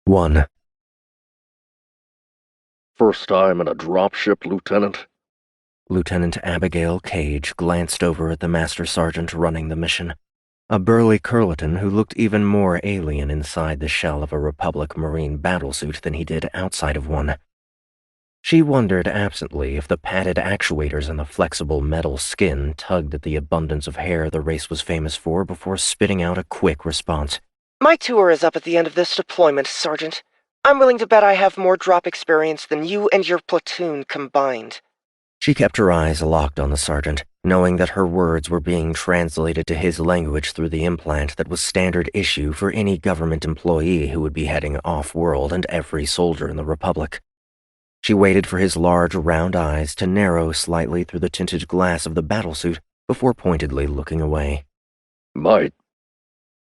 1. First time in a dropship, Lieutenant? Lieutenant Abigail Cage glanced over at the Master Sergeant running the mission, a burly Curleton who looked even more alien inside the shell of a Republic Marine battlesuit than he did outside of one. She wondered absently if the padded actuators and the flexible metal skin tugged at the abundance of hair the race was famous for before spitting out a quick response. My tour is up at the end of this deployment, Sergeant. I'm willing to bet I have more drop experience than you and your platoon combined. She kept her eyes locked on the sergeant, knowing that her words were being translated to his language through the implant that was standard issue for any government employee who would be heading off-world and every soldier in the Republic. She waited for his large, round eyes to narrow slightly through the tinted glass of the battlesuit before pointedly looking away.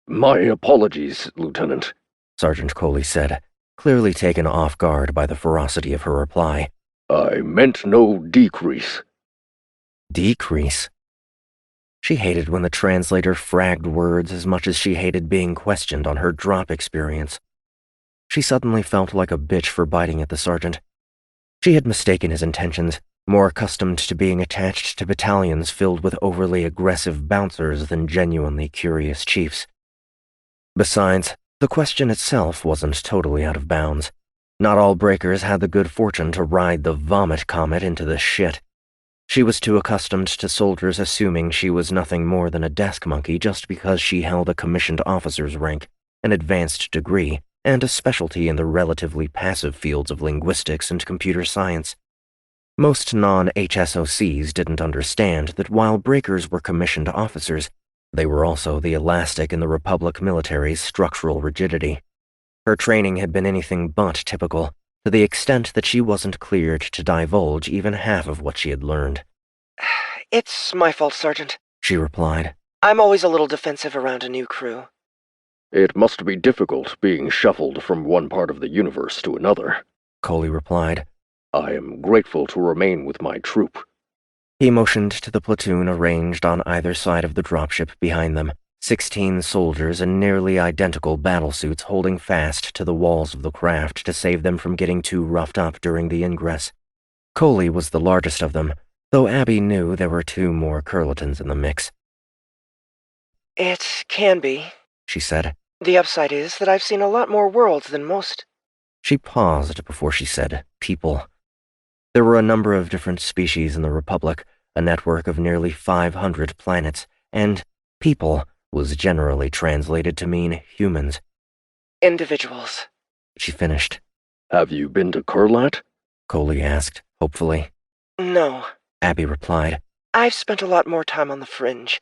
My apologies, Lieutenant, Sergeant Coley said, clearly taken off guard by the ferocity of her reply. I meant no decrease. Decrease? She hated when the translator fragged words as much as she hated being questioned on her drop experience. She suddenly felt like a bitch for biting at the sergeant. She had mistaken his intentions, more accustomed to being attached to battalions filled with overly aggressive bouncers than genuinely curious chiefs. Besides, the question itself wasn't totally out of bounds. Not all breakers had the good fortune to ride the vomit comet into the shit. She was too accustomed to soldiers assuming she was nothing more than a desk monkey just because she held a commissioned officer's rank, an advanced degree, and a specialty in the relatively passive fields of linguistics and computer science. Most non-HSOCs didn't understand that while breakers were commissioned officers, they were also the elastic in the Republic military's structural rigidity. Her training had been anything but typical, to the extent that she wasn't cleared to divulge even half of what she had learned. It's my fault, Sergeant, She replied. I'm always a little defensive around a new crew. It must be difficult being shuffled from one part of the universe to another, Coley replied. I am grateful to remain with my troop. He motioned to the platoon arranged on either side of the dropship behind them, 16 soldiers in nearly identical battlesuits holding fast to the walls of the craft to save them from getting too roughed up during the ingress. Coley was the largest of them, though Abby knew there were 2 more Curletons in the mix. It can be, She said. The upside is that I've seen a lot more worlds than most. She paused before she said, people. There were a number of different species in the Republic, a network of nearly 500 planets, and people was generally translated to mean humans. Individuals, She finished. Have you been to Kurlat? Coley asked, hopefully. No. Abby replied. I've spent a lot more time on the fringe.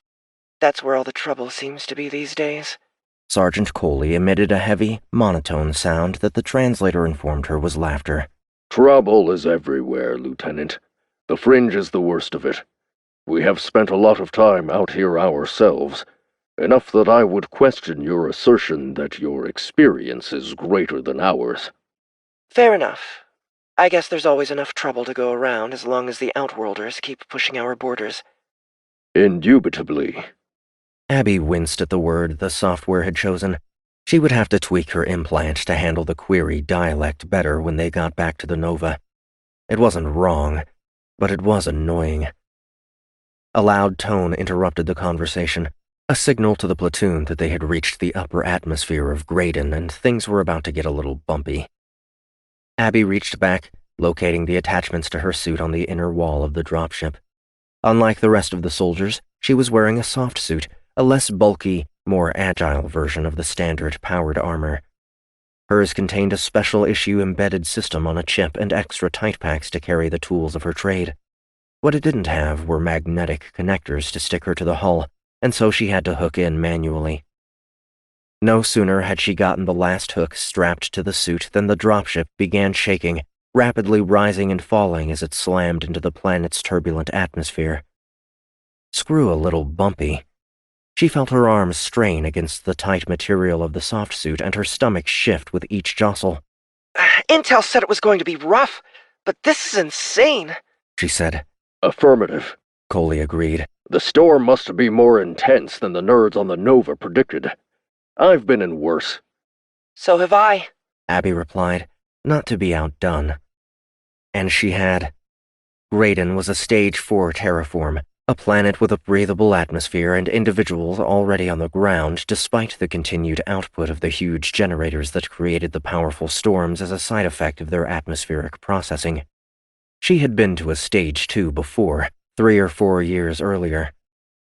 That's where all the trouble seems to be these days. Sergeant Coley emitted a heavy, monotone sound that the translator informed her was laughter. Trouble is everywhere, Lieutenant. The fringe is the worst of it. We have spent a lot of time out here ourselves, enough that I would question your assertion that your experience is greater than ours. Fair enough. I guess there's always enough trouble to go around as long as the Outworlders keep pushing our borders. Indubitably. Abby winced at the word the software had chosen. She would have to tweak her implant to handle the query dialect better when they got back to the Nova. It wasn't wrong, but it was annoying. A loud tone interrupted the conversation, a signal to the platoon that they had reached the upper atmosphere of Graydon and things were about to get a little bumpy. Abby reached back, locating the attachments to her suit on the inner wall of the dropship. Unlike the rest of the soldiers, she was wearing a soft suit, a less bulky, more agile version of the standard powered armor. Hers contained a special issue embedded system on a chip and extra tight packs to carry the tools of her trade. What it didn't have were magnetic connectors to stick her to the hull, and so she had to hook in manually. No sooner had she gotten the last hook strapped to the suit than the dropship began shaking, rapidly rising and falling as it slammed into the planet's turbulent atmosphere. Screw a little bumpy. She felt her arms strain against the tight material of the soft suit and her stomach shift with each jostle. Intel said it was going to be rough, but this is insane, She said. Affirmative, Coley agreed. The storm must be more intense than the nerds on the Nova predicted. I've been in worse. So have I. Abby replied, not to be outdone. And she had. Graydon was a Stage 4 terraform, a planet with a breathable atmosphere and individuals already on the ground despite the continued output of the huge generators that created the powerful storms as a side effect of their atmospheric processing. She had been to a Stage 2 before, 3 or 4 years earlier.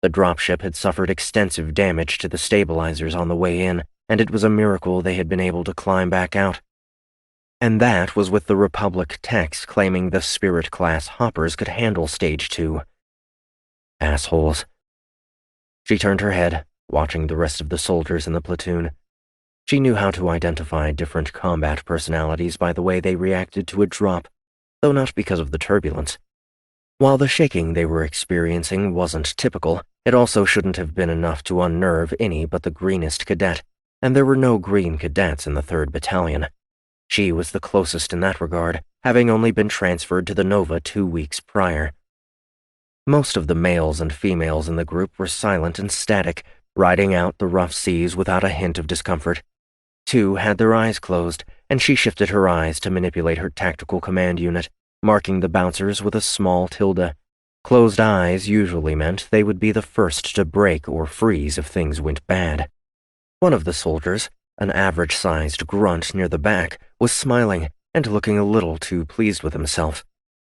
The dropship had suffered extensive damage to the stabilizers on the way in, and it was a miracle they had been able to climb back out. And that was with the Republic text claiming the Spirit-class hoppers could handle Stage 2. Assholes. She turned her head, watching the rest of the soldiers in the platoon. She knew how to identify different combat personalities by the way they reacted to a drop, though not because of the turbulence. While the shaking they were experiencing wasn't typical, it also shouldn't have been enough to unnerve any but the greenest cadet, and there were no green cadets in the 3rd Battalion. She was the closest in that regard, having only been transferred to the Nova 2 weeks prior. Most of the males and females in the group were silent and static, riding out the rough seas without a hint of discomfort. 2 had their eyes closed, and she shifted her eyes to manipulate her tactical command unit, marking the bouncers with a small tilde. Closed eyes usually meant they would be the first to break or freeze if things went bad. One of the soldiers, an average-sized grunt near the back, was smiling and looking a little too pleased with himself.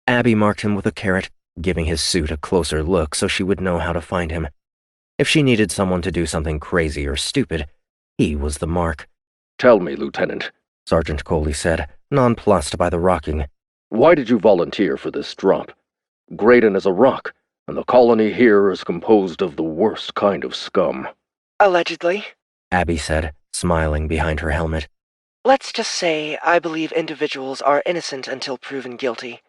Abby marked him with a caret, giving his suit a closer look so she would know how to find him. If she needed someone to do something crazy or stupid, he was the mark. Tell me, Lieutenant, Sergeant Coley said, nonplussed by the rocking. Why did you volunteer for this drop? Graydon is a rock, and the colony here is composed of the worst kind of scum. Allegedly, Abby said, smiling behind her helmet. Let's just say I believe individuals are innocent until proven guilty.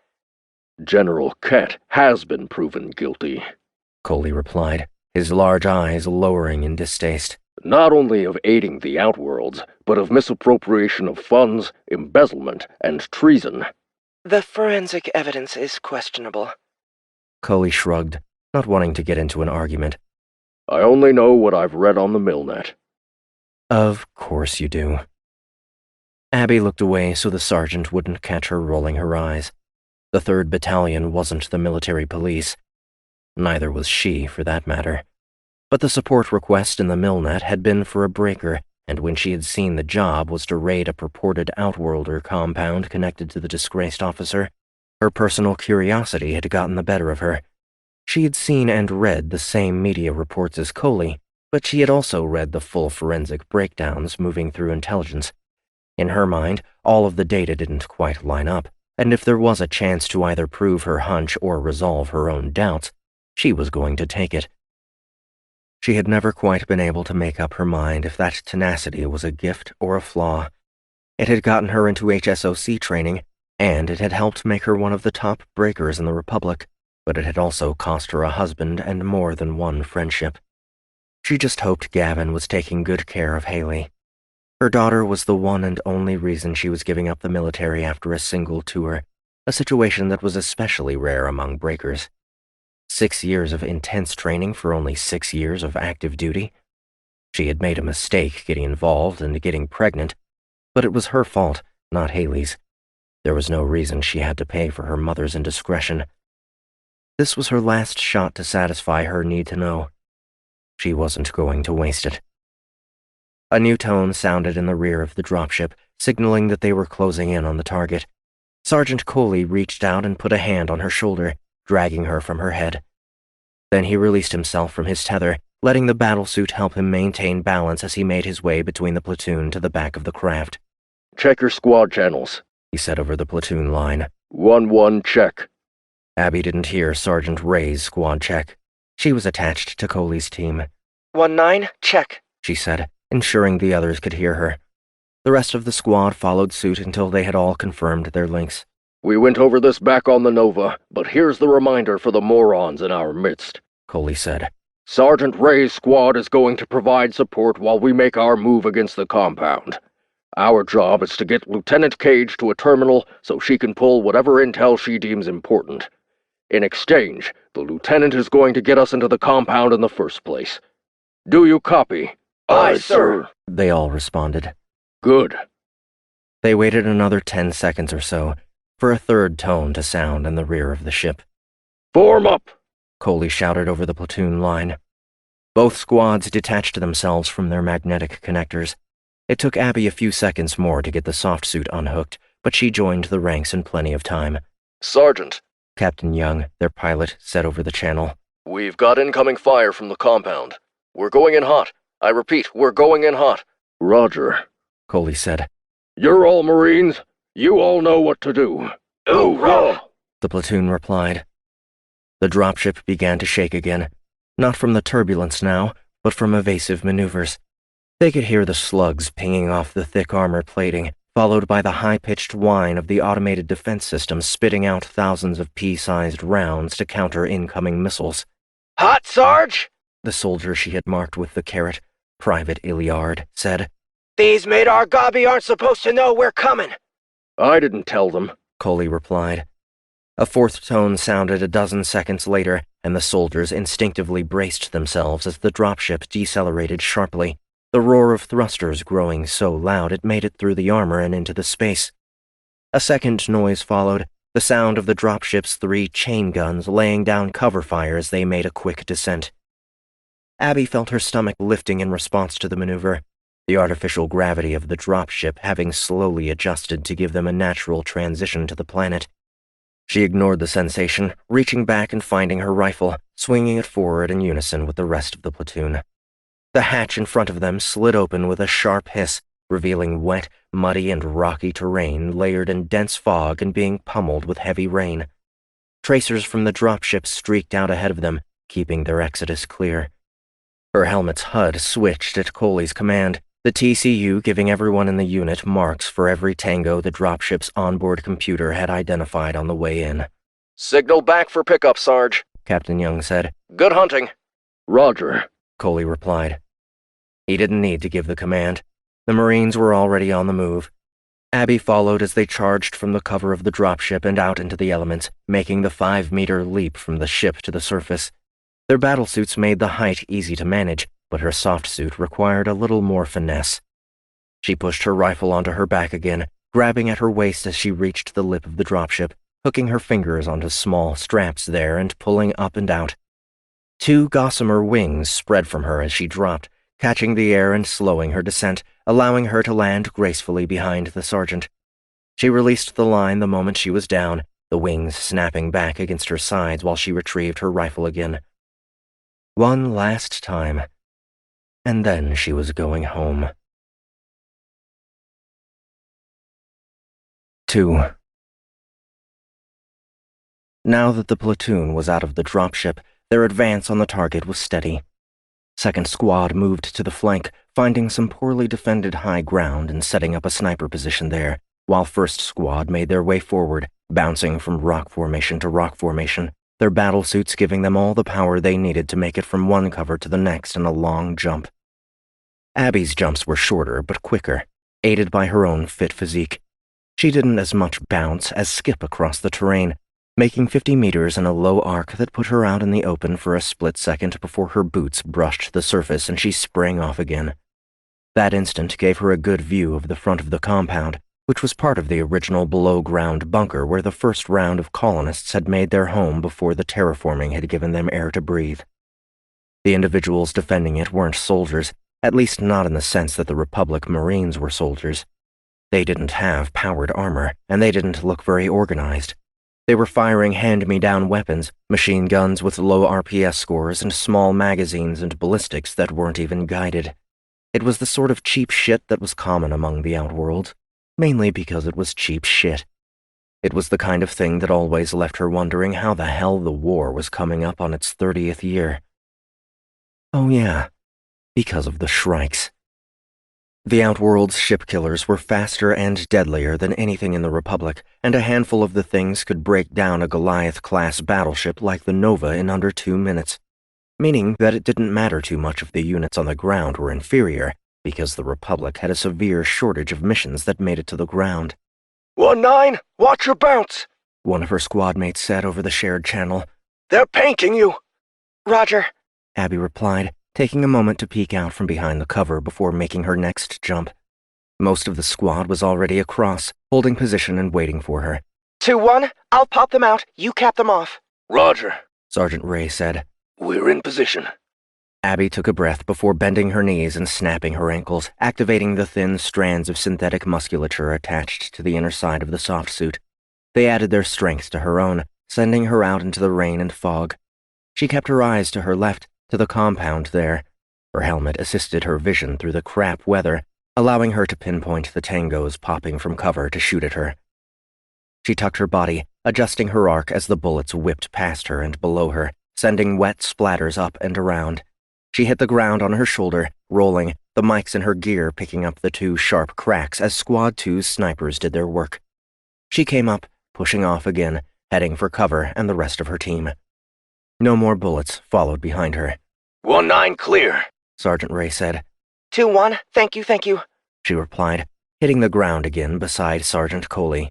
General Kett has been proven guilty, Coley replied, his large eyes lowering in distaste. Not only of aiding the Outworlds, but of misappropriation of funds, embezzlement, and treason. The forensic evidence is questionable. Coley shrugged, not wanting to get into an argument. I only know what I've read on the Millnet. Of course you do. Abby looked away so the sergeant wouldn't catch her rolling her eyes. The 3rd Battalion wasn't the military police. Neither was she, for that matter. But the support request in the Millnet had been for a breaker, and when she had seen the job was to raid a purported Outworlder compound connected to the disgraced officer, her personal curiosity had gotten the better of her. She had seen and read the same media reports as Coley, but she had also read the full forensic breakdowns moving through intelligence. In her mind, all of the data didn't quite line up, and if there was a chance to either prove her hunch or resolve her own doubts, she was going to take it. She had never quite been able to make up her mind if that tenacity was a gift or a flaw. It had gotten her into HSOC training, and it had helped make her one of the top breakers in the Republic, but it had also cost her a husband and more than one friendship. She just hoped Gavin was taking good care of Haley. Her daughter was the one and only reason she was giving up the military after a single tour, a situation that was especially rare among breakers. 6 years of intense training for only 6 years of active duty. She had made a mistake getting involved and getting pregnant, but it was her fault, not Haley's. There was no reason she had to pay for her mother's indiscretion. This was her last shot to satisfy her need to know. She wasn't going to waste it. A new tone sounded in the rear of the dropship, signaling that they were closing in on the target. Sergeant Coley reached out and put a hand on her shoulder, dragging her from her head. Then he released himself from his tether, letting the battlesuit help him maintain balance as he made his way between the platoon to the back of the craft. Check your squad channels, he said over the platoon line. 1-1 check. Abby didn't hear Sergeant Ray's squad check. She was attached to Coley's team. 1-9, check, she said, ensuring the others could hear her. The rest of the squad followed suit until they had all confirmed their links. We went over this back on the Nova, but here's the reminder for the morons in our midst, Coley said. Sergeant Ray's squad is going to provide support while we make our move against the compound. Our job is to get Lieutenant Cage to a terminal so she can pull whatever intel she deems important. In exchange, the lieutenant is going to get us into the compound in the first place. Do you copy? Aye, sir, they all responded. Good. They waited another 10 seconds or so for a third tone to sound in the rear of the ship. "Form up!" Coley shouted over the platoon line. Both squads detached themselves from their magnetic connectors. It took Abby a few seconds more to get the soft suit unhooked, but she joined the ranks in plenty of time. "Sergeant," Captain Young, their pilot, said over the channel. "We've got incoming fire from the compound. We're going in hot. I repeat, we're going in hot." "Roger," Coley said. "You're all Marines. You all know what to do." "Hoorah!" the platoon replied. The dropship began to shake again, not from the turbulence now, but from evasive maneuvers. They could hear the slugs pinging off the thick armor plating, followed by the high-pitched whine of the automated defense system spitting out thousands of pea-sized rounds to counter incoming missiles. "Hot, Sarge?" The soldier she had marked with the carrot, Private Iliard, said. "These Madar Gabi aren't supposed to know we're coming." "I didn't tell them," Coley replied. A fourth tone sounded a dozen seconds later, and the soldiers instinctively braced themselves as the dropship decelerated sharply, the roar of thrusters growing so loud it made it through the armor and into the space. A second noise followed, the sound of the dropship's 3 chain guns laying down cover fire as they made a quick descent. Abby felt her stomach lifting in response to the maneuver, the artificial gravity of the dropship having slowly adjusted to give them a natural transition to the planet. She ignored the sensation, reaching back and finding her rifle, swinging it forward in unison with the rest of the platoon. The hatch in front of them slid open with a sharp hiss, revealing wet, muddy, and rocky terrain layered in dense fog and being pummeled with heavy rain. Tracers from the dropship streaked out ahead of them, keeping their exodus clear. Her helmet's HUD switched at Coley's command, the TCU giving everyone in the unit marks for every tango the dropship's onboard computer had identified on the way in. "Signal back for pickup, Sarge," Captain Young said. "Good hunting." "Roger," Coley replied. He didn't need to give the command. The Marines were already on the move. Abby followed as they charged from the cover of the dropship and out into the elements, making the 5-meter leap from the ship to the surface. Their battlesuits made the height easy to manage, but her soft suit required a little more finesse. She pushed her rifle onto her back again, grabbing at her waist as she reached the lip of the dropship, hooking her fingers onto small straps there and pulling up and out. 2 gossamer wings spread from her as she dropped, catching the air and slowing her descent, allowing her to land gracefully behind the sergeant. She released the line the moment she was down, the wings snapping back against her sides while she retrieved her rifle again. One last time, and then she was going home. 2. Now that the platoon was out of the dropship, their advance on the target was steady. Second Squad moved to the flank, finding some poorly defended high ground and setting up a sniper position there, while First Squad made their way forward, bouncing from rock formation to rock formation, their battlesuits giving them all the power they needed to make it from one cover to the next in a long jump. Abby's jumps were shorter but quicker, aided by her own fit physique. She didn't as much bounce as skip across the terrain, making 50 meters in a low arc that put her out in the open for a split second before her boots brushed the surface and she sprang off again. That instant gave her a good view of the front of the compound, which was part of the original below-ground bunker where the first round of colonists had made their home before the terraforming had given them air to breathe. The individuals defending it weren't soldiers, at least not in the sense that the Republic Marines were soldiers. They didn't have powered armor, and they didn't look very organized. They were firing hand-me-down weapons, machine guns with low RPS scores, and small magazines and ballistics that weren't even guided. It was the sort of cheap shit that was common among the Outworlds, mainly because it was cheap shit. It was the kind of thing that always left her wondering how the hell the war was coming up on its 30th year. Oh yeah, because of the Shrikes. The Outworld's ship killers were faster and deadlier than anything in the Republic, and a handful of the things could break down a Goliath-class battleship like the Nova in under 2 minutes, meaning that it didn't matter too much if the units on the ground were inferior, because the Republic had a severe shortage of missions that made it to the ground. 1-9, watch your bounce, one of her squad mates said over the shared channel. They're painting you. Roger, Abby replied, taking a moment to peek out from behind the cover before making her next jump. Most of the squad was already across, holding position and waiting for her. 2-1, I'll pop them out, you cap them off. Roger, Sergeant Ray said. we're in position. Abby took a breath before bending her knees and snapping her ankles, activating the thin strands of synthetic musculature attached to the inner side of the soft suit. They added their strength to her own, sending her out into the rain and fog. She kept her eyes to her left, to the compound there. Her helmet assisted her vision through the crap weather, allowing her to pinpoint the tangos popping from cover to shoot at her. She tucked her body, adjusting her arc as the bullets whipped past her and below her, sending wet splatters up and around. She hit the ground on her shoulder, rolling, the mics in her gear picking up the 2 sharp cracks as Squad 2's snipers did their work. She came up, pushing off again, heading for cover and the rest of her team. No more bullets followed behind her. 1-9 clear, Sergeant Ray said. 2-1, thank you. She replied, hitting the ground again beside Sergeant Coley.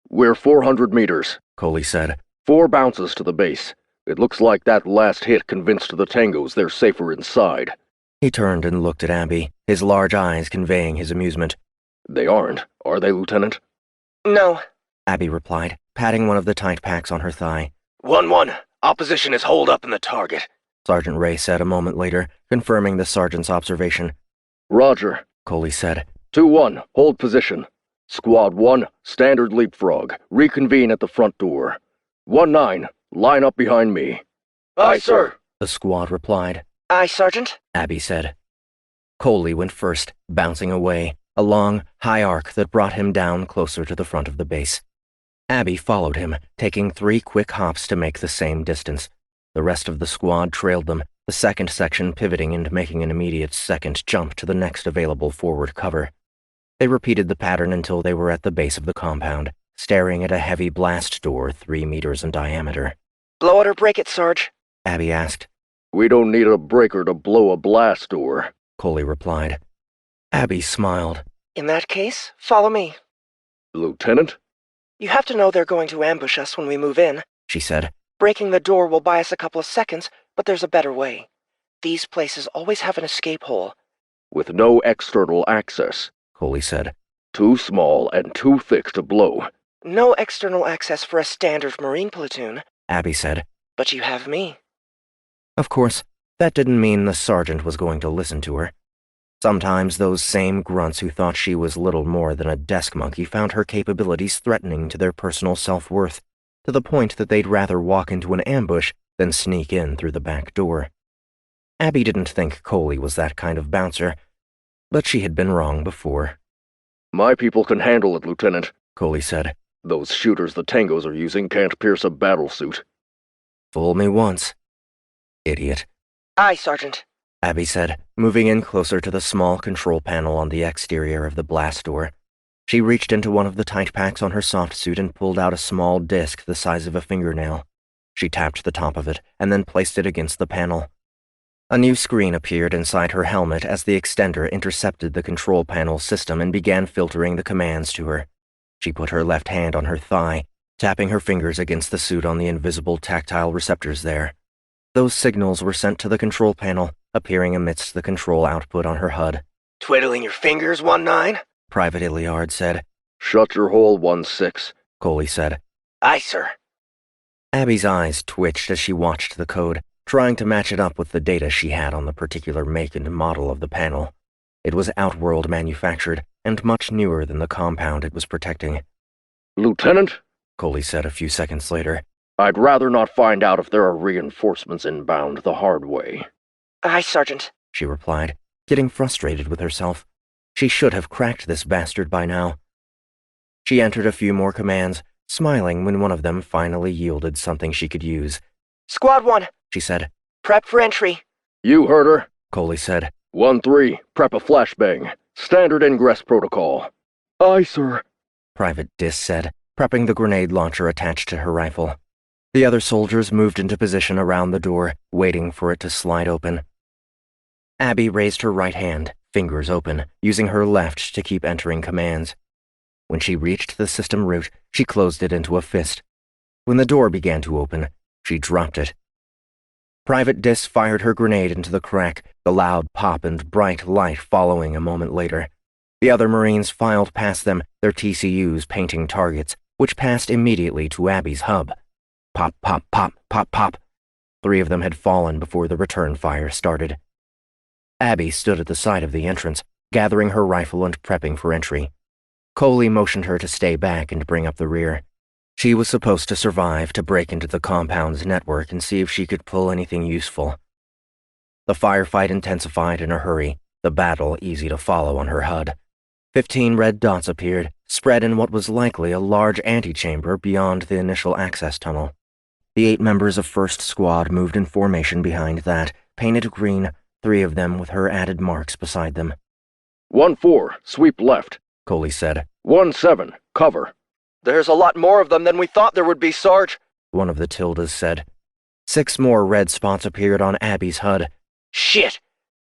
We're 400 meters, Coley said. 4 bounces to the base. It looks like that last hit convinced the tangos they're safer inside. He turned and looked at Abby, his large eyes conveying his amusement. They aren't, are they, Lieutenant? No. Abby replied, patting one of the tight packs on her thigh. 1-1, opposition is holed up in the target, Sergeant Ray said a moment later, confirming the sergeant's observation. Roger, Coley said. 2-1, hold position. Squad 1, standard leapfrog, reconvene at the front door. 1-9, line up behind me. Aye, sir, The squad replied. Aye, Sergeant. Abby said. Coley went first, bouncing away, a long, high arc that brought him down closer to the front of the base. Abby followed him, taking 3 quick hops to make the same distance. The rest of the squad trailed them, the second section pivoting and making an immediate second jump to the next available forward cover. They repeated the pattern until they were at the base of the compound, staring at a heavy blast door 3 meters in diameter. Blow it or break it, Sarge? Abby asked. We don't need a breaker to blow a blast door, Coley replied. Abby smiled. In that case, follow me. Lieutenant? You have to know they're going to ambush us when we move in, She said. Breaking the door will buy us a couple of seconds, but there's a better way. These places always have an escape hole. With no external access, Coley said. Too small and too thick to blow. No external access for a standard Marine platoon. Abby said. But you have me. Of course, that didn't mean the sergeant was going to listen to her. Sometimes those same grunts who thought she was little more than a desk monkey found her capabilities threatening to their personal self-worth, to the point that they'd rather walk into an ambush than sneak in through the back door. Abby didn't think Coley was that kind of bouncer, but she had been wrong before. My people can handle it, Lieutenant, Coley said. Those shooters the Tangos are using can't pierce a battlesuit. Fool me once. Idiot. Aye, Sergeant. Abby said, moving in closer to the small control panel on the exterior of the blast door. She reached into one of the tight packs on her soft suit and pulled out a small disc the size of a fingernail. She tapped the top of it and then placed it against the panel. A new screen appeared inside her helmet as the extender intercepted the control panel system and began filtering the commands to her. She put her left hand on her thigh, tapping her fingers against the suit on the invisible tactile receptors there. Those signals were sent to the control panel, appearing amidst the control output on her HUD. Twiddling your fingers, 1-9? Private Iliard said. Shut your hole, 1-6, Coley said. Aye, sir. Abby's eyes twitched as she watched the code, trying to match it up with the data she had on the particular make and model of the panel. It was Outworld manufactured, and much newer than the compound it was protecting. Lieutenant? Coley said a few seconds later. I'd rather not find out if there are reinforcements inbound the hard way. Aye, Sergeant, She replied, getting frustrated with herself. She should have cracked this bastard by now. She entered a few more commands, smiling when one of them finally yielded something she could use. Squad 1, She said. Prep for entry. You heard her. Coley said. 1-3, prep a flashbang. Standard ingress protocol. Aye, sir, Private Dis said, prepping the grenade launcher attached to her rifle. The other soldiers moved into position around the door, waiting for it to slide open. Abby raised her right hand, fingers open, using her left to keep entering commands. When she reached the system root, she closed it into a fist. When the door began to open, she dropped it. Private Dis fired her grenade into the crack, the loud pop and bright light following a moment later. The other Marines filed past them, their TCUs painting targets, which passed immediately to Abby's hub. Pop, pop, pop, pop, pop. 3 of them had fallen before the return fire started. Abby stood at the side of the entrance, gathering her rifle and prepping for entry. Coley motioned her to stay back and bring up the rear. She was supposed to survive to break into the compound's network and see if she could pull anything useful. The firefight intensified in a hurry, the battle easy to follow on her HUD. 15 red dots appeared, spread in what was likely a large antechamber beyond the initial access tunnel. The 8 members of First Squad moved in formation behind that, painted green, 3 of them with her added marks beside them. 1-4, sweep left, Coley said. 1-7, cover. There's a lot more of them than we thought there would be, Sarge, one of the Tildas said. 6 more red spots appeared on Abby's HUD. Shit!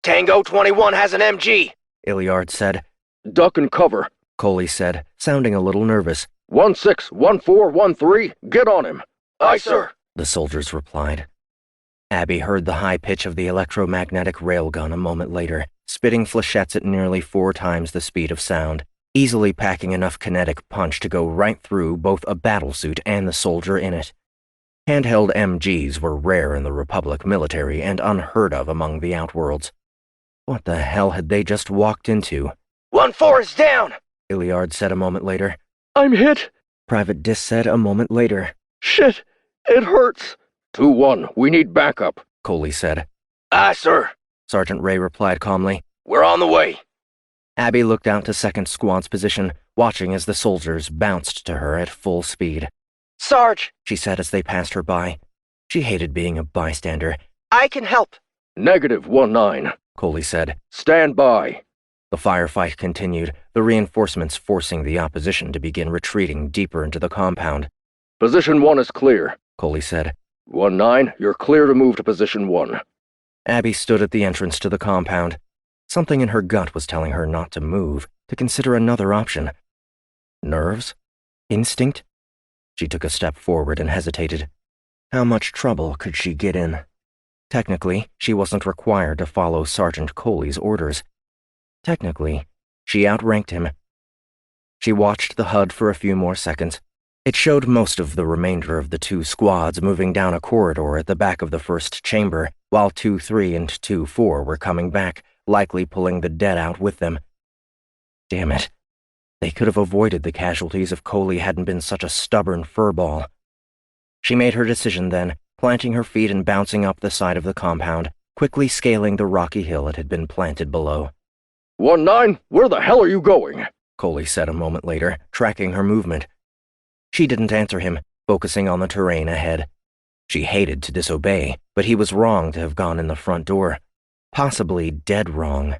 Tango 21 has an MG, Iliard said. Duck and cover, Coley said, sounding a little nervous. 1-6, 1-4, 1-3, get on him. Aye, sir, the soldiers replied. Abby heard the high pitch of the electromagnetic railgun a moment later, spitting flechettes at nearly 4 times the speed of sound, easily packing enough kinetic punch to go right through both a battlesuit and the soldier in it. Handheld MGs were rare in the Republic military and unheard of among the Outworlds. What the hell had they just walked into? 1-4 is down, Iliard said a moment later. I'm hit. Private Dis said a moment later. Shit, it hurts. 2-1, we need backup, Coley said. Aye, sir, Sergeant Ray replied calmly. we're on the way. Abby looked out to Second Squad's position, watching as the soldiers bounced to her at full speed. Sarge, She said as they passed her by. She hated being a bystander. I can help. Negative 1-9, Coley said. stand by. The firefight continued, the reinforcements forcing the opposition to begin retreating deeper into the compound. Position 1 is clear, Coley said. 1-9, you're clear to move to position 1. Abby stood at the entrance to the compound. Something in her gut was telling her not to move, to consider another option. Nerves? Instinct? She took a step forward and hesitated. How much trouble could she get in? Technically, she wasn't required to follow Sergeant Coley's orders. Technically, she outranked him. She watched the HUD for a few more seconds. It showed most of the remainder of the 2 squads moving down a corridor at the back of the first chamber, while 2-3 and 2-4 were coming back, likely pulling the dead out with them. Damn it. They could have avoided the casualties if Coley hadn't been such a stubborn furball. She made her decision then, planting her feet and bouncing up the side of the compound, quickly scaling the rocky hill it had been planted below. 1-9, where the hell are you going? Coley said a moment later, tracking her movement. She didn't answer him, focusing on the terrain ahead. She hated to disobey, but he was wrong to have gone in the front door. Possibly dead wrong.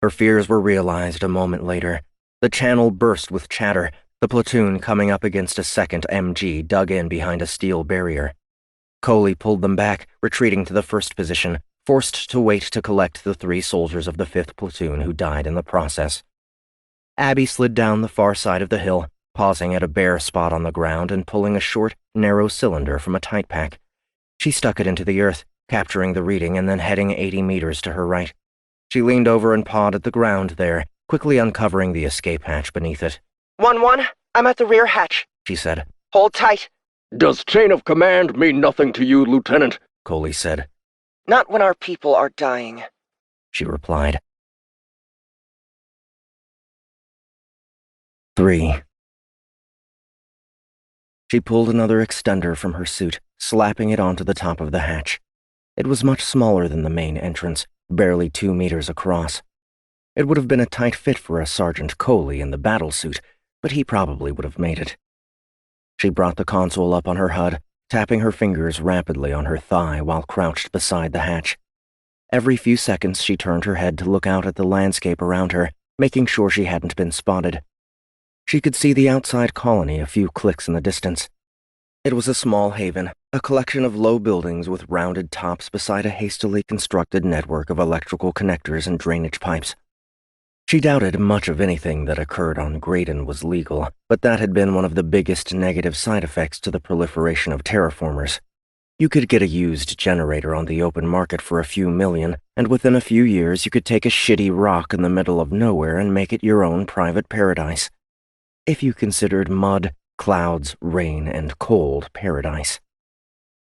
Her fears were realized a moment later. The channel burst with chatter, the platoon coming up against a second MG dug in behind a steel barrier. Coley pulled them back, retreating to the first position, forced to wait to collect the 3 soldiers of the 5th platoon who died in the process. Abby slid down the far side of the hill, pausing at a bare spot on the ground and pulling a short, narrow cylinder from a tight pack. She stuck it into the earth, capturing the reading and then heading 80 meters to her right. She leaned over and pawed at the ground there, quickly uncovering the escape hatch beneath it. 1-1, I'm at the rear hatch, She said. hold tight. Does chain of command mean nothing to you, Lieutenant? Coley said. Not when our people are dying, She replied. 3. She pulled another extender from her suit, slapping it onto the top of the hatch. It was much smaller than the main entrance, barely 2 meters across. It would have been a tight fit for a Sergeant Coley in the battlesuit, but he probably would have made it. She brought the console up on her HUD, tapping her fingers rapidly on her thigh while crouched beside the hatch. Every few seconds she turned her head to look out at the landscape around her, making sure she hadn't been spotted. She could see the outside colony a few clicks in the distance. It was a small haven, a collection of low buildings with rounded tops beside a hastily constructed network of electrical connectors and drainage pipes. She doubted much of anything that occurred on Graydon was legal, but that had been one of the biggest negative side effects to the proliferation of terraformers. You could get a used generator on the open market for a few million, and within a few years you could take a shitty rock in the middle of nowhere and make it your own private paradise. If you considered mud, clouds, rain, and cold paradise.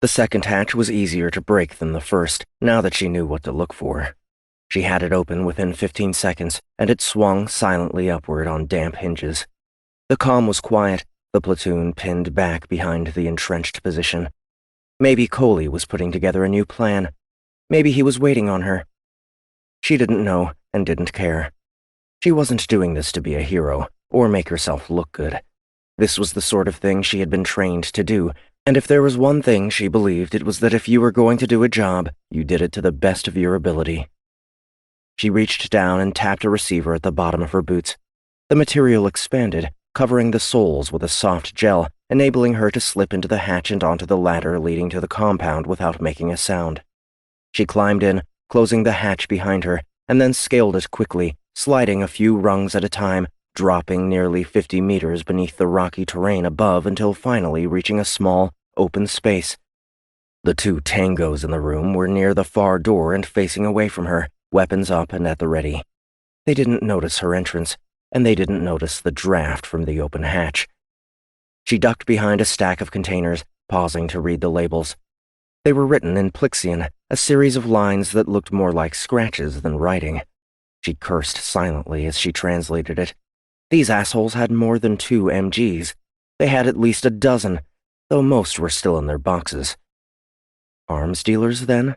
The second hatch was easier to break than the first, now that she knew what to look for. She had it open within 15 seconds, and it swung silently upward on damp hinges. The comm was quiet, the platoon pinned back behind the entrenched position. Maybe Coley was putting together a new plan. Maybe he was waiting on her. She didn't know and didn't care. She wasn't doing this to be a hero or make herself look good. This was the sort of thing she had been trained to do, and if there was one thing she believed, it was that if you were going to do a job, you did it to the best of your ability. She reached down and tapped a receiver at the bottom of her boots. The material expanded, covering the soles with a soft gel, enabling her to slip into the hatch and onto the ladder leading to the compound without making a sound. She climbed in, closing the hatch behind her, and then scaled it quickly, sliding a few rungs at a time, dropping nearly 50 meters beneath the rocky terrain above until finally reaching a small, open space. The two tangos in the room were near the far door and facing away from her, weapons up and at the ready. They didn't notice her entrance, and they didn't notice the draft from the open hatch. She ducked behind a stack of containers, pausing to read the labels. They were written in Plixian, a series of lines that looked more like scratches than writing. She cursed silently as she translated it. These assholes had more than 2 MGs. They had at least a dozen, though most were still in their boxes. Arms dealers, then?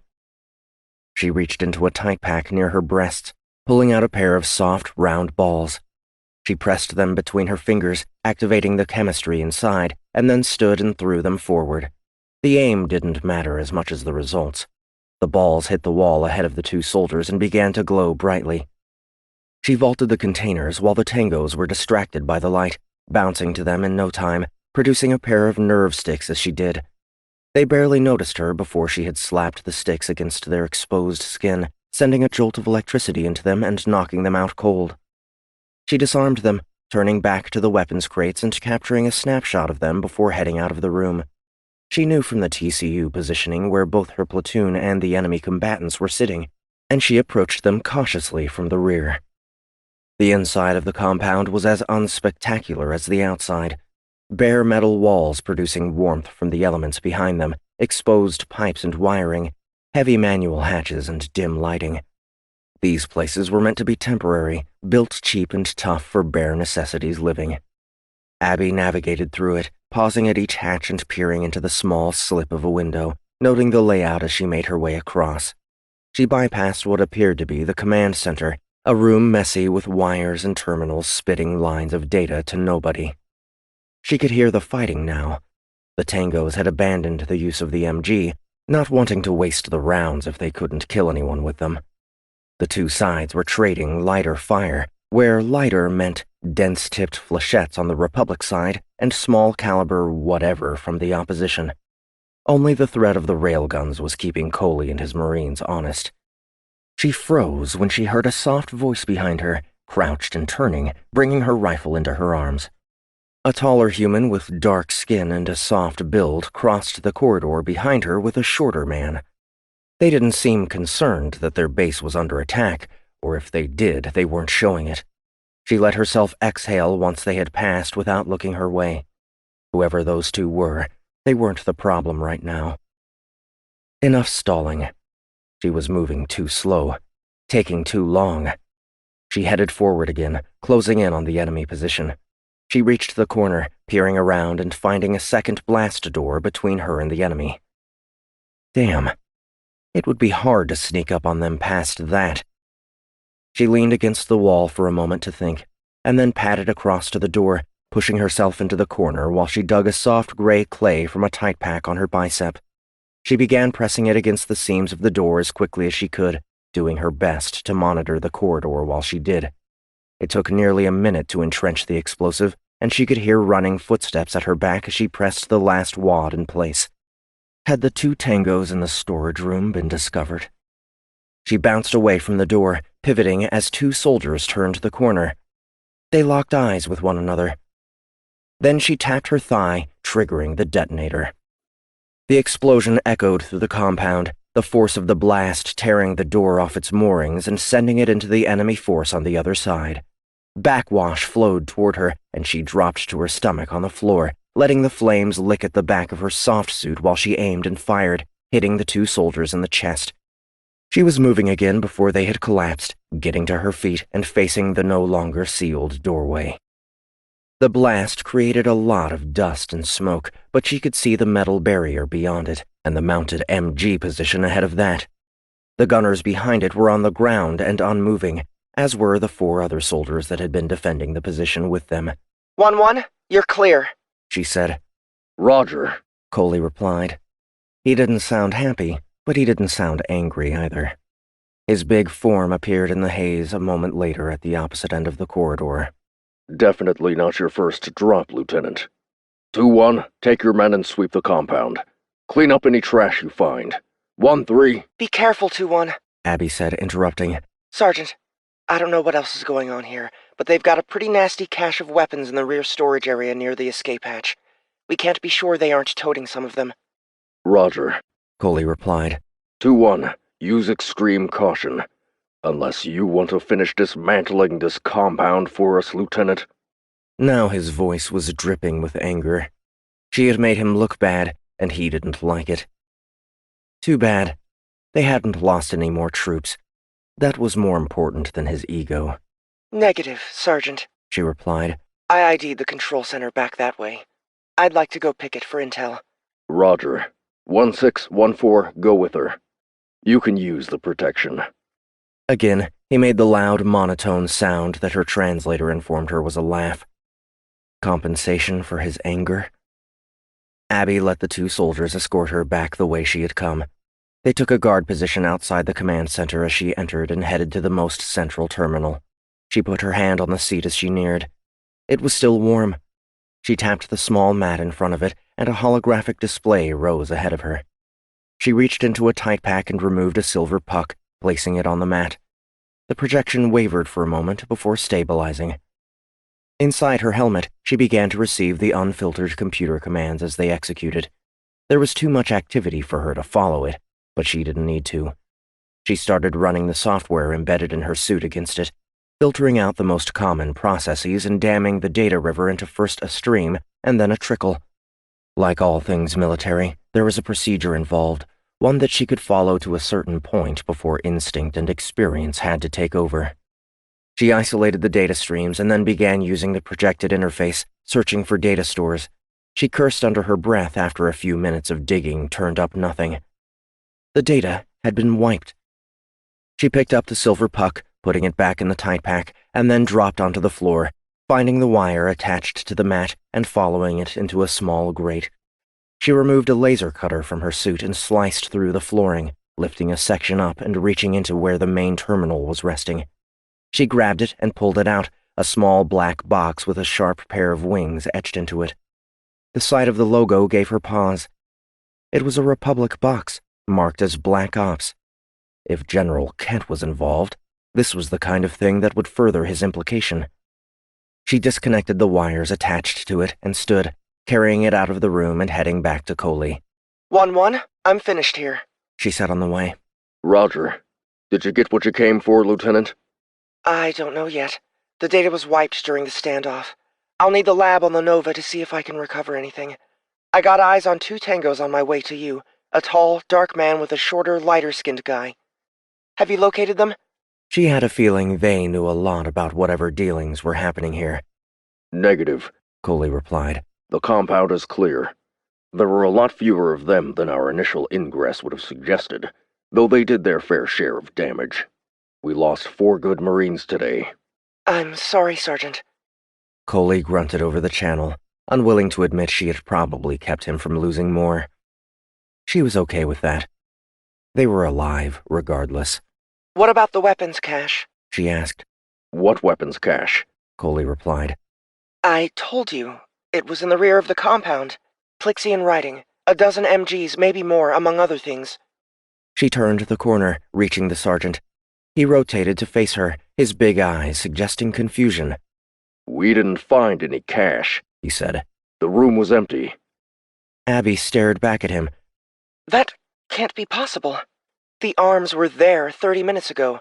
She reached into a tight pack near her breasts, pulling out a pair of soft, round balls. She pressed them between her fingers, activating the chemistry inside, and then stood and threw them forward. The aim didn't matter as much as the results. The balls hit the wall ahead of the 2 soldiers and began to glow brightly. She vaulted the containers while the tangos were distracted by the light, bouncing to them in no time, producing a pair of nerve sticks as she did. They barely noticed her before she had slapped the sticks against their exposed skin, sending a jolt of electricity into them and knocking them out cold. She disarmed them, turning back to the weapons crates and capturing a snapshot of them before heading out of the room. She knew from the TCU positioning where both her platoon and the enemy combatants were sitting, and she approached them cautiously from the rear. The inside of the compound was as unspectacular as the outside. Bare metal walls producing warmth from the elements behind them, exposed pipes and wiring, heavy manual hatches and dim lighting. These places were meant to be temporary, built cheap and tough for bare necessities living. Abby navigated through it, pausing at each hatch and peering into the small slip of a window, noting the layout as she made her way across. She bypassed what appeared to be the command center, a room messy with wires and terminals spitting lines of data to nobody. She could hear the fighting now. The tangos had abandoned the use of the MG, not wanting to waste the rounds if they couldn't kill anyone with them. The 2 sides were trading lighter fire, where lighter meant dense-tipped flechettes on the Republic side and small-caliber whatever from the opposition. Only the threat of the railguns was keeping Coley and his Marines honest. She froze when she heard a soft voice behind her, crouched and turning, bringing her rifle into her arms. A taller human with dark skin and a soft build crossed the corridor behind her with a shorter man. They didn't seem concerned that their base was under attack, or if they did, they weren't showing it. She let herself exhale once they had passed without looking her way. Whoever those 2 were, they weren't the problem right now. Enough stalling. She was moving too slow, taking too long. She headed forward again, closing in on the enemy position. She reached the corner, peering around and finding a second blast door between her and the enemy. Damn. It would be hard to sneak up on them past that. She leaned against the wall for a moment to think, and then padded across to the door, pushing herself into the corner while she dug a soft gray clay from a tight pack on her bicep. She began pressing it against the seams of the door as quickly as she could, doing her best to monitor the corridor while she did. It took nearly a minute to entrench the explosive, and she could hear running footsteps at her back as she pressed the last wad in place. Had the 2 tangos in the storage room been discovered? She bounced away from the door, pivoting as 2 soldiers turned the corner. They locked eyes with one another. Then she tapped her thigh, triggering the detonator. The explosion echoed through the compound, the force of the blast tearing the door off its moorings and sending it into the enemy force on the other side. Backwash flowed toward her, and she dropped to her stomach on the floor, letting the flames lick at the back of her soft suit while she aimed and fired, hitting the 2 soldiers in the chest. She was moving again before they had collapsed, getting to her feet and facing the no longer sealed doorway. The blast created a lot of dust and smoke, but she could see the metal barrier beyond it, and the mounted MG position ahead of that. The gunners behind it were on the ground and unmoving, as were the 4 other soldiers that had been defending the position with them. 1-1, you're clear, she said. Roger, Coley replied. He didn't sound happy, but he didn't sound angry either. His big form appeared in the haze a moment later at the opposite end of the corridor. Definitely not your first drop, Lieutenant. 2-1, take your men and sweep the compound. Clean up any trash you find. 1-3... Be careful, 2-1, Abby said, interrupting. Sergeant, I don't know what else is going on here, but they've got a pretty nasty cache of weapons in the rear storage area near the escape hatch. We can't be sure they aren't toting some of them. Roger, Coley replied. 2-1, use extreme caution. Unless you want to finish dismantling this compound for us, Lieutenant. Now his voice was dripping with anger. She had made him look bad, and he didn't like it. Too bad. They hadn't lost any more troops. That was more important than his ego. Negative, Sergeant, she replied. I ID'd the control center back that way. I'd like to go pick it for intel. Roger. 1614, go with her. You can use the protection. Again, he made the loud, monotone sound that her translator informed her was a laugh. Compensation for his anger? Abby let the 2 soldiers escort her back the way she had come. They took a guard position outside the command center as she entered and headed to the most central terminal. She put her hand on the seat as she neared. It was still warm. She tapped the small mat in front of it, and a holographic display rose ahead of her. She reached into a tight pack and removed a silver puck, placing it on the mat. The projection wavered for a moment before stabilizing. Inside her helmet, she began to receive the unfiltered computer commands as they executed. There was too much activity for her to follow it, but she didn't need to. She started running the software embedded in her suit against it, filtering out the most common processes and damming the data river into first a stream and then a trickle. Like all things military, there was a procedure involved, one that she could follow to a certain point before instinct and experience had to take over. She isolated the data streams and then began using the projected interface, searching for data stores. She cursed under her breath after a few minutes of digging turned up nothing. The data had been wiped. She picked up the silver puck, putting it back in the tight pack, and then dropped onto the floor, finding the wire attached to the mat and following it into a small grate. She removed a laser cutter from her suit and sliced through the flooring, lifting a section up and reaching into where the main terminal was resting. She grabbed it and pulled it out, a small black box with a sharp pair of wings etched into it. The sight of the logo gave her pause. It was a Republic box, marked as Black Ops. If General Kent was involved, this was the kind of thing that would further his implication. She disconnected the wires attached to it and stood, carrying it out of the room and heading back to Coley. 1-1, I'm finished here, she said on the way. Roger. Did you get what you came for, Lieutenant? I don't know yet. The data was wiped during the standoff. I'll need the lab on the Nova to see if I can recover anything. I got eyes on 2 tangos on my way to you, a tall, dark man with a shorter, lighter-skinned guy. Have you located them? She had a feeling they knew a lot about whatever dealings were happening here. Negative, Coley replied. The compound is clear. There were a lot fewer of them than our initial ingress would have suggested, though they did their fair share of damage. We lost 4 good Marines today. I'm sorry, Sergeant. Coley grunted over the channel, unwilling to admit she had probably kept him from losing more. She was okay with that. They were alive, regardless. What about the weapons cache? She asked. What weapons cache? Coley replied. I told you. It was in the rear of the compound. Plixian writing. A dozen MGs, maybe more, among other things. She turned the corner, reaching the sergeant. He rotated to face her, his big eyes suggesting confusion. We didn't find any cache, he said. The room was empty. Abby stared back at him, That can't be possible. The arms were there 30 minutes ago.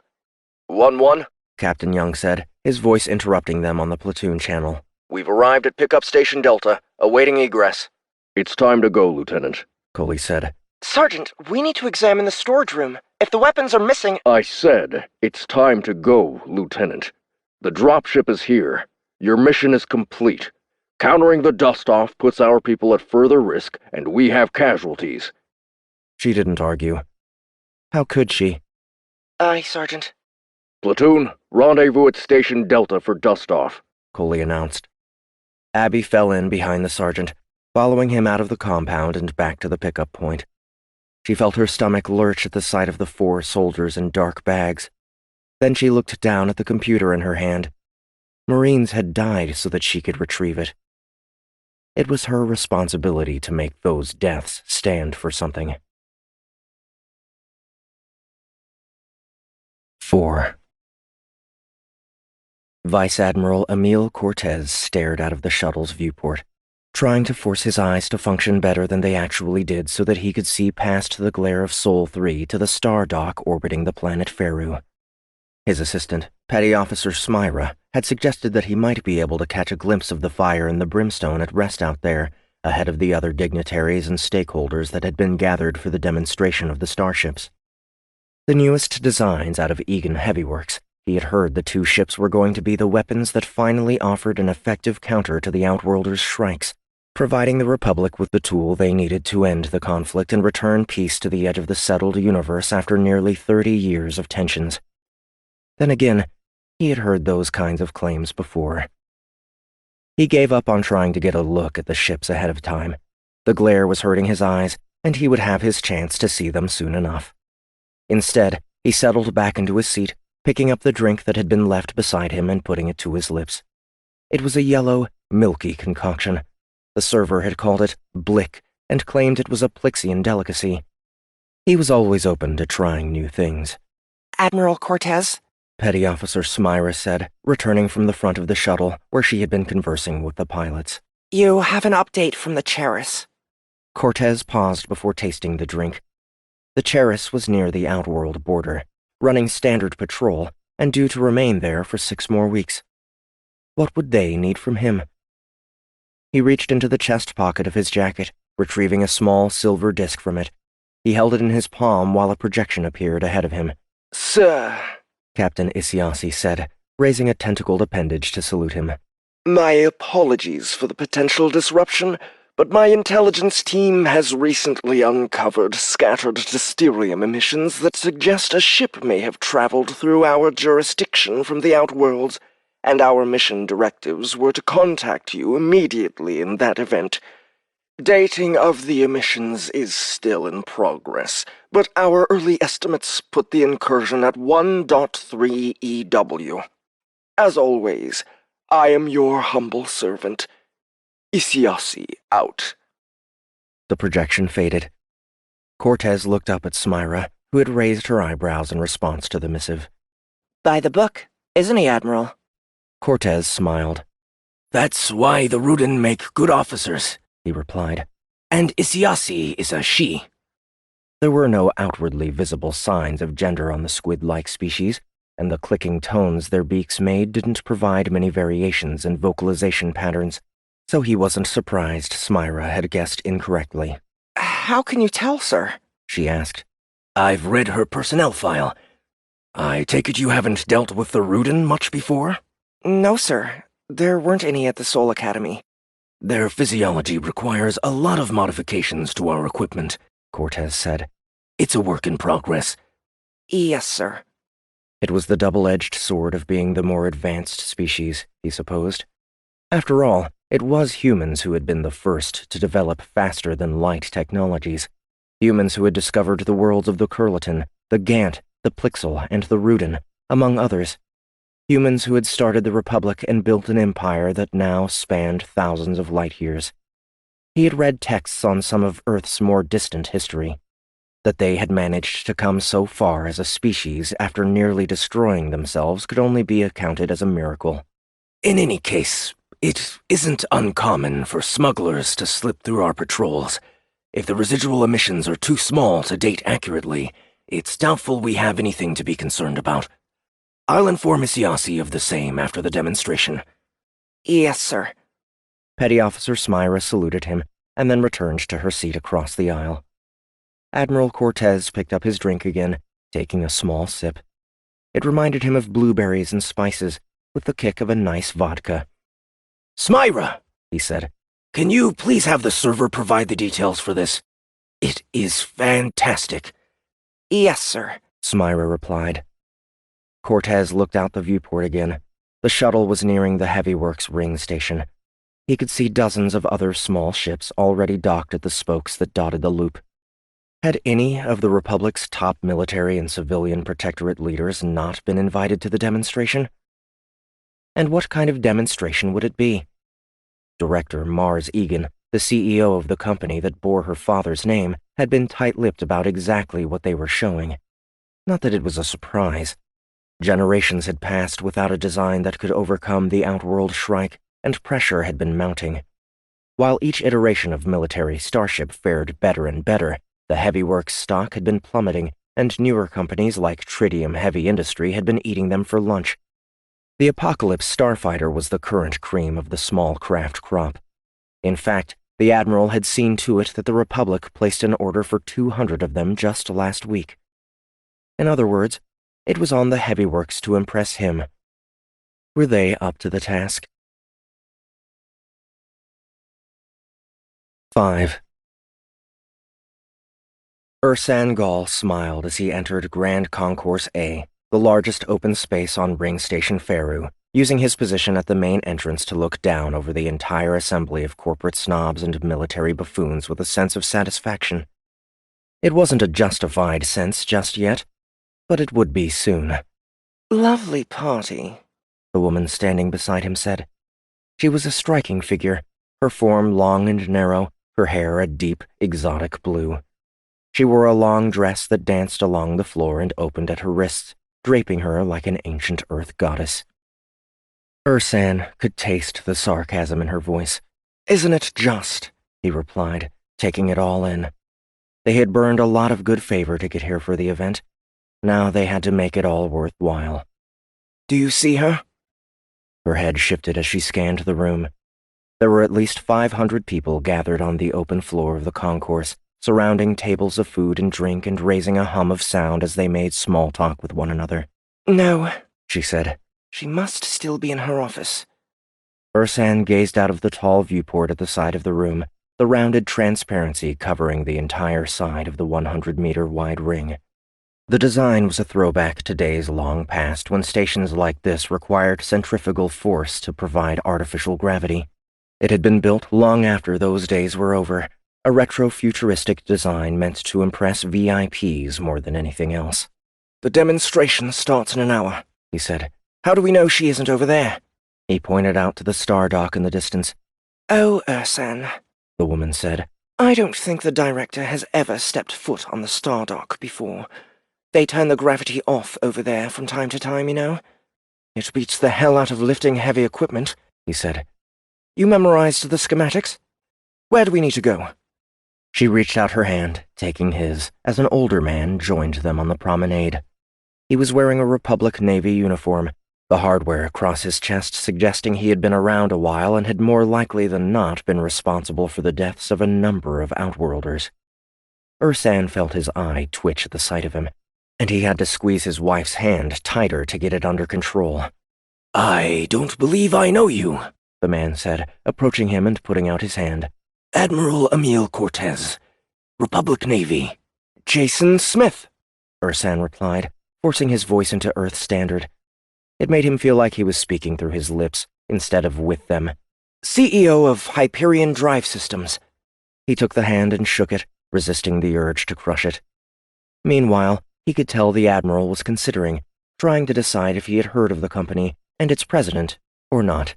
1-1, Captain Young said, his voice interrupting them on the platoon channel. We've arrived at Pickup Station Delta, awaiting egress. It's time to go, Lieutenant, Coley said. Sergeant, we need to examine the storage room. If the weapons are missing— I said, it's time to go, Lieutenant. The dropship is here. Your mission is complete. Countering the dust-off puts our people at further risk, and we have casualties. She didn't argue. How could she? Aye, Sergeant. Platoon, rendezvous at Station Delta for dust-off, Coley announced. Abby fell in behind the sergeant, following him out of the compound and back to the pickup point. She felt her stomach lurch at the sight of the 4 soldiers in dark bags. Then she looked down at the computer in her hand. Marines had died so that she could retrieve it. It was her responsibility to make those deaths stand for something. 4. Vice Admiral Emil Cortez stared out of the shuttle's viewport, trying to force his eyes to function better than they actually did so that he could see past the glare of Sol 3 to the star dock orbiting the planet Faru. His assistant, Petty Officer Smyra, had suggested that he might be able to catch a glimpse of the fire and the brimstone at rest out there, ahead of the other dignitaries and stakeholders that had been gathered for the demonstration of the starships. The newest designs out of Egan Heavyworks, he had heard the 2 ships were going to be the weapons that finally offered an effective counter to the Outworlders' Shrikes, providing the Republic with the tool they needed to end the conflict and return peace to the edge of the settled universe after nearly 30 years of tensions. Then again, he had heard those kinds of claims before. He gave up on trying to get a look at the ships ahead of time. The glare was hurting his eyes, and he would have his chance to see them soon enough. Instead, he settled back into his seat, picking up the drink that had been left beside him and putting it to his lips. It was a yellow, milky concoction. The server had called it Blick and claimed it was a Plixian delicacy. He was always open to trying new things. Admiral Cortez? Petty Officer Smyra said, returning from the front of the shuttle where she had been conversing with the pilots. You have an update from the Cheris. Cortez paused before tasting the drink. The Cheris was near the Outworld border, running standard patrol, and due to remain there for 6 more weeks. What would they need from him? He reached into the chest pocket of his jacket, retrieving a small silver disc from it. He held it in his palm while a projection appeared ahead of him. Sir, Captain Isiasi said, raising a tentacled appendage to salute him. My apologies for the potential disruption, but my intelligence team has recently uncovered scattered dysterium emissions that suggest a ship may have traveled through our jurisdiction from the Outworlds, and our mission directives were to contact you immediately in that event. Dating of the emissions is still in progress, but our early estimates put the incursion at 1.3 EW. As always, I am your humble servant, Isiasi out. The projection faded. Cortez looked up at Smyra, who had raised her eyebrows in response to the missive. By the book, isn't he, Admiral? Cortez smiled. That's why the Rudin make good officers, he replied. And Isiasi is a she. There were no outwardly visible signs of gender on the squid-like species, and the clicking tones their beaks made didn't provide many variations in vocalization patterns, so he wasn't surprised Smyra had guessed incorrectly. How can you tell, sir? She asked. I've read her personnel file. I take it you haven't dealt with the Rudin much before? No, sir. There weren't any at the Sol Academy. Their physiology requires a lot of modifications to our equipment, Cortez said. It's a work in progress. Yes, sir. It was the double-edged sword of being the more advanced species, he supposed. After all, it was humans who had been the first to develop faster-than-light technologies. Humans who had discovered the worlds of the Kurlatin, the Gant, the Plixel, and the Rudin, among others. Humans who had started the Republic and built an empire that now spanned thousands of light years. He had read texts on some of Earth's more distant history. That they had managed to come so far as a species after nearly destroying themselves could only be accounted as a miracle. In any case, it isn't uncommon for smugglers to slip through our patrols. If the residual emissions are too small to date accurately, it's doubtful we have anything to be concerned about. I'll inform Isiasi of the same after the demonstration. Yes, sir. Petty Officer Smyra saluted him and then returned to her seat across the aisle. Admiral Cortez picked up his drink again, taking a small sip. It reminded him of blueberries and spices, with the kick of a nice vodka. "Smyra," he said, "can you please have the server provide the details for this? It is fantastic." Yes, sir, Smyra replied. Cortez looked out the viewport again. The shuttle was nearing the Heavy Works ring station. He could see dozens of other small ships already docked at the spokes that dotted the loop. Had any of the Republic's top military and civilian protectorate leaders not been invited to the demonstration? And what kind of demonstration would it be? Director Mars Egan, the CEO of the company that bore her father's name, had been tight-lipped about exactly what they were showing. Not that it was a surprise. Generations had passed without a design that could overcome the Outworld Shrike, and pressure had been mounting. While each iteration of military starship fared better and better, the Heavy Works stock had been plummeting, and newer companies like Tritium Heavy Industry had been eating them for lunch. The Apocalypse Starfighter was the current cream of the small craft crop. In fact, the Admiral had seen to it that the Republic placed an order for 200 of them just last week. In other words, it was on the Heavy Works to impress him. Were they up to the task? 5. Ursan Gall smiled as he entered Grand Concourse A, the largest open space on Ring Station Faru, using his position at the main entrance to look down over the entire assembly of corporate snobs and military buffoons with a sense of satisfaction. It wasn't a justified sense just yet, but it would be soon. Lovely party, the woman standing beside him said. She was a striking figure, her form long and narrow, her hair a deep, exotic blue. She wore a long dress that danced along the floor and opened at her wrists, draping her like an ancient earth goddess. Ursan could taste the sarcasm in her voice. "Isn't it just?" he replied, taking it all in. They had burned a lot of good favor to get here for the event. Now they had to make it all worthwhile. "Do you see her?" Her head shifted as she scanned the room. There were at least 500 people gathered on the open floor of the concourse, surrounding tables of food and drink and raising a hum of sound as they made small talk with one another. "No," she said. "She must still be in her office." Ursan gazed out of the tall viewport at the side of the room, the rounded transparency covering the entire side of the 100-meter-wide ring. The design was a throwback to days long past when stations like this required centrifugal force to provide artificial gravity. It had been built long after those days were over, a retro-futuristic design meant to impress VIPs more than anything else. "The demonstration starts in an hour," he said. "How do we know she isn't over there?" He pointed out to the star dock in the distance. "Oh, Ursan," the woman said. "I don't think the director has ever stepped foot on the star dock before. They turn the gravity off over there from time to time, you know. It beats the hell out of lifting heavy equipment," he said. "You memorized the schematics? Where do we need to go?" She reached out her hand, taking his, as an older man joined them on the promenade. He was wearing a Republic Navy uniform, the hardware across his chest suggesting he had been around a while and had more likely than not been responsible for the deaths of a number of Outworlders. Ursan felt his eye twitch at the sight of him, and he had to squeeze his wife's hand tighter to get it under control. "I don't believe I know you," the man said, approaching him and putting out his hand. "Admiral Emil Cortez, Republic Navy." "Jason Smith," Ursan replied, forcing his voice into Earth Standard. It made him feel like he was speaking through his lips instead of with them. "CEO of Hyperion Drive Systems." He took the hand and shook it, resisting the urge to crush it. Meanwhile, he could tell the Admiral was considering, trying to decide if he had heard of the company and its president or not.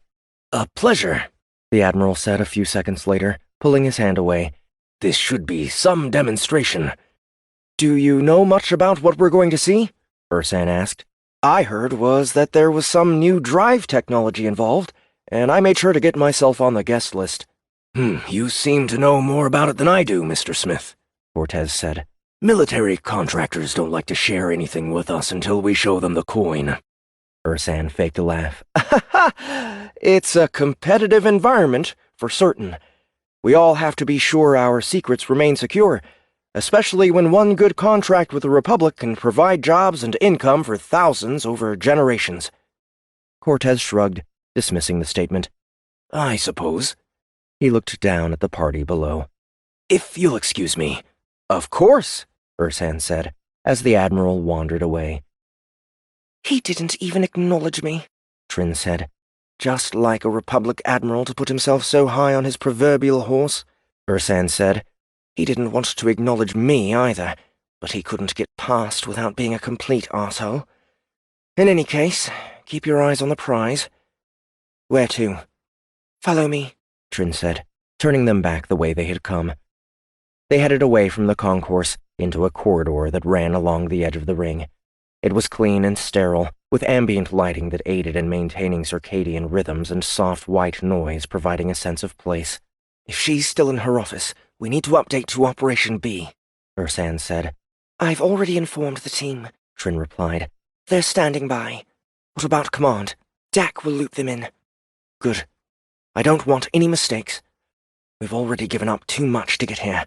"A pleasure," the Admiral said a few seconds later, pulling his hand away. "This should be some demonstration." "Do you know much about what we're going to see?" Ursan asked. "I heard was that there was some new drive technology involved, and I made sure to get myself on the guest list." You seem to know more about it than I do, Mr. Smith, Cortez said. Military contractors don't like to share anything with us until we show them the coin. Ursan faked a laugh. It's a competitive environment, for certain. We all have to be sure our secrets remain secure, especially when one good contract with the Republic can provide jobs and income for thousands over generations. Cortez shrugged, dismissing the statement. I suppose. He looked down at the party below. If you'll excuse me. Of course, Ursan said, as the Admiral wandered away. He didn't even acknowledge me, Trin said. Just like a Republic Admiral to put himself so high on his proverbial horse, Ursan said. He didn't want to acknowledge me either, but he couldn't get past without being a complete arsehole. In any case, keep your eyes on the prize. Where to? Follow me, Trin said, turning them back the way they had come. They headed away from the concourse into a corridor that ran along the edge of the ring. It was clean and sterile, with ambient lighting that aided in maintaining circadian rhythms and soft white noise providing a sense of place. If she's still in her office, we need to update to Operation B, Ursan said. I've already informed the team, Trin replied. They're standing by. What about command? Dak will loop them in. Good. I don't want any mistakes. We've already given up too much to get here.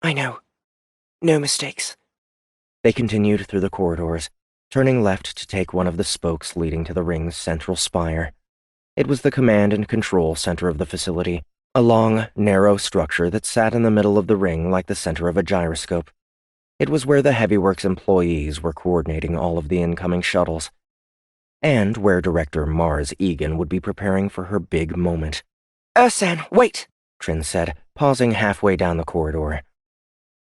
I know. No mistakes. They continued through the corridors, turning left to take one of the spokes leading to the ring's central spire. It was the command and control center of the facility, a long, narrow structure that sat in the middle of the ring like the center of a gyroscope. It was where the Heavyworks employees were coordinating all of the incoming shuttles, and where Director Mars Egan would be preparing for her big moment. Ursan, wait! Trin said, pausing halfway down the corridor.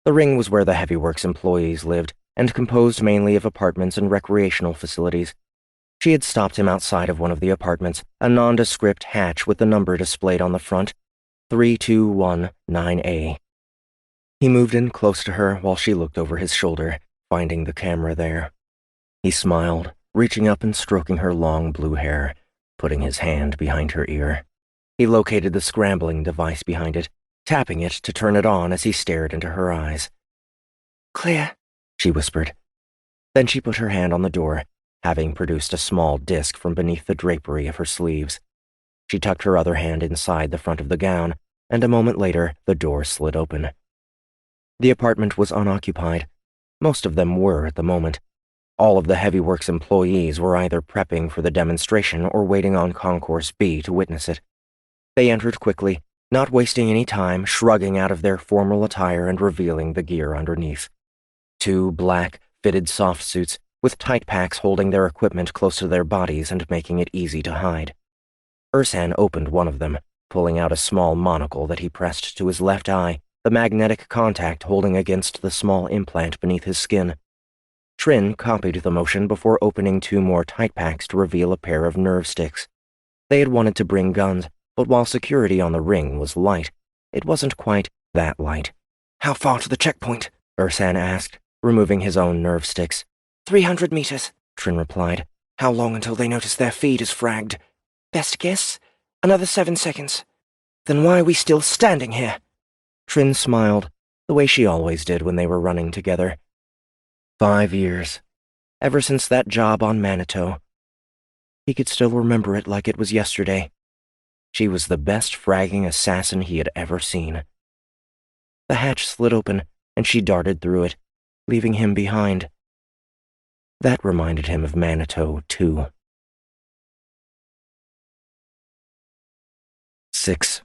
The ring was where the Heavyworks employees lived, and composed mainly of apartments and recreational facilities. She had stopped him outside of one of the apartments, a nondescript hatch with the number displayed on the front, 3219A. He moved in close to her while she looked over his shoulder, finding the camera there. He smiled, reaching up and stroking her long blue hair, putting his hand behind her ear. He located the scrambling device behind it, tapping it to turn it on as he stared into her eyes. Clear, she whispered. Then she put her hand on the door, having produced a small disc from beneath the drapery of her sleeves. She tucked her other hand inside the front of the gown, and a moment later the door slid open. The apartment was unoccupied. Most of them were at the moment. All of the Heavyworks employees were either prepping for the demonstration or waiting on Concourse B to witness it. They entered quickly, not wasting any time, shrugging out of their formal attire and revealing the gear underneath. 2 black, fitted soft suits, with tight packs holding their equipment close to their bodies and making it easy to hide. Ursan opened one of them, pulling out a small monocle that he pressed to his left eye, the magnetic contact holding against the small implant beneath his skin. Trin copied the motion before opening 2 more tight packs to reveal a pair of nerve sticks. They had wanted to bring guns, but while security on the ring was light, it wasn't quite that light. How far to the checkpoint? Ursan asked, removing his own nerve sticks. 300 meters, Trin replied. How long until they notice their feed is fragged? Best guess? Another 7 seconds. Then why are we still standing here? Trin smiled, the way she always did when they were running together. 5 years. Ever since that job on Manitou. He could still remember it like it was yesterday. She was the best fragging assassin he had ever seen. The hatch slid open, and she darted through it, leaving him behind. That reminded him of Manitou, too. 6.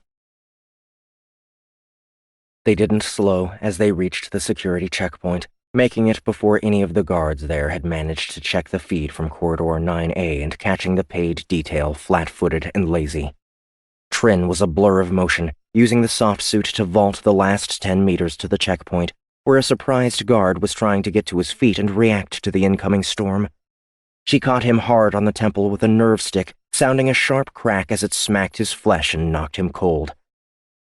They didn't slow as they reached the security checkpoint, making it before any of the guards there had managed to check the feed from Corridor 9A and catching the paid detail flat-footed and lazy. Trin was a blur of motion, using the soft suit to vault the last 10 meters to the checkpoint, where a surprised guard was trying to get to his feet and react to the incoming storm. She caught him hard on the temple with a nerve stick, sounding a sharp crack as it smacked his flesh and knocked him cold.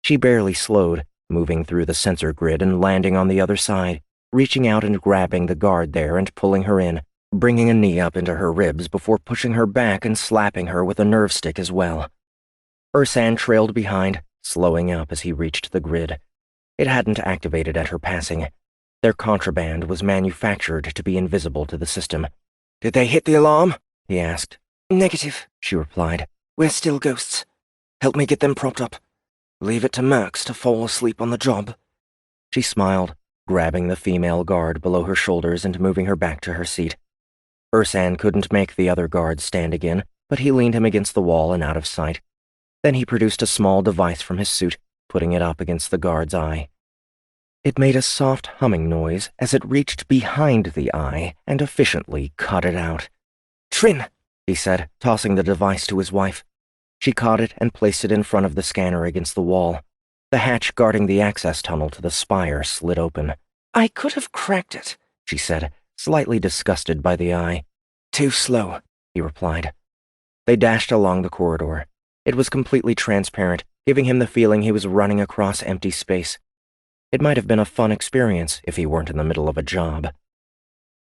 She barely slowed, moving through the sensor grid and landing on the other side, reaching out and grabbing the guard there and pulling her in, bringing a knee up into her ribs before pushing her back and slapping her with a nerve stick as well. Ursan trailed behind, slowing up as he reached the grid. It hadn't activated at her passing. Their contraband was manufactured to be invisible to the system. "Did they hit the alarm?" he asked. "Negative," she replied. "We're still ghosts." "Help me get them propped up. Leave it to Mercs to fall asleep on the job." She smiled, grabbing the female guard below her shoulders and moving her back to her seat. Ursan couldn't make the other guard stand again, but he leaned him against the wall and out of sight. Then he produced a small device from his suit, putting it up against the guard's eye. It made a soft humming noise as it reached behind the eye and efficiently cut it out. "Trin," he said, tossing the device to his wife. She caught it and placed it in front of the scanner against the wall. The hatch guarding the access tunnel to the spire slid open. "I could have cracked it," she said, slightly disgusted by the eye. "Too slow," he replied. They dashed along the corridor. It was completely transparent, giving him the feeling he was running across empty space. It might have been a fun experience if he weren't in the middle of a job.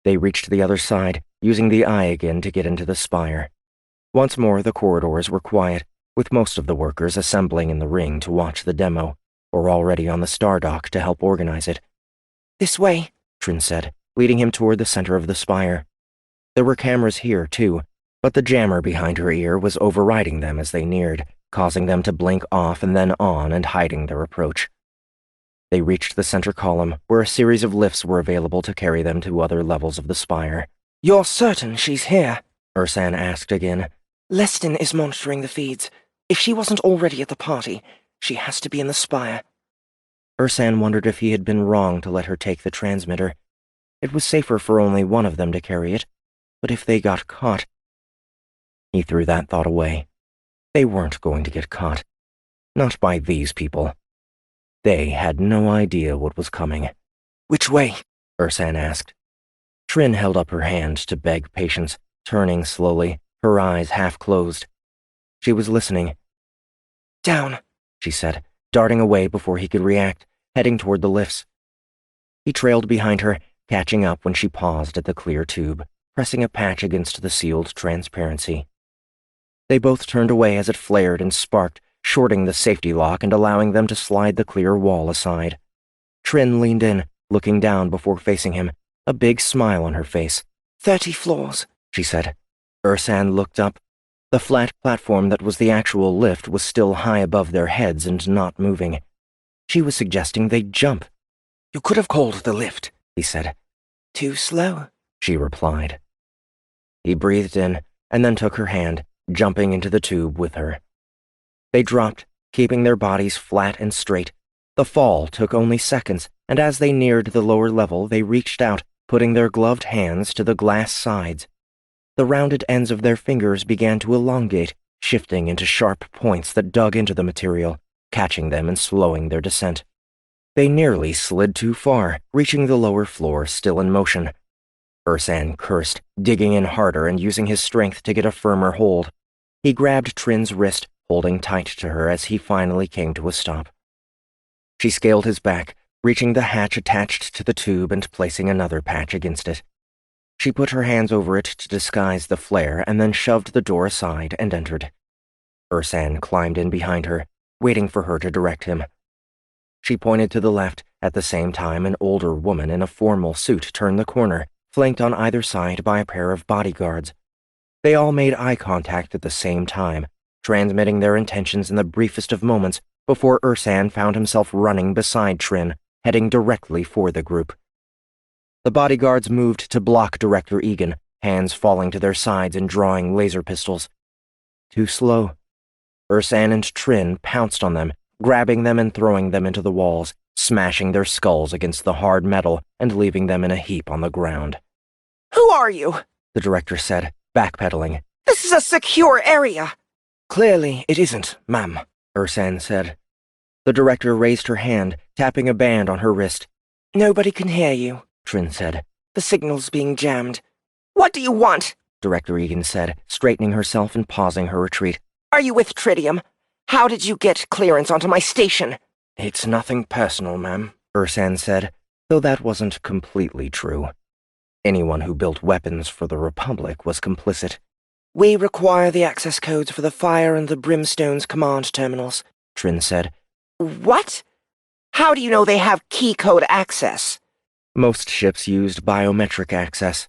They reached the other side, using the eye again to get into the spire. Once more, the corridors were quiet, with most of the workers assembling in the ring to watch the demo, or already on the star dock to help organize it. "This way," Trin said, leading him toward the center of the spire. There were cameras here, too, but the jammer behind her ear was overriding them as they neared, causing them to blink off and then on and hiding their approach. They reached the center column, where a series of lifts were available to carry them to other levels of the spire. "You're certain she's here?" Ursan asked again. "Leston is monitoring the feeds. If she wasn't already at the party, she has to be in the spire." Ursan wondered if he had been wrong to let her take the transmitter. It was safer for only one of them to carry it, but if they got caught... He threw that thought away. They weren't going to get caught. Not by these people. They had no idea what was coming. "Which way?" Ursan asked. Trin held up her hand to beg patience, turning slowly, her eyes half closed. She was listening. "Down," she said, darting away before he could react, heading toward the lifts. He trailed behind her, catching up when she paused at the clear tube, pressing a patch against the sealed transparency. They both turned away as it flared and sparked, shorting the safety lock and allowing them to slide the clear wall aside. Trin leaned in, looking down before facing him, a big smile on her face. 30 floors, she said. Ursan looked up. The flat platform that was the actual lift was still high above their heads and not moving. She was suggesting they'd jump. "You could have called the lift," he said. "Too slow," she replied. He breathed in and then took her hand, jumping into the tube with her. They dropped, keeping their bodies flat and straight. The fall took only seconds, and as they neared the lower level, they reached out, putting their gloved hands to the glass sides. The rounded ends of their fingers began to elongate, shifting into sharp points that dug into the material, catching them and slowing their descent. They nearly slid too far, reaching the lower floor still in motion. Ursan cursed, digging in harder and using his strength to get a firmer hold. He grabbed Trin's wrist, holding tight to her as he finally came to a stop. She scaled his back, reaching the hatch attached to the tube and placing another patch against it. She put her hands over it to disguise the flare and then shoved the door aside and entered. Ursan climbed in behind her, waiting for her to direct him. She pointed to the left, at the same time an older woman in a formal suit turned the corner, flanked on either side by a pair of bodyguards. They all made eye contact at the same time, transmitting their intentions in the briefest of moments before Ursan found himself running beside Trin, heading directly for the group. The bodyguards moved to block Director Egan, hands falling to their sides and drawing laser pistols. Too slow. Ursan and Trin pounced on them, grabbing them and throwing them into the walls, smashing their skulls against the hard metal and leaving them in a heap on the ground. "Who are you?" the director said, backpedaling. "This is a secure area." "Clearly it isn't, ma'am," Ursan said. The director raised her hand, tapping a band on her wrist. "Nobody can hear you," Trin said. "The signal's being jammed." "What do you want?" Director Egan said, straightening herself and pausing her retreat. "Are you with Tritium? How did you get clearance onto my station?" "It's nothing personal, ma'am," Ursan said, though that wasn't completely true. Anyone who built weapons for the Republic was complicit. "We require the access codes for the Fire and the Brimstone's command terminals," Trin said, What? How do you know they have key code access? Most ships used biometric access.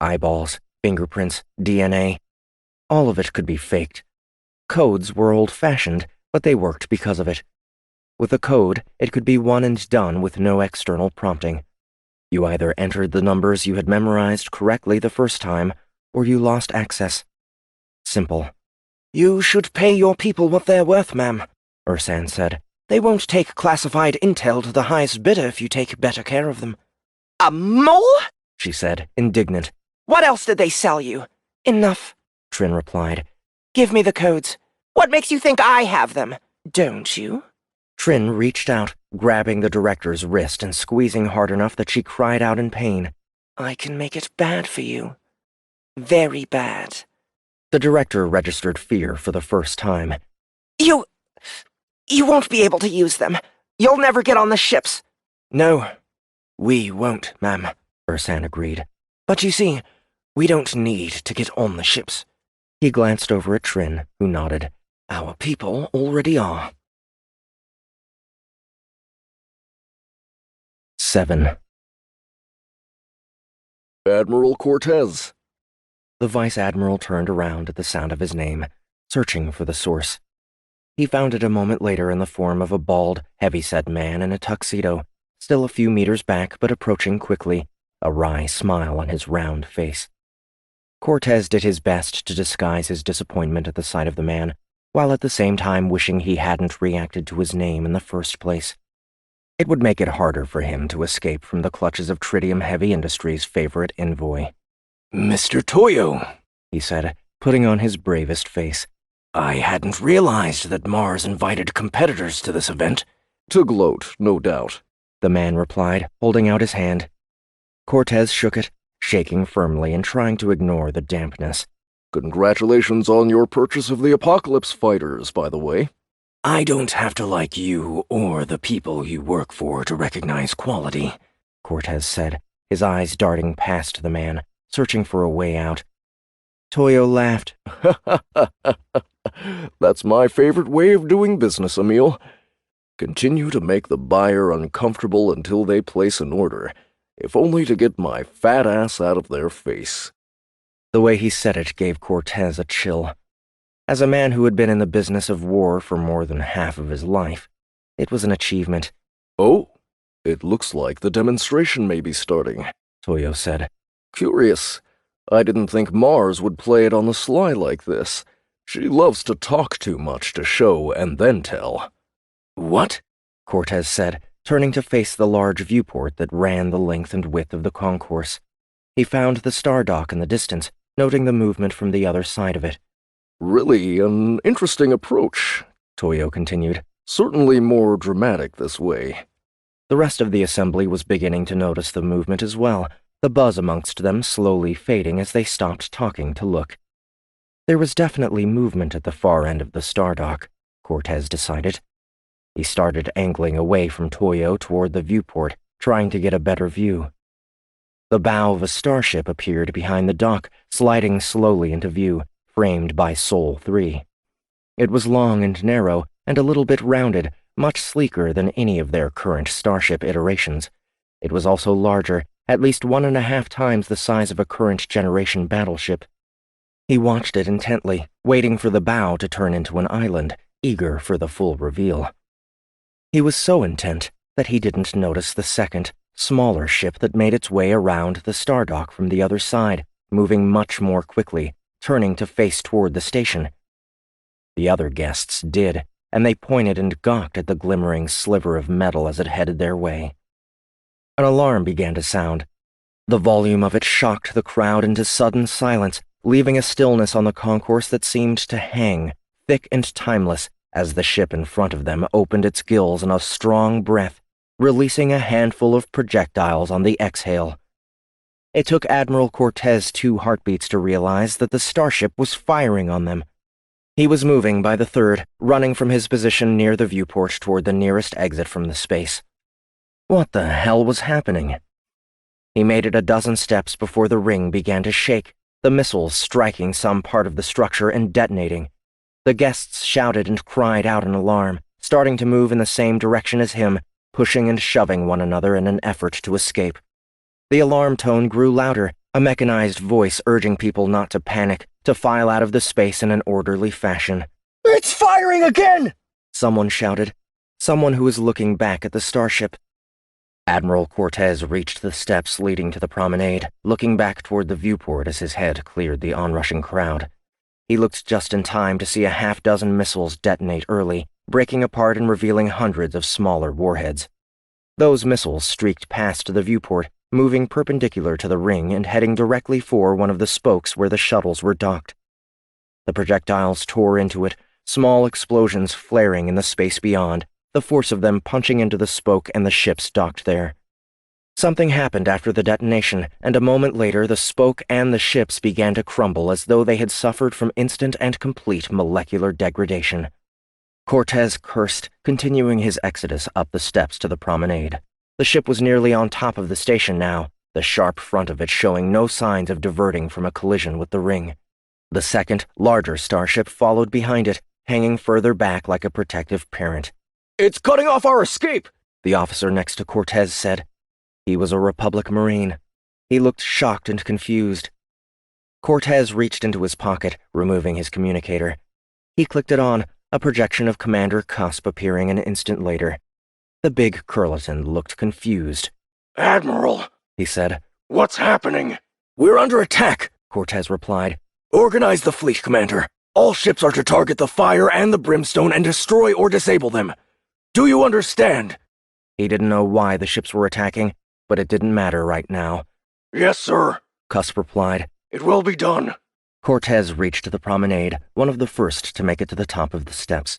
Eyeballs, fingerprints, DNA. All of it could be faked. Codes were old-fashioned, but they worked because of it. With a code, it could be one and done with no external prompting. You either entered the numbers you had memorized correctly the first time, or you lost access. Simple. You should pay your people what they're worth, ma'am, Ursan said. They won't take classified intel to the highest bidder if you take better care of them. A mole? She said, indignant. What else did they sell you? Enough, Trin replied. Give me the codes. What makes you think I have them? Don't you? Trin reached out, grabbing the director's wrist and squeezing hard enough that she cried out in pain. I can make it bad for you. Very bad. The director registered fear for the first time. You won't be able to use them. You'll never get on the ships. No, we won't, ma'am, Ursan agreed. But you see, we don't need to get on the ships. He glanced over at Trin, who nodded. Our people already are. 7. Admiral Cortez. The Vice Admiral turned around at the sound of his name, searching for the source. He found it a moment later in the form of a bald, heavy-set man in a tuxedo, still a few meters back but approaching quickly, a wry smile on his round face. Cortez did his best to disguise his disappointment at the sight of the man, while at the same time wishing he hadn't reacted to his name in the first place. It would make it harder for him to escape from the clutches of Tritium Heavy Industries' favorite envoy. Mr. Toyo, he said, putting on his bravest face. I hadn't realized that Mars invited competitors to this event. To gloat, no doubt, the man replied, holding out his hand. Cortez shook it, shaking firmly and trying to ignore the dampness. Congratulations on your purchase of the Apocalypse Fighters, by the way. I don't have to like you or the people you work for to recognize quality, Cortez said, his eyes darting past the man, searching for a way out. Toyo laughed. That's my favorite way of doing business, Emil. Continue to make the buyer uncomfortable until they place an order, if only to get my fat ass out of their face. The way he said it gave Cortez a chill. As a man who had been in the business of war for more than half of his life, it was an achievement. Oh, it looks like the demonstration may be starting, Toyo said. Curious. I didn't think Mars would play it on the sly like this. She loves to talk too much to show and then tell. What? Cortez said, turning to face the large viewport that ran the length and width of the concourse. He found the star dock in the distance, noting the movement from the other side of it. Really an interesting approach, Toyo continued. Certainly more dramatic this way. The rest of the assembly was beginning to notice the movement as well, the buzz amongst them slowly fading as they stopped talking to look. There was definitely movement at the far end of the star dock, Cortez decided. He started angling away from Toyo toward the viewport, trying to get a better view. The bow of a starship appeared behind the dock, sliding slowly into view, framed by Sol 3. It was long and narrow, and a little bit rounded, much sleeker than any of their current starship iterations. It was also larger, at least 1.5 times the size of a current-generation battleship. He watched it intently, waiting for the bow to turn into an island, eager for the full reveal. He was so intent that he didn't notice the second, smaller ship that made its way around the star dock from the other side, moving much more quickly, turning to face toward the station. The other guests did, and they pointed and gawked at the glimmering sliver of metal as it headed their way. An alarm began to sound. The volume of it shocked the crowd into sudden silence, leaving a stillness on the concourse that seemed to hang, thick and timeless, as the ship in front of them opened its gills in a strong breath, releasing a handful of projectiles on the exhale. It took Admiral Cortez 2 heartbeats to realize that the starship was firing on them. He was moving by the third, running from his position near the viewport toward the nearest exit from the space. What the hell was happening? He made it a dozen steps before the ring began to shake, the missiles striking some part of the structure and detonating. The guests shouted and cried out in alarm, starting to move in the same direction as him, pushing and shoving one another in an effort to escape. The alarm tone grew louder, a mechanized voice urging people not to panic, to file out of the space in an orderly fashion. "It's firing again!" Someone shouted. Someone who was looking back at the starship. Admiral Cortez reached the steps leading to the promenade, looking back toward the viewport as his head cleared the onrushing crowd. He looked just in time to see a half-dozen missiles detonate early, breaking apart and revealing hundreds of smaller warheads. Those missiles streaked past the viewport, moving perpendicular to the ring and heading directly for one of the spokes where the shuttles were docked. The projectiles tore into it, small explosions flaring in the space beyond, the force of them punching into the spoke and the ships docked there. Something happened after the detonation, and a moment later the spoke and the ships began to crumble as though they had suffered from instant and complete molecular degradation. Cortez cursed, continuing his exodus up the steps to the promenade. The ship was nearly on top of the station now, the sharp front of it showing no signs of diverting from a collision with the ring. The second, larger starship followed behind it, hanging further back like a protective parent. "It's cutting off our escape," the officer next to Cortez said. He was a Republic Marine. He looked shocked and confused. Cortez reached into his pocket, removing his communicator. He clicked it on, a projection of Commander Cusp appearing an instant later. The big Curleton looked confused. "Admiral," he said. "what's happening?" "We're under attack," Cortez replied. "Organize the fleet, Commander. All ships are to target the fire and the brimstone and destroy or disable them. Do you understand?" He didn't know why the ships were attacking, but it didn't matter right now. "Yes, sir," Cusp replied. "it will be done." Cortez reached the promenade, one of the first to make it to the top of the steps.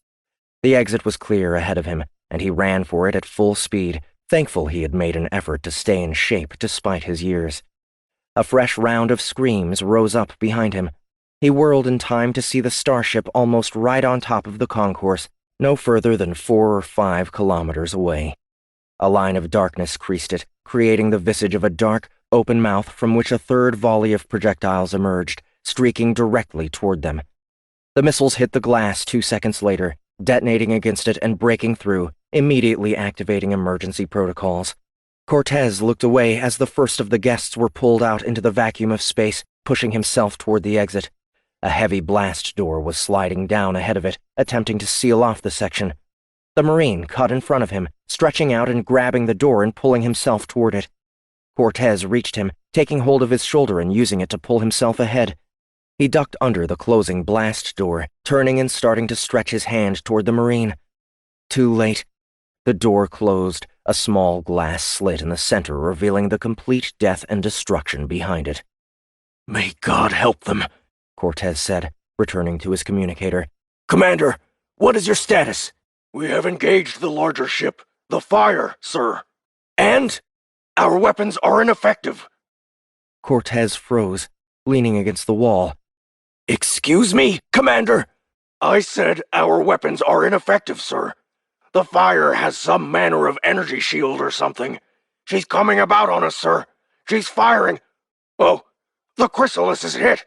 The exit was clear ahead of him, and he ran for it at full speed, thankful he had made an effort to stay in shape despite his years. A fresh round of screams rose up behind him. He whirled in time to see the starship almost right on top of the concourse, no further than 4 or 5 kilometers away. A line of darkness creased it, creating the visage of a dark, open mouth from which a third volley of projectiles emerged, streaking directly toward them. The missiles hit the glass 2 seconds later, detonating against it and breaking through, immediately activating emergency protocols. Cortez looked away as the first of the guests were pulled out into the vacuum of space, pushing himself toward the exit. A heavy blast door was sliding down ahead of it, attempting to seal off the section. The Marine cut in front of him, stretching out and grabbing the door and pulling himself toward it. Cortez reached him, taking hold of his shoulder and using it to pull himself ahead. He ducked under the closing blast door, turning and starting to stretch his hand toward the Marine. Too late. The door closed, a small glass slit in the center revealing the complete death and destruction behind it. "May God help them," Cortez said, returning to his communicator. "Commander, what is your status?" "We have engaged the larger ship, the Fire, sir. And? Our weapons are ineffective." Cortez froze, leaning against the wall. "Excuse me, Commander?" "I said our weapons are ineffective, sir. The Fire has some manner of energy shield or something. She's coming about on us, sir. She's firing. Oh, the chrysalis is hit.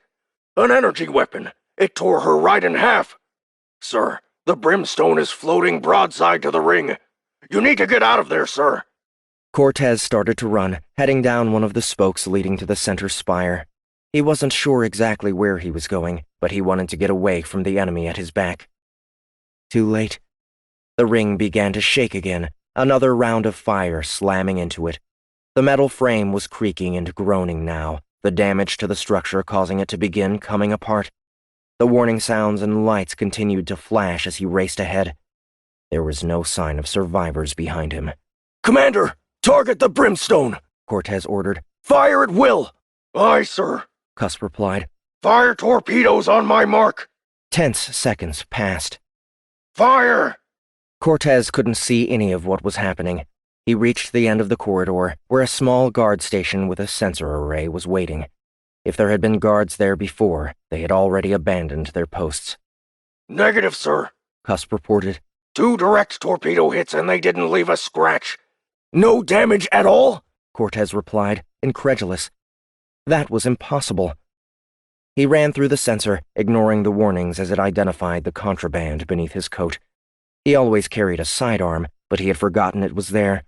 An energy weapon. It tore her right in half. Sir, the brimstone is floating broadside to the ring. You need to get out of there, sir." Cortez started to run, heading down one of the spokes leading to the center spire. He wasn't sure exactly where he was going, but he wanted to get away from the enemy at his back. Too late. The ring began to shake again, another round of fire slamming into it. The metal frame was creaking and groaning now, the damage to the structure causing it to begin coming apart. The warning sounds and lights continued to flash as he raced ahead. There was no sign of survivors behind him. "Commander, target the brimstone," Cortez ordered. "Fire at will." "Aye, sir." Cusp replied. "Fire torpedoes on my mark." Tense seconds passed. "Fire!" Cortez couldn't see any of what was happening. He reached the end of the corridor, where a small guard station with a sensor array was waiting. If there had been guards there before, they had already abandoned their posts. "Negative, sir," Cusp reported. 2 direct torpedo hits and they didn't leave a scratch." "No damage at all?" Cortez replied, incredulous. That was impossible. He ran through the sensor, ignoring the warnings as it identified the contraband beneath his coat. He always carried a sidearm, but he had forgotten it was there.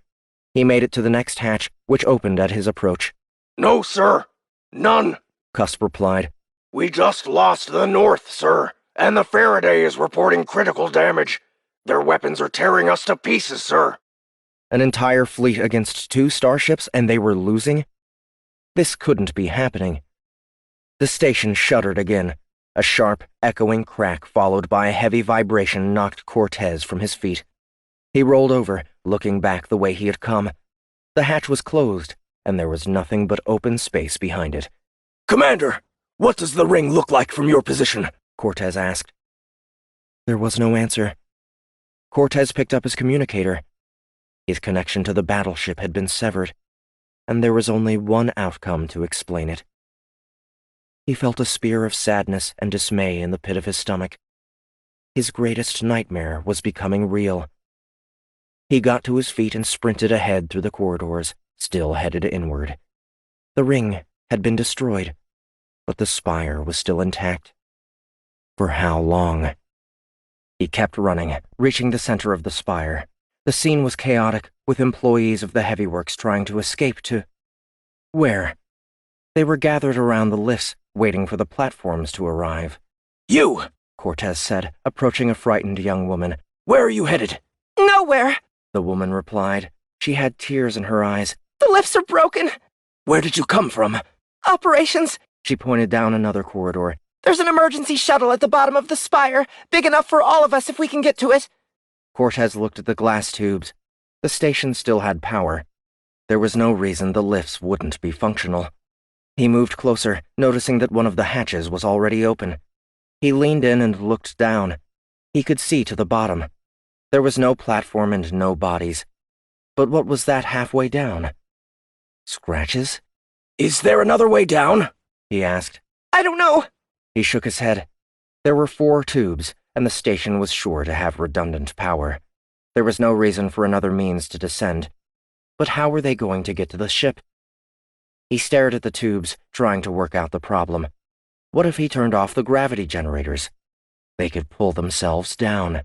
He made it to the next hatch, which opened at his approach. "No, sir. None," Cusp replied. "We just lost the North, sir, and the Faraday is reporting critical damage. Their weapons are tearing us to pieces, sir." An entire fleet against 2 starships, and they were losing? This couldn't be happening. The station shuddered again. A sharp, echoing crack followed by a heavy vibration knocked Cortez from his feet. He rolled over, looking back the way he had come. The hatch was closed, and there was nothing but open space behind it. "Commander, what does the ring look like from your position?" Cortez asked. There was no answer. Cortez picked up his communicator. His connection to the battleship had been severed, and there was only one outcome to explain it. He felt a spear of sadness and dismay in the pit of his stomach. His greatest nightmare was becoming real. He got to his feet and sprinted ahead through the corridors, still headed inward. The ring had been destroyed, but the spire was still intact. For how long? He kept running, reaching the center of the spire. The scene was chaotic, with employees of the Heavyworks trying to escape to... where? They were gathered around the lifts, waiting for the platforms to arrive. "You!" Cortez said, approaching a frightened young woman. "Where are you headed?" Nowhere. The woman replied. She had tears in her eyes. The lifts are broken. "Where did you come from?" Operations. She pointed down another corridor. There's an emergency shuttle at the bottom of the spire, big enough for all of us if we can get to it. Cortez looked at the glass tubes. The station still had power. There was no reason the lifts wouldn't be functional. He moved closer, noticing that one of the hatches was already open. He leaned in and looked down. He could see to the bottom. There was no platform and no bodies. But what was that halfway down? Scratches? "Is there another way down?" He asked. I don't know. He shook his head. There were 4 tubes, and the station was sure to have redundant power. There was no reason for another means to descend. But how were they going to get to the ship? He stared at the tubes, trying to work out the problem. What if he turned off the gravity generators? They could pull themselves down.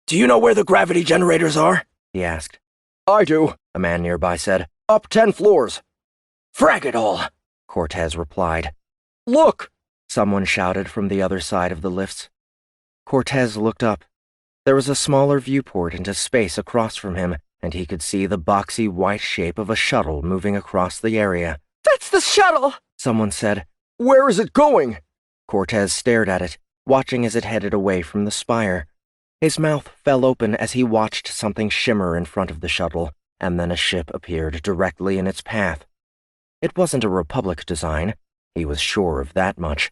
"Do you know where the gravity generators are?" He asked. I do, A man nearby said. up 10 floors. "Frag it all!" Cortez replied. Look! Someone shouted from the other side of the lifts. Cortez looked up. There was a smaller viewport into space across from him, and he could see the boxy white shape of a shuttle moving across the area. That's the shuttle. Someone said. Where is it going? Cortez stared at it, watching as it headed away from the spire. His mouth fell open as he watched something shimmer in front of the shuttle, and then a ship appeared directly in its path. It wasn't a Republic design. He was sure of that much.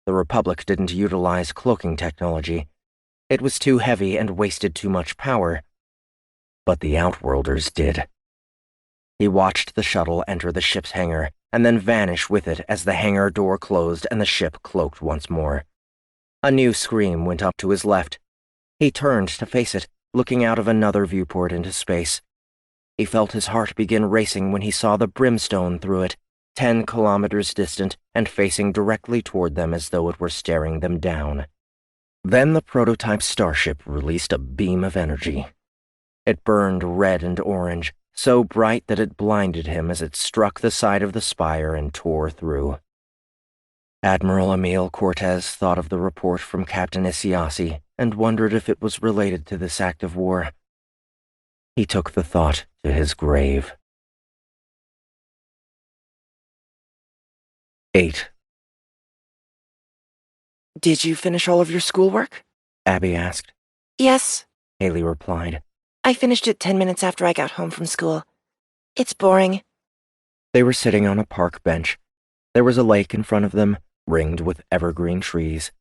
The Republic didn't utilize cloaking technology. It was too heavy and wasted too much power. But the Outworlders did. He watched the shuttle enter the ship's hangar, and then vanish with it as the hangar door closed and the ship cloaked once more. A new scream went up to his left. He turned to face it, looking out of another viewport into space. He felt his heart begin racing when he saw the brimstone through it, 10 kilometers distant and facing directly toward them as though it were staring them down. Then the prototype starship released a beam of energy. It burned red and orange, so bright that it blinded him as it struck the side of the spire and tore through. Admiral Emil Cortez thought of the report from Captain Isiasi and wondered if it was related to this act of war. He took the thought to his grave. 8. Did you finish all of your schoolwork? Abby asked. Yes. Haley replied. I finished it 10 minutes after I got home from school. It's boring. They were sitting on a park bench. There was a lake in front of them, ringed with evergreen trees.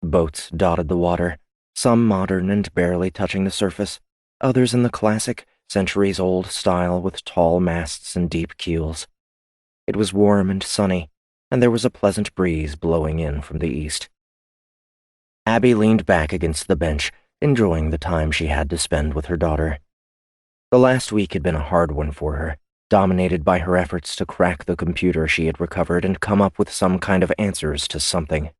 Boats dotted the water, some modern and barely touching the surface, others in the classic, centuries-old style with tall masts and deep keels. It was warm and sunny, and there was a pleasant breeze blowing in from the east. Abby leaned back against the bench, enjoying the time she had to spend with her daughter. The last week had been a hard one for her, dominated by her efforts to crack the computer she had recovered and come up with some kind of answers to something.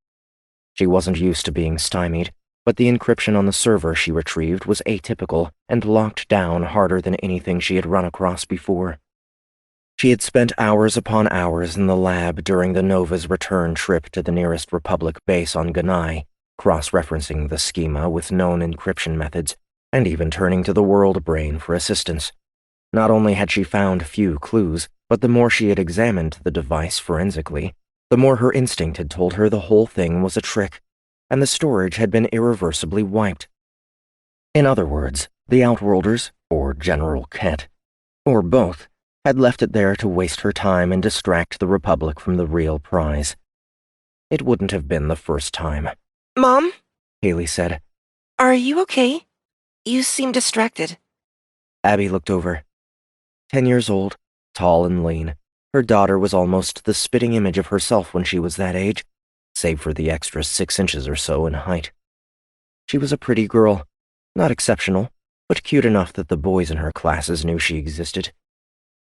She wasn't used to being stymied, but the encryption on the server she retrieved was atypical and locked down harder than anything she had run across before. She had spent hours upon hours in the lab during the Nova's return trip to the nearest Republic base on Ganai, cross-referencing the schema with known encryption methods, and even turning to the World Brain for assistance. Not only had she found few clues, but the more she had examined the device forensically, the more her instinct had told her the whole thing was a trick, and the storage had been irreversibly wiped. In other words, the Outworlders, or General Kett, or both, had left it there to waste her time and distract the Republic from the real prize. It wouldn't have been the first time. Mom? Haley said. Are you okay? You seem distracted. Abby looked over. 10 years old, tall and lean, her daughter was almost the spitting image of herself when she was that age, save for the extra 6 inches or so in height. She was a pretty girl, not exceptional, but cute enough that the boys in her classes knew she existed.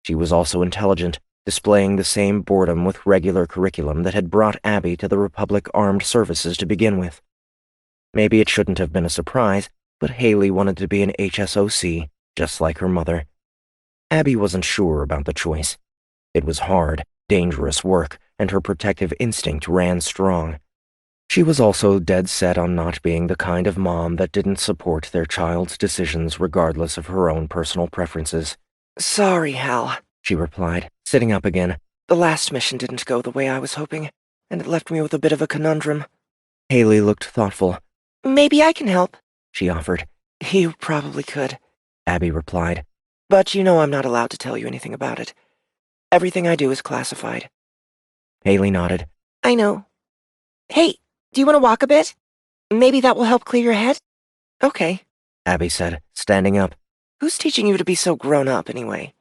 She was also intelligent, displaying the same boredom with regular curriculum that had brought Abby to the Republic Armed Services to begin with. Maybe it shouldn't have been a surprise, but Haley wanted to be an HSOC, just like her mother. Abby wasn't sure about the choice. It was hard, dangerous work, and her protective instinct ran strong. She was also dead set on not being the kind of mom that didn't support their child's decisions regardless of her own personal preferences. Sorry, Hal, she replied, sitting up again. The last mission didn't go the way I was hoping, and it left me with a bit of a conundrum. Haley looked thoughtful. Maybe I can help, she offered. You probably could, Abby replied. But you know I'm not allowed to tell you anything about it. Everything I do is classified. Haley nodded. I know. Hey, do you want to walk a bit? Maybe that will help clear your head? Okay, Abby said, standing up. Who's teaching you to be so grown up, anyway?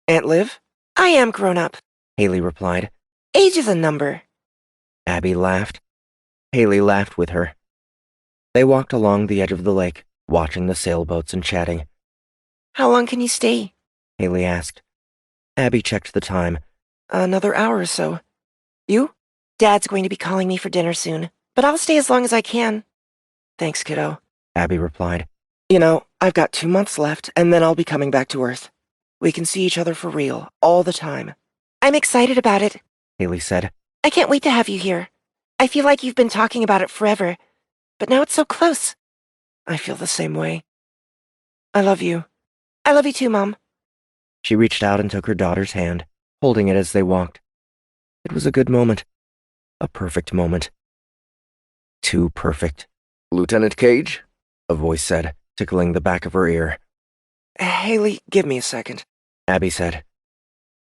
Aunt Liv? I am grown up, Haley replied. Age is a number. Abby laughed. Haley laughed with her. They walked along the edge of the lake, watching the sailboats and chatting. How long can you stay? Haley asked. Abby checked the time. Another hour or so. You? Dad's going to be calling me for dinner soon, but I'll stay as long as I can. Thanks, kiddo, Abby replied. You know, I've got 2 months left, and then I'll be coming back to Earth. We can see each other for real, all the time. I'm excited about it, Haley said. I can't wait to have you here. I feel like you've been talking about it forever, but now it's so close. I feel the same way. I love you. I love you too, Mom. She reached out and took her daughter's hand, holding it as they walked. It was a good moment. A perfect moment. Too perfect. Lieutenant Cage? A voice said, tickling the back of her ear. Haley, give me a second, Abby said.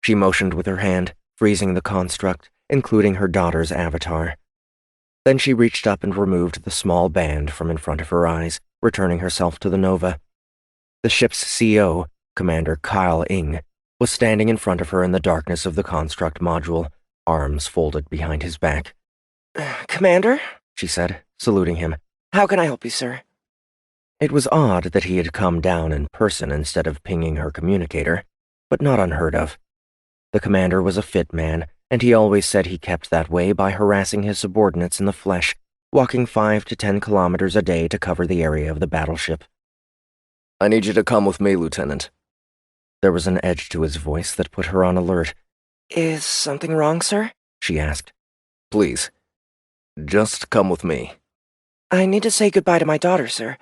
She motioned with her hand, freezing the construct, including her daughter's avatar. Then she reached up and removed the small band from in front of her eyes, returning herself to the Nova. The ship's CO, Commander Kyle Ing, was standing in front of her in the darkness of the construct module, arms folded behind his back. Commander? She said, saluting him. How can I help you, sir? It was odd that he had come down in person instead of pinging her communicator, but not unheard of. The commander was a fit man, and he always said he kept that way by harassing his subordinates in the flesh, walking 5 to 10 kilometers a day to cover the area of the battleship. I need you to come with me, Lieutenant. There was an edge to his voice that put her on alert. Is something wrong, sir? She asked. Please, just come with me. I need to say goodbye to my daughter, sir.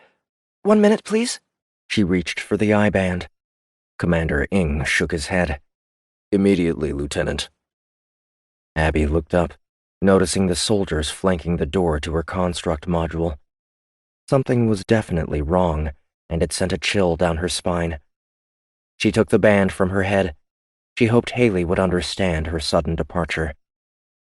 1 minute, please. She reached for the eye-band. Commander Ing shook his head. Immediately, Lieutenant. Abby looked up, noticing the soldiers flanking the door to her construct module. Something was definitely wrong, and it sent a chill down her spine. She took the band from her head. She hoped Haley would understand her sudden departure.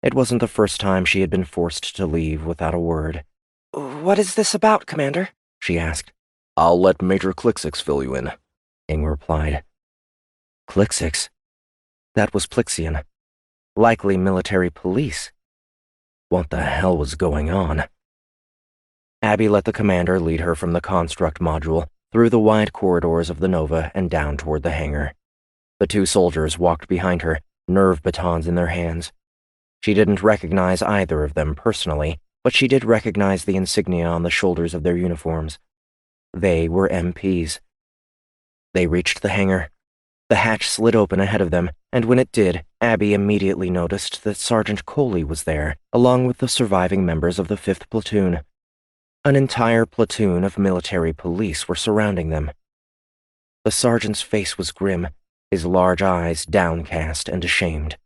It wasn't the first time she had been forced to leave without a word. What is this about, Commander? She asked. I'll let Major Clixix fill you in, Ing replied. Clixix? That was Plixian. Likely military police. What the hell was going on? Abby let the commander lead her from the construct module, through the wide corridors of the Nova and down toward the hangar. The 2 soldiers walked behind her, nerve batons in their hands. She didn't recognize either of them personally, but she did recognize the insignia on the shoulders of their uniforms. They were MPs. They reached the hangar. The hatch slid open ahead of them, and when it did, Abby immediately noticed that Sergeant Coley was there, along with the surviving members of the 5th Platoon. An entire platoon of military police were surrounding them. The sergeant's face was grim, his large eyes downcast and ashamed.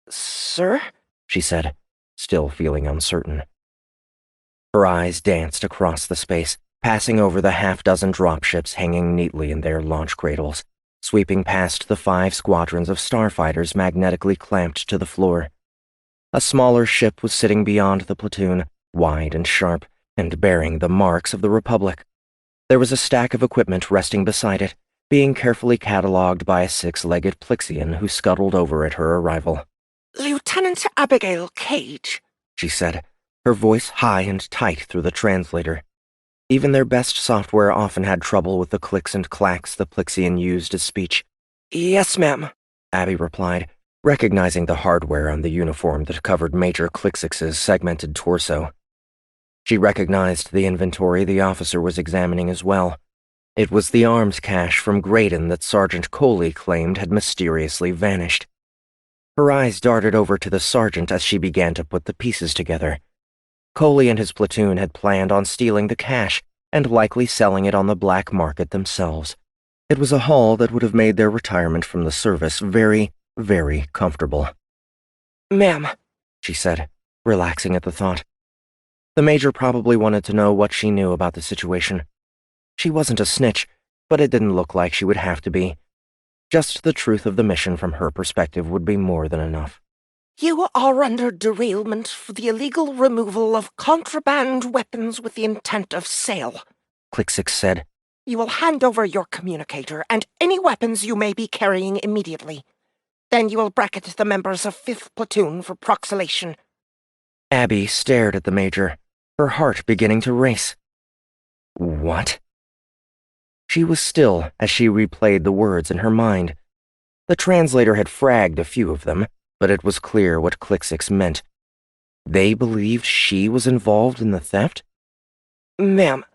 "Sir?" she said, still feeling uncertain. Her eyes danced across the space, passing over the half-dozen dropships hanging neatly in their launch cradles, sweeping past the 5 squadrons of starfighters magnetically clamped to the floor. A smaller ship was sitting beyond the platoon, wide and sharp, and bearing the marks of the Republic. There was a stack of equipment resting beside it, being carefully catalogued by a 6-legged Plixian who scuttled over at her arrival. "Lieutenant Abigail Cage," she said, her voice high and tight through the translator. Even their best software often had trouble with the clicks and clacks the Plixian used as speech. "Yes, ma'am," Abby replied, recognizing the hardware on the uniform that covered Major Clixix's segmented torso. She recognized the inventory the officer was examining as well. It was the arms cache from Graydon that Sergeant Coley claimed had mysteriously vanished. Her eyes darted over to the sergeant as she began to put the pieces together. Coley and his platoon had planned on stealing the cache and likely selling it on the black market themselves. It was a haul that would have made their retirement from the service very, very comfortable. "Ma'am," she said, relaxing at the thought. The major probably wanted to know what she knew about the situation. She wasn't a snitch, but it didn't look like she would have to be. Just the truth of the mission from her perspective would be more than enough. "You are under derailment for the illegal removal of contraband weapons with the intent of sale," Clixix said. "You will hand over your communicator and any weapons you may be carrying immediately. Then you will bracket the members of 5th Platoon for proxylation." Abby stared at the major, her heart beginning to race. What? She was still as she replayed the words in her mind. The translator had fragged a few of them, but it was clear what Clixix meant. They believed she was involved in the theft? "Ma'am,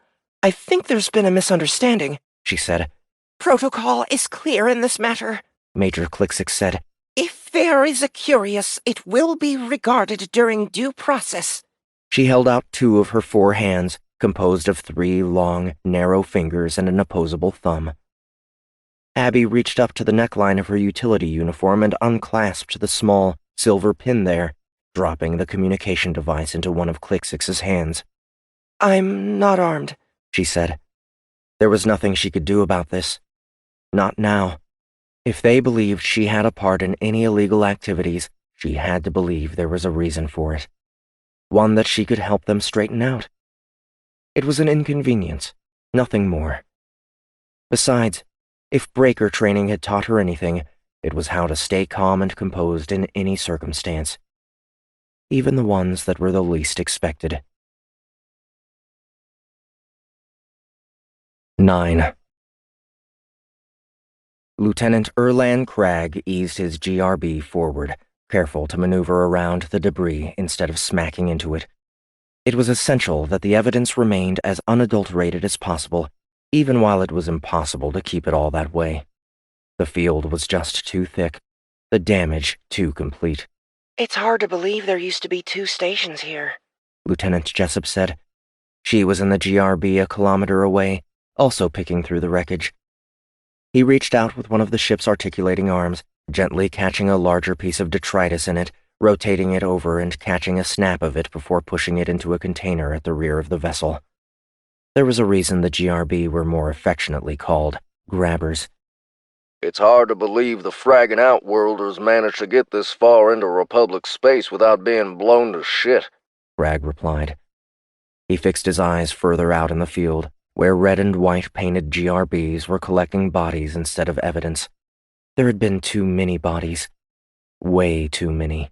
I think there's been a misunderstanding," she said. "Protocol is clear in this matter," Major Clixix said. "If there is a curious, it will be regarded during due process." She held out 2 of her 4 hands, composed of 3 long, narrow fingers and an opposable thumb. Abby reached up to the neckline of her utility uniform and unclasped the small, silver pin there, dropping the communication device into one of Clixix's hands. "I'm not armed," she said. There was nothing she could do about this. Not now. If they believed she had a part in any illegal activities, she had to believe there was a reason for it. One that she could help them straighten out. It was an inconvenience, nothing more. Besides, if breaker training had taught her anything, it was how to stay calm and composed in any circumstance, even the ones that were the least expected. 9. Lieutenant Erlan Cragg eased his GRB forward, careful to maneuver around the debris instead of smacking into it. It was essential that the evidence remained as unadulterated as possible, even while it was impossible to keep it all that way. The field was just too thick, the damage too complete. "It's hard to believe there used to be 2 stations here," Lieutenant Jessup said. She was in the GRB a kilometer away, also picking through the wreckage. He reached out with one of the ship's articulating arms, gently catching a larger piece of detritus in it, rotating it over and catching a snap of it before pushing it into a container at the rear of the vessel. There was a reason the GRB were more affectionately called grabbers. "It's hard to believe the fragging outworlders managed to get this far into Republic space without being blown to shit," Cragg replied. He fixed his eyes further out in the field, where red and white painted GRBs were collecting bodies instead of evidence. There had been too many bodies. Way too many.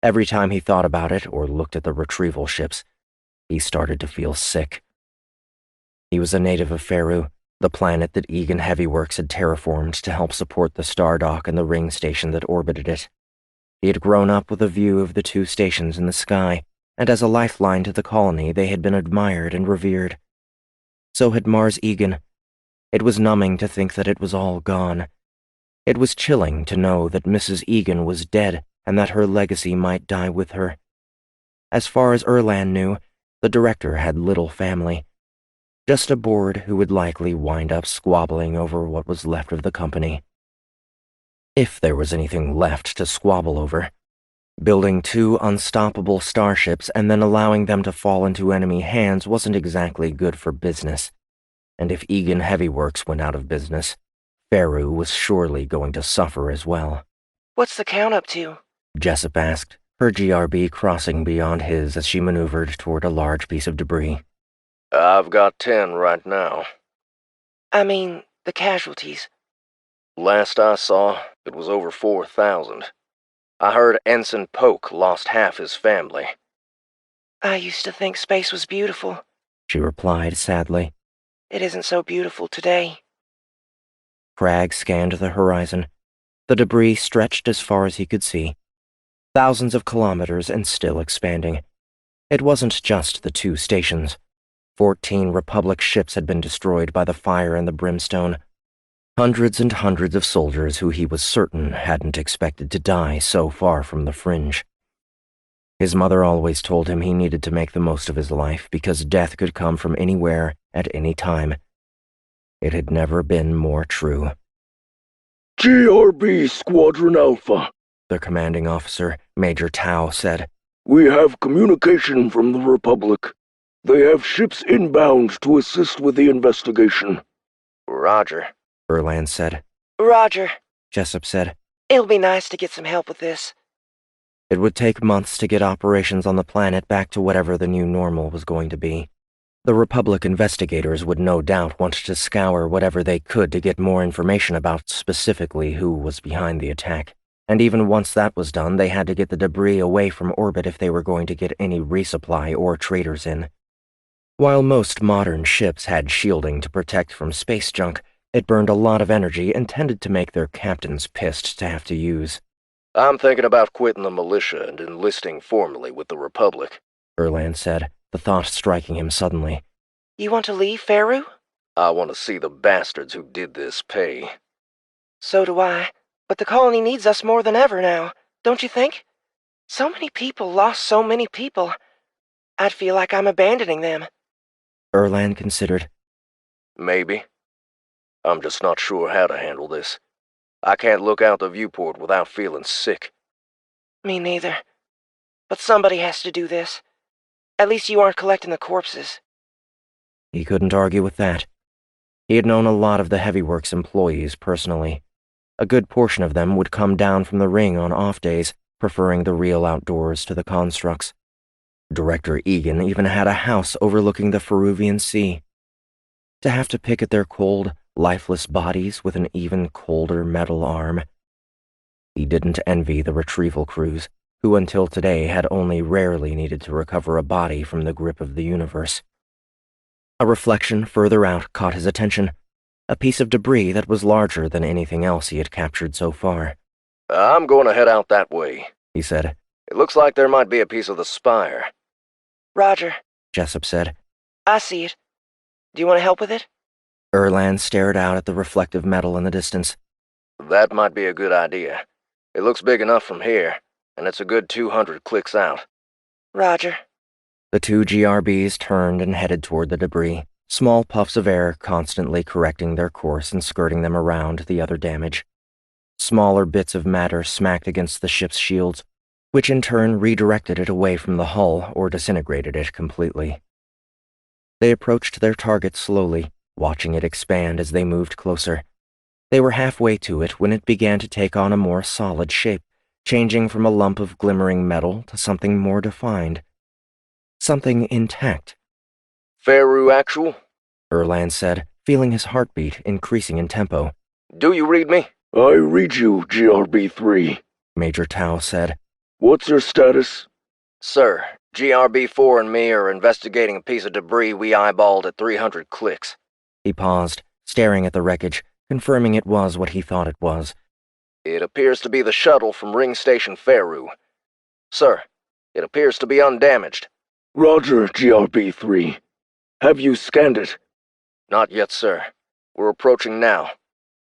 Every time he thought about it or looked at the retrieval ships, he started to feel sick. He was a native of Faru, the planet that Egan Heavyworks had terraformed to help support the star dock and the ring station that orbited it. He had grown up with a view of the 2 stations in the sky, and as a lifeline to the colony they had been admired and revered. So had Mars Egan. It was numbing to think that it was all gone. It was chilling to know that Mrs. Egan was dead and that her legacy might die with her. As far as Erland knew, the director had little family. Just a board who would likely wind up squabbling over what was left of the company. If there was anything left to squabble over. Building 2 unstoppable starships and then allowing them to fall into enemy hands wasn't exactly good for business. And if Egan Heavy Works went out of business, Faru was surely going to suffer as well. What's the count up to? Jessup asked, her GRB crossing beyond his as she maneuvered toward a large piece of debris. I've got 10 right now. I mean, the casualties. Last I saw, it was over 4,000. I heard Ensign Polk lost half his family. I used to think space was beautiful, she replied sadly. It isn't so beautiful today. Crag scanned the horizon. The debris stretched as far as he could see. Thousands of kilometers and still expanding. It wasn't just the 2 stations. 14 Republic ships had been destroyed by the fire and the brimstone. Hundreds and hundreds of soldiers who he was certain hadn't expected to die so far from the fringe. His mother always told him he needed to make the most of his life because death could come from anywhere at any time. It had never been more true. GRB Squadron Alpha, the commanding officer, Major Tau, said. We have communication from the Republic. They have ships inbound to assist with the investigation. Roger, Erland said. Roger, Jessup said. It'll be nice to get some help with this. It would take months to get operations on the planet back to whatever the new normal was going to be. The Republic investigators would no doubt want to scour whatever they could to get more information about specifically who was behind the attack. And even once that was done, they had to get the debris away from orbit if they were going to get any resupply or traders in. While most modern ships had shielding to protect from space junk, it burned a lot of energy and tended to make their captains pissed to have to use. I'm thinking about quitting the militia and enlisting formally with the Republic, Erland said, the thought striking him suddenly. You want to leave, Faru? I want to see the bastards who did this pay. So do I, but the colony needs us more than ever now, don't you think? So many people lost so many people. I'd feel like I'm abandoning them. Erland considered. Maybe. I'm just not sure how to handle this. I can't look out the viewport without feeling sick. Me neither. But somebody has to do this. At least you aren't collecting the corpses. He couldn't argue with that. He had known a lot of the Heavy Works employees personally. A good portion of them would come down from the ring on off days, preferring the real outdoors to the constructs. Director Egan even had a house overlooking the Faruvian Sea. To have to pick at their cold, lifeless bodies with an even colder metal arm. He didn't envy the retrieval crews, who until today had only rarely needed to recover a body from the grip of the universe. A reflection further out caught his attention, a piece of debris that was larger than anything else he had captured so far. I'm going to head out that way, he said. It looks like there might be a piece of the spire. Roger, Jessup said. I see it. Do you want to help with it? Erland stared out at the reflective metal in the distance. That might be a good idea. It looks big enough from here, and it's a good 200 clicks out. Roger. The 2 GRBs turned and headed toward the debris, small puffs of air constantly correcting their course and skirting them around the other damage. Smaller bits of matter smacked against the ship's shields, which in turn redirected it away from the hull or disintegrated it completely. They approached their target slowly, watching it expand as they moved closer. They were halfway to it when it began to take on a more solid shape, changing from a lump of glimmering metal to something more defined. Something intact. Faru Actual? Erland said, feeling his heartbeat increasing in tempo. Do you read me? I read you, GRB-3, Major Tau said. What's your status? Sir, GRB-4 and me are investigating a piece of debris we eyeballed at 300 clicks. He paused, staring at the wreckage, confirming it was what he thought it was. It appears to be the shuttle from Ring Station Faru. Sir, It appears to be undamaged. Roger, GRB-3. Have you scanned it? Not yet, sir. We're approaching now.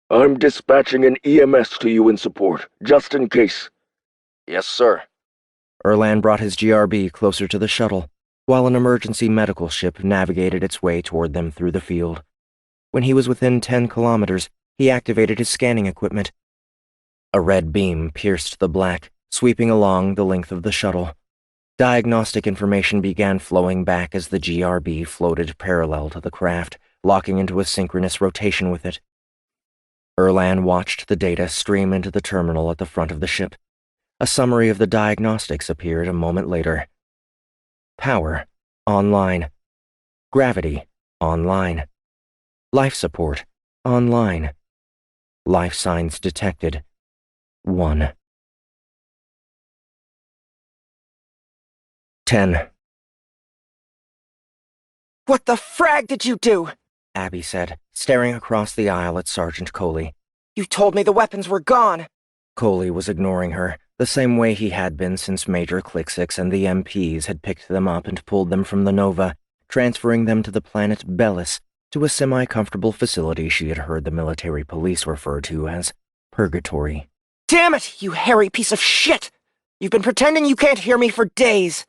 I'm dispatching an EMS to you in support, just in case. Yes, sir. Erlan brought his GRB closer to the shuttle, while an emergency medical ship navigated its way toward them through the field. When he was within 10 kilometers, he activated his scanning equipment. A red beam pierced the black, sweeping along the length of the shuttle. Diagnostic information began flowing back as the GRB floated parallel to the craft, locking into a synchronous rotation with it. Erlan watched the data stream into the terminal at the front of the ship. A summary of the diagnostics appeared a moment later. Power, online. Gravity, online. Life support, online. Life signs detected, 1. 10. What the frag did you do? Abby said, staring across the aisle at Sergeant Coley. You told me the weapons were gone. Coley was ignoring her, the same way he had been since Major Clicksix and the MPs had picked them up and pulled them from the Nova, transferring them to the planet Bellis, to a semi-comfortable facility she had heard the military police refer to as Purgatory. Damn it, you hairy piece of shit! You've been pretending you can't hear me for days.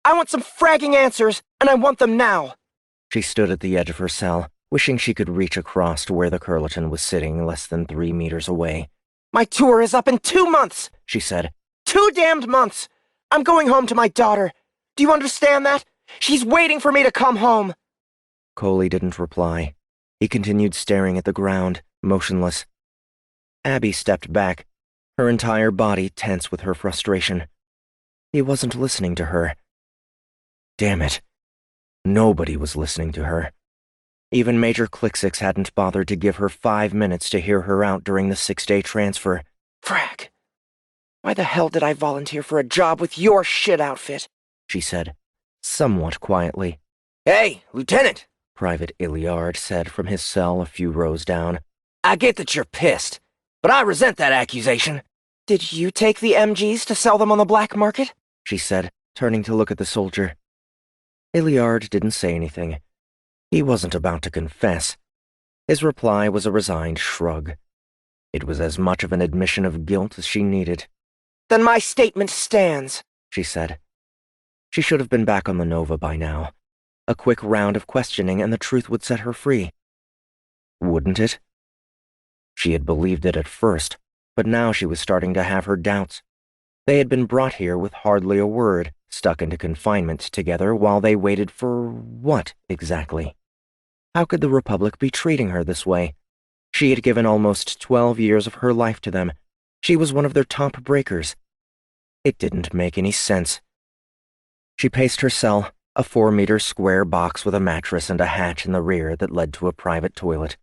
I want some fragging answers, and I want them now. She stood at the edge of her cell, wishing she could reach across to where the Curleton was sitting less than 3 meters away. My tour is up in 2 months, she said. 2 damned months! I'm going home to my daughter. Do you understand that? She's waiting for me to come home. Coley didn't reply. He continued staring at the ground, motionless. Abby stepped back, her entire body tense with her frustration. He wasn't listening to her. Damn it. Nobody was listening to her. Even Major Clicksix hadn't bothered to give her 5 minutes to hear her out during the 6-day transfer. Frag. Why the hell did I volunteer for a job with your shit outfit? She said, somewhat quietly. Hey, Lieutenant, Private Iliard said from his cell a few rows down. I get that you're pissed, but I resent that accusation. Did you take the MGs to sell them on the black market? She said, turning to look at the soldier. Iliard didn't say anything. He wasn't about to confess. His reply was a resigned shrug. It was as much of an admission of guilt as she needed. Then my statement stands, she said. She should have been back on the Nova by now. A quick round of questioning and the truth would set her free. Wouldn't it? She had believed it at first, but now she was starting to have her doubts. They had been brought here with hardly a word, stuck into confinement together while they waited for what, exactly? How could the Republic be treating her this way? She had given almost 12 years of her life to them. She was one of their top breakers. It didn't make any sense. She paced her cell, a 4-meter square box with a mattress and a hatch in the rear that led to a private toilet.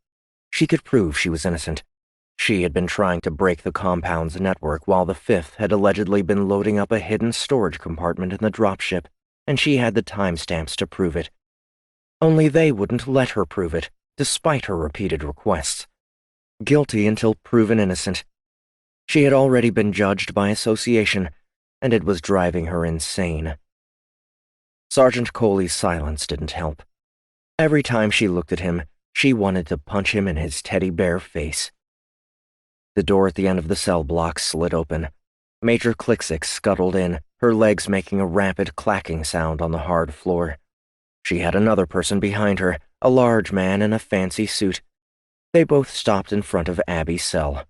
She could prove she was innocent. She had been trying to break the compound's network while the Fifth had allegedly been loading up a hidden storage compartment in the dropship, and she had the timestamps to prove it. Only they wouldn't let her prove it, despite her repeated requests. Guilty until proven innocent. She had already been judged by association, and it was driving her insane. Sergeant Coley's silence didn't help. Every time she looked at him, she wanted to punch him in his teddy bear face. The door at the end of the cell block slid open. Major Clicksix scuttled in, her legs making a rapid clacking sound on the hard floor. She had another person behind her, a large man in a fancy suit. They both stopped in front of Abby's cell.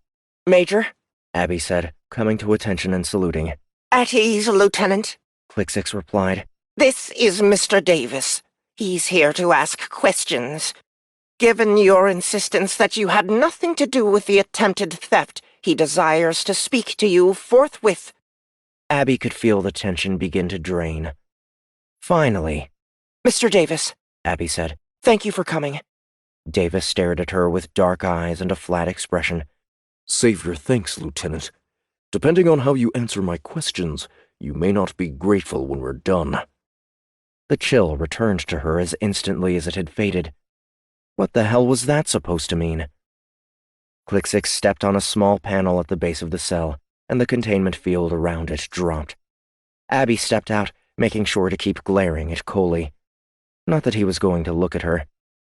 Major, Abby said, coming to attention and saluting. At ease, Lieutenant. Clicksix replied. This is Mr. Davis. He's here to ask questions. Given your insistence that you had nothing to do with the attempted theft, he desires to speak to you forthwith. Abby could feel the tension begin to drain. Finally. Mr. Davis, Abby said. Thank you for coming. Davis stared at her with dark eyes and a flat expression. Save your thanks, Lieutenant. Depending on how you answer my questions, you may not be grateful when we're done. The chill returned to her as instantly as it had faded. What the hell was that supposed to mean? Clicksix stepped on a small panel at the base of the cell, and the containment field around it dropped. Abby stepped out, making sure to keep glaring at Coley. Not that he was going to look at her.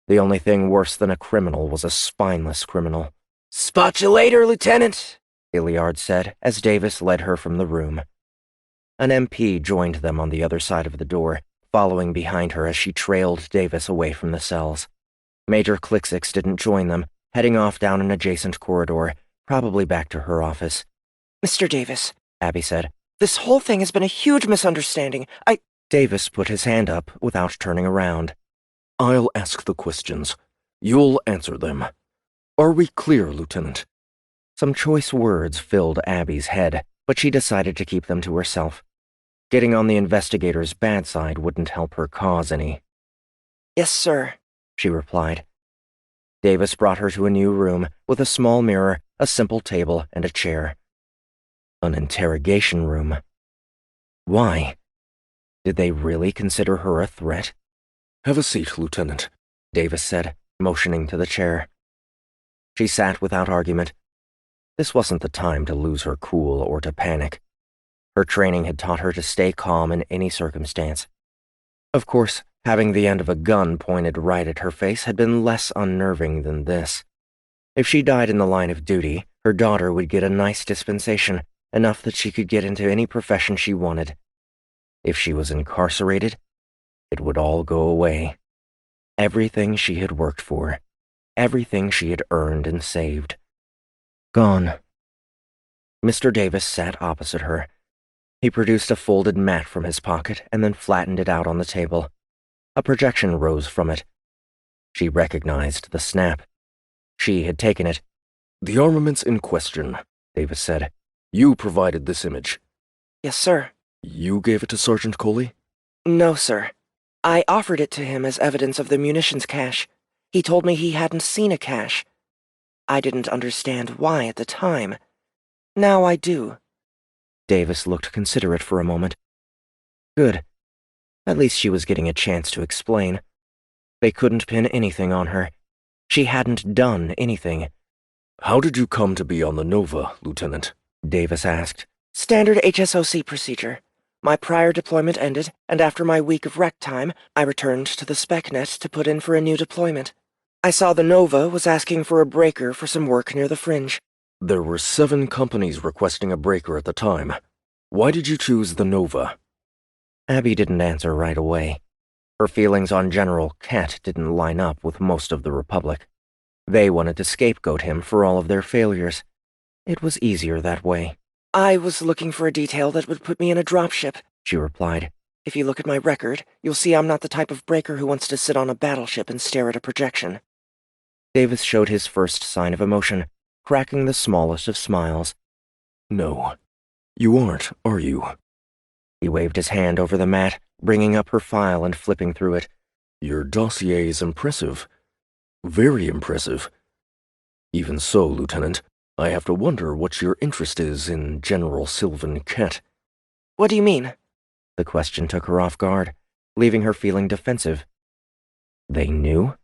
The only thing worse than a criminal was a spineless criminal. "Spot you later, Lieutenant," Iliard said as Davis led her from the room. An MP joined them on the other side of the door, following behind her as she trailed Davis away from the cells. Major Klixix didn't join them, heading off down an adjacent corridor, probably back to her office. "Mr. Davis," Abby said, "this whole thing has been a huge misunderstanding. Davis put his hand up without turning around. "I'll ask the questions. You'll answer them. Are we clear, Lieutenant?" Some choice words filled Abby's head, but she decided to keep them to herself. Getting on the investigator's bad side wouldn't help her cause any. "Yes, sir," she replied. Davis brought her to a new room with a small mirror, a simple table, and a chair. An interrogation room. Why? Did they really consider her a threat? "Have a seat, Lieutenant," Davis said, motioning to the chair. She sat without argument. This wasn't the time to lose her cool or to panic. Her training had taught her to stay calm in any circumstance. Of course, having the end of a gun pointed right at her face had been less unnerving than this. If she died in the line of duty, her daughter would get a nice dispensation, enough that she could get into any profession she wanted. If she was incarcerated, it would all go away. Everything she had worked for, everything she had earned and saved. Gone. Mr. Davis sat opposite her. He produced a folded mat from his pocket and then flattened it out on the table. A projection rose from it. She recognized the snap. She had taken it. "The armaments in question," Davis said. "You provided this image." "Yes, sir." "You gave it to Sergeant Coley?" "No, sir. I offered it to him as evidence of the munitions cache. He told me he hadn't seen a cache. I didn't understand why at the time. Now I do." Davis looked considerate for a moment. Good. At least she was getting a chance to explain. They couldn't pin anything on her. She hadn't done anything. "How did you come to be on the Nova, Lieutenant?" Davis asked. "Standard HSOC procedure. My prior deployment ended, and after my week of rec time, I returned to the SpecNet to put in for a new deployment. I saw the Nova was asking for a breaker for some work near the fringe." "There were 7 companies requesting a breaker at the time. Why did you choose the Nova?" Abby didn't answer right away. Her feelings on General Kett didn't line up with most of the Republic. They wanted to scapegoat him for all of their failures. It was easier that way. "I was looking for a detail that would put me in a dropship," she replied. "If you look at my record, you'll see I'm not the type of breaker who wants to sit on a battleship and stare at a projection." Davis showed his first sign of emotion, cracking the smallest of smiles. "No, you aren't, are you?" He waved his hand over the mat, bringing up her file and flipping through it. "Your dossier is impressive. Very impressive. Even so, Lieutenant, I have to wonder what your interest is in General Sylvan Kett." "What do you mean?" The question took her off guard, leaving her feeling defensive. They knew?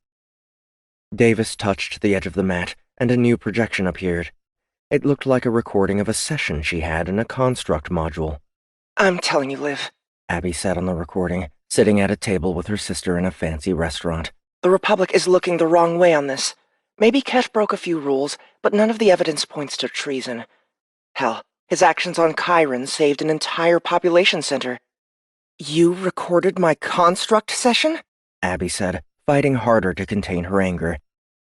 Davis touched the edge of the mat, and a new projection appeared. It looked like a recording of a session she had in a construct module. "I'm telling you, Liv," Abby said on the recording, sitting at a table with her sister in a fancy restaurant. "the Republic is looking the wrong way on this. Maybe Kett broke a few rules, but none of the evidence points to treason. Hell, his actions on Chiron saved an entire population center." "You recorded my construct session?" Abby said, fighting harder to contain her anger.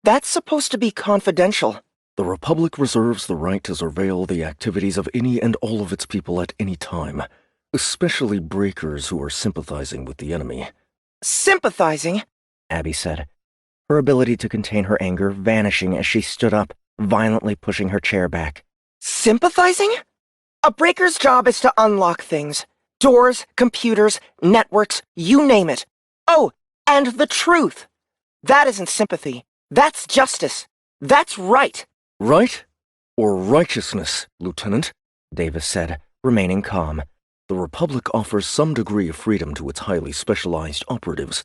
"That's supposed to be confidential." "The Republic reserves the right to surveil the activities of any and all of its people at any time, especially breakers who are sympathizing with the enemy." "Sympathizing?" Abby said, her ability to contain her anger vanishing as she stood up, violently pushing her chair back. "Sympathizing? A breaker's job is to unlock things. Doors, computers, networks, you name it. Oh, and the truth. That isn't sympathy. That's justice. That's right." "Right? Or righteousness, Lieutenant?" Davis said, remaining calm. "The Republic offers some degree of freedom to its highly specialized operatives.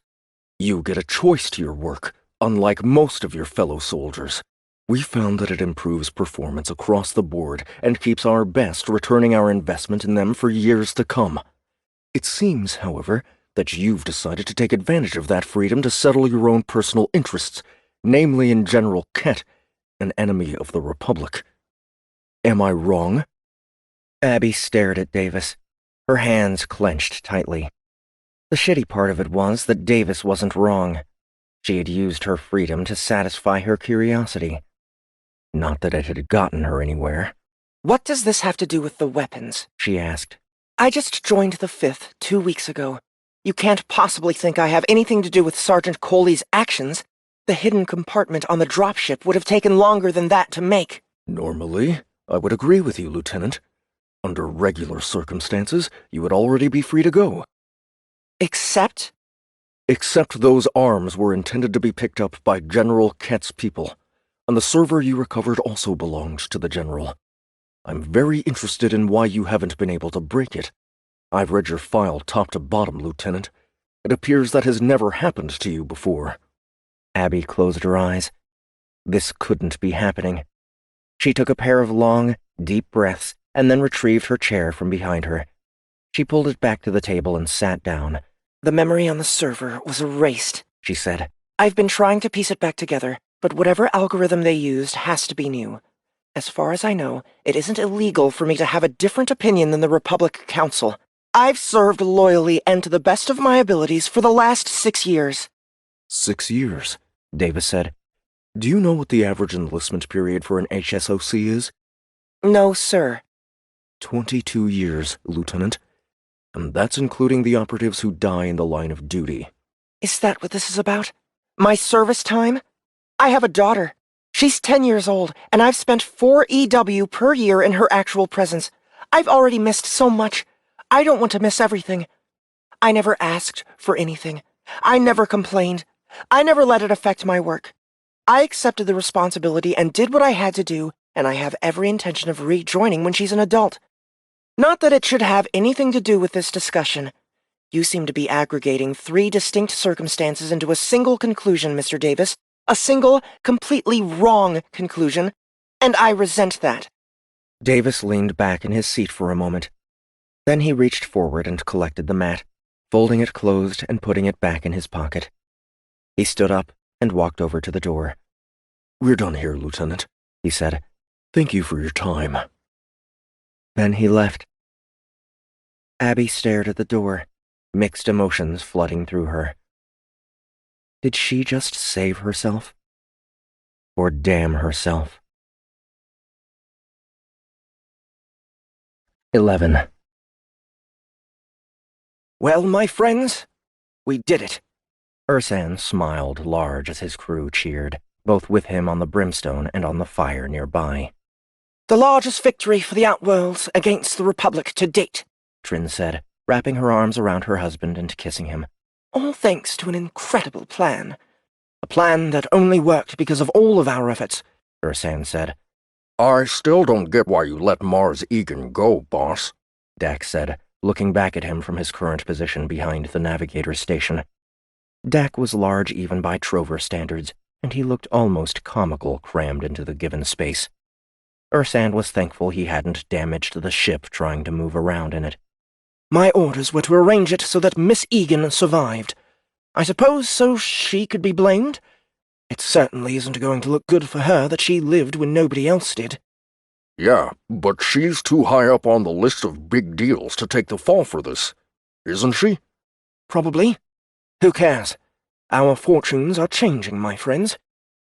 You get a choice to your work, unlike most of your fellow soldiers. We found that it improves performance across the board and keeps our best returning our investment in them for years to come. It seems, however, that you've decided to take advantage of that freedom to settle your own personal interests, namely in General Kett, an enemy of the Republic. Am I wrong?" Abby stared at Davis, her hands clenched tightly. The shitty part of it was that Davis wasn't wrong. She had used her freedom to satisfy her curiosity. Not that it had gotten her anywhere. "What does this have to do with the weapons?" she asked. "I just joined the 5th 2 weeks ago. You can't possibly think I have anything to do with Sergeant Coley's actions. The hidden compartment on the dropship would have taken longer than that to make." "Normally, I would agree with you, Lieutenant. Under regular circumstances, you would already be free to go." Except? "Except those arms were intended to be picked up by General Kett's people, and the server you recovered also belonged to the General. I'm very interested in why you haven't been able to break it. I've read your file top to bottom, Lieutenant. It appears that has never happened to you before." Abby closed her eyes. This couldn't be happening. She took a pair of long, deep breaths and then retrieved her chair from behind her. She pulled it back to the table and sat down. "The memory on the server was erased," she said. "I've been trying to piece it back together, but whatever algorithm they used has to be new. As far as I know, it isn't illegal for me to have a different opinion than the Republic Council. I've served loyally and to the best of my abilities for the last 6 years." 6 years, Davis said. "Do you know what the average enlistment period for an HSOC is?" "No, sir." 22 years, Lieutenant. And that's including the operatives who die in the line of duty. "Is that what this is about? My service time? I have a daughter. She's 10 years old, and I've spent 4 EW per year in her actual presence. I've already missed so much. I don't want to miss everything. I never asked for anything. I never complained. I never let it affect my work. I accepted the responsibility and did what I had to do, and I have every intention of rejoining when she's an adult. Not that it should have anything to do with this discussion. You seem to be aggregating 3 distinct circumstances into a single conclusion, Mr. Davis. A single, completely wrong conclusion, and I resent that." Davis leaned back in his seat for a moment. Then he reached forward and collected the mat, folding it closed and putting it back in his pocket. He stood up and walked over to the door. "We're done here, Lieutenant," he said. "Thank you for your time." Then he left. Abby stared at the door, mixed emotions flooding through her. Did she just save herself? Or damn herself? 11. "Well, my friends, we did it." Ursan smiled large as his crew cheered, both with him on the brimstone and on the fire nearby. "The largest victory for the Outworlds against the Republic to date," Trin said, wrapping her arms around her husband and kissing him. "All thanks to an incredible plan. A plan that only worked because of all of our efforts," Ursan said. "I still don't get why you let Mars Egan go, boss," Dax said, looking back at him from his current position behind the navigator's station. Dak was large even by Trover standards, and he looked almost comical crammed into the given space. Ursan was thankful he hadn't damaged the ship trying to move around in it. "My orders were to arrange it so that Miss Egan survived. I suppose so she could be blamed. It certainly isn't going to look good for her that she lived when nobody else did." "Yeah, but she's too high up on the list of big deals to take the fall for this, isn't she?" "Probably. Who cares? Our fortunes are changing, my friends.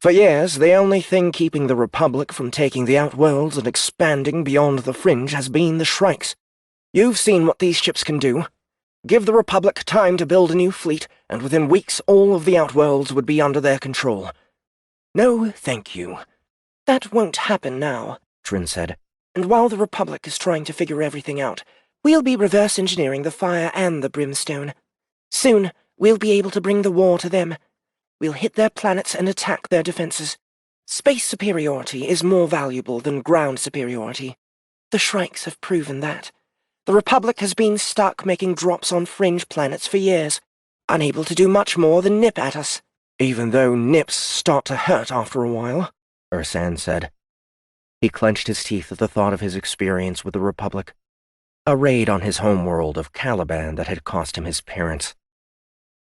For years, the only thing keeping the Republic from taking the Outworlds and expanding beyond the fringe has been the Shrikes. You've seen what these ships can do. Give the Republic time to build a new fleet, and within weeks all of the Outworlds would be under their control. No, thank you. That won't happen now," Trin said. "And while the Republic is trying to figure everything out, we'll be reverse engineering the fire and the brimstone. Soon, we'll be able to bring the war to them. We'll hit their planets and attack their defenses. Space superiority is more valuable than ground superiority. The Shrikes have proven that. The Republic has been stuck making drops on fringe planets for years, unable to do much more than nip at us. Even though nips start to hurt after a while," Ursan said. He clenched his teeth at the thought of his experience with the Republic. A raid on his homeworld of Caliban that had cost him his parents.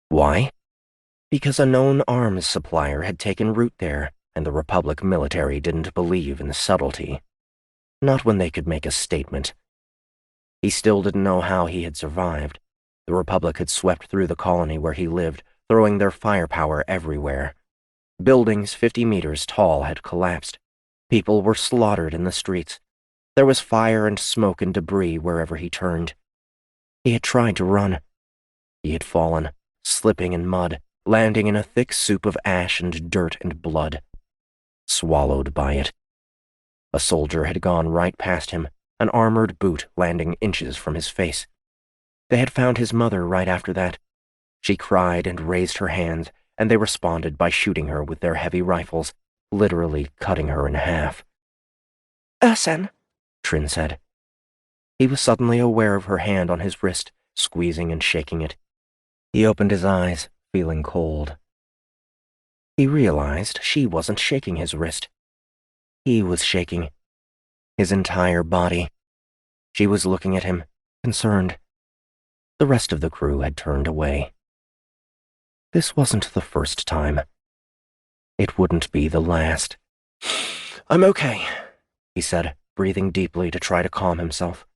Why? Because a known arms supplier had taken root there, and the Republic military didn't believe in subtlety. Not when they could make a statement. He still didn't know how he had survived. The Republic had swept through the colony where he lived, throwing their firepower everywhere. Buildings 50 meters tall had collapsed. People were slaughtered in the streets. There was fire and smoke and debris wherever he turned. He had tried to run. He had fallen, slipping in mud, landing in a thick soup of ash and dirt and blood. Swallowed by it. A soldier had gone right past him, an armored boot landing inches from his face. They had found his mother right after that. She cried and raised her hands, and they responded by shooting her with their heavy rifles, literally cutting her in half. "Ursan," Trin said. He was suddenly aware of her hand on his wrist, squeezing and shaking it. He opened his eyes, feeling cold. He realized she wasn't shaking his wrist. He was shaking. His entire body. She was looking at him, concerned. The rest of the crew had turned away. This wasn't the first time. It wouldn't be the last. "I'm okay," he said, breathing deeply to try to calm himself.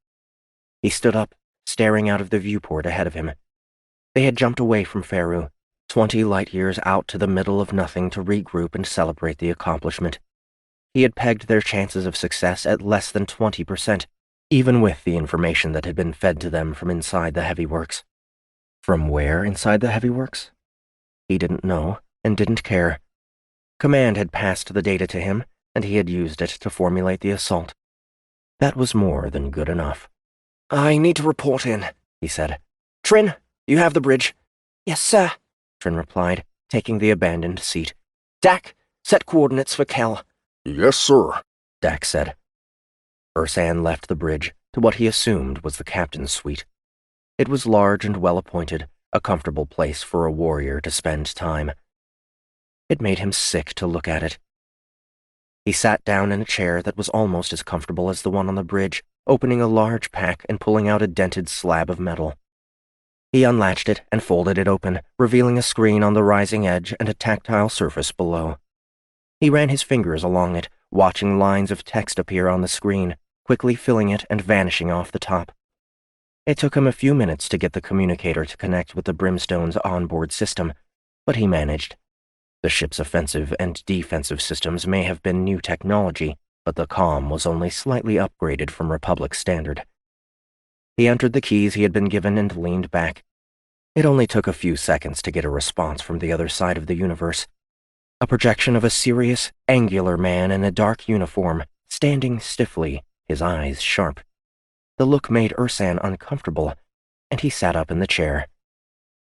He stood up, staring out of the viewport ahead of him. They had jumped away from Faru, 20 light-years out to the middle of nothing to regroup and celebrate the accomplishment. He had pegged their chances of success at less than 20%, even with the information that had been fed to them from inside the heavy works. From where inside the heavy works? He didn't know, and didn't care. Command had passed the data to him, and he had used it to formulate the assault. That was more than good enough. "I need to report in," he said. "Trin, you have the bridge." "Yes, sir," Trin replied, taking the abandoned seat. "Dak, set coordinates for Kel." "Yes, sir," Dak said. Ursan left the bridge to what he assumed was the captain's suite. It was large and well-appointed, a comfortable place for a warrior to spend time. It made him sick to look at it. He sat down in a chair that was almost as comfortable as the one on the bridge, opening a large pack and pulling out a dented slab of metal. He unlatched it and folded it open, revealing a screen on the rising edge and a tactile surface below. He ran his fingers along it, watching lines of text appear on the screen, quickly filling it and vanishing off the top. It took him a few minutes to get the communicator to connect with the Brimstone's onboard system, but he managed. The ship's offensive and defensive systems may have been new technology, but the comm was only slightly upgraded from Republic standard. He entered the keys he had been given and leaned back. It only took a few seconds to get a response from the other side of the universe. A projection of a serious, angular man in a dark uniform, standing stiffly, his eyes sharp. The look made Ursan uncomfortable, and he sat up in the chair.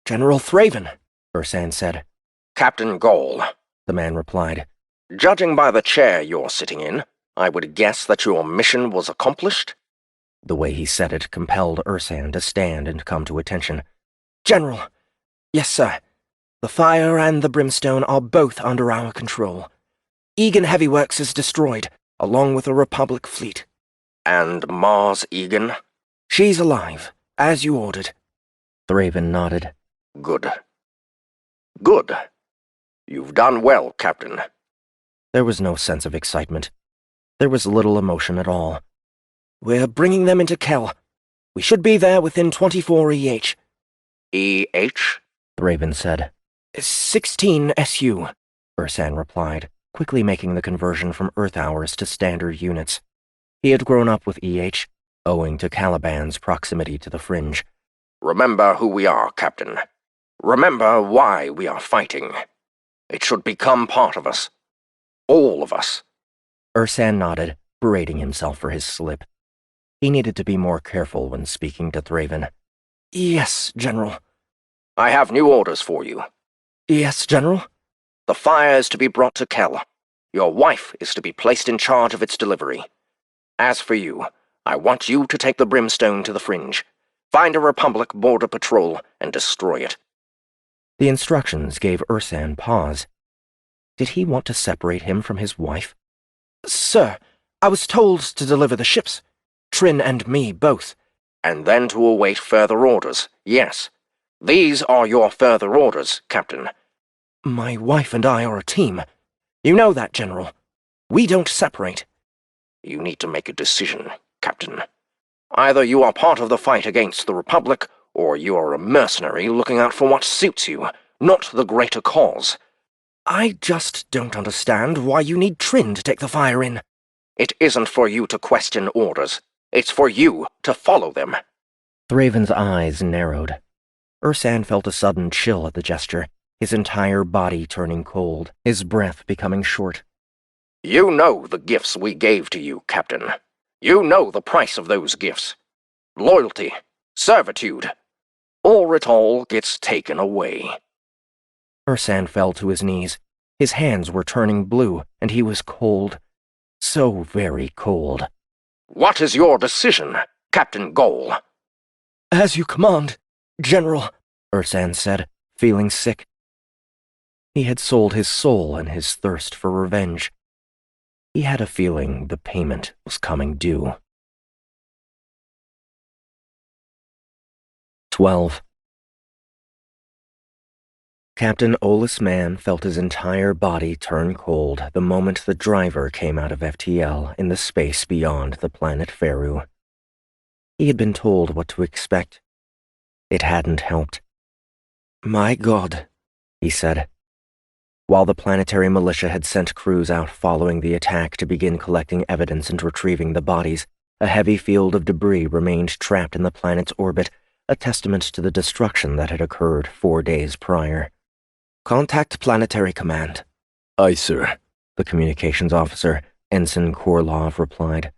"General Thraven," Ursan said. "Captain Gaul," the man replied. "Judging by the chair you're sitting in, I would guess that your mission was accomplished?" The way he said it compelled Ursan to stand and come to attention. "General, yes, sir. The fire and the brimstone are both under our control. Egan Heavy Works is destroyed, along with a Republic fleet." "And Mars Egan?" "She's alive, as you ordered." Thraven nodded. "Good. Good. You've done well, Captain." There was no sense of excitement. There was little emotion at all. "We're bringing them into Kel. We should be there within 24 EH. EH? Thraven said. 16 SU, Ursan replied, quickly making the conversion from Earth hours to standard units. He had grown up with EH, owing to Caliban's proximity to the fringe. "Remember who we are, Captain. Remember why we are fighting. It should become part of us. All of us." Ursan nodded, berating himself for his slip. He needed to be more careful when speaking to Thraven. "Yes, General." "I have new orders for you." "Yes, General." "The fire is to be brought to Kel. Your wife is to be placed in charge of its delivery. As for you, I want you to take the brimstone to the fringe. Find a Republic border patrol and destroy it." The instructions gave Ursan pause. Did he want to separate him from his wife? "Sir, I was told to deliver the ships. Trin and me both. And then to await further orders, yes. These are your further orders, Captain. My wife and I are a team. You know that, General. We don't separate. You need to make a decision, Captain. Either you are part of the fight against the Republic, or you are a mercenary looking out for what suits you, not the greater cause. I just don't understand why you need Trin to take the fire in. It isn't for you to question orders. It's for you to follow them. Thraven's eyes narrowed. Ursan felt a sudden chill at the gesture, his entire body turning cold, his breath becoming short. You know the gifts we gave to you, Captain. You know the price of those gifts. Loyalty, servitude. Or it all gets taken away. Ursan fell to his knees. His hands were turning blue, and he was cold. So very cold. What is your decision, Captain Goal? As you command, General, Ursan said, feeling sick. He had sold his soul in his thirst for revenge. He had a feeling the payment was coming due. 12. Captain Olas Man felt his entire body turn cold the moment the driver came out of FTL in the space beyond the planet Faru. He had been told what to expect. It hadn't helped. "My God," he said. While the planetary militia had sent crews out following the attack to begin collecting evidence and retrieving the bodies, a heavy field of debris remained trapped in the planet's orbit, a testament to the destruction that had occurred 4 days prior. "Contact Planetary Command." "Aye, sir," the communications officer, Ensign Korlov, replied.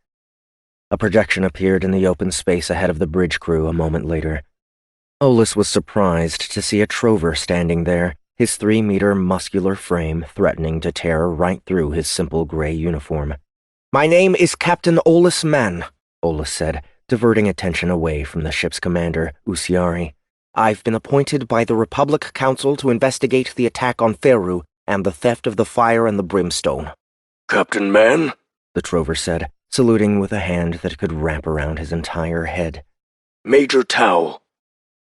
A projection appeared in the open space ahead of the bridge crew a moment later. Olas was surprised to see a trover standing there, his 3-meter muscular frame threatening to tear right through his simple gray uniform. "My name is Captain Olas Man," Olas said, diverting attention away from the ship's commander, Usiari. "I've been appointed by the Republic Council to investigate the attack on Faru and the theft of the fire and the brimstone." "Captain Man?" the trover said, saluting with a hand that could wrap around his entire head. "Major Tau."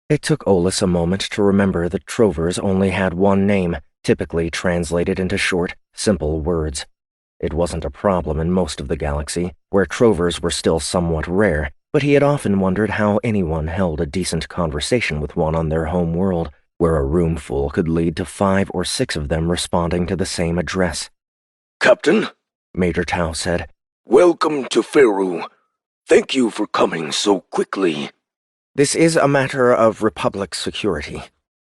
It took Olas a moment to remember that trovers only had one name, typically translated into short, simple words. It wasn't a problem in most of the galaxy, where trovers were still somewhat rare, but he had often wondered how anyone held a decent conversation with one on their home world, where a roomful could lead to 5 or 6 of them responding to the same address. "Captain," Major Tau said, "welcome to Faru. Thank you for coming so quickly." "This is a matter of Republic security,"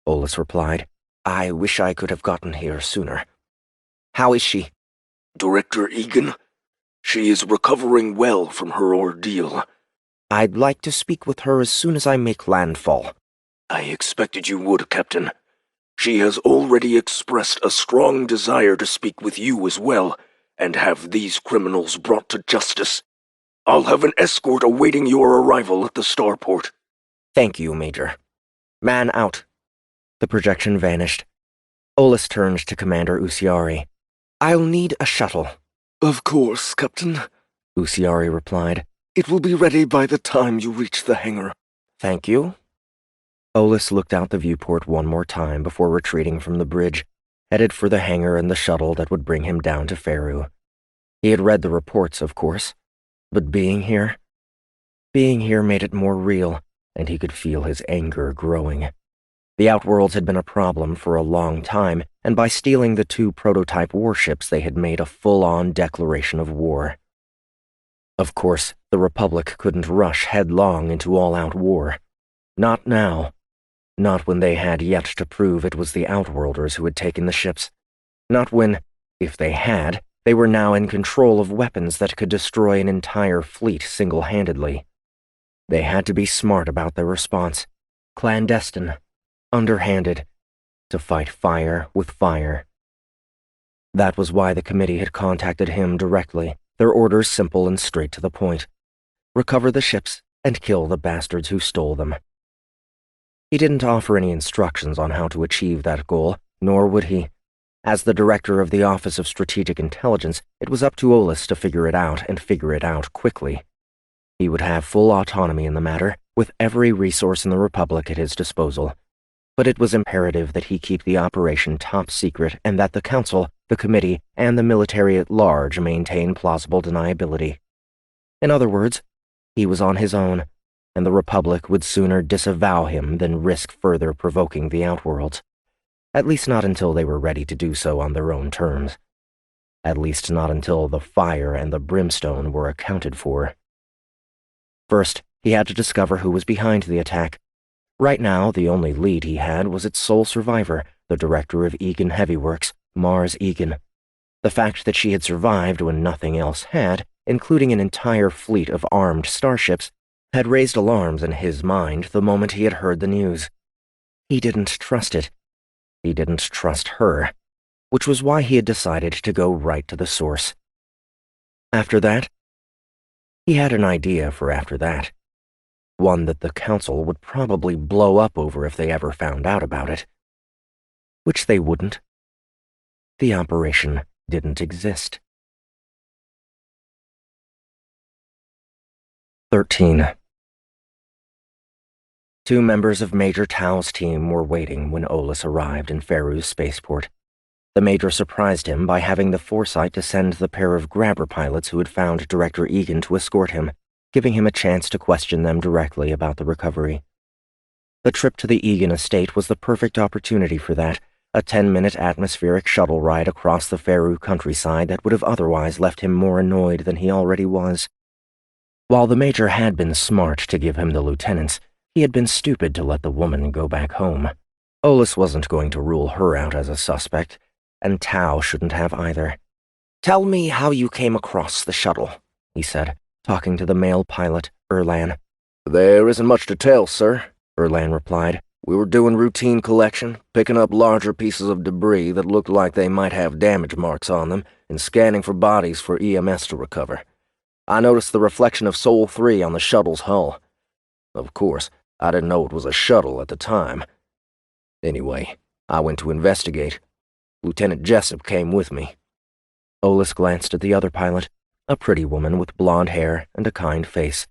Olas replied. "I wish I could have gotten here sooner. How is she?" "Director Egan? She is recovering well from her ordeal." "I'd like to speak with her as soon as I make landfall." "I expected you would, Captain. She has already expressed a strong desire to speak with you as well, and have these criminals brought to justice. I'll have an escort awaiting your arrival at the starport." "Thank you, Major. Man out." The projection vanished. Olas turned to Commander Usiari. "I'll need a shuttle." "Of course, Captain," Usiari replied. "It will be ready by the time you reach the hangar." "Thank you." Olas looked out the viewport one more time before retreating from the bridge, headed for the hangar and the shuttle that would bring him down to Faru. He had read the reports, of course, but being here made it more real, and he could feel his anger growing. The Outworlds had been a problem for a long time, and by stealing the 2 prototype warships they had made a full-on declaration of war. Of course, the Republic couldn't rush headlong into all-out war. Not now. Not when they had yet to prove it was the Outworlders who had taken the ships. Not when, if they had, they were now in control of weapons that could destroy an entire fleet single-handedly. They had to be smart about their response. Clandestine. Underhanded. To fight fire with fire. That was why the committee had contacted him directly, their orders simple and straight to the point. Recover the ships and kill the bastards who stole them. He didn't offer any instructions on how to achieve that goal, nor would he. As the director of the Office of Strategic Intelligence, it was up to Olas to figure it out and figure it out quickly. He would have full autonomy in the matter, with every resource in the Republic at his disposal. But it was imperative that he keep the operation top secret and that the Council, the Committee, and the military at large maintain plausible deniability. In other words, he was on his own, and the Republic would sooner disavow him than risk further provoking the Outworlds. At least not until they were ready to do so on their own terms. At least not until the fire and the brimstone were accounted for. First, he had to discover who was behind the attack. Right now, the only lead he had was its sole survivor, the director of Egan Heavy Works, Mars Egan. The fact that she had survived when nothing else had, including an entire fleet of armed starships, had raised alarms in his mind the moment he had heard the news. He didn't trust it. He didn't trust her, which was why he had decided to go right to the source. After that, he had an idea for after that. One that the Council would probably blow up over if they ever found out about it. Which they wouldn't. The operation didn't exist. 13. Two members of Major Tao's team were waiting when Olas arrived in Faru's spaceport. The Major surprised him by having the foresight to send the pair of grabber pilots who had found Director Egan to escort him, giving him a chance to question them directly about the recovery. The trip to the Egan estate was the perfect opportunity for that, a 10-minute atmospheric shuttle ride across the Faru countryside that would have otherwise left him more annoyed than he already was. While the Major had been smart to give him the lieutenants, he had been stupid to let the woman go back home. Olas wasn't going to rule her out as a suspect, and Tao shouldn't have either. "Tell me how you came across the shuttle," he said, talking to the male pilot, Erlan. "There isn't much to tell, sir," Erlan replied. "We were doing routine collection, picking up larger pieces of debris that looked like they might have damage marks on them, and scanning for bodies for EMS to recover. I noticed the reflection of Sol 3 on the shuttle's hull. Of course, I didn't know it was a shuttle at the time. Anyway, I went to investigate. Lieutenant Jessup came with me." Olas glanced at the other pilot, a pretty woman with blonde hair and a kind face.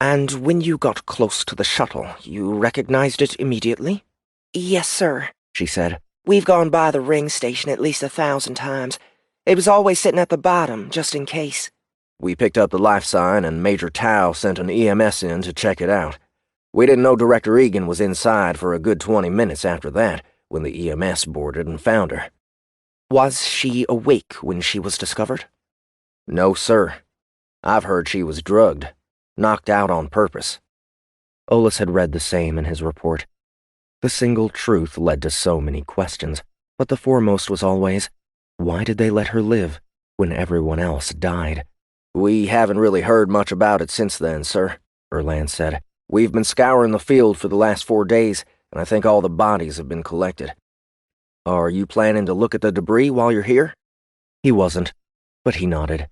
"And when you got close to the shuttle, you recognized it immediately?" "Yes, sir," she said. "We've gone by the ring station at least 1,000 times. It was always sitting at the bottom, just in case." "We picked up the life sign, and Major Tao sent an EMS in to check it out. We didn't know Director Egan was inside for a good 20 minutes after that, when the EMS boarded and found her." "Was she awake when she was discovered?" "No, sir. I've heard she was drugged, knocked out on purpose." Olas had read the same in his report. The single truth led to so many questions, but the foremost was always, why did they let her live when everyone else died? "We haven't really heard much about it since then, sir," Erlan said. "We've been scouring the field for the last 4 days, and I think all the bodies have been collected. Are you planning to look at the debris while you're here?" He wasn't, but he nodded.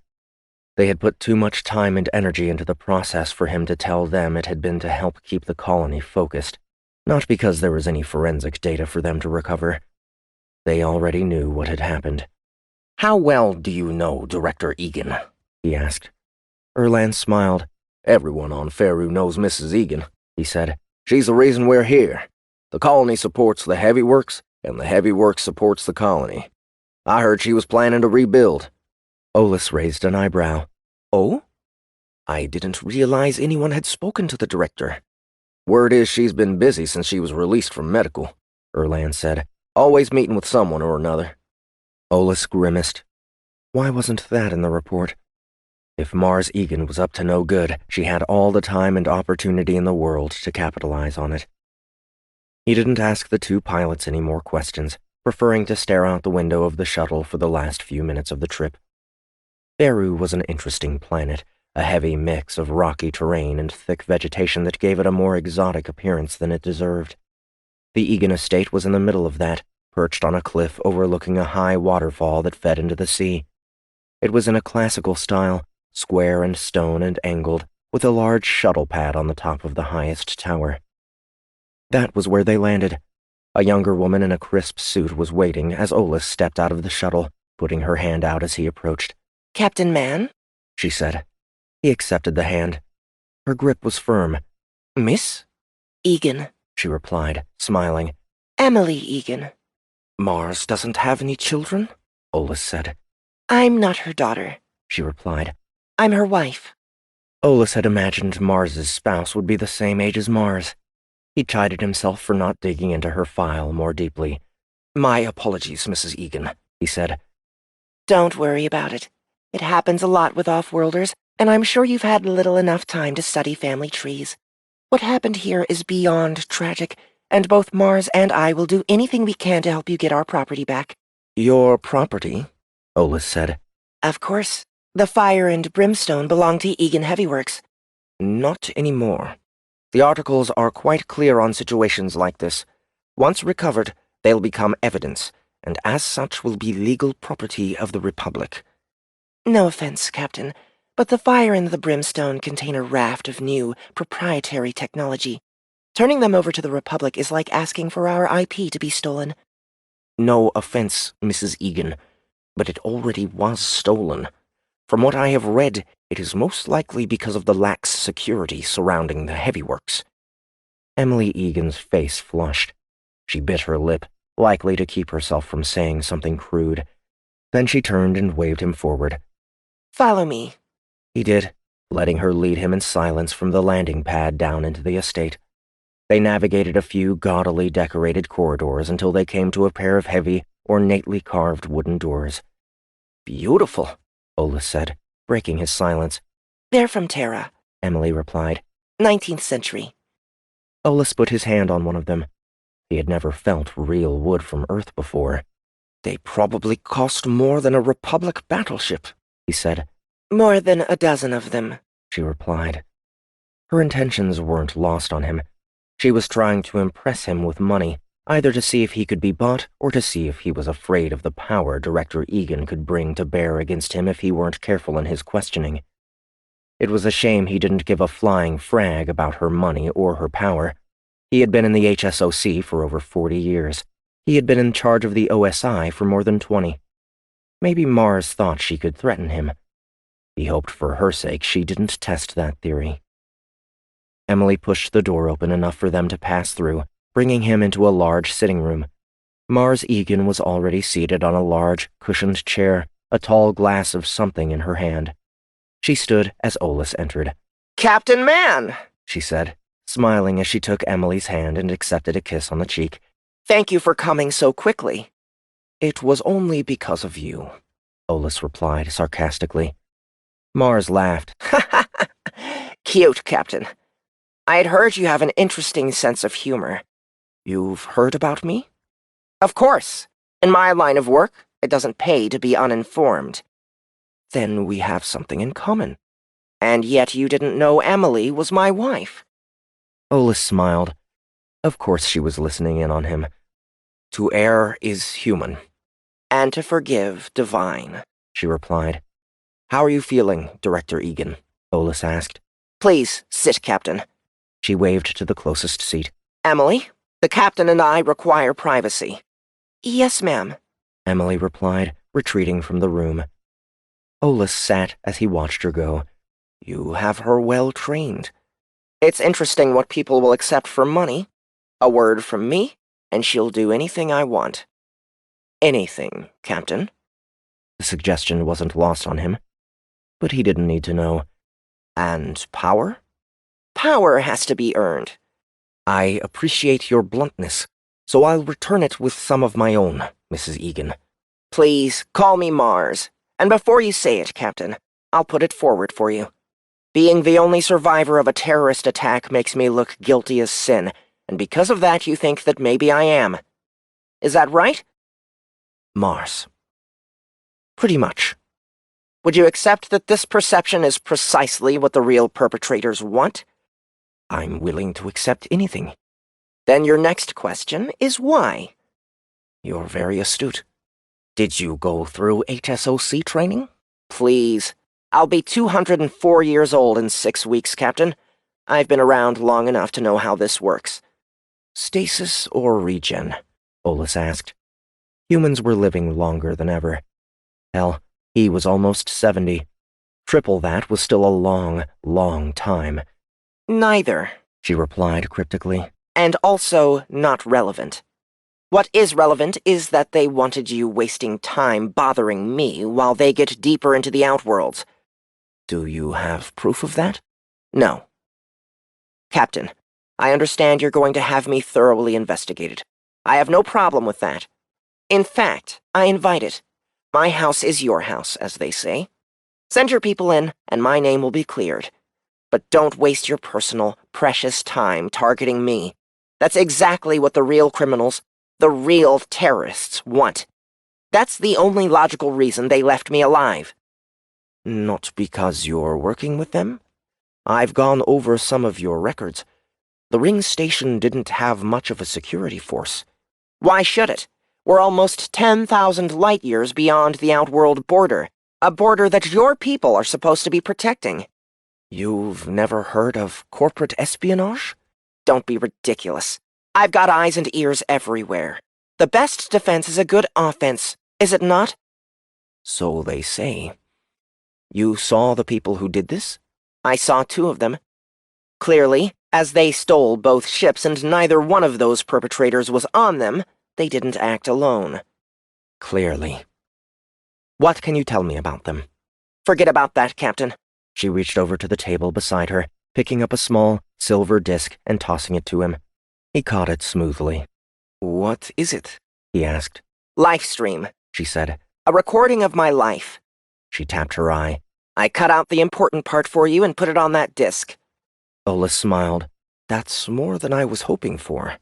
They had put too much time and energy into the process for him to tell them it had been to help keep the colony focused, not because there was any forensic data for them to recover. They already knew what had happened. "How well do you know Director Egan?" he asked. Erlan smiled. "Everyone on Faru knows Mrs. Egan," he said. "She's the reason we're here. The colony supports the Heavy Works, and the Heavy Works supports the colony. I heard she was planning to rebuild." Olas raised an eyebrow. "Oh? I didn't realize anyone had spoken to the director." "Word is she's been busy since she was released from medical," Erlan said. "Always meeting with someone or another." Olas grimaced. Why wasn't that in the report? If Mars Egan was up to no good, she had all the time and opportunity in the world to capitalize on it. He didn't ask the two pilots any more questions, preferring to stare out the window of the shuttle for the last few minutes of the trip. Faru was an interesting planet, a heavy mix of rocky terrain and thick vegetation that gave it a more exotic appearance than it deserved. The Egan estate was in the middle of that, perched on a cliff overlooking a high waterfall that fed into the sea. It was in a classical style, square and stone and angled, with a large shuttle pad on the top of the highest tower. That was where they landed. A younger woman in a crisp suit was waiting as Olas stepped out of the shuttle, putting her hand out as he approached. "Captain Man?" she said. He accepted the hand. Her grip was firm, Miss? Egan, She replied, smiling. Emily Egan. Mars doesn't have any children? Olas said. I'm not her daughter, She replied. I'm her wife. Olas had imagined Mars's spouse would be the same age as Mars. He chided himself for not digging into her file more deeply. My apologies, Mrs. Egan, he said. Don't worry about it. It happens a lot with off-worlders, and I'm sure you've had little enough time to study family trees. What happened here is beyond tragic, and both Mars and I will do anything we can to help you get our property back. Your property? Olas said. Of course. The fire and brimstone belong to Egan Heavyworks. Not anymore. The articles are quite clear on situations like this. Once recovered, they'll become evidence, and as such will be legal property of the Republic. No offense, Captain, but the fire and the brimstone contain a raft of new, proprietary technology. Turning them over to the Republic is like asking for our IP to be stolen. No offense, Mrs. Egan, but it already was stolen. From what I have read, it is most likely because of the lax security surrounding the Heavyworks. Emily Egan's face flushed. She bit her lip, likely to keep herself from saying something crude. Then she turned and waved him forward. Follow me. He did, letting her lead him in silence from the landing pad down into the estate. They navigated a few gaudily decorated corridors until they came to a pair of heavy, ornately carved wooden doors. Beautiful, Olas said, breaking his silence. They're from Terra, Emily replied. 19th century. Olas put his hand on one of them. He had never felt real wood from Earth before. They probably cost more than a Republic battleship, he said. More than a dozen of them, she replied. Her intentions weren't lost on him. She was trying to impress him with money, either to see if he could be bought or to see if he was afraid of the power Director Egan could bring to bear against him if he weren't careful in his questioning. It was a shame he didn't give a flying frag about her money or her power. He had been in the HSOC for over 40 years. He had been in charge of the OSI for more than 20. Maybe Mars thought she could threaten him. He hoped for her sake she didn't test that theory. Emily pushed the door open enough for them to pass through, bringing him into a large sitting room. Mars Egan was already seated on a large, cushioned chair, a tall glass of something in her hand. She stood as Olas entered. Captain Man, she said, smiling as she took Emily's hand and accepted a kiss on the cheek. Thank you for coming so quickly. It was only because of you, Olas replied sarcastically. Mars laughed. Cute, Captain. I had heard you have an interesting sense of humor. You've heard about me? Of course. In my line of work, it doesn't pay to be uninformed. Then we have something in common. And yet you didn't know Emily was my wife. Olas smiled. Of course she was listening in on him. To err is human. And to forgive divine, she replied. How are you feeling, Director Egan? Olas asked. Please, sit, Captain. She waved to the closest seat. Emily, the Captain and I require privacy. Yes, ma'am, Emily replied, retreating from the room. Olas sat as he watched her go. You have her well trained. It's interesting what people will accept for money. A word from me, and she'll do anything I want. Anything, Captain. The suggestion wasn't lost on him. But he didn't need to know. And power? Power has to be earned. I appreciate your bluntness, so I'll return it with some of my own, Mrs. Egan. Please, call me Mars. And before you say it, Captain, I'll put it forward for you. Being the only survivor of a terrorist attack makes me look guilty as sin, and because of that you think that maybe I am. Is that right? Mars. Pretty much. Would you accept that this perception is precisely what the real perpetrators want? I'm willing to accept anything. Then your next question is why? You're very astute. Did you go through HSOC training? Please. I'll be 204 years old in 6 weeks, Captain. I've been around long enough to know how this works. Stasis or regen? Olas asked. Humans were living longer than ever. Hell, he was almost 70. Triple that was still a long, long time. Neither, she replied cryptically. And also not relevant. What is relevant is that they wanted you wasting time bothering me while they get deeper into the outworlds. Do you have proof of that? No. Captain, I understand you're going to have me thoroughly investigated. I have no problem with that. In fact, I invite it. My house is your house, as they say. Send your people in, and my name will be cleared. But don't waste your personal, precious time targeting me. That's exactly what the real criminals, the real terrorists, want. That's the only logical reason they left me alive. Not because you're working with them? I've gone over some of your records. The ring station didn't have much of a security force. Why should it? We're almost 10,000 light-years beyond the outworld border, a border that your people are supposed to be protecting. You've never heard of corporate espionage? Don't be ridiculous. I've got eyes and ears everywhere. The best defense is a good offense, is it not? So they say. You saw the people who did this? I saw 2 of them. Clearly, as they stole both ships and neither one of those perpetrators was on them, they didn't act alone. Clearly. What can you tell me about them? Forget about that, Captain. She reached over to the table beside her, picking up a small, silver disc and tossing it to him. He caught it smoothly. What is it? He asked. Livestream, she said. A recording of my life. She tapped her eye. I cut out the important part for you and put it on that disc. Ola smiled. That's more than I was hoping for.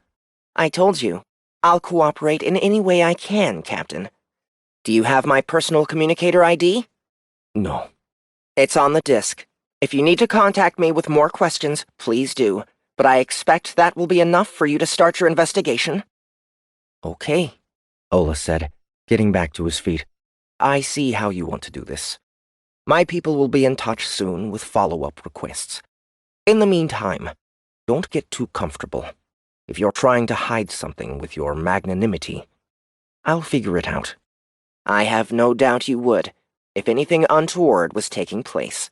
I told you. I'll cooperate in any way I can, Captain. Do you have my personal communicator ID? No. It's on the disc. If you need to contact me with more questions, please do. But I expect that will be enough for you to start your investigation. Okay, Ola said, getting back to his feet. I see how you want to do this. My people will be in touch soon with follow-up requests. In the meantime, don't get too comfortable. If you're trying to hide something with your magnanimity, I'll figure it out. I have no doubt you would, if anything untoward was taking place.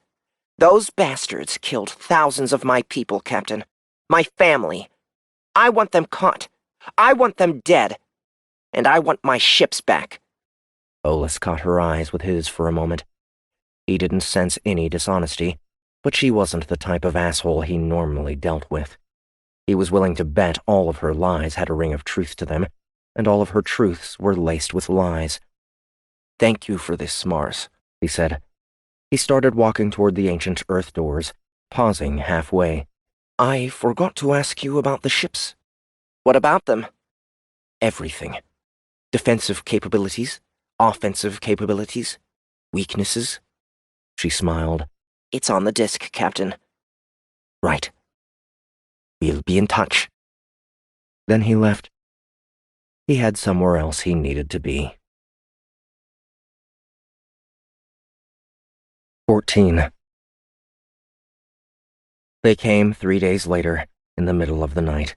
Those bastards killed thousands of my people, Captain. My family. I want them caught. I want them dead. And I want my ships back. Olis caught her eyes with his for a moment. He didn't sense any dishonesty, but she wasn't the type of asshole he normally dealt with. He was willing to bet all of her lies had a ring of truth to them, and all of her truths were laced with lies. Thank you for this, Mars, he said. He started walking toward the ancient earth doors, pausing halfway. I forgot to ask you about the ships. What about them? Everything. Defensive capabilities, offensive capabilities, weaknesses. She smiled. It's on the disc, Captain. Right. We'll be in touch. Then he left. He had somewhere else he needed to be. 14. They came 3 days later, in the middle of the night.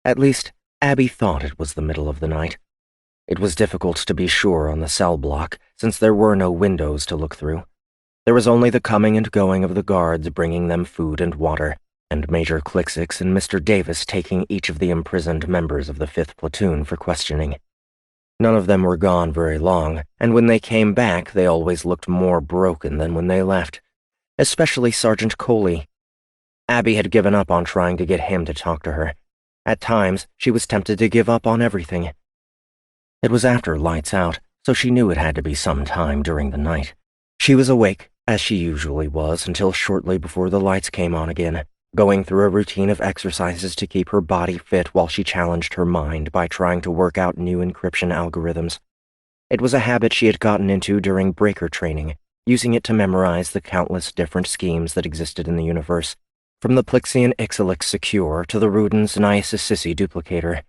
At least, Abby thought it was the middle of the night. It was difficult to be sure on the cell block, since there were no windows to look through. There was only the coming and going of the guards bringing them food and water, and Major Clixix and Mr. Davis taking each of the imprisoned members of the 5th Platoon for questioning. None of them were gone very long, and when they came back they always looked more broken than when they left, especially Sergeant Coley. Abby had given up on trying to get him to talk to her. At times, she was tempted to give up on everything. It was after lights out, so she knew it had to be some time during the night. She was awake, as she usually was, until shortly before the lights came on again, going through a routine of exercises to keep her body fit while she challenged her mind by trying to work out new encryption algorithms. It was a habit she had gotten into during breaker training, using it to memorize the countless different schemes that existed in the universe, from the Plixian Ixilix Secure to the Ruden's Niacissi duplicator.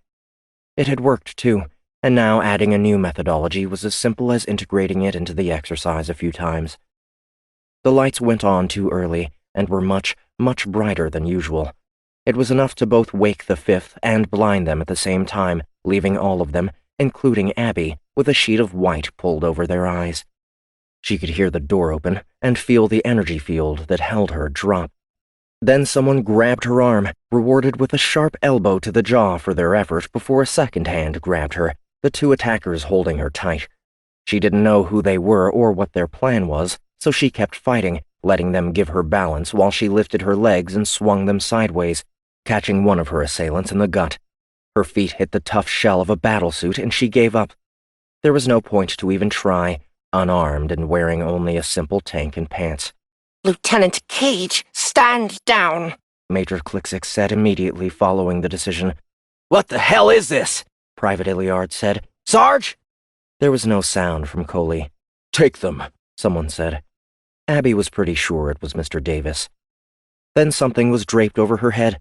It had worked, too, and now adding a new methodology was as simple as integrating it into the exercise a few times. The lights went on too early, and were much, much brighter than usual. It was enough to both wake the 5th and blind them at the same time, leaving all of them, including Abby, with a sheet of white pulled over their eyes. She could hear the door open and feel the energy field that held her drop. Then someone grabbed her arm, rewarded with a sharp elbow to the jaw for their effort before a second hand grabbed her, the two attackers holding her tight. She didn't know who they were or what their plan was, so she kept fighting, letting them give her balance while she lifted her legs and swung them sideways, catching one of her assailants in the gut. Her feet hit the tough shell of a battlesuit and she gave up. There was no point to even try, unarmed and wearing only a simple tank and pants. Lieutenant Cage, stand down, Major Kliksik said immediately following the decision. "What the hell is this?" Private Iliard said. "Sarge?" There was no sound from Coley. "Take them," someone said. Abby was pretty sure it was Mr. Davis. Then something was draped over her head.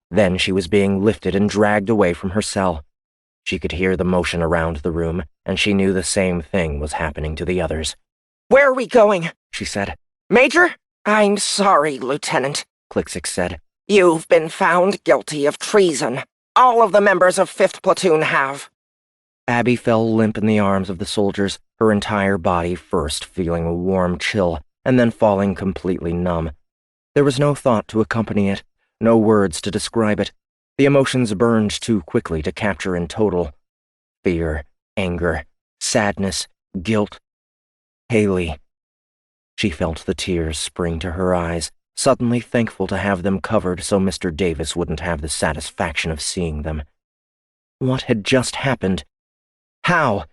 Then she was being lifted and dragged away from her cell. She could hear the motion around the room, and she knew the same thing was happening to the others. "Where are we going?" she said. "Major? I'm sorry, Lieutenant," Kliksik said. "You've been found guilty of treason. All of the members of 5th Platoon have." Abby fell limp in the arms of the soldiers, her entire body first feeling a warm chill, and then falling completely numb. There was no thought to accompany it, no words to describe it. The emotions burned too quickly to capture in total. Fear, anger, sadness, guilt. Haley. She felt the tears spring to her eyes, suddenly thankful to have them covered so Mr. Davis wouldn't have the satisfaction of seeing them. What had just happened? How?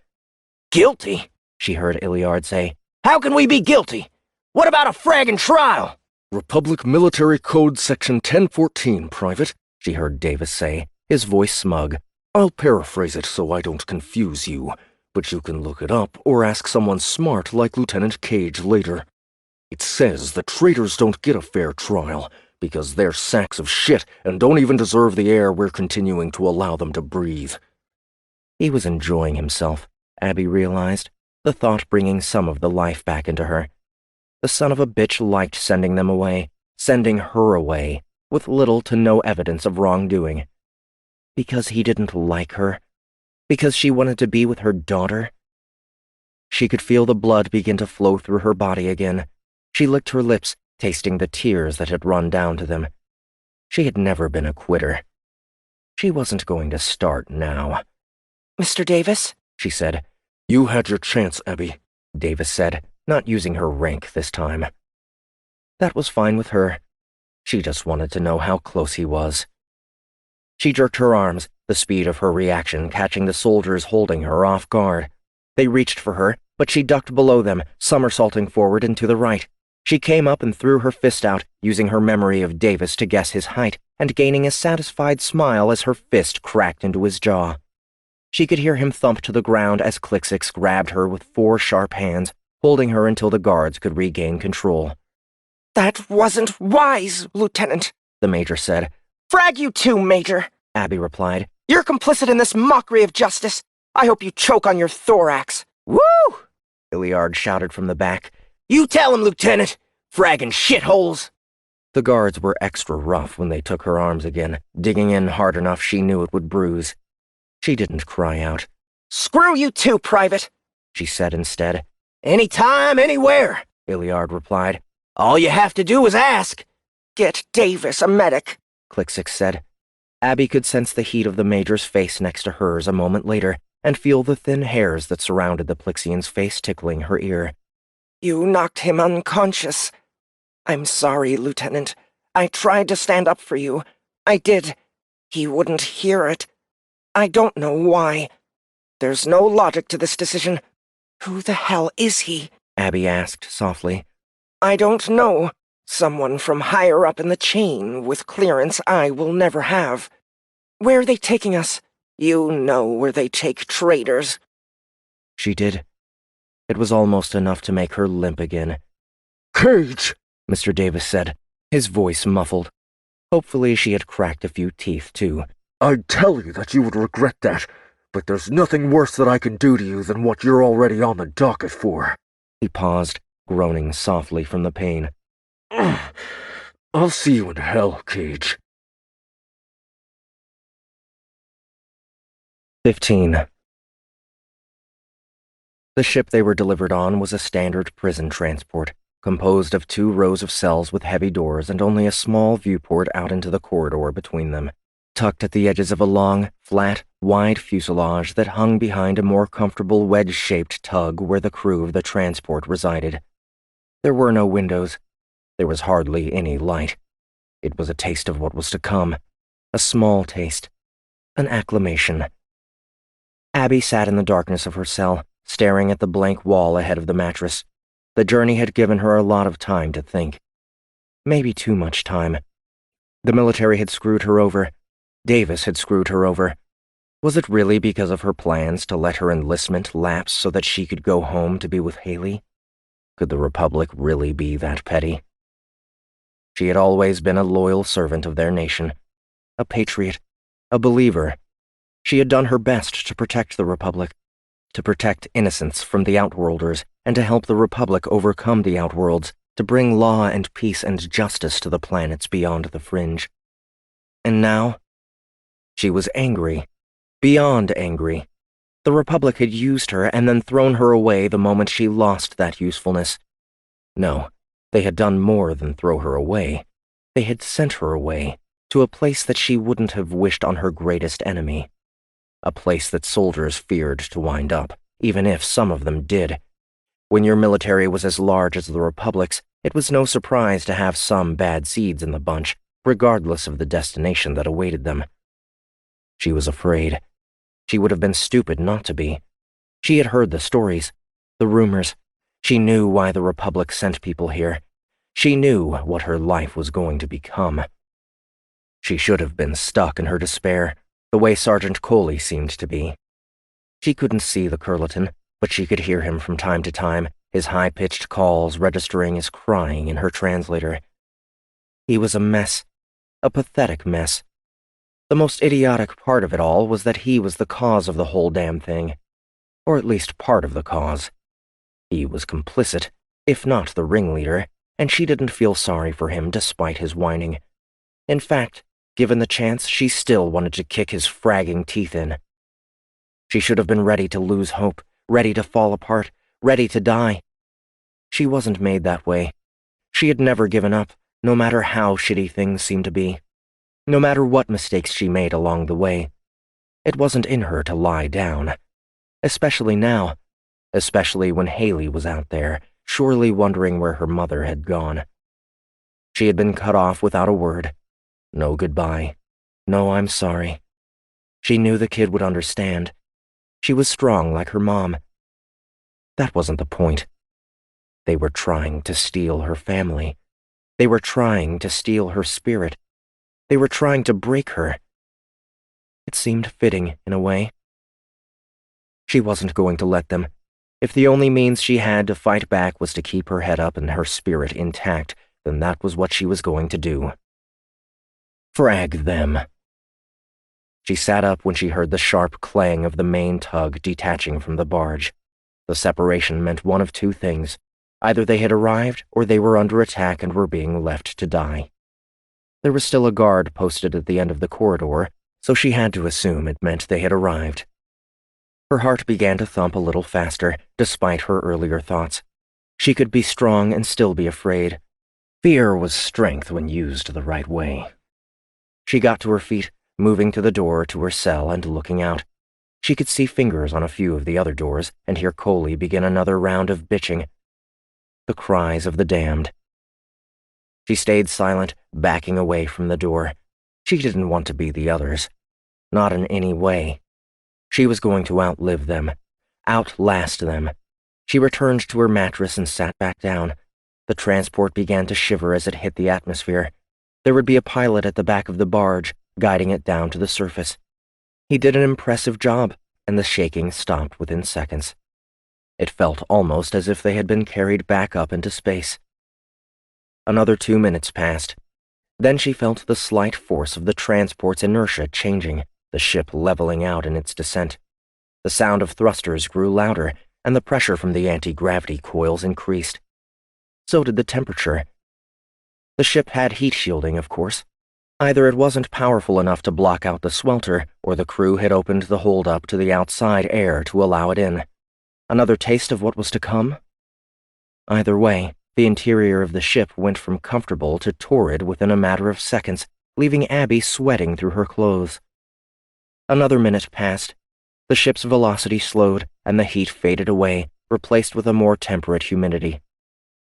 "Guilty?" she heard Iliard say. "How can we be guilty? What about a fragging trial?" "Republic Military Code Section 1014, Private," she heard Davis say, his voice smug. "I'll paraphrase it so I don't confuse you, but you can look it up or ask someone smart like Lieutenant Cage later. It says that traitors don't get a fair trial because they're sacks of shit and don't even deserve the air we're continuing to allow them to breathe." He was enjoying himself, Abby realized, the thought bringing some of the life back into her. The son of a bitch liked sending them away, sending her away, with little to no evidence of wrongdoing. Because he didn't like her? Because she wanted to be with her daughter? She could feel the blood begin to flow through her body again. She licked her lips, tasting the tears that had run down to them. She had never been a quitter. She wasn't going to start now. "Mr. Davis?" she said. "You had your chance, Abby," Davis said, not using her rank this time. That was fine with her. She just wanted to know how close he was. She jerked her arms, the speed of her reaction catching the soldiers holding her off guard. They reached for her, but she ducked below them, somersaulting forward and to the right. She came up and threw her fist out, using her memory of Davis to guess his height, and gaining a satisfied smile as her fist cracked into his jaw. She could hear him thump to the ground as Kliksik grabbed her with 4 sharp hands, holding her until the guards could regain control. "That wasn't wise, Lieutenant," the Major said. "Frag you too, Major," Abby replied. "You're complicit in this mockery of justice. I hope you choke on your thorax." "Woo!" Iliard shouted from the back. "You tell him, Lieutenant! Fragging shitholes!" The guards were extra rough when they took her arms again, digging in hard enough she knew it would bruise. She didn't cry out. "Screw you too, Private," she said instead. "Anytime, anywhere," Iliard replied. "All you have to do is ask." "Get Davis a medic," Kliksik said. Abby could sense the heat of the Major's face next to hers a moment later, and feel the thin hairs that surrounded the Plixian's face tickling her ear. "You knocked him unconscious. I'm sorry, Lieutenant. I tried to stand up for you. I did. He wouldn't hear it. I don't know why. There's no logic to this decision. Who the hell is he?" Abby asked softly. "I don't know. Someone from higher up in the chain with clearance I will never have. Where are they taking us? You know where they take traitors." She did. It was almost enough to make her limp again. "Cage!" Mr. Davis said, his voice muffled. Hopefully she had cracked a few teeth, too. "I'd tell you that you would regret that, but there's nothing worse that I can do to you than what you're already on the docket for." He paused, groaning softly from the pain. "I'll see you in hell, Cage." 15. The ship they were delivered on was a standard prison transport, composed of 2 rows of cells with heavy doors and only a small viewport out into the corridor between them, tucked at the edges of a long, flat, wide fuselage that hung behind a more comfortable wedge-shaped tug where the crew of the transport resided. There were no windows. There was hardly any light. It was a taste of what was to come, a small taste, an acclamation. Abby sat in the darkness of her cell, staring at the blank wall ahead of the mattress. The journey had given her a lot of time to think. Maybe too much time. The military had screwed her over. Davis had screwed her over. Was it really because of her plans to let her enlistment lapse so that she could go home to be with Haley? Could the Republic really be that petty? She had always been a loyal servant of their nation, a patriot, a believer. She had done her best to protect the Republic, to protect innocents from the Outworlders, and to help the Republic overcome the Outworlds, to bring law and peace and justice to the planets beyond the Fringe. And now, she was angry, beyond angry. The Republic had used her and then thrown her away the moment she lost that usefulness. No, they had done more than throw her away. They had sent her away, to a place that she wouldn't have wished on her greatest enemy. A place that soldiers feared to wind up, even if some of them did. When your military was as large as the Republic's, it was no surprise to have some bad seeds in the bunch, regardless of the destination that awaited them. She was afraid. She would have been stupid not to be. She had heard the stories, the rumors. She knew why the Republic sent people here. She knew what her life was going to become. She should have been stuck in her despair, the way Sergeant Coley seemed to be. She couldn't see the Curleton, but she could hear him from time to time, his high-pitched calls registering as crying in her translator. He was a mess, a pathetic mess. The most idiotic part of it all was that he was the cause of the whole damn thing. Or at least part of the cause. He was complicit, if not the ringleader, and she didn't feel sorry for him despite his whining. In fact, given the chance, she still wanted to kick his fragging teeth in. She should have been ready to lose hope, ready to fall apart, ready to die. She wasn't made that way. She had never given up, no matter how shitty things seemed to be. No matter what mistakes she made along the way. It wasn't in her to lie down. Especially now. Especially when Haley was out there, surely wondering where her mother had gone. She had been cut off without a word. No goodbye. No I'm sorry. She knew the kid would understand. She was strong like her mom. That wasn't the point. They were trying to steal her family. They were trying to steal her spirit. They were trying to break her. It seemed fitting, in a way. She wasn't going to let them. If the only means she had to fight back was to keep her head up and her spirit intact, then that was what she was going to do. Frag them. She sat up when she heard the sharp clang of the main tug detaching from the barge. The separation meant one of two things. Either they had arrived, or they were under attack and were being left to die. There was still a guard posted at the end of the corridor, so she had to assume it meant they had arrived. Her heart began to thump a little faster, despite her earlier thoughts. She could be strong and still be afraid. Fear was strength when used the right way. She got to her feet, moving to the door to her cell and looking out. She could see fingers on a few of the other doors and hear Coley begin another round of bitching. The cries of the damned. She stayed silent, backing away from the door. She didn't want to be the others. Not in any way. She was going to outlive them. Outlast them. She returned to her mattress and sat back down. The transport began to shiver as it hit the atmosphere. There would be a pilot at the back of the barge, guiding it down to the surface. He did an impressive job, and the shaking stopped within seconds. It felt almost as if they had been carried back up into space. Another 2 minutes passed. Then she felt the slight force of the transport's inertia changing, the ship leveling out in its descent. The sound of thrusters grew louder, and the pressure from the anti-gravity coils increased. So did the temperature. The ship had heat shielding, of course. Either it wasn't powerful enough to block out the swelter, or the crew had opened the hold-up to the outside air to allow it in. Another taste of what was to come? Either way, the interior of the ship went from comfortable to torrid within a matter of seconds, leaving Abby sweating through her clothes. Another minute passed. The ship's velocity slowed, and the heat faded away, replaced with a more temperate humidity.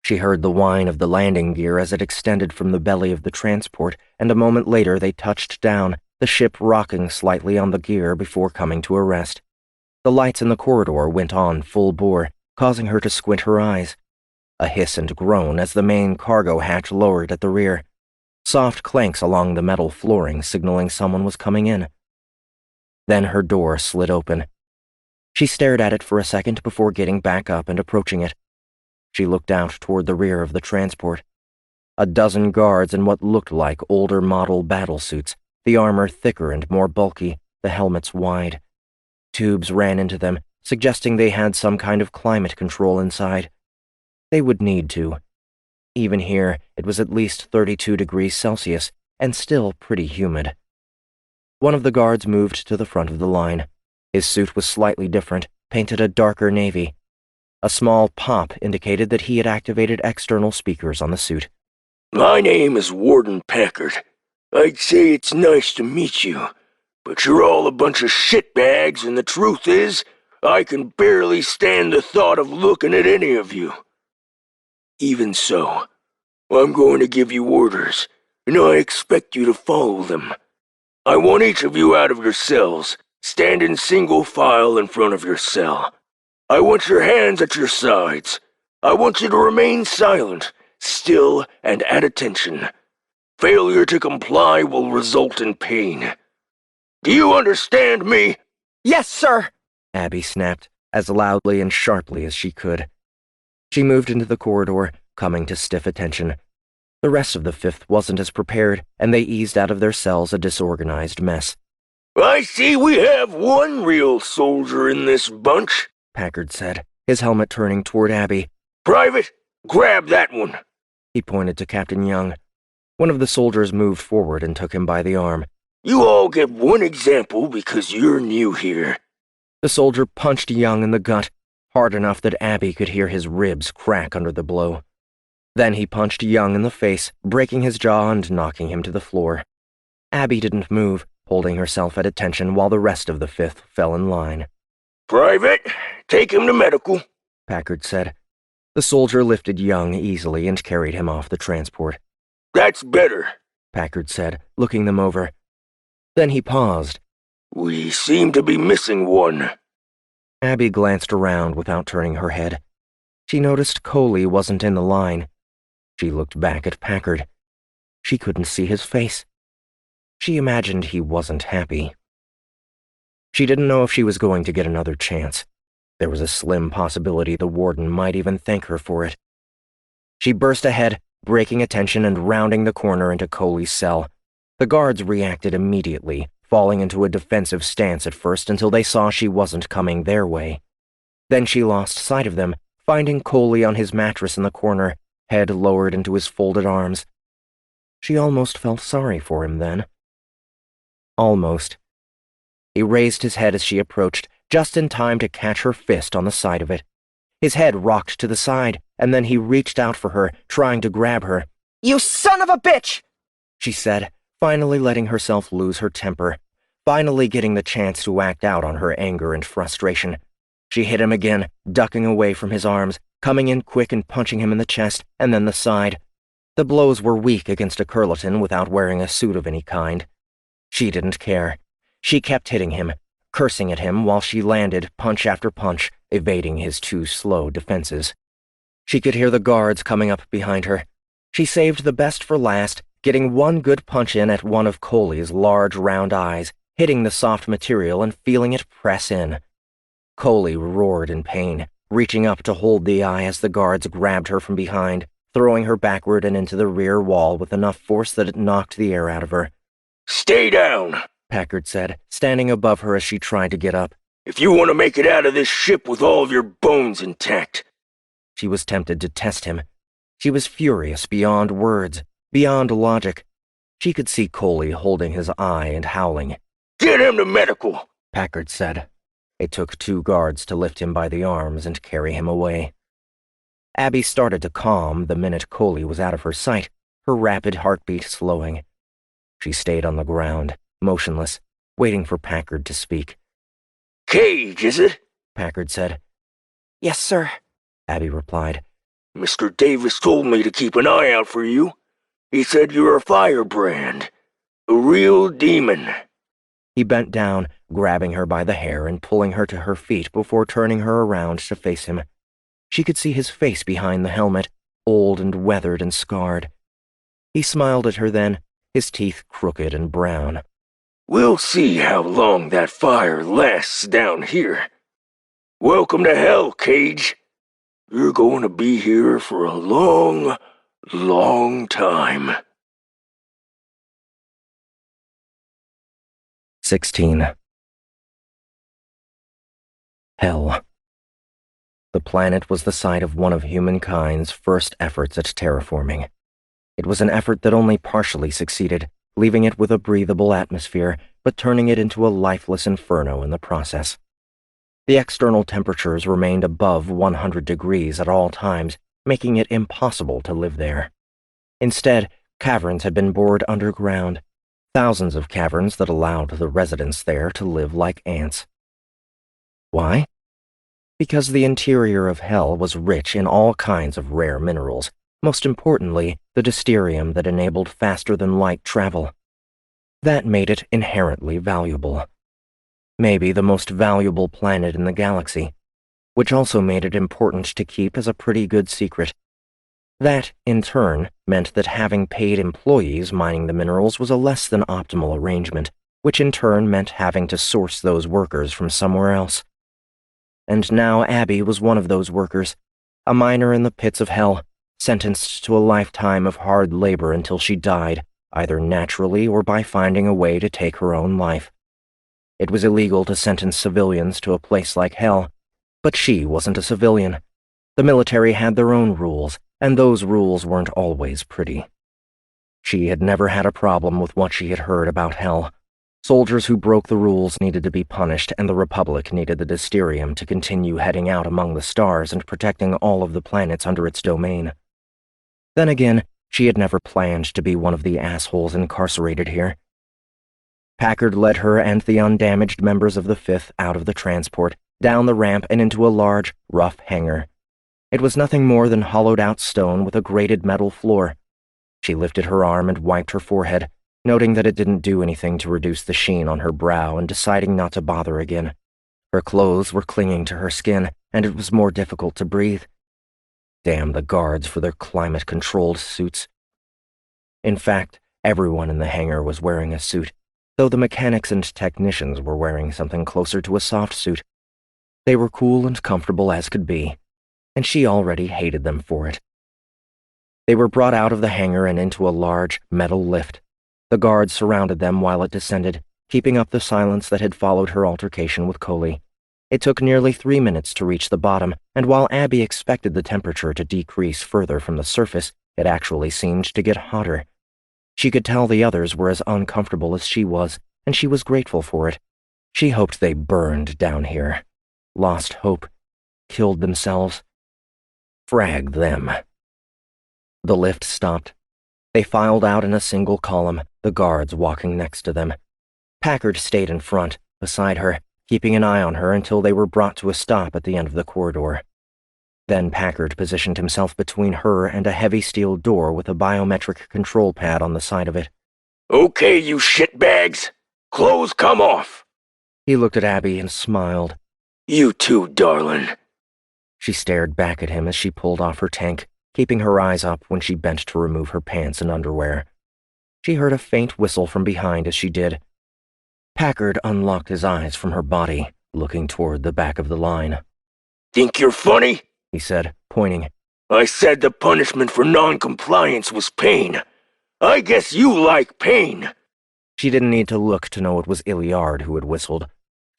She heard the whine of the landing gear as it extended from the belly of the transport, and a moment later they touched down, the ship rocking slightly on the gear before coming to a rest. The lights in the corridor went on full bore, causing her to squint her eyes. A hiss and groan as the main cargo hatch lowered at the rear. Soft clanks along the metal flooring signaling someone was coming in. Then her door slid open. She stared at it for a second before getting back up and approaching it. She looked out toward the rear of the transport. A dozen guards in what looked like older model battlesuits, the armor thicker and more bulky, the helmets wide. Tubes ran into them, suggesting they had some kind of climate control inside. They would need to. Even here, it was at least 32 degrees Celsius, and still pretty humid. One of the guards moved to the front of the line. His suit was slightly different, painted a darker navy. A small pop indicated that he had activated external speakers on the suit. My name is Warden Packard. I'd say it's nice to meet you, but you're all a bunch of shitbags, and the truth is, I can barely stand the thought of looking at any of you. Even so, I'm going to give you orders, and I expect you to follow them. I want each of you out of your cells. Stand in single file in front of your cell. I want your hands at your sides. I want you to remain silent, still, and at attention. Failure to comply will result in pain. Do you understand me? Yes, sir! Abby snapped, as loudly and sharply as she could. She moved into the corridor, coming to stiff attention. The rest of the Fifth wasn't as prepared, and they eased out of their cells a disorganized mess. I see we have one real soldier in this bunch, Packard said, his helmet turning toward Abby. Private, grab that one. He pointed to Captain Young. One of the soldiers moved forward and took him by the arm. You all get one example because you're new here. The soldier punched Young in the gut, hard enough that Abby could hear his ribs crack under the blow. Then he punched Young in the face, breaking his jaw and knocking him to the floor. Abby didn't move, holding herself at attention while the rest of the Fifth fell in line. Private, take him to medical, Packard said. The soldier lifted Young easily and carried him off the transport. That's better, Packard said, looking them over. Then he paused. We seem to be missing one. Abby glanced around without turning her head. She noticed Coley wasn't in the line. She looked back at Packard. She couldn't see his face. She imagined he wasn't happy. She didn't know if she was going to get another chance. There was a slim possibility the warden might even thank her for it. She burst ahead, breaking attention and rounding the corner into Coley's cell. The guards reacted immediately, falling into a defensive stance at first until they saw she wasn't coming their way. Then she lost sight of them, finding Coley on his mattress in the corner, head lowered into his folded arms. She almost felt sorry for him then. Almost. He raised his head as she approached, just in time to catch her fist on the side of it. His head rocked to the side, and then he reached out for her, trying to grab her. You son of a bitch! She said, finally letting herself lose her temper, finally getting the chance to act out on her anger and frustration. She hit him again, ducking away from his arms, coming in quick and punching him in the chest, and then the side. The blows were weak against a Curleton without wearing a suit of any kind. She didn't care. She kept hitting him, cursing at him while she landed punch after punch, evading his too slow defenses. She could hear the guards coming up behind her. She saved the best for last, getting one good punch in at one of Coley's large round eyes, hitting the soft material and feeling it press in. Coley roared in pain, reaching up to hold the eye as the guards grabbed her from behind, throwing her backward and into the rear wall with enough force that it knocked the air out of her. Stay down, Packard said, standing above her as she tried to get up. if you want to make it out of this ship with all of your bones intact. She was tempted to test him. She was furious beyond words, beyond logic. She could see Coley holding his eye and howling. Get him to medical, Packard said. It took 2 guards to lift him by the arms and carry him away. Abby started to calm the minute Coley was out of her sight, her rapid heartbeat slowing. She stayed on the ground, motionless, waiting for Packard to speak. "Cage, is it?" Packard said. Yes, sir, Abby replied. "Mr. Davis told me to keep an eye out for you. He said you're a firebrand. A real demon." He bent down, grabbing her by the hair and pulling her to her feet before turning her around to face him. She could see his face behind the helmet, old and weathered and scarred. He smiled at her then, his teeth crooked and brown. "We'll see how long that fire lasts down here. Welcome to hell, Cage. You're going to be here for a long, long time." 16. Hell. The planet was the site of one of humankind's first efforts at terraforming. It was an effort that only partially succeeded, leaving it with a breathable atmosphere, but turning it into a lifeless inferno in the process. The external temperatures remained above 100 degrees at all times, making it impossible to live there. Instead, caverns had been bored underground, thousands of caverns that allowed the residents there to live like ants. Why? Because the interior of Hell was rich in all kinds of rare minerals, most importantly, the dysterium that enabled faster-than-light travel. That made it inherently valuable. Maybe the most valuable planet in the galaxy, which also made it important to keep as a pretty good secret. That, in turn, meant that having paid employees mining the minerals was a less than optimal arrangement, which in turn meant having to source those workers from somewhere else. And now Abby was one of those workers, a miner in the pits of Hell, sentenced to a lifetime of hard labor until she died, either naturally or by finding a way to take her own life. It was illegal to sentence civilians to a place like Hell, but she wasn't a civilian. The military had their own rules, and those rules weren't always pretty. She had never had a problem with what she had heard about Hell. Soldiers who broke the rules needed to be punished, and the Republic needed the Dysterium to continue heading out among the stars and protecting all of the planets under its domain. Then again, she had never planned to be one of the assholes incarcerated here. Packard led her and the undamaged members of the Fifth out of the transport, down the ramp and into a large, rough hangar. It was nothing more than hollowed-out stone with a grated metal floor. She lifted her arm and wiped her forehead, noting that it didn't do anything to reduce the sheen on her brow and deciding not to bother again. Her clothes were clinging to her skin, and it was more difficult to breathe. Damn the guards for their climate-controlled suits. In fact, everyone in the hangar was wearing a suit, though the mechanics and technicians were wearing something closer to a soft suit. They were cool and comfortable as could be, and she already hated them for it. They were brought out of the hangar and into a large, metal lift. The guards surrounded them while it descended, keeping up the silence that had followed her altercation with Coley. It took nearly 3 minutes to reach the bottom, and while Abby expected the temperature to decrease further from the surface, it actually seemed to get hotter. She could tell the others were as uncomfortable as she was, and she was grateful for it. She hoped they burned down here. Lost hope. Killed themselves. Fragged them. The lift stopped. They filed out in a single column, the guards walking next to them. Packard stayed in front, beside her, keeping an eye on her until they were brought to a stop at the end of the corridor. Then Packard positioned himself between her and a heavy steel door with a biometric control pad on the side of it. "Okay, you shitbags. Clothes come off." He looked at Abby and smiled. "You too, darling." She stared back at him as she pulled off her tank, keeping her eyes up when she bent to remove her pants and underwear. She heard a faint whistle from behind as she did. Packard unlocked his eyes from her body, looking toward the back of the line. "Think you're funny?" he said, pointing. "I said the punishment for non-compliance was pain. I guess you like pain." She didn't need to look to know it was Iliard who had whistled.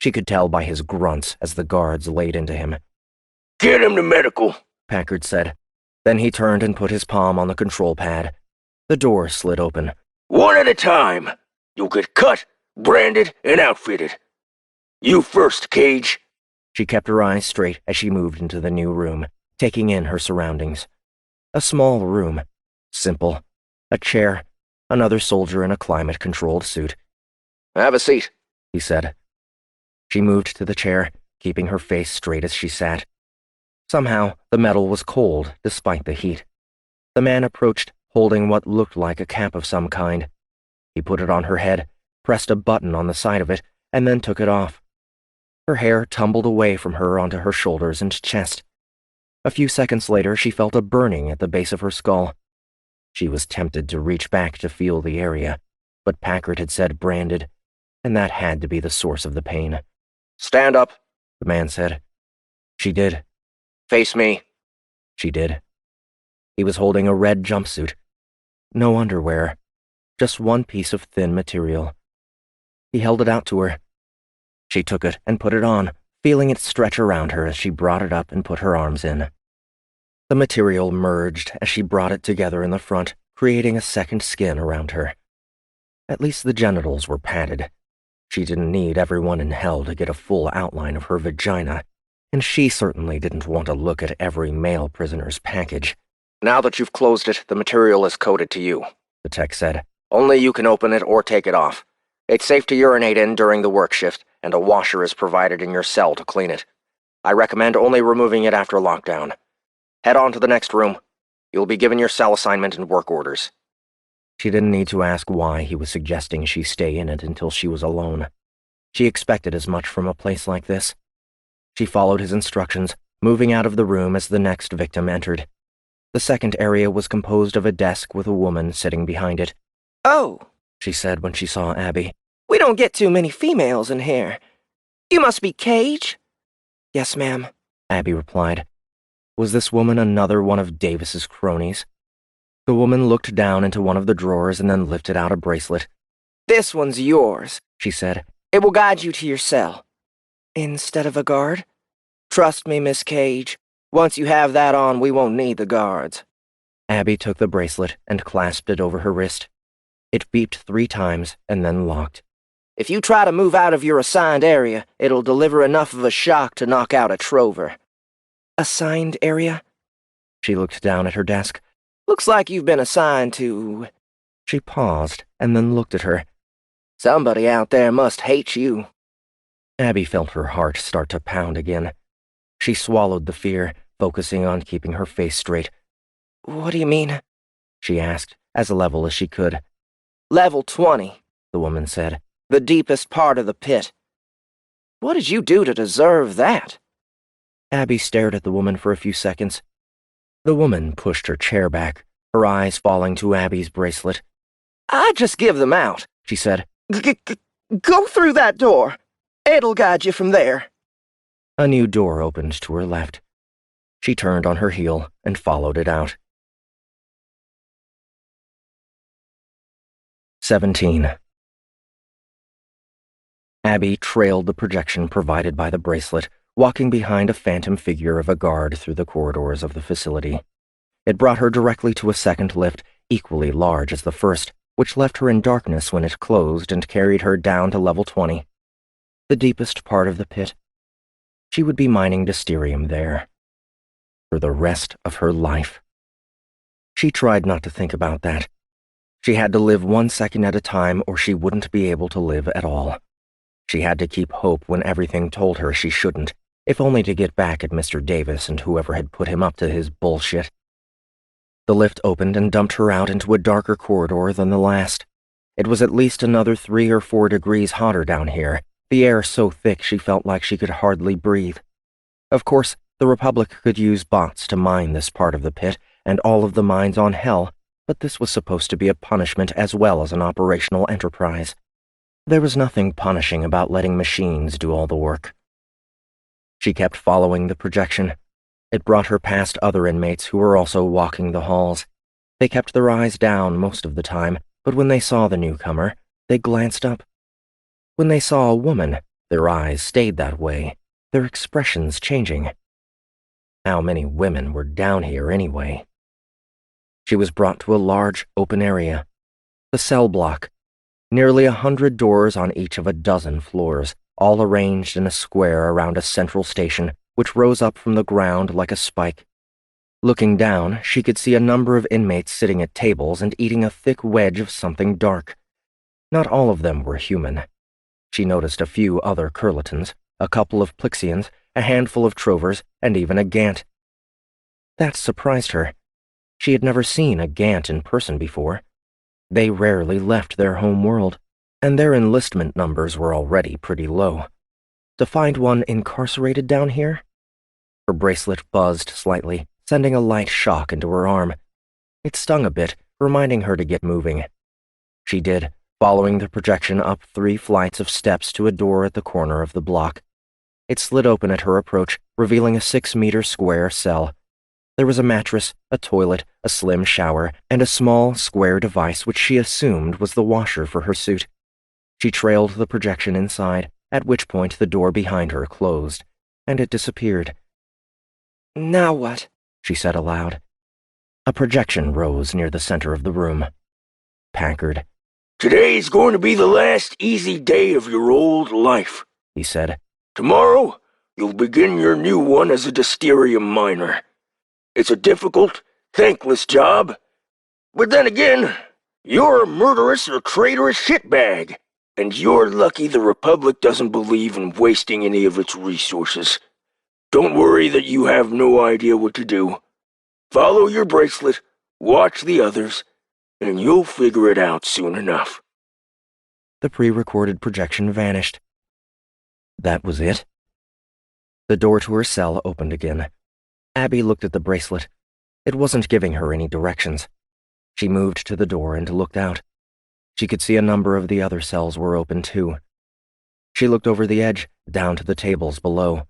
She could tell by his grunts as the guards laid into him. "Get him to medical," Packard said. Then he turned and put his palm on the control pad. The door slid open. "One at a time. You'll get cut, branded, and outfitted. You first, Cage." She kept her eyes straight as she moved into the new room, taking in her surroundings. A small room. Simple. A chair. Another soldier in a climate-controlled suit. "Have a seat," he said. She moved to the chair, keeping her face straight as she sat. Somehow, the metal was cold, despite the heat. The man approached, holding what looked like a cap of some kind. He put it on her head, pressed a button on the side of it, and then took it off. Her hair tumbled away from her onto her shoulders and chest. A few seconds later, she felt a burning at the base of her skull. She was tempted to reach back to feel the area, but Packard had said branded, and that had to be the source of the pain. "Stand up," the man said. She did. "Face me." She did. He was holding a red jumpsuit. No underwear. Just one piece of thin material. He held it out to her. She took it and put it on, feeling it stretch around her as she brought it up and put her arms in. The material merged as she brought it together in the front, creating a second skin around her. At least the genitals were padded. She didn't need everyone in hell to get a full outline of her vagina, and she certainly didn't want to look at every male prisoner's package. "Now that you've closed it, the material is coded to you," the tech said. "Only you can open it or take it off. It's safe to urinate in during the work shift, and a washer is provided in your cell to clean it. I recommend only removing it after lockdown. Head on to the next room. You'll be given your cell assignment and work orders." She didn't need to ask why he was suggesting she stay in it until she was alone. She expected as much from a place like this. She followed his instructions, moving out of the room as the next victim entered. The second area was composed of a desk with a woman sitting behind it. "Oh," she said when she saw Abby. "we don't get too many females in here. You must be Cage?" "Yes, ma'am," Abby replied. Was this woman another one of Davis's cronies? The woman looked down into one of the drawers and then lifted out a bracelet. "This one's yours," she said. "It will guide you to your cell." "Instead of a guard?" "Trust me, Miss Cage. Once you have that on, we won't need the guards." Abby took the bracelet and clasped it over her wrist. It beeped 3 times and then locked. "If you try to move out of your assigned area, it'll deliver enough of a shock to knock out a trover." "Assigned area?" She looked down at her desk. "Looks like you've been assigned to—" She paused and then looked at her. "Somebody out there must hate you." Abby felt her heart start to pound again. She swallowed the fear, focusing on keeping her face straight. "What do you mean?" she asked, as level as she could. "Level 20, the woman said. "The deepest part of the pit." "What did you do to deserve that?" Abby stared at the woman for a few seconds. The woman pushed her chair back, her eyes falling to Abby's bracelet. "I'd just give them out," she said. Go through that door. It'll guide you from there." A new door opened to her left. She turned on her heel and followed it out. 17. Abby trailed the projection provided by the bracelet, walking behind a phantom figure of a guard through the corridors of the facility. It brought her directly to a second lift, equally large as the first, which left her in darkness when it closed and carried her down to level 20. The deepest part of the pit. She would be mining Dysterium there. For the rest of her life. She tried not to think about that. She had to live 1 second at a time or she wouldn't be able to live at all. She had to keep hope when everything told her she shouldn't, if only to get back at Mr. Davis and whoever had put him up to his bullshit. The lift opened and dumped her out into a darker corridor than the last. It was at least another 3 or 4 degrees hotter down here, the air so thick she felt like she could hardly breathe. Of course, the Republic could use bots to mine this part of the pit and all of the mines on Hell, but this was supposed to be a punishment as well as an operational enterprise. There was nothing punishing about letting machines do all the work. She kept following the projection. It brought her past other inmates who were also walking the halls. They kept their eyes down most of the time, but when they saw the newcomer, they glanced up. When they saw a woman, their eyes stayed that way, their expressions changing. How many women were down here anyway? She was brought to a large, open area. The cell block. Nearly 100 doors on each of a dozen floors, all arranged in a square around a central station, which rose up from the ground like a spike. Looking down, she could see a number of inmates sitting at tables and eating a thick wedge of something dark. Not all of them were human. She noticed a few other Curlitons, a couple of Plixians, a handful of Trovers, and even a Gant. That surprised her. She had never seen a Gant in person before. They rarely left their home world, and their enlistment numbers were already pretty low. To find one incarcerated down here? Her bracelet buzzed slightly, sending a light shock into her arm. It stung a bit, reminding her to get moving. She did, following the projection up 3 flights of steps to a door at the corner of the block. It slid open at her approach, revealing a 6-meter square cell. There was a mattress, a toilet, a slim shower, and a small, square device which she assumed was the washer for her suit. She trailed the projection inside, at which point the door behind her closed, and it disappeared. "Now what?" she said aloud. A projection rose near the center of the room. Packard. Today's going to be the last easy day of your old life, he said. Tomorrow, you'll begin your new one as a Dysterium miner. It's a difficult, thankless job. But then again, you're a murderous or traitorous shitbag, and you're lucky the Republic doesn't believe in wasting any of its resources. Don't worry that you have no idea what to do. Follow your bracelet, watch the others, and you'll figure it out soon enough. The pre-recorded projection vanished. That was it? The door to her cell opened again. Abby looked at the bracelet. It wasn't giving her any directions. She moved to the door and looked out. She could see a number of the other cells were open too. She looked over the edge, down to the tables below.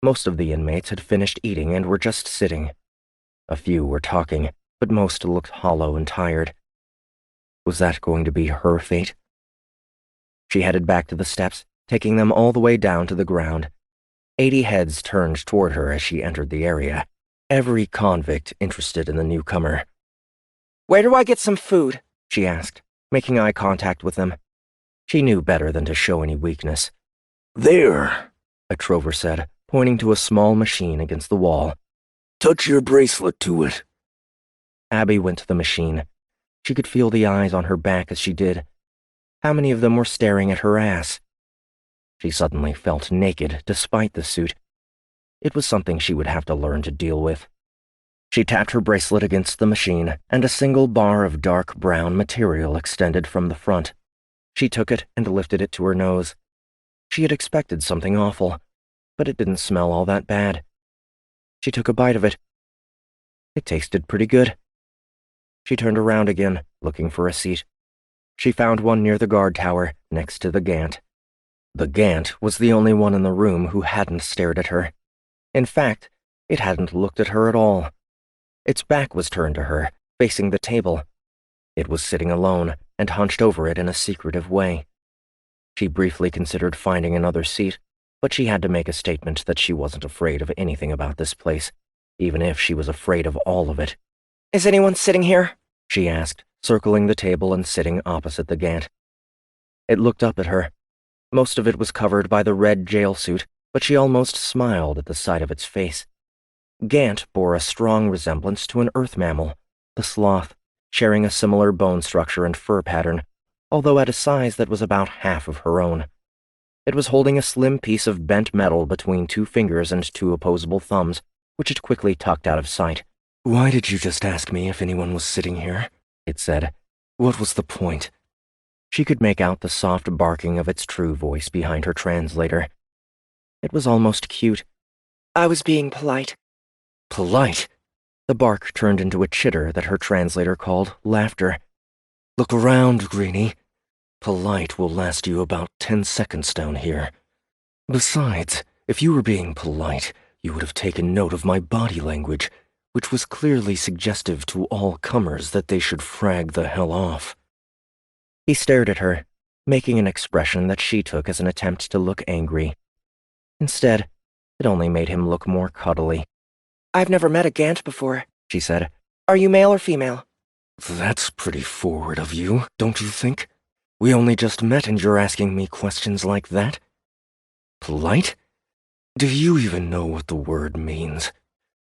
Most of the inmates had finished eating and were just sitting. A few were talking, but most looked hollow and tired. Was that going to be her fate? She headed back to the steps, taking them all the way down to the ground. 80 heads turned toward her as she entered the area, every convict interested in the newcomer. "Where do I get some food?" she asked, making eye contact with them. She knew better than to show any weakness. There, a Trover said, pointing to a small machine against the wall. Touch your bracelet to it. Abby went to the machine. She could feel the eyes on her back as she did. How many of them were staring at her ass? She suddenly felt naked despite the suit. It was something she would have to learn to deal with. She tapped her bracelet against the machine, and a single bar of dark brown material extended from the front. She took it and lifted it to her nose. She had expected something awful, but it didn't smell all that bad. She took a bite of it. It tasted pretty good. She turned around again, looking for a seat. She found one near the guard tower, next to the Gant. The Gant was the only one in the room who hadn't stared at her. In fact, it hadn't looked at her at all. Its back was turned to her, facing the table. It was sitting alone and hunched over it in a secretive way. She briefly considered finding another seat, but she had to make a statement that she wasn't afraid of anything about this place, even if she was afraid of all of it. "Is anyone sitting here?" she asked, circling the table and sitting opposite the Gant. It looked up at her. Most of it was covered by the red jail suit, but she almost smiled at the sight of its face. Gant bore a strong resemblance to an earth mammal, the sloth, sharing a similar bone structure and fur pattern, although at a size that was about half of her own. It was holding a slim piece of bent metal between 2 fingers and 2 opposable thumbs, which it quickly tucked out of sight. "Why did you just ask me if anyone was sitting here?" it said. "What was the point?" She could make out the soft barking of its true voice behind her translator. It was almost cute. "I was being polite." Polite? The bark turned into a chitter that her translator called laughter. "Look around, Greenie. Polite will last you about 10 seconds down here. Besides, if you were being polite, you would have taken note of my body language, which was clearly suggestive to all comers that they should frag the hell off." He stared at her, making an expression that she took as an attempt to look angry. Instead, it only made him look more cuddly. "I've never met a Gant before," she said. "Are you male or female?" "That's pretty forward of you, don't you think? We only just met and you're asking me questions like that? Polite? Do you even know what the word means?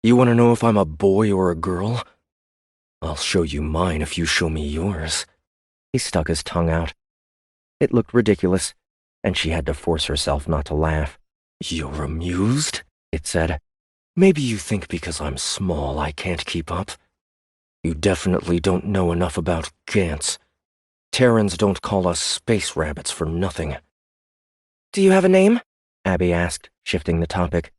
You want to know if I'm a boy or a girl? I'll show you mine if you show me yours. He stuck his tongue out. It looked ridiculous, and she had to force herself not to laugh. You're amused? It said. Maybe you think because I'm small I can't keep up. You definitely don't know enough about Gants. Terrans don't call us space rabbits for nothing. Do you have a name? Abby asked, shifting the topic.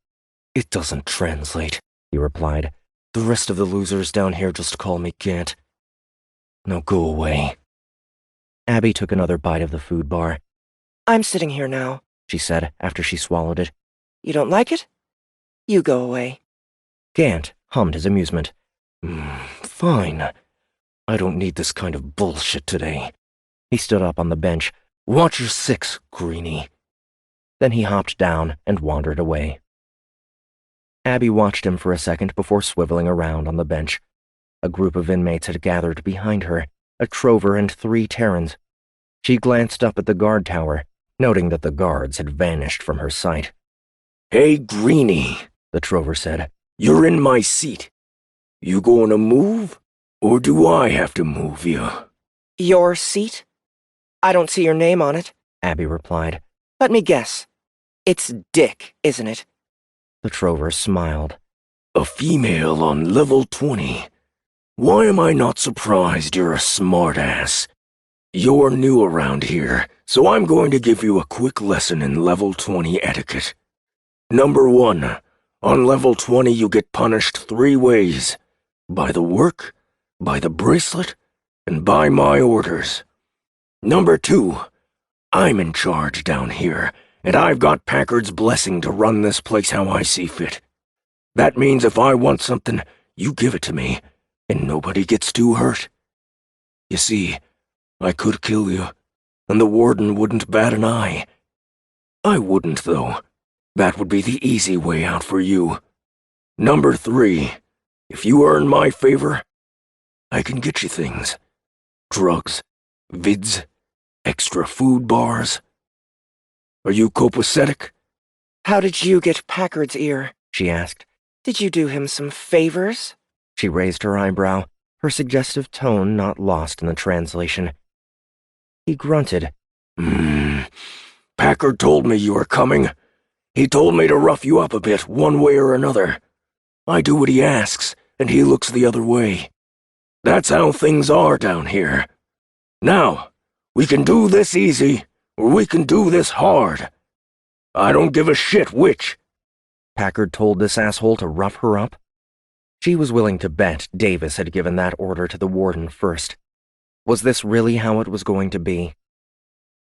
It doesn't translate, he replied. The rest of the losers down here just call me Gant. Now go away. Abby took another bite of the food bar. I'm sitting here now, she said after she swallowed it. You don't like it? You go away. Gant hummed his amusement. Fine. I don't need this kind of bullshit today. He stood up on the bench. Watch your six, Greenie. Then he hopped down and wandered away. Abby watched him for a second before swiveling around on the bench. A group of inmates had gathered behind her, a trover and 3 Terrans. She glanced up at the guard tower, noting that the guards had vanished from her sight. Hey, Greenie, the trover said. You're in my seat. You gonna move, or do I have to move you? Your seat? I don't see your name on it, Abby replied. Let me guess. It's Dick, isn't it? The trover smiled. A female on level 20. Why am I not surprised you're a smartass? You're new around here, so I'm going to give you a quick lesson in level 20 etiquette. Number 1. On level 20 you get punished 3 ways. By the work, by the bracelet, and by my orders. Number 2. I'm in charge down here, and I've got Packard's blessing to run this place how I see fit. That means if I want something, you give it to me, and nobody gets too hurt. You see, I could kill you, and the warden wouldn't bat an eye. I wouldn't, though. That would be the easy way out for you. Number 3. If you earn my favor, I can get you things. Drugs, vids, extra food bars. Are you copacetic? How did you get Packard's ear? She asked. Did you do him some favors? She raised her eyebrow, her suggestive tone not lost in the translation. He grunted. Packard told me you were coming. He told me to rough you up a bit, one way or another. I do what he asks, and he looks the other way. That's how things are down here. Now, we can do this easy, or we can do this hard. I don't give a shit which. Packard told this asshole to rough her up? She was willing to bet Davis had given that order to the warden first. Was this really how it was going to be?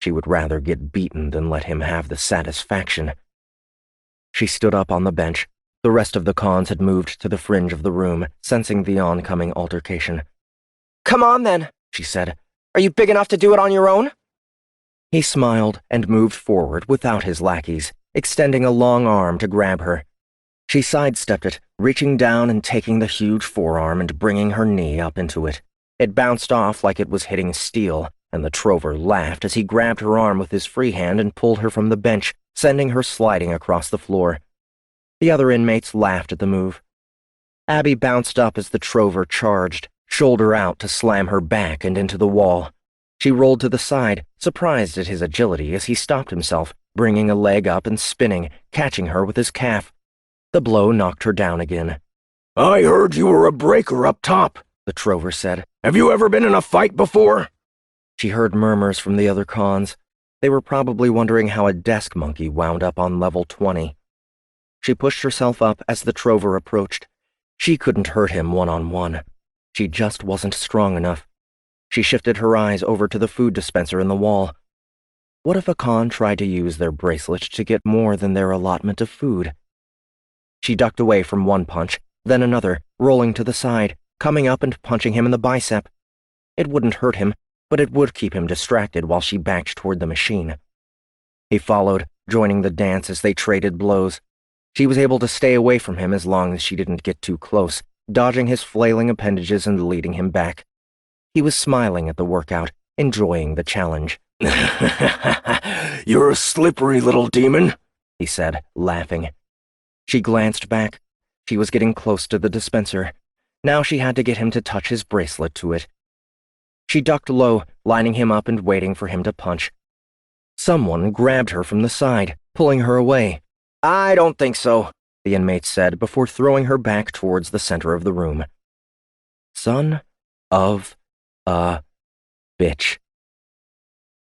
She would rather get beaten than let him have the satisfaction. She stood up on the bench. The rest of the cons had moved to the fringe of the room, sensing the oncoming altercation. Come on, then, she said. Are you big enough to do it on your own? He smiled and moved forward without his lackeys, extending a long arm to grab her. She sidestepped it, reaching down and taking the huge forearm and bringing her knee up into it. It bounced off like it was hitting steel, and the trover laughed as he grabbed her arm with his free hand and pulled her from the bench, sending her sliding across the floor. The other inmates laughed at the move. Abby bounced up as the trover charged, shoulder out to slam her back and into the wall. She rolled to the side, surprised at his agility as he stopped himself, bringing a leg up and spinning, catching her with his calf. The blow knocked her down again. I heard you were a breaker up top, the trover said. Have you ever been in a fight before? She heard murmurs from the other cons. They were probably wondering how a desk monkey wound up on level 20. She pushed herself up as the trover approached. She couldn't hurt him one-on-one. She just wasn't strong enough. She shifted her eyes over to the food dispenser in the wall. What if a con tried to use their bracelet to get more than their allotment of food? She ducked away from one punch, then another, rolling to the side, coming up and punching him in the bicep. It wouldn't hurt him, but it would keep him distracted while she backed toward the machine. He followed, joining the dance as they traded blows. She was able to stay away from him as long as she didn't get too close, dodging his flailing appendages and leading him back. He was smiling at the workout, enjoying the challenge. You're a slippery little demon, he said, laughing. She glanced back. She was getting close to the dispenser. Now she had to get him to touch his bracelet to it. She ducked low, lining him up and waiting for him to punch. Someone grabbed her from the side, pulling her away. "I don't think so," the inmate said before throwing her back towards the center of the room. Son of a bitch.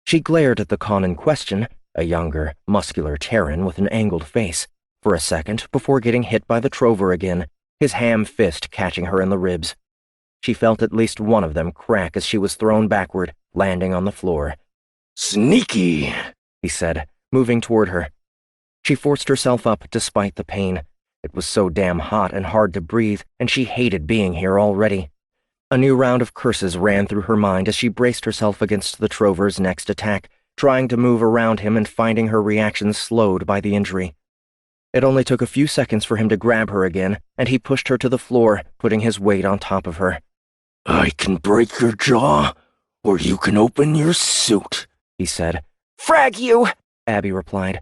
She glared at the con in question, a younger, muscular Terran with an angled face, for a second before getting hit by the trover again, his ham fist catching her in the ribs. She felt at least one of them crack as she was thrown backward, landing on the floor. "Sneaky," he said, moving toward her. She forced herself up despite the pain. It was so damn hot and hard to breathe, and she hated being here already. A new round of curses ran through her mind as she braced herself against the trover's next attack, trying to move around him and finding her reactions slowed by the injury. It only took a few seconds for him to grab her again, and he pushed her to the floor, putting his weight on top of her. "I can break your jaw, or you can open your suit," he said. "Frag you!" Abby replied.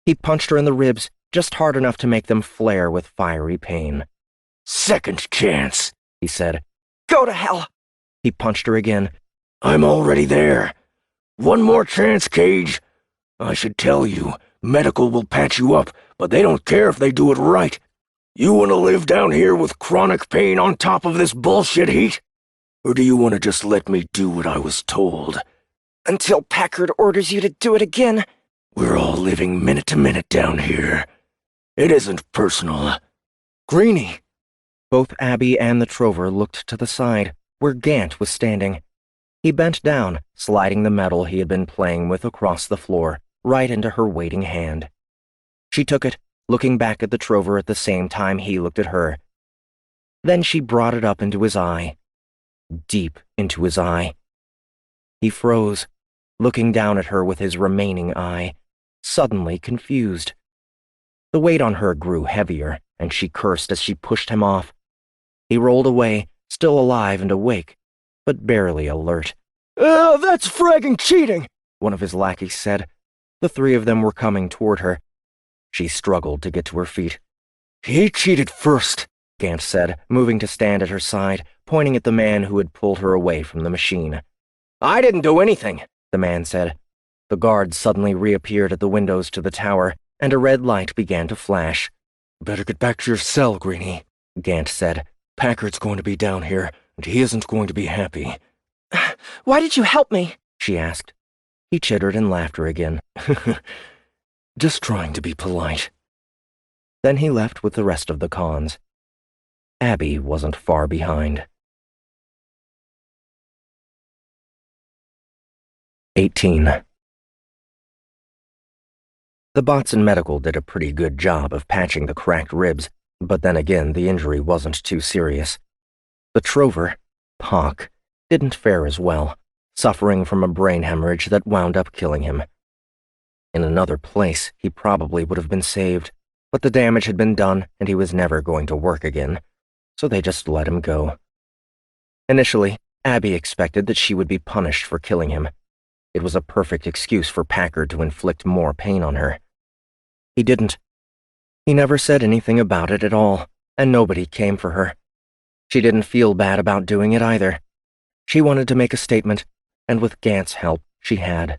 He punched her in the ribs, just hard enough to make them flare with fiery pain. "Second chance," he said. "Go to hell!" He punched her again. "I'm already there. One more chance, Cage. I should tell you, medical will patch you up, but they don't care if they do it right. You want to live down here with chronic pain on top of this bullshit heat? Or do you want to just let me do what I was told?" "Until Packard orders you to do it again." "We're all living minute to minute down here. It isn't personal." "Greenie!" Both Abby and the trover looked to the side, where Gant was standing. He bent down, sliding the metal he had been playing with across the floor, right into her waiting hand. She took it, looking back at the trover at the same time he looked at her. Then she brought it up into his eye. Deep into his eye. He froze, looking down at her with his remaining eye, suddenly confused. The weight on her grew heavier, and she cursed as she pushed him off. He rolled away, still alive and awake, but barely alert. That's fragging cheating," one of his lackeys said. The three of them were coming toward her. She struggled to get to her feet. "He cheated first," Gant said, moving to stand at her side, pointing at the man who had pulled her away from the machine. "I didn't do anything," the man said. The guards suddenly reappeared at the windows to the tower, and a red light began to flash. "Better get back to your cell, Greenie," Gant said. "Packard's going to be down here, and he isn't going to be happy." "Why did you help me?" she asked. He chittered in laughter again. "Just trying to be polite." Then he left with the rest of the cons. Abby wasn't far behind. 18. The bots in medical did a pretty good job of patching the cracked ribs, but then again the injury wasn't too serious. The trover, Pock, didn't fare as well, suffering from a brain hemorrhage that wound up killing him. In another place, he probably would have been saved, but the damage had been done and he was never going to work again, so they just let him go. Initially, Abby expected that she would be punished for killing him. It was a perfect excuse for Packard to inflict more pain on her. He didn't. He never said anything about it at all, and nobody came for her. She didn't feel bad about doing it either. She wanted to make a statement, and with Gant's help, she had.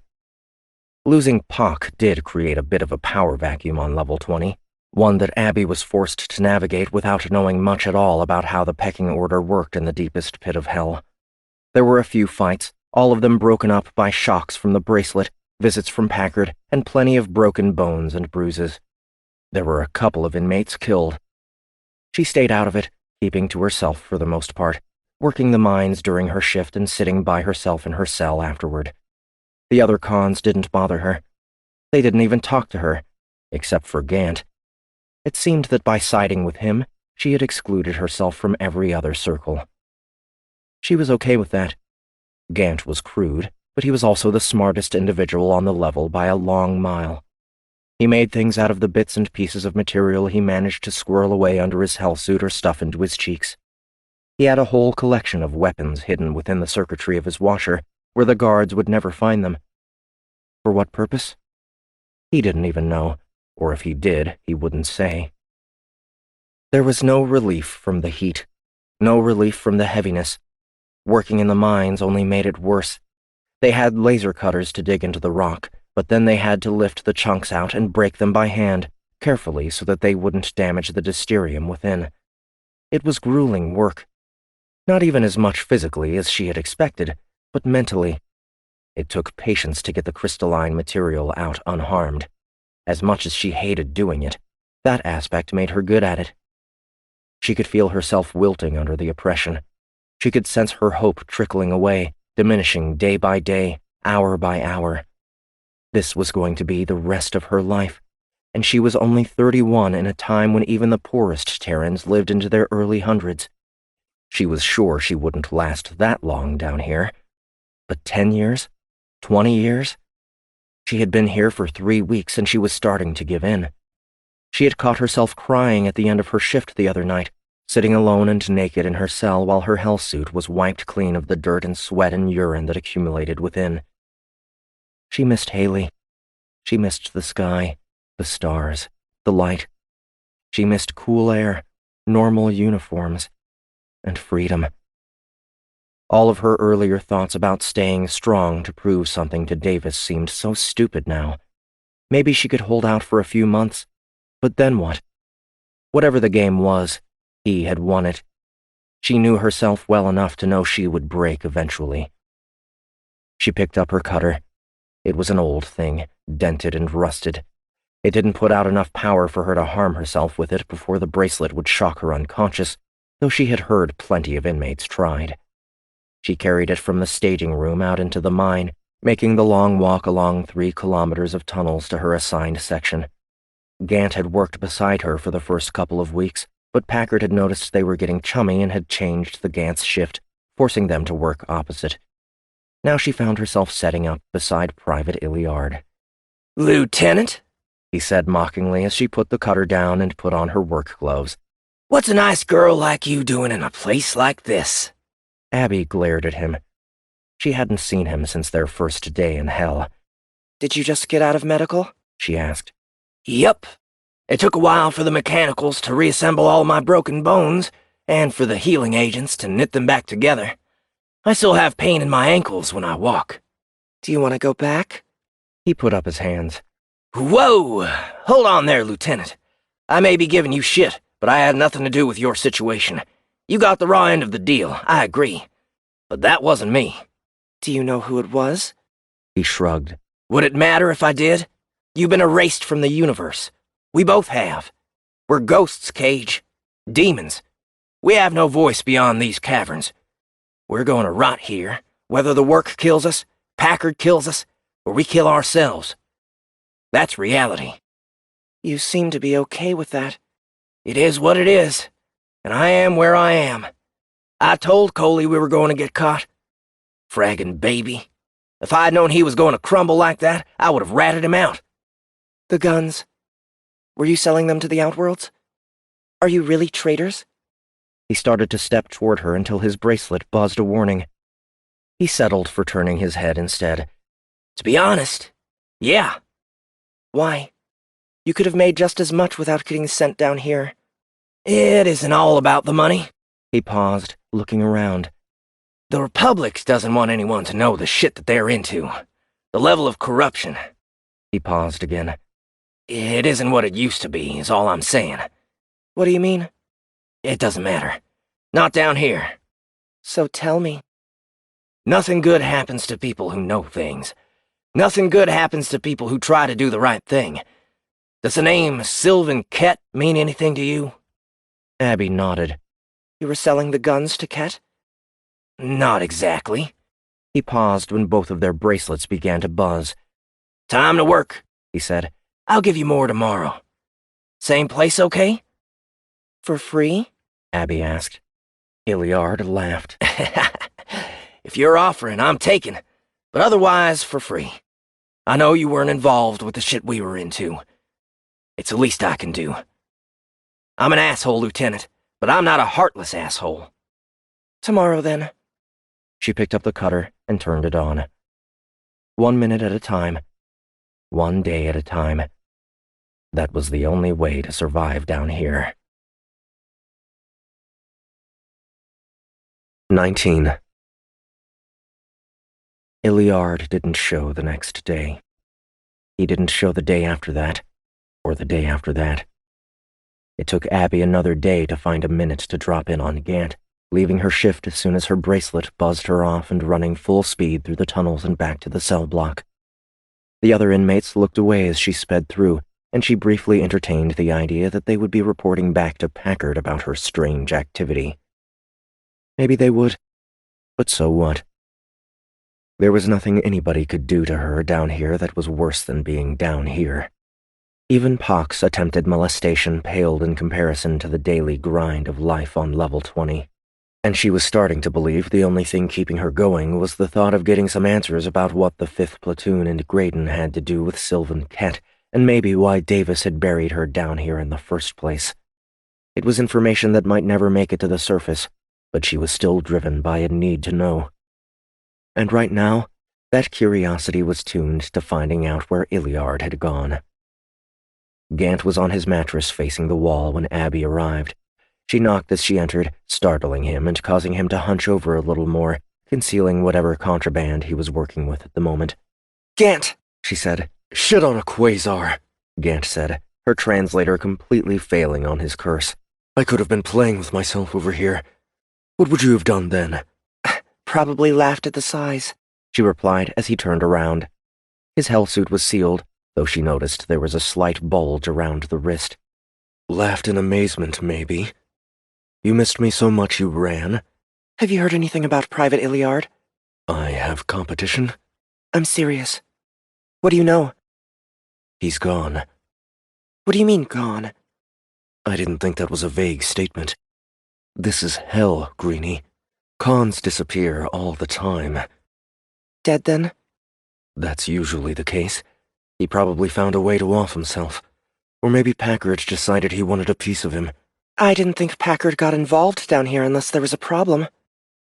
Losing Pock did create a bit of a power vacuum on level 20, one that Abby was forced to navigate without knowing much at all about how the pecking order worked in the deepest pit of hell. There were a few fights, all of them broken up by shocks from the bracelet, visits from Packard, and plenty of broken bones and bruises. There were a couple of inmates killed. She stayed out of it, keeping to herself for the most part, working the mines during her shift and sitting by herself in her cell afterward. The other cons didn't bother her. They didn't even talk to her, except for Gant. It seemed that by siding with him, she had excluded herself from every other circle. She was okay with that. Gant was crude, but he was also the smartest individual on the level by a long mile. He made things out of the bits and pieces of material he managed to squirrel away under his hellsuit or stuff into his cheeks. He had a whole collection of weapons hidden within the circuitry of his washer, where the guards would never find them. For what purpose? He didn't even know, or if he did, he wouldn't say. There was no relief from the heat, no relief from the heaviness. Working in the mines only made it worse. They had laser cutters to dig into the rock, but then they had to lift the chunks out and break them by hand, carefully so that they wouldn't damage the dysterium within. It was grueling work. Not even as much physically as she had expected, but mentally. It took patience to get the crystalline material out unharmed. As much as she hated doing it, that aspect made her good at it. She could feel herself wilting under the oppression. She could sense her hope trickling away, diminishing day by day, hour by hour. This was going to be the rest of her life, and she was only 31 in a time when even the poorest Terrans lived into their early hundreds. She was sure she wouldn't last that long down here. But 10 years? 20 years? She had been here for 3 weeks and she was starting to give in. She had caught herself crying at the end of her shift the other night, sitting alone and naked in her cell while her hell suit was wiped clean of the dirt and sweat and urine that accumulated within. She missed Haley. She missed the sky, the stars, the light. She missed cool air, normal uniforms, and freedom. All of her earlier thoughts about staying strong to prove something to Davis seemed so stupid now. Maybe she could hold out for a few months, but then what? Whatever the game was, he had won it. She knew herself well enough to know she would break eventually. She picked up her cutter. It was an old thing, dented and rusted. It didn't put out enough power for her to harm herself with it before the bracelet would shock her unconscious, though she had heard plenty of inmates tried. She carried it from the staging room out into the mine, making the long walk along 3 kilometers of tunnels to her assigned section. Gant had worked beside her for the first couple of weeks, but Packard had noticed they were getting chummy and had changed the Gant's shift, forcing them to work opposite. Now she found herself setting up beside Private Iliard. "Lieutenant," he said mockingly as she put the cutter down and put on her work gloves. "What's a nice girl like you doing in a place like this?" Abby glared at him. She hadn't seen him since their first day in hell. Did you just get out of medical? She asked. "Yep. It took a while for the mechanicals to reassemble all my broken bones, and for the healing agents to knit them back together. I still have pain in my ankles when I walk." Do you want to go back? He put up his hands. "Whoa! Hold on there, Lieutenant. I may be giving you shit, but I had nothing to do with your situation. You got the raw end of the deal, I agree. But that wasn't me." Do you know who it was? He shrugged. "Would it matter if I did? You've been erased from the universe. We both have. We're ghosts, Cage. Demons. We have no voice beyond these caverns. We're going to rot here, whether the work kills us, Packard kills us, or we kill ourselves. That's reality." You seem to be okay with that. "It is what it is, and I am where I am. I told Coley we were going to get caught. Fraggin' baby. If I'd known he was going to crumble like that, I would have ratted him out." The guns. Were you selling them to the Outworlds? Are you really traitors? He started to step toward her until his bracelet buzzed a warning. He settled for turning his head instead. "To be honest, yeah." Why? You could have made just as much without getting sent down here. "It isn't all about the money." He paused, looking around. "The Republic doesn't want anyone to know the shit that they're into. The level of corruption." He paused again. "It isn't what it used to be, is all I'm saying." What do you mean? "It doesn't matter. Not down here. So tell me. Nothing good happens to people who know things. Nothing good happens to people who try to do the right thing. Does the name Sylvan Kett mean anything to you?" Abby nodded. You were selling the guns to Kett? "Not exactly." He paused when both of their bracelets began to buzz. "Time to work," he said. "I'll give you more tomorrow. Same place, okay?" For free? Abby asked. Iliard laughed. "If you're offering, I'm taking, but otherwise for free. I know you weren't involved with the shit we were into. It's the least I can do. I'm an asshole, Lieutenant, but I'm not a heartless asshole." Tomorrow, then. She picked up the cutter and turned it on. 1 minute at a time. 1 day at a time. That was the only way to survive down here. 19. Iliard didn't show the next day. He didn't show the day after that, or the day after that. It took Abby another day to find a minute to drop in on Gant, leaving her shift as soon as her bracelet buzzed her off and running full speed through the tunnels and back to the cell block. The other inmates looked away as she sped through, and she briefly entertained the idea that they would be reporting back to Packard about her strange activity. Maybe they would, but so what? There was nothing anybody could do to her down here that was worse than being down here. Even Pock's attempted molestation paled in comparison to the daily grind of life on level 20, and she was starting to believe the only thing keeping her going was the thought of getting some answers about what the 5th Platoon and Graydon had to do with Sylvan Kett, and maybe why Davis had buried her down here in the first place. It was information that might never make it to the surface, but she was still driven by a need to know. And right now, that curiosity was tuned to finding out where Iliard had gone. Gant was on his mattress facing the wall when Abby arrived. She knocked as she entered, startling him and causing him to hunch over a little more, concealing whatever contraband he was working with at the moment. "Gant," she said. "Shit on a quasar," Gant said, her translator completely failing on his curse. "I could have been playing with myself over here. What would you have done then?" "Probably laughed at the size," she replied as he turned around. His hellsuit was sealed, though she noticed there was a slight bulge around the wrist. "Laughed in amazement, maybe. You missed me so much you ran." "Have you heard anything about Private Iliard?" "I have competition." "I'm serious. What do you know?" "He's gone." "What do you mean, gone?" "I didn't think that was a vague statement. This is hell, Greenie. Cons disappear all the time." "Dead, then?" "That's usually the case. He probably found a way to off himself. Or maybe Packard decided he wanted a piece of him." "I didn't think Packard got involved down here unless there was a problem."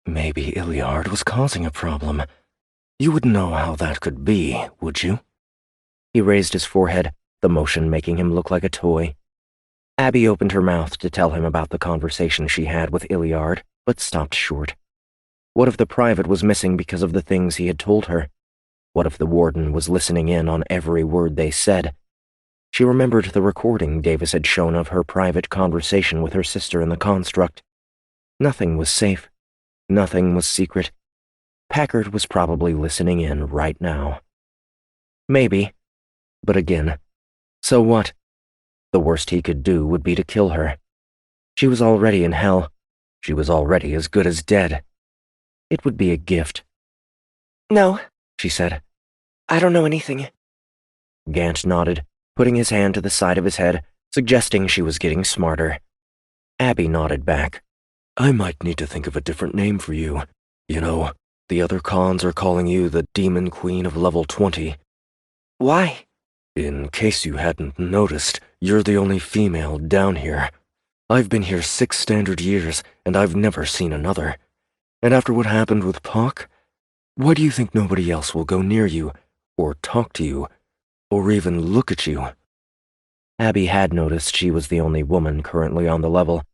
"Maybe Iliard was causing a problem. You wouldn't know how that could be, would you?" He raised his forehead, the motion making him look like a toy. Abby opened her mouth to tell him about the conversation she had with Iliard, but stopped short. What if the private was missing because of the things he had told her? What if the warden was listening in on every word they said? She remembered the recording Davis had shown of her private conversation with her sister in the construct. Nothing was safe. Nothing was secret. Packard was probably listening in right now. Maybe. But again, so what? The worst he could do would be to kill her. She was already in hell. She was already as good as dead. It would be a gift. "No," she said. "I don't know anything." Gant nodded, putting his hand to the side of his head, suggesting she was getting smarter. Abby nodded back. "I might need to think of a different name for you. You know, the other cons are calling you the Demon Queen of level 20. "Why?" "In case you hadn't noticed, you're the only female down here. I've been here 6 standard years, and I've never seen another. And after what happened with Pock, why do you think nobody else will go near you, or talk to you, or even look at you?" Abby had noticed she was the only woman currently on the level,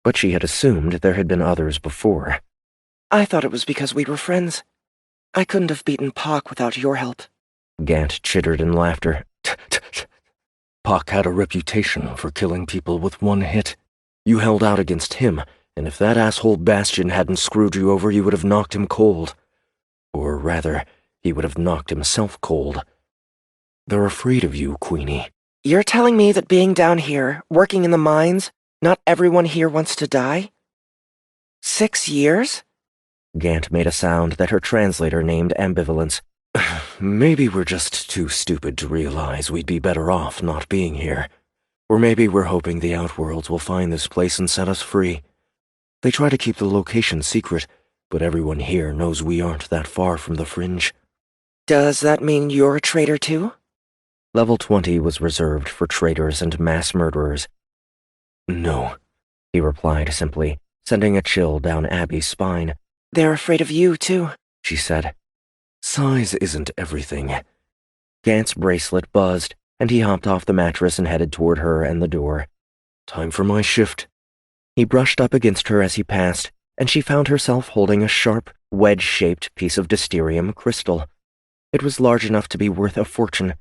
but she had assumed there had been others before. "I thought it was because we were friends. I couldn't have beaten Pock without your help." Gant chittered in laughter. Pock had a reputation for killing people with one hit. You held out against him, and if that asshole Bastion hadn't screwed you over, you would have knocked him cold. Or rather, he would have knocked himself cold. They're afraid of you, Queenie. "You're telling me that being down here, working in the mines, not everyone here wants to die? 6 years?" Gant made a sound that her translator named ambivalence. "Maybe we're just too stupid to realize we'd be better off not being here. Or maybe we're hoping the Outworlds will find this place and set us free. They try to keep the location secret, but everyone here knows we aren't that far from the fringe." "Does that mean you're a traitor too?" Level 20 was reserved for traitors and mass murderers. "No," he replied simply, sending a chill down Abby's spine. "They're afraid of you too," she said. "Size isn't everything." Gant's bracelet buzzed, and he hopped off the mattress and headed toward her and the door. "Time for my shift." He brushed up against her as he passed, and she found herself holding a sharp, wedge-shaped piece of dysterium crystal. It was large enough to be worth a fortune.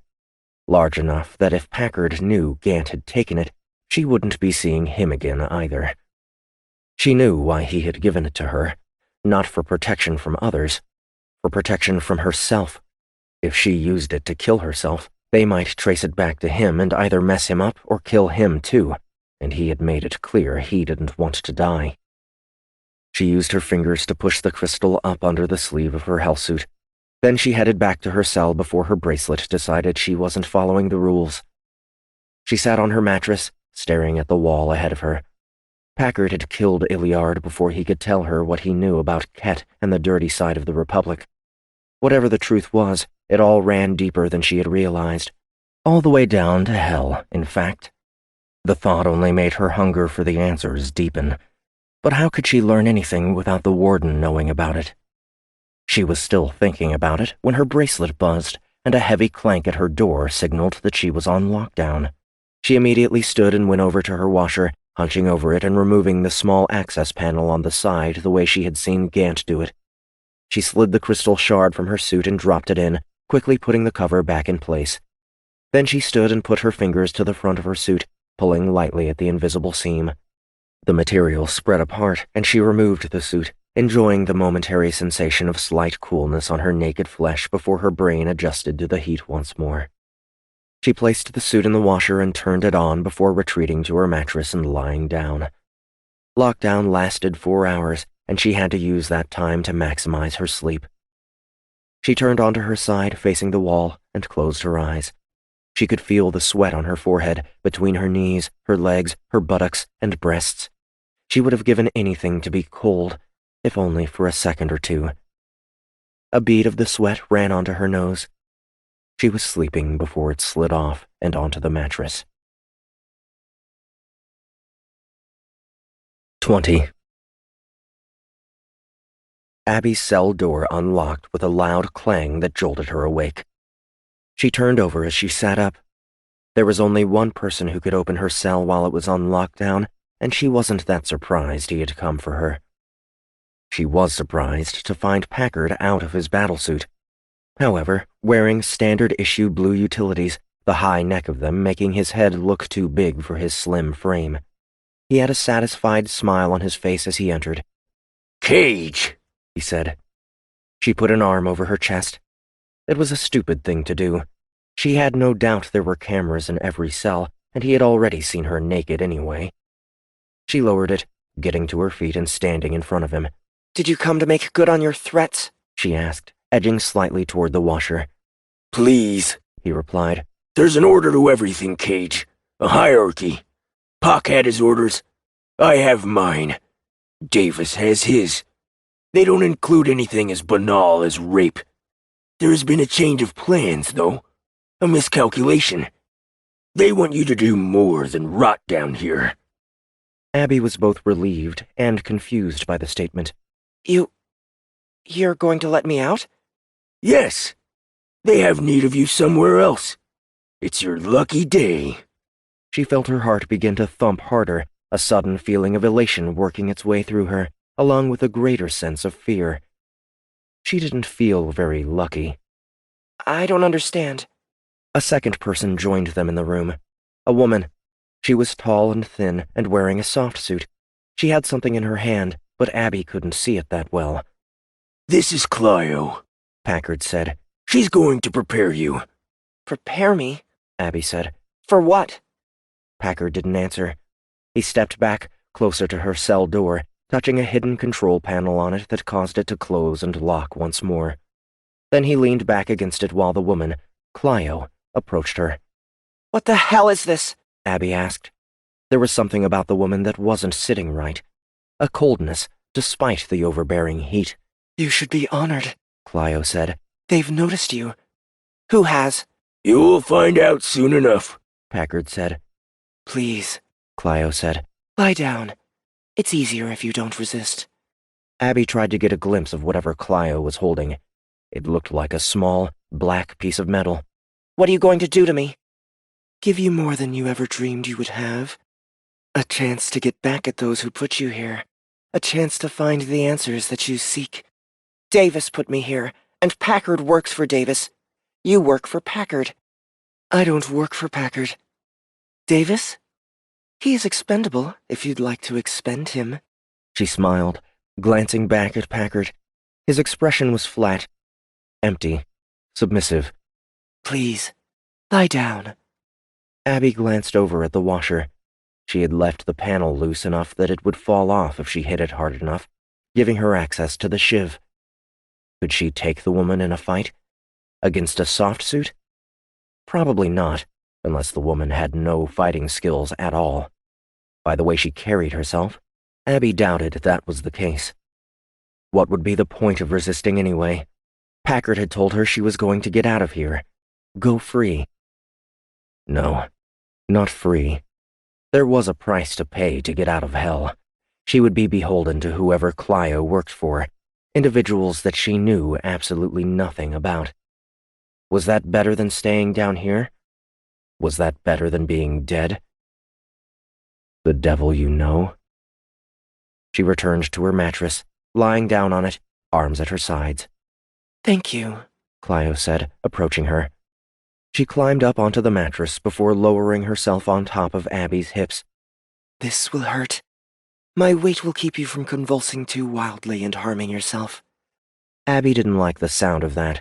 Large enough that if Packard knew Gant had taken it, she wouldn't be seeing him again either. She knew why he had given it to her, not for protection from others, for protection from herself. If she used it to kill herself, they might trace it back to him and either mess him up or kill him too, and he had made it clear he didn't want to die. She used her fingers to push the crystal up under the sleeve of her hellsuit. Then she headed back to her cell before her bracelet decided she wasn't following the rules. She sat on her mattress, staring at the wall ahead of her. Packard had killed Iliard before he could tell her what he knew about Ket and the dirty side of the Republic. Whatever the truth was, it all ran deeper than she had realized. All the way down to hell, in fact. The thought only made her hunger for the answers deepen. But how could she learn anything without the warden knowing about it? She was still thinking about it when her bracelet buzzed, and a heavy clank at her door signaled that she was on lockdown. She immediately stood and went over to her washer, hunching over it and removing the small access panel on the side the way she had seen Gant do it. She slid the crystal shard from her suit and dropped it in, quickly putting the cover back in place. Then she stood and put her fingers to the front of her suit, pulling lightly at the invisible seam. The material spread apart, and she removed the suit, enjoying the momentary sensation of slight coolness on her naked flesh before her brain adjusted to the heat once more. She placed the suit in the washer and turned it on before retreating to her mattress and lying down. Lockdown lasted 4 hours, and she had to use that time to maximize her sleep. She turned onto her side, facing the wall, and closed her eyes. She could feel the sweat on her forehead, between her knees, her legs, her buttocks, and breasts. She would have given anything to be cold, if only for a second or two. A bead of the sweat ran onto her nose. She was sleeping before it slid off and onto the mattress. 20. Abby's cell door unlocked with a loud clang that jolted her awake. She turned over as she sat up. There was only one person who could open her cell while it was on lockdown, and she wasn't that surprised he had come for her. She was surprised to find Packard out of his battlesuit. However, wearing standard-issue blue utilities, the high neck of them making his head look too big for his slim frame. He had a satisfied smile on his face as he entered. "Cage," he said. She put an arm over her chest. It was a stupid thing to do. She had no doubt there were cameras in every cell, and he had already seen her naked anyway. She lowered it, getting to her feet and standing in front of him. "Did you come to make good on your threats?" she asked, edging slightly toward the washer. "Please," he replied. "There's an order to everything, Cage. A hierarchy. Pock had his orders. I have mine. Davis has his. They don't include anything as banal as rape. There has been a change of plans, though. A miscalculation. They want you to do more than rot down here." Abby was both relieved and confused by the statement. You're going to let me out? "Yes. They have need of you somewhere else. It's your lucky day." She felt her heart begin to thump harder, a sudden feeling of elation working its way through her, along with a greater sense of fear. She didn't feel very lucky. I don't understand. A second person joined them in the room. A woman. She was tall and thin and wearing a soft suit. She had something in her hand, but Abby couldn't see it that well. "This is Clio," Packard said. "She's going to prepare you." Prepare me? Abby said. For what? Packard didn't answer. He stepped back, closer to her cell door, touching a hidden control panel on it that caused it to close and lock once more. Then he leaned back against it while the woman, Clio, approached her. What the hell is this? Abby asked. There was something about the woman that wasn't sitting right. A coldness, despite the overbearing heat. You should be honored, Clio said. They've noticed you. Who has? "You'll find out soon enough," Packard said. Please, Clio said. lie down. It's easier if you don't resist. Abby tried to get a glimpse of whatever Clio was holding. It looked like a small, black piece of metal. What are you going to do to me? Give you more than you ever dreamed you would have. A chance to get back at those who put you here. A chance to find the answers that you seek. Davis put me here, and Packard works for Davis. You work for Packard. I don't work for Packard. Davis? He is expendable, if you'd like to expend him. She smiled, glancing back at Packard. His expression was flat, empty, submissive. Please, lie down. Abby glanced over at the washer. She had left the panel loose enough that it would fall off if she hit it hard enough, giving her access to the shiv. Could she take the woman in a fight? Against a soft suit? Probably not, unless the woman had no fighting skills at all. By the way she carried herself, Abby doubted that was the case. What would be the point of resisting anyway? Packard had told her she was going to get out of here. Go free. No, not free. There was a price to pay to get out of hell. She would be beholden to whoever Clio worked for, individuals that she knew absolutely nothing about. Was that better than staying down here? Was that better than being dead? The devil you know? She returned to her mattress, lying down on it, arms at her sides. Thank you, Clio said, approaching her. She climbed up onto the mattress before lowering herself on top of Abby's hips. This will hurt. My weight will keep you from convulsing too wildly and harming yourself. Abby didn't like the sound of that.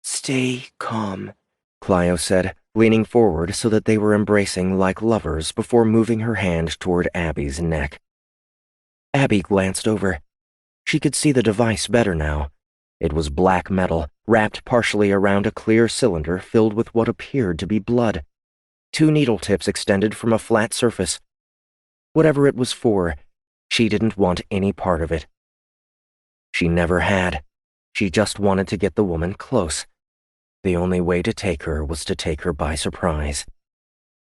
Stay calm, Clio said, leaning forward so that they were embracing like lovers before moving her hand toward Abby's neck. Abby glanced over. She could see the device better now. It was black metal, wrapped partially around a clear cylinder filled with what appeared to be blood. 2 needle tips extended from a flat surface. Whatever it was for, she didn't want any part of it. She never had. She just wanted to get the woman close. The only way to take her was to take her by surprise.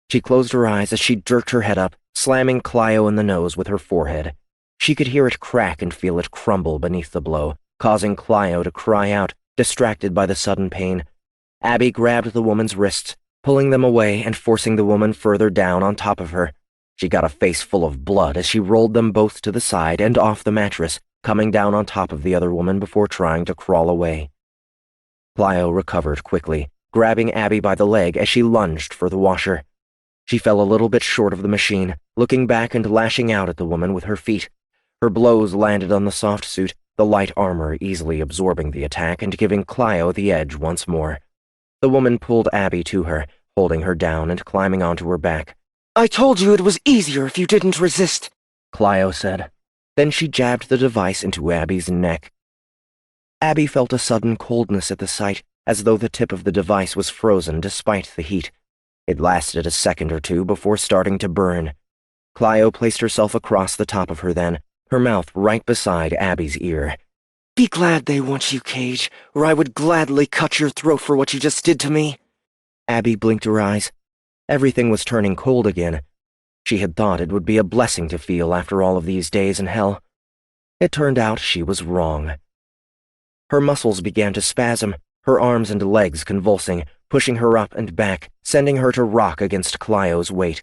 She closed her eyes as she jerked her head up, slamming Clio in the nose with her forehead. She could hear it crack and feel it crumble beneath the blow, causing Clio to cry out, distracted by the sudden pain. Abby grabbed the woman's wrists, pulling them away and forcing the woman further down on top of her. She got a face full of blood as she rolled them both to the side and off the mattress, coming down on top of the other woman before trying to crawl away. Clio recovered quickly, grabbing Abby by the leg as she lunged for the washer. She fell a little bit short of the machine, looking back and lashing out at the woman with her feet. Her blows landed on the soft suit, the light armor easily absorbing the attack and giving Clio the edge once more. The woman pulled Abby to her, holding her down and climbing onto her back. I told you it was easier if you didn't resist, Clio said. Then she jabbed the device into Abby's neck. Abby felt a sudden coldness at the sight, as though the tip of the device was frozen despite the heat. It lasted a second or two before starting to burn. Clio placed herself across the top of her then, her mouth right beside Abby's ear. Be glad they want you, Cage, or I would gladly cut your throat for what you just did to me. Abby blinked her eyes. Everything was turning cold again. She had thought it would be a blessing to feel after all of these days in hell. It turned out she was wrong. Her muscles began to spasm, her arms and legs convulsing, pushing her up and back, sending her to rock against Clio's weight.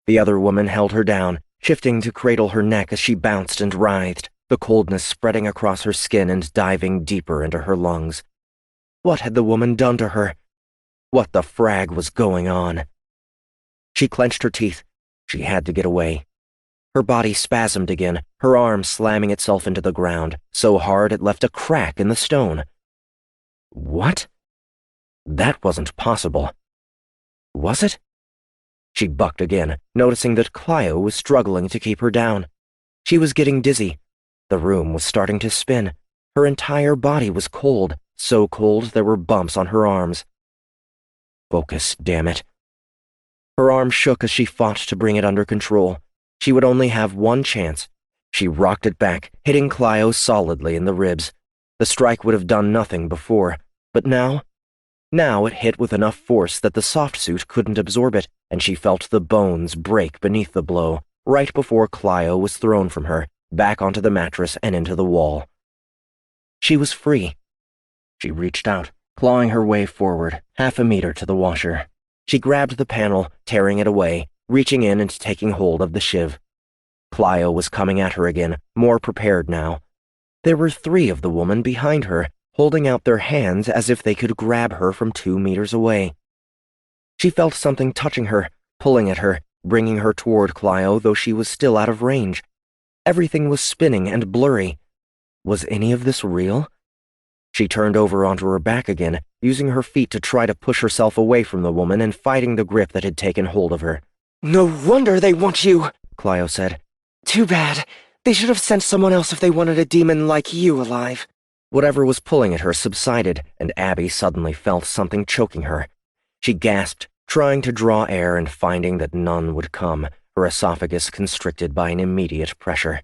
The other woman held her down, shifting to cradle her neck as she bounced and writhed, the coldness spreading across her skin and diving deeper into her lungs. What had the woman done to her? What the frag was going on? She clenched her teeth. She had to get away. Her body spasmed again, her arm slamming itself into the ground, so hard it left a crack in the stone. What? That wasn't possible. Was it? She bucked again, noticing that Clio was struggling to keep her down. She was getting dizzy. The room was starting to spin. Her entire body was cold, so cold there were bumps on her arms. Focus, damn it. Her arm shook as she fought to bring it under control. She would only have one chance. She rocked it back, hitting Clio solidly in the ribs. The strike would have done nothing before, but now it hit with enough force that the soft suit couldn't absorb it, and she felt the bones break beneath the blow, right before Clio was thrown from her, back onto the mattress and into the wall. She was free. She reached out, clawing her way forward, 1/2 meter to the washer. She grabbed the panel, tearing it away, reaching in and taking hold of the shiv. Clio was coming at her again, more prepared now. There were 3 of the woman behind her, holding out their hands as if they could grab her from 2 meters away. She felt something touching her, pulling at her, bringing her toward Clio, though she was still out of range. Everything was spinning and blurry. Was any of this real? She turned over onto her back again, using her feet to try to push herself away from the woman and fighting the grip that had taken hold of her. "No wonder they want you," Clio said. "Too bad. They should have sent someone else if they wanted a demon like you alive." Whatever was pulling at her subsided, and Abby suddenly felt something choking her. She gasped, trying to draw air and finding that none would come, her esophagus constricted by an immediate pressure.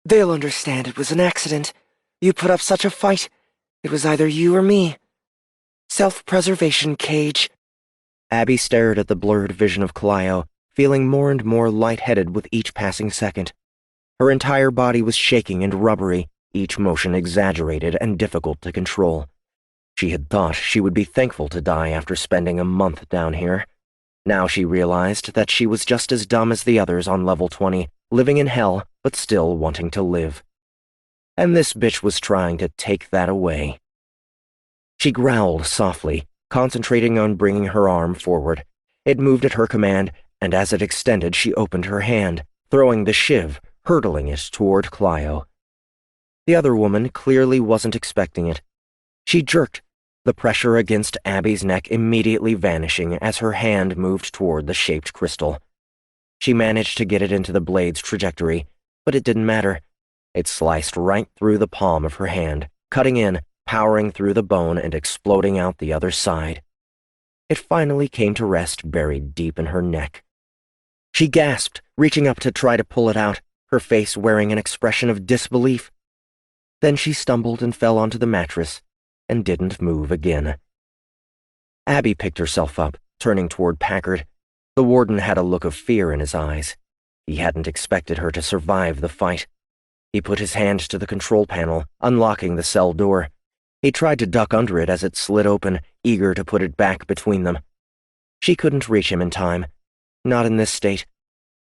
"They'll understand it was an accident. You put up such a fight. It was either you or me. Self-preservation cage." Abby stared at the blurred vision of Clio, feeling more and more lightheaded with each passing second. Her entire body was shaking and rubbery, each motion exaggerated and difficult to control. She had thought she would be thankful to die after spending a month down here. Now she realized that she was just as dumb as the others on level 20, living in hell, but still wanting to live. And this bitch was trying to take that away. She growled softly, concentrating on bringing her arm forward. It moved at her command, and as it extended, she opened her hand, throwing the shiv, hurtling it toward Clio. The other woman clearly wasn't expecting it. She jerked, the pressure against Abby's neck immediately vanishing as her hand moved toward the shaped crystal. She managed to get it into the blade's trajectory, but it didn't matter. It sliced right through the palm of her hand, cutting in, powering through the bone and exploding out the other side. It finally came to rest buried deep in her neck. She gasped, reaching up to try to pull it out, her face wearing an expression of disbelief. Then she stumbled and fell onto the mattress, and didn't move again. Abby picked herself up, turning toward Packard. The warden had a look of fear in his eyes. He hadn't expected her to survive the fight. He put his hand to the control panel, unlocking the cell door. He tried to duck under it as it slid open, eager to put it back between them. She couldn't reach him in time. Not in this state.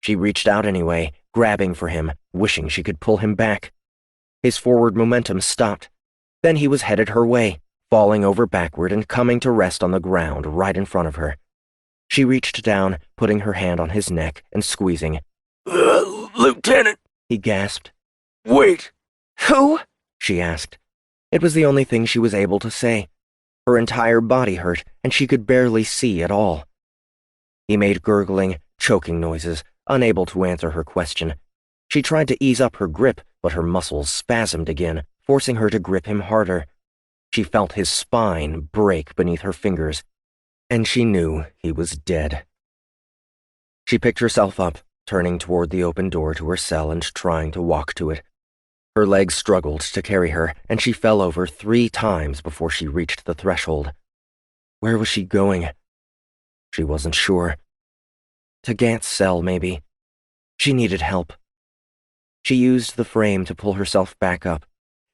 She reached out anyway, grabbing for him, wishing she could pull him back. His forward momentum stopped. Then he was headed her way, falling over backward and coming to rest on the ground right in front of her. She reached down, putting her hand on his neck and squeezing. Lieutenant, He gasped. wait. "Who?" She asked. It was the only thing she was able to say. Her entire body hurt, and she could barely see at all. He made gurgling, choking noises, unable to answer her question. She tried to ease up her grip, but her muscles spasmed again, forcing her to grip him harder. She felt his spine break beneath her fingers, and she knew he was dead. She picked herself up, turning toward the open door to her cell and trying to walk to it. Her legs struggled to carry her, and she fell over 3 times before she reached the threshold. Where was she going? She wasn't sure. To Gant's cell, maybe. She needed help. She used the frame to pull herself back up.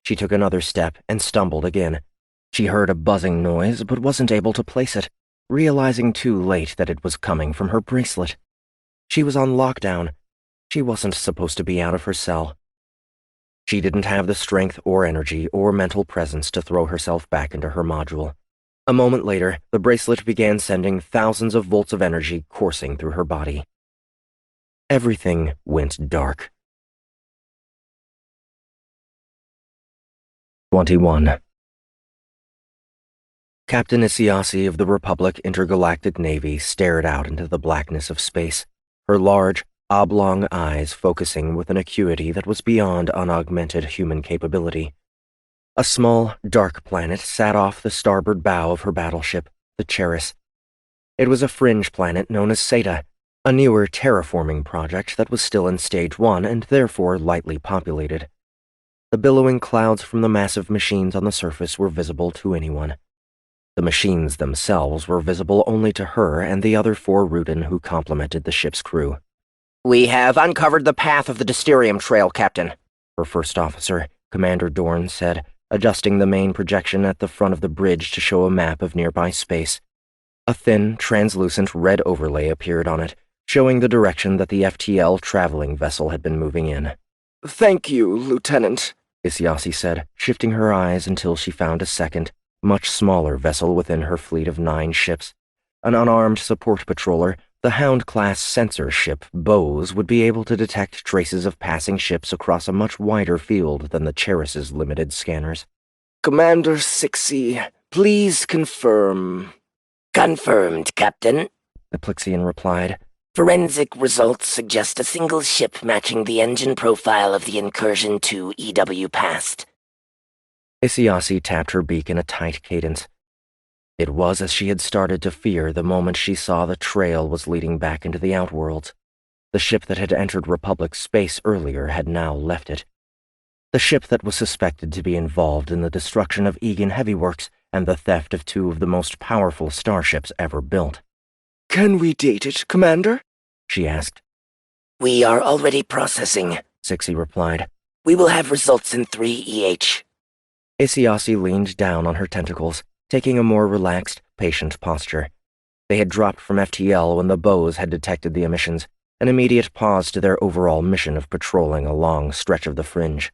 She took another step and stumbled again. She heard a buzzing noise but wasn't able to place it, realizing too late that it was coming from her bracelet. She was on lockdown. She wasn't supposed to be out of her cell. She didn't have the strength or energy or mental presence to throw herself back into her module. A moment later, the bracelet began sending thousands of volts of energy coursing through her body. Everything went dark. 21. Captain Isiasi of the Republic Intergalactic Navy stared out into the blackness of space, her large, oblong eyes focusing with an acuity that was beyond unaugmented human capability. A small, dark planet sat off the starboard bow of her battleship, the Cheris. It was a fringe planet known as Seta, a newer terraforming project that was still in Stage 1 and therefore lightly populated. The billowing clouds from the massive machines on the surface were visible to anyone. The machines themselves were visible only to her and the other 4 Rudin who complemented the ship's crew. "We have uncovered the path of the Dysterium Trail, Captain," her first officer, Commander Dorn, said, adjusting the main projection at the front of the bridge to show a map of nearby space. A thin, translucent red overlay appeared on it, showing the direction that the FTL traveling vessel had been moving in. "Thank you, Lieutenant," Isiasi said, shifting her eyes until she found a second, much smaller vessel within her fleet of 9 ships. An unarmed support patroller, the Hound-class sensor ship Bose would be able to detect traces of passing ships across a much wider field than the Cheris's limited scanners. "Commander 6C, please confirm." "Confirmed, Captain," the Plixian replied. "Forensic results suggest a single ship matching the engine profile of the Incursion 2 EW past." Isiasi tapped her beak in a tight cadence. It was as she had started to fear the moment she saw the trail was leading back into the outworlds. The ship that had entered Republic space earlier had now left it. The ship that was suspected to be involved in the destruction of Egan Heavy Works and the theft of 2 of the most powerful starships ever built. "Can we date it, Commander?" she asked. "We are already processing," 6E replied. "We will have results in 3 EH. Isiasi leaned down on her tentacles, taking a more relaxed, patient posture. They had dropped from FTL when the Bose had detected the emissions, an immediate pause to their overall mission of patrolling a long stretch of the fringe.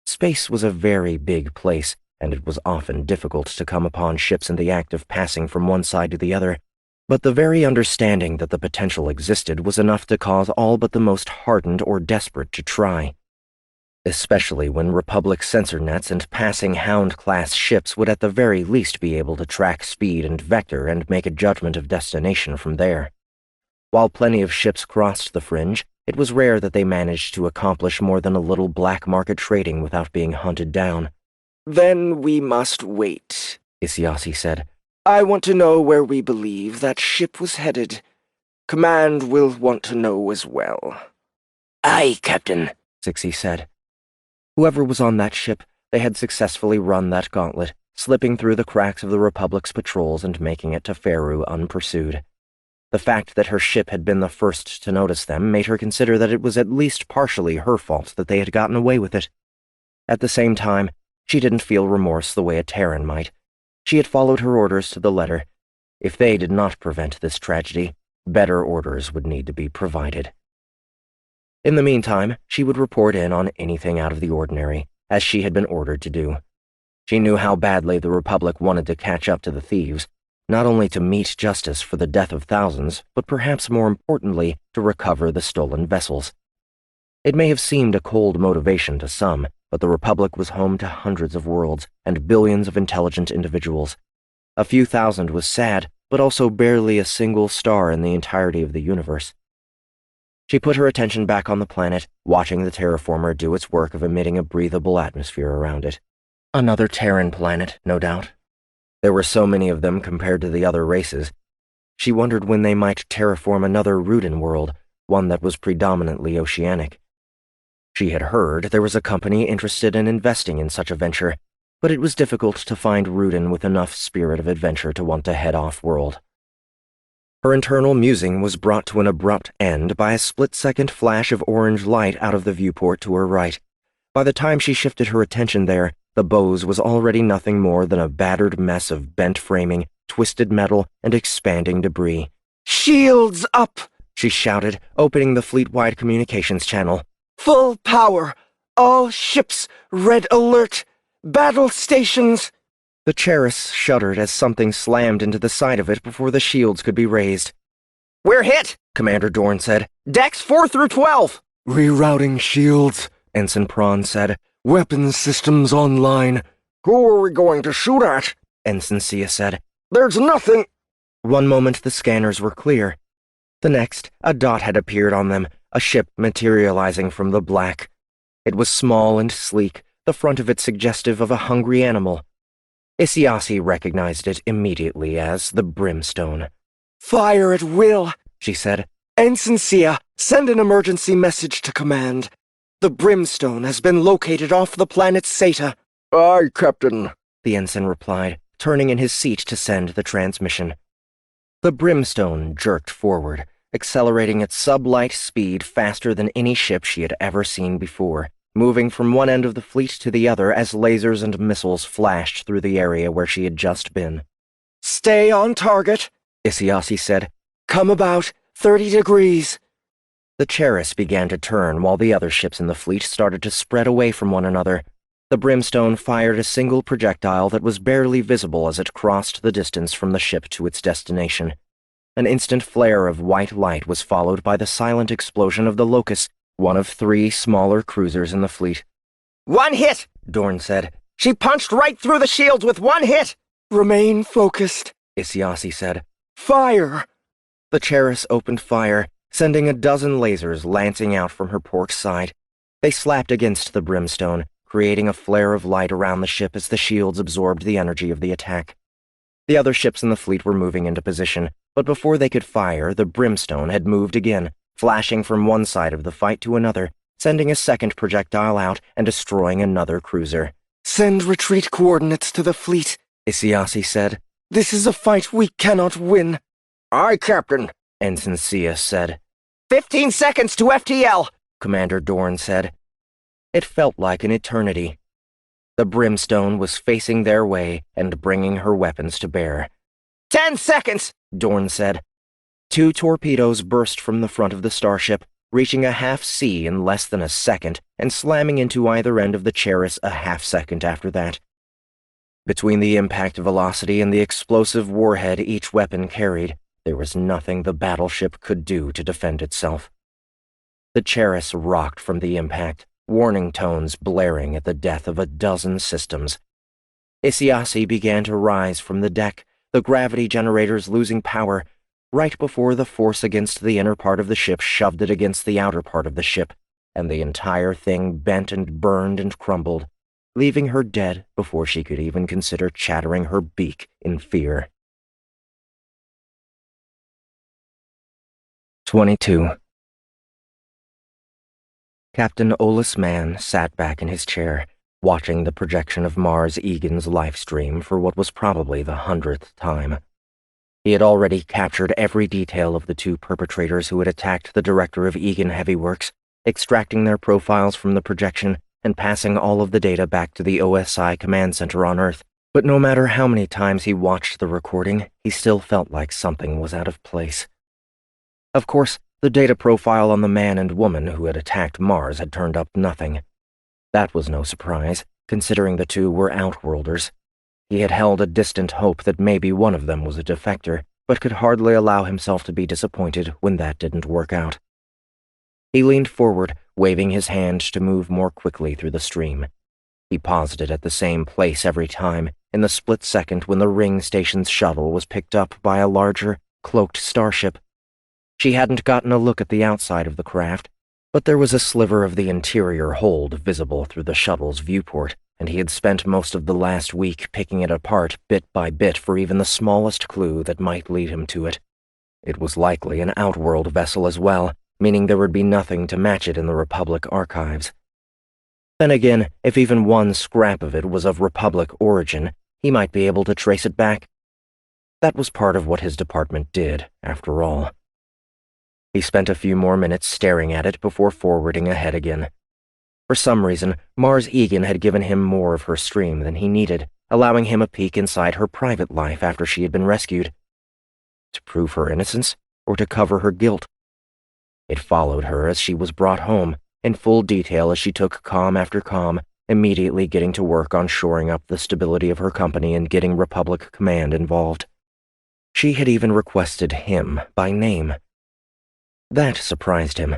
Space was a very big place, and it was often difficult to come upon ships in the act of passing from one side to the other, but the very understanding that the potential existed was enough to cause all but the most hardened or desperate to try. Especially when Republic sensor nets and passing Hound-class ships would at the very least be able to track speed and vector and make a judgment of destination from there. While plenty of ships crossed the fringe, it was rare that they managed to accomplish more than a little black market trading without being hunted down. "Then we must wait," Isiasi said. "I want to know where we believe that ship was headed. Command will want to know as well." "Aye, Captain," 6E said. Whoever was on that ship, they had successfully run that gauntlet, slipping through the cracks of the Republic's patrols and making it to Faru unpursued. The fact that her ship had been the first to notice them made her consider that it was at least partially her fault that they had gotten away with it. At the same time, she didn't feel remorse the way a Terran might. She had followed her orders to the letter. If they did not prevent this tragedy, better orders would need to be provided. In the meantime, she would report in on anything out of the ordinary, as she had been ordered to do. She knew how badly the Republic wanted to catch up to the thieves, not only to meet justice for the death of thousands, but perhaps more importantly, to recover the stolen vessels. It may have seemed a cold motivation to some, but the Republic was home to hundreds of worlds and billions of intelligent individuals. A few thousand was sad, but also barely a single star in the entirety of the universe. She put her attention back on the planet, watching the terraformer do its work of emitting a breathable atmosphere around it. Another Terran planet, no doubt. There were so many of them compared to the other races. She wondered when they might terraform another Rudin world, one that was predominantly oceanic. She had heard there was a company interested in investing in such a venture, but it was difficult to find Rudin with enough spirit of adventure to want to head off-world. Her internal musing was brought to an abrupt end by a split-second flash of orange light out of the viewport to her right. By the time she shifted her attention there, the Bose was already nothing more than a battered mess of bent framing, twisted metal, and expanding debris. "Shields up!" she shouted, opening the fleet-wide communications channel. "Full power! All ships, red alert! Battle stations!" The Cheris shuddered as something slammed into the side of it before the shields could be raised. "We're hit," Commander Dorn said. "Decks 4 through 12. "Rerouting shields," Ensign Prawn said. "Weapons systems online." "Who are we going to shoot at?" Ensign Sia said. "There's nothing." One moment the scanners were clear. The next, a dot had appeared on them, a ship materializing from the black. It was small and sleek, the front of it suggestive of a hungry animal. Isiasi recognized it immediately as the Brimstone. "Fire at will," she said. "Ensign Sia, send an emergency message to command. The Brimstone has been located off the planet Seta." "Aye, Captain," the ensign replied, turning in his seat to send the transmission. The Brimstone jerked forward, accelerating at sub-light speed faster than any ship she had ever seen before, moving from one end of the fleet to the other as lasers and missiles flashed through the area where she had just been. "Stay on target," Isiasi said. "Come about, 30 degrees. The Charis began to turn while the other ships in the fleet started to spread away from one another. The Brimstone fired a single projectile that was barely visible as it crossed the distance from the ship to its destination. An instant flare of white light was followed by the silent explosion of the Locust, one of 3 smaller cruisers in the fleet. "One hit," Dorn said. "She punched right through the shields with 1 hit." "Remain focused," Isiasi said. "Fire!" The Charis opened fire, sending a dozen lasers lancing out from her port side. They slapped against the Brimstone, creating a flare of light around the ship as the shields absorbed the energy of the attack. The other ships in the fleet were moving into position, but before they could fire, the Brimstone had moved again, flashing from one side of the fight to another, sending a second projectile out and destroying another cruiser. "Send retreat coordinates to the fleet," Isiasi said. "This is a fight we cannot win." "Aye, Captain," Ensign Sia said. 15 seconds to FTL, Commander Dorn said. It felt like an eternity. The Brimstone was facing their way and bringing her weapons to bear. 10 seconds, Dorn said. 2 torpedoes burst from the front of the starship, reaching a half-C in less than a second and slamming into either end of the Charis a half-second after that. Between the impact velocity and the explosive warhead each weapon carried, there was nothing the battleship could do to defend itself. The Charis rocked from the impact, warning tones blaring at the death of a dozen systems. Isiasi began to rise from the deck, the gravity generators losing power, right before the force against the inner part of the ship shoved it against the outer part of the ship, and the entire thing bent and burned and crumbled, leaving her dead before she could even consider chattering her beak in fear. 22. Captain Olas Man sat back in his chair, watching the projection of Mars Egan's live stream for what was probably the 100th time. He had already captured every detail of the 2 perpetrators who had attacked the director of Egan Heavy Works, extracting their profiles from the projection and passing all of the data back to the OSI command center on Earth. But no matter how many times he watched the recording, he still felt like something was out of place. Of course, the data profile on the man and woman who had attacked Mars had turned up nothing. That was no surprise, considering the 2 were Outworlders. He had held a distant hope that maybe one of them was a defector, but could hardly allow himself to be disappointed when that didn't work out. He leaned forward, waving his hand to move more quickly through the stream. He paused it at the same place every time, in the split second when the ring station's shuttle was picked up by a larger, cloaked starship. She hadn't gotten a look at the outside of the craft, but there was a sliver of the interior hold visible through the shuttle's viewport, and he had spent most of the last week picking it apart bit by bit for even the smallest clue that might lead him to it. It was likely an Outworld vessel as well, meaning there would be nothing to match it in the Republic archives. Then again, if even one scrap of it was of Republic origin, he might be able to trace it back. That was part of what his department did, after all. He spent a few more minutes staring at it before forwarding ahead again. For some reason, Mars Egan had given him more of her stream than he needed, allowing him a peek inside her private life after she had been rescued. To prove her innocence, or to cover her guilt? It followed her as she was brought home, in full detail as she took comm after comm, immediately getting to work on shoring up the stability of her company and getting Republic Command involved. She had even requested him by name. That surprised him.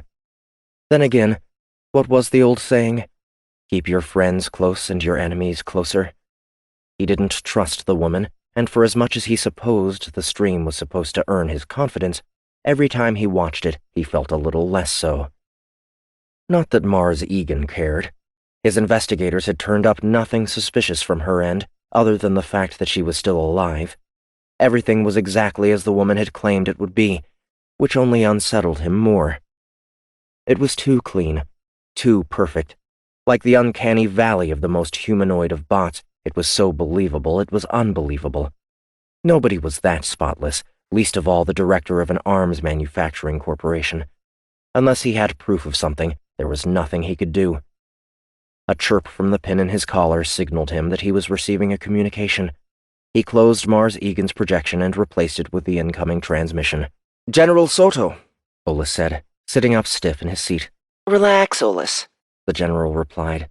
Then again, what was the old saying? Keep your friends close and your enemies closer. He didn't trust the woman, and for as much as he supposed the stream was supposed to earn his confidence, every time he watched it, he felt a little less so. Not that Mars Egan cared. His investigators had turned up nothing suspicious from her end, other than the fact that she was still alive. Everything was exactly as the woman had claimed it would be, which only unsettled him more. It was too clean, too perfect. Like the uncanny valley of the most humanoid of bots, it was so believable it was unbelievable. Nobody was that spotless, least of all the director of an arms manufacturing corporation. Unless he had proof of something, there was nothing he could do. A chirp from the pin in his collar signaled him that he was receiving a communication. He closed Mars Egan's projection and replaced it with the incoming transmission. General Soto, Olas said, sitting up stiff in his seat. Relax, Olas, the general replied.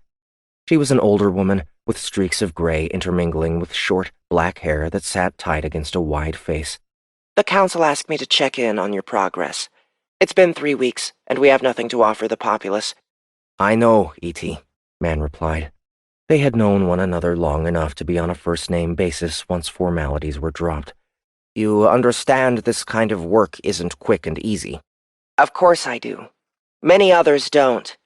She was an older woman, with streaks of gray intermingling with short, black hair that sat tight against a wide face. The council asked me to check in on your progress. It's been 3 weeks, and we have nothing to offer the populace. I know, E.T., Man replied. They had known one another long enough to be on a first-name basis once formalities were dropped. You understand this kind of work isn't quick and easy. Of course I do. Many others don't.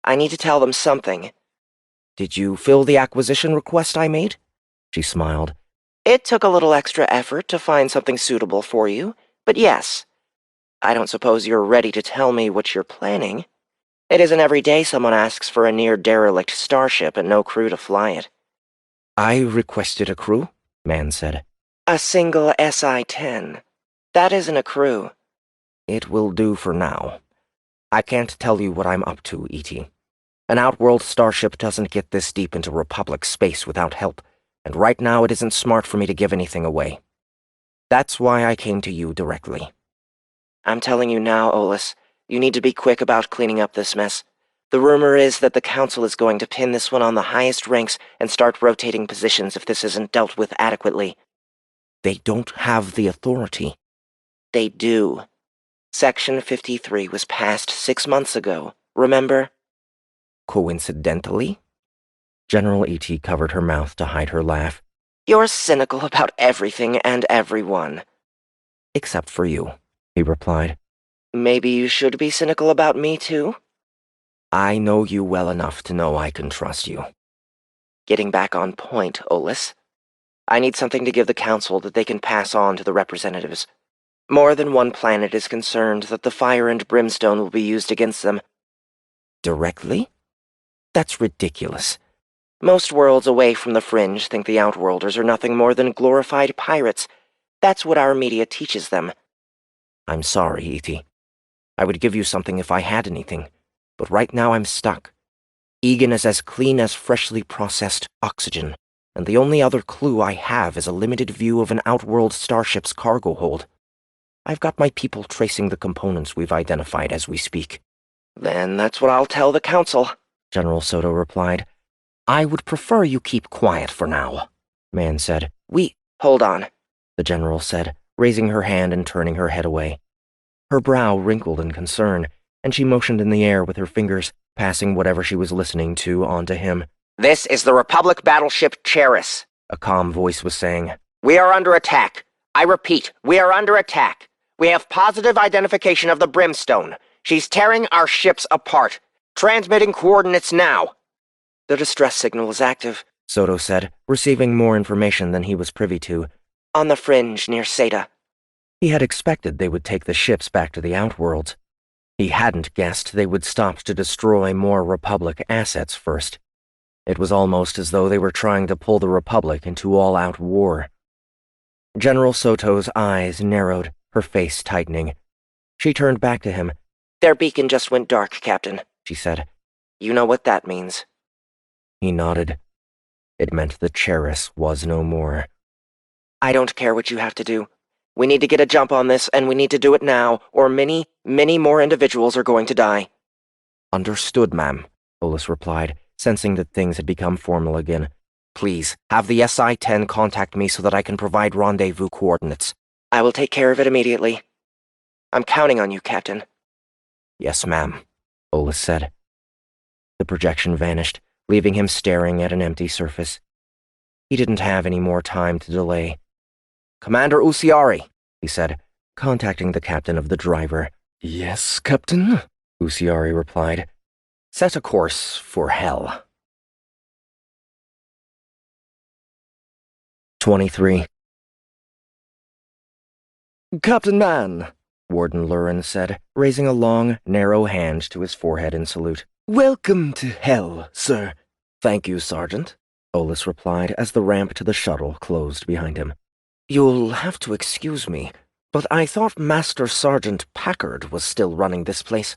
I need to tell them something. Did you fill the acquisition request I made? She smiled. It took a little extra effort to find something suitable for you, but yes. I don't suppose you're ready to tell me what you're planning. It isn't every day someone asks for a near-derelict starship and no crew to fly it. I requested a crew, Man said. A single SI-10. That isn't a crew. It will do for now. I can't tell you what I'm up to, E.T. An outworld starship doesn't get this deep into Republic space without help, and right now it isn't smart for me to give anything away. That's why I came to you directly. I'm telling you now, Olas, you need to be quick about cleaning up this mess. The rumor is that the council is going to pin this one on the highest ranks and start rotating positions if this isn't dealt with adequately. They don't have the authority. They do. Section 53 was passed 6 months ago, remember? Coincidentally? General E.T. covered her mouth to hide her laugh. You're cynical about everything and everyone. Except for you, he replied. Maybe you should be cynical about me, too? I know you well enough to know I can trust you. Getting back on point, Olas. I need something to give the council that they can pass on to the representatives. More than one planet is concerned that the fire and brimstone will be used against them. Directly? That's ridiculous. Most worlds away from the fringe think the Outworlders are nothing more than glorified pirates. That's what our media teaches them. I'm sorry, E.T. I would give you something if I had anything, but right now I'm stuck. Egan is as clean as freshly processed oxygen, and the only other clue I have is a limited view of an Outworld starship's cargo hold. I've got my people tracing the components we've identified as we speak. Then that's what I'll tell the council, General Soto replied. I would prefer you keep quiet for now, Man said. Hold on, the general said, raising her hand and turning her head away. Her brow wrinkled in concern, and she motioned in the air with her fingers, passing whatever she was listening to on to him. This is the Republic battleship Cheris, a calm voice was saying. We are under attack. I repeat, we are under attack. We have positive identification of the Brimstone. She's tearing our ships apart. Transmitting coordinates now. The distress signal is active, Soto said, receiving more information than he was privy to. On the fringe near Seda. He had expected they would take the ships back to the Outworlds. He hadn't guessed they would stop to destroy more Republic assets first. It was almost as though they were trying to pull the Republic into all-out war. General Soto's eyes narrowed, her face tightening. She turned back to him. Their beacon just went dark, Captain, she said. You know what that means. He nodded. It meant the Cheris was no more. I don't care what you have to do. We need to get a jump on this, and we need to do it now, or many, many more individuals are going to die. Understood, ma'am, Olas replied, sensing that things had become formal again. Please, have the SI-10 contact me so that I can provide rendezvous coordinates. I will take care of it immediately. I'm counting on you, Captain. Yes, ma'am, Olas said. The projection vanished, leaving him staring at an empty surface. He didn't have any more time to delay. Commander Usiari, he said, contacting the captain of the driver. Yes, Captain? Usiari replied. Set a course for hell. 23. Captain Man, Warden Lurin said, raising a long, narrow hand to his forehead in salute. Welcome to hell, sir. Thank you, Sergeant, Olas replied as the ramp to the shuttle closed behind him. You'll have to excuse me, but I thought Master Sergeant Packard was still running this place.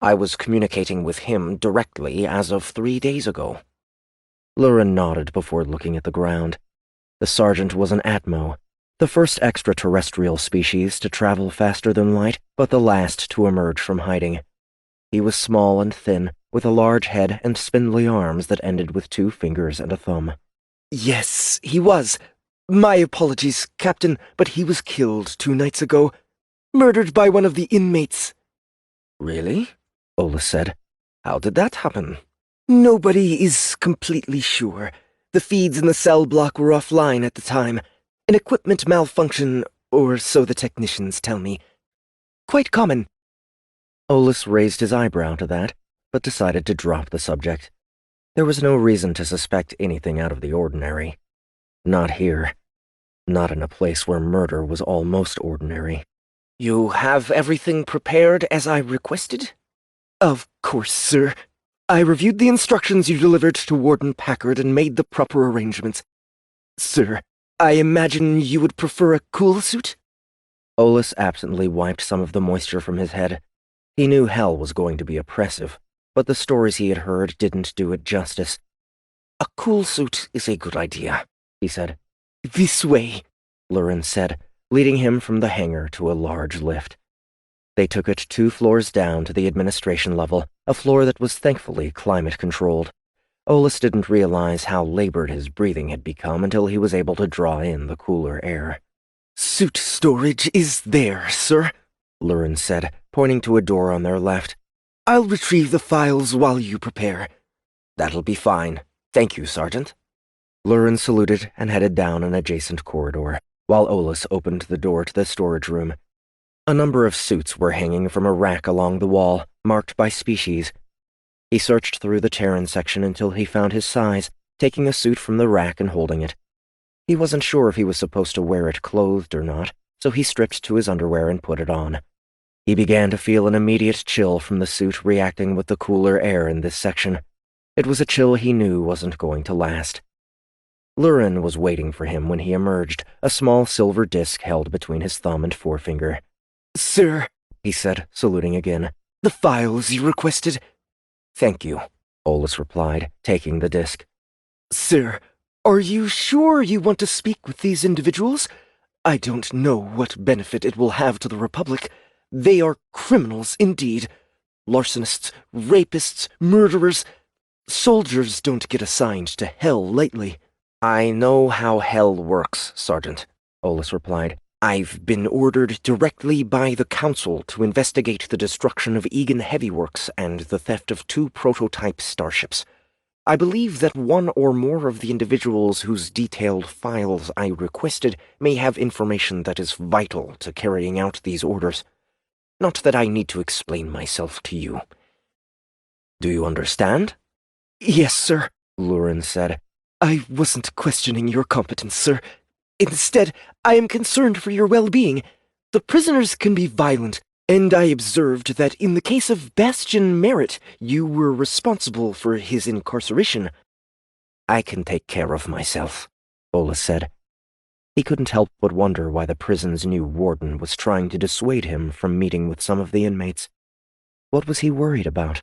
I was communicating with him directly as of 3 days ago. Lurin nodded before looking at the ground. The sergeant was an Atmo, The first extraterrestrial species to travel faster than light, but the last to emerge from hiding. He was small and thin, with a large head and spindly arms that ended with 2 fingers and a thumb. Yes, he was. My apologies, Captain, but he was killed 2 nights ago. Murdered by one of the inmates. Really? Olas said. How did that happen? Nobody is completely sure. The feeds in the cell block were offline at the time. An equipment malfunction, or so the technicians tell me. Quite common. Olas raised his eyebrow to that, but decided to drop the subject. There was no reason to suspect anything out of the ordinary. Not here. Not in a place where murder was almost ordinary. You have everything prepared as I requested? Of course, sir. I reviewed the instructions you delivered to Warden Packard and made the proper arrangements. Sir, I imagine you would prefer a cool suit? Olas absently wiped some of the moisture from his head. He knew hell was going to be oppressive, but the stories he had heard didn't do it justice. A cool suit is a good idea, he said. This way, Lurin said, leading him from the hangar to a large lift. They took it 2 floors down to the administration level, a floor that was thankfully climate-controlled. Olas didn't realize how labored his breathing had become until he was able to draw in the cooler air. Suit storage is there, sir, Lurin said, pointing to a door on their left. I'll retrieve the files while you prepare. That'll be fine. Thank you, Sergeant. Lurin saluted and headed down an adjacent corridor, while Olas opened the door to the storage room. A number of suits were hanging from a rack along the wall, marked by species. He searched through the Terran section until he found his size, taking a suit from the rack and holding it. He wasn't sure if he was supposed to wear it clothed or not, so he stripped to his underwear and put it on. He began to feel an immediate chill from the suit reacting with the cooler air in this section. It was a chill he knew wasn't going to last. Lurin was waiting for him when he emerged, a small silver disc held between his thumb and forefinger. Sir, he said, saluting again. The files you requested. Thank you, Olas replied, taking the disc. Sir, are you sure you want to speak with these individuals? I don't know what benefit it will have to the Republic. They are criminals indeed. Larcenists, rapists, murderers. Soldiers don't get assigned to hell lightly. I know how hell works, Sergeant, Olas replied. I've been ordered directly by the Council to investigate the destruction of Egan Heavy Works and the theft of 2 prototype starships. I believe that one or more of the individuals whose detailed files I requested may have information that is vital to carrying out these orders. Not that I need to explain myself to you. Do you understand? Yes, sir, Lurin said. I wasn't questioning your competence, sir. Instead, I am concerned for your well-being. The prisoners can be violent, and I observed that in the case of Bastion Merritt, you were responsible for his incarceration. I can take care of myself, Olas said. He couldn't help but wonder why the prison's new warden was trying to dissuade him from meeting with some of the inmates. What was he worried about?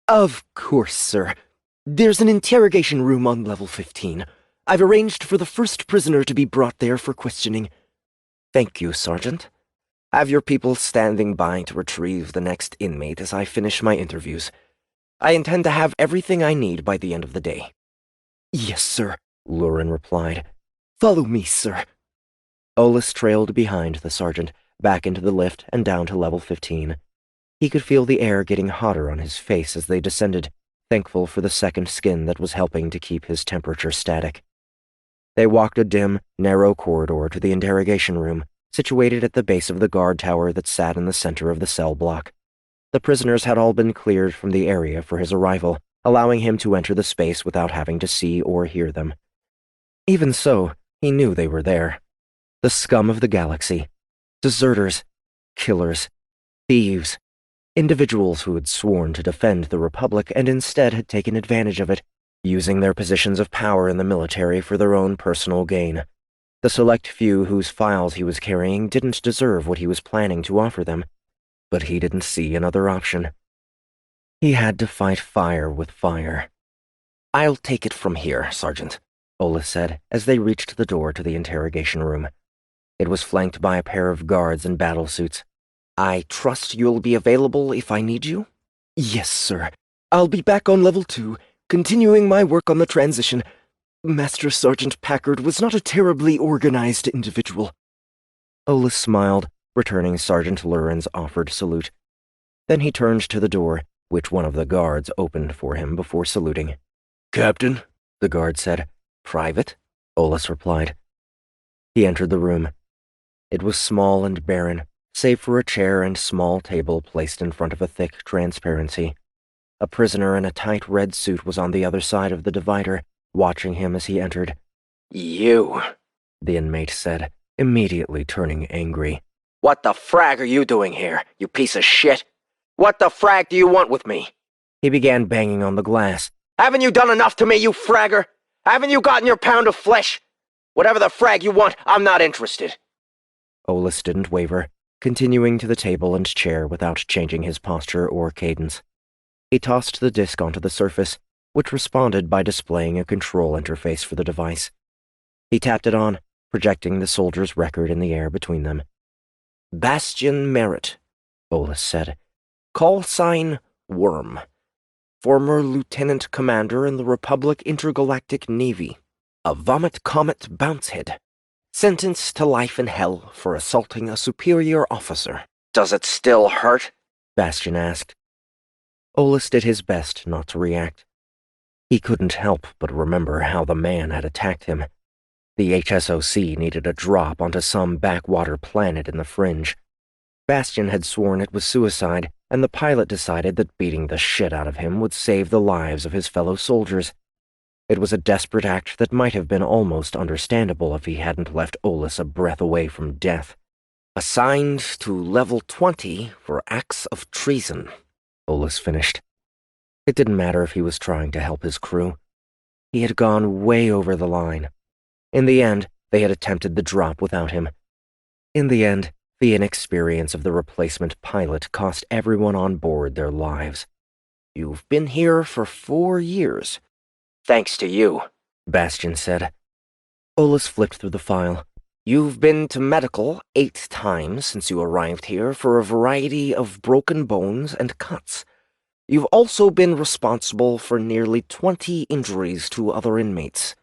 Of course, sir. There's an interrogation room on level 15. I've arranged for the first prisoner to be brought there for questioning. Thank you, Sergeant. Have your people standing by to retrieve the next inmate as I finish my interviews. I intend to have everything I need by the end of the day. Yes, sir, Lurin replied. Follow me, sir. Olas trailed behind the sergeant, back into the lift and down to level 15. He could feel the air getting hotter on his face as they descended, thankful for the second skin that was helping to keep his temperature static. They walked a dim, narrow corridor to the interrogation room, situated at the base of the guard tower that sat in the center of the cell block. The prisoners had all been cleared from the area for his arrival, allowing him to enter the space without having to see or hear them. Even so, he knew they were there. The scum of the galaxy. Deserters. Killers. Thieves. Individuals who had sworn to defend the Republic and instead had taken advantage of it, using their positions of power in the military for their own personal gain. The select few whose files he was carrying didn't deserve what he was planning to offer them, but he didn't see another option. He had to fight fire with fire. I'll take it from here, Sergeant, Olas said as they reached the door to the interrogation room. It was flanked by a pair of guards in battlesuits. "I trust you'll be available if I need you?" "Yes, sir. I'll be back on level 2, continuing my work on the transition. Master Sergeant Packard was not a terribly organized individual." Olas smiled, returning Sergeant Lurin's offered salute. Then he turned to the door, which one of the guards opened for him before saluting. "Captain," the guard said. "Private?" Olas replied. He entered the room. It was small and barren, save for a chair and small table placed in front of a thick transparency. A prisoner in a tight red suit was on the other side of the divider, watching him as he entered. "You," the inmate said, immediately turning angry. "What the frag are you doing here, you piece of shit? What the frag do you want with me?" He began banging on the glass. "Haven't you done enough to me, you fragger? Haven't you gotten your pound of flesh? Whatever the frag you want, I'm not interested." Olas didn't waver, continuing to the table and chair without changing his posture or cadence. He tossed the disc onto the surface, which responded by displaying a control interface for the device. He tapped it on, projecting the soldier's record in the air between them. "Bastian Merritt," Olas said. "Call sign Worm. Former Lieutenant Commander in the Republic Intergalactic Navy. A Vomit Comet Bouncehead. Sentenced to life in hell for assaulting a superior officer." "Does it still hurt?" Bastian asked. Olas did his best not to react. He couldn't help but remember how the man had attacked him. The HSOC needed a drop onto some backwater planet in the fringe. Bastian had sworn it was suicide, and the pilot decided that beating the shit out of him would save the lives of his fellow soldiers. It was a desperate act that might have been almost understandable if he hadn't left Olas a breath away from death. "Assigned to level 20 for acts of treason," Olas finished. It didn't matter if he was trying to help his crew. He had gone way over the line. In the end, they had attempted the drop without him. In the end, the inexperience of the replacement pilot cost everyone on board their lives. "You've been here for 4 years. "Thanks to you," Bastian said. Olas flipped through the file. "You've been to medical 8 times since you arrived here for a variety of broken bones and cuts. You've also been responsible for nearly 20 injuries to other inmates."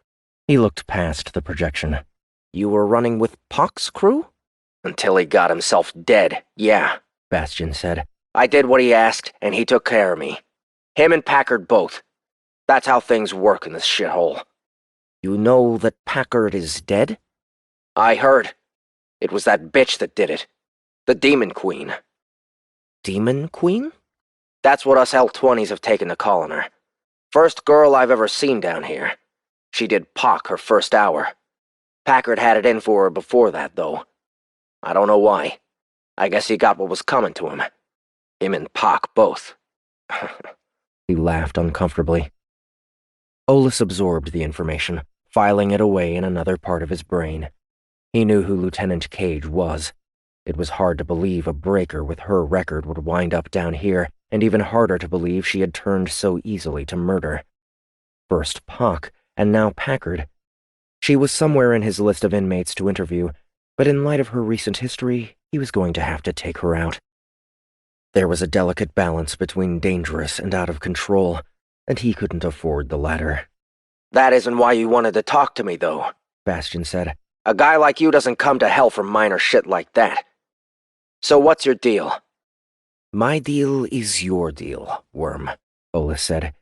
He looked past the projection. "You were running with Pock's crew?" "Until he got himself dead, yeah," Bastian said. "I did what he asked, and he took care of me. Him and Packard both. That's how things work in this shithole." "You know that Packard is dead?" "I heard. It was that bitch that did it. The Demon Queen." "Demon Queen?" "That's what us L-20s have taken to calling her. First girl I've ever seen down here. She did Pock her first hour. Packard had it in for her before that, though. I don't know why. I guess he got what was coming to him. Him and Pock both." He laughed uncomfortably. Olas absorbed the information, filing it away in another part of his brain. He knew who Lieutenant Cage was. It was hard to believe a breaker with her record would wind up down here, and even harder to believe she had turned so easily to murder. First Pock, and now Packard. She was somewhere in his list of inmates to interview, but in light of her recent history, he was going to have to take her out. There was a delicate balance between dangerous and out of control, and he couldn't afford the latter. "That isn't why you wanted to talk to me, though," Bastian said. "A guy like you doesn't come to hell for minor shit like that. So what's your deal?" "My deal is your deal, Worm," Olas said.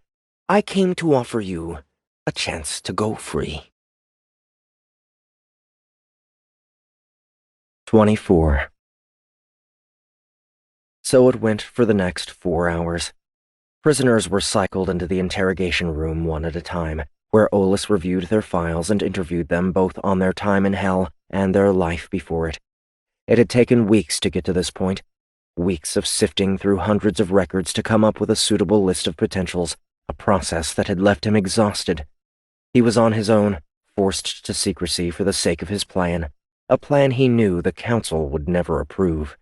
"I came to offer you a chance to go free." 24. So it went for the next 4 hours. Prisoners were cycled into the interrogation room one at a time, where Olas reviewed their files and interviewed them both on their time in hell and their life before it. It had taken weeks to get to this point, weeks of sifting through hundreds of records to come up with a suitable list of potentials, a process that had left him exhausted. He was on his own, forced to secrecy for the sake of his plan, a plan he knew the Council would never approve.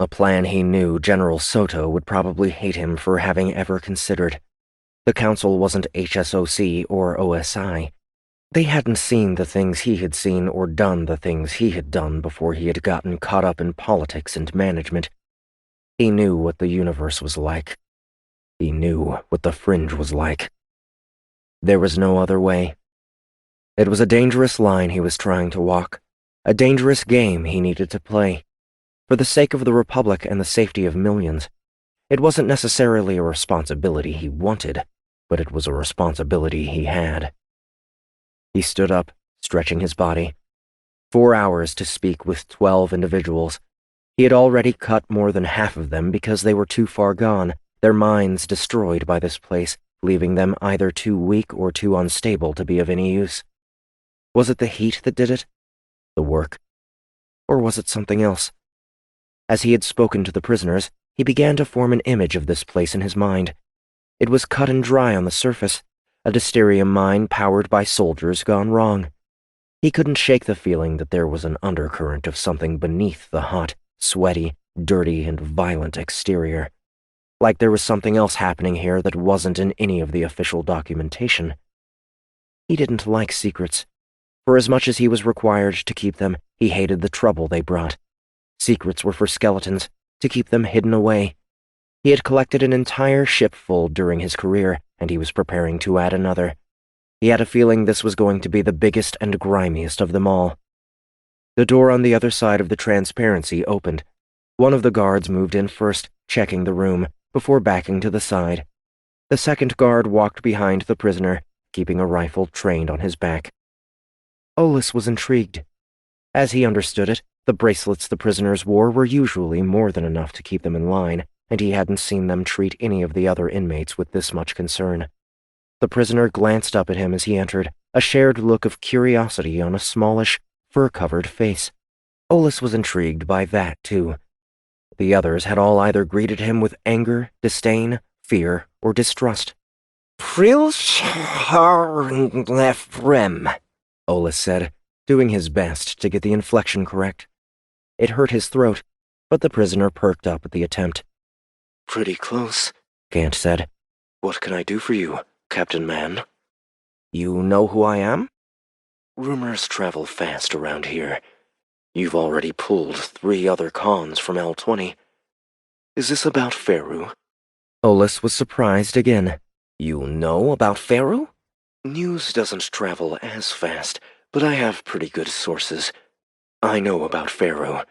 A plan he knew General Soto would probably hate him for having ever considered. The Council wasn't HSOC or OSI. They hadn't seen the things he had seen or done the things he had done before he had gotten caught up in politics and management. He knew what the universe was like. He knew what the Fringe was like. There was no other way. It was a dangerous line he was trying to walk, a dangerous game he needed to play. For the sake of the Republic and the safety of millions, it wasn't necessarily a responsibility he wanted, but it was a responsibility he had. He stood up, stretching his body. 4 hours to speak with 12 individuals. He had already cut more than half of them because they were too far gone, their minds destroyed by this place, leaving them either too weak or too unstable to be of any use. Was it the heat that did it? The work? Or was it something else? As he had spoken to the prisoners, he began to form an image of this place in his mind. It was cut and dry on the surface, a dysterium mine powered by soldiers gone wrong. He couldn't shake the feeling that there was an undercurrent of something beneath the hot, sweaty, dirty, and violent exterior. Like there was something else happening here that wasn't in any of the official documentation. He didn't like secrets. For as much as he was required to keep them, he hated the trouble they brought. Secrets were for skeletons, to keep them hidden away. He had collected an entire ship full during his career, and he was preparing to add another. He had a feeling this was going to be the biggest and grimiest of them all. The door on the other side of the transparency opened. One of the guards moved in first, checking the room, before backing to the side. The second guard walked behind the prisoner, keeping a rifle trained on his back. Olas was intrigued. As he understood it, the bracelets the prisoners wore were usually more than enough to keep them in line, and he hadn't seen them treat any of the other inmates with this much concern. The prisoner glanced up at him as he entered, a shared look of curiosity on a smallish, fur-covered face. Olas was intrigued by that, too. The others had all either greeted him with anger, disdain, fear, or distrust. Prilsharnefrem, Olas said, doing his best to get the inflection correct. It hurt his throat, but the prisoner perked up at the attempt. Pretty close, Gant said. What can I do for you, Captain Man? You know who I am? Rumors travel fast around here. You've already pulled 3 other cons from L20. Is this about Faru? Olas was surprised again. You know about Faru? News doesn't travel as fast, but I have pretty good sources. I know about Faru.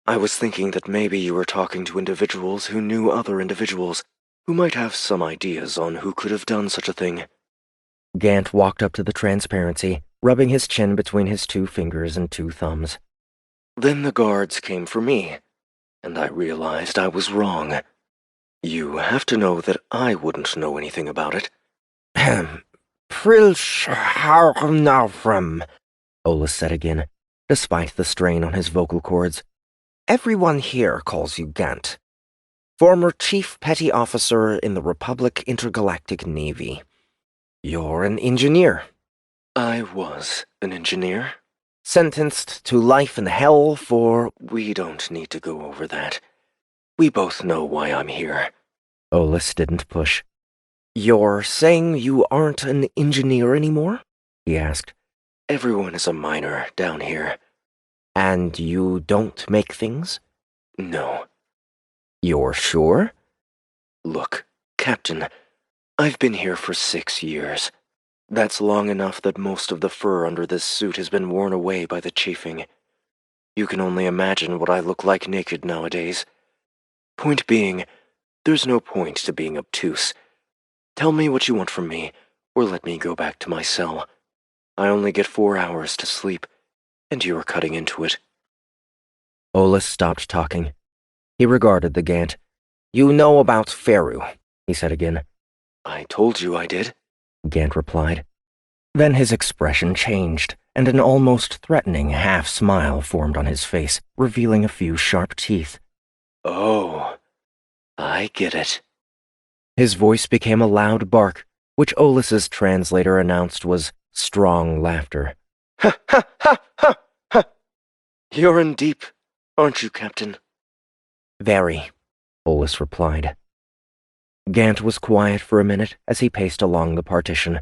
I was thinking that maybe you were talking to individuals who knew other individuals, who might have some ideas on who could have done such a thing. Gant walked up to the transparency, rubbing his chin between his 2 fingers and 2 thumbs. Then the guards came for me, and I realized I was wrong. You have to know that I wouldn't know anything about it. Prilsharnafrem, Olas said again, despite the strain on his vocal cords. Everyone here calls you Gant. Former Chief Petty Officer in the Republic Intergalactic Navy. You're an engineer. I was an engineer. Sentenced to life in hell for... We don't need to go over that. We both know why I'm here. Olas didn't push. You're saying you aren't an engineer anymore? He asked. Everyone is a miner down here. And you don't make things? No. You're sure? Look, Captain, I've been here for 6 years. That's long enough that most of the fur under this suit has been worn away by the chafing. You can only imagine what I look like naked nowadays. Point being, there's no point to being obtuse. Tell me what you want from me, or let me go back to my cell. I only get 4 hours to sleep, and you're cutting into it. Olas stopped talking. He regarded the Gant. You know about Faru, he said again. I told you I did, Gant replied. Then his expression changed, and an almost threatening half-smile formed on his face, revealing a few sharp teeth. Oh, I get it. His voice became a loud bark, which Olas's translator announced was strong laughter. Ha ha ha ha ha! You're in deep, aren't you, Captain? Very, Olas replied. Gant was quiet for a minute as he paced along the partition.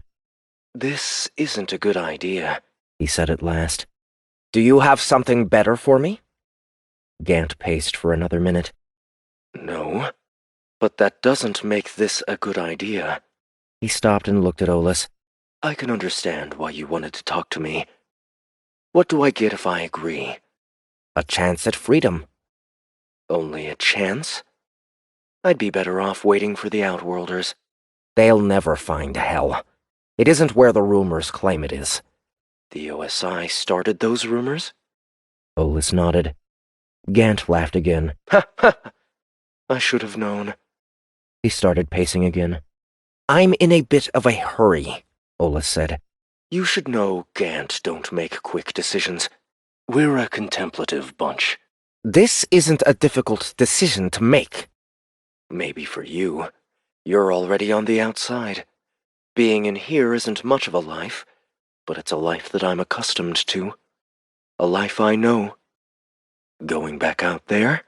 This isn't a good idea, he said at last. Do you have something better for me? Gant paced for another minute. No, but that doesn't make this a good idea. He stopped and looked at Olas. I can understand why you wanted to talk to me. What do I get if I agree? A chance at freedom. Only a chance? I'd be better off waiting for the Outworlders. They'll never find hell. It isn't where the rumors claim it is. The OSI started those rumors? Olas nodded. Gant laughed again. Ha ha! I should have known. He started pacing again. I'm in a bit of a hurry, Olas said. You should know Gant don't make quick decisions. We're a contemplative bunch. This isn't a difficult decision to make. Maybe for you. You're already on the outside. Being in here isn't much of a life, but it's a life that I'm accustomed to. A life I know. Going back out there?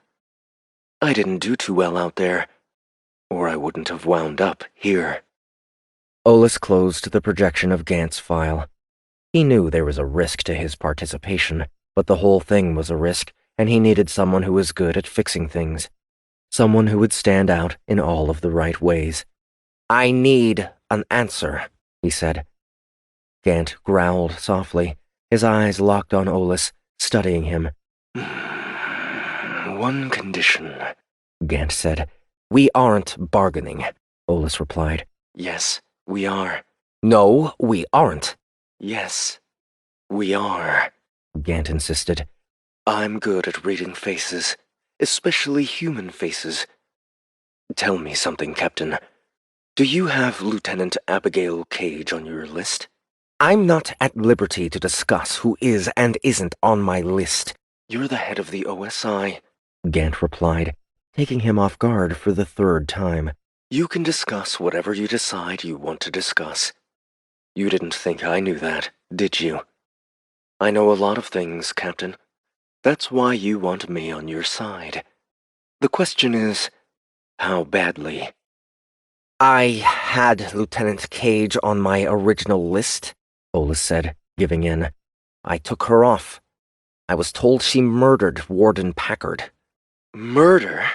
I didn't do too well out there, or I wouldn't have wound up here. Olas closed the projection of Gant's file. He knew there was a risk to his participation, but the whole thing was a risk, and he needed someone who was good at fixing things. Someone who would stand out in all of the right ways. I need an answer, he said. Gant growled softly, his eyes locked on Olas, studying him. One condition, Gant said. We aren't bargaining, Olas replied. Yes, we are. No, we aren't. Yes, we are, Gant insisted. I'm good at reading faces, especially human faces. Tell me something, Captain. Do you have Lieutenant Abigail Cage on your list? I'm not at liberty to discuss who is and isn't on my list. You're the head of the OSI, Gant replied, taking him off guard for the third time. You can discuss whatever you decide you want to discuss. You didn't think I knew that, did you? I know a lot of things, Captain. That's why you want me on your side. The question is, how badly? I had Lieutenant Cage on my original list, Olas said, giving in. I took her off. I was told she murdered Warden Packard. Murder?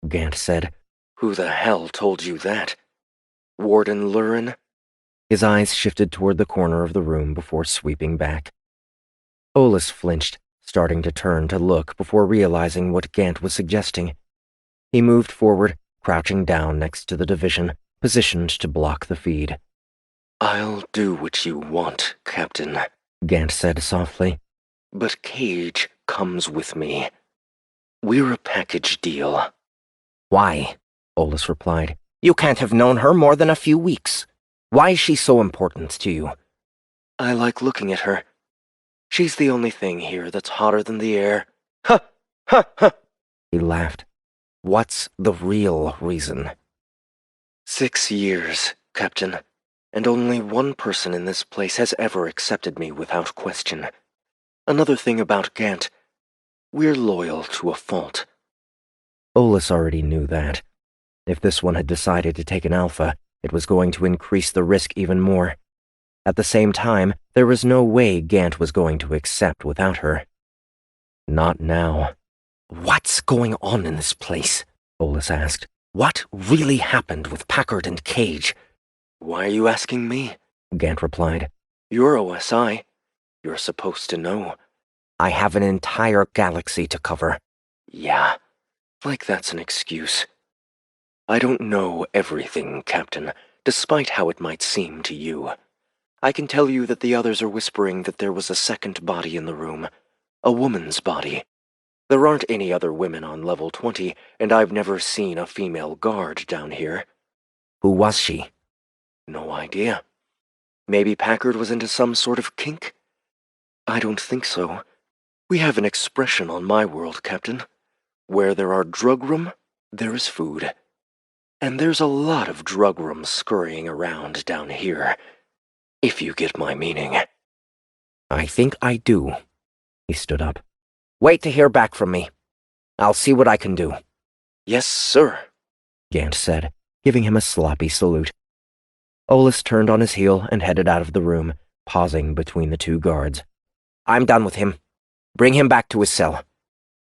Gant said. Who the hell told you that? Warden Lurin? His eyes shifted toward the corner of the room before sweeping back. Olas flinched, starting to turn to look before realizing what Gant was suggesting. He moved forward, crouching down next to the division, positioned to block the feed. I'll do what you want, Captain, Gant said softly. But Cage comes with me. We're a package deal. Why? Olas replied. You can't have known her more than a few weeks. Why is she so important to you? I like looking at her. She's the only thing here that's hotter than the air. Ha! Ha! Ha! He laughed. What's the real reason? 6 years, Captain, and only one person in this place has ever accepted me without question. Another thing about Gant, we're loyal to a fault. Olas already knew that. If this one had decided to take an alpha, it was going to increase the risk even more. At the same time, there was no way Gant was going to accept without her. Not now. What's going on in this place? Olas asked. What really happened with Packard and Cage? Why are you asking me? Gant replied. You're OSI. You're supposed to know. I have an entire galaxy to cover. Yeah, like that's an excuse. I don't know everything, Captain, despite how it might seem to you. I can tell you that the others are whispering that there was a second body in the room. A woman's body. There aren't any other women on level 20, and I've never seen a female guard down here. Who was she? No idea. Maybe Packard was into some sort of kink? I don't think so. We have an expression on my world, Captain. Where there are drug room, there is food. And there's a lot of drug rooms scurrying around down here. If you get my meaning. I think I do. He stood up. Wait to hear back from me. I'll see what I can do. Yes, sir, Gant said, giving him a sloppy salute. Olas turned on his heel and headed out of the room, pausing between the two guards. "I'm done with him. Bring him back to his cell."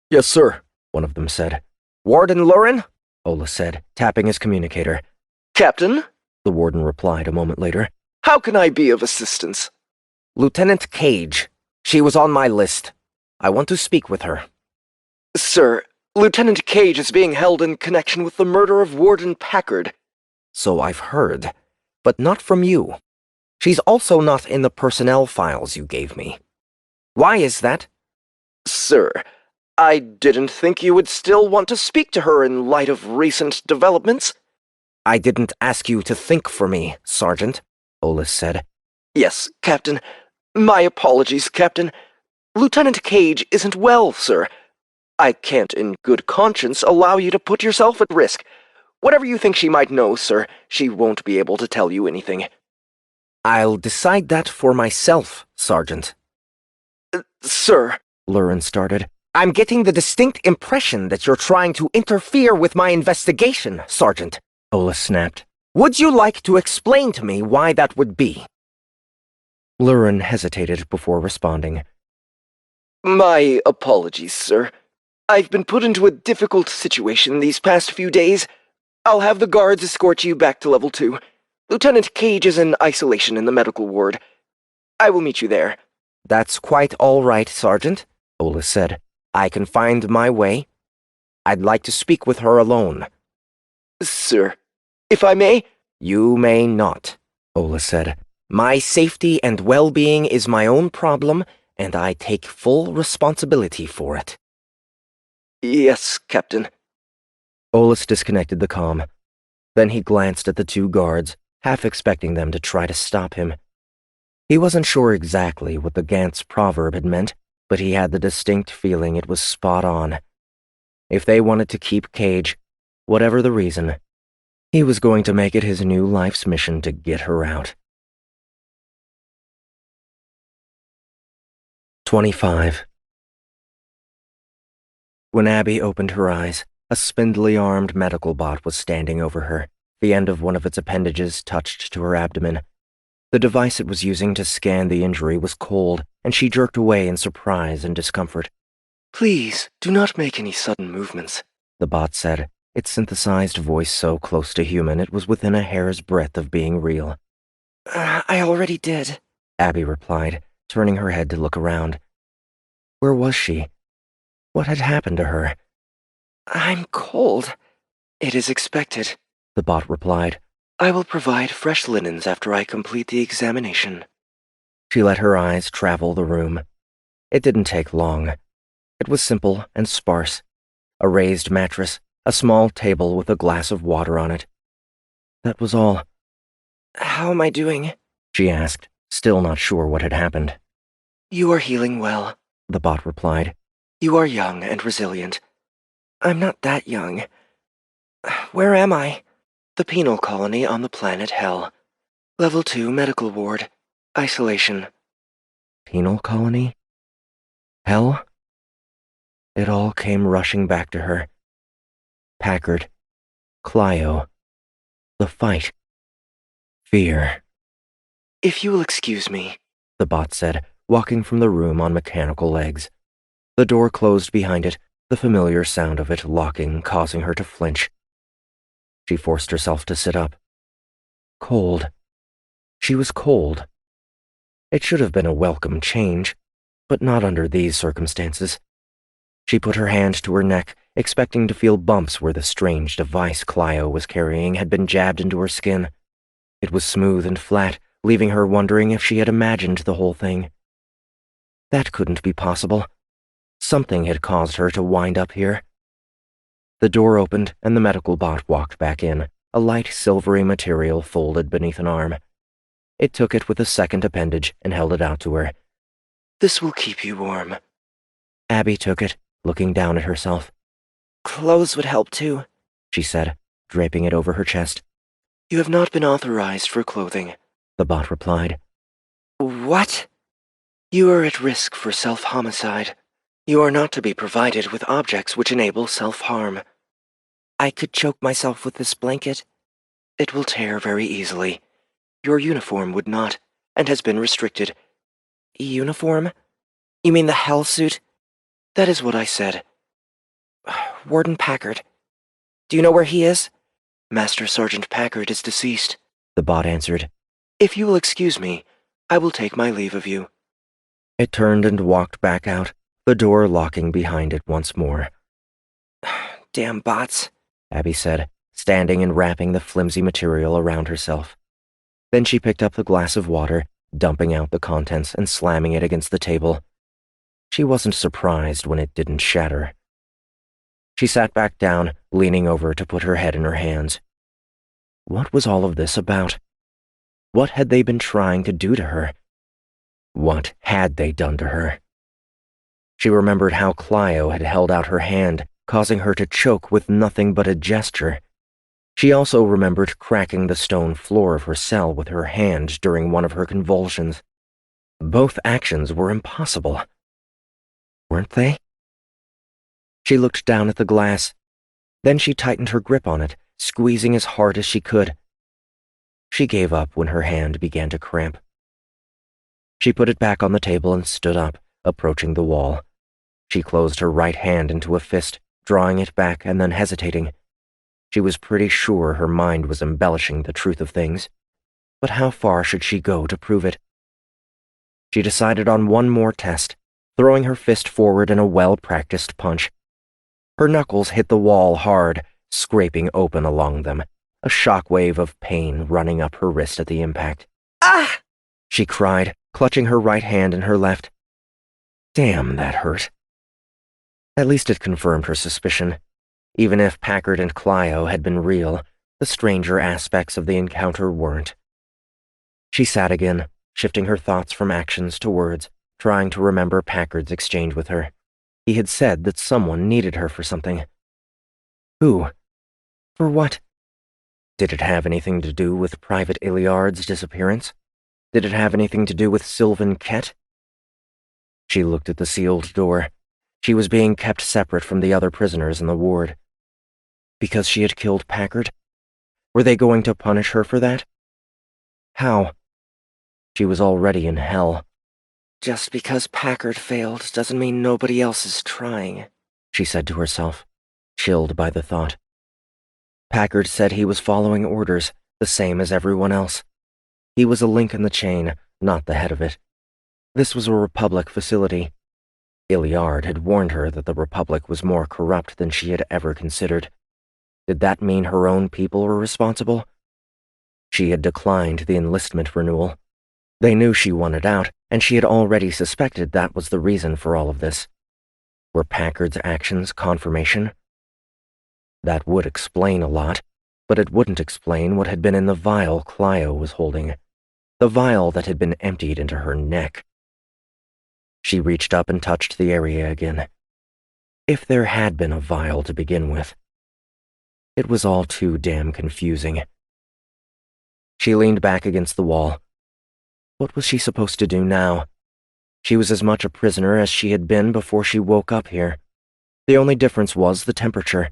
"Yes, sir," one of them said. "Warden Lurin?" Olas said, tapping his communicator. "Captain?" the warden replied a moment later. "How can I be of assistance?" "Lieutenant Cage. She was on my list. I want to speak with her." "Sir, Lieutenant Cage is being held in connection with the murder of Warden Packard." "So I've heard, but not from you. She's also not in the personnel files you gave me. Why is that?" "Sir, I didn't think you would still want to speak to her in light of recent developments." "I didn't ask you to think for me, Sergeant," Olas said. "Yes, Captain. My apologies, Captain. Lieutenant Cage isn't well, sir. I can't in good conscience allow you to put yourself at risk. Whatever you think she might know, sir, she won't be able to tell you anything." "I'll decide that for myself, Sergeant." "Sir," Lurin started. "I'm getting the distinct impression that you're trying to interfere with my investigation, Sergeant," Olas snapped. "Would you like to explain to me why that would be?" Lurin hesitated before responding. "My apologies, sir. I've been put into a difficult situation these past few days. I'll have the guards escort you back to Level 2. Lieutenant Cage is in isolation in the medical ward. I will meet you there." "That's quite all right, Sergeant," Olas said. "I can find my way. I'd like to speak with her alone." "Sir, if I may?" "You may not," Olas said. "My safety and well-being is my own problem, and I take full responsibility for it." "Yes, Captain." Olas disconnected the comm. Then he glanced at the two guards, half expecting them to try to stop him. He wasn't sure exactly what the Gant's proverb had meant, but he had the distinct feeling it was spot on. If they wanted to keep Cage, whatever the reason, he was going to make it his new life's mission to get her out. 25. When Abby opened her eyes, a spindly-armed medical bot was standing over her, the end of one of its appendages touched to her abdomen. The device it was using to scan the injury was cold, and she jerked away in surprise and discomfort. "Please, do not make any sudden movements," the bot said, its synthesized voice so close to human it was within a hair's breadth of being real. I already did," Abby replied, turning her head to look around. Where was she? What had happened to her? "I'm cold. It is expected," the bot replied. "I will provide fresh linens after I complete the examination." She let her eyes travel the room. It didn't take long. It was simple and sparse. A raised mattress, a small table with a glass of water on it. That was all. "How am I doing?" she asked, still not sure what had happened. "You are healing well," the bot replied. "You are young and resilient. I'm not that young. Where am I?" "The penal colony on the planet Hell. Level 2 medical ward. Isolation." Penal colony? Hell? It all came rushing back to her. Packard. Clio. The fight. Fear. "If you will excuse me," the bot said, walking from the room on mechanical legs. The door closed behind it, the familiar sound of it locking causing her to flinch. She forced herself to sit up. Cold. She was cold. It should have been a welcome change, but not under these circumstances. She put her hand to her neck, expecting to feel bumps where the strange device Clio was carrying had been jabbed into her skin. It was smooth and flat, leaving her wondering if she had imagined the whole thing. That couldn't be possible. Something had caused her to wind up here. The door opened, and the medical bot walked back in, a light silvery material folded beneath an arm. It took it with a second appendage and held it out to her. "This will keep you warm." Abby took it, looking down at herself. "Clothes would help too," she said, draping it over her chest. "You have not been authorized for clothing," the bot replied. "What?" "You are at risk for self-homicide. You are not to be provided with objects which enable self-harm." "I could choke myself with this blanket." "It will tear very easily. Your uniform would not, and has been restricted. Uniform? You mean the hell suit? That is what I said. Warden Packard. Do you know where he is? Master Sergeant Packard is deceased, the bot answered. If you will excuse me, I will take my leave of you. It turned and walked back out, the door locking behind it once more. Damn bots, Abby said, standing and wrapping the flimsy material around herself. Then she picked up the glass of water, dumping out the contents and slamming it against the table. She wasn't surprised when it didn't shatter. She sat back down, leaning over to put her head in her hands. What was all of this about? What had they been trying to do to her? What had they done to her? She remembered how Clio had held out her hand, causing her to choke with nothing but a gesture. She also remembered cracking the stone floor of her cell with her hand during one of her convulsions. Both actions were impossible. Weren't they? She looked down at the glass. Then she tightened her grip on it, squeezing as hard as she could. She gave up when her hand began to cramp. She put it back on the table and stood up, approaching the wall. She closed her right hand into a fist, drawing it back and then hesitating. She was pretty sure her mind was embellishing the truth of things, but how far should she go to prove it? She decided on one more test, throwing her fist forward in a well-practiced punch. Her knuckles hit the wall hard, scraping open along them, a shockwave of pain running up her wrist at the impact. Ah! She cried, clutching her right hand in her left. Damn, that hurt. At least it confirmed her suspicion. Even if Packard and Clio had been real, the stranger aspects of the encounter weren't. She sat again, shifting her thoughts from actions to words, trying to remember Packard's exchange with her. He had said that someone needed her for something. Who? For what? Did it have anything to do with Private Iliard's disappearance? Did it have anything to do with Sylvan Kett? She looked at the sealed door. She was being kept separate from the other prisoners in the ward. Because she had killed Packard? Were they going to punish her for that? How? She was already in hell. Just because Packard failed doesn't mean nobody else is trying, she said to herself, chilled by the thought. Packard said he was following orders, the same as everyone else. He was a link in the chain, not the head of it. This was a Republic facility. Iliard had warned her that the Republic was more corrupt than she had ever considered. Did that mean her own people were responsible? She had declined the enlistment renewal. They knew she wanted out, and she had already suspected that was the reason for all of this. Were Packard's actions confirmation? That would explain a lot, but it wouldn't explain what had been in the vial Clio was holding. The vial that had been emptied into her neck. She reached up and touched the area again. If there had been a vial to begin with. It was all too damn confusing. She leaned back against the wall. What was she supposed to do now? She was as much a prisoner as she had been before she woke up here. The only difference was the temperature.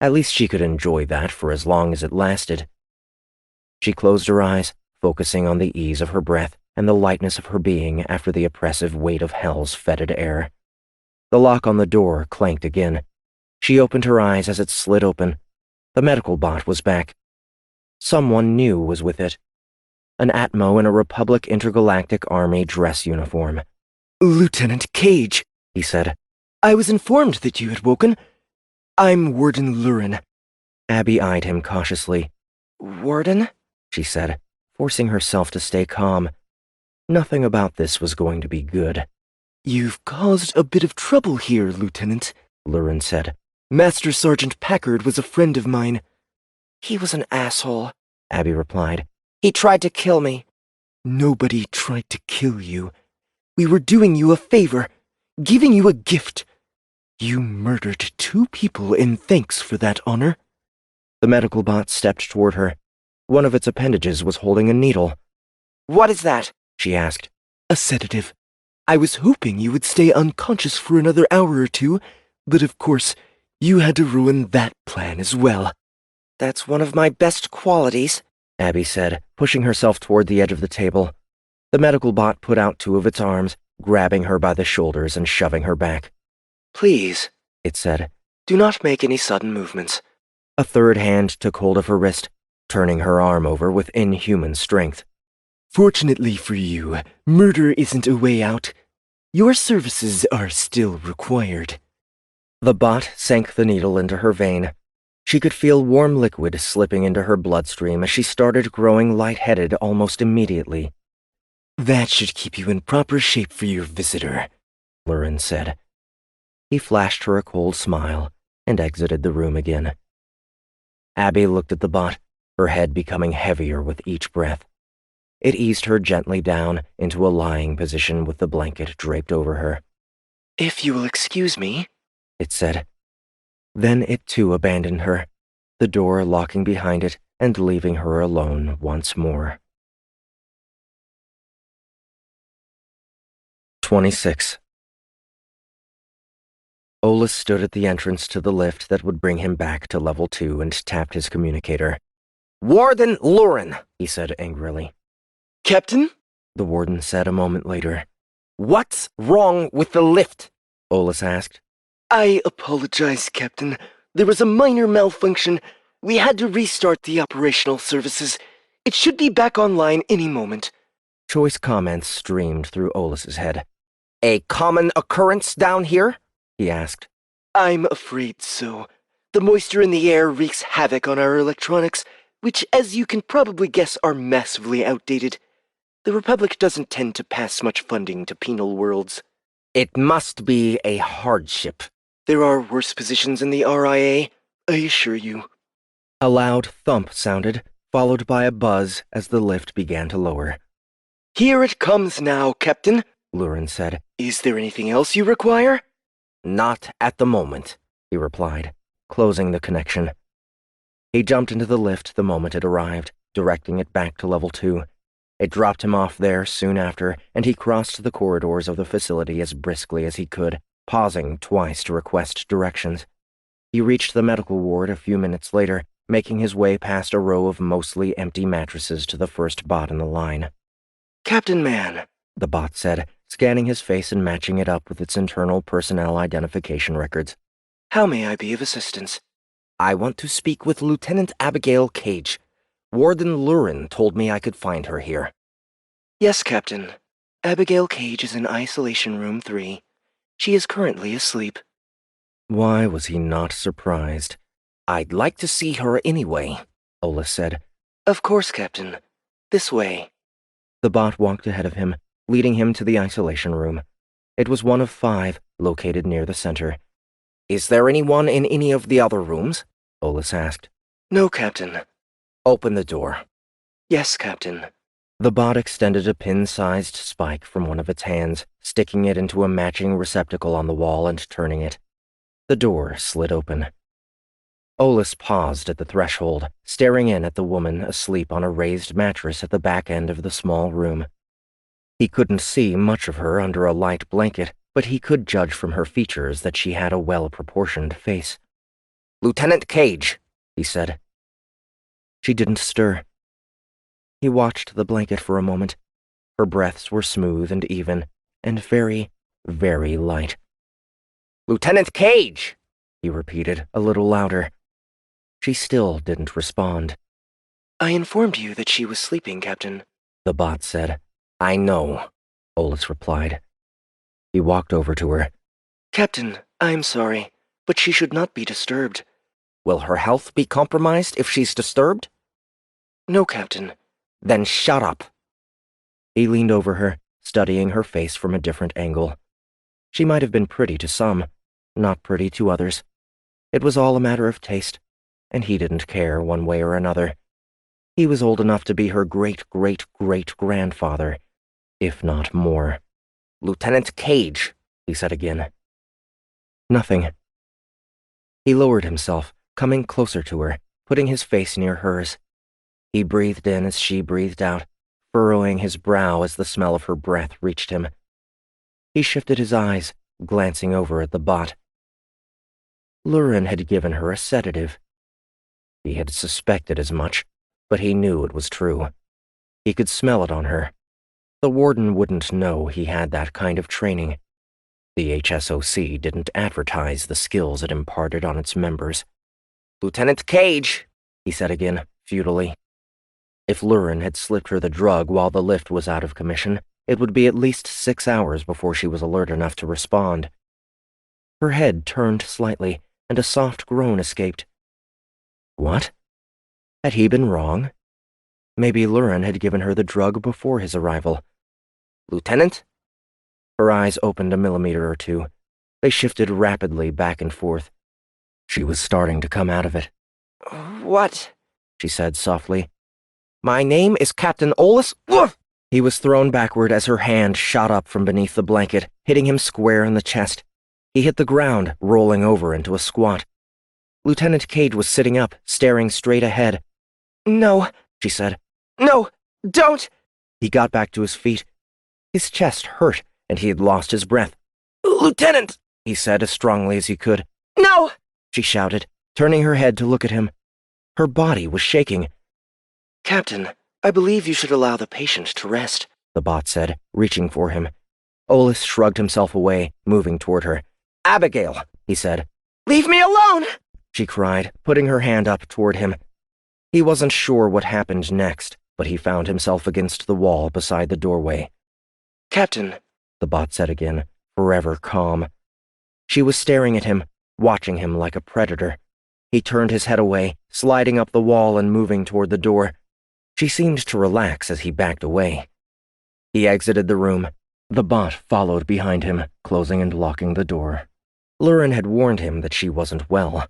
At least she could enjoy that for as long as it lasted. She closed her eyes, focusing on the ease of her breath and the lightness of her being after the oppressive weight of hell's fetid air. The lock on the door clanked again. She opened her eyes as it slid open. The medical bot was back. Someone new was with it. An Atmo in a Republic Intergalactic Army dress uniform. Lieutenant Cage, he said. I was informed that you had woken. I'm Warden Lurin. Abby eyed him cautiously. Warden? She said, forcing herself to stay calm. Nothing about this was going to be good. You've caused a bit of trouble here, Lieutenant, Lurin said. Master Sergeant Packard was a friend of mine. He was an asshole, Abby replied. He tried to kill me. Nobody tried to kill you. We were doing you a favor, giving you a gift. You murdered 2 people in thanks for that honor. The medical bot stepped toward her. One of its appendages was holding a needle. What is that? She asked. A sedative. I was hoping you would stay unconscious for another hour or 2, but of course, you had to ruin that plan as well. That's one of my best qualities, Abby said, pushing herself toward the edge of the table. The medical bot put out two of its arms, grabbing her by the shoulders and shoving her back. Please, it said, do not make any sudden movements. A third hand took hold of her wrist, turning her arm over with inhuman strength. Fortunately for you, murder isn't a way out. Your services are still required. The bot sank the needle into her vein. She could feel warm liquid slipping into her bloodstream as she started growing lightheaded almost immediately. That should keep you in proper shape for your visitor, Lurin said. He flashed her a cold smile and exited the room again. Abby looked at the bot, her head becoming heavier with each breath. It eased her gently down into a lying position with the blanket draped over her. If you will excuse me, it said. Then it too abandoned her, the door locking behind it and leaving her alone once more. 26. Olas stood at the entrance to the lift that would bring him back to level 2 and tapped his communicator. Warden Lurin, he said angrily. Captain? The warden said a moment later. What's wrong with the lift? Olas asked. I apologize, Captain. There was a minor malfunction. We had to restart the operational services. It should be back online any moment. Choice comments streamed through Olas's head. A common occurrence down here? He asked. I'm afraid so. The moisture in the air wreaks havoc on our electronics, which, as you can probably guess, are massively outdated. The Republic doesn't tend to pass much funding to penal worlds. It must be a hardship. There are worse positions in the RIA, I assure you. A loud thump sounded, followed by a buzz as the lift began to lower. Here it comes now, Captain, Lurin said. Is there anything else you require? Not at the moment, he replied, closing the connection. He jumped into the lift the moment it arrived, directing it back to level 2. It dropped him off there soon after, and he crossed the corridors of the facility as briskly as he could, pausing twice to request directions. He reached the medical ward a few minutes later, making his way past a row of mostly empty mattresses to the first bot in the line. Captain Man, the bot said, scanning his face and matching it up with its internal personnel identification records. How may I be of assistance? I want to speak with Lieutenant Abigail Cage. Warden Lurin told me I could find her here. Yes, Captain. Abigail Cage is in Isolation Room 3. She is currently asleep. Why was he not surprised? I'd like to see her anyway, Olas said. Of course, Captain. This way. The bot walked ahead of him, leading him to the isolation room. It was one of 5, located near the center. Is there anyone in any of the other rooms? Olas asked. No, Captain. Open the door. Yes, Captain. The bot extended a pin-sized spike from one of its hands, sticking it into a matching receptacle on the wall and turning it. The door slid open. Olas paused at the threshold, staring in at the woman asleep on a raised mattress at the back end of the small room. He couldn't see much of her under a light blanket, but he could judge from her features that she had a well-proportioned face. Lieutenant Cage, he said. She didn't stir. He watched the blanket for a moment. Her breaths were smooth and even, and very, very light. Lieutenant Cage, he repeated, a little louder. She still didn't respond. I informed you that she was sleeping, Captain, the bot said. I know, Olas replied. He walked over to her. Captain, I'm sorry, but she should not be disturbed. Will her health be compromised if she's disturbed? No, Captain. Then shut up. He leaned over her, studying her face from a different angle. She might have been pretty to some, not pretty to others. It was all a matter of taste, and he didn't care one way or another. He was old enough to be her great-great-great-grandfather, if not more. Lieutenant Cage, he said again. Nothing. He lowered himself, coming closer to her, putting his face near hers. He breathed in as she breathed out, furrowing his brow as the smell of her breath reached him. He shifted his eyes, glancing over at the bot. Lurin had given her a sedative. He had suspected as much. but he knew it was true. He could smell it on her. The warden wouldn't know he had that kind of training. The HSOC didn't advertise the skills it imparted on its members. "Lieutenant Cage," he said again, futilely. If Lurin had slipped her the drug while the lift was out of commission, it would be at least 6 hours before she was alert enough to respond. Her head turned slightly, and a soft groan escaped. What? Had he been wrong? Maybe Lurin had given her the drug before his arrival. "Lieutenant?" Her eyes opened a millimeter or two. They shifted rapidly back and forth. She was starting to come out of it. "What?" she said softly. "My name is Captain Olas." Woof! He was thrown backward as her hand shot up from beneath the blanket, hitting him square in the chest. He hit the ground, rolling over into a squat. Lieutenant Cage was sitting up, staring straight ahead. "No," she said. "No, don't!" He got back to his feet. His chest hurt, and he had lost his breath. "Lieutenant!" he said as strongly as he could. "No!" she shouted, turning her head to look at him. Her body was shaking. "Captain, I believe you should allow the patient to rest," the bot said, reaching for him. Olas shrugged himself away, moving toward her. "Abigail," he said. "Leave me alone!" she cried, putting her hand up toward him. He wasn't sure what happened next, but he found himself against the wall beside the doorway. "Captain," the bot said again, forever calm. She was staring at him, watching him like a predator. He turned his head away, sliding up the wall and moving toward the door. She seemed to relax as he backed away. He exited the room. The bot followed behind him, closing and locking the door. Lurin had warned him that she wasn't well.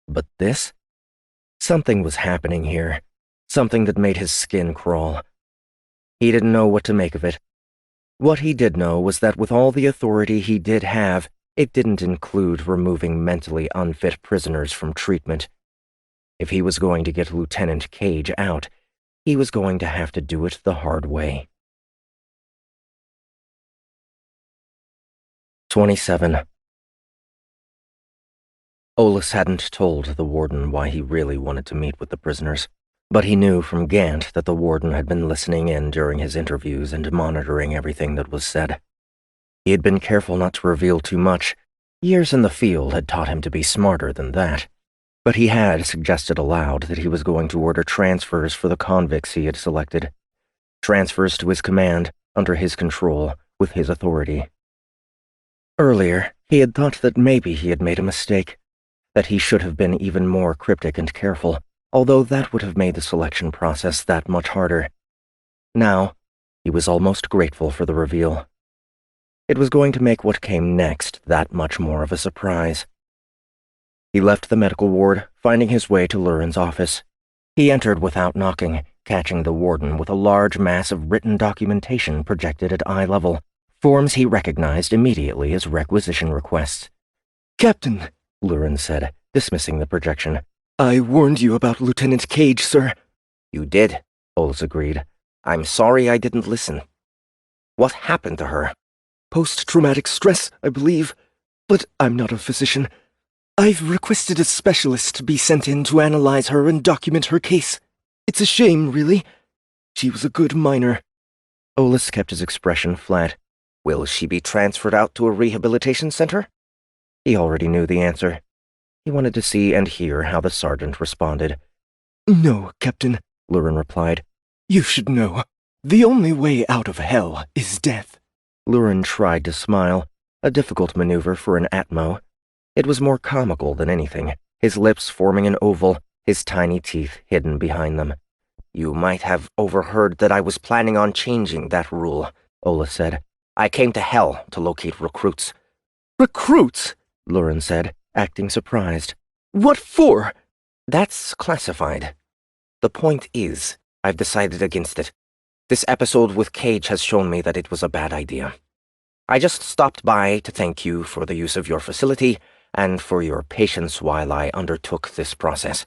But this? Something was happening here, something that made his skin crawl. He didn't know what to make of it. What he did know was that with all the authority he did have, it didn't include removing mentally unfit prisoners from treatment. If he was going to get Lieutenant Cage out, he was going to have to do it the hard way. 27. Olas hadn't told the warden why he really wanted to meet with the prisoners, but he knew from Gant that the warden had been listening in during his interviews and monitoring everything that was said. He had been careful not to reveal too much. Years in the field had taught him to be smarter than that. But he had suggested aloud that he was going to order transfers for the convicts he had selected. Transfers to his command, under his control, with his authority. Earlier, he had thought that maybe he had made a mistake, that he should have been even more cryptic and careful, although that would have made the selection process that much harder. Now, he was almost grateful for the reveal. It was going to make what came next that much more of a surprise. He left the medical ward, finding his way to Lurin's office. He entered without knocking, catching the warden with a large mass of written documentation projected at eye level, forms he recognized immediately as requisition requests. "Captain," Lurin said, dismissing the projection. "I warned you about Lieutenant Cage, sir." "You did," Olas agreed. "I'm sorry I didn't listen. What happened to her?" "Post-traumatic stress, I believe. But I'm not a physician. I've requested a specialist to be sent in to analyze her and document her case. It's a shame, really. She was a good miner." Olas kept his expression flat. Will she be transferred out to a rehabilitation center? He already knew the answer. He wanted to see and hear how the sergeant responded. "No, Captain," Lurin replied. "You should know. The only way out of hell is death." Lurin tried to smile, a difficult maneuver for an Atmo. It was more comical than anything, his lips forming an oval, his tiny teeth hidden behind them. "You might have overheard that I was planning on changing that rule," Olas said. "I came to hell to locate recruits." "Recruits?" Lurin said, acting surprised. "What for?" "That's classified. The point is, I've decided against it. This episode with Cage has shown me that it was a bad idea. I just stopped by to thank you for the use of your facility and for your patience while I undertook this process."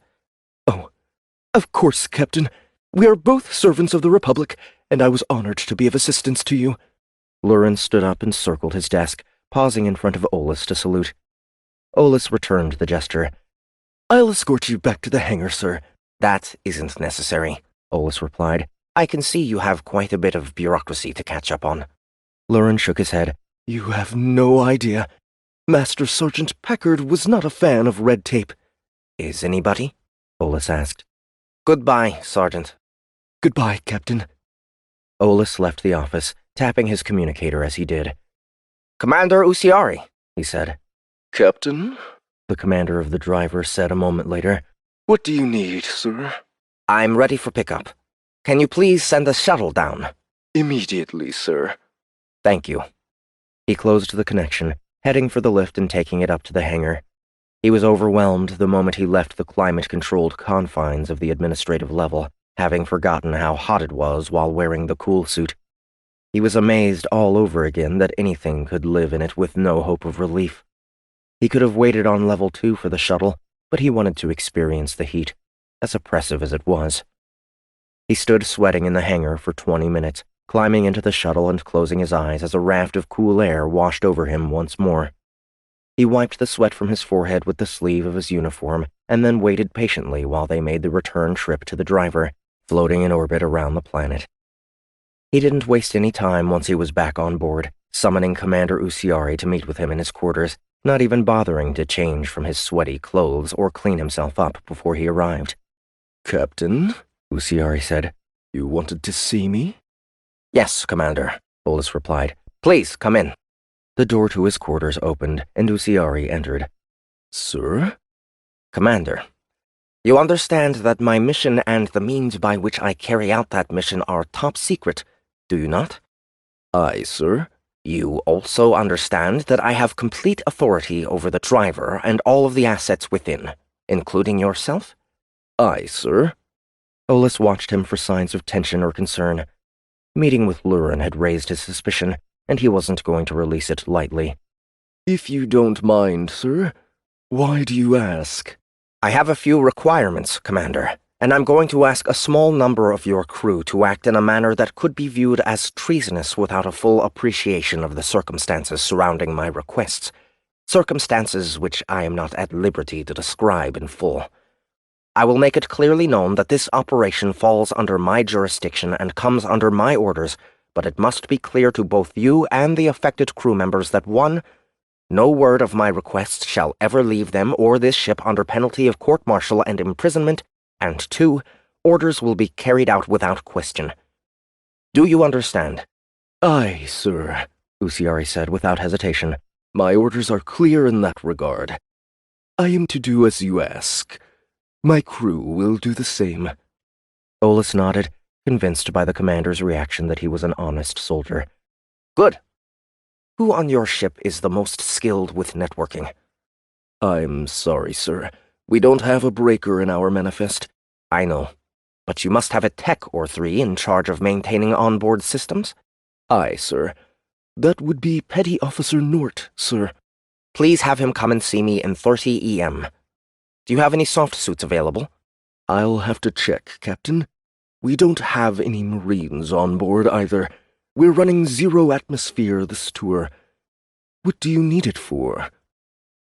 "Oh, of course, Captain. We are both servants of the Republic, and I was honored to be of assistance to you." Lurin stood up and circled his desk, pausing in front of Olas to salute. Olas returned the gesture. "I'll escort you back to the hangar, sir. That isn't necessary, Olas replied. I can see you have quite a bit of bureaucracy to catch up on. Lurin shook his head. You have no idea. Master Sergeant Packard was not a fan of red tape. Is anybody? Olas asked. Goodbye, Sergeant. Goodbye, Captain. Olas left the office, tapping his communicator as he did. Commander Usiari, he said. Captain? The commander of the driver said a moment later. What do you need, sir? I'm ready for pickup. Can you please send a shuttle down? Immediately, sir. Thank you. He closed the connection, heading for the lift and taking it up to the hangar. He was overwhelmed the moment he left the climate-controlled confines of the administrative level, having forgotten how hot it was while wearing the cool suit. He was amazed all over again that anything could live in it with no hope of relief. He could have waited on level 2 for the shuttle, but he wanted to experience the heat, as oppressive as it was. He stood sweating in the hangar for 20 minutes, climbing into the shuttle and closing his eyes as a raft of cool air washed over him once more. He wiped the sweat from his forehead with the sleeve of his uniform, and then waited patiently while they made the return trip to the driver, floating in orbit around the planet. He didn't waste any time once he was back on board, summoning Commander Usiari to meet with him in his quarters, not even bothering to change from his sweaty clothes or clean himself up before he arrived. Captain, Usiari said, you wanted to see me? Yes, Commander, Olas replied. Please, come in. The door to his quarters opened, and Usiari entered. Sir? Commander, you understand that my mission and the means by which I carry out that mission are top secret, do you not? Aye, sir. You also understand that I have complete authority over the driver and all of the assets within, including yourself? Aye, sir. Olas watched him for signs of tension or concern. Meeting with Lurin had raised his suspicion, and he wasn't going to release it lightly. If you don't mind, sir, why do you ask? I have a few requirements, Commander, and I'm going to ask a small number of your crew to act in a manner that could be viewed as treasonous without a full appreciation of the circumstances surrounding my requests, circumstances which I am not at liberty to describe in full. I will make it clearly known that this operation falls under my jurisdiction and comes under my orders, but it must be clear to both you and the affected crew members that 1. No word of my requests shall ever leave them or this ship under penalty of court-martial and imprisonment, and 2. Orders will be carried out without question. Do you understand? Aye, sir, Usiari said without hesitation. My orders are clear in that regard. I am to do as you ask. My crew will do the same. Olas nodded, convinced by the commander's reaction that he was an honest soldier. Good. Who on your ship is the most skilled with networking? I'm sorry, sir. We don't have a breaker in our manifest. I know. But you must have a tech or 3 in charge of maintaining onboard systems? Aye, sir. That would be Petty Officer Nort, sir. Please have him come and see me in 30 EM. Do you have any soft suits available? I'll have to check, Captain. We don't have any Marines on board either. We're running 0 atmosphere this tour. What do you need it for?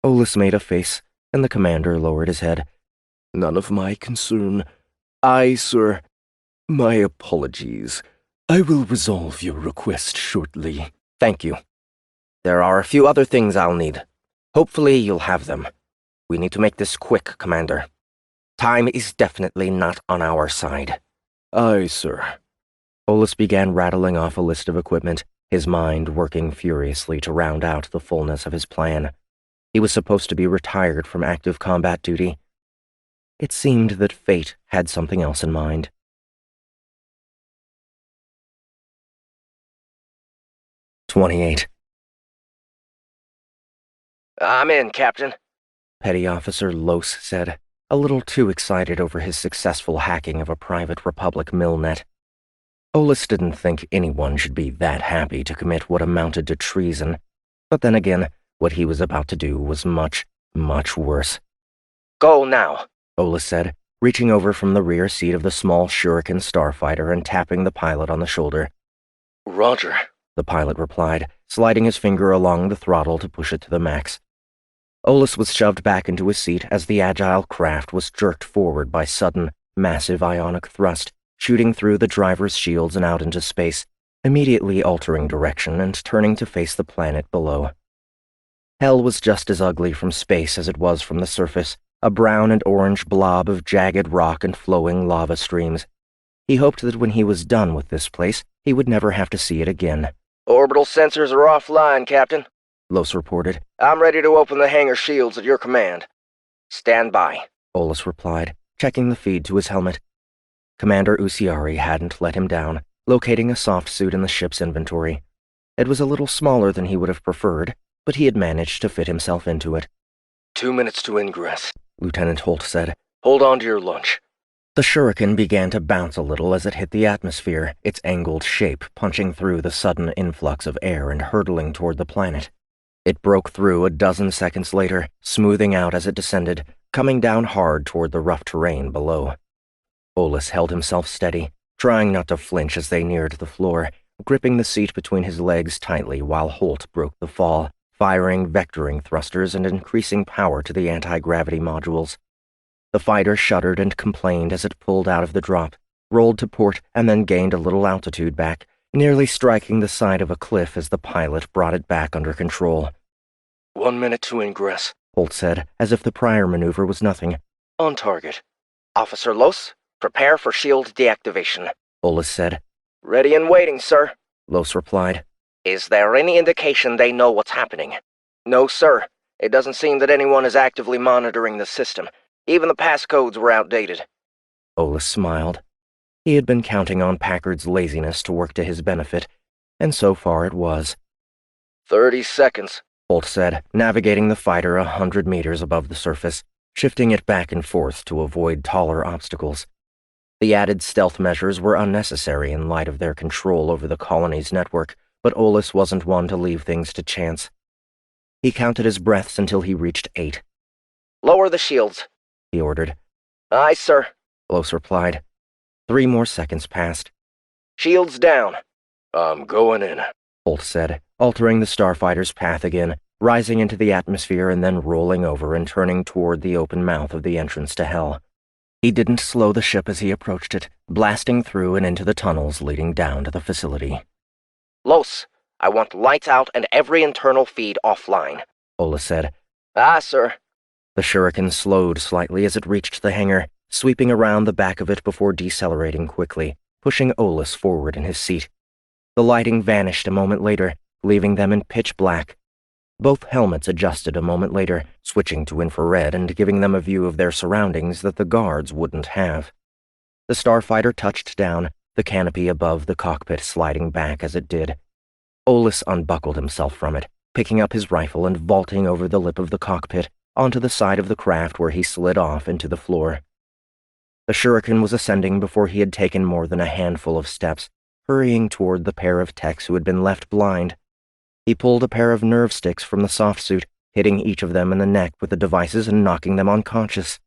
Olas made a face, and the commander lowered his head. None of my concern. Aye, sir. My apologies. I will resolve your request shortly. Thank you. There are a few other things I'll need. Hopefully you'll have them. We need to make this quick, Commander. Time is definitely not on our side. Aye, sir. Olas began rattling off a list of equipment, his mind working furiously to round out the fullness of his plan. He was supposed to be retired from active combat duty. It seemed that fate had something else in mind. "28. I'm in, Captain. Petty Officer Los said, a little too excited over his successful hacking of a private Republic millnet. Olas didn't think anyone should be that happy to commit what amounted to treason, but then again, what he was about to do was much, much worse. Go now, Olas said, reaching over from the rear seat of the small Shuriken starfighter and tapping the pilot on the shoulder. Roger, the pilot replied, sliding his finger along the throttle to push it to the max. Olas was shoved back into his seat as the agile craft was jerked forward by sudden, massive ionic thrust, shooting through the driver's shields and out into space, immediately altering direction and turning to face the planet below. Hell was just as ugly from space as it was from the surface, a brown and orange blob of jagged rock and flowing lava streams. He hoped that when he was done with this place, he would never have to see it again. Orbital sensors are offline, Captain, Los reported. I'm ready to open the hangar shields at your command. Stand by, Olas replied, checking the feed to his helmet. Commander Usiari hadn't let him down, locating a soft suit in the ship's inventory. It was a little smaller than he would have preferred, but he had managed to fit himself into it. 2 minutes to ingress, Lieutenant Holt said. Hold on to your lunch. The shuriken began to bounce a little as it hit the atmosphere, its angled shape punching through the sudden influx of air and hurtling toward the planet. It broke through a dozen seconds later, smoothing out as it descended, coming down hard toward the rough terrain below. Olas held himself steady, trying not to flinch as they neared the floor, gripping the seat between his legs tightly while Holt broke the fall, firing vectoring thrusters and increasing power to the anti-gravity modules. The fighter shuddered and complained as it pulled out of the drop, rolled to port, and then gained a little altitude back, nearly striking the side of a cliff as the pilot brought it back under control. 1 minute to ingress, Holt said, as if the prior maneuver was nothing. On target. Officer Los, prepare for shield deactivation, Olas said. Ready and waiting, sir, Los replied. Is there any indication they know what's happening? No, sir. It doesn't seem that anyone is actively monitoring the system. Even the passcodes were outdated. Olas smiled. He had been counting on Packard's laziness to work to his benefit, and so far it was. 30 seconds, Holt said, navigating the fighter 100 meters above the surface, shifting it back and forth to avoid taller obstacles. The added stealth measures were unnecessary in light of their control over the colony's network, but Olas wasn't one to leave things to chance. He counted his breaths until he reached 8. Lower the shields, he ordered. Aye, sir, Los replied. 3 more seconds passed. Shields down. I'm going in, Holt said, altering the starfighter's path again, rising into the atmosphere and then rolling over and turning toward the open mouth of the entrance to Hell. He didn't slow the ship as he approached it, blasting through and into the tunnels leading down to the facility. Los, I want lights out and every internal feed offline, Olas said. Aye, sir. The shuriken slowed slightly as it reached the hangar, sweeping around the back of it before decelerating quickly, pushing Olas forward in his seat. The lighting vanished a moment later, leaving them in pitch black. Both helmets adjusted a moment later, switching to infrared and giving them a view of their surroundings that the guards wouldn't have. The starfighter touched down, the canopy above the cockpit sliding back as it did. Olas unbuckled himself from it, picking up his rifle and vaulting over the lip of the cockpit, onto the side of the craft where he slid off into the floor. The shuriken was ascending before he had taken more than a handful of steps, hurrying toward the pair of techs who had been left blind. He pulled a pair of nerve sticks from the soft suit, hitting each of them in the neck with the devices and knocking them unconscious.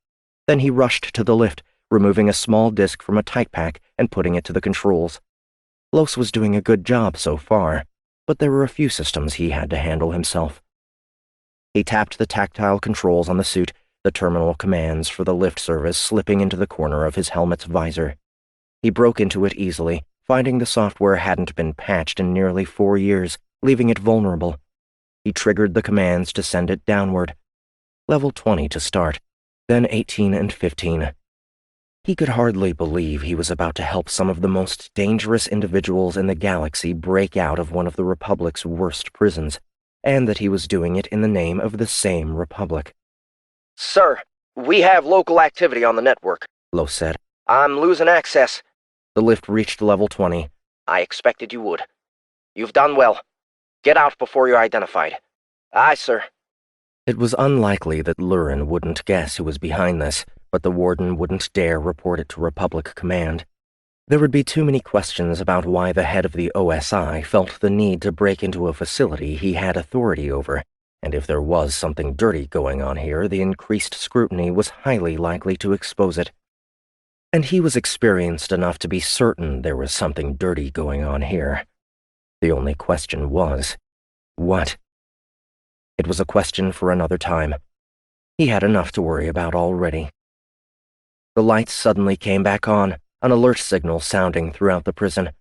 Then he rushed to the lift, removing a small disc from a tight pack and putting it to the controls. Los was doing a good job so far, but there were a few systems he had to handle himself. He tapped the tactile controls on the suit, the terminal commands for the lift service slipping into the corner of his helmet's visor. He broke into it easily, finding the software hadn't been patched in nearly 4 years, leaving it vulnerable. He triggered the commands to send it downward. Level 20 to start, then 18 and 15. He could hardly believe he was about to help some of the most dangerous individuals in the galaxy break out of one of the Republic's worst prisons, and that he was doing it in the name of the same Republic. Sir, we have local activity on the network, Los said. I'm losing access. The lift reached level 20. I expected you would. You've done well. Get out before you're identified. Aye, sir. It was unlikely that Lurin wouldn't guess who was behind this, but the warden wouldn't dare report it to Republic Command. There would be too many questions about why the head of the OSI felt the need to break into a facility he had authority over, and if there was something dirty going on here, the increased scrutiny was highly likely to expose it. And he was experienced enough to be certain there was something dirty going on here. The only question was, what? It was a question for another time. He had enough to worry about already. The lights suddenly came back on, an alert signal sounding throughout the prison.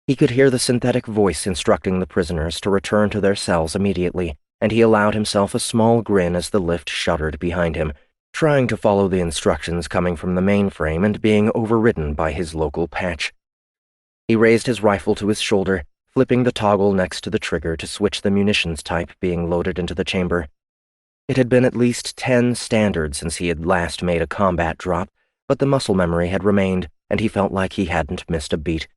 He could hear the synthetic voice instructing the prisoners to return to their cells immediately, and he allowed himself a small grin as the lift shuddered behind him, trying to follow the instructions coming from the mainframe and being overridden by his local patch. He raised his rifle to his shoulder, flipping the toggle next to the trigger to switch the munitions type being loaded into the chamber. It had been at least 10 standard since he had last made a combat drop, but the muscle memory had remained, and he felt like he hadn't missed a beat.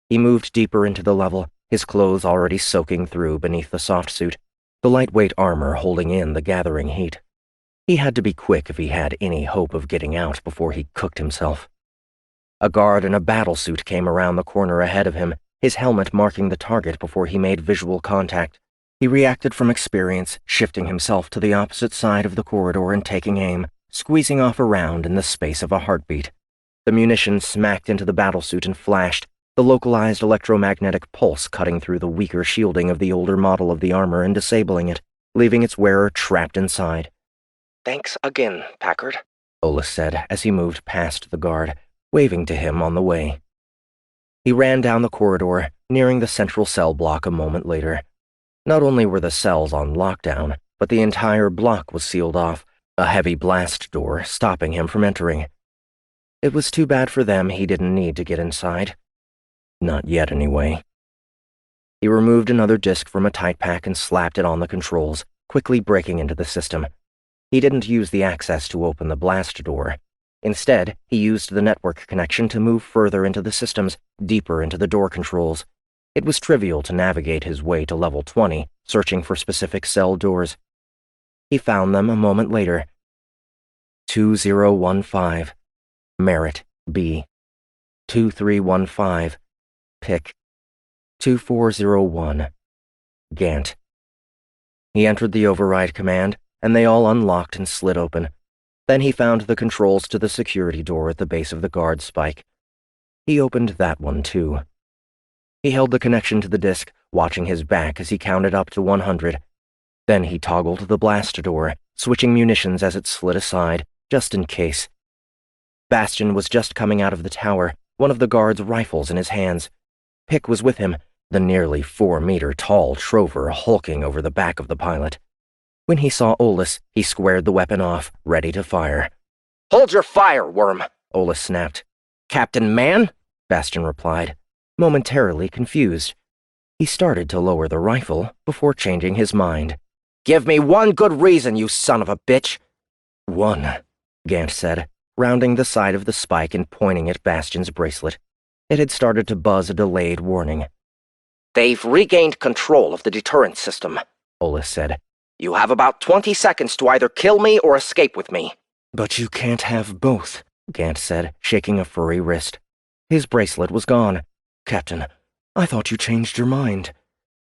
He moved deeper into the level, his clothes already soaking through beneath the soft suit, the lightweight armor holding in the gathering heat. He had to be quick if he had any hope of getting out before he cooked himself. A guard in a battlesuit came around the corner ahead of him, his helmet marking the target before he made visual contact. He reacted from experience, shifting himself to the opposite side of the corridor and taking aim, squeezing off a round in the space of a heartbeat. The munition smacked into the battlesuit and flashed, the localized electromagnetic pulse cutting through the weaker shielding of the older model of the armor and disabling it, leaving its wearer trapped inside. "Thanks again, Packard," Olas said as he moved past the guard, waving to him on the way. He ran down the corridor, nearing the central cell block a moment later. Not only were the cells on lockdown, but the entire block was sealed off, a heavy blast door stopping him from entering. It was too bad for them he didn't need to get inside. Not yet, anyway. He removed another disk from a tight pack and slapped it on the controls, quickly breaking into the system. He didn't use the access to open the blast door. Instead, he used the network connection to move further into the systems, deeper into the door controls. It was trivial to navigate his way to level 20, searching for specific cell doors. He found them a moment later. 2015. Merit, B. 2315. Pick. 2401. Gant. He entered the override command, and they all unlocked and slid open. Then he found the controls to the security door at the base of the guard spike. He opened that one, too. He held the connection to the disk, watching his back as he counted up to 100. Then he toggled the blast door, switching munitions as it slid aside, just in case. Bastion was just coming out of the tower, one of the guard's rifles in his hands. Pick was with him, the nearly 4-meter-tall trover hulking over the back of the pilot. When he saw Olas, he squared the weapon off, ready to fire. "Hold your fire, worm!" Olas snapped. "Captain Man?" Bastion replied, momentarily confused. He started to lower the rifle before changing his mind. "Give me one good reason, you son of a bitch!" "One," Gant said, rounding the side of the spike and pointing at Bastion's bracelet. It had started to buzz a delayed warning. "They've regained control of the deterrent system," Olas said. "You have about 20 seconds to either kill me or escape with me." "But you can't have both," Gant said, shaking a furry wrist. His bracelet was gone. "Captain, I thought you changed your mind."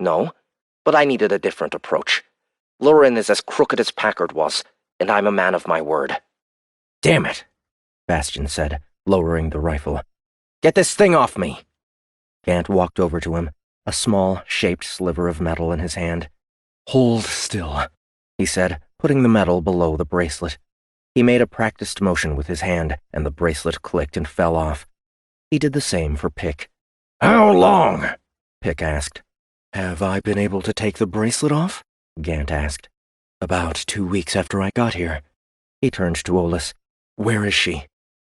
"No, but I needed a different approach. Lurin is as crooked as Packard was, and I'm a man of my word." "Damn it," Bastion said, lowering the rifle. "Get this thing off me!" Gant walked over to him, a small, shaped sliver of metal in his hand. "Hold still," he said, putting the metal below the bracelet. He made a practiced motion with his hand, and the bracelet clicked and fell off. He did the same for Pick. "How long?" Pick asked. "Have I been able to take the bracelet off?" Gant asked. "About 2 weeks after I got here." He turned to Olas. "Where is she?"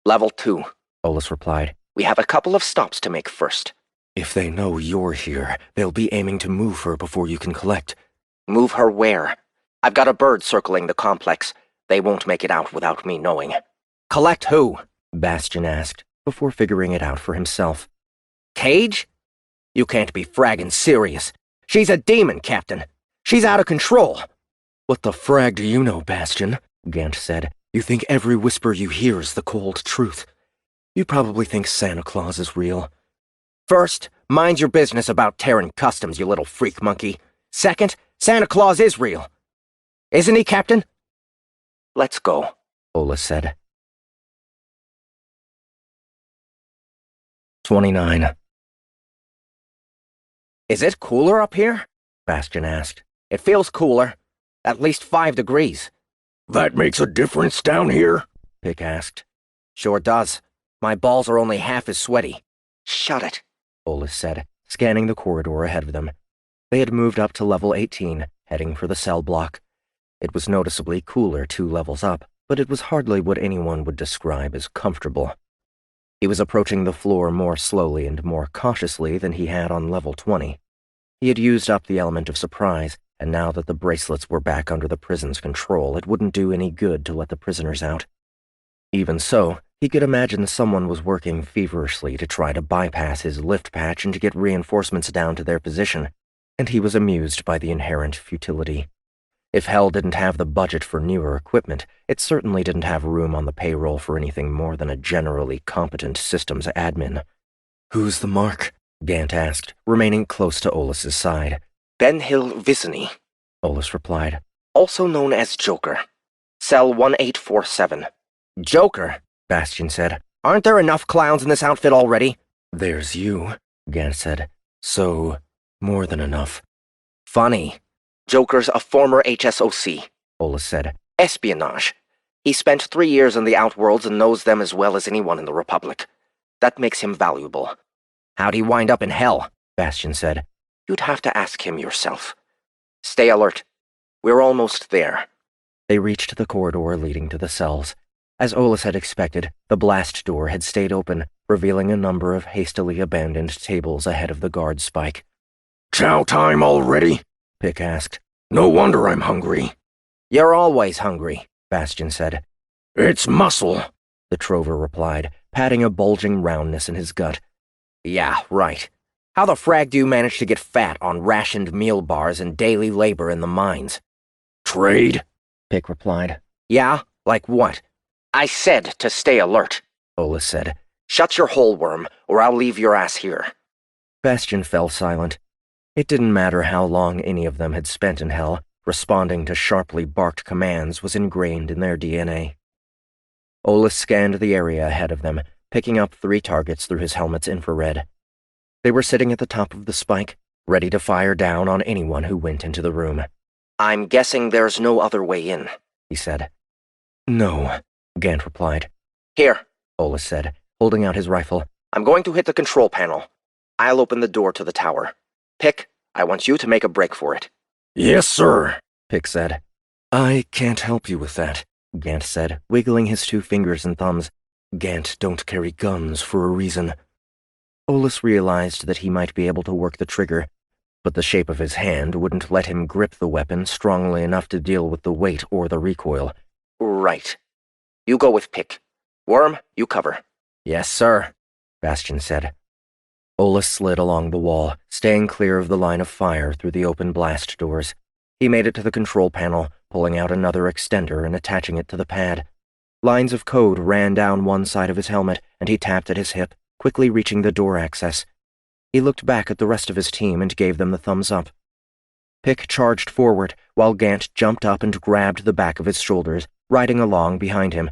"Level 2, Olas replied. "We have a couple of stops to make first." "If they know you're here, they'll be aiming to move her before you can collect." "Move her where? I've got a bird circling the complex. They won't make it out without me knowing." "Collect who?" Bastion asked, before figuring it out for himself. "Cage? You can't be fraggin' serious. She's a demon, Captain. She's out of control." "What the frag do you know, Bastion?" Gant said. "You think every whisper you hear is the cold truth. You probably think Santa Claus is real." "First, mind your business about Terran customs, you little freak monkey. Second, Santa Claus is real. Isn't he, Captain?" "Let's go," Olas said. 29. "Is it cooler up here?" Bastion asked. "It feels cooler. At least 5 degrees. "That makes a difference down here?" Pick asked. Sure does. My balls are only half as sweaty. Shut it, Olas said, scanning the corridor ahead of them. They had moved up to level 18, heading for the cell block. It was noticeably cooler 2 levels up, but it was hardly what anyone would describe as comfortable. He was approaching the floor more slowly and more cautiously than he had on level 20. He had used up the element of surprise, and now that the bracelets were back under the prison's control, it wouldn't do any good to let the prisoners out. Even so, he could imagine someone was working feverishly to try to bypass his lift patch and to get reinforcements down to their position, and he was amused by the inherent futility. If Hell didn't have the budget for newer equipment, it certainly didn't have room on the payroll for anything more than a generally competent systems admin. Who's the mark? Gant asked, remaining close to Olas's side. Benhill Visony, Olas replied. also known as Joker. Cell 1847. Joker, Bastion said. aren't there enough clowns in this outfit already? There's you, Gant said. So, more than enough. Funny. Joker's a former HSOC. Olas said. Espionage. He spent 3 years in the Outworlds and knows them as well as anyone in the Republic. That makes him valuable. How'd he wind up in hell? Bastion said. You'd have to ask him yourself. Stay alert. We're almost there. They reached the corridor leading to the cells. As Olas had expected, the blast door had stayed open, revealing a number of hastily abandoned tables ahead of the guard spike. Chow time already? Pick asked. No wonder I'm hungry. You're always hungry, Bastion said. It's muscle, The Trover replied, patting a bulging roundness in his gut. Yeah, right. How the frag do you manage to get fat on rationed meal bars and daily labor in the mines? Trade? Pick replied. Yeah, like what? I said to stay alert. Olas said. Shut your hole, worm, or I'll leave your ass here. Bastion fell silent. It didn't matter how long any of them had spent in hell, responding to sharply barked commands was ingrained in their DNA. Olas scanned the area ahead of them, picking up 3 targets through his helmet's infrared. They were sitting at the top of the spike, ready to fire down on anyone who went into the room. I'm guessing there's no other way in, he said. No, Gant replied. Here, Olas said, holding out his rifle. I'm going to hit the control panel. I'll open the door to the tower. Pick, I want you to make a break for it. Yes, sir, Pick said. I can't help you with that, Gant said, wiggling his 2 fingers and thumbs. Gant don't carry guns for a reason. Olas realized that he might be able to work the trigger, but the shape of his hand wouldn't let him grip the weapon strongly enough to deal with the weight or the recoil. Right. You go with Pick. Worm, you cover. Yes, sir, Bastion said. Olas slid along the wall, staying clear of the line of fire through the open blast doors. He made it to the control panel, pulling out another extender and attaching it to the pad. Lines of code ran down one side of his helmet, and he tapped at his hip, quickly reaching the door access. He looked back at the rest of his team and gave them the thumbs up. Pick charged forward, while Gant jumped up and grabbed the back of his shoulders, riding along behind him.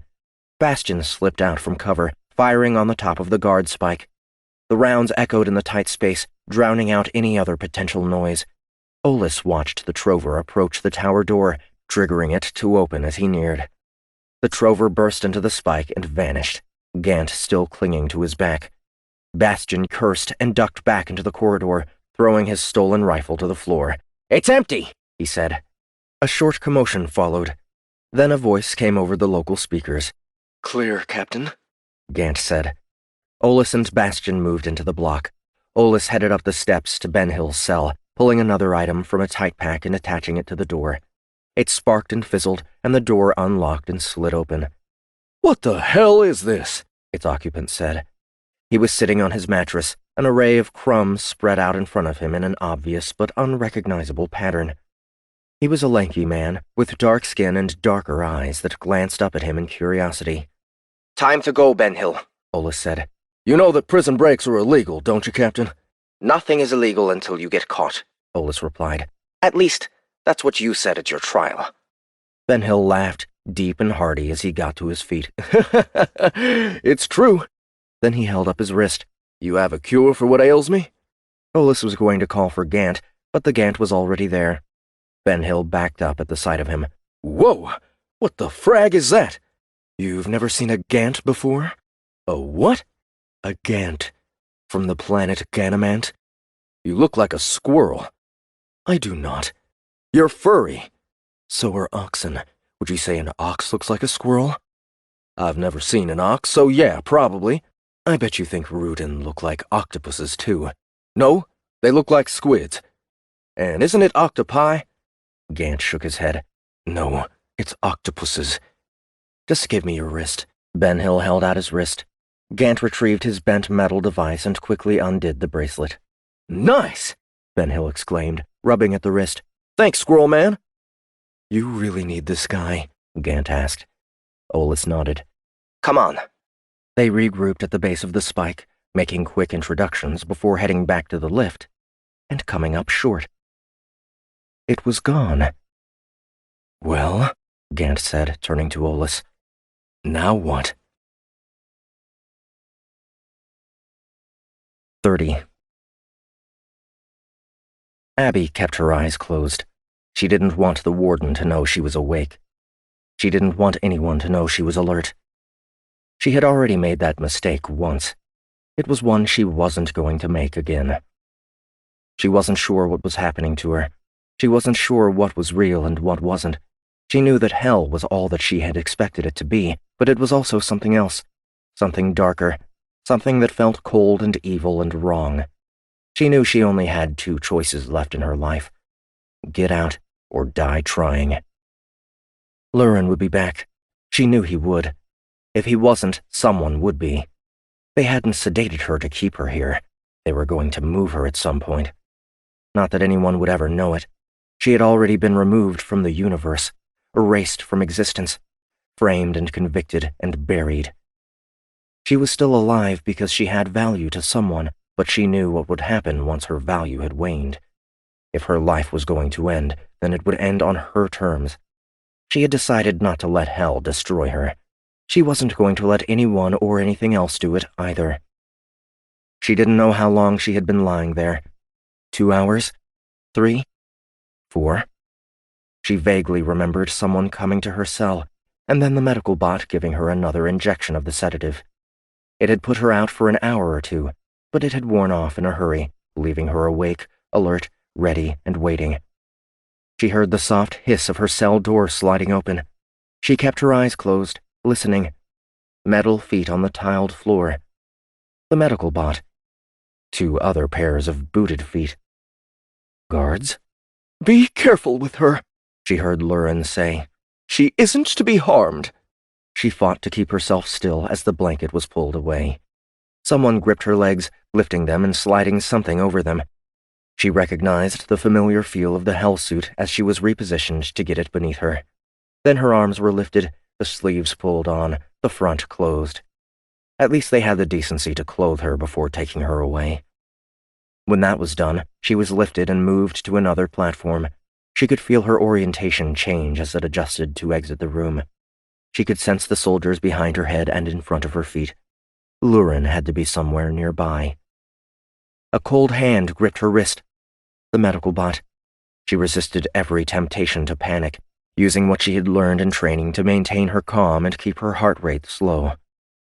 Bastion slipped out from cover, firing on the top of the guard spike. The rounds echoed in the tight space, drowning out any other potential noise. Olas watched the Trover approach the tower door, triggering it to open as he neared. The Trover burst into the spike and vanished, Gant still clinging to his back. Bastion cursed and ducked back into the corridor, throwing his stolen rifle to the floor. It's empty, he said. A short commotion followed. Then a voice came over the local speakers. Clear, Captain, Gant said. Olas and Bastion moved into the block. Olas headed up the steps to Benhill's cell, pulling another item from a tight pack and attaching it to the door. It sparked and fizzled, and the door unlocked and slid open. What the hell is this? Its occupant said. He was sitting on his mattress, an array of crumbs spread out in front of him in an obvious but unrecognizable pattern. He was a lanky man, with dark skin and darker eyes that glanced up at him in curiosity. Time to go, Benhill, Olas said. You know that prison breaks are illegal, don't you, Captain? Nothing is illegal until you get caught. Olas replied. At least, that's what you said at your trial. Benhill laughed, deep and hearty as he got to his feet. It's true. Then he held up his wrist. You have a cure for what ails me? Olas was going to call for Gant, but the Gant was already there. Benhill backed up at the sight of him. Whoa! What the frag is that? You've never seen a Gant before? A what? A Gant. From the planet Ganamant? You look like a squirrel. I do not. You're furry. So are oxen. Would you say an ox looks like a squirrel? I've never seen an ox, so yeah, probably. I bet you think Rudin look like octopuses, too. No, they look like squids. And isn't it octopi? Gant shook his head. No, it's octopuses. Just give me your wrist. Ben Hill held out his wrist. Gant retrieved his bent metal device and quickly undid the bracelet. Nice! Ben Hill exclaimed, rubbing at the wrist. Thanks, Squirrel Man. You really need this guy? Gant asked. Olas nodded. Come on. They regrouped at the base of the spike, making quick introductions before heading back to the lift, and coming up short. It was gone. Well, Gant said, turning to Olas. Now what? 30. Abby kept her eyes closed. She didn't want the warden to know she was awake. She didn't want anyone to know she was alert. She had already made that mistake once. It was one she wasn't going to make again. She wasn't sure what was happening to her. She wasn't sure what was real and what wasn't. She knew that hell was all that she had expected it to be, but it was also something else. Something darker. Something that felt cold and evil and wrong. She knew she only had two choices left in her life. Get out or die trying. Lurin would be back. She knew he would. If he wasn't, someone would be. They hadn't sedated her to keep her here. They were going to move her at some point. Not that anyone would ever know it. She had already been removed from the universe, erased from existence, framed and convicted and buried. She was still alive because she had value to someone, but she knew what would happen once her value had waned. If her life was going to end, then it would end on her terms. She had decided not to let hell destroy her. She wasn't going to let anyone or anything else do it either. She didn't know how long she had been lying there. 2 hours? 3? 4? She vaguely remembered someone coming to her cell, and then the medical bot giving her another injection of the sedative. It had put her out for an hour or two, but it had worn off in a hurry, leaving her awake, alert, ready, and waiting. She heard the soft hiss of her cell door sliding open. She kept her eyes closed, listening. Metal feet on the tiled floor. The medical bot. 2 other pairs of booted feet. Guards? Be careful with her, she heard Lurin say. She isn't to be harmed. She fought to keep herself still as the blanket was pulled away. Someone gripped her legs, lifting them and sliding something over them. She recognized the familiar feel of the hell suit as she was repositioned to get it beneath her. Then her arms were lifted, the sleeves pulled on, the front closed. At least they had the decency to clothe her before taking her away. When that was done, she was lifted and moved to another platform. She could feel her orientation change as it adjusted to exit the room. She could sense the soldiers behind her head and in front of her feet. Lurin had to be somewhere nearby. A cold hand gripped her wrist. The medical bot. She resisted every temptation to panic, using what she had learned in training to maintain her calm and keep her heart rate slow.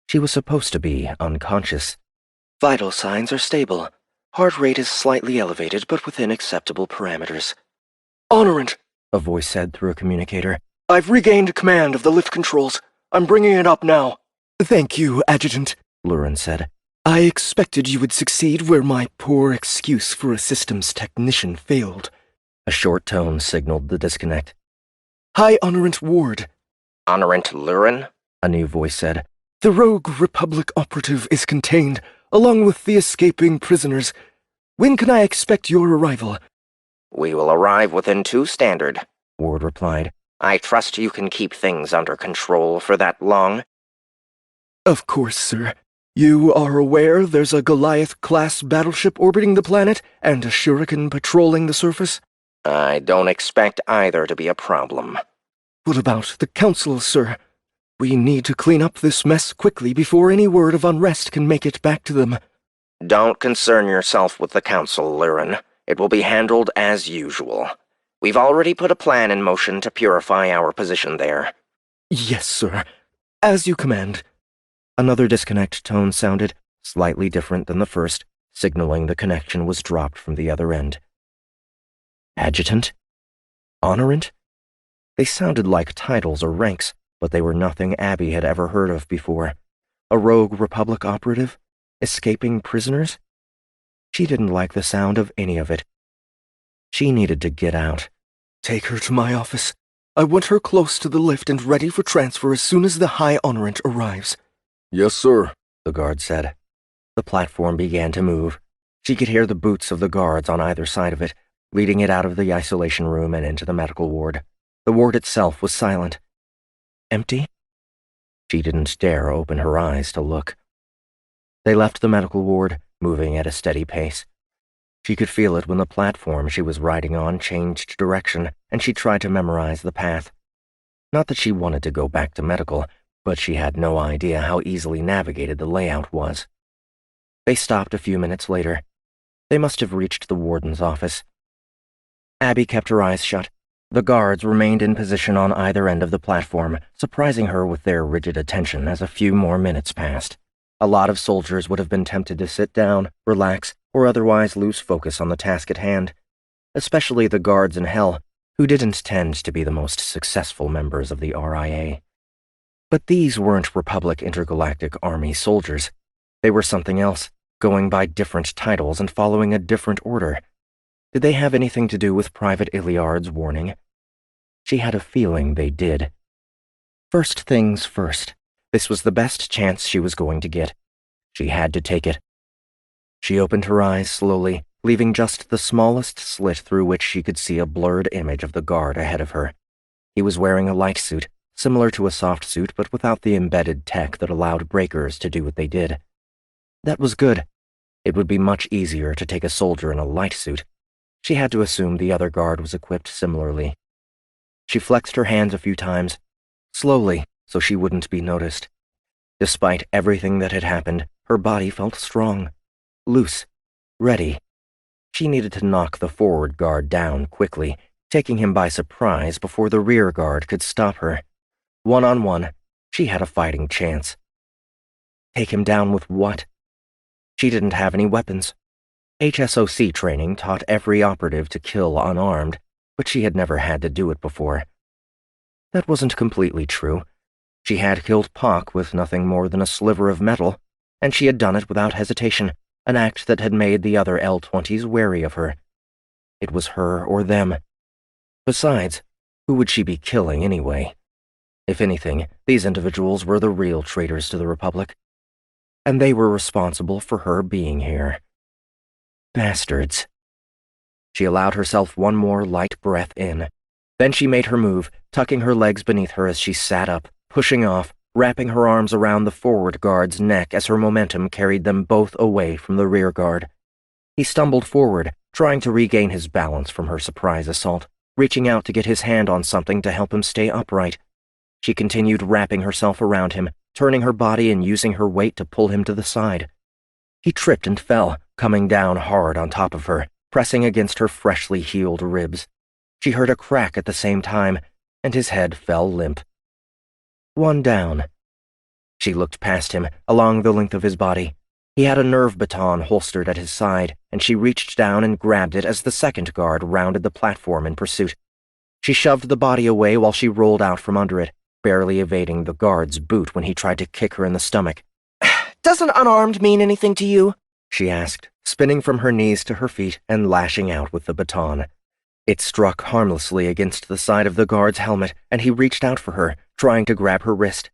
She was supposed to be unconscious. Vital signs are stable. Heart rate is slightly elevated, but within acceptable parameters. Honorant, a voice said through a communicator. I've regained command of the lift controls. I'm bringing it up now. Thank you, Adjutant, Lurin said. I expected you would succeed where my poor excuse for a systems technician failed. A short tone signaled the disconnect. Hi, Honorant Ward. Honorant Lurin? A new voice said. The rogue Republic operative is contained, along with the escaping prisoners. When can I expect your arrival? We will arrive within 2 standard, Ward replied. I trust you can keep things under control for that long? Of course, sir. You are aware there's a Goliath-class battleship orbiting the planet and a Shuriken patrolling the surface? I don't expect either to be a problem. What about the Council, sir? We need to clean up this mess quickly before any word of unrest can make it back to them. Don't concern yourself with the Council, Lurin. It will be handled as usual. We've already put a plan in motion to purify our position there. Yes, sir. As you command." Another disconnect tone sounded, slightly different than the first, signaling the connection was dropped from the other end. Adjutant? Honorant? They sounded like titles or ranks, but they were nothing Abby had ever heard of before. A rogue Republic operative? Escaping prisoners? She didn't like the sound of any of it. She needed to get out. "Take her to my office. I want her close to the lift and ready for transfer as soon as the High Honorant arrives." "Yes, sir," the guard said. The platform began to move. She could hear the boots of the guards on either side of it, leading it out of the isolation room and into the medical ward. The ward itself was silent. Empty? She didn't dare open her eyes to look. They left the medical ward, moving at a steady pace. She could feel it when the platform she was riding on changed direction, and she tried to memorize the path. Not that she wanted to go back to medical, but she had no idea how easily navigated the layout was. They stopped a few minutes later. They must have reached the warden's office. Abby kept her eyes shut. The guards remained in position on either end of the platform, surprising her with their rigid attention as a few more minutes passed. A lot of soldiers would have been tempted to sit down, relax, or otherwise lose focus on the task at hand, especially the guards in Hell, who didn't tend to be the most successful members of the RIA. But these weren't Republic Intergalactic Army soldiers. They were something else, going by different titles and following a different order. Did they have anything to do with Private Iliard's warning? She had a feeling they did. First things first. This was the best chance she was going to get. She had to take it. She opened her eyes slowly, leaving just the smallest slit through which she could see a blurred image of the guard ahead of her. He was wearing a light suit, similar to a soft suit but without the embedded tech that allowed breakers to do what they did. That was good. It would be much easier to take a soldier in a light suit. She had to assume the other guard was equipped similarly. She flexed her hands a few times, slowly, so she wouldn't be noticed. Despite everything that had happened, her body felt strong, loose, ready. She needed to knock the forward guard down quickly, taking him by surprise before the rear guard could stop her. One-on-one, she had a fighting chance. Take him down with what? She didn't have any weapons. HSOC training taught every operative to kill unarmed, but she had never had to do it before. That wasn't completely true. She had killed Pak with nothing more than a sliver of metal, and she had done it without hesitation, an act that had made the other L-20s wary of her. It was her or them. Besides, who would she be killing anyway? If anything, these individuals were the real traitors to the Republic, and they were responsible for her being here. Bastards. She allowed herself one more light breath in. Then she made her move, tucking her legs beneath her as she sat up, pushing off, wrapping her arms around the forward guard's neck as her momentum carried them both away from the rear guard. He stumbled forward, trying to regain his balance from her surprise assault, reaching out to get his hand on something to help him stay upright. She continued wrapping herself around him, turning her body and using her weight to pull him to the side. He tripped and fell, coming down hard on top of her, pressing against her freshly healed ribs. She heard a crack at the same time, and his head fell limp. One down. She looked past him, along the length of his body. He had a nerve baton holstered at his side, and she reached down and grabbed it as the second guard rounded the platform in pursuit. She shoved the body away while she rolled out from under it, barely evading the guard's boot when he tried to kick her in the stomach. Doesn't unarmed mean anything to you? She asked, spinning from her knees to her feet and lashing out with the baton. It struck harmlessly against the side of the guard's helmet, and he reached out for her, trying to grab her wrist.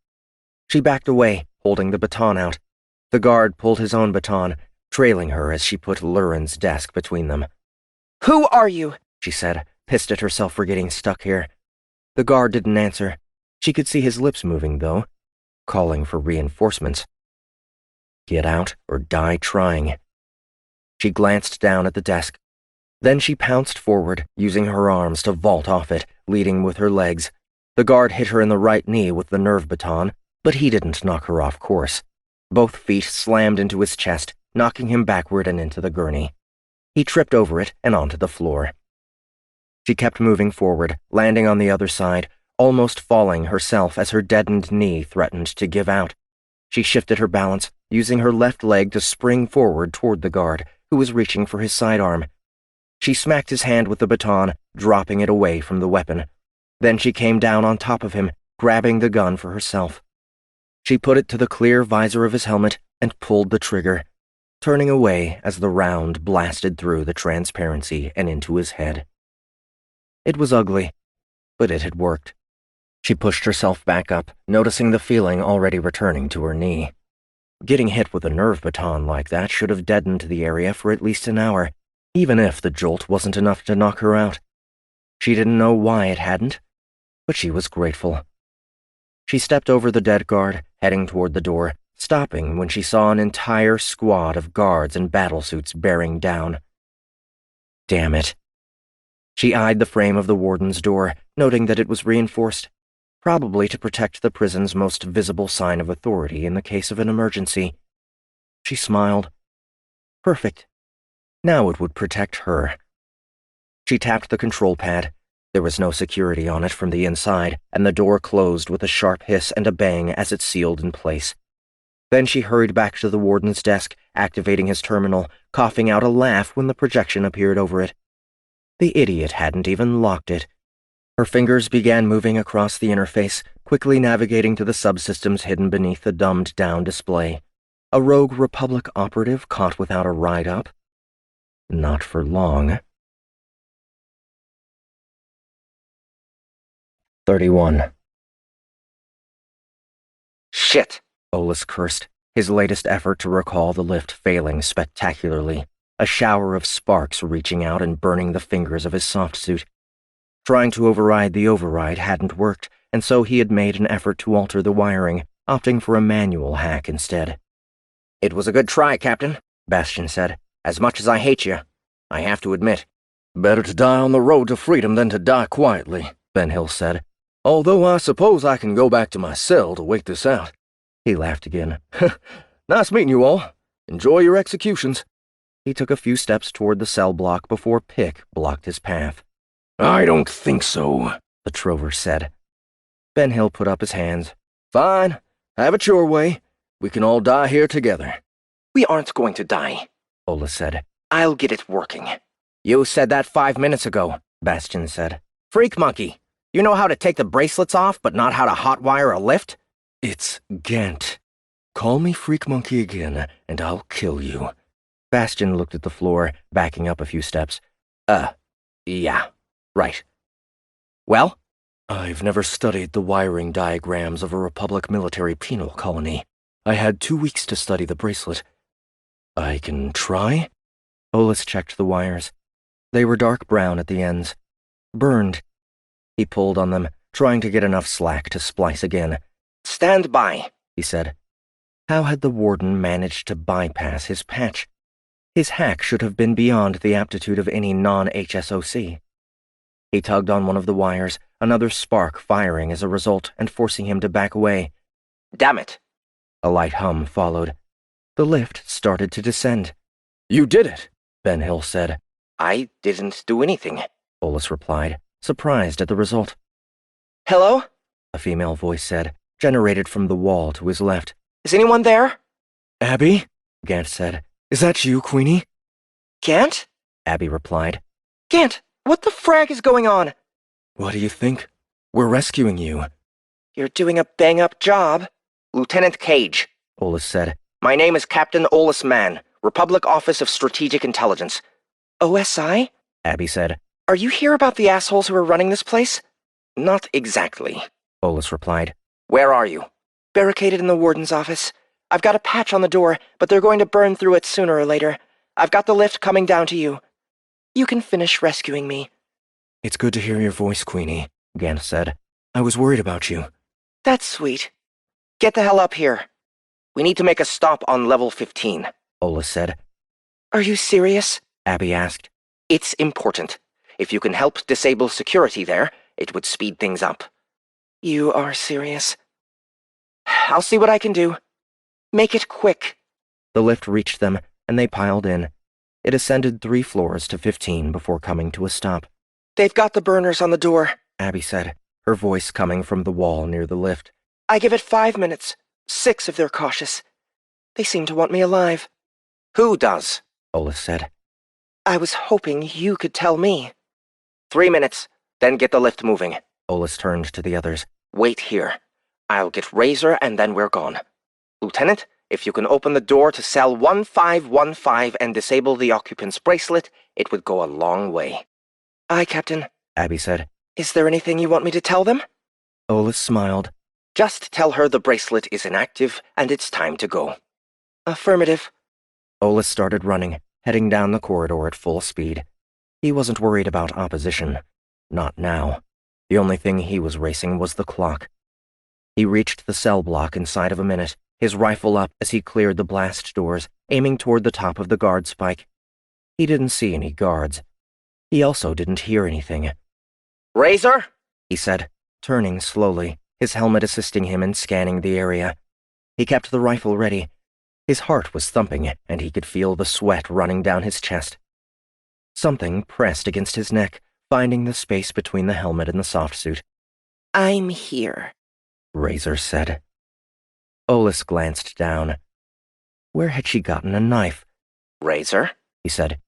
She backed away, holding the baton out. The guard pulled his own baton, trailing her as she put Lurin's desk between them. "Who are you?" she said, pissed at herself for getting stuck here. The guard didn't answer. She could see his lips moving, though, calling for reinforcements. Get out or die trying. She glanced down at the desk. Then she pounced forward, using her arms to vault off it, leading with her legs. The guard hit her in the right knee with the nerve baton, but he didn't knock her off course. Both feet slammed into his chest, knocking him backward and into the gurney. He tripped over it and onto the floor. She kept moving forward, landing on the other side, almost falling herself as her deadened knee threatened to give out. She shifted her balance, using her left leg to spring forward toward the guard, who was reaching for his sidearm. She smacked his hand with the baton, dropping it away from the weapon. Then she came down on top of him, grabbing the gun for herself. She put it to the clear visor of his helmet and pulled the trigger, turning away as the round blasted through the transparency and into his head. It was ugly, but it had worked. She pushed herself back up, noticing the feeling already returning to her knee. Getting hit with a nerve baton like that should have deadened the area for at least an hour, even if the jolt wasn't enough to knock her out. She didn't know why it hadn't, but she was grateful. She stepped over the dead guard, heading toward the door, stopping when she saw an entire squad of guards in battlesuits bearing down. Damn it. She eyed the frame of the warden's door, noting that it was reinforced, probably to protect the prison's most visible sign of authority in the case of an emergency. She smiled. Perfect. Now it would protect her. She tapped the control pad. There was no security on it from the inside, and the door closed with a sharp hiss and a bang as it sealed in place. Then she hurried back to the warden's desk, activating his terminal, coughing out a laugh when the projection appeared over it. The idiot hadn't even locked it. Her fingers began moving across the interface, quickly navigating to the subsystems hidden beneath the dumbed-down display. A rogue Republic operative caught without a ride-up? Not for long. 31. Shit, Olas cursed, his latest effort to recall the lift failing spectacularly, a shower of sparks reaching out and burning the fingers of his soft suit. Trying to override the override hadn't worked, and so he had made an effort to alter the wiring, opting for a manual hack instead. "It was a good try, Captain," Bastion said. "As much as I hate you, I have to admit." "Better to die on the road to freedom than to die quietly," Ben Hill said. "Although I suppose I can go back to my cell to wait this out." He laughed again. "Nice meeting you all. Enjoy your executions." He took a few steps toward the cell block before Pick blocked his path. "I don't think so," the Trover said. Ben Hill put up his hands. "Fine. Have it your way. We can all die here together." "We aren't going to die," Olas said. "I'll get it working." "You said that 5 minutes ago," Bastion said. "Freak monkey, you know how to take the bracelets off, but not how to hotwire a lift?" "It's Gant. Call me Freak Monkey again, and I'll kill you." Bastion looked at the floor, backing up a few steps. Yeah, right. Well? "I've never studied the wiring diagrams of a Republic military penal colony. I had 2 weeks to study the bracelet. I can try?" Olas checked the wires. They were dark brown at the ends. Burned. He pulled on them, trying to get enough slack to splice again. "Stand by," he said. How had the warden managed to bypass his patch? His hack should have been beyond the aptitude of any non-HSOC. He tugged on one of the wires, another spark firing as a result and forcing him to back away. "Damn it." A light hum followed. The lift started to descend. "You did it," Ben Hill said. "I didn't do anything," Olas replied, surprised at the result. Hello? A female voice said, generated from the wall to his left. Is anyone there? "Abby?" Gant said. "Is that you, Queenie?" Gant? Abby replied. Gant, what the frag is going on? "What do you think? We're rescuing you." You're doing a bang-up job. "Lieutenant Cage," Olas said. "My name is Captain Olas Man, Republic Office of Strategic Intelligence." OSI? Abby said. Are you here about the assholes who are running this place? "Not exactly," Olas replied. "Where are you?" Barricaded in the warden's office. I've got a patch on the door, but they're going to burn through it sooner or later. I've got the lift coming down to you. You can finish rescuing me. "It's good to hear your voice, Queenie," Gant said. "I was worried about you." That's sweet. Get the hell up here. "We need to make a stop on level 15. Olas said. Are you serious? Abby asked. "It's important. If you can help disable security there, it would speed things up." You are serious. I'll see what I can do. Make it quick. The lift reached them, and they piled in. It ascended 3 floors to 15 before coming to a stop. They've got the burners on the door, Abby said. her voice coming from the wall near the lift. I give it 5 minutes. 6 if they're cautious. They seem to want me alive. Who does? Olas said. I was hoping you could tell me. 3 minutes, then get the lift moving. Olas turned to the others. Wait here. I'll get Razor and then we're gone. Lieutenant, if you can open the door to cell 1515 and disable the occupant's bracelet, it would go a long way. Aye, Captain, Abby said. Is there anything you want me to tell them? Olas smiled. Just tell her the bracelet is inactive and it's time to go. Affirmative. Olas started running, heading down the corridor at full speed. He wasn't worried about opposition. Not now. The only thing he was racing was the clock. He reached the cell block inside of a minute, his rifle up as he cleared the blast doors, aiming toward the top of the guard spike. He didn't see any guards. He also didn't hear anything. Razor? He said, turning slowly, his helmet assisting him in scanning the area. He kept the rifle ready. His heart was thumping, and he could feel the sweat running down his chest. Something pressed against his neck, finding the space between the helmet and the soft suit. I'm here, Razor said. Olas glanced down. Where had she gotten a knife? Razor, he said.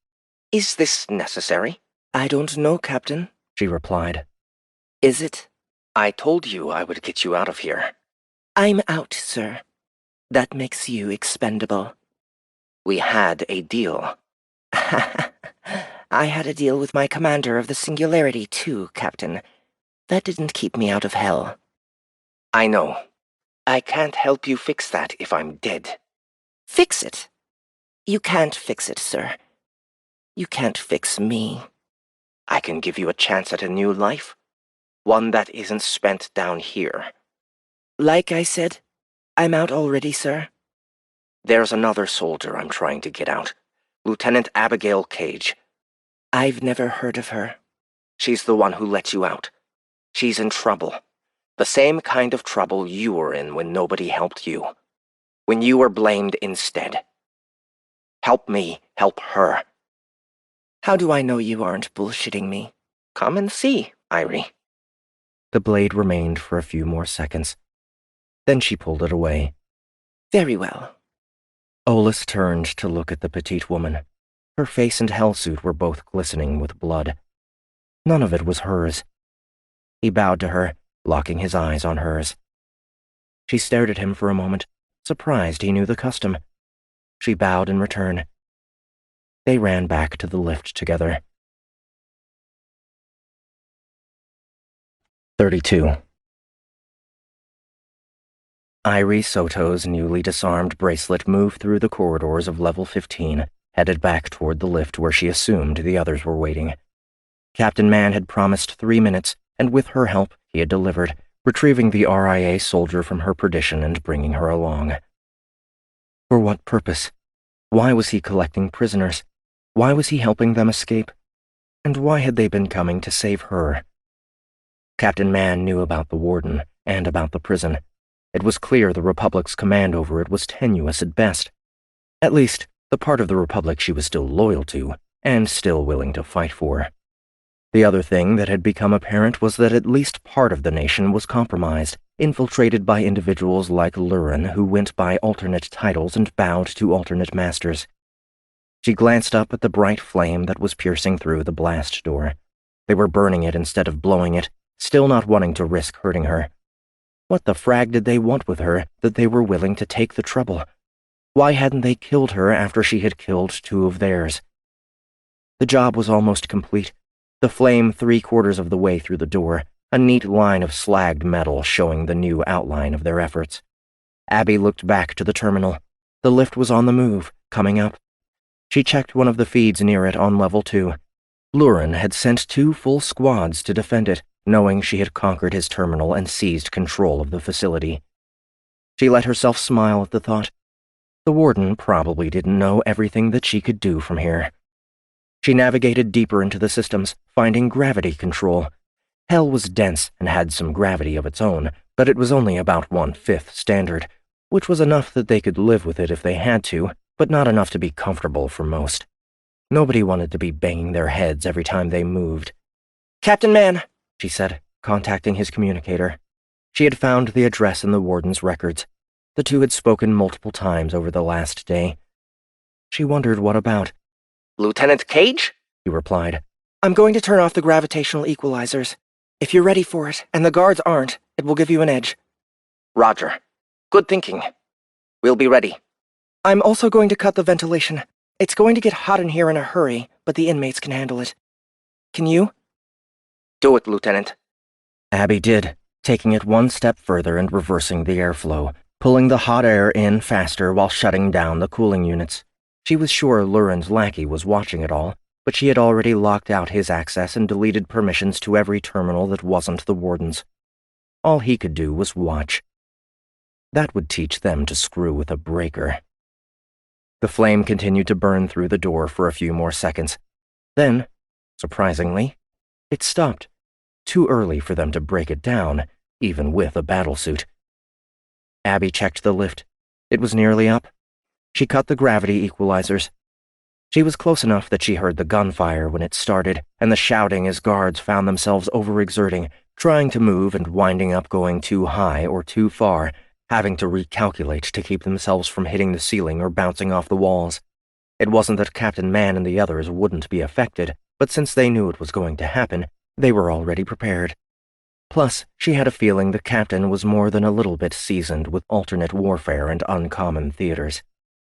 Is this necessary? I don't know, Captain, she replied. Is it? I told you I would get you out of here. I'm out, sir. That makes you expendable. We had a deal. I had a deal with my commander of the Singularity, too, Captain. That didn't keep me out of hell. I know. I can't help you fix that if I'm dead. Fix it? You can't fix it, sir. You can't fix me. I can give you a chance at a new life. One that isn't spent down here. Like I said, I'm out already, sir. There's another soldier I'm trying to get out. Lieutenant Abigail Cage. I've never heard of her. She's the one who let you out. She's in trouble. The same kind of trouble you were in when nobody helped you. When you were blamed instead. Help me help her. How do I know you aren't bullshitting me? Come and see, Irie. The blade remained for a few more seconds. Then she pulled it away. Very well. Olas turned to look at the petite woman. Her face and hellsuit were both glistening with blood. None of it was hers. He bowed to her, locking his eyes on hers. She stared at him for a moment, surprised he knew the custom. She bowed in return. They ran back to the lift together. 32. Irie Soto's newly disarmed bracelet moved through the corridors of level 15, headed back toward the lift where she assumed the others were waiting. Captain Mann had promised 3 minutes, and with her help, he had delivered, retrieving the RIA soldier from her perdition and bringing her along. For what purpose? Why was he collecting prisoners? Why was he helping them escape? And why had they been coming to save her? Captain Mann knew about the warden and about the prison. It was clear the Republic's command over it was tenuous at best. At least, the part of the Republic she was still loyal to, and still willing to fight for. The other thing that had become apparent was that at least part of the nation was compromised, infiltrated by individuals like Lurin who went by alternate titles and bowed to alternate masters. She glanced up at the bright flame that was piercing through the blast door. They were burning it instead of blowing it, still not wanting to risk hurting her. What the frag did they want with her that they were willing to take the trouble? Why hadn't they killed her after she had killed 2 of theirs? The job was almost complete. The flame 3/4 of the way through the door, a neat line of slagged metal showing the new outline of their efforts. Abby looked back to the terminal. The lift was on the move, coming up. She checked one of the feeds near it on level 2. Lurin had sent 2 full squads to defend it, knowing she had conquered his terminal and seized control of the facility. She let herself smile at the thought. The warden probably didn't know everything that she could do from here. She navigated deeper into the systems, finding gravity control. Hell was dense and had some gravity of its own, but it was only about 1/5 standard, which was enough that they could live with it if they had to, but not enough to be comfortable for most. Nobody wanted to be banging their heads every time they moved. Captain Mann, she said, contacting his communicator. She had found the address in the warden's records. The two had spoken multiple times over the last day. She wondered what about. "Lieutenant Cage?" he replied. "I'm going to turn off the gravitational equalizers. If you're ready for it, and the guards aren't, it will give you an edge." "Roger. Good thinking. We'll be ready." "I'm also going to cut the ventilation. It's going to get hot in here in a hurry, but the inmates can handle it. Can you?" "Do it, Lieutenant." Abby did, taking it one step further and reversing the airflow, pulling the hot air in faster while shutting down the cooling units. She was sure Lurin's lackey was watching it all, but she had already locked out his access and deleted permissions to every terminal that wasn't the warden's. All he could do was watch. That would teach them to screw with a breaker. The flame continued to burn through the door for a few more seconds. Then, surprisingly, it stopped. Too early for them to break it down, even with a battlesuit. Abby checked the lift. It was nearly up. She cut the gravity equalizers. She was close enough that she heard the gunfire when it started, and the shouting as guards found themselves overexerting, trying to move and winding up going too high or too far, having to recalculate to keep themselves from hitting the ceiling or bouncing off the walls. It wasn't that Captain Man and the others wouldn't be affected, but since they knew it was going to happen, they were already prepared. Plus, she had a feeling the captain was more than a little bit seasoned with alternate warfare and uncommon theaters.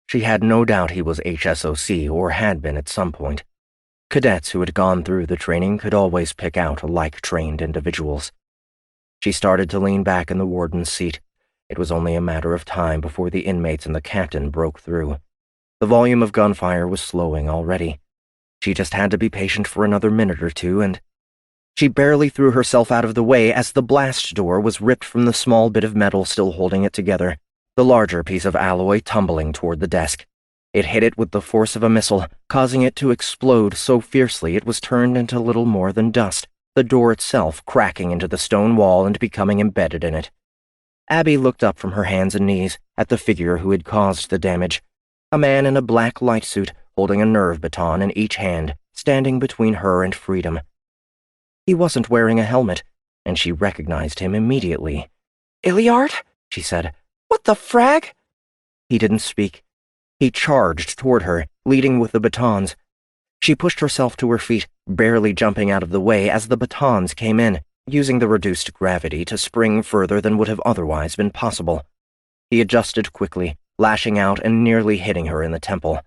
She had no doubt he was HSOC or had been at some point. Cadets who had gone through the training could always pick out like-trained individuals. She started to lean back in the warden's seat. It was only a matter of time before the inmates and the captain broke through. The volume of gunfire was slowing already. She just had to be patient for another minute or two, and she barely threw herself out of the way as the blast door was ripped from the small bit of metal still holding it together, the larger piece of alloy tumbling toward the desk. It hit it with the force of a missile, causing it to explode so fiercely it was turned into little more than dust, the door itself cracking into the stone wall and becoming embedded in it. Abby looked up from her hands and knees at the figure who had caused the damage, a man in a black light suit holding a nerve baton in each hand, standing between her and freedom. He wasn't wearing a helmet, and she recognized him immediately. "Iliard?" she said. "What the frag?" He didn't speak. He charged toward her, leading with the batons. She pushed herself to her feet, barely jumping out of the way as the batons came in, using the reduced gravity to spring further than would have otherwise been possible. He adjusted quickly, lashing out and nearly hitting her in the temple.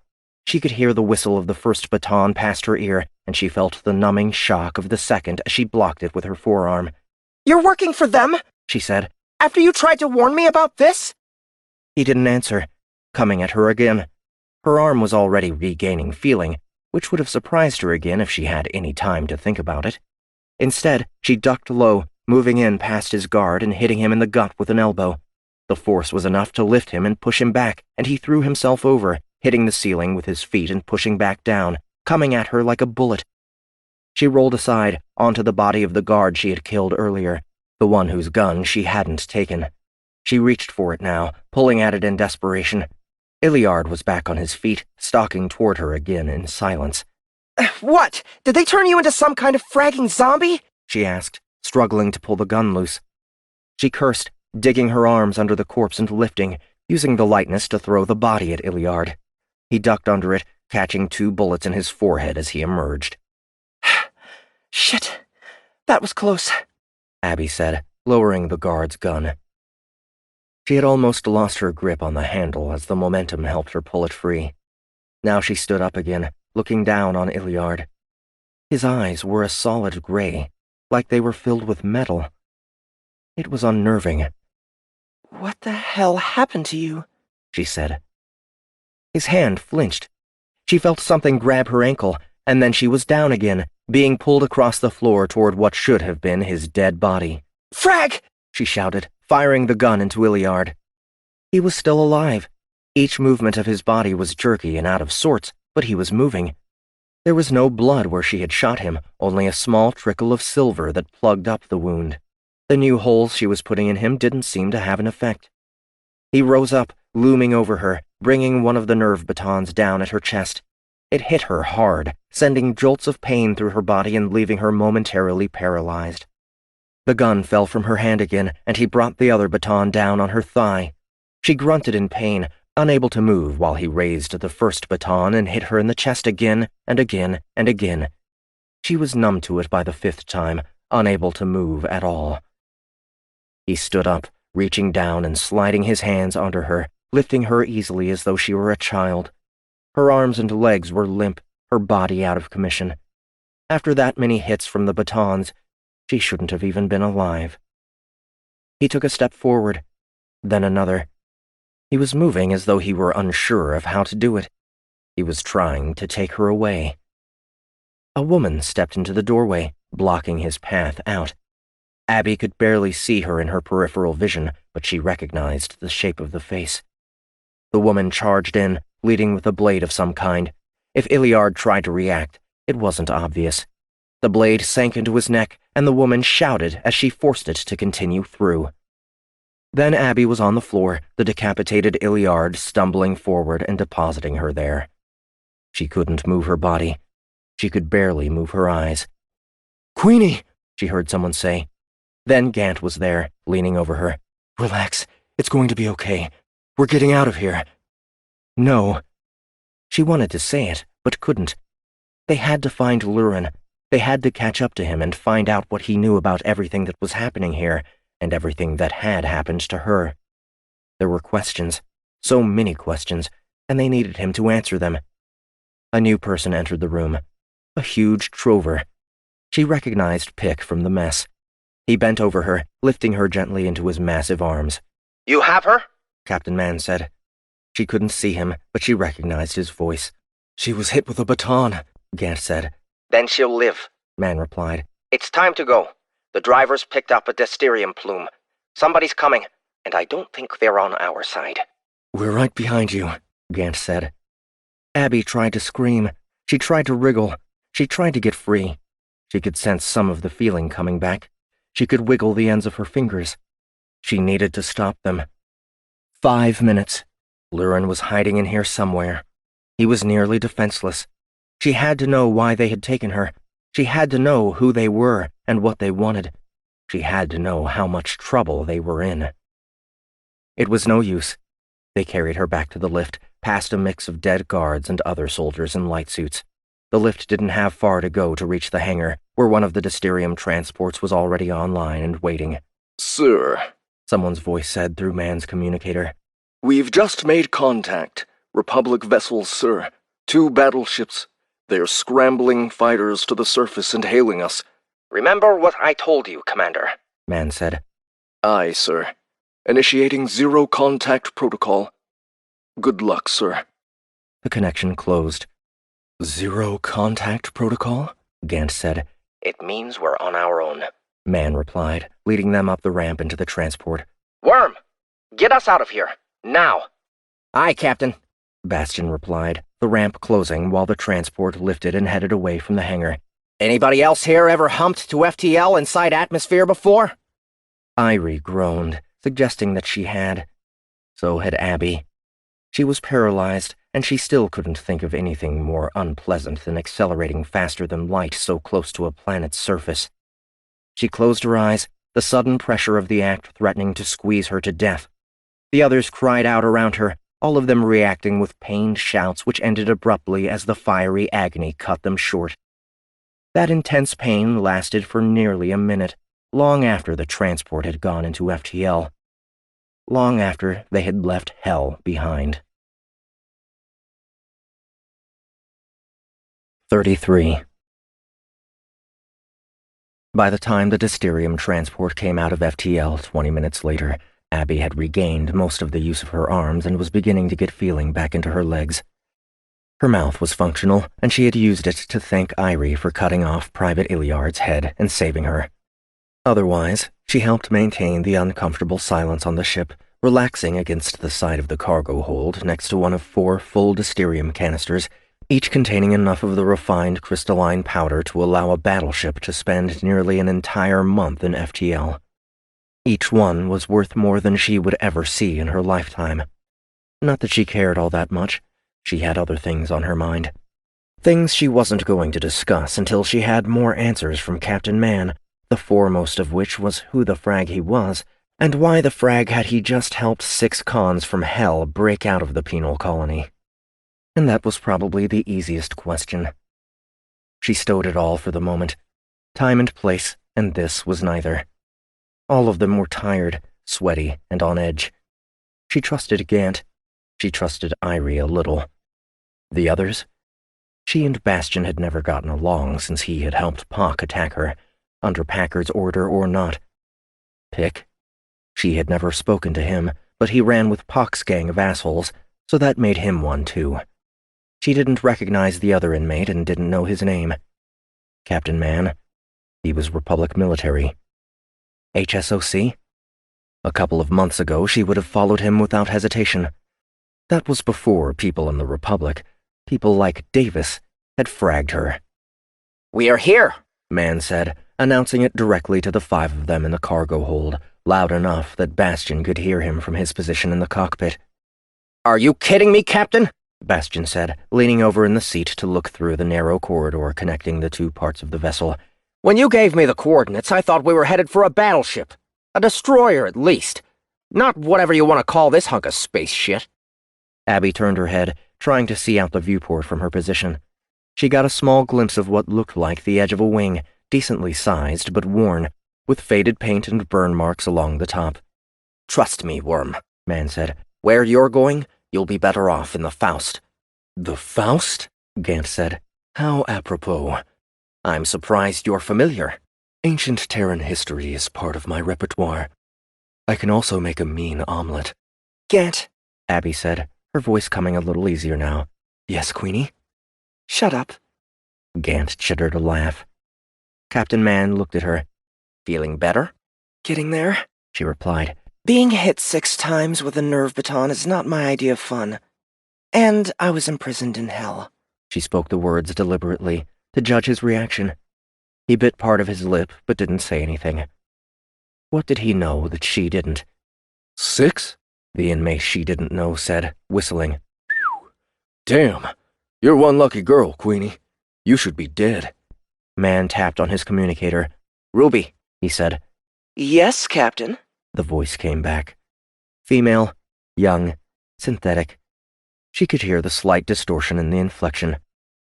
She could hear the whistle of the first baton past her ear, and she felt the numbing shock of the second as she blocked it with her forearm. "You're working for them?" she said. "After you tried to warn me about this?" He didn't answer, coming at her again. Her arm was already regaining feeling, which would have surprised her again if she had any time to think about it. Instead, she ducked low, moving in past his guard and hitting him in the gut with an elbow. The force was enough to lift him and push him back, and he threw himself over, hitting the ceiling with his feet and pushing back down, coming at her like a bullet. She rolled aside, onto the body of the guard she had killed earlier, the one whose gun she hadn't taken. She reached for it now, pulling at it in desperation. Iliard was back on his feet, stalking toward her again in silence. "What? Did they turn you into some kind of fragging zombie?" she asked, struggling to pull the gun loose. She cursed, digging her arms under the corpse and lifting, using the lightness to throw the body at Iliard. He ducked under it, catching 2 bullets in his forehead as he emerged. "Shit, that was close," Abby said, lowering the guard's gun. She had almost lost her grip on the handle as the momentum helped her pull it free. Now she stood up again, looking down on Iliard. His eyes were a solid gray, like they were filled with metal. It was unnerving. "What the hell happened to you?" she said. His hand flinched. She felt something grab her ankle, and then she was down again, being pulled across the floor toward what should have been his dead body. "Frag!" she shouted, firing the gun into Iliard. He was still alive. Each movement of his body was jerky and out of sorts, but he was moving. There was no blood where she had shot him, only a small trickle of silver that plugged up the wound. The new holes she was putting in him didn't seem to have an effect. He rose up, looming over her, bringing one of the nerve batons down at her chest. It hit her hard, sending jolts of pain through her body and leaving her momentarily paralyzed. The gun fell from her hand again, and he brought the other baton down on her thigh. She grunted in pain, unable to move while he raised the first baton and hit her in the chest again and again and again. She was numb to it by the 5th time, unable to move at all. He stood up, reaching down and sliding his hands under her, lifting her easily as though she were a child. Her arms and legs were limp, her body out of commission. After that many hits from the batons, she shouldn't have even been alive. He took a step forward, then another. He was moving as though he were unsure of how to do it. He was trying to take her away. A woman stepped into the doorway, blocking his path out. Abby could barely see her in her peripheral vision, but she recognized the shape of the face. The woman charged in, leading with a blade of some kind. If Iliard tried to react, it wasn't obvious. The blade sank into his neck, and the woman shouted as she forced it to continue through. Then Abby was on the floor, the decapitated Iliard stumbling forward and depositing her there. She couldn't move her body. She could barely move her eyes. "Queenie!" she heard someone say. Then Gant was there, leaning over her. "Relax. It's going to be okay. We're getting out of here." No. She wanted to say it, but couldn't. They had to find Lurin. They had to catch up to him and find out what he knew about everything that was happening here, and everything that had happened to her. There were questions, so many questions, and they needed him to answer them. A new person entered the room. A huge trover. She recognized Pick from the mess. He bent over her, lifting her gently into his massive arms. "You have her?" Captain Man said. She couldn't see him, but she recognized his voice. "She was hit with a baton," Gant said. "Then she'll live," Man replied. "It's time to go. The driver's picked up a Desterium plume. Somebody's coming, and I don't think they're on our side." "We're right behind you," Gant said. Abby tried to scream. She tried to wriggle. She tried to get free. She could sense some of the feeling coming back. She could wiggle the ends of her fingers. She needed to stop them. 5 minutes. Lurin was hiding in here somewhere. He was nearly defenseless. She had to know why they had taken her. She had to know who they were and what they wanted. She had to know how much trouble they were in. It was no use. They carried her back to the lift, past a mix of dead guards and other soldiers in light suits. The lift didn't have far to go to reach the hangar, where one of the Desterium transports was already online and waiting. "Sir," someone's voice said through Man's communicator. "We've just made contact. Republic vessels, sir. 2 battleships. They're scrambling fighters to the surface and hailing us." "Remember what I told you, Commander," Man said. "Aye, sir. Initiating zero contact protocol. Good luck, sir." The connection closed. "Zero contact protocol?" Gant said. "It means we're on our own," Man replied, leading them up the ramp into the transport. "Worm, get us out of here, now." "Aye, Captain," Bastion replied, the ramp closing while the transport lifted and headed away from the hangar. "Anybody else here ever humped to FTL inside atmosphere before?" Irie groaned, suggesting that she had. So had Abby. She was paralyzed, and she still couldn't think of anything more unpleasant than accelerating faster than light so close to a planet's surface. She closed her eyes, the sudden pressure of the act threatening to squeeze her to death. The others cried out around her, all of them reacting with pained shouts which ended abruptly as the fiery agony cut them short. That intense pain lasted for nearly a minute, long after the transport had gone into FTL. Long after they had left hell behind. 33. By the time the Desterium transport came out of FTL 20 minutes later, Abby had regained most of the use of her arms and was beginning to get feeling back into her legs. Her mouth was functional, and she had used it to thank Irie for cutting off Private Iliard's head and saving her. Otherwise, she helped maintain the uncomfortable silence on the ship, relaxing against the side of the cargo hold next to one of 4 full Desterium canisters, each containing enough of the refined crystalline powder to allow a battleship to spend nearly an entire month in FTL. Each one was worth more than she would ever see in her lifetime. Not that she cared all that much. She had other things on her mind. Things she wasn't going to discuss until she had more answers from Captain Man, the foremost of which was who the frag he was, and why the frag had he just helped 6 cons from hell break out of the penal colony. And that was probably the easiest question. She stowed it all for the moment. Time and place, and this was neither. All of them were tired, sweaty, and on edge. She trusted Gant. She trusted Irie a little. The others? She and Bastion had never gotten along since he had helped Pock attack her, under Packard's order or not. Pick? She had never spoken to him, but he ran with Pock's gang of assholes, so that made him one too. She didn't recognize the other inmate and didn't know his name. Captain Man? He was Republic military. HSOC? A couple of months ago, she would have followed him without hesitation. That was before people in the Republic, people like Davis, had fragged her. "We are here," Man said, announcing it directly to the 5 of them in the cargo hold, loud enough that Bastion could hear him from his position in the cockpit. "Are you kidding me, Captain?" Bastion said, leaning over in the seat to look through the narrow corridor connecting the 2 parts of the vessel. "When you gave me the coordinates, I thought we were headed for a battleship. A destroyer, at least. Not whatever you want to call this hunk of space shit." Abby turned her head, trying to see out the viewport from her position. She got a small glimpse of what looked like the edge of a wing, decently sized but worn, with faded paint and burn marks along the top. "Trust me, Worm," Man said. "Where you're going, you'll be better off in the Faust." "The Faust?" Gant said. "How apropos. I'm surprised you're familiar." Ancient Terran history is part of my repertoire. I can also make a mean omelet." Gant, Abby said, her voice coming a little easier now. "Yes, Queenie?" shut up. Gant chittered a laugh. Captain Man looked at her. "Feeling better?" Getting there. She replied. Being hit 6 times with a nerve baton is not my idea of fun. And I was imprisoned in hell. She spoke the words deliberately, to judge his reaction. He bit part of his lip, but didn't say anything. What did he know that she didn't? 6? The inmate she didn't know said, whistling. Damn, you're one lucky girl, Queenie. You should be dead. Man tapped on his communicator. "Ruby," he said. Yes, Captain. The voice came back. Female, young, synthetic. She could hear the slight distortion in the inflection.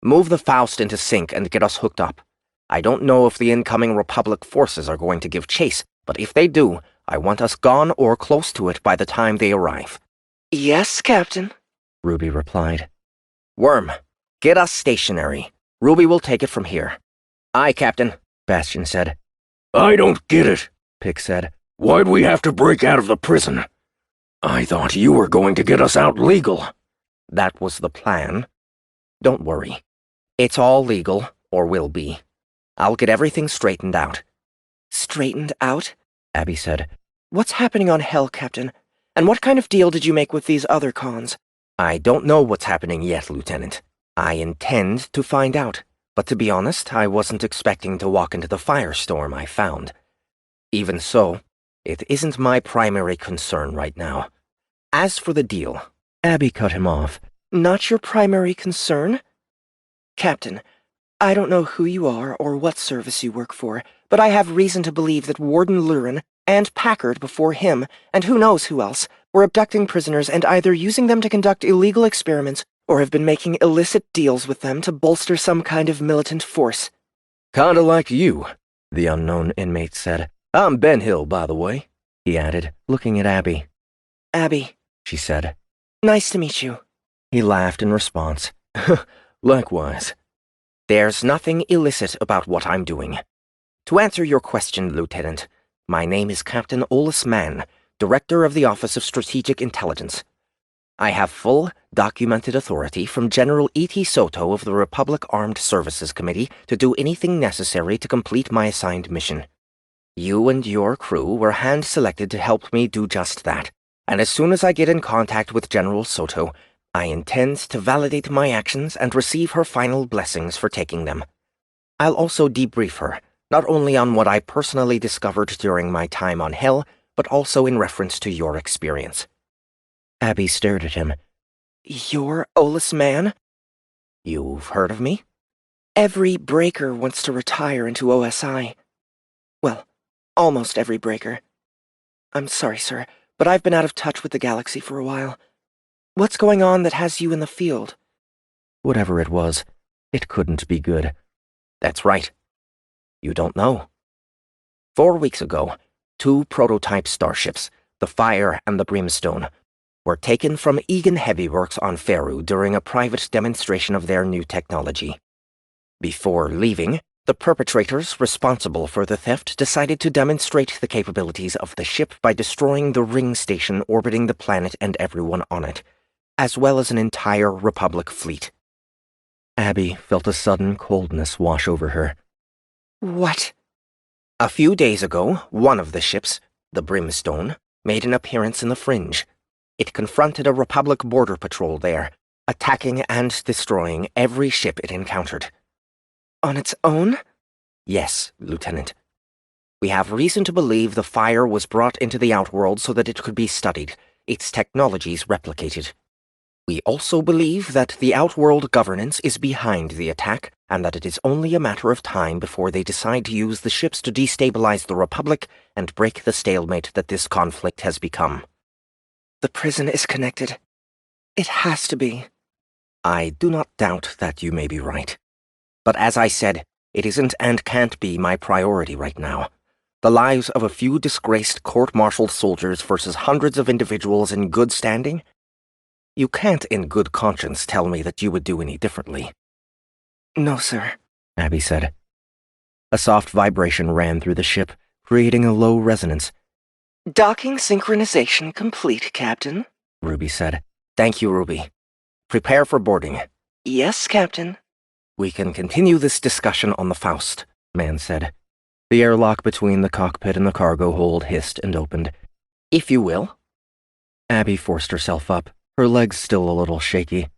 "Move the Faust into sync and get us hooked up. I don't know if the incoming Republic forces are going to give chase, but if they do, I want us gone or close to it by the time they arrive." Yes, Captain. Ruby replied. "Worm, get us stationary. Ruby will take it from here." "Aye, Captain," Bastion said. I don't get it. Pick said. Why'd we have to break out of the prison? I thought you were going to get us out legal. "That was the plan. Don't worry. It's all legal, or will be. I'll get everything straightened out." Straightened out? Abby said. What's happening on Hell, Captain? And what kind of deal did you make with these other cons? "I don't know what's happening yet, Lieutenant. I intend to find out, but to be honest, I wasn't expecting to walk into the firestorm I found. Even so, it isn't my primary concern right now. As for the deal..." Abby cut him off. Not your primary concern? Captain, I don't know who you are or what service you work for, but I have reason to believe that Warden Lurin and Packard before him, and who knows who else, were abducting prisoners and either using them to conduct illegal experiments or have been making illicit deals with them to bolster some kind of militant force. Kinda like you, the unknown inmate said. I'm Ben Hill, by the way, he added, looking at Abby. Abby, she said. Nice to meet you. He laughed in response. Likewise. "There's nothing illicit about what I'm doing. To answer your question, Lieutenant, my name is Captain Olas Man, Director of the Office of Strategic Intelligence. I have full, documented authority from General E.T. Soto of the Republic Armed Services Committee to do anything necessary to complete my assigned mission. You and your crew were hand-selected to help me do just that, and as soon as I get in contact with General Soto, I intend to validate my actions and receive her final blessings for taking them. I'll also debrief her, not only on what I personally discovered during my time on Hell, but also in reference to your experience." Abby stared at him. You're Olas Man? "You've heard of me?" Every breaker wants to retire into OSI. Well, almost every breaker. I'm sorry, sir, but I've been out of touch with the galaxy for a while. What's going on that has you in the field? Whatever it was, it couldn't be good. That's right. You don't know. 4 weeks ago, 2 prototype starships, the Fire and the Brimstone, were taken from Egan Heavyworks on Faru during a private demonstration of their new technology. Before leaving, the perpetrators responsible for the theft decided to demonstrate the capabilities of the ship by destroying the ring station orbiting the planet and everyone on it, as well as an entire Republic fleet. Abby felt a sudden coldness wash over her. What? A few days ago, one of the ships, the Brimstone, made an appearance in the Fringe. It confronted a Republic border patrol there, attacking and destroying every ship it encountered. On its own? Yes, Lieutenant. We have reason to believe the Fire was brought into the Outworld so that it could be studied, its technologies replicated. We also believe that the Outworld governance is behind the attack, and that it is only a matter of time before they decide to use the ships to destabilize the Republic and break the stalemate that this conflict has become. The prison is connected. It has to be. I do not doubt that you may be right. But as I said, it isn't and can't be my priority right now. The lives of a few disgraced court-martialed soldiers versus hundreds of individuals in good standing? You can't in good conscience tell me that you would do any differently. No, sir, Abby said. A soft vibration ran through the ship, creating a low resonance. Docking synchronization complete, Captain, Ruby said. Thank you, Ruby. Prepare for boarding. Yes, Captain. We can continue this discussion on the Faust, Man said. The airlock between the cockpit and the cargo hold hissed and opened. If you will. Abby forced herself up, her legs still a little shaky.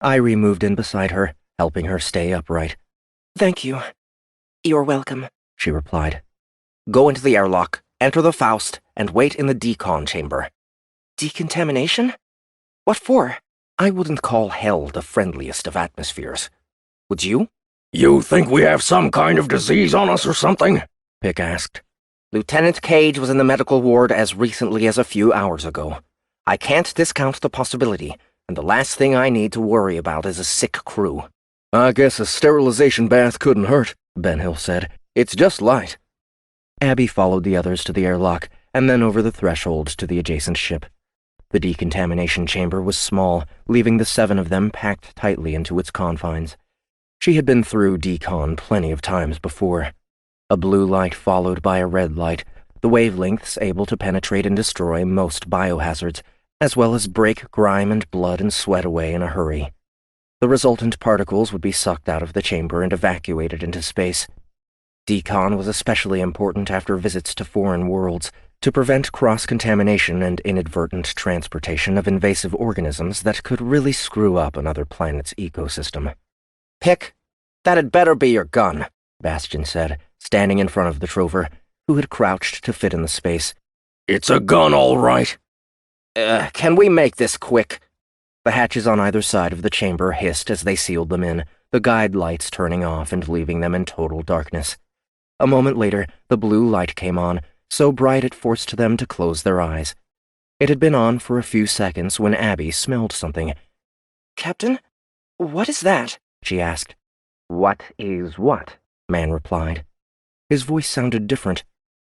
Irie moved in beside her, helping her stay upright. Thank you. You're welcome, she replied. Go into the airlock, enter the Faust, and wait in the decon chamber. Decontamination? What for? I wouldn't call hell the friendliest of atmospheres. Would you? You think we have some kind of disease on us or something? Pick asked. Lieutenant Cage was in the medical ward as recently as a few hours ago. I can't discount the possibility, and the last thing I need to worry about is a sick crew. I guess a sterilization bath couldn't hurt, Ben Hill said. It's just light. Abby followed the others to the airlock, and then over the threshold to the adjacent ship. The decontamination chamber was small, leaving the 7 of them packed tightly into its confines. She had been through decon plenty of times before. A blue light followed by a red light, the wavelengths able to penetrate and destroy most biohazards, as well as break grime and blood and sweat away in a hurry. The resultant particles would be sucked out of the chamber and evacuated into space. Decon was especially important after visits to foreign worlds, to prevent cross-contamination and inadvertent transportation of invasive organisms that could really screw up another planet's ecosystem. Pick, that'd better be your gun, Bastion said, standing in front of the trover, who had crouched to fit in the space. It's a gun, all right. Can we make this quick? The hatches on either side of the chamber hissed as they sealed them in, the guide lights turning off and leaving them in total darkness. A moment later, the blue light came on, so bright it forced them to close their eyes. It had been on for a few seconds when Abby smelled something. Captain, what is that? She asked. What is what? Man replied. His voice sounded different,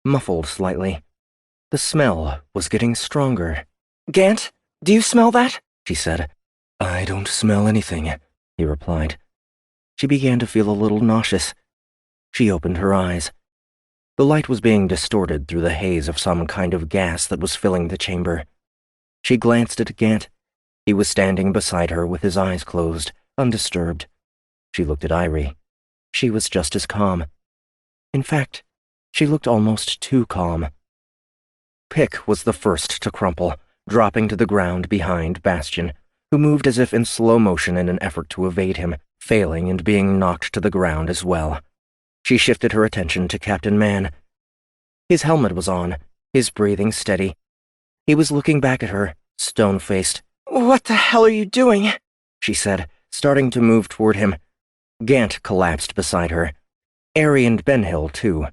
muffled slightly. The smell was getting stronger. Gant, do you smell that? She said. I don't smell anything, he replied. She began to feel a little nauseous. She opened her eyes. The light was being distorted through the haze of some kind of gas that was filling the chamber. She glanced at Gant. He was standing beside her with his eyes closed, undisturbed. She looked at Irie. She was just as calm. In fact, she looked almost too calm. Pick was the first to crumple, dropping to the ground behind Bastion, who moved as if in slow motion in an effort to evade him, failing and being knocked to the ground as well. She shifted her attention to Captain Man. His helmet was on, his breathing steady. He was looking back at her, stone-faced. What the hell are you doing? She said, starting to move toward him. Gant collapsed beside her. Aerie and Benhill, too.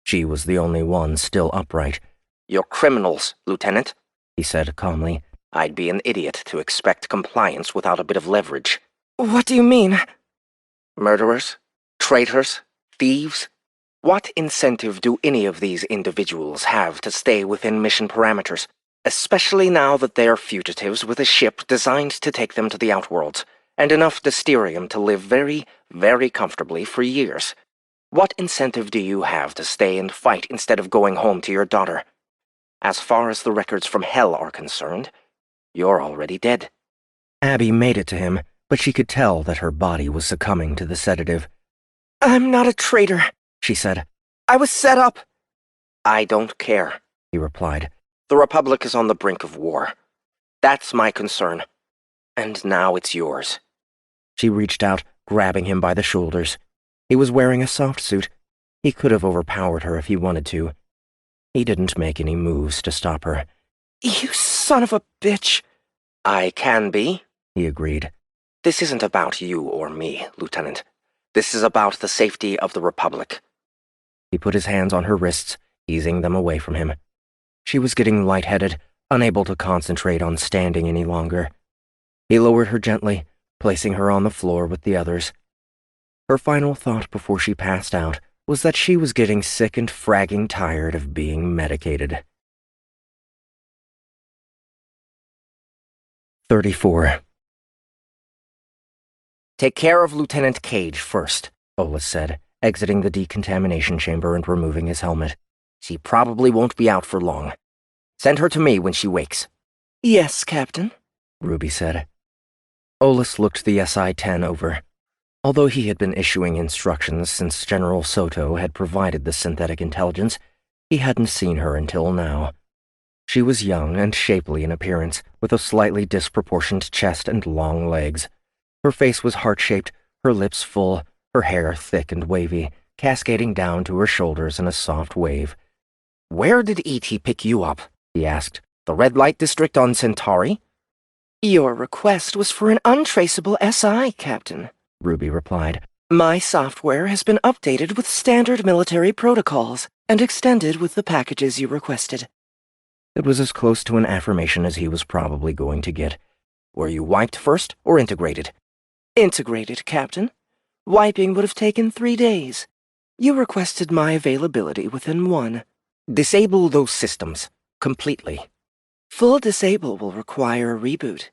She was the only one still upright. "You're criminals, Lieutenant," he said calmly. "I'd be an idiot to expect compliance without a bit of leverage." What do you mean? Murderers? Traitors? Thieves? What incentive do any of these individuals have to stay within mission parameters, especially now that they're fugitives with a ship designed to take them to the Outworlds, and enough Dysterium to live very, very comfortably for years? What incentive do you have to stay and fight instead of going home to your daughter? As far as the records from Hell are concerned, you're already dead. Abby made it to him, but she could tell that her body was succumbing to the sedative. I'm not a traitor, she said. I was set up. I don't care, he replied. The Republic is on the brink of war. That's my concern. And now it's yours. She reached out, grabbing him by the shoulders. He was wearing a soft suit. He could have overpowered her if he wanted to. He didn't make any moves to stop her. You son of a bitch. I can be, he agreed. This isn't about you or me, Lieutenant. This is about the safety of the Republic. He put his hands on her wrists, easing them away from him. She was getting lightheaded, unable to concentrate on standing any longer. He lowered her gently, placing her on the floor with the others. Her final thought before she passed out was that she was getting sick and fragging tired of being medicated. 34. Take care of Lieutenant Cage first, Olas said, exiting the decontamination chamber and removing his helmet. She probably won't be out for long. Send her to me when she wakes. Yes, Captain, Ruby said. Olas looked the SI-10 over. Although he had been issuing instructions since General Soto had provided the synthetic intelligence, he hadn't seen her until now. She was young and shapely in appearance, with a slightly disproportioned chest and long legs. Her face was heart-shaped, her lips full, her hair thick and wavy, cascading down to her shoulders in a soft wave. Where did E.T. pick you up? He asked. The red light district on Centauri? Your request was for an untraceable SI, Captain, Ruby replied. My software has been updated with standard military protocols and extended with the packages you requested. It was as close to an affirmation as he was probably going to get. Were you wiped first or integrated? Integrated, Captain. Wiping would have taken 3 days. You requested my availability within 1. Disable those systems. Completely. Full disable will require a reboot.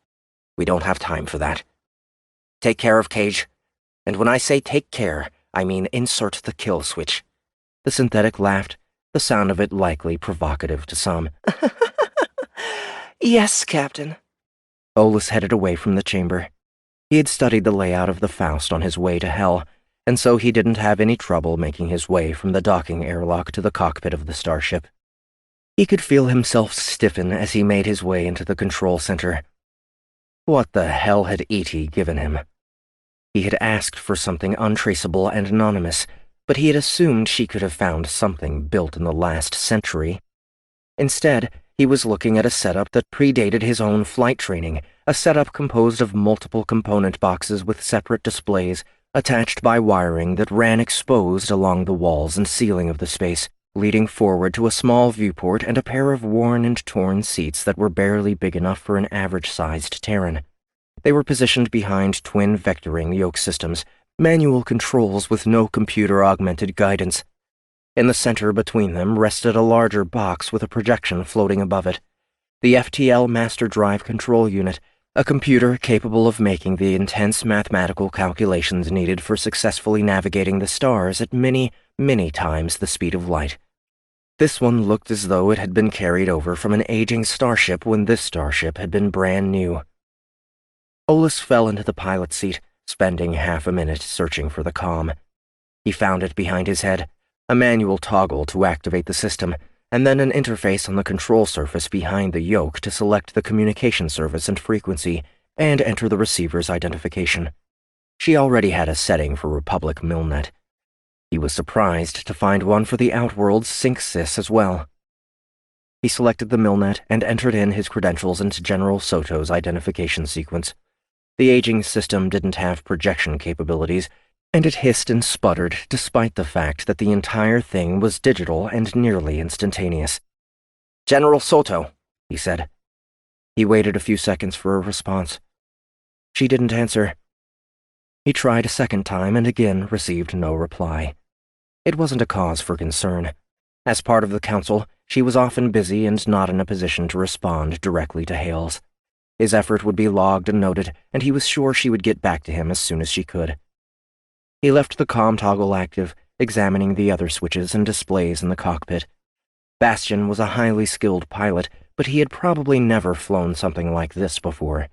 We don't have time for that. Take care of Cage. And when I say take care, I mean insert the kill switch. The synthetic laughed, the sound of it likely provocative to some. Yes, Captain. Olas headed away from the chamber. He had studied the layout of the Faust on his way to Hell, and so he didn't have any trouble making his way from the docking airlock to the cockpit of the starship. He could feel himself stiffen as he made his way into the control center. What the hell had E.T. given him? He had asked for something untraceable and anonymous, but he had assumed she could have found something built in the last century. Instead, he was looking at a setup that predated his own flight training, a setup composed of multiple component boxes with separate displays, attached by wiring that ran exposed along the walls and ceiling of the space, leading forward to a small viewport and a pair of worn and torn seats that were barely big enough for an average-sized Terran. They were positioned behind twin vectoring yoke systems, manual controls with no computer-augmented guidance. In the center between them rested a larger box with a projection floating above it. The FTL Master Drive Control Unit, a computer capable of making the intense mathematical calculations needed for successfully navigating the stars at many, many times the speed of light. This one looked as though it had been carried over from an aging starship when this starship had been brand new. Olas fell into the pilot's seat, spending half a minute searching for the comm. He found it behind his head, a manual toggle to activate the system, and then an interface on the control surface behind the yoke to select the communication service and frequency, and enter the receiver's identification. She already had a setting for Republic Milnet. He was surprised to find one for the Outworld's SyncSys as well. He selected the Milnet and entered in his credentials into General Soto's identification sequence. The aging system didn't have projection capabilities, and it hissed and sputtered despite the fact that the entire thing was digital and nearly instantaneous. "General Soto," he said. He waited a few seconds for a response. She didn't answer. He tried a second time and again received no reply. It wasn't a cause for concern. As part of the council, she was often busy and not in a position to respond directly to hails. His effort would be logged and noted, and he was sure she would get back to him as soon as she could. He left the comm toggle active, examining the other switches and displays in the cockpit. Bastian was a highly skilled pilot, but he had probably never flown something like this before.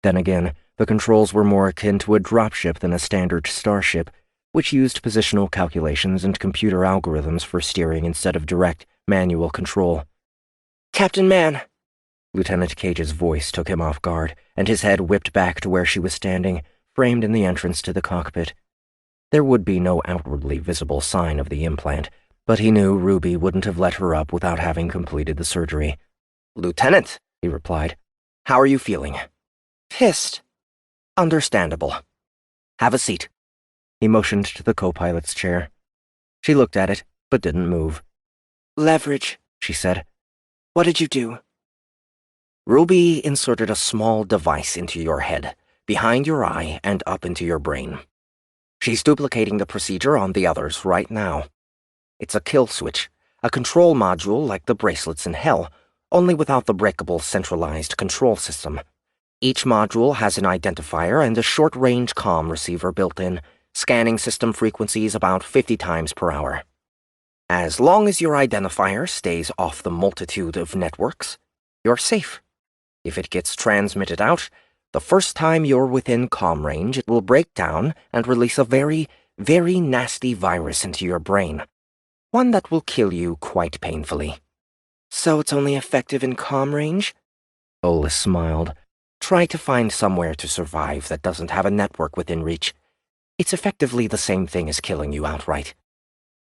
Then again, the controls were more akin to a dropship than a standard starship, which used positional calculations and computer algorithms for steering instead of direct, manual control. "Captain Mann!" Lieutenant Cage's voice took him off guard, and his head whipped back to where she was standing, framed in the entrance to the cockpit. There would be no outwardly visible sign of the implant, but he knew Ruby wouldn't have let her up without having completed the surgery. "Lieutenant," he replied, "how are you feeling?" "Pissed." "Understandable. Have a seat." He motioned to the co-pilot's chair. She looked at it, but didn't move. "Leverage," she said. "What did you do?" Ruby inserted a small device into your head, behind your eye and up into your brain. She's duplicating the procedure on the others right now. It's a kill switch, a control module like the bracelets in Hell, only without the breakable centralized control system. Each module has an identifier and a short-range comm receiver built in, scanning system frequencies about 50 times per hour. As long as your identifier stays off the multitude of networks, you're safe. If it gets transmitted out, the first time you're within comm range, it will break down and release a very, very nasty virus into your brain. One that will kill you quite painfully. "So it's only effective in comm range?" Olas smiled. "Try to find somewhere to survive that doesn't have a network within reach. It's effectively the same thing as killing you outright."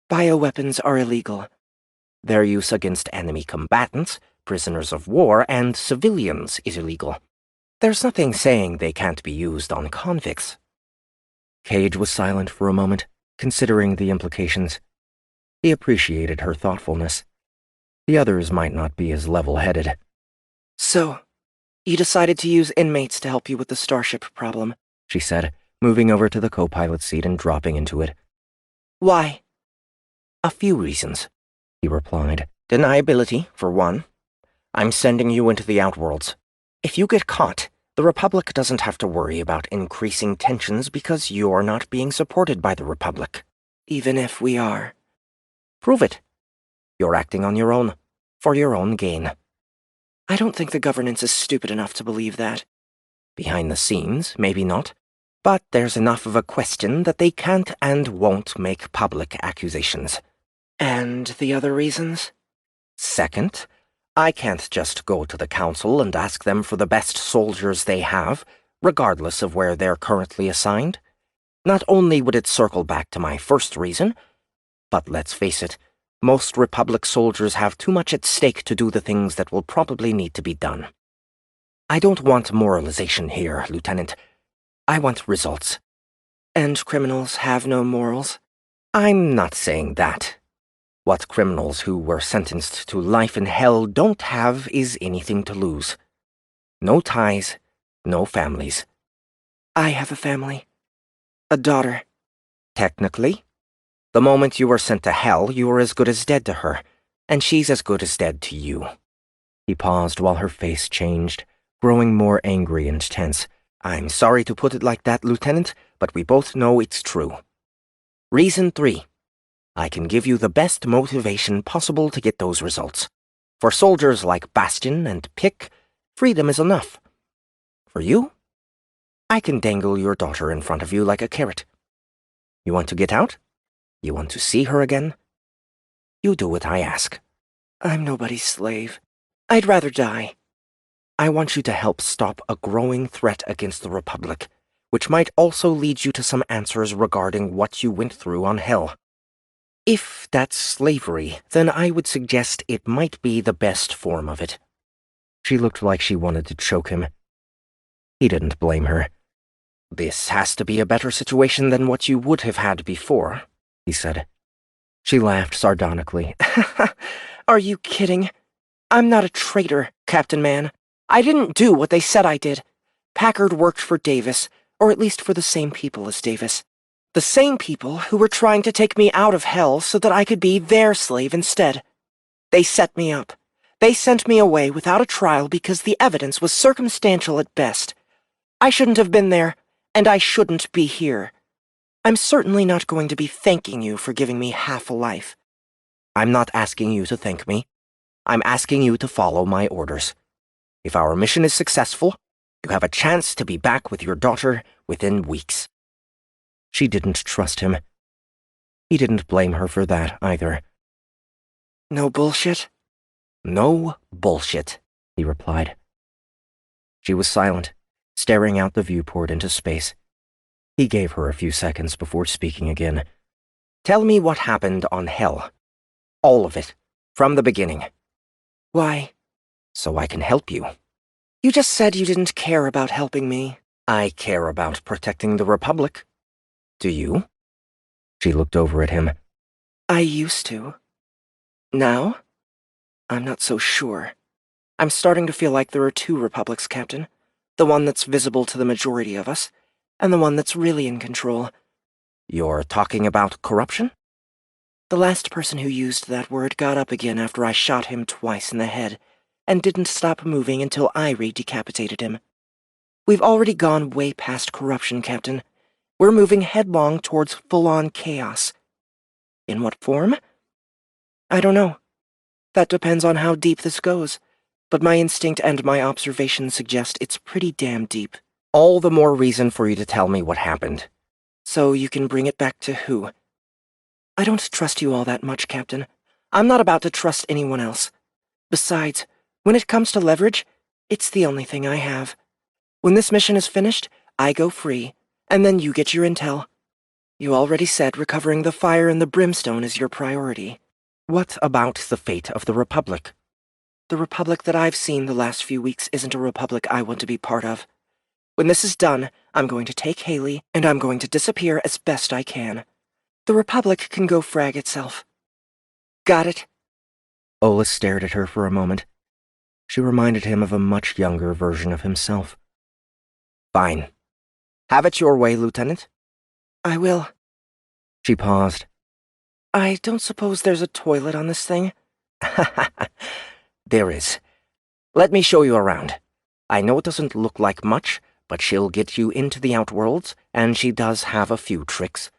"Bioweapons are illegal." "Their use against enemy combatants, prisoners of war, and civilians is illegal. There's nothing saying they can't be used on convicts." Cage was silent for a moment, considering the implications. He appreciated her thoughtfulness. The others might not be as level-headed. "So, you decided to use inmates to help you with the starship problem," she said, moving over to the co-pilot's seat and dropping into it. "Why?" "A few reasons," he replied. "Deniability, for one. I'm sending you into the outworlds. If you get caught, the Republic doesn't have to worry about increasing tensions because you're not being supported by the Republic." "Even if we are?" "Prove it. You're acting on your own, for your own gain." "I don't think the governance is stupid enough to believe that." "Behind the scenes, maybe not. But there's enough of a question that they can't and won't make public accusations." "And the other reasons?" "Second, I can't just go to the council and ask them for the best soldiers they have, regardless of where they're currently assigned. Not only would it circle back to my first reason, but let's face it, most Republic soldiers have too much at stake to do the things that will probably need to be done. I don't want moralization here, Lieutenant. I want results." "And criminals have no morals?" "I'm not saying that. What criminals who were sentenced to life in hell don't have is anything to lose. No ties, no families." "I have a family. A daughter." "Technically. The moment you were sent to hell, you were as good as dead to her, and she's as good as dead to you." He paused while her face changed, growing more angry and tense. "I'm sorry to put it like that, Lieutenant, but we both know it's true. Reason 3. I can give you the best motivation possible to get those results. For soldiers like Bastian and Pick, freedom is enough. For you, I can dangle your daughter in front of you like a carrot. You want to get out? You want to see her again? You do what I ask." "I'm nobody's slave. I'd rather die." "I want you to help stop a growing threat against the Republic, which might also lead you to some answers regarding what you went through on Hell. If that's slavery, then I would suggest it might be the best form of it." She looked like she wanted to choke him. He didn't blame her. "This has to be a better situation than what you would have had before," he said. She laughed sardonically. Are you kidding? I'm not a traitor, Captain Man. I didn't do what they said I did. Packard worked for Davis, or at least for the same people as Davis. The same people who were trying to take me out of hell so that I could be their slave instead. They set me up. They sent me away without a trial because the evidence was circumstantial at best. I shouldn't have been there, and I shouldn't be here. I'm certainly not going to be thanking you for giving me half a life. I'm not asking you to thank me. I'm asking you to follow my orders. If our mission is successful, you have a chance to be back with your daughter within weeks." She didn't trust him. He didn't blame her for that either. No bullshit? "No bullshit," he replied. She was silent, staring out the viewport into space. He gave her a few seconds before speaking again. "Tell me what happened on Hell. All of it, from the beginning." Why? "So I can help you." You just said you didn't care about helping me. "I care about protecting the Republic. Do you?" She looked over at him. I used to. Now? I'm not so sure. I'm starting to feel like there are two republics, Captain. The one that's visible to the majority of us, and the one that's really in control. "You're talking about corruption?" The last person who used that word got up again after I shot him twice in the head, and didn't stop moving until I re-decapitated him. We've already gone way past corruption, Captain. We're moving headlong towards full-on chaos. In what form? I don't know. That depends on how deep this goes, but my instinct and my observations suggest it's pretty damn deep. "All the more reason for you to tell me what happened." So you can bring it back to who? I don't trust you all that much, Captain. I'm not about to trust anyone else. Besides, when it comes to leverage, it's the only thing I have. When this mission is finished, I go free, and then you get your intel. You already said recovering the fire and the brimstone is your priority. "What about the fate of the Republic?" The Republic that I've seen the last few weeks isn't a Republic I want to be part of. When this is done, I'm going to take Haley, and I'm going to disappear as best I can. The Republic can go frag itself. Got it?" Olas stared at her for a moment. She reminded him of a much younger version of himself. "Fine. Have it your way, Lieutenant." I will. She paused. I don't suppose there's a toilet on this thing? "There is. Let me show you around. I know it doesn't look like much, but she'll get you into the outworlds, and she does have a few tricks."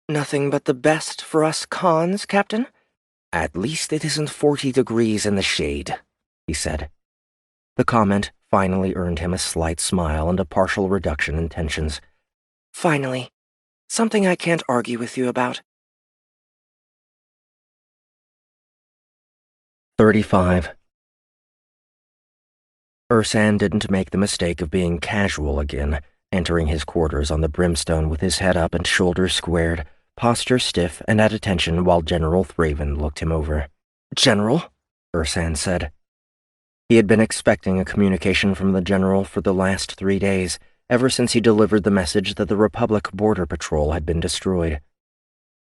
Nothing but the best for us cons, Captain? "At least it isn't 40 degrees in the shade," he said. The comment finally earned him a slight smile and a partial reduction in tensions. Finally. Something I can't argue with you about. 35. Ursan didn't make the mistake of being casual again, entering his quarters on the brimstone with his head up and shoulders squared, posture stiff and at attention while General Thraven looked him over. "General?" Ursan said. He had been expecting a communication from the General for the last 3 days, ever since he delivered the message that the Republic Border Patrol had been destroyed.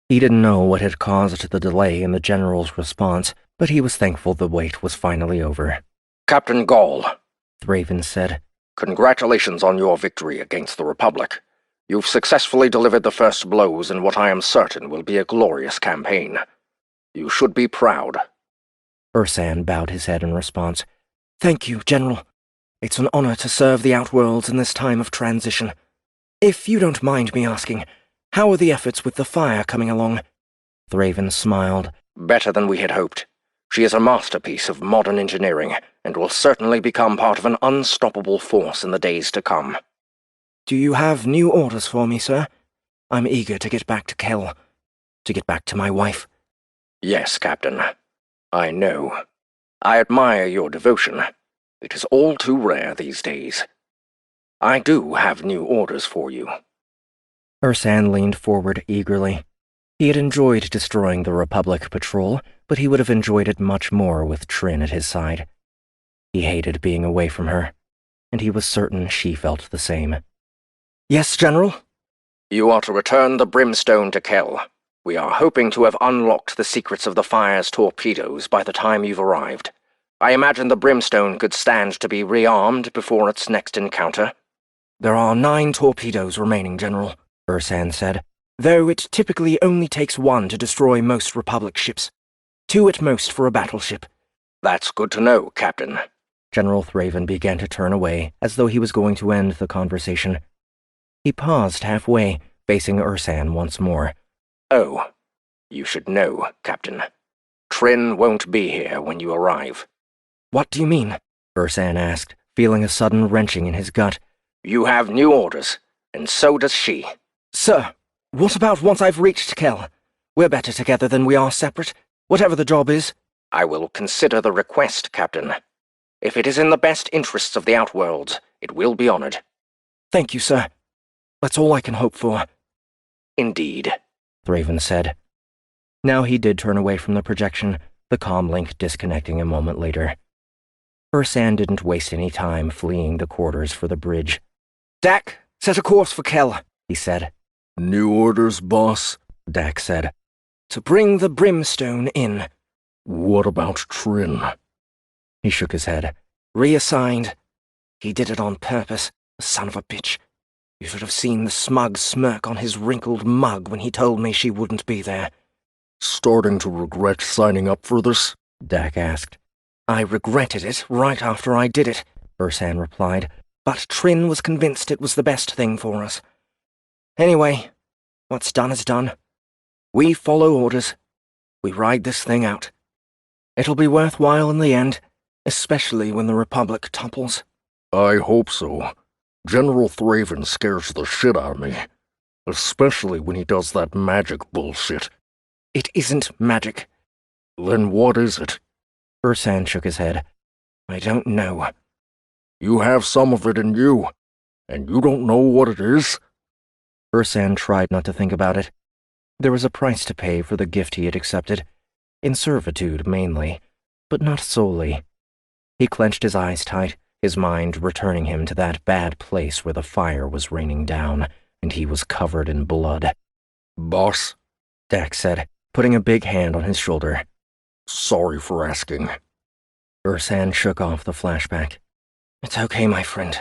He didn't know what had caused the delay in the General's response, but he was thankful the wait was finally over. "Captain Gall," Thraven said. "Congratulations on your victory against the Republic. You've successfully delivered the first blows in what I am certain will be a glorious campaign. You should be proud." Ursan bowed his head in response. Thank you, General. It's an honor to serve the Outworlds in this time of transition. If you don't mind me asking, how are the efforts with the fire coming along? Thraven smiled. "Better than we had hoped. She is a masterpiece of modern engineering, and will certainly become part of an unstoppable force in the days to come." Do you have new orders for me, sir? I'm eager to get back to Kell, to get back to my wife. "Yes, Captain. I know. I admire your devotion. It is all too rare these days. I do have new orders for you." Ursan leaned forward eagerly. He had enjoyed destroying the Republic Patrol, but he would have enjoyed it much more with Trin at his side. He hated being away from her, and he was certain she felt the same. Yes, General? You are to return the brimstone to Kell. We are hoping to have unlocked the secrets of the Fire's torpedoes by the time you've arrived. I imagine the brimstone could stand to be rearmed before its next encounter. There are 9 torpedoes remaining, General, Ursan said, though it typically only takes 1 to destroy most Republic ships. 2 at most for a battleship. That's good to know, Captain. General Thraven began to turn away, as though he was going to end the conversation. He paused halfway, facing Ursan once more. Oh, you should know, Captain. Trin won't be here when you arrive. What do you mean? Ursan asked, feeling a sudden wrenching in his gut. You have new orders, and so does she. Sir, what about once I've reached Kell? We're better together than we are separate, whatever the job is. I will consider the request, Captain. If it is in the best interests of the Outworlds, it will be honored. Thank you, sir. That's all I can hope for. Indeed, Thraven said. Now he did turn away from the projection, the comm link disconnecting a moment later. Ursan didn't waste any time fleeing the quarters for the bridge. Dak, set a course for Kell, he said. New orders, boss? Dak said. To bring the brimstone in. What about Trin? He shook his head. Reassigned. He did it on purpose, the son of a bitch. You should have seen the smug smirk on his wrinkled mug when he told me she wouldn't be there. Starting to regret signing up for this? Dak asked. I regretted it right after I did it, Ursan replied. But Trin was convinced it was the best thing for us. Anyway, what's done is done. We follow orders. We ride this thing out. It'll be worthwhile in the end, especially when the Republic topples. I hope so. General Thraven scares the shit out of me. Especially when he does that magic bullshit. It isn't magic. Then what is it? Ursan shook his head. I don't know. You have some of it in you, and you don't know what it is? Ursan tried not to think about it. There was a price to pay for the gift he had accepted. In servitude, mainly, but not solely. He clenched his eyes tight, his mind returning him to that bad place where the fire was raining down, and he was covered in blood. Boss? Dak said, putting a big hand on his shoulder. Sorry for asking. Ursan shook off the flashback. It's okay, my friend.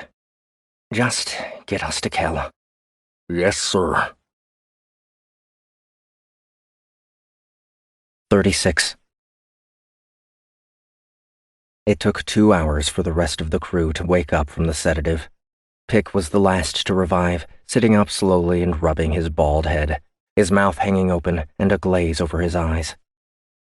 Just get us to Kell. Yes, sir. 36. It took 2 hours for the rest of the crew to wake up from the sedative. Pick was the last to revive, sitting up slowly and rubbing his bald head, his mouth hanging open and a glaze over his eyes.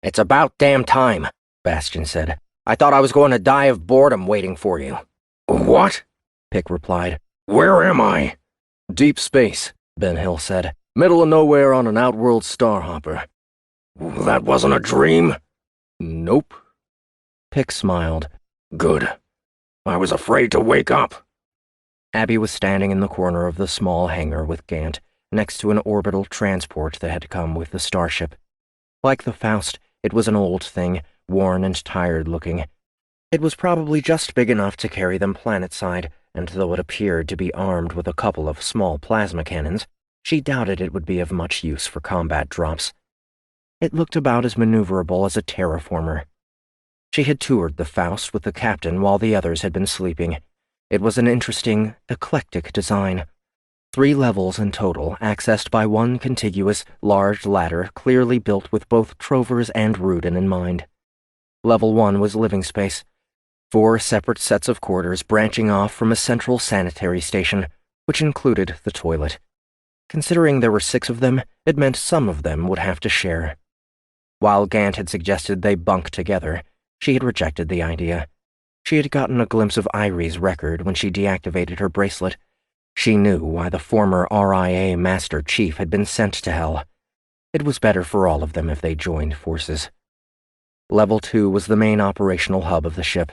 It's about damn time, Bastion said. I thought I was going to die of boredom waiting for you. What? Pick replied. Where am I? Deep space, Ben Hill said. Middle of nowhere on an outworld starhopper. That wasn't a dream? Nope. Pick smiled. Good. I was afraid to wake up. Abby was standing in the corner of the small hangar with Gant, next to an orbital transport that had come with the starship. Like the Faust, it was an old thing, worn and tired-looking. It was probably just big enough to carry them planet-side, and though it appeared to be armed with a couple of small plasma cannons, she doubted it would be of much use for combat drops. It looked about as maneuverable as a terraformer. She had toured the Faust with the captain while the others had been sleeping. It was an interesting, eclectic design. 3 levels in total, accessed by one contiguous, large ladder clearly built with both Trovers and Rudin in mind. Level 1 was living space. 4 separate sets of quarters branching off from a central sanitary station, which included the toilet. Considering there were 6 of them, it meant some of them would have to share. While Gant had suggested they bunk together, she had rejected the idea. She had gotten a glimpse of Irie's record when she deactivated her bracelet. She knew why the former RIA Master Chief had been sent to Hell. It was better for all of them if they joined forces. Level 2 was the main operational hub of the ship.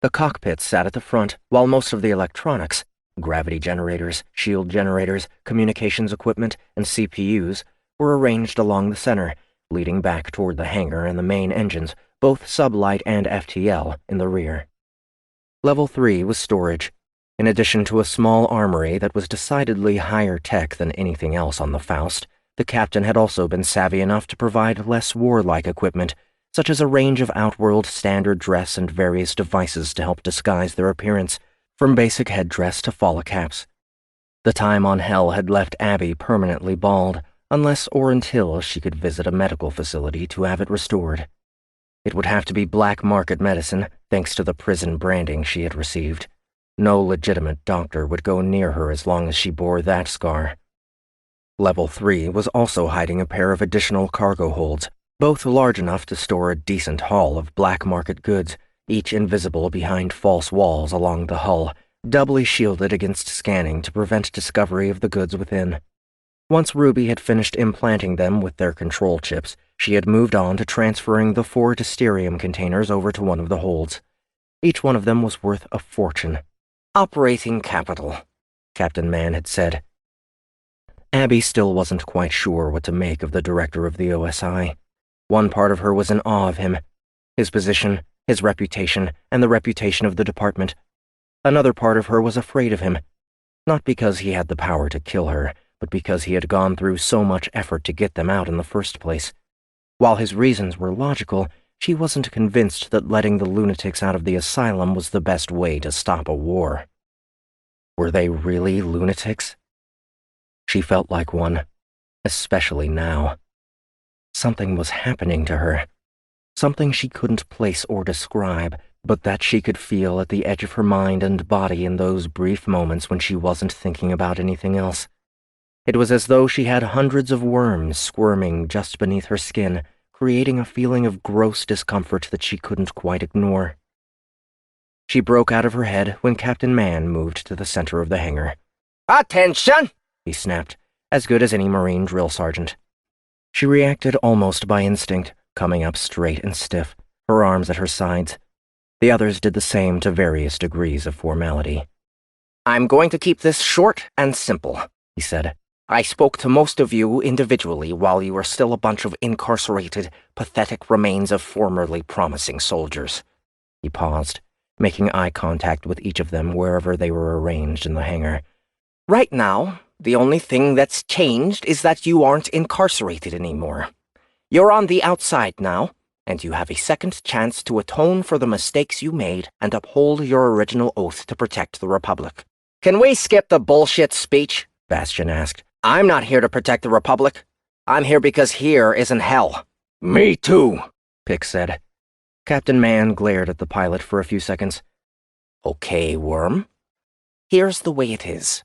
The cockpit sat at the front, while most of the electronics, gravity generators, shield generators, communications equipment, and CPUs, were arranged along the center, leading back toward the hangar and the main engines, both sublight and FTL, in the rear. Level 3 was storage. In addition to a small armory that was decidedly higher tech than anything else on the Faust, the captain had also been savvy enough to provide less warlike equipment, such as a range of outworld standard dress and various devices to help disguise their appearance, from basic headdress to falla caps. The time on Hell had left Abby permanently bald, unless or until she could visit a medical facility to have it restored. It would have to be black market medicine, thanks to the prison branding she had received. No legitimate doctor would go near her as long as she bore that scar. Level 3 was also hiding a pair of additional cargo holds, both large enough to store a decent haul of black market goods, each invisible behind false walls along the hull, doubly shielded against scanning to prevent discovery of the goods within. Once Ruby had finished implanting them with their control chips, she had moved on to transferring the 4 Dysterium containers over to one of the holds. Each one of them was worth a fortune. Operating capital, Captain Mann had said. Abby still wasn't quite sure what to make of the director of the OSI. One part of her was in awe of him, his position, his reputation, and the reputation of the department. Another part of her was afraid of him, not because he had the power to kill her, but because he had gone through so much effort to get them out in the first place. While his reasons were logical, she wasn't convinced that letting the lunatics out of the asylum was the best way to stop a war. Were they really lunatics? She felt like one, especially now. Something was happening to her. Something she couldn't place or describe, but that she could feel at the edge of her mind and body in those brief moments when she wasn't thinking about anything else. It was as though she had hundreds of worms squirming just beneath her skin, creating a feeling of gross discomfort that she couldn't quite ignore. She broke out of her head when Captain Mann moved to the center of the hangar. "Attention!" he snapped, as good as any Marine drill sergeant. She reacted almost by instinct, coming up straight and stiff, her arms at her sides. The others did the same to various degrees of formality. "I'm going to keep this short and simple," he said. "I spoke to most of you individually while you were still a bunch of incarcerated, pathetic remains of formerly promising soldiers." He paused, making eye contact with each of them wherever they were arranged in the hangar. "Right now, the only thing that's changed is that you aren't incarcerated anymore. You're on the outside now, and you have a second chance to atone for the mistakes you made and uphold your original oath to protect the Republic." "Can we skip the bullshit speech?" Bastion asked. "I'm not here to protect the Republic. I'm here because here isn't hell." Me too, Pick said. Captain Mann glared at the pilot for a few seconds. "Okay, Worm. Here's the way it is.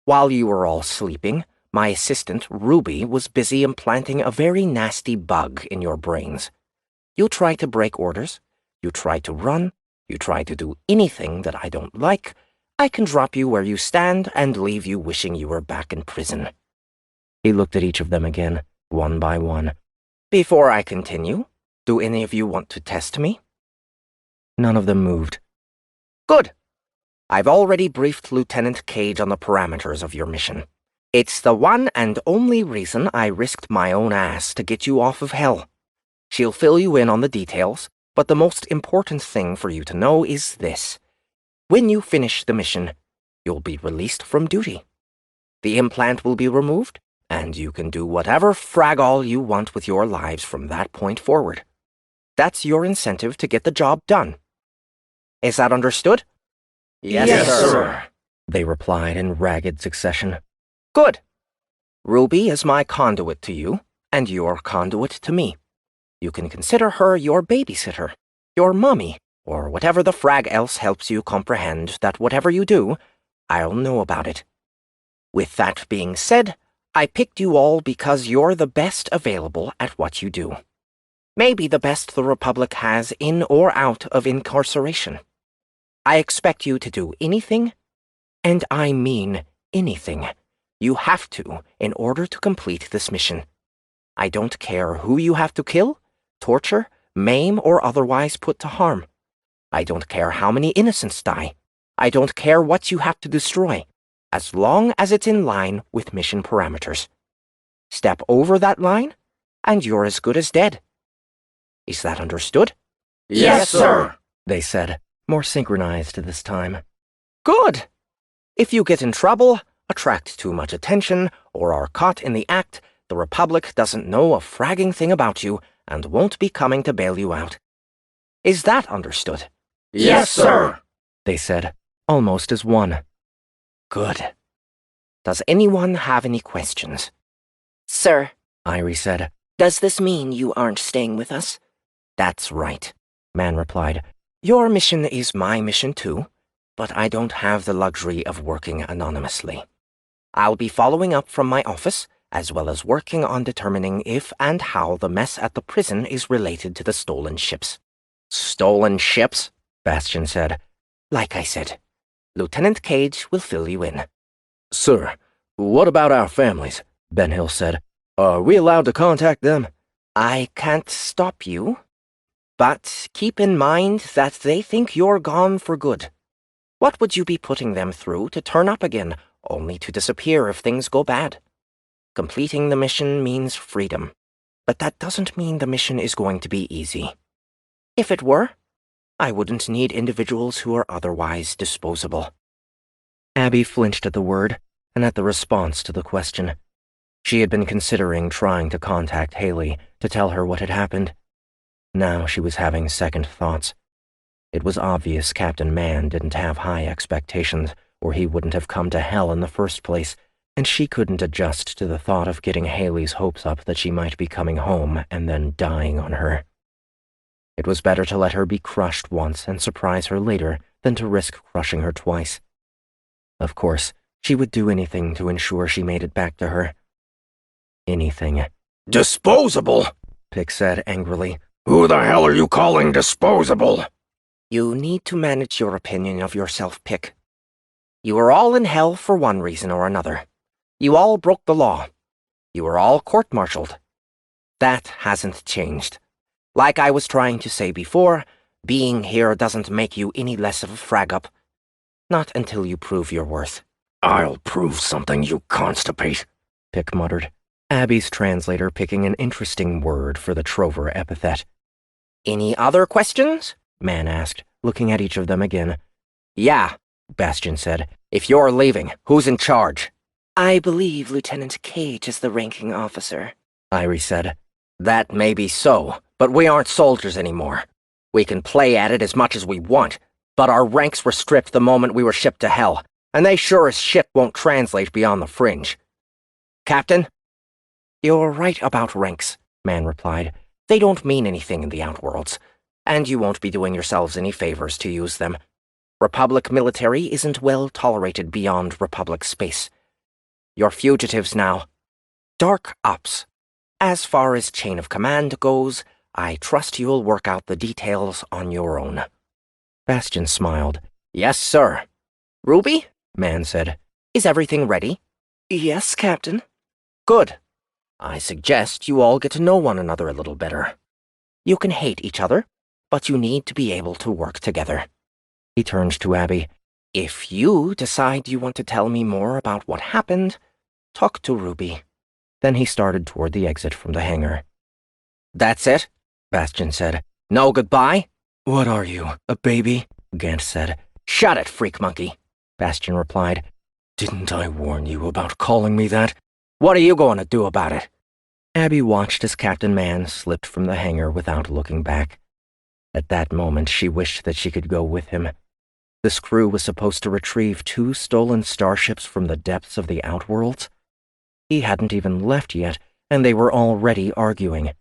While you were all sleeping, my assistant, Ruby, was busy implanting a very nasty bug in your brains. You try to break orders, you try to run, you try to do anything that I don't like, I can drop you where you stand and leave you wishing you were back in prison." He looked at each of them again, one by one. "Before I continue, do any of you want to test me?" None of them moved. "Good. I've already briefed Lieutenant Cage on the parameters of your mission. It's the one and only reason I risked my own ass to get you off of Hell. She'll fill you in on the details, but the most important thing for you to know is this. When you finish the mission, you'll be released from duty. The implant will be removed, and you can do whatever frag all you want with your lives from that point forward. That's your incentive to get the job done. Is that understood?" Yes, sir, they replied in ragged succession. "Good. Ruby is my conduit to you, and your conduit to me. You can consider her your babysitter, your mummy, or whatever the frag else helps you comprehend that whatever you do, I'll know about it. With that being said, I picked you all because you're the best available at what you do. Maybe the best the Republic has in or out of incarceration. I expect you to do anything, and I mean anything, you have to in order to complete this mission. I don't care who you have to kill, torture, maim, or otherwise put to harm. I don't care how many innocents die. I don't care what you have to destroy, as long as it's in line with mission parameters. Step over that line, and you're as good as dead. Is that understood?" Yes, sir, they said, more synchronized this time. "Good. If you get in trouble, attract too much attention, or are caught in the act, the Republic doesn't know a fragging thing about you and won't be coming to bail you out. Is that understood? Yes, sir, they said, almost as one. Good. Does anyone have any questions? Sir, Irie said. Does this mean you aren't staying with us? That's right, Man replied. Your mission is my mission too, but I don't have the luxury of working anonymously. I'll be following up from my office, as well as working on determining if and how the mess at the prison is related to the stolen ships. Stolen ships? Bastian said. Like I said, Lieutenant Cage will fill you in. Sir, what about our families? Ben Hill said. Are we allowed to contact them? I can't stop you, but keep in mind that they think you're gone for good. What would you be putting them through to turn up again, only to disappear if things go bad? Completing the mission means freedom, but that doesn't mean the mission is going to be easy. If it were, I wouldn't need individuals who are otherwise disposable. Abby flinched at the word and at the response to the question. She had been considering trying to contact Haley to tell her what had happened. Now she was having second thoughts. It was obvious Captain Man didn't have high expectations, or he wouldn't have come to hell in the first place, and she couldn't adjust to the thought of getting Haley's hopes up that she might be coming home and then dying on her. It was better to let her be crushed once and surprise her later than to risk crushing her twice. Of course, she would do anything to ensure she made it back to her. Anything. Disposable, Pick said angrily. Who the hell are you calling disposable? You need to manage your opinion of yourself, Pick. You were all in hell for one reason or another. You all broke the law. You were all court-martialed. That hasn't changed. Like I was trying to say before, being here doesn't make you any less of a frag-up. Not until you prove your worth. I'll prove something, you constipate, Pick muttered, Abby's translator picking an interesting word for the trover epithet. Any other questions? Man asked, looking at each of them again. Yeah, Bastian said. If you're leaving, who's in charge? I believe Lieutenant Cage is the ranking officer, Irie said. That may be so, but we aren't soldiers anymore. We can play at it as much as we want, but our ranks were stripped the moment we were shipped to hell, and they sure as shit won't translate beyond the fringe. Captain? You're right about ranks, Man replied. They don't mean anything in the Outworlds, and you won't be doing yourselves any favors to use them. Republic military isn't well tolerated beyond Republic space. You're fugitives now. Dark Ops. As far as chain of command goes, I trust you'll work out the details on your own. Bastian smiled. Yes, sir. Ruby? Man said. Is everything ready? Yes, Captain. Good. I suggest you all get to know one another a little better. You can hate each other, but you need to be able to work together. He turned to Abby. If you decide you want to tell me more about what happened, talk to Ruby. Then he started toward the exit from the hangar. That's it, Bastian said. No goodbye? What are you, a baby? Gant said. Shut it, freak monkey, Bastian replied. Didn't I warn you about calling me that? What are you going to do about it? Abby watched as Captain Man slipped from the hangar without looking back. At that moment, she wished that she could go with him. This crew was supposed to retrieve 2 stolen starships from the depths of the Outworlds. He hadn't even left yet, and they were already arguing.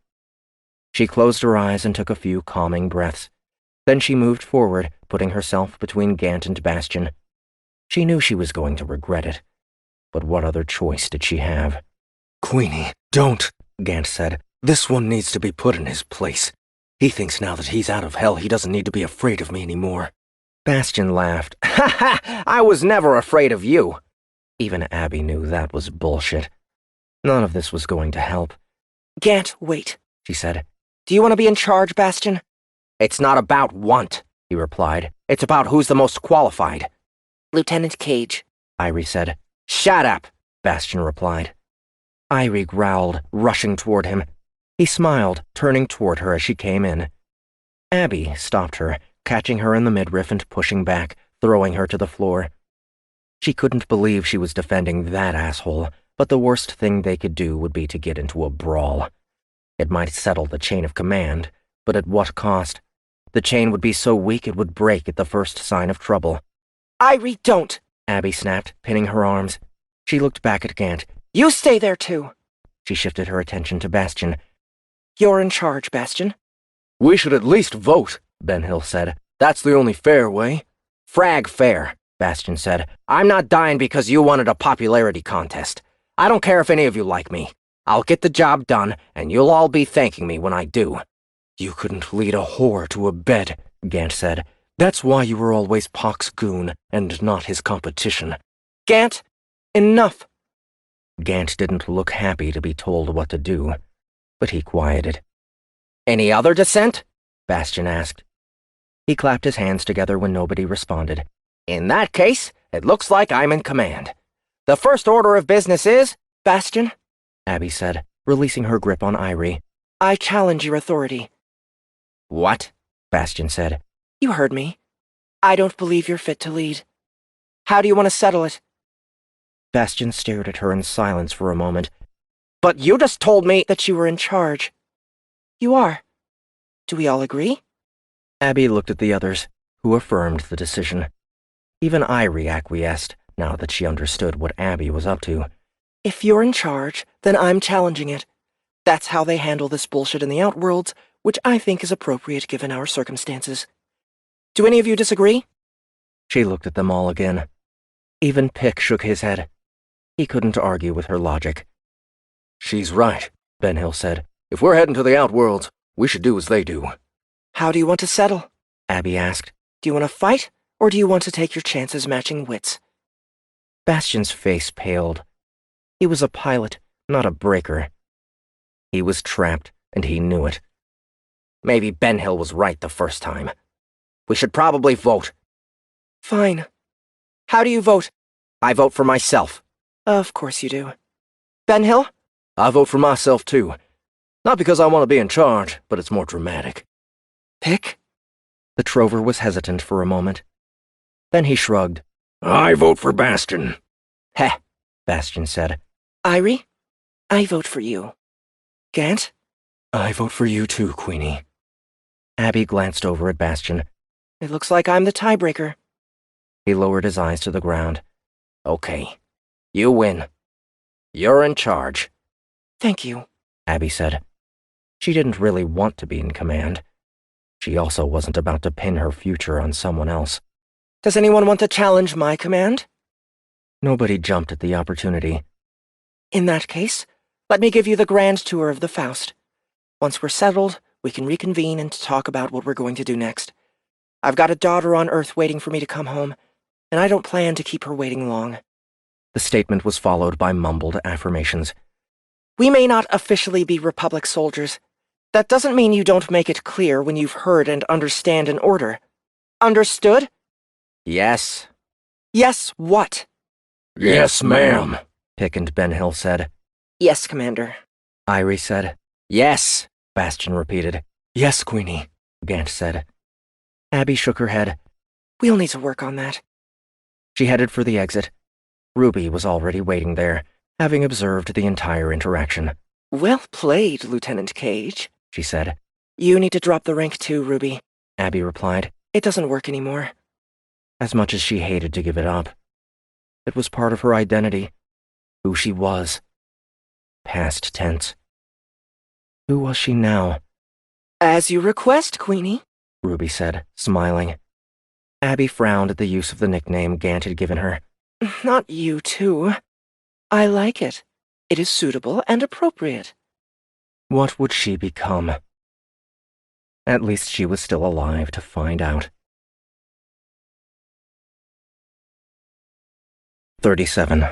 She closed her eyes and took a few calming breaths. Then she moved forward, putting herself between Gant and Bastian. She knew she was going to regret it. But what other choice did she have? Queenie, don't, Gant said. This one needs to be put in his place. He thinks now that he's out of hell he doesn't need to be afraid of me anymore. Bastian laughed. Ha ha! I was never afraid of you. Even Abby knew that was bullshit. None of this was going to help. Gant, wait, she said. Do you want to be in charge, Bastian? It's not about want, he replied. It's about who's the most qualified. Lieutenant Cage, Irie said. Shut up, Bastian replied. Irie growled, rushing toward him. He smiled, turning toward her as she came in. Abby stopped her, catching her in the midriff and pushing back, throwing her to the floor. She couldn't believe she was defending that asshole, but the worst thing they could do would be to get into a brawl. It might settle the chain of command, but at what cost? The chain would be so weak it would break at the first sign of trouble. Irie, don't! Abby snapped, pinning her arms. She looked back at Gant. You stay there, too! She shifted her attention to Bastion. You're in charge, Bastion. We should at least vote, Ben Hill said. That's the only fair way. Frag fair, Bastion said. I'm not dying because you wanted a popularity contest. I don't care if any of you like me. I'll get the job done, and you'll all be thanking me when I do. You couldn't lead a whore to a bed, Gant said. That's why you were always Pox's goon, and not his competition. Gant, enough! Gant didn't look happy to be told what to do, but he quieted. Any other dissent? Bastion asked. He clapped his hands together when nobody responded. In that case, it looks like I'm in command. The first order of business is... Bastion, Abby said, releasing her grip on Irie. I challenge your authority. What? Bastion said. You heard me. I don't believe you're fit to lead. How do you want to settle it? Bastion stared at her in silence for a moment. But you just told me that you were in charge. You are. Do we all agree? Abby looked at the others, who affirmed the decision. Even Irie acquiesced, now that she understood what Abby was up to. If you're in charge, then I'm challenging it. That's how they handle this bullshit in the Outworlds, which I think is appropriate given our circumstances. Do any of you disagree? She looked at them all again. Even Pick shook his head. He couldn't argue with her logic. She's right, Ben Hill said. If we're heading to the Outworlds, we should do as they do. How do you want to settle? Abby asked. Do you want to fight, or do you want to take your chances matching wits? Bastion's face paled. He was a pilot, not a breaker. He was trapped, and he knew it. Maybe Ben Hill was right the first time. We should probably vote. Fine. How do you vote? I vote for myself. Of course you do. Ben Hill? I vote for myself, too. Not because I want to be in charge, but it's more dramatic. Pick? The Trover was hesitant for a moment. Then he shrugged. I vote for Bastion. Heh, Bastion said. Irie? I vote for you. Gant? I vote for you too, Queenie. Abby glanced over at Bastion. It looks like I'm the tiebreaker. He lowered his eyes to the ground. Okay, you win. You're in charge. Thank you, Abby said. She didn't really want to be in command. She also wasn't about to pin her future on someone else. Does anyone want to challenge my command? Nobody jumped at the opportunity. In that case, let me give you the grand tour of the Faust. Once we're settled, we can reconvene and talk about what we're going to do next. I've got a daughter on Earth waiting for me to come home, and I don't plan to keep her waiting long. The statement was followed by mumbled affirmations. We may not officially be Republic soldiers. That doesn't mean you don't make it clear when you've heard and understand an order. Understood? Yes. Yes, what? Yes, ma'am, Pick and Ben Hill said. Yes, Commander. Irie said. Yes, Bastion repeated. Yes, Queenie, Gant said. Abby shook her head. We'll need to work on that. She headed for the exit. Ruby was already waiting there, having observed the entire interaction. Well played, Lieutenant Cage, she said. You need to drop the rank too, Ruby, Abby replied. It doesn't work anymore. As much as she hated to give it up. It was part of her identity. Who she was. Past tense. Who was she now? As you request, Queenie, Ruby said, smiling. Abby frowned at the use of the nickname Gant had given her. Not you, too. I like it. It is suitable and appropriate. What would she become? At least she was still alive to find out. 37.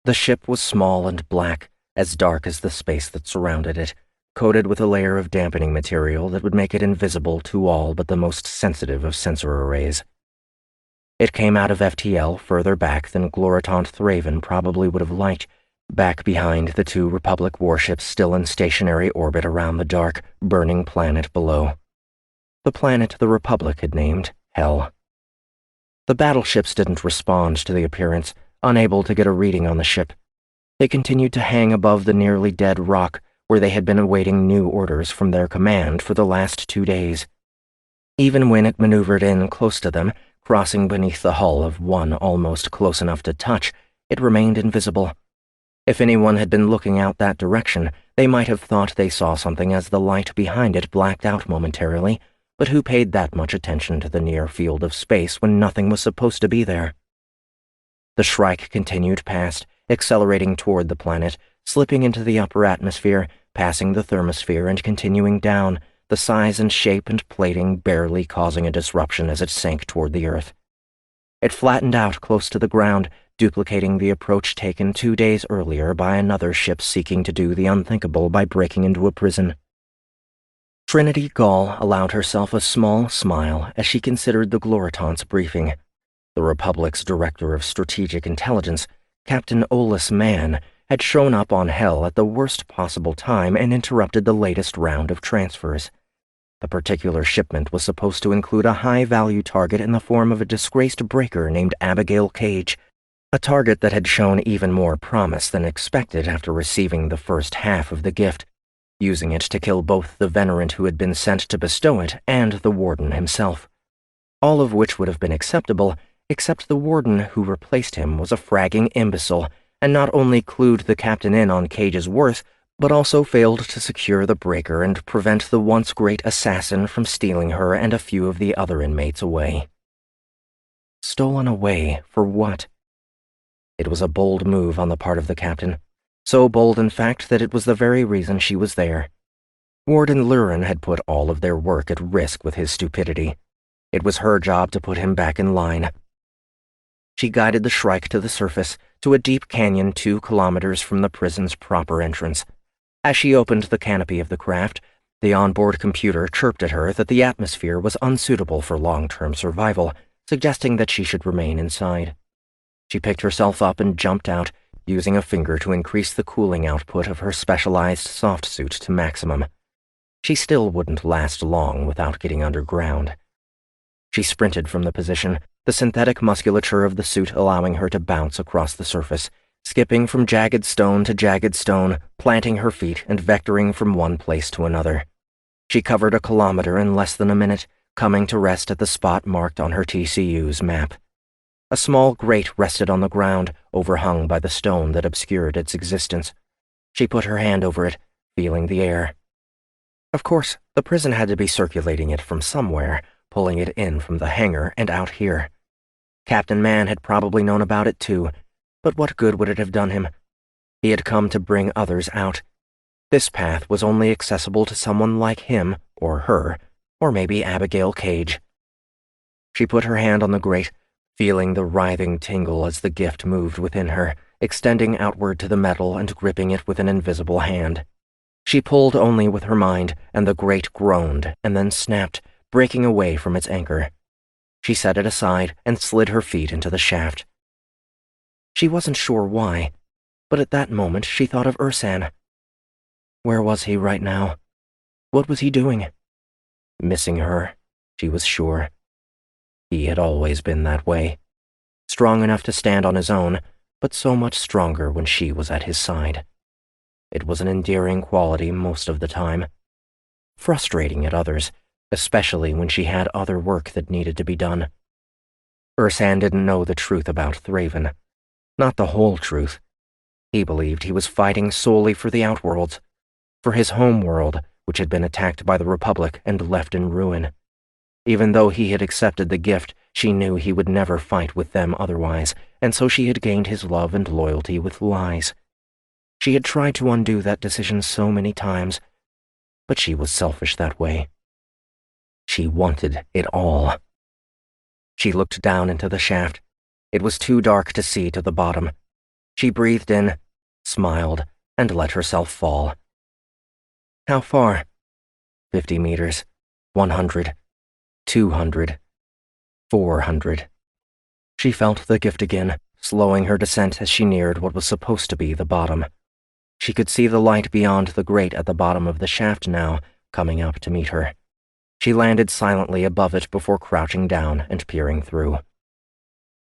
The ship was small and black, as dark as the space that surrounded it, coated with a layer of dampening material that would make it invisible to all but the most sensitive of sensor arrays. It came out of FTL further back than Gloritant Thraven probably would have liked, back behind the 2 Republic warships still in stationary orbit around the dark, burning planet below. The planet the Republic had named Hell. The battleships didn't respond to the appearance, unable to get a reading on the ship. They continued to hang above the nearly dead rock where they had been awaiting new orders from their command for the last 2 days. Even when it maneuvered in close to them, crossing beneath the hull of one almost close enough to touch, it remained invisible. If anyone had been looking out that direction, they might have thought they saw something as the light behind it blacked out momentarily, but who paid that much attention to the near field of space when nothing was supposed to be there? The Shrike continued past, accelerating toward the planet, slipping into the upper atmosphere, passing the thermosphere and continuing down, the size and shape and plating barely causing a disruption as it sank toward the Earth. It flattened out close to the ground, duplicating the approach taken 2 days earlier by another ship seeking to do the unthinkable by breaking into a prison. Trinity Gall allowed herself a small smile as she considered the Gloritan's briefing. The Republic's Director of Strategic Intelligence, Captain Olas Man, had shown up on Hell at the worst possible time and interrupted the latest round of transfers. The particular shipment was supposed to include a high-value target in the form of a disgraced breaker named Abigail Cage, a target that had shown even more promise than expected after receiving the first half of the gift, using it to kill both the venerant who had been sent to bestow it and the warden himself. All of which would have been acceptable, except the warden who replaced him was a fragging imbecile, and not only clued the captain in on Cage's worth, but also failed to secure the breaker and prevent the once great assassin from stealing her and a few of the other inmates away. Stolen away for what? It was a bold move on the part of the captain, so bold in fact that it was the very reason she was there. Warden Lurin had put all of their work at risk with his stupidity. It was her job to put him back in line. She guided the Shrike to the surface, to a deep canyon 2 kilometers from the prison's proper entrance. As she opened the canopy of the craft, the onboard computer chirped at her that the atmosphere was unsuitable for long-term survival, suggesting that she should remain inside. She picked herself up and jumped out, using a finger to increase the cooling output of her specialized soft suit to maximum. She still wouldn't last long without getting underground. She sprinted from the position, the synthetic musculature of the suit allowing her to bounce across the surface, skipping from jagged stone to jagged stone, planting her feet and vectoring from one place to another. She covered 1 kilometer in less than a minute, coming to rest at the spot marked on her TCU's map. A small grate rested on the ground, overhung by the stone that obscured its existence. She put her hand over it, feeling the air. Of course, the prison had to be circulating it from somewhere, pulling it in from the hangar and out here. Captain Man had probably known about it too, but what good would it have done him? He had come to bring others out. This path was only accessible to someone like him, or her, or maybe Abigail Cage. She put her hand on the grate, feeling the writhing tingle as the gift moved within her, extending outward to the metal and gripping it with an invisible hand. She pulled only with her mind, and the grate groaned and then snapped, breaking away from its anchor. She set it aside and slid her feet into the shaft. She wasn't sure why, but at that moment she thought of Ursan. Where was he right now? What was he doing? Missing her, she was sure. He had always been that way. Strong enough to stand on his own, but so much stronger when she was at his side. It was an endearing quality most of the time. Frustrating at others, especially when she had other work that needed to be done. Ursan didn't know the truth about Thraven. Not the whole truth. He believed he was fighting solely for the Outworlds, for his home world, which had been attacked by the Republic and left in ruin. Even though he had accepted the gift, she knew he would never fight with them otherwise, and so she had gained his love and loyalty with lies. She had tried to undo that decision so many times, but she was selfish that way. She wanted it all. She looked down into the shaft. It was too dark to see to the bottom. She breathed in, smiled, and let herself fall. How far? 50 meters, 100, 200, 400. She felt the gift again, slowing her descent as she neared what was supposed to be the bottom. She could see the light beyond the grate at the bottom of the shaft now, coming up to meet her. She landed silently above it before crouching down and peering through.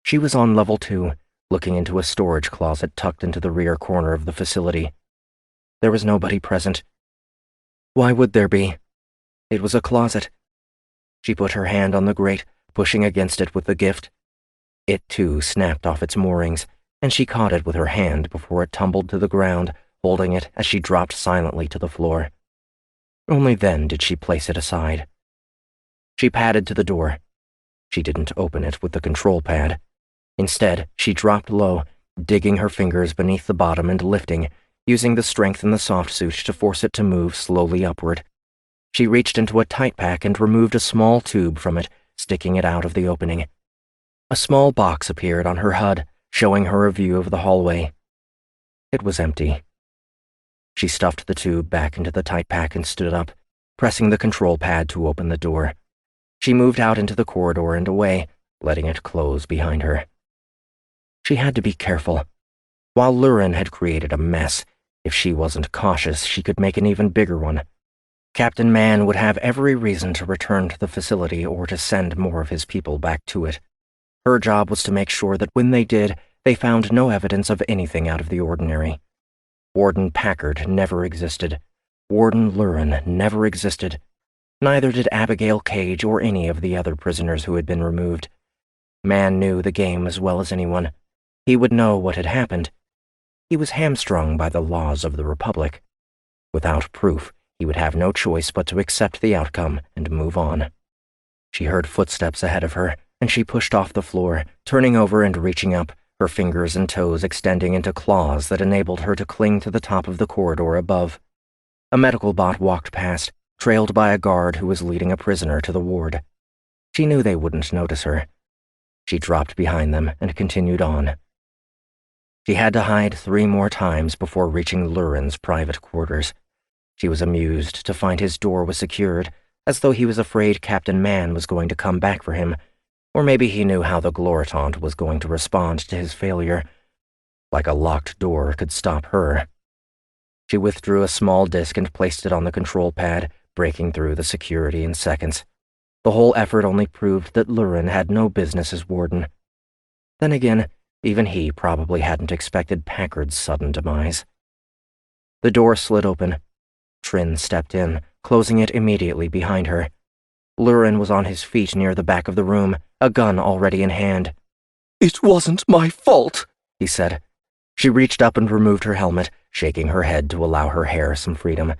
She was on level 2, looking into a storage closet tucked into the rear corner of the facility. There was nobody present. Why would there be? It was a closet. She put her hand on the grate, pushing against it with the gift. It, too, snapped off its moorings, and she caught it with her hand before it tumbled to the ground, holding it as she dropped silently to the floor. Only then did she place it aside. She padded to the door. She didn't open it with the control pad. Instead, she dropped low, digging her fingers beneath the bottom and lifting, using the strength in the soft suit to force it to move slowly upward. She reached into a tight pack and removed a small tube from it, sticking it out of the opening. A small box appeared on her HUD, showing her a view of the hallway. It was empty. She stuffed the tube back into the tight pack and stood up, pressing the control pad to open the door. She moved out into the corridor and away, letting it close behind her. She had to be careful. While Lurin had created a mess, if she wasn't cautious, she could make an even bigger one. Captain Man would have every reason to return to the facility or to send more of his people back to it. Her job was to make sure that when they did, they found no evidence of anything out of the ordinary. Warden Packard never existed. Warden Lurin never existed. Neither did Abigail Cage or any of the other prisoners who had been removed. Man knew the game as well as anyone. He would know what had happened. He was hamstrung by the laws of the Republic. Without proof, he would have no choice but to accept the outcome and move on. She heard footsteps ahead of her, and she pushed off the floor, turning over and reaching up, her fingers and toes extending into claws that enabled her to cling to the top of the corridor above. A medical bot walked past, trailed by a guard who was leading a prisoner to the ward. She knew they wouldn't notice her. She dropped behind them and continued on. She had to hide 3 more times before reaching Lurin's private quarters. She was amused to find his door was secured, as though he was afraid Captain Man was going to come back for him, or maybe he knew how the Gloritant was going to respond to his failure. Like a locked door could stop her. She withdrew a small disk and placed it on the control pad, breaking through the security in seconds. The whole effort only proved that Lurin had no business as warden. Then again, even he probably hadn't expected Packard's sudden demise. The door slid open. Trin stepped in, closing it immediately behind her. Lurin was on his feet near the back of the room, a gun already in hand. "It wasn't my fault," he said. She reached up and removed her helmet, shaking her head to allow her hair some freedom.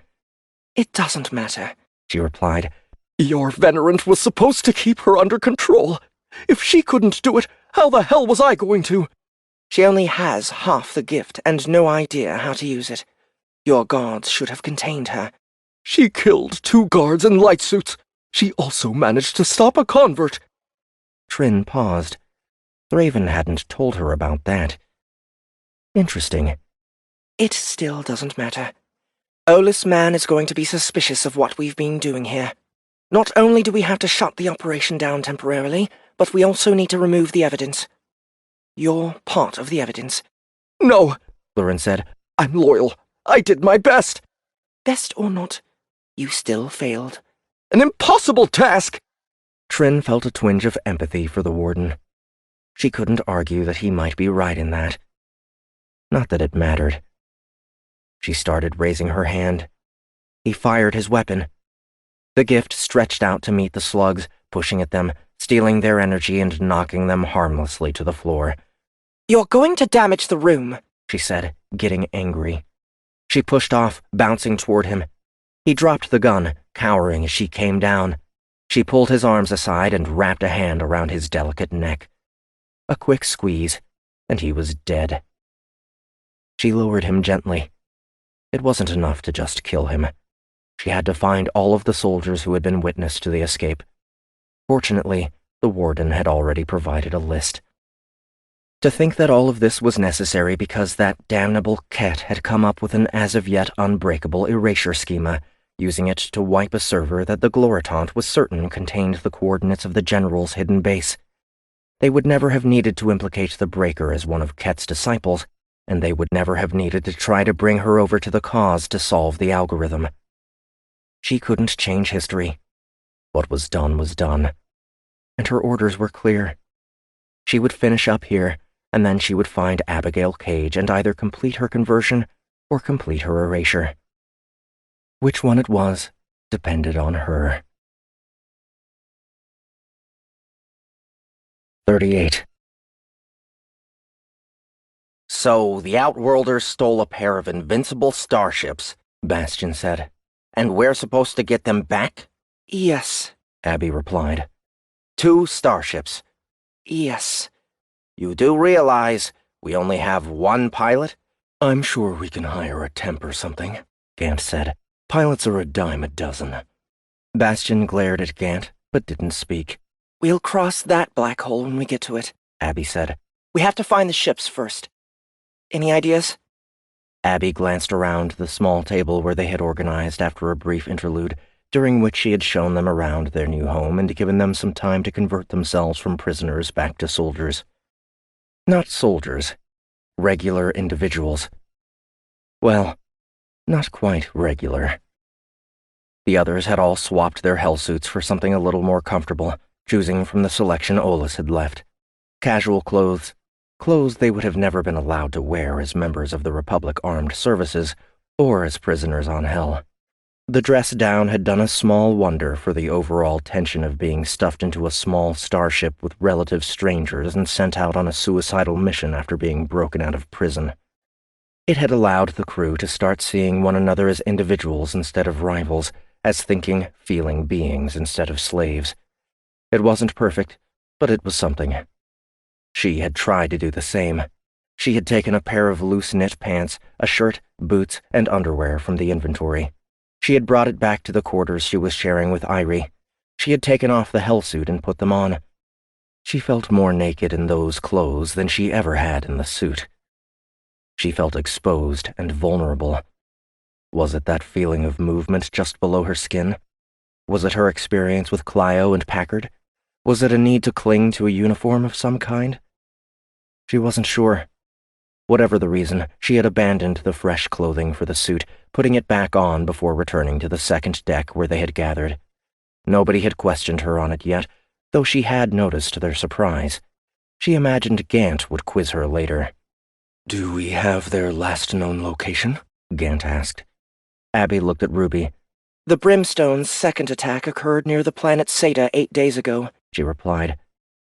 "It doesn't matter," she replied. "Your Venerant was supposed to keep her under control. If she couldn't do it, how the hell was I going to?" "She only has half the gift and no idea how to use it. Your guards should have contained her." "She killed 2 guards in light suits. She also managed to stop a convert." Trin paused. Thraven hadn't told her about that. Interesting. "It still doesn't matter. Olas Man is going to be suspicious of what we've been doing here. Not only do we have to shut the operation down temporarily, but we also need to remove the evidence. You're part of the evidence." "No," Lurin said. "I'm loyal. I did my best." "Best or not, you still failed." "An impossible task!" Trin felt a twinge of empathy for the warden. She couldn't argue that he might be right in that. Not that it mattered. She started raising her hand. He fired his weapon. The gift stretched out to meet the slugs, pushing at them, stealing their energy and knocking them harmlessly to the floor. "You're going to damage the room," she said, getting angry. She pushed off, bouncing toward him. He dropped the gun, cowering as she came down. She pulled his arms aside and wrapped a hand around his delicate neck. A quick squeeze, and he was dead. She lowered him gently. It wasn't enough to just kill him. She had to find all of the soldiers who had been witness to the escape. Fortunately, the warden had already provided a list. To think that all of this was necessary because that damnable Ket had come up with an as-of-yet unbreakable erasure schema, using it to wipe a server that the Gloritant was certain contained the coordinates of the General's hidden base. They would never have needed to implicate the Breaker as one of Ket's disciples, and they would never have needed to try to bring her over to the cause to solve the algorithm. She couldn't change history. What was done, and her orders were clear. She would finish up here, and then she would find Abigail Cage and either complete her conversion or complete her erasure. Which one it was depended on her. 38. So the Outworlders stole a pair of invincible starships, Bastian said. And we're supposed to get them back? Yes, Abby replied. 2 starships. yes. You do realize we only have 1 pilot? I'm sure we can hire a temp or something, Gant said. Pilots are a dime a dozen. Bastian glared at Gant, but didn't speak. We'll cross that black hole when we get to it, Abby said. We have to find the ships first. Any ideas? Abby glanced around the small table where they had organized after a brief interlude, during which she had shown them around their new home and given them some time to convert themselves from prisoners back to soldiers. Not soldiers. Regular individuals. Well, not quite regular. The others had all swapped their hellsuits for something a little more comfortable, choosing from the selection Olas had left. Casual clothes they would have never been allowed to wear as members of the Republic Armed Services or as prisoners on Hell. The dress down had done a small wonder for the overall tension of being stuffed into a small starship with relative strangers and sent out on a suicidal mission after being broken out of prison. It had allowed the crew to start seeing one another as individuals instead of rivals, as thinking, feeling beings instead of slaves. It wasn't perfect, but it was something. She had tried to do the same. She had taken a pair of loose knit pants, a shirt, boots, and underwear from the inventory. She had brought it back to the quarters she was sharing with Irie. She had taken off the hellsuit and put them on. She felt more naked in those clothes than she ever had in the suit. She felt exposed and vulnerable. Was it that feeling of movement just below her skin? Was it her experience with Clio and Packard? Was it a need to cling to a uniform of some kind? She wasn't sure. Whatever the reason, she had abandoned the fresh clothing for the suit, putting it back on before returning to the second deck where they had gathered. Nobody had questioned her on it yet, though she had noticed their surprise. She imagined Gant would quiz her later. Do we have their last known location? Gant asked. Abby looked at Ruby. The Brimstone's second attack occurred near the planet Seta 8 days ago, she replied.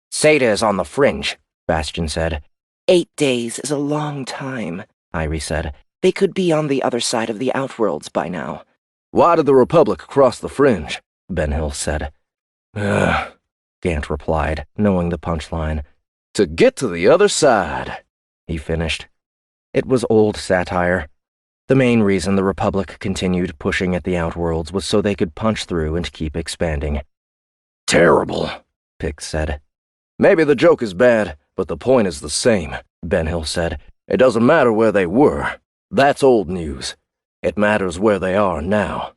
Seta is on the fringe, Bastian said. 8 days is a long time, Irie said. They could be on the other side of the Outworlds by now. Why did the Republic cross the fringe? Ben Hill said. Gant replied, knowing the punchline. To get to the other side, he finished. It was old satire. The main reason the Republic continued pushing at the Outworlds was so they could punch through and keep expanding. Terrible, Pix said. Maybe the joke is bad, but the point is the same, Ben Hill said. It doesn't matter where they were. That's old news. It matters where they are now.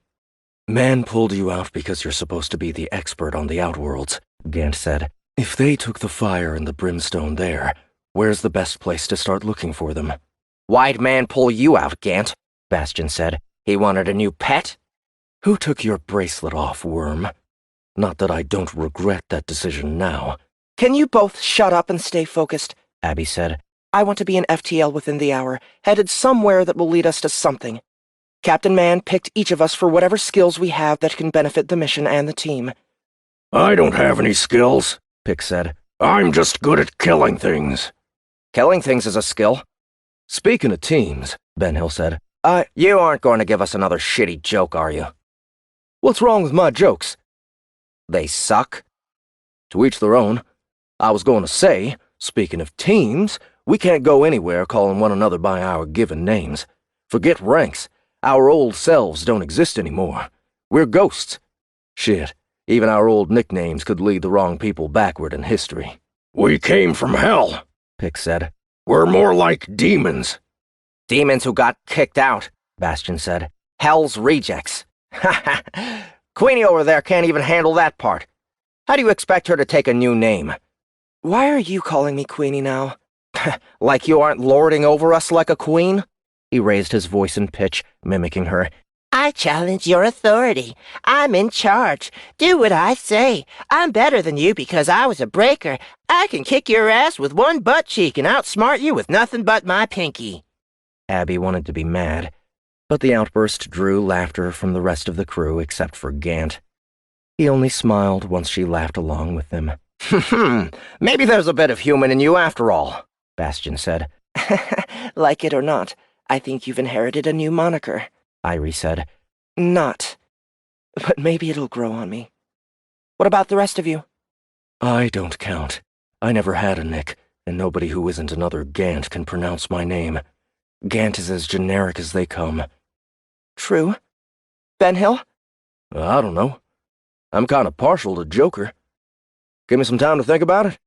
Man pulled you out because you're supposed to be the expert on the Outworlds, Gant said. If they took the fire and the brimstone there, where's the best place to start looking for them? Why'd Man pull you out, Gant? Bastian said. He wanted a new pet? Who took your bracelet off, Worm? Not that I don't regret that decision now. Can you both shut up and stay focused? Abby said. I want to be an FTL within the hour, headed somewhere that will lead us to something. Captain Man picked each of us for whatever skills we have that can benefit the mission and the team. I don't have any skills, Pix said. I'm just good at killing things. Killing things is a skill. Speaking of teams, Ben Hill said. You aren't going to give us another shitty joke, are you? What's wrong with my jokes? They suck? To each their own. I was going to say, speaking of teams, we can't go anywhere calling one another by our given names. Forget ranks. Our old selves don't exist anymore. We're ghosts. Shit, even our old nicknames could lead the wrong people backward in history. We came from hell, Pix said. We're more like demons. Demons who got kicked out, Bastian said. Hell's rejects. Ha ha! Queenie over there can't even handle that part. How do you expect her to take a new name? Why are you calling me Queenie now? Like you aren't lording over us like a queen? He raised his voice in pitch, mimicking her. I challenge your authority. I'm in charge. Do what I say. I'm better than you because I was a breaker. I can kick your ass with one butt cheek and outsmart you with nothing but my pinky. Abby wanted to be mad, but the outburst drew laughter from the rest of the crew except for Gant. He only smiled once she laughed along with them. Maybe there's a bit of human in you after all, Bastian said. Like it or not, I think you've inherited a new moniker, Irie said. Not. But maybe it'll grow on me. What about the rest of you? I don't count. I never had a nick, and nobody who isn't another Gant can pronounce my name. Gant is as generic as they come. True. Ben Hill? I don't know. I'm kinda partial to Joker. Give me some time to think about it.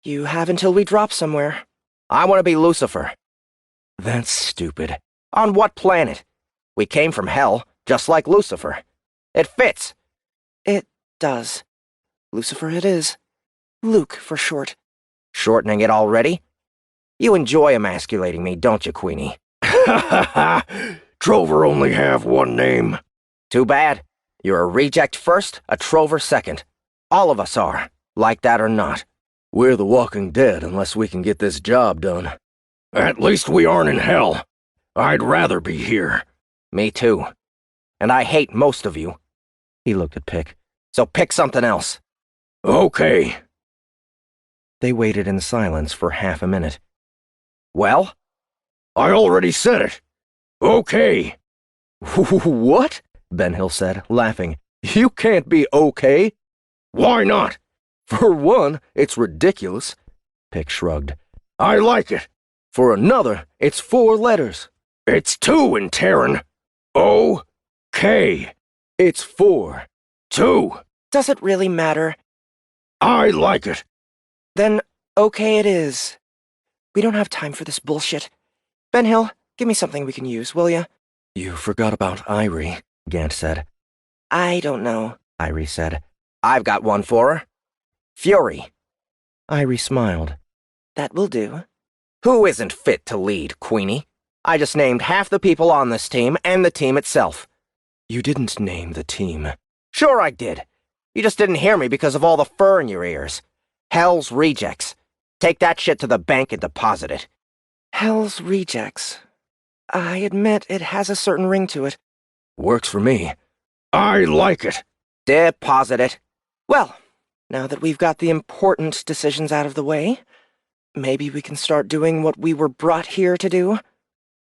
You have until we drop somewhere. I want to be Lucifer. That's stupid. On what planet? We came from hell, just like Lucifer. It fits. It does. Lucifer it is. Luke, for short. Shortening it already? You enjoy emasculating me, don't you, Queenie? Trover only have one name. Too bad. You're a reject first, a Trover second. All of us are, like that or not. We're the Walking Dead unless we can get this job done. At least we aren't in hell. I'd rather be here. Me too. And I hate most of you. He looked at Pick. So pick something else. Okay. They waited in silence for half a minute. Well? I already said it. Okay. What? Ben Hill said, laughing. You can't be okay. Why not? For one, it's ridiculous. Pick shrugged. I like it. For another, it's 4 letters. It's 2 in Terran. O-K. It's 4. 2. Does it really matter? I like it. Then, okay it is. We don't have time for this bullshit. Ben Hill, give me something we can use, will ya? You forgot about Irie, Gant said. I don't know, Irie said. I've got one for her. Fury. Irie smiled. That will do. Who isn't fit to lead, Queenie? I just named half the people on this team and the team itself. You didn't name the team. Sure I did. You just didn't hear me because of all the fur in your ears. Hell's Rejects. Take that shit to the bank and deposit it. Hell's Rejects. I admit it has a certain ring to it. Works for me. I like it. Deposit it. Well, now that we've got the important decisions out of the way, maybe we can start doing what we were brought here to do?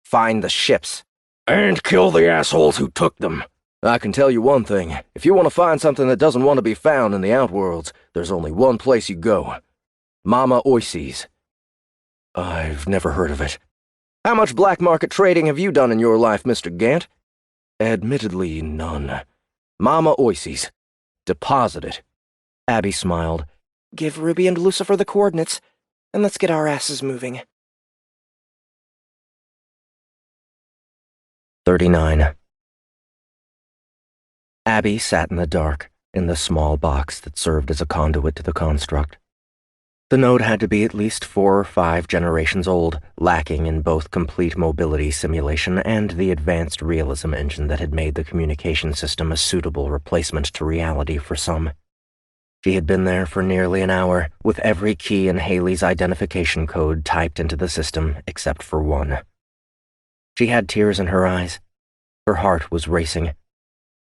Find the ships. And kill the assholes who took them. I can tell you one thing. If you want to find something that doesn't want to be found in the Outworlds, there's only one place you go. Mama Oises. I've never heard of it. How much black market trading have you done in your life, Mr. Gant? Admittedly, none. Mama Oises. Deposit it. Abby smiled. Give Ruby and Lucifer the coordinates, and let's get our asses moving. 39. Abby sat in the dark, in the small box that served as a conduit to the construct. The node had to be at least 4 or 5 generations old, lacking in both complete mobility simulation and the advanced realism engine that had made the communication system a suitable replacement to reality for some. She had been there for nearly an hour, with every key in Haley's identification code typed into the system except for one. She had tears in her eyes. Her heart was racing.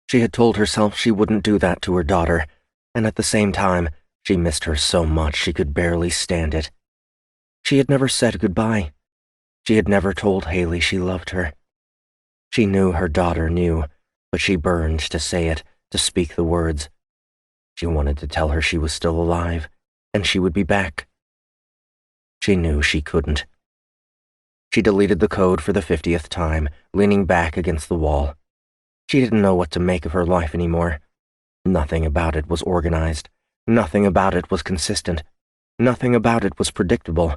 She had told herself she wouldn't do that to her daughter, and at the same time, she missed her so much she could barely stand it. She had never said goodbye. She had never told Haley she loved her. She knew her daughter knew, but she burned to say it, to speak the words. She wanted to tell her she was still alive, and she would be back. She knew she couldn't. She deleted the code for the 50th time, leaning back against the wall. She didn't know what to make of her life anymore. Nothing about it was organized. Nothing about it was consistent. Nothing about it was predictable.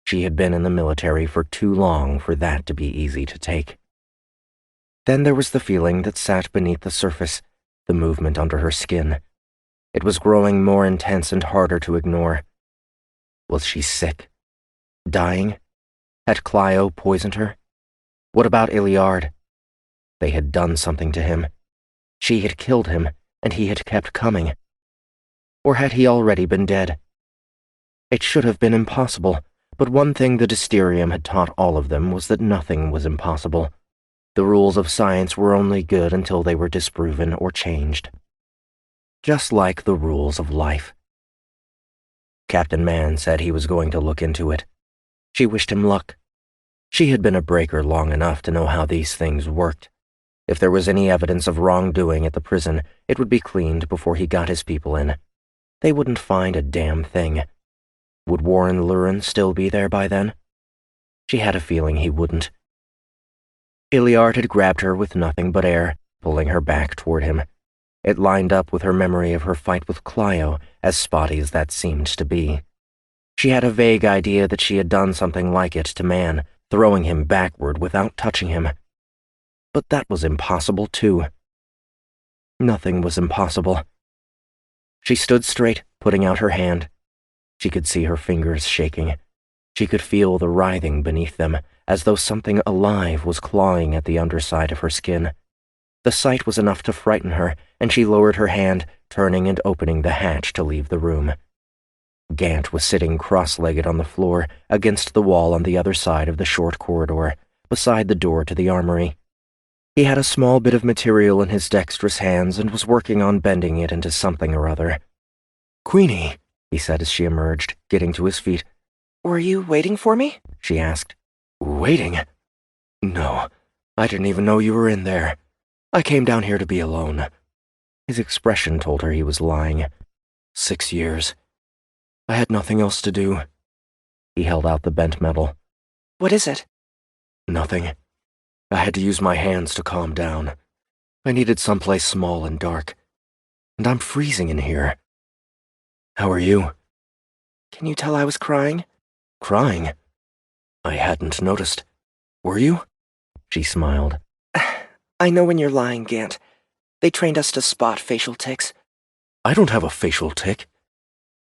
She had been in the military for too long for that to be easy to take. Then there was the feeling that sat beneath the surface, the movement under her skin. It was growing more intense and harder to ignore. Was she sick? Dying? Had Clio poisoned her? What about Iliard? They had done something to him. She had killed him, and he had kept coming. Or had he already been dead? It should have been impossible, but one thing the Dysterium had taught all of them was that nothing was impossible. The rules of science were only good until they were disproven or changed. Just like the rules of life. Captain Man said he was going to look into it. She wished him luck. She had been a breaker long enough to know how these things worked. If there was any evidence of wrongdoing at the prison, it would be cleaned before he got his people in. They wouldn't find a damn thing. Would Warren Lurin still be there by then? She had a feeling he wouldn't. Iliard had grabbed her with nothing but air, pulling her back toward him. It lined up with her memory of her fight with Clio, as spotty as that seemed to be. She had a vague idea that she had done something like it to Man, throwing him backward without touching him. But that was impossible, too. Nothing was impossible. She stood straight, putting out her hand. She could see her fingers shaking. She could feel the writhing beneath them, as though something alive was clawing at the underside of her skin. The sight was enough to frighten her, and she lowered her hand, turning and opening the hatch to leave the room. Gant was sitting cross-legged on the floor, against the wall on the other side of the short corridor, beside the door to the armory. He had a small bit of material in his dexterous hands and was working on bending it into something or other. "Queenie," he said as she emerged, getting to his feet. "Were you waiting for me?" she asked. "Waiting? No, I didn't even know you were in there. I came down here to be alone." His expression told her he was lying. 6 years. I had nothing else to do. He held out the bent metal. "What is it?" "Nothing. I had to use my hands to calm down. I needed someplace small and dark. And I'm freezing in here. How are you?" "Can you tell I was crying?" "Crying? I hadn't noticed. Were you?" She smiled. "I know when you're lying, Gant. They trained us to spot facial tics." "I don't have a facial tic."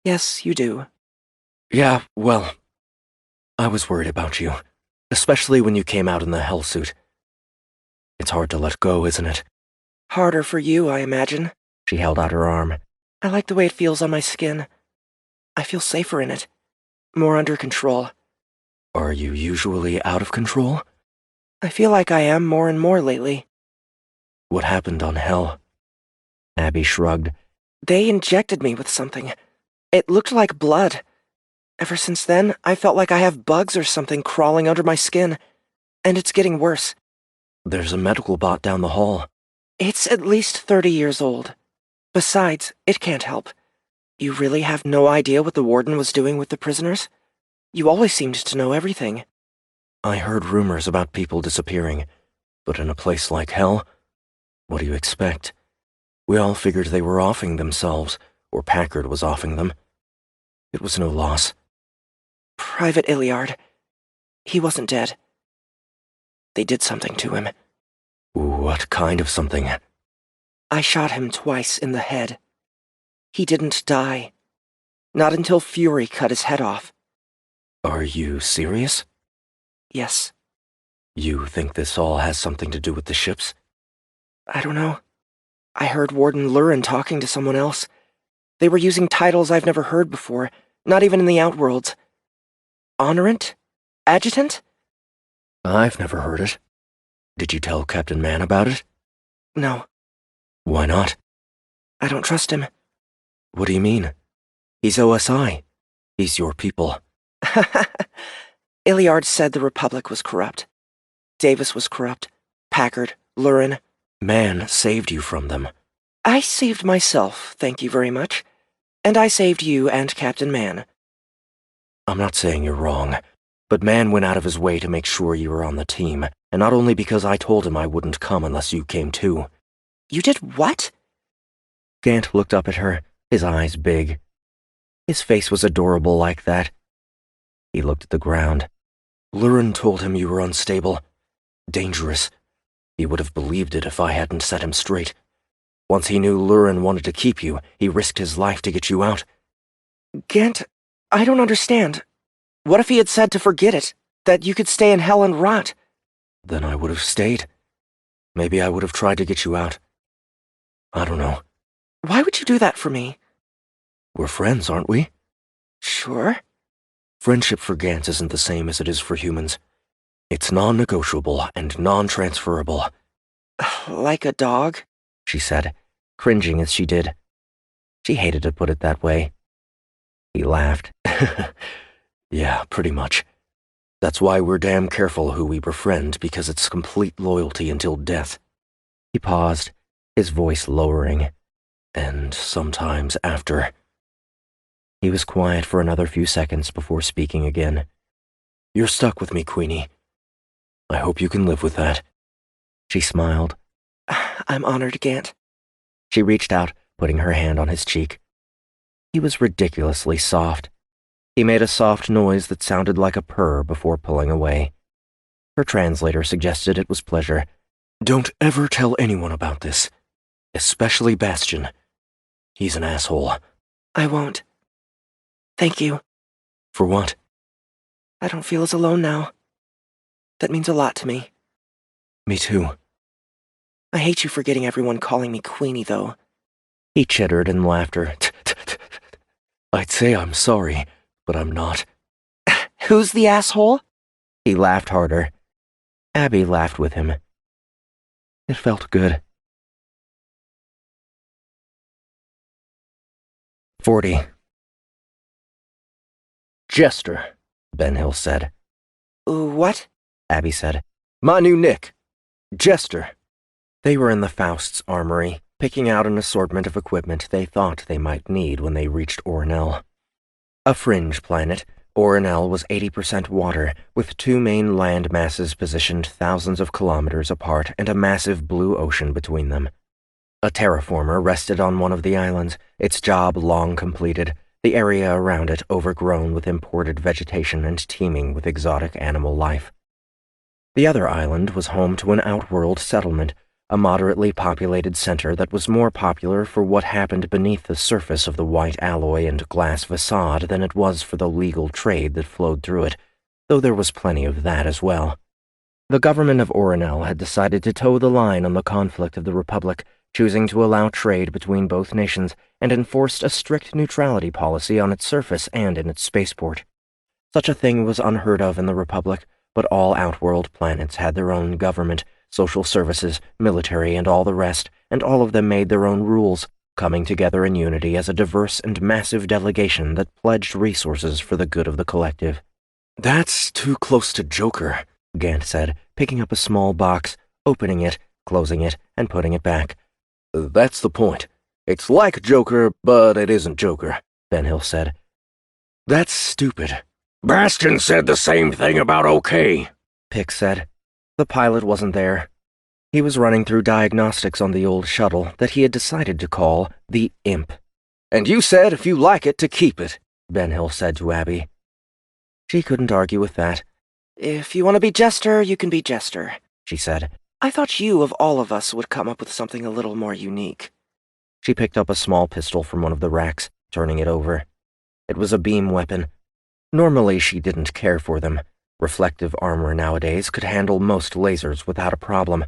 "Yes, you do." "Yeah, well, I was worried about you, especially when you came out in the hell suit. It's hard to let go, isn't it?" "Harder for you, I imagine." She held out her arm. "I like the way it feels on my skin. I feel safer in it. More under control." "Are you usually out of control?" "I feel like I am more and more lately." "What happened on Hell?" Abby shrugged. "They injected me with something. It looked like blood. Ever since then, I felt like I have bugs or something crawling under my skin. And it's getting worse." "There's a medical bot down the hall." "It's at least 30 years old. Besides, it can't help. You really have no idea what the warden was doing with the prisoners? You always seemed to know everything." "I heard rumors about people disappearing, but in a place like Hell, what do you expect? We all figured they were offing themselves, or Packard was offing them. It was no loss." "Private Iliard. He wasn't dead. They did something to him." "What kind of something?" "I shot him twice in the head. He didn't die. Not until Fury cut his head off." "Are you serious?" "Yes." "You think this all has something to do with the ships?" "I don't know. I heard Warden Lurin talking to someone else. They were using titles I've never heard before, not even in the Outworlds. Honorant? Adjutant?" "I've never heard it. Did you tell Captain Man about it?" "No. "Why not?" I don't trust him." "What do you mean? He's OSI. He's your people." Iliard said the Republic was corrupt. Davis was corrupt. Packard, Lurin. Man saved you from them. I saved myself, thank you very much. And I saved you and Captain Man. "I'm not saying you're wrong, but Man went out of his way to make sure you were on the team, and not only because I told him I wouldn't come unless you came too." "You did what?" Gant looked up at her, his eyes big. His face was adorable like that. He looked at the ground. "Lurin told him you were unstable. Dangerous. He would have believed it if I hadn't set him straight. Once he knew Lurin wanted to keep you, he risked his life to get you out." "Gant, I don't understand. What if he had said to forget it, that you could stay in hell and rot?" "Then I would have stayed. Maybe I would have tried to get you out. I don't know. Why would you do that for me? We're friends, aren't we? Sure. Friendship for Gants isn't the same as it is for humans. It's non-negotiable and non-transferable. Like a dog? She said, cringing as she did. She hated to put it that way. He laughed. Yeah, pretty much. That's why we're damn careful who we befriend, because it's complete loyalty until death. He paused, his voice lowering. And sometimes after. He was quiet for another few seconds before speaking again. You're stuck with me, Queenie. I hope you can live with that. She smiled. I'm honored, Gant. She reached out, putting her hand on his cheek. He was ridiculously soft. He made a soft noise that sounded like a purr before pulling away. Her translator suggested it was pleasure. Don't ever tell anyone about this. Especially Bastion. He's an asshole. I won't. Thank you. For what? I don't feel as alone now. That means a lot to me. Me too. I hate you for getting everyone calling me Queenie, though. He chittered in laughter. I'd say I'm sorry, but I'm not. Who's the asshole? He laughed harder. Abby laughed with him. It felt good. 40. Jester, Ben Hill said. What? Abby said. My new nick. Jester. They were in the Faust's armory, picking out an assortment of equipment they thought they might need when they reached Ornell. A fringe planet, Ornell was 80% water, with two main land masses positioned thousands of kilometers apart and a massive blue ocean between them. A terraformer rested on one of the islands, its job long completed, the area around it overgrown with imported vegetation and teeming with exotic animal life. The other island was home to an outworld settlement, a moderately populated center that was more popular for what happened beneath the surface of the white alloy and glass facade than it was for the legal trade that flowed through it, though there was plenty of that as well. The government of Ornell had decided to toe the line on the conflict of the Republic, choosing to allow trade between both nations, and enforced a strict neutrality policy on its surface and in its spaceport. Such a thing was unheard of in the Republic, but all outworld planets had their own government, social services, military, and all the rest, and all of them made their own rules, coming together in unity as a diverse and massive delegation that pledged resources for the good of the collective. That's too close to Joker, Gant said, picking up a small box, opening it, closing it, and putting it back. That's the point. It's like Joker, but it isn't Joker, Ben Hill said. That's stupid. Bastion said the same thing about OK, Pick said. The pilot wasn't there. He was running through diagnostics on the old shuttle that he had decided to call the Imp. And you said if you like it to keep it, Ben Hill said to Abby. She couldn't argue with that. If you want to be Jester, you can be Jester, she said. I thought you, of all of us, would come up with something a little more unique. She picked up a small pistol from one of the racks, turning it over. It was a beam weapon. Normally she didn't care for them. Reflective armor nowadays could handle most lasers without a problem.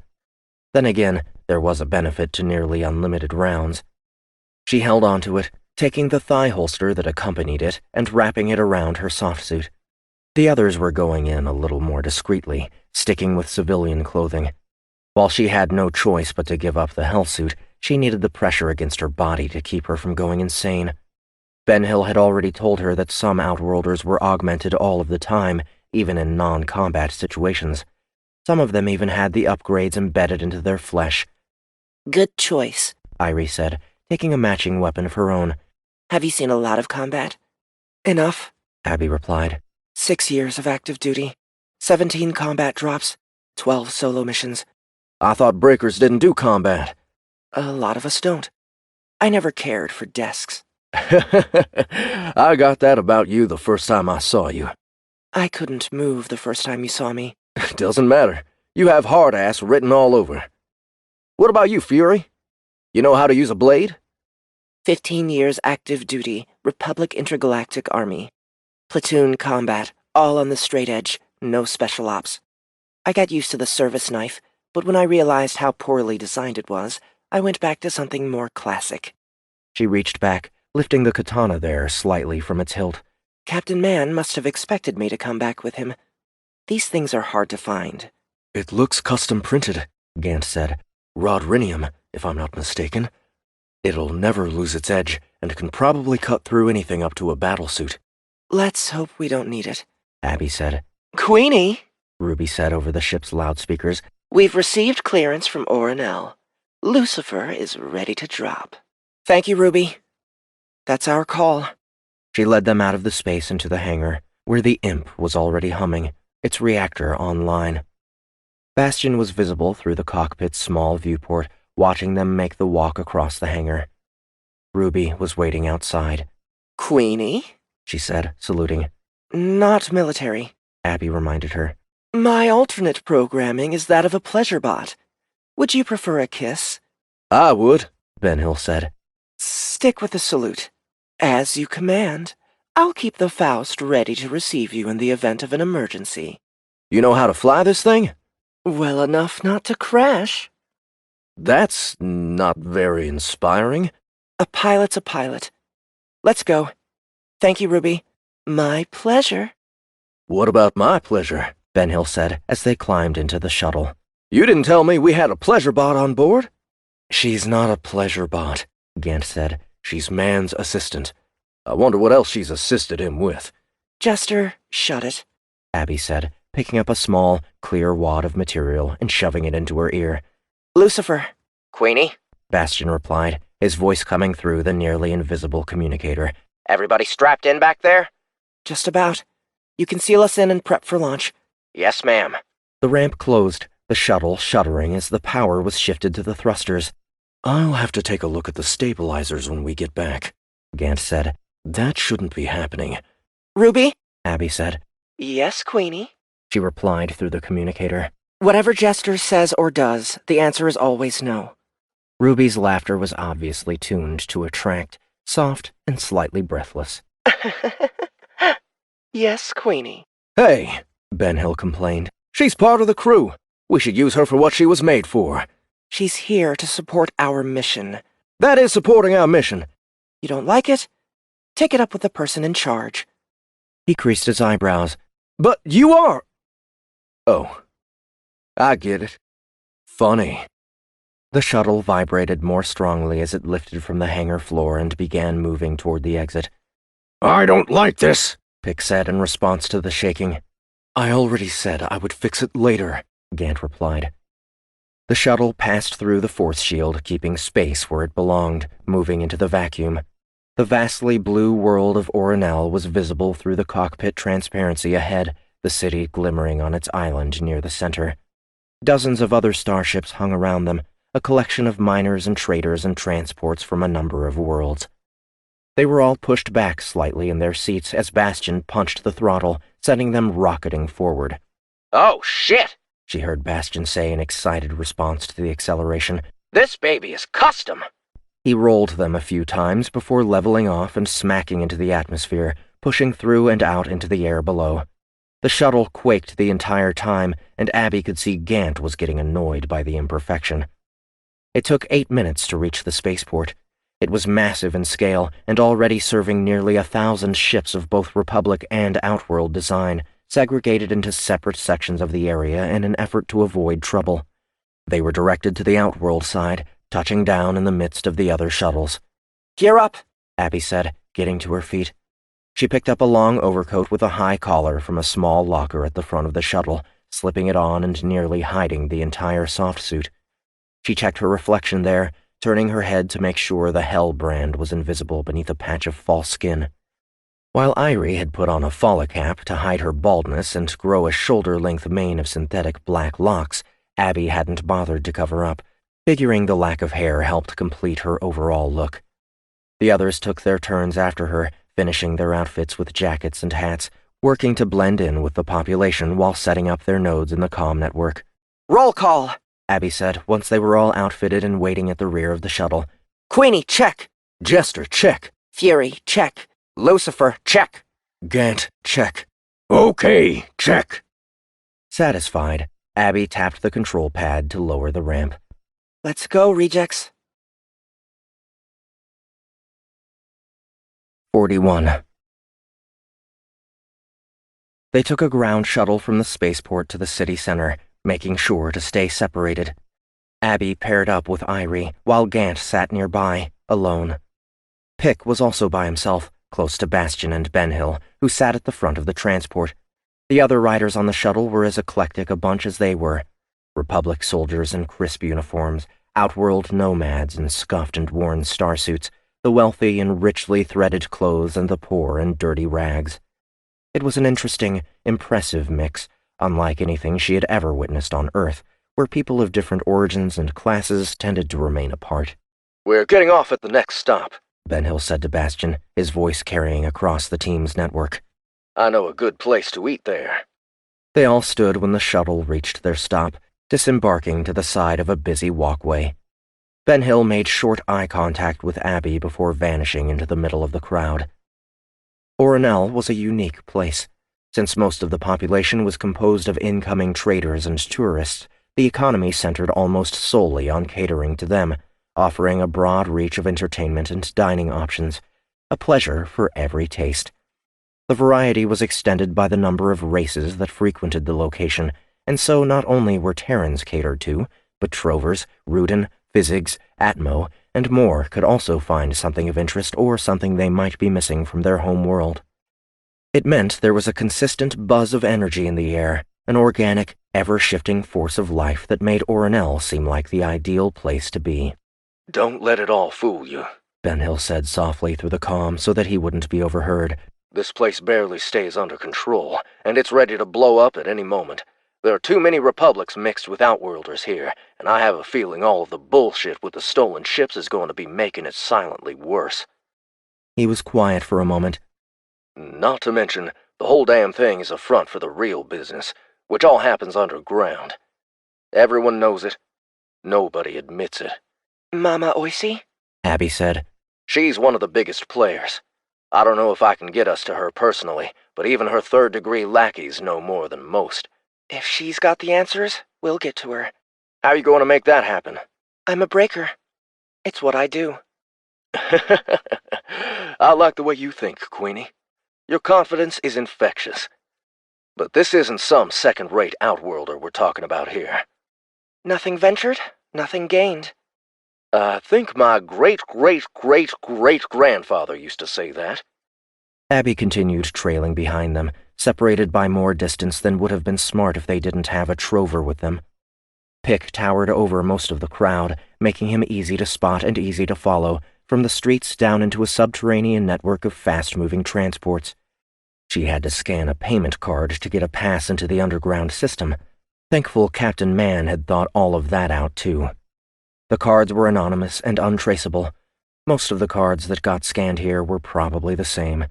Then again, there was a benefit to nearly unlimited rounds. She held onto it, taking the thigh holster that accompanied it and wrapping it around her softsuit. The others were going in a little more discreetly, sticking with civilian clothing. While she had no choice but to give up the hellsuit, she needed the pressure against her body to keep her from going insane. Ben Hill had already told her that some Outworlders were augmented all of the time, even in non-combat situations. Some of them even had the upgrades embedded into their flesh. Good choice, Irie said, taking a matching weapon of her own. Have you seen a lot of combat? Enough. Abby replied. 6 years of active duty. 17 combat drops. 12 solo missions. I thought breakers didn't do combat. A lot of us don't. I never cared for desks. I got that about you the first time I saw you. I couldn't move the first time you saw me. Doesn't matter. You have hard ass written all over. What about you, Fury? You know how to use a blade? 15 years active duty, Republic Intergalactic Army. Platoon combat, all on the straight edge, no special ops. I got used to the service knife, but when I realized how poorly designed it was, I went back to something more classic. She reached back, lifting the katana there slightly from its hilt. Captain Man must have expected me to come back with him. These things are hard to find. It looks custom printed, Gant said. Rodrinium, if I'm not mistaken. It'll never lose its edge, and can probably cut through anything up to a battlesuit. Let's hope we don't need it, Abby said. Queenie, Ruby said over the ship's loudspeakers. We've received clearance from Orinel. Lucifer is ready to drop. Thank you, Ruby. That's our call. She led them out of the space into the hangar, where the imp was already humming, its reactor online. Bastion was visible through the cockpit's small viewport, watching them make the walk across the hangar. Ruby was waiting outside. Queenie, she said, saluting. Not military, Abby reminded her. My alternate programming is that of a pleasure bot. Would you prefer a kiss? I would, Ben Hill said. Stick with the salute. As you command. I'll keep the Faust ready to receive you in the event of an emergency. You know how to fly this thing? Well enough not to crash. That's not very inspiring. A pilot's a pilot. Let's go. Thank you, Ruby. My pleasure. What about my pleasure? Ben Hill said as they climbed into the shuttle. You didn't tell me we had a pleasure bot on board? She's not a pleasure bot, Gant said. She's Man's assistant. I wonder what else she's assisted him with. Jester, shut it, Abby said, picking up a small, clear wad of material and shoving it into her ear. Lucifer. Queenie? Bastion replied, his voice coming through the nearly invisible communicator. Everybody strapped in back there? Just about. You can seal us in and prep for launch. Yes, ma'am. The ramp closed, the shuttle shuddering as the power was shifted to the thrusters. I'll have to take a look at the stabilizers when we get back, Gant said. That shouldn't be happening. Ruby? Abby said. Yes, Queenie? She replied through the communicator. Whatever Jester says or does, the answer is always no. Ruby's laughter was obviously tuned to attract, soft and slightly breathless. Yes, Queenie. Hey, Ben Hill complained. She's part of the crew. We should use her for what she was made for. She's here to support our mission. That is supporting our mission. You don't like it? Take it up with the person in charge. He creased his eyebrows. But you are... Oh, I get it. Funny. The shuttle vibrated more strongly as it lifted from the hangar floor and began moving toward the exit. I don't like this, Pick said in response to the shaking. I already said I would fix it later, Gant replied. The shuttle passed through the force shield, keeping space where it belonged, moving into the vacuum. The vastly blue world of Orinel was visible through the cockpit transparency ahead, the city glimmering on its island near the center. Dozens of other starships hung around them, a collection of miners and traders and transports from a number of worlds. They were all pushed back slightly in their seats as Bastion punched the throttle, sending them rocketing forward. Oh, shit! She heard Bastion say in excited response to the acceleration. This baby is custom! He rolled them a few times before leveling off and smacking into the atmosphere, pushing through and out into the air below. The shuttle quaked the entire time, and Abby could see Gant was getting annoyed by the imperfection. It took 8 minutes to reach the spaceport. It was massive in scale and already serving nearly 1,000 ships of both Republic and Outworld design, segregated into separate sections of the area in an effort to avoid trouble. They were directed to the Outworld side, touching down in the midst of the other shuttles. Gear up, Abby said, getting to her feet. She picked up a long overcoat with a high collar from a small locker at the front of the shuttle, slipping it on and nearly hiding the entire soft suit. She checked her reflection there, turning her head to make sure the Hell brand was invisible beneath a patch of false skin. While Irie had put on a falla cap to hide her baldness and grow a shoulder-length mane of synthetic black locks, Abby hadn't bothered to cover up, figuring the lack of hair helped complete her overall look. The others took their turns after her, finishing their outfits with jackets and hats, working to blend in with the population while setting up their nodes in the comm network. Roll call, Abby said once they were all outfitted and waiting at the rear of the shuttle. Queenie, check. Jester, check. Fury, check. Lucifer, check. Gant, check. Okay, check. Satisfied, Abby tapped the control pad to lower the ramp. Let's go, rejects. 41. They took a ground shuttle from the spaceport to the city center, making sure to stay separated. Abby paired up with Irie, while Gant sat nearby, alone. Pick was also by himself, close to Bastion and Benhill, who sat at the front of the transport. The other riders on the shuttle were as eclectic a bunch as they were. Republic soldiers in crisp uniforms, Outworld nomads in scuffed and worn starsuits, the wealthy in richly threaded clothes and the poor in dirty rags. It was an interesting, impressive mix, unlike anything she had ever witnessed on Earth, where people of different origins and classes tended to remain apart. "We're getting off at the next stop," Benhill said to Bastion, his voice carrying across the team's network. "I know a good place to eat there." They all stood when the shuttle reached their stop, disembarking to the side of a busy walkway. Benhill made short eye contact with Abby before vanishing into the middle of the crowd. Oronel was a unique place. Since most of the population was composed of incoming traders and tourists, the economy centered almost solely on catering to them, offering a broad reach of entertainment and dining options, a pleasure for every taste. The variety was extended by the number of races that frequented the location, and so not only were Terrans catered to, but Trovers, Rudin, Physigs, Atmo, and more could also find something of interest or something they might be missing from their home world. It meant there was a consistent buzz of energy in the air, an organic, ever-shifting force of life that made Oronel seem like the ideal place to be. "Don't let it all fool you," Benhill said softly through the comm so that he wouldn't be overheard. "This place barely stays under control, and it's ready to blow up at any moment. There are too many Republics mixed with Outworlders here, and I have a feeling all of the bullshit with the stolen ships is going to be making it silently worse." He was quiet for a moment. "Not to mention, the whole damn thing is a front for the real business, which all happens underground. Everyone knows it. Nobody admits it." Mama Oisi? Abby said. "She's one of the biggest players. I don't know if I can get us to her personally, but even her third-degree lackeys know more than most." If she's got the answers, we'll get to her. "How are you going to make that happen?" I'm a breaker. It's what I do. "I like the way you think, Queenie. Your confidence is infectious. But this isn't some second-rate Outworlder we're talking about here." Nothing ventured, nothing gained. "I think my great-great-great-great-grandfather used to say that." Abby continued trailing behind them, separated by more distance than would have been smart if they didn't have a trover with them. Pick towered over most of the crowd, making him easy to spot and easy to follow, from the streets down into a subterranean network of fast-moving transports. She had to scan a payment card to get a pass into the underground system. Thankful Captain Man had thought all of that out, too. The cards were anonymous and untraceable. Most of the cards that got scanned here were probably the same.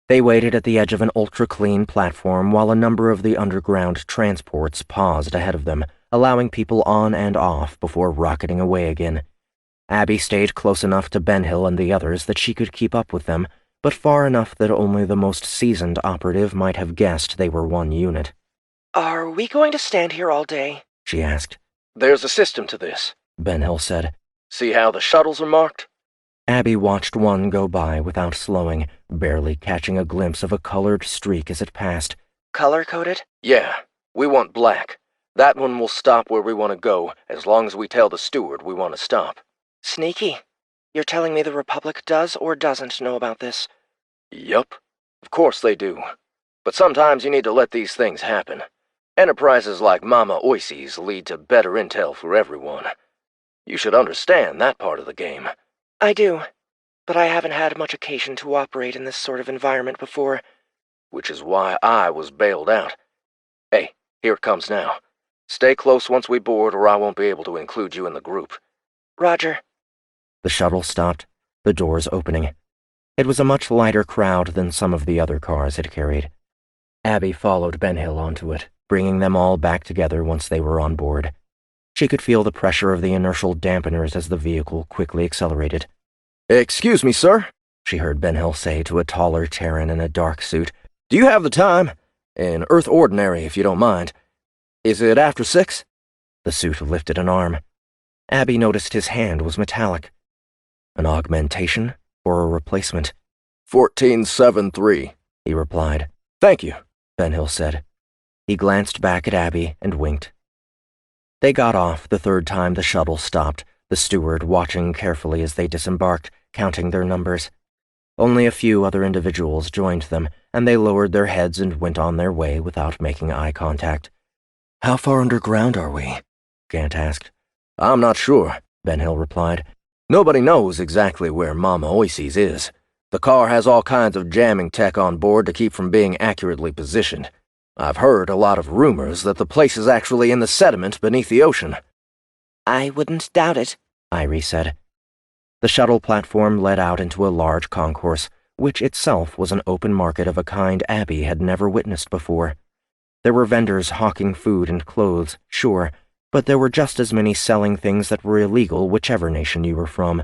They waited at the edge of an ultra-clean platform while a number of the underground transports paused ahead of them, allowing people on and off before rocketing away again. Abby stayed close enough to Benhill and the others that she could keep up with them, but far enough that only the most seasoned operative might have guessed they were one unit. Are we going to stand here all day? She asked. "There's a system to this," Benhill said. "See how the shuttles are marked?" Abby watched one go by without slowing, barely catching a glimpse of a colored streak as it passed. Color-coded? "Yeah, we want black. That one will stop where we want to go, as long as we tell the steward we want to stop." Sneaky. You're telling me the Republic does or doesn't know about this? Yup. Of course they do. But sometimes you need to let these things happen. Enterprises like Mama Oisi's lead to better intel for everyone. You should understand that part of the game. I do, but I haven't had much occasion to operate in this sort of environment before. Which is why I was bailed out. Hey, here it comes now. Stay close once we board or I won't be able to include you in the group. Roger. The shuttle stopped, the doors opening. It was a much lighter crowd than some of the other cars it carried. Abby followed Benhill onto it, bringing them all back together once they were on board. She could feel the pressure of the inertial dampeners as the vehicle quickly accelerated. "Excuse me, sir," she heard Benhill say to a taller Terran in a dark suit. "Do you have the time? An Earth Ordinary, if you don't mind. Is it after 6? The suit lifted an arm. Abby noticed his hand was metallic. An augmentation or a replacement? 1473, he replied. Thank you, Ben Hill said. He glanced back at Abby and winked. They got off the third time the shuttle stopped, the steward watching carefully as they disembarked, counting their numbers. Only a few other individuals joined them, and they lowered their heads and went on their way without making eye contact. How far underground are we? Gant asked. I'm not sure, Ben Hill replied. Nobody knows exactly where Mama Oises is. The car has all kinds of jamming tech on board to keep from being accurately positioned. I've heard a lot of rumors that the place is actually in the sediment beneath the ocean. I wouldn't doubt it, Irie said. The shuttle platform led out into a large concourse, which itself was an open market of a kind Abby had never witnessed before. There were vendors hawking food and clothes, sure, but there were just as many selling things that were illegal whichever nation you were from.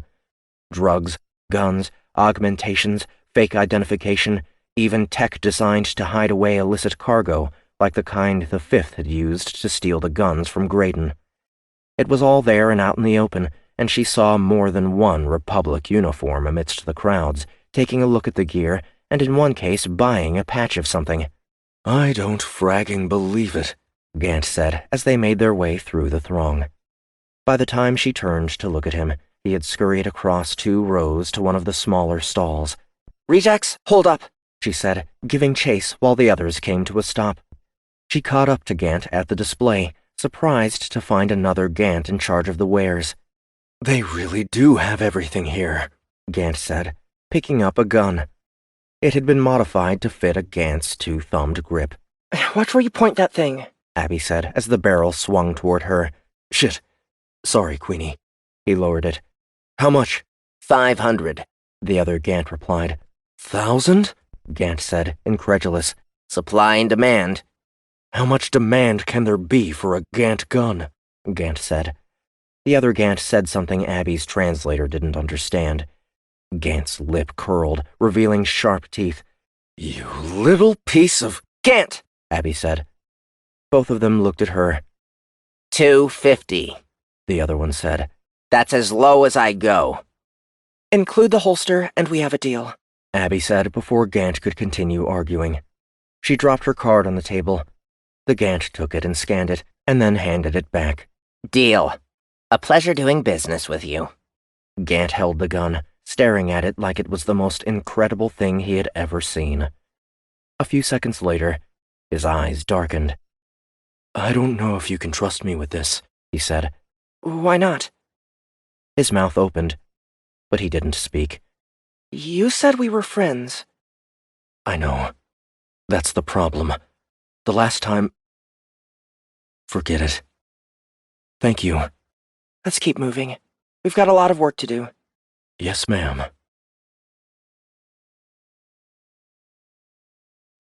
Drugs, guns, augmentations, fake identification, even tech designed to hide away illicit cargo, like the kind the Fifth had used to steal the guns from Graydon. It was all there and out in the open, and she saw more than one Republic uniform amidst the crowds, taking a look at the gear, and in one case buying a patch of something. I don't fragging believe it, Gant said as they made their way through the throng. By the time she turned to look at him, he had scurried across 2 rows to one of the smaller stalls. Rejects, hold up, she said, giving chase while the others came to a stop. She caught up to Gant at the display, surprised to find another Gant in charge of the wares. They really do have everything here, Gant said, picking up a gun. It had been modified to fit a Gant's 2-thumbed grip. Watch where you point that thing, Abby said as the barrel swung toward her. Shit. Sorry, Queenie. He lowered it. How much? 500, the other Gant replied. 1,000? Gant said, incredulous. Supply and demand. How much demand can there be for a Gant gun? Gant said. The other Gant said something Abby's translator didn't understand. Gant's lip curled, revealing sharp teeth. You little piece of... Gant, Abby said. Both of them looked at her. 250, the other one said. That's as low as I go. Include the holster, and we have a deal, Abby said before Gant could continue arguing. She dropped her card on the table. The Gant took it and scanned it, and then handed it back. Deal. A pleasure doing business with you. Gant held the gun, staring at it like it was the most incredible thing he had ever seen. A few seconds later, his eyes darkened. I don't know if you can trust me with this, he said. Why not? His mouth opened, but he didn't speak. You said we were friends. I know. That's the problem. The last time... Forget it. Thank you. Let's keep moving. We've got a lot of work to do. Yes, ma'am.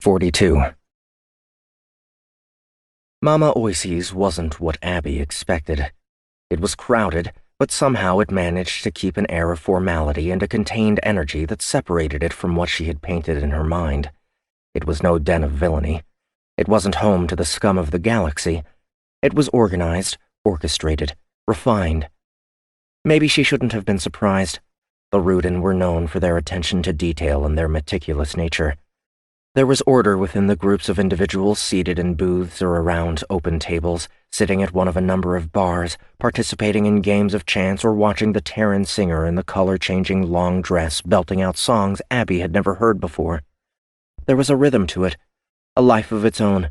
42. Mama Oises wasn't what Abby expected. It was crowded, but somehow it managed to keep an air of formality and a contained energy that separated it from what she had painted in her mind. It was no den of villainy. It wasn't home to the scum of the galaxy. It was organized, orchestrated, refined. Maybe she shouldn't have been surprised. The Rudin were known for their attention to detail and their meticulous nature. There was order within the groups of individuals seated in booths or around open tables, sitting at one of a number of bars, participating in games of chance or watching the Terran singer in the color-changing long dress belting out songs Abby had never heard before. There was a rhythm to it, a life of its own.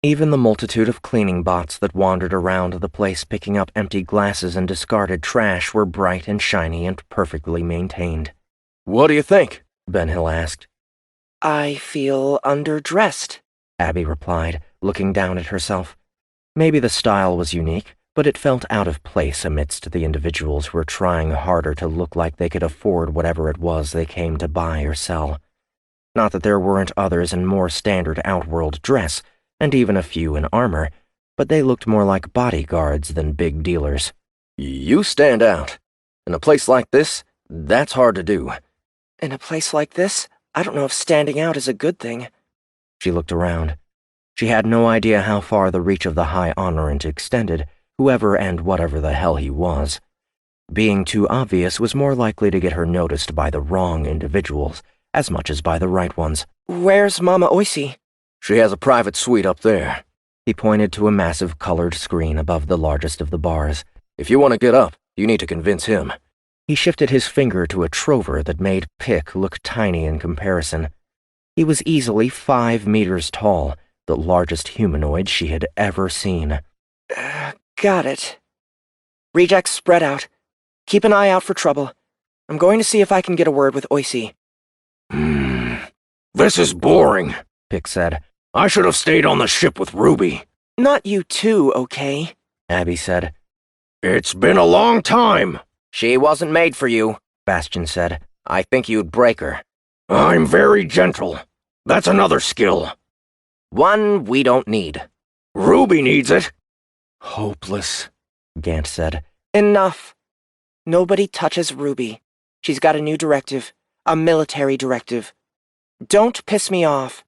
Even the multitude of cleaning bots that wandered around the place picking up empty glasses and discarded trash were bright and shiny and perfectly maintained. What do you think? Ben Hill asked. I feel underdressed, Abby replied, looking down at herself. Maybe the style was unique, but it felt out of place amidst the individuals who were trying harder to look like they could afford whatever it was they came to buy or sell. Not that there weren't others in more standard outworld dress, and even a few in armor, but they looked more like bodyguards than big dealers. You stand out. In a place like this, that's hard to do. In a place like this, I don't know if standing out is a good thing. She looked around. She had no idea how far the reach of the high honorant extended, whoever and whatever the hell he was. Being too obvious was more likely to get her noticed by the wrong individuals, as much as by the right ones. Where's Mama Oisey? She has a private suite up there. He pointed to a massive colored screen above the largest of the bars. If you want to get up, you need to convince him. He shifted his finger to a trover that made Pick look tiny in comparison. He was easily 5 meters tall, the largest humanoid she had ever seen. Got it. Rejects spread out. Keep an eye out for trouble. I'm going to see if I can get a word with Oisey. This is boring, Pick said. I should have stayed on the ship with Ruby. Not you too, okay? Abby said. It's been a long time. She wasn't made for you, Bastion said. I think you'd break her. I'm very gentle. That's another skill. One we don't need. Ruby needs it. Hopeless, Gant said. Enough. Nobody touches Ruby. She's got a new directive. A military directive. Don't piss me off.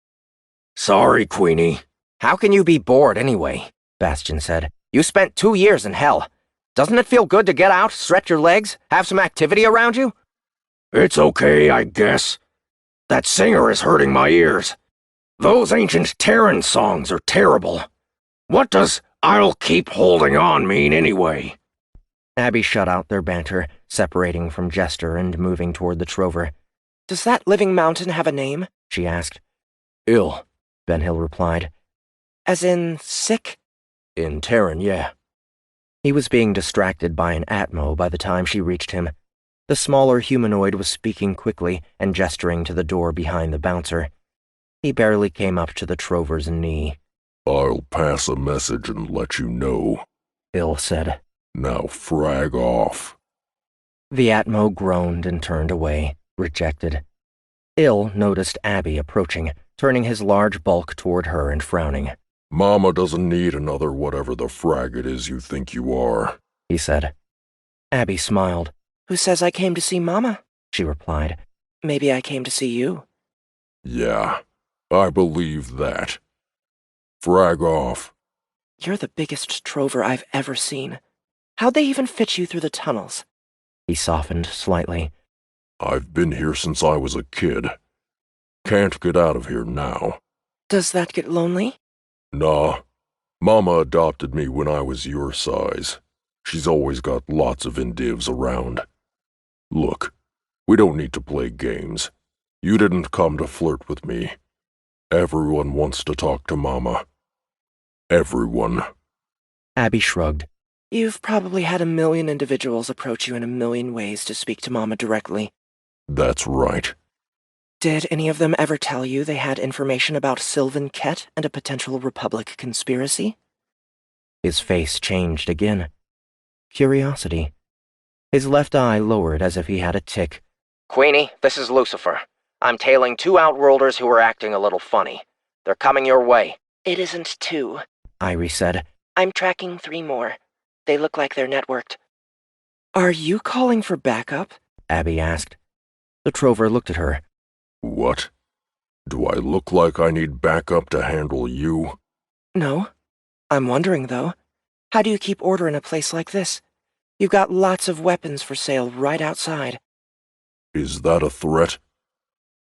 Sorry, Queenie. How can you be bored anyway? Bastion said. You spent 2 years in hell. Doesn't it feel good to get out, stretch your legs, have some activity around you? It's okay, I guess. That singer is hurting my ears. Those ancient Terran songs are terrible. What does "I'll keep holding on" mean anyway? Abby shut out their banter, separating from Jester and moving toward the trover. Does that living mountain have a name? She asked. Ill, Ben Hill replied. As in sick? In Terran, yeah. He was being distracted by an Atmo by the time she reached him. The smaller humanoid was speaking quickly and gesturing to the door behind the bouncer. He barely came up to the trover's knee. I'll pass a message and let you know, Ill said. Now frag off. The Atmo groaned and turned away, rejected. Ill noticed Abby approaching, turning his large bulk toward her and frowning. Mama doesn't need another whatever the frag it is you think you are, he said. Abby smiled. Who says I came to see Mama? She replied. Maybe I came to see you. Yeah, I believe that. Frag off. You're the biggest trover I've ever seen. How'd they even fit you through the tunnels? He softened slightly. I've been here since I was a kid. Can't get out of here now. Does that get lonely? Nah. Mama adopted me when I was your size. She's always got lots of indivs around. Look, we don't need to play games. You didn't come to flirt with me. Everyone wants to talk to Mama. Everyone. Abby shrugged. You've probably had 1,000,000 individuals approach you in 1,000,000 ways to speak to Mama directly. That's right. Did any of them ever tell you they had information about Sylvan Kett and a potential Republic conspiracy? His face changed again. Curiosity. His left eye lowered as if he had a tic. Queenie, this is Lucifer. I'm tailing 2 outworlders who are acting a little funny. They're coming your way. It isn't 2. Irie said. I'm tracking 3 more. They look like they're networked. Are you calling for backup? Abby asked. The trover looked at her. What? Do I look like I need backup to handle you? No. I'm wondering, though. How do you keep order in a place like this? You've got lots of weapons for sale right outside. Is that a threat?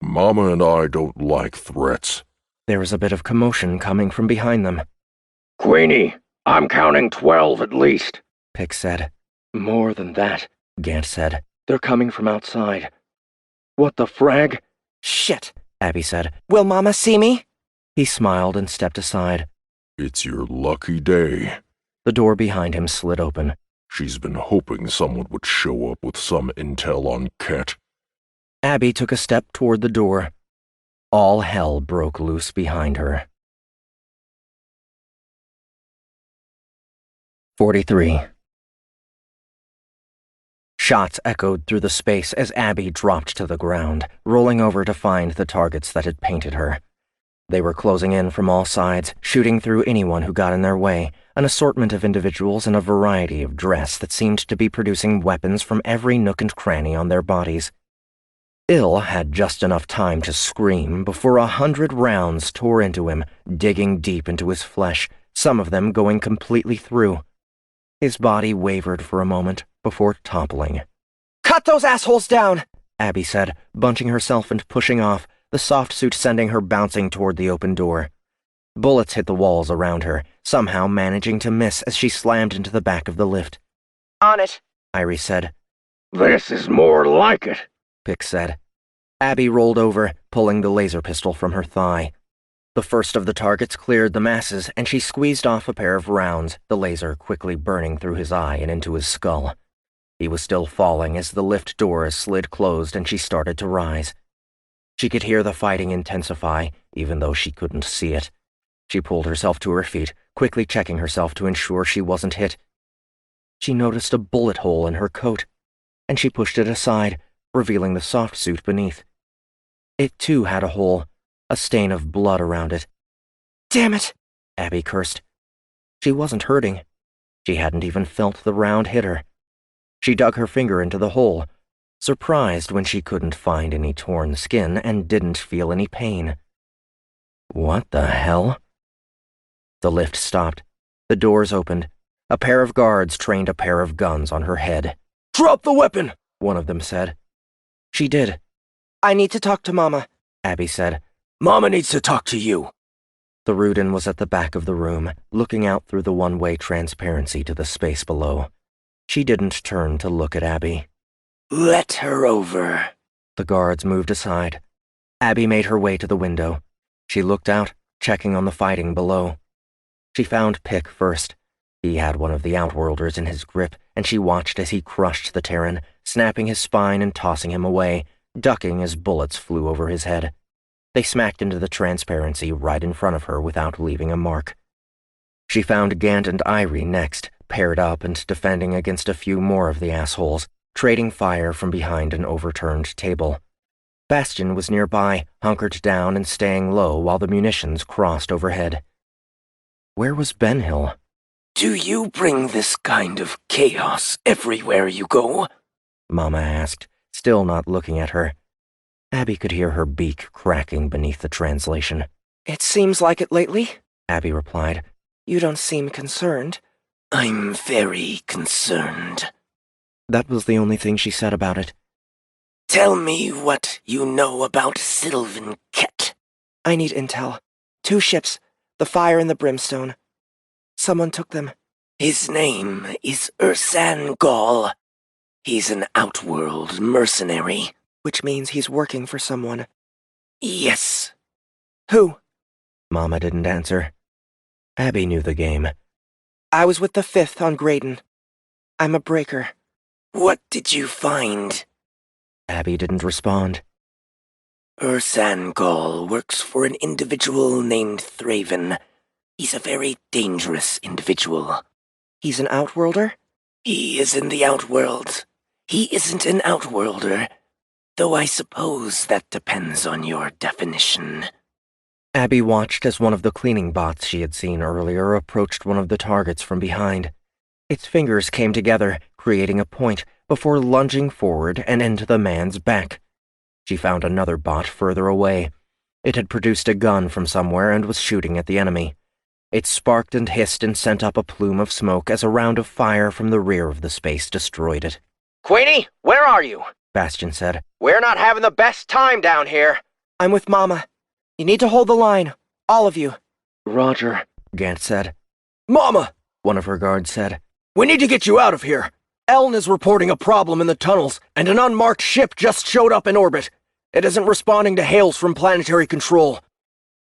Mama and I don't like threats. There was a bit of commotion coming from behind them. Queenie, I'm counting 12 at least. Pick said. More than that, Gant said. They're coming from outside. What the frag? Shit, Abby said. Will Mama see me? He smiled and stepped aside. It's your lucky day. The door behind him slid open. She's been hoping someone would show up with some intel on Kett. Abby took a step toward the door. All hell broke loose behind her. 43. Shots echoed through the space as Abby dropped to the ground, rolling over to find the targets that had painted her. They were closing in from all sides, shooting through anyone who got in their way, an assortment of individuals in a variety of dress that seemed to be producing weapons from every nook and cranny on their bodies. Il had just enough time to scream before 100 rounds tore into him, digging deep into his flesh, some of them going completely through. His body wavered for a moment before toppling. "Cut those assholes down!" Abby said, bunching herself and pushing off, the soft suit sending her bouncing toward the open door. Bullets hit the walls around her, somehow managing to miss as she slammed into the back of the lift. "On it," Irie said. This is more like it, Pick said. Abby rolled over, pulling the laser pistol from her thigh. The first of the targets cleared the masses, and she squeezed off a pair of rounds, the laser quickly burning through his eye and into his skull. He was still falling as the lift doors slid closed and she started to rise. She could hear the fighting intensify, even though she couldn't see it. She pulled herself to her feet, quickly checking herself to ensure she wasn't hit. She noticed a bullet hole in her coat, and she pushed it aside, revealing the soft suit beneath. It too had a hole, a stain of blood around it. "Damn it," Abby cursed. She wasn't hurting. She hadn't even felt the round hit her. She dug her finger into the hole, surprised when she couldn't find any torn skin and didn't feel any pain. What the hell? The lift stopped. The doors opened. A pair of guards trained a pair of guns on her head. "Drop the weapon," one of them said. She did. "I need to talk to Mama," Abby said. "Mama needs to talk to you." The Rudin was at the back of the room, looking out through the one-way transparency to the space below. She didn't turn to look at Abby. Let her over. The guards moved aside. Abby made her way to the window. She looked out, checking on the fighting below. She found Pick first. He had one of the Outworlders in his grip, and she watched as he crushed the Terran, snapping his spine and tossing him away, ducking as bullets flew over his head. They smacked into the transparency right in front of her without leaving a mark. She found Gant and Irie next, paired up and defending against a few more of the assholes, trading fire from behind an overturned table. Bastion was nearby, hunkered down and staying low while the munitions crossed overhead. Where was Benhill? Do you bring this kind of chaos everywhere you go? Mama asked, still not looking at her. Abby could hear her beak cracking beneath the translation. "It seems like it lately," Abby replied. "You don't seem concerned." I'm very concerned. That was the only thing she said about it. Tell me what you know about Sylvan Kett. "I need intel. 2 ships, the Fire and the Brimstone. Someone took them." His name is Ursan Gall. He's an Outworld mercenary. "Which means he's working for someone." Yes. "Who?" Mama didn't answer. Abby knew the game. "I was with the 5th on Graydon. I'm a breaker." What did you find? Abby didn't respond. Ursan Gall works for an individual named Thraven. He's a very dangerous individual. "He's an Outworlder?" He is in the Outworld. He isn't an Outworlder, though I suppose that depends on your definition. Abby watched as one of the cleaning bots she had seen earlier approached one of the targets from behind. Its fingers came together, creating a point, before lunging forward and into the man's back. She found another bot further away. It had produced a gun from somewhere and was shooting at the enemy. It sparked and hissed and sent up a plume of smoke as a round of fire from the rear of the space destroyed it. "Queenie, where are you?" Bastion said. "We're not having the best time down here." "I'm with Mama. You need to hold the line. All of you." Roger, Gant said. "Mama, One of her guards said. we need to get you out of here. Eln is reporting a problem in the tunnels, and an unmarked ship just showed up in orbit. It isn't responding to hails from planetary control."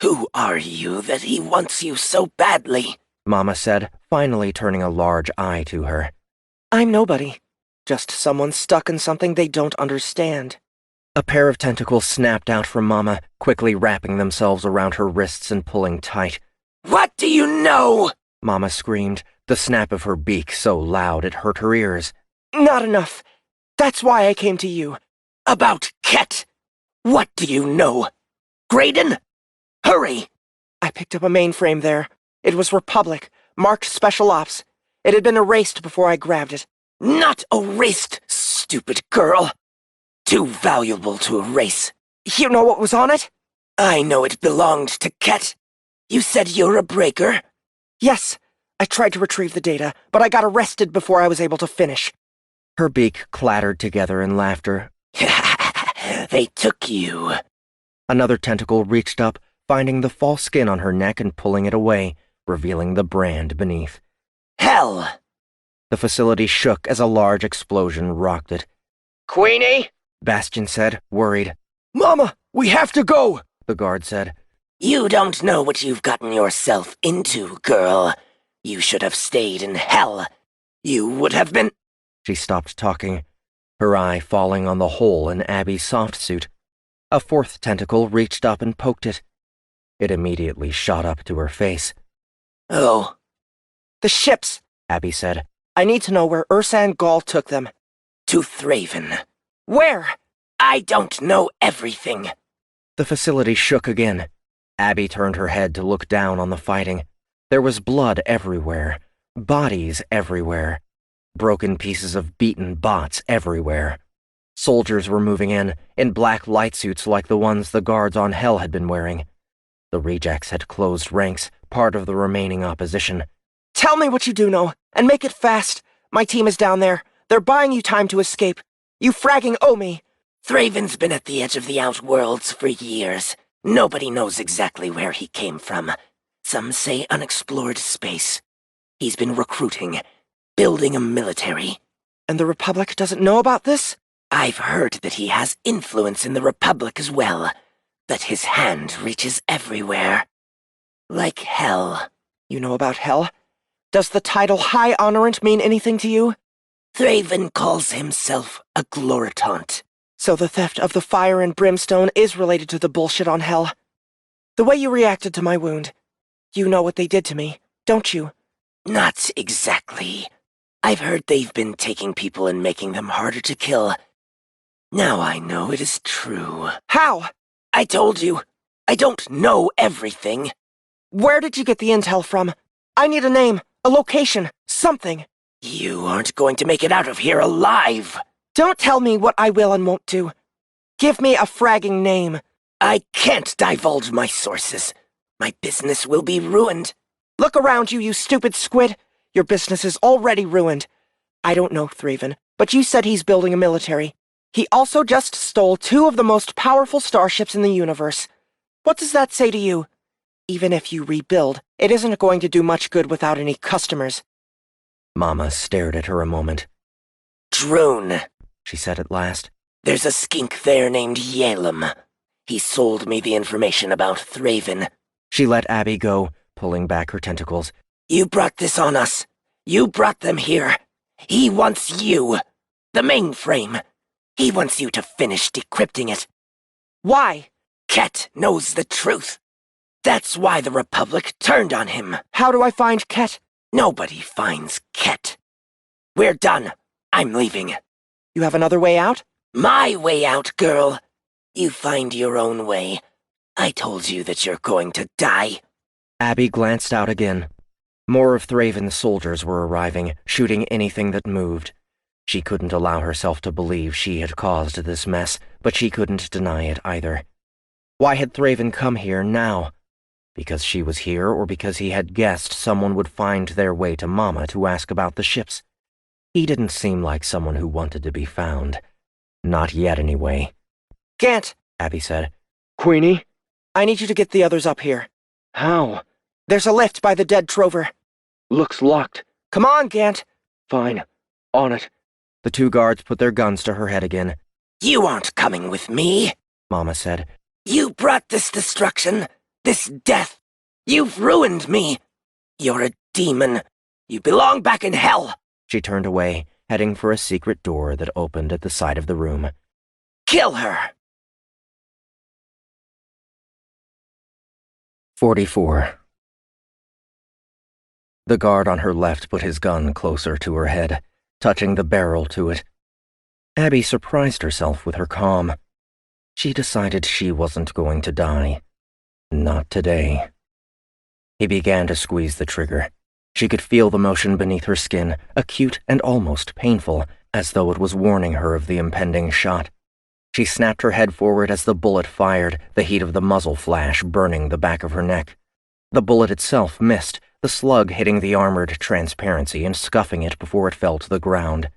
Who are you that he wants you so badly? Mama said, finally turning a large eye to her. "I'm nobody. Just someone stuck in something they don't understand." A pair of tentacles snapped out from Mama, quickly wrapping themselves around her wrists and pulling tight. What do you know? Mama screamed, the snap of her beak so loud it hurt her ears. "Not enough. That's why I came to you." About Kett. What do you know? Graydon? Hurry! "I picked up a mainframe there. It was Republic, marked Special Ops. It had been erased before I grabbed it." Not erased, stupid girl. Too valuable to erase. You know what was on it? I know it belonged to Ket. You said you're a breaker? Yes. I tried to retrieve the data, but I got arrested before I was able to finish. Her beak clattered together in laughter. They took you. Another tentacle reached up, finding the false skin on her neck and pulling it away, revealing the brand beneath. Hell! The facility shook as a large explosion rocked it. Queenie? Bastian said, worried. Mama, we have to go, the guard said. You don't know what you've gotten yourself into, girl. You should have stayed in hell. You would have been— She stopped talking, her eye falling on the hole in Abby's soft suit. A fourth tentacle reached up and poked it. It immediately shot up to her face. Oh. The ships, Abby said. I need to know where Ursan Gall took them. To Thraven. Where? I don't know everything. The facility shook again. Abby turned her head to look down on the fighting. There was blood everywhere, bodies everywhere, broken pieces of beaten bots everywhere. Soldiers were moving in black light suits like the ones the guards on Hell had been wearing. The rejects had closed ranks, part of the remaining opposition. Tell me what you do know, and make it fast. My team is down there. They're buying you time to escape. You fragging owe me. Thraven's been at the edge of the Outworlds for years. Nobody knows exactly where he came from. Some say unexplored space. He's been recruiting, building a military. And the Republic doesn't know about this? I've heard that he has influence in the Republic as well, that his hand reaches everywhere. Like Hell. You know about Hell? Does the title High Honorant mean anything to you? Thraven calls himself a Gloritant. So the theft of the fire and brimstone is related to the bullshit on Hell. The way you reacted to my wound. You know what they did to me, don't you? Not exactly. I've heard they've been taking people and making them harder to kill. Now I know it is true. How? I told you. I don't know everything. Where did you get the intel from? I need a name, a location, something. You aren't going to make it out of here alive. Don't tell me what I will and won't do. Give me a fragging name. I can't divulge my sources. My business will be ruined. Look around you, you stupid squid. Your business is already ruined. I don't know Thraven, but you said he's building a military. He also just stole 2 of the most powerful starships in the universe. What does that say to you? Even if you rebuild, it isn't going to do much good without any customers. Mama stared at her a moment. Drun, she said at last. There's a skink there named Yalem. He sold me the information about Thraven. She let Abby go, pulling back her tentacles. You brought this on us. You brought them here. He wants you. The mainframe. He wants you to finish decrypting it. Why? Ket knows the truth. That's why the Republic turned on him. How do I find Ket? Nobody finds Ket. We're done. I'm leaving. You have another way out? My way out, girl. You find your own way. I told you that you're going to die. Abby glanced out again. More of Thraven's soldiers were arriving, shooting anything that moved. She couldn't allow herself to believe she had caused this mess, but she couldn't deny it either. Why had Thraven come here now? Because she was here, or because he had guessed someone would find their way to Mama to ask about the ships? He didn't seem like someone who wanted to be found. Not yet, anyway. Gant, Abby said. Queenie? I need you to get the others up here. How? There's a lift by the dead trover. Looks locked. Come on, Gant. Fine. On it. The 2 guards put their guns to her head again. You aren't coming with me, Mama said. You brought this destruction, this death. You've ruined me. You're a demon. You belong back in hell. She turned away, heading for a secret door that opened at the side of the room. Kill her. 44. The guard on her left put his gun closer to her head, touching the barrel to it. Abby surprised herself with her calm. She decided she wasn't going to die. Not today. He began to squeeze the trigger. She could feel the motion beneath her skin, acute and almost painful, as though it was warning her of the impending shot. She snapped her head forward as the bullet fired, the heat of the muzzle flash burning the back of her neck. The bullet itself missed, the slug hitting the armored transparency and scuffing it before it fell to the ground.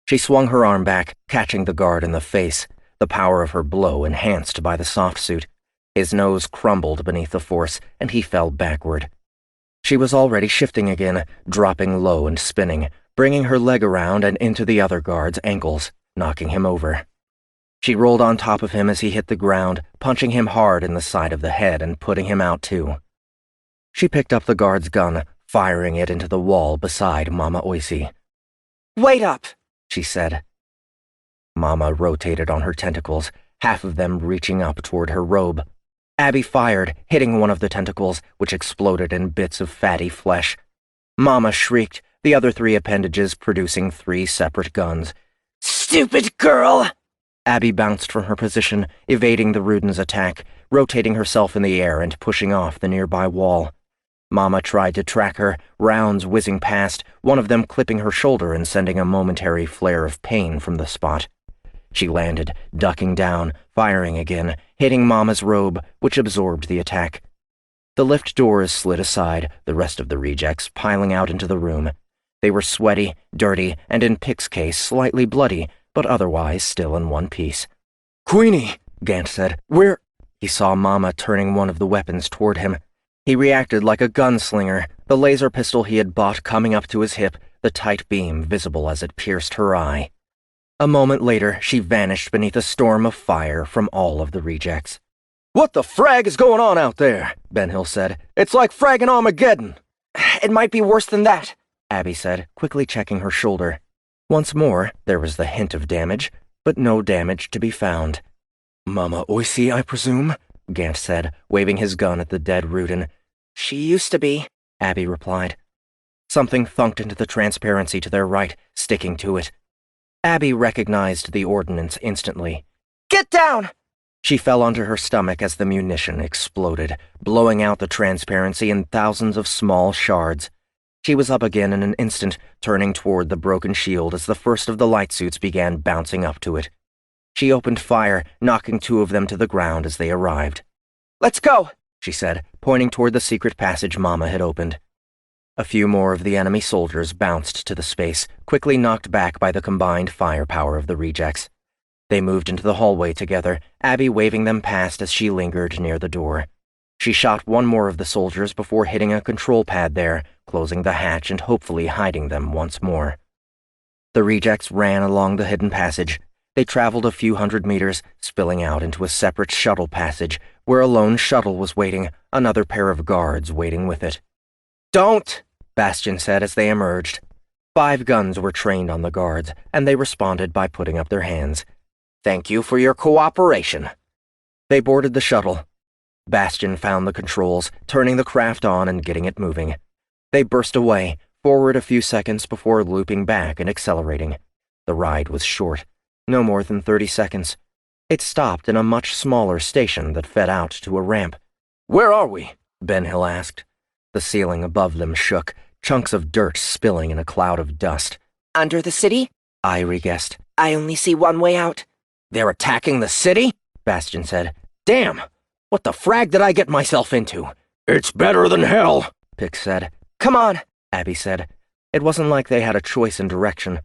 She swung her arm back, catching the guard in the face, the power of her blow enhanced by the soft suit. His nose crumbled beneath the force, and he fell backward. She was already shifting again, dropping low and spinning, bringing her leg around and into the other guard's ankles, knocking him over. She rolled on top of him as he hit the ground, punching him hard in the side of the head and putting him out too. She picked up the guard's gun, firing it into the wall beside Mama Oisi. "Wait up," she said. Mama rotated on her tentacles, half of them reaching up toward her robe. Abby fired, hitting one of the tentacles, which exploded in bits of fatty flesh. Mama shrieked, the other 3 appendages producing 3 separate guns. "Stupid girl!" Abby bounced from her position, evading the Ruden's attack, rotating herself in the air and pushing off the nearby wall. Mama tried to track her, rounds whizzing past, one of them clipping her shoulder and sending a momentary flare of pain from the spot. She landed, ducking down, firing again, hitting Mama's robe, which absorbed the attack. The lift doors slid aside, the rest of the rejects piling out into the room. They were sweaty, dirty, and in Pick's case slightly bloody, but otherwise still in one piece. "Queenie," Gant said, "Where—" He saw Mama turning one of the weapons toward him. He reacted like a gunslinger, the laser pistol he had bought coming up to his hip, the tight beam visible as it pierced her eye. A moment later, she vanished beneath a storm of fire from all of the rejects. "What the frag is going on out there?" Ben Hill said. "It's like fragging Armageddon." "It might be worse than that," Abby said, quickly checking her shoulder. Once more, there was the hint of damage, but no damage to be found. "Mama Oisi, I presume?" Gant said, waving his gun at the dead Ruden. "She used to be," Abby replied. Something thunked into the transparency to their right, sticking to it. Abby recognized the ordnance instantly. "Get down!" She fell onto her stomach as the munition exploded, blowing out the transparency in thousands of small shards. She was up again in an instant, turning toward the broken shield as the first of the light suits began bouncing up to it. She opened fire, knocking 2 of them to the ground as they arrived. "Let's go," she said, pointing toward the secret passage Mama had opened. A few more of the enemy soldiers bounced to the space, quickly knocked back by the combined firepower of the rejects. They moved into the hallway together, Abby waving them past as she lingered near the door. She shot one more of the soldiers before hitting a control pad there, closing the hatch and hopefully hiding them once more. The rejects ran along the hidden passage. They traveled a few hundred meters, spilling out into a separate shuttle passage, where a lone shuttle was waiting, another pair of guards waiting with it. "Don't!" Bastian said as they emerged. 5 guns were trained on the guards, and they responded by putting up their hands. "Thank you for your cooperation." They boarded the shuttle. Bastian found the controls, turning the craft on and getting it moving. They burst away, forward a few seconds before looping back and accelerating. The ride was short, no more than 30 seconds. It stopped in a much smaller station that fed out to a ramp. "Where are we?" Ben Hill asked. The ceiling above them shook, chunks of dirt spilling in a cloud of dust. "Under the city?" Irie guessed. "I only see one way out." "They're attacking the city?" Bastian said. "Damn! What the frag did I get myself into?" "It's better than hell," Pick said. "Come on," Abby said. It wasn't like they had a choice in direction.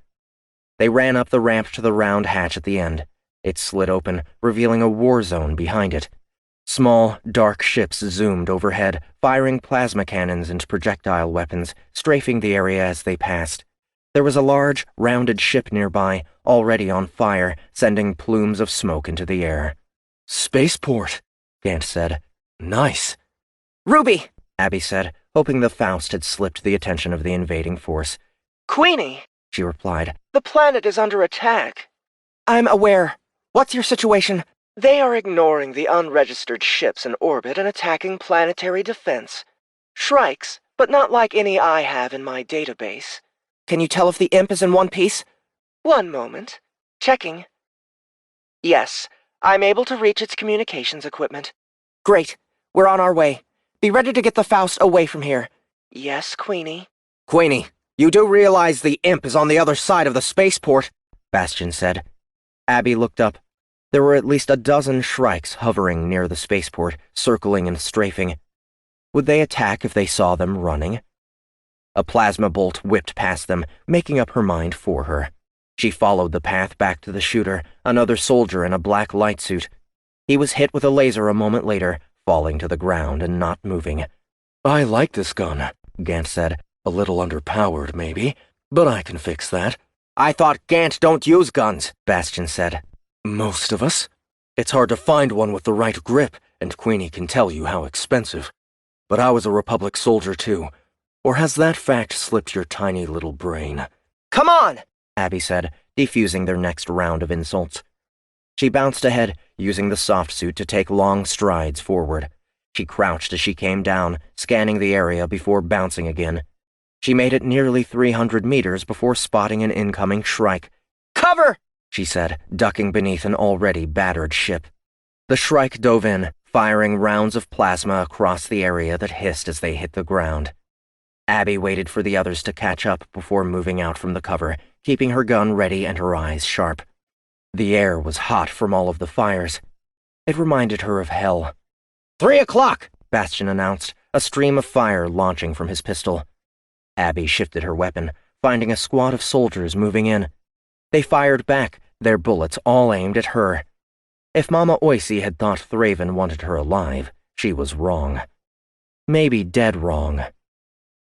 They ran up the ramp to the round hatch at the end. It slid open, revealing a war zone behind it. Small, dark ships zoomed overhead, firing plasma cannons and projectile weapons, strafing the area as they passed. There was a large, rounded ship nearby, already on fire, sending plumes of smoke into the air. "Spaceport," Gant said. "Nice." "Ruby," Abby said, hoping the Faust had slipped the attention of the invading force. "Queenie," She replied. "the planet is under attack." "I'm aware. What's your situation?" "They are ignoring the unregistered ships in orbit and attacking planetary defense. Shrikes, but not like any I have in my database." Can you tell if the imp is in one piece? "One moment. Checking. Yes, I'm able to reach its communications equipment." Great. We're on our way. Be ready to get the Faust away from here. "Yes, Queenie." "Queenie, you do realize the imp is on the other side of the spaceport," Bastian said. Abby looked up. There were at least a dozen Shrikes hovering near the spaceport, circling and strafing. Would they attack if they saw them running? A plasma bolt whipped past them, making up her mind for her. She followed the path back to the shooter, another soldier in a black light suit. He was hit with a laser a moment later, falling to the ground and not moving. I like this gun, Gant said. A little underpowered, maybe, but I can fix that. I thought Gant don't use guns, Bastion said. Most of us. It's hard to find one with the right grip, and Queenie can tell you how expensive. But I was a Republic soldier too. Or has that fact slipped your tiny little brain? Come on! Abby said, defusing their next round of insults. She bounced ahead, using the soft suit to take long strides forward. She crouched as she came down, scanning the area before bouncing again. She made it nearly 300 meters before spotting an incoming Shrike. Cover! She said, ducking beneath an already battered ship. The Shrike dove in, firing rounds of plasma across the area that hissed as they hit the ground. Abby waited for the others to catch up before moving out from the cover, keeping her gun ready and her eyes sharp. The air was hot from all of the fires. It reminded her of hell. 3 o'clock, Bastion announced, a stream of fire launching from his pistol. Abby shifted her weapon, finding a squad of soldiers moving in. They fired back, their bullets all aimed at her. If Mama Oisey had thought Thraven wanted her alive, she was wrong. Maybe dead wrong.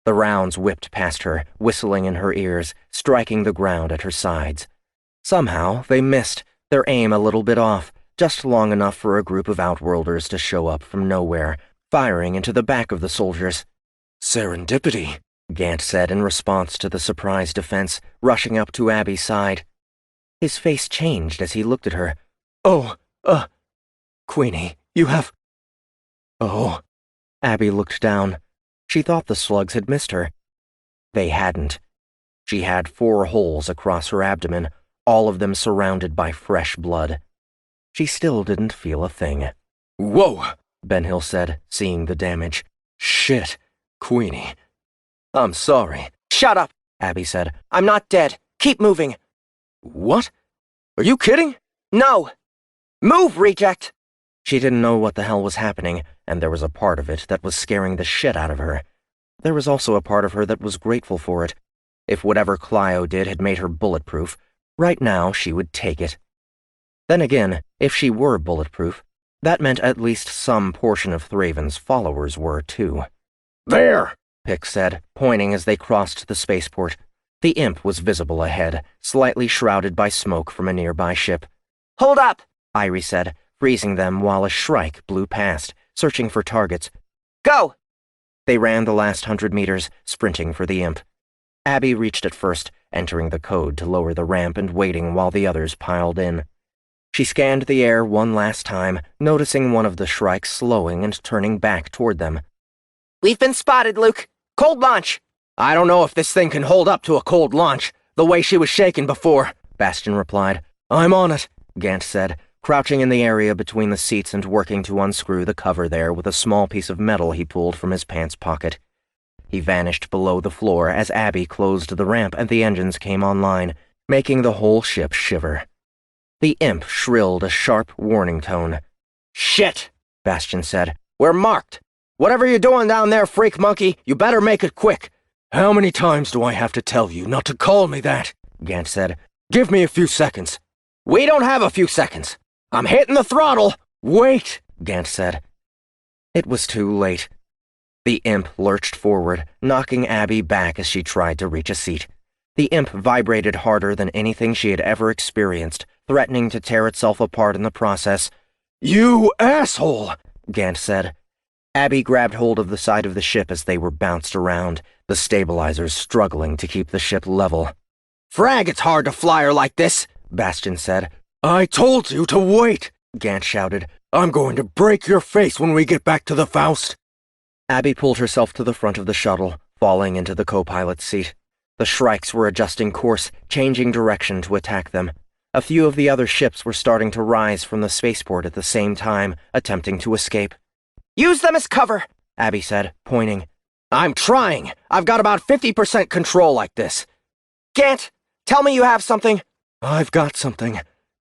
The rounds whipped past her, whistling in her ears, striking the ground at her sides. Somehow, they missed, their aim a little bit off, just long enough for a group of Outworlders to show up from nowhere, firing into the back of the soldiers. Serendipity, Gant said in response to the surprise defense, rushing up to Abby's side. His face changed as he looked at her. Oh, Queenie, you have... Oh. Abby looked down. She thought the slugs had missed her. They hadn't. She had 4 holes across her abdomen, all of them surrounded by fresh blood. She still didn't feel a thing. Whoa, Ben Hill said, seeing the damage. Shit, Queenie. I'm sorry. Shut up, Abby said. I'm not dead. Keep moving. What? Are you kidding? No. Move, reject. She didn't know what the hell was happening, and there was a part of it that was scaring the shit out of her. There was also a part of her that was grateful for it. If whatever Clio did had made her bulletproof, right now she would take it. Then again, if she were bulletproof, that meant at least some portion of Thraven's followers were too. There! Pick said, pointing as they crossed the spaceport. The imp was visible ahead, slightly shrouded by smoke from a nearby ship. Hold up, Irie said, freezing them while a Shrike blew past, searching for targets. Go! They ran the last 100 meters, sprinting for the imp. Abby reached it first, entering the code to lower the ramp and waiting while the others piled in. She scanned the air one last time, noticing one of the Shrikes slowing and turning back toward them. We've been spotted, Luke. Cold launch. I don't know if this thing can hold up to a cold launch, the way she was shaken before, Bastion replied. I'm on it, Gant said, crouching in the area between the seats and working to unscrew the cover there with a small piece of metal he pulled from his pants pocket. He vanished below the floor as Abby closed the ramp and the engines came online, making the whole ship shiver. The imp shrilled a sharp warning tone. Shit, Bastion said. We're marked. Whatever you're doing down there, freak monkey, you better make it quick. How many times do I have to tell you not to call me that? Gant said. Give me a few seconds. We don't have a few seconds. I'm hitting the throttle. Wait, Gant said. It was too late. The imp lurched forward, knocking Abby back as she tried to reach a seat. The imp vibrated harder than anything she had ever experienced, threatening to tear itself apart in the process. You asshole, Gant said. Abby grabbed hold of the side of the ship as they were bounced around, the stabilizers struggling to keep the ship level. Frag, it's hard to fly her like this, Bastion said. I told you to wait, Gant shouted. I'm going to break your face when we get back to the Faust. Abby pulled herself to the front of the shuttle, falling into the co-pilot's seat. The Shrikes were adjusting course, changing direction to attack them. A few of the other ships were starting to rise from the spaceport at the same time, attempting to escape. Use them as cover, Abby said, pointing. I'm trying. I've got about 50% control like this. Gant, tell me you have something. I've got something.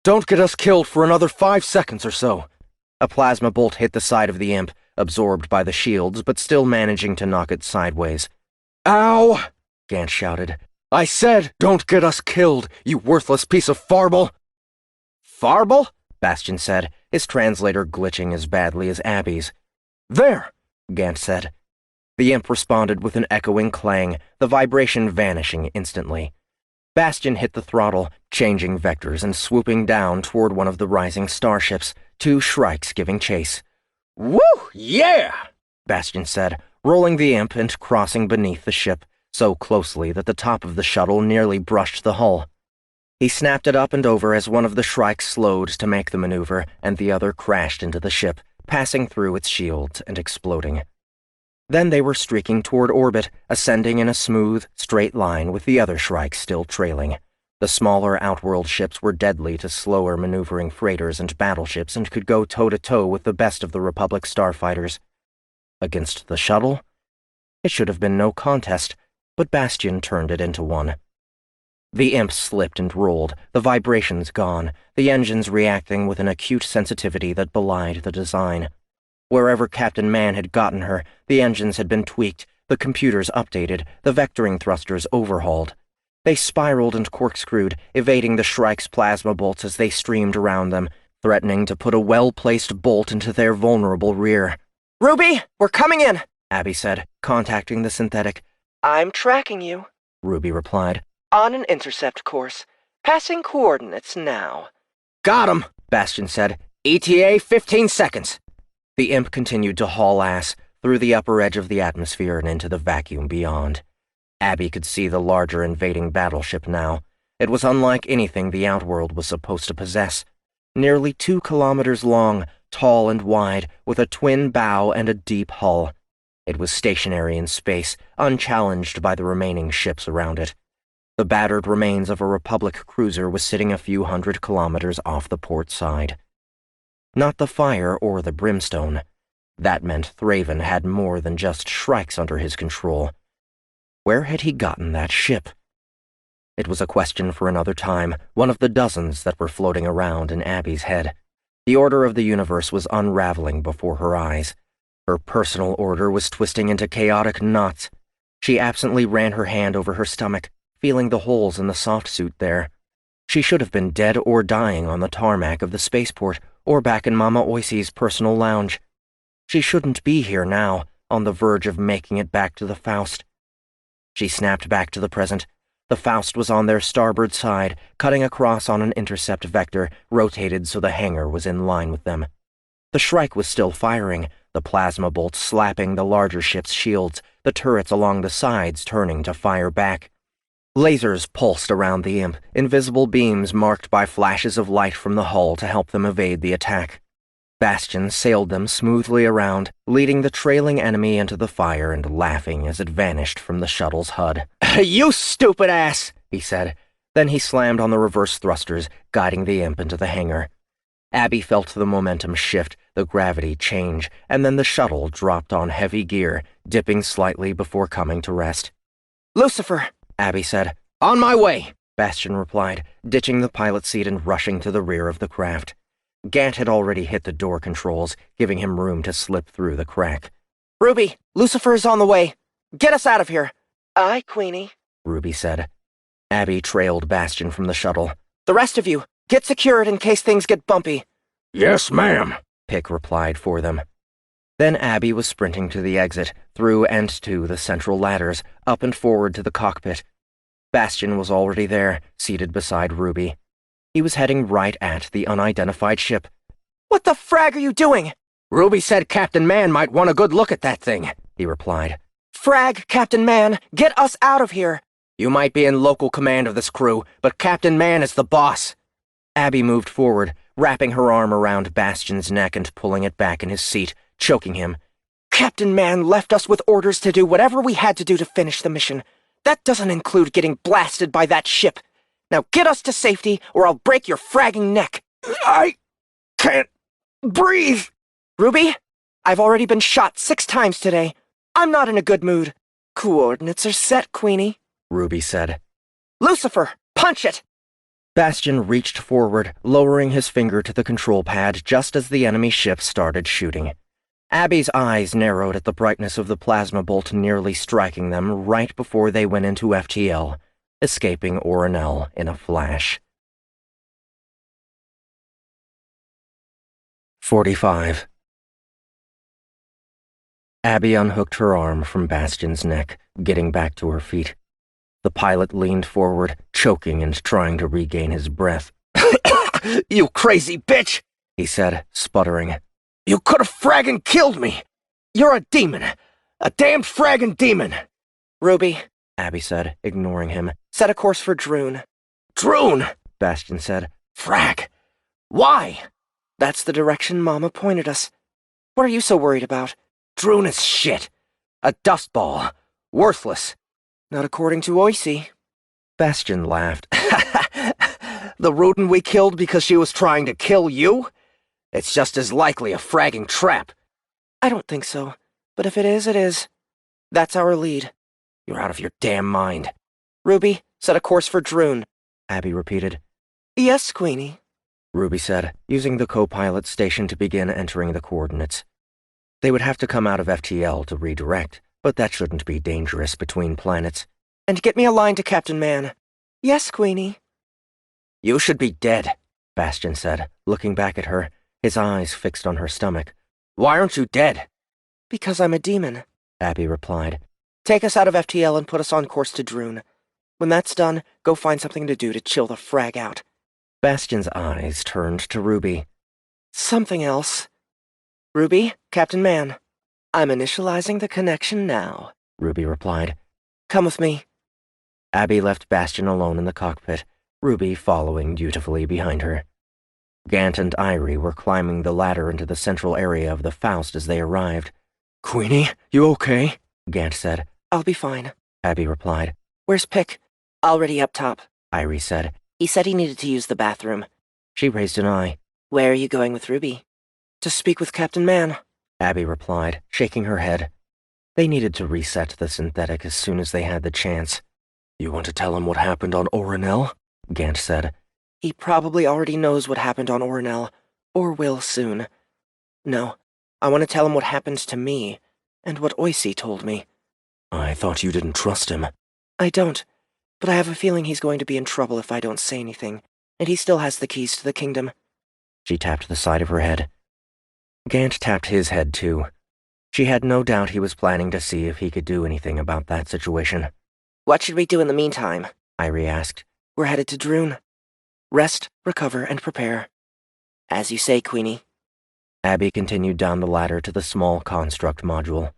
Don't get us killed for another 5 seconds or so. A plasma bolt hit the side of the imp, absorbed by the shields, but still managing to knock it sideways. Ow! Gant shouted. I said, don't get us killed, you worthless piece of farble! Farble? Bastion said, his translator glitching as badly as Abby's. There, Gant said. The imp responded with an echoing clang, the vibration vanishing instantly. Bastion hit the throttle, changing vectors and swooping down toward one of the rising starships, 2 shrikes giving chase. Woo! Yeah! Bastion said, rolling the imp and crossing beneath the ship, so closely that the top of the shuttle nearly brushed the hull. He snapped it up and over as one of the shrikes slowed to make the maneuver, and the other crashed into the ship, passing through its shields and exploding. Then they were streaking toward orbit, ascending in a smooth, straight line with the other shrikes still trailing. The smaller outworld ships were deadly to slower maneuvering freighters and battleships and could go toe-to-toe with the best of the Republic starfighters. Against the shuttle? It should have been no contest, but Bastion turned it into one. The imp slipped and rolled, the vibrations gone, the engines reacting with an acute sensitivity that belied the design. Wherever Captain Man had gotten her, the engines had been tweaked, the computers updated, the vectoring thrusters overhauled. They spiraled and corkscrewed, evading the Shrike's plasma bolts as they streamed around them, threatening to put a well-placed bolt into their vulnerable rear. Ruby, we're coming in, Abby said, contacting the synthetic. I'm tracking you, Ruby replied. On an intercept course. Passing coordinates now. Got him, Bastion said. ETA 15 seconds. The imp continued to haul ass through the upper edge of the atmosphere and into the vacuum beyond. Abby could see the larger invading battleship now. It was unlike anything the Outworld was supposed to possess. Nearly 2 kilometers long, tall and wide, with a twin bow and a deep hull. It was stationary in space, unchallenged by the remaining ships around it. The battered remains of a Republic cruiser was sitting a few 100 kilometers off the port side. Not the fire or the brimstone. That meant Thraven had more than just shrikes under his control. Where had he gotten that ship? It was a question for another time, one of the dozens that were floating around in Abby's head. The order of the universe was unraveling before her eyes. Her personal order was twisting into chaotic knots. She absently ran her hand over her stomach, feeling the holes in the soft suit there. She should have been dead or dying on the tarmac of the spaceport, or back in Mama Oisey's personal lounge. She shouldn't be here now, on the verge of making it back to the Faust. She snapped back to the present. The Faust was on their starboard side, cutting across on an intercept vector, rotated so the hangar was in line with them. The Shrike was still firing, the plasma bolts slapping the larger ship's shields, the turrets along the sides turning to fire back. Lasers pulsed around the imp, invisible beams marked by flashes of light from the hull to help them evade the attack. Bastion sailed them smoothly around, leading the trailing enemy into the fire and laughing as it vanished from the shuttle's HUD. "You stupid ass!" he said. Then he slammed on the reverse thrusters, guiding the imp into the hangar. Abby felt the momentum shift, the gravity change, and then the shuttle dropped on heavy gear, dipping slightly before coming to rest. "Lucifer," Abby said. "On my way," Bastion replied, ditching the pilot seat and rushing to the rear of the craft. Gant had already hit the door controls, giving him room to slip through the crack. "Ruby, Lucifer is on the way. Get us out of here." "Aye, Queenie," Ruby said. Abby trailed Bastion from the shuttle. "The rest of you, get secured in case things get bumpy." "Yes, ma'am," Pick replied for them. Then Abby was sprinting to the exit, through and to the central ladders, up and forward to the cockpit. Bastion was already there, seated beside Ruby. He was heading right at the unidentified ship. "What the frag are you doing?" "Ruby said Captain Man might want a good look at that thing," he replied. "Frag, Captain Man, get us out of here." "You might be in local command of this crew, but Captain Man is the boss." Abby moved forward, wrapping her arm around Bastion's neck and pulling it back in his seat, choking him. "Captain Man left us with orders to do whatever we had to do to finish the mission. That doesn't include getting blasted by that ship. Now get us to safety, or I'll break your fragging neck." "I can't breathe." "Ruby, I've already been shot 6 times today. I'm not in a good mood." "Coordinates are set, Queenie," Ruby said. "Lucifer, punch it!" Bastion reached forward, lowering his finger to the control pad just as the enemy ship started shooting. Abby's eyes narrowed at the brightness of the plasma bolt nearly striking them right before they went into FTL, escaping Orinel in a flash. 45. Abby unhooked her arm from Bastion's neck, getting back to her feet. The pilot leaned forward, choking and trying to regain his breath. You crazy bitch, he said, sputtering. You could have fraggin' killed me. You're a demon. A damned fraggin' demon. Ruby, Abby said, ignoring him. set a course for Drun. Drun, Bastion said. Frag. Why? That's the direction Mama pointed us. What are you so worried about? Drun is shit. A dustball. Worthless. Not according to Oisi. Bastion laughed. The rodent we killed because she was trying to kill you? It's just as likely a fragging trap. I don't think so. But if it is, it is. That's our lead. You're out of your damn mind. Ruby, set a course for Drun. Abby repeated. Yes, Queenie, Ruby said, using the co-pilot station to begin entering the coordinates. They would have to come out of FTL to redirect, but that shouldn't be dangerous between planets. And get me a line to Captain Man. Yes, Queenie. You should be dead, Bastion said, looking back at her, his eyes fixed on her stomach. Why aren't you dead? Because I'm a demon, Abby replied. Take us out of FTL and put us on course to Drun. When that's done, go find something to do to chill the frag out. Bastion's eyes turned to Ruby. Something else. Ruby, Captain Man. I'm initializing the connection now, Ruby replied. Come with me. Abby left Bastion alone in the cockpit, Ruby following dutifully behind her. Gant and Irie were climbing the ladder into the central area of the Faust as they arrived. Queenie, you okay? Gant said. I'll be fine, Abby replied. Where's Pick? Already up top, Irie said. He said he needed to use the bathroom. She raised an eye. Where are you going with Ruby? To speak with Captain Man, Abby replied, shaking her head. They needed to reset the synthetic as soon as they had the chance. You want to tell him what happened on Orinel? Gant said. He probably already knows what happened on Orinel, or will soon. No, I want to tell him what happened to me, and what Oisi told me. I thought you didn't trust him. I don't, but I have a feeling he's going to be in trouble if I don't say anything, and he still has the keys to the kingdom. She tapped the side of her head. Gant tapped his head too. She had no doubt he was planning to see if he could do anything about that situation. What should we do in the meantime? Irie asked. We're headed to Drun. Rest, recover, and prepare. As you say, Queenie. Abby continued down the ladder to the small construct module.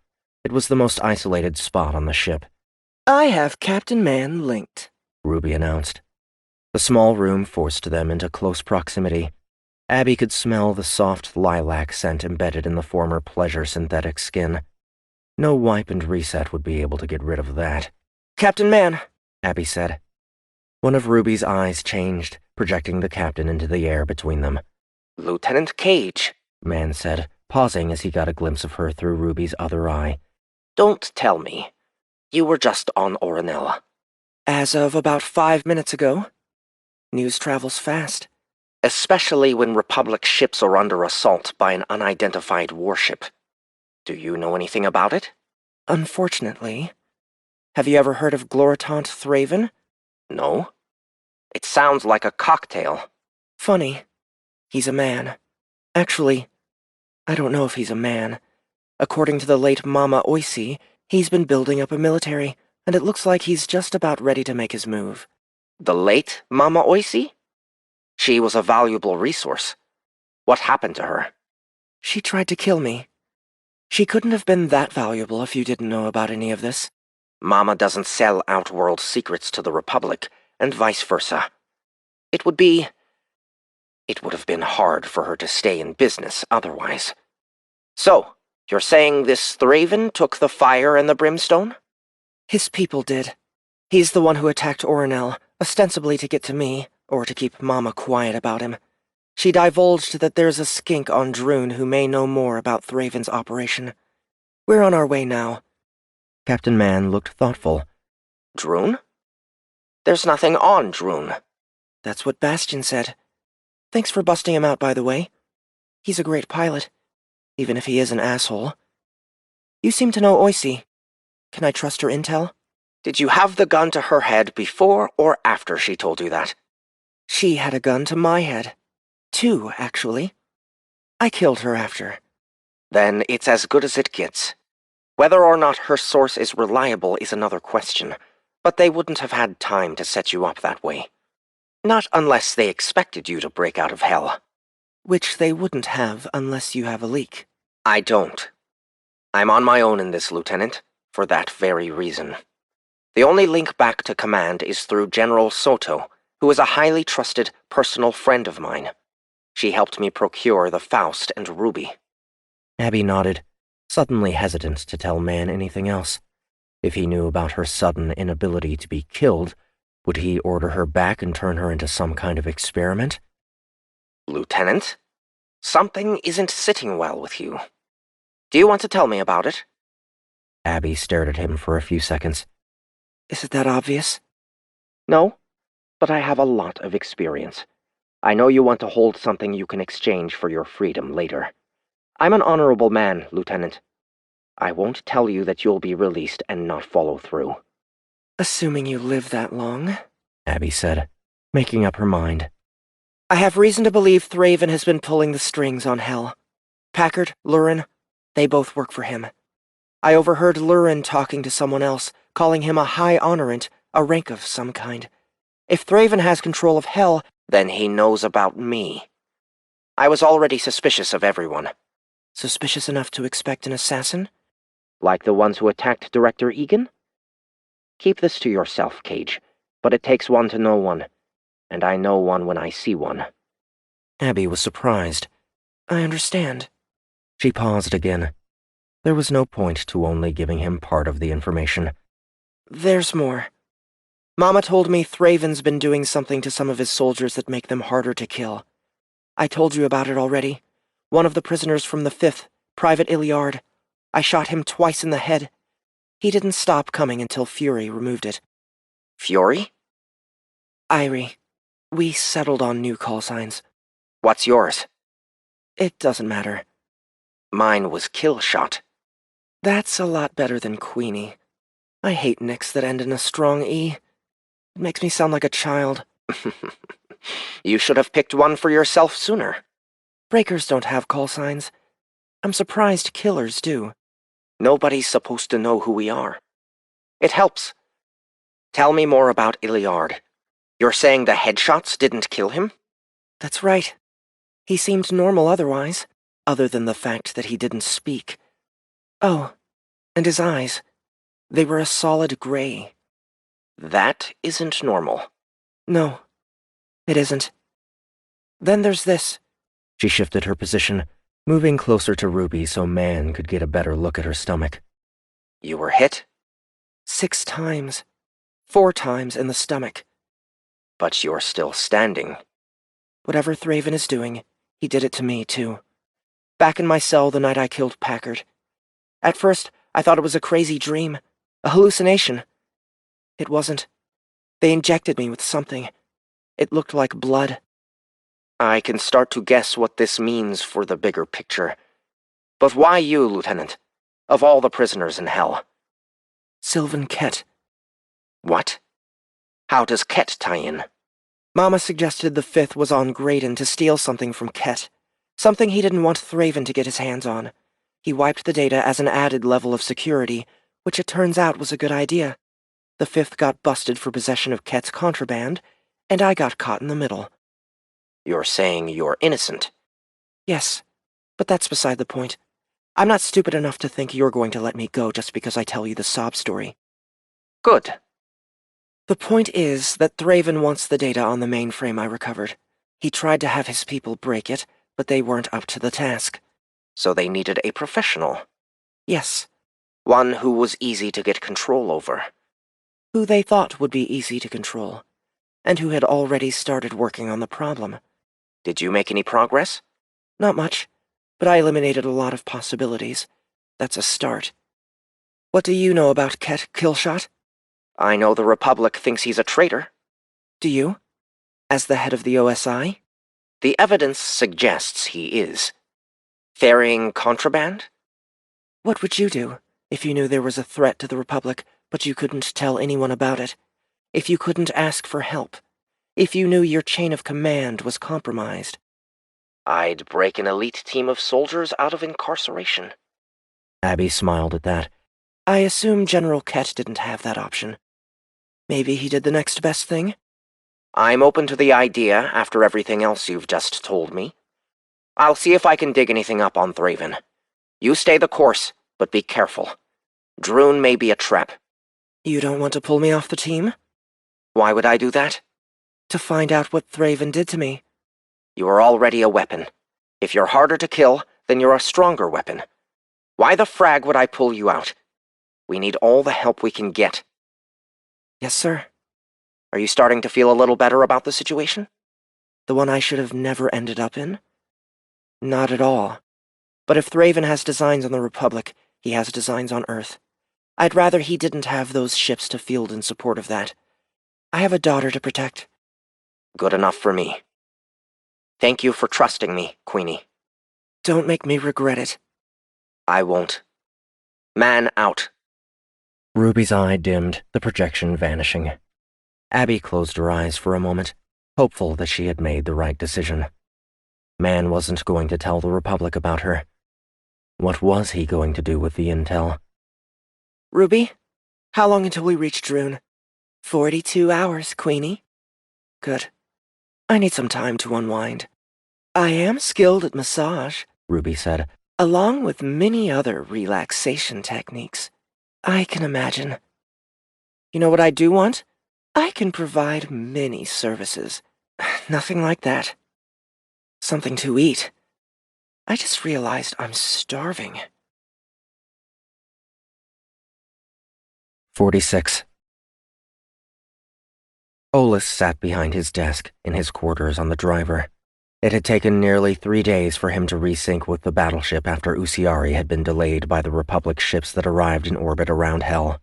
It was the most isolated spot on the ship. I have Captain Man linked, Ruby announced. The small room forced them into close proximity. Abby could smell the soft lilac scent embedded in the former pleasure synthetic skin. No wipe and reset would be able to get rid of that. Captain Man, Abby said. One of Ruby's eyes changed, projecting the captain into the air between them. Lieutenant Cage, Man said, pausing as he got a glimpse of her through Ruby's other eye. Don't tell me. You were just on Orinel. As of about 5 minutes ago. News travels fast. Especially when Republic ships are under assault by an unidentified warship. Do you know anything about it? Unfortunately. Have you ever heard of Gloritant Thraven? No. It sounds like a cocktail. Funny. He's a man. Actually, I don't know if he's a man. According to the late Mama Oisi, he's been building up a military, and it looks like he's just about ready to make his move. The late Mama Oisi? She was a valuable resource. What happened to her? She tried to kill me. She couldn't have been that valuable if you didn't know about any of this. Mama doesn't sell outworld secrets to the Republic, and vice versa. It would have been hard for her to stay in business otherwise. So, you're saying this Thraven took the fire and the brimstone? His people did. He's the one who attacked Orinel, ostensibly to get to me, or to keep Mama quiet about him. She divulged that there's a skink on Drun who may know more about Thraven's operation. We're on our way now. Captain Man looked thoughtful. Drun? There's nothing on Drun. That's what Bastian said. Thanks for busting him out, by the way. He's a great pilot, even if he is an asshole. You seem to know Oisi. Can I trust her intel? Did you have the gun to her head before or after she told you that? She had a gun to my head. 2, actually. I killed her after. Then it's as good as it gets. Whether or not her source is reliable is another question, but they wouldn't have had time to set you up that way. Not unless they expected you to break out of hell. Which they wouldn't have unless you have a leak. I don't. I'm on my own in this, Lieutenant, for that very reason. The only link back to command is through General Soto, who is a highly trusted personal friend of mine. She helped me procure the Faust and Ruby. Abby nodded, suddenly hesitant to tell Man anything else. If he knew about her sudden inability to be killed, would he order her back and turn her into some kind of experiment? Lieutenant, something isn't sitting well with you. Do you want to tell me about it? Abby stared at him for a few seconds. Is it that obvious? No, but I have a lot of experience. I know you want to hold something you can exchange for your freedom later. I'm an honorable man, Lieutenant. I won't tell you that you'll be released and not follow through. Assuming you live that long, Abby said, making up her mind. I have reason to believe Thraven has been pulling the strings on Hell. Packard, Lurin, they both work for him. I overheard Lurin talking to someone else, calling him a high honorant, a rank of some kind. If Thraven has control of Hell, then he knows about me. I was already suspicious of everyone. Suspicious enough to expect an assassin? Like the ones who attacked Director Egan? Keep this to yourself, Cage, but it takes one to know one, and I know one when I see one. Abby was surprised. I understand. She paused again. There was no point to only giving him part of the information. There's more. Mama told me Thraven's been doing something to some of his soldiers that make them harder to kill. I told you about it already. One of the prisoners from the 5th, Private Iliard. I shot him twice in the head. He didn't stop coming until Fury removed it. Fury? Irie. We settled on new call signs. What's yours? It doesn't matter. Mine was Killshot. That's a lot better than Queenie. I hate nicks that end in a strong E. It makes me sound like a child. You should have picked one for yourself sooner. Breakers don't have call signs. I'm surprised killers do. Nobody's supposed to know who we are. It helps. Tell me more about Iliard. You're saying the headshots didn't kill him? That's right. He seemed normal otherwise, other than the fact that he didn't speak. Oh, and his eyes. They were a solid gray. That isn't normal. No, it isn't. Then there's this. She shifted her position, moving closer to Ruby so Man could get a better look at her stomach. You were hit? 6 times. 4 times in the stomach. But you're still standing. Whatever Thraven is doing, he did it to me, too. Back in my cell the night I killed Packard. At first, I thought it was a crazy dream, a hallucination. It wasn't. They injected me with something. It looked like blood. I can start to guess what this means for the bigger picture. But why you, Lieutenant? Of all the prisoners in Hell? Sylvan Kett. What? How does Kett tie in? Mama suggested the 5th was on Graydon to steal something from Kett. Something he didn't want Thraven to get his hands on. He wiped the data as an added level of security, which it turns out was a good idea. The 5th got busted for possession of Kett's contraband, and I got caught in the middle. You're saying you're innocent? Yes, but that's beside the point. I'm not stupid enough to think you're going to let me go just because I tell you the sob story. Good. The point is that Thraven wants the data on the mainframe I recovered. He tried to have his people break it, but they weren't up to the task. So they needed a professional? Yes. One who was easy to get control over. Who they thought would be easy to control, and who had already started working on the problem. Did you make any progress? Not much, but I eliminated a lot of possibilities. That's a start. What do you know about Kett Killshot? I know the Republic thinks he's a traitor. Do you? As the head of the OSI? The evidence suggests he is. Ferrying contraband? What would you do if you knew there was a threat to the Republic, but you couldn't tell anyone about it? If you couldn't ask for help? If you knew your chain of command was compromised? I'd break an elite team of soldiers out of incarceration. Abby smiled at that. I assume General Kett didn't have that option. Maybe he did the next best thing? I'm open to the idea after everything else you've just told me. I'll see if I can dig anything up on Thraven. You stay the course, but be careful. Drun may be a trap. You don't want to pull me off the team? Why would I do that? To find out what Thraven did to me. You are already a weapon. If you're harder to kill, then you're a stronger weapon. Why the frag would I pull you out? We need all the help we can get. Yes, sir. Are you starting to feel a little better about the situation? The one I should have never ended up in? Not at all. But if Thraven has designs on the Republic, he has designs on Earth. I'd rather he didn't have those ships to field in support of that. I have a daughter to protect. Good enough for me. Thank you for trusting me, Queenie. Don't make me regret it. I won't. Man out. Ruby's eye dimmed, the projection vanishing. Abby closed her eyes for a moment, hopeful that she had made the right decision. Man wasn't going to tell the Republic about her. What was he going to do with the intel? Ruby, how long until we reach Drun? 42 hours, Queenie. Good. I need some time to unwind. I am skilled at massage, Ruby said, along with many other relaxation techniques. I can imagine. You know what I do want? I can provide many services. Nothing like that. Something to eat. I just realized I'm starving. 46. Olas sat behind his desk in his quarters on the driver. It had taken nearly 3 days for him to resync with the battleship after Usiari had been delayed by the Republic ships that arrived in orbit around Hell.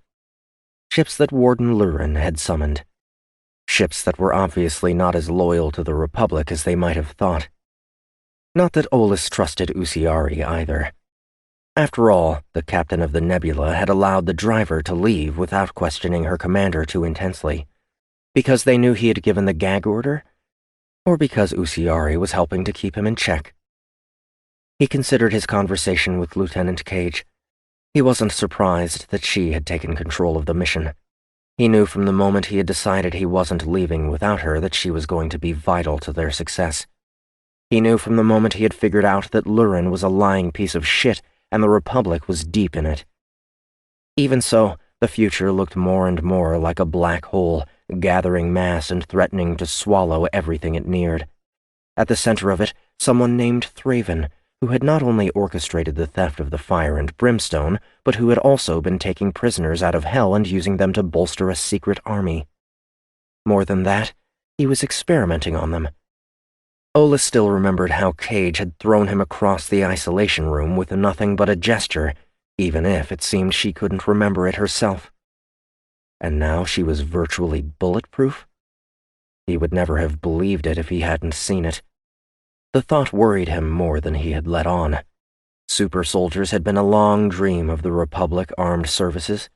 Ships that Warden Lurin had summoned. Ships that were obviously not as loyal to the Republic as they might have thought. Not that Olas trusted Usiari either. After all, the captain of the Nebula had allowed the driver to leave without questioning her commander too intensely. Because they knew he had given the gag order? Or because Usiari was helping to keep him in check? He considered his conversation with Lieutenant Cage. He wasn't surprised that she had taken control of the mission. He knew from the moment he had decided he wasn't leaving without her that she was going to be vital to their success. He knew from the moment he had figured out that Lurin was a lying piece of shit and the Republic was deep in it. Even so, the future looked more and more like a black hole, gathering mass and threatening to swallow everything it neared. At the center of it, someone named Thraven, who had not only orchestrated the theft of the fire and brimstone, but who had also been taking prisoners out of Hell and using them to bolster a secret army. More than that, he was experimenting on them. Ola still remembered how Cage had thrown him across the isolation room with nothing but a gesture, even if it seemed she couldn't remember it herself. And now she was virtually bulletproof? He would never have believed it if he hadn't seen it. The thought worried him more than he had let on. Super soldiers had been a long dream of the Republic Armed Services.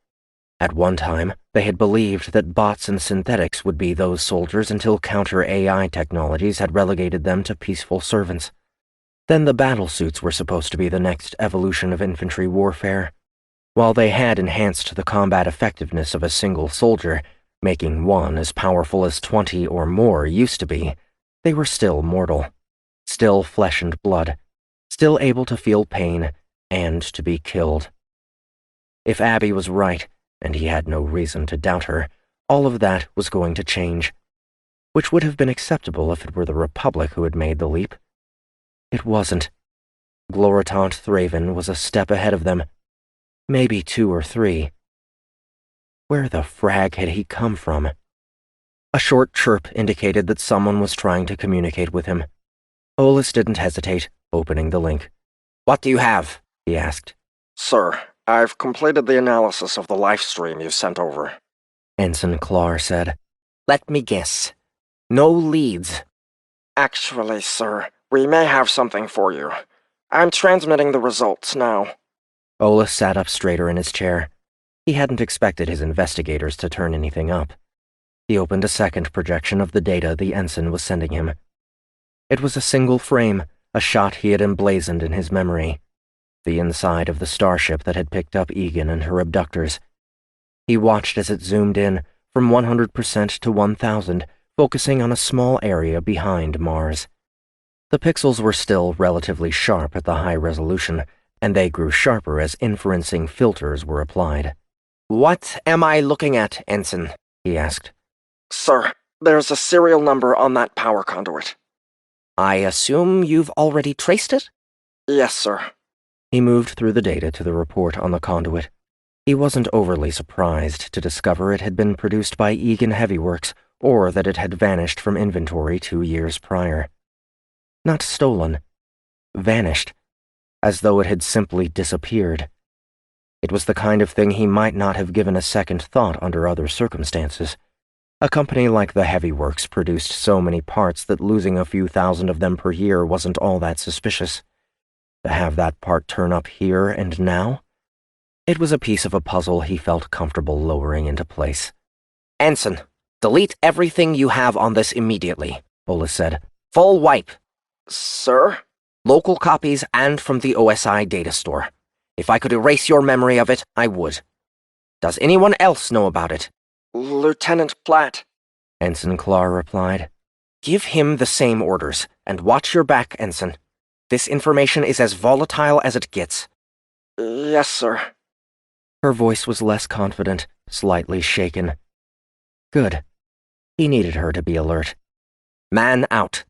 At one time, they had believed that bots and synthetics would be those soldiers until counter-AI technologies had relegated them to peaceful servants. Then the battlesuits were supposed to be the next evolution of infantry warfare. While they had enhanced the combat effectiveness of a single soldier, making one as powerful as 20 or more used to be, they were still mortal, still flesh and blood, still able to feel pain and to be killed. If Abby was right, and he had no reason to doubt her, all of that was going to change, which would have been acceptable if it were the Republic who had made the leap. It wasn't. Gloritant Thraven was a step ahead of them, maybe 2 or 3. Where the frag had he come from? A short chirp indicated that someone was trying to communicate with him. Olas didn't hesitate, opening the link. "What do you have?" he asked. "Sir, I've completed the analysis of the life stream you sent over," Ensign Clar said. Let me guess. No leads. Actually, sir, we may have something for you. I'm transmitting the results now. Olas sat up straighter in his chair. He hadn't expected his investigators to turn anything up. He opened a second projection of the data the ensign was sending him. It was a single frame, a shot he had emblazoned in his memory. The inside of the starship that had picked up Egan and her abductors. He watched as it zoomed in, from 100% to 1,000, focusing on a small area behind Mars. The pixels were still relatively sharp at the high resolution, and they grew sharper as inferencing filters were applied. "What am I looking at, Ensign?" he asked. Sir, there's a serial number on that power conduit. I assume you've already traced it? Yes, sir. He moved through the data to the report on the conduit. He wasn't overly surprised to discover it had been produced by Egan Heavyworks, or that it had vanished from inventory 2 years prior. Not stolen. Vanished. As though it had simply disappeared. It was the kind of thing he might not have given a second thought under other circumstances. A company like the Heavyworks produced so many parts that losing a few thousand of them per year wasn't all that suspicious. To have that part turn up here and now? It was a piece of a puzzle he felt comfortable lowering into place. "Ensign, delete everything you have on this immediately," Olas said. "Full wipe." Sir? Local copies and from the OSI data store. If I could erase your memory of it, I would. Does anyone else know about it? Lieutenant Platt. Ensign Clark replied. Give him the same orders, and watch your back, Ensign. This information is as volatile as it gets. Yes, sir. Her voice was less confident, slightly shaken. Good. He needed her to be alert. Man out.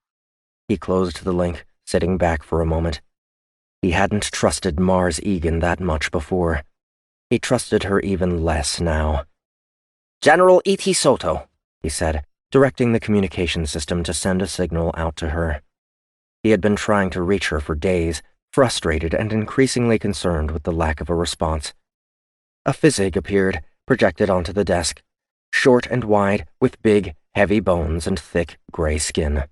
He closed the link, sitting back for a moment. He hadn't trusted Mars Egan that much before. He trusted her even less now. General E.T. Soto, he said, directing the communication system to send a signal out to her. He had been trying to reach her for days, frustrated and increasingly concerned with the lack of a response. A physig appeared, projected onto the desk, short and wide, with big, heavy bones and thick, gray skin.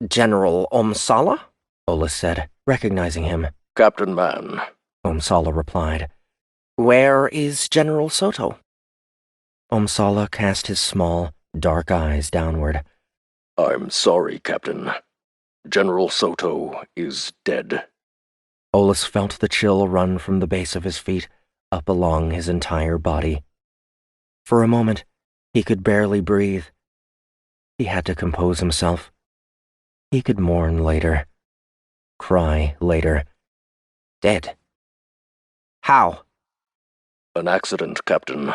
General Omsala? Olas said, recognizing him. Captain Mann, Omsala replied. Where is General Soto? Omsala cast his small, dark eyes downward. I'm sorry, Captain. General Soto is dead. Olas felt the chill run from the base of his feet, up along his entire body. For a moment, he could barely breathe. He had to compose himself. He could mourn later. Cry later. Dead. How? An accident, Captain.